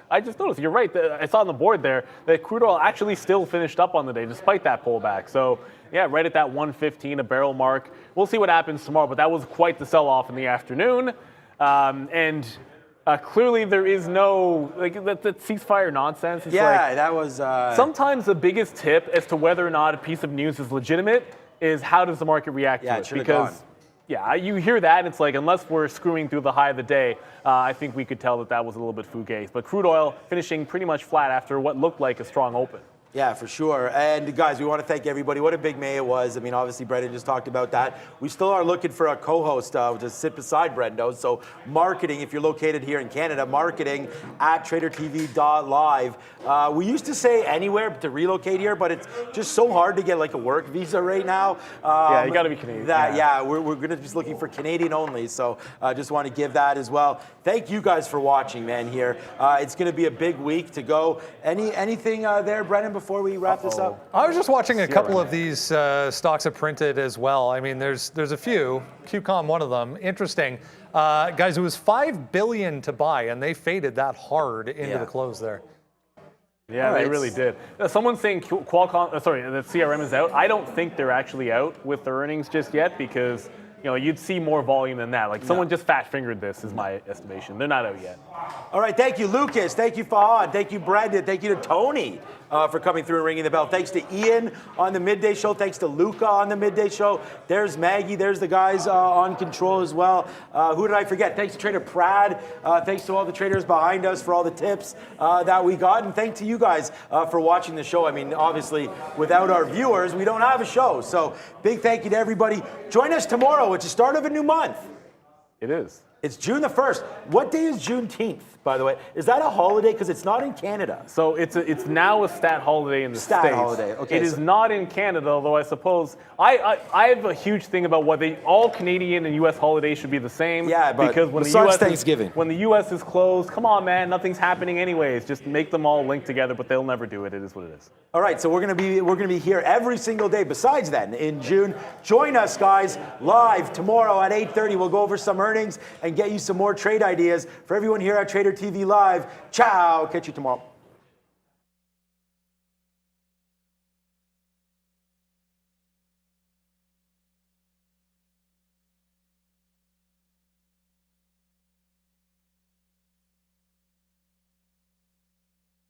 I just noticed, you're right, I saw on the board there that crude oil actually still finished up on the day despite that pullback. So yeah, right at that 115 a barrel mark. We'll see what happens tomorrow, but that was quite the sell-off in the afternoon. Clearly there is no, like that ceasefire nonsense. It's that was... Sometimes the biggest tip as to whether or not a piece of news is legitimate is how does the market react to it? Because yeah, you hear that, and it's like, unless we're screwing through the high of the day, I think we could tell that was a little bit fugazi. But crude oil finishing pretty much flat after what looked like a strong open. Yeah, for sure. And guys, we want to thank everybody. What a big May it was. I mean, obviously, Brendan just talked about that. We still are looking for a co-host to sit beside Brendo. So marketing, if you're located here in Canada, marketing at tradertv.live. We used to say anywhere to relocate here, but it's just so hard to get like a work visa right now. Yeah, you got to be Canadian. We're going to be looking for Canadian only. So I just want to give that as well. Thank you guys for watching, man, here. It's going to be a big week to go. Anything there, Brendan, before we wrap this up? I was just watching a couple of these stocks have printed as well. I mean, there's a few. QCOM, one of them. Interesting. Guys, it was $5 billion to buy, and they faded that hard into the close there. Yeah, they really did. Someone's saying Qualcomm, that CRM is out. I don't think they're actually out with their earnings just yet because you'd see more volume than that. Like someone just fat-fingered this is my estimation. They're not out yet. All right, thank you, Lucas. Thank you, Fahad. Thank you, Brendan. Thank you to Tony for coming through and ringing the bell. Thanks to Ian on the midday show. Thanks to Luca on the midday show. There's Maggie. There's the guys on control as well. Who did I forget? Thanks to Trader Prad. Thanks to all the traders behind us for all the tips that we got. And thanks to you guys for watching the show. I mean, obviously, without our viewers, we don't have a show. So big thank you to everybody. Join us tomorrow. It's the start of a new month. It is. It's June the 1st. What day is Juneteenth, by the way? Is that a holiday? Because it's not in Canada. So it's now a stat holiday in the States. Stat holiday, okay. It is not in Canada, although I suppose I have a huge thing about what all Canadian and U.S. holidays should be the same. Yeah, but because when besides Thanksgiving. when the U.S. is closed, come on, man, nothing's happening anyways. Just make them all link together, but they'll never do it. It is what it is. All right, so we're gonna be here every single day. Besides then, in June, join us, guys, live tomorrow at 8:30. We'll go over some earnings and get you some more trade ideas. For everyone here at Trader TV Live, ciao. Catch you tomorrow.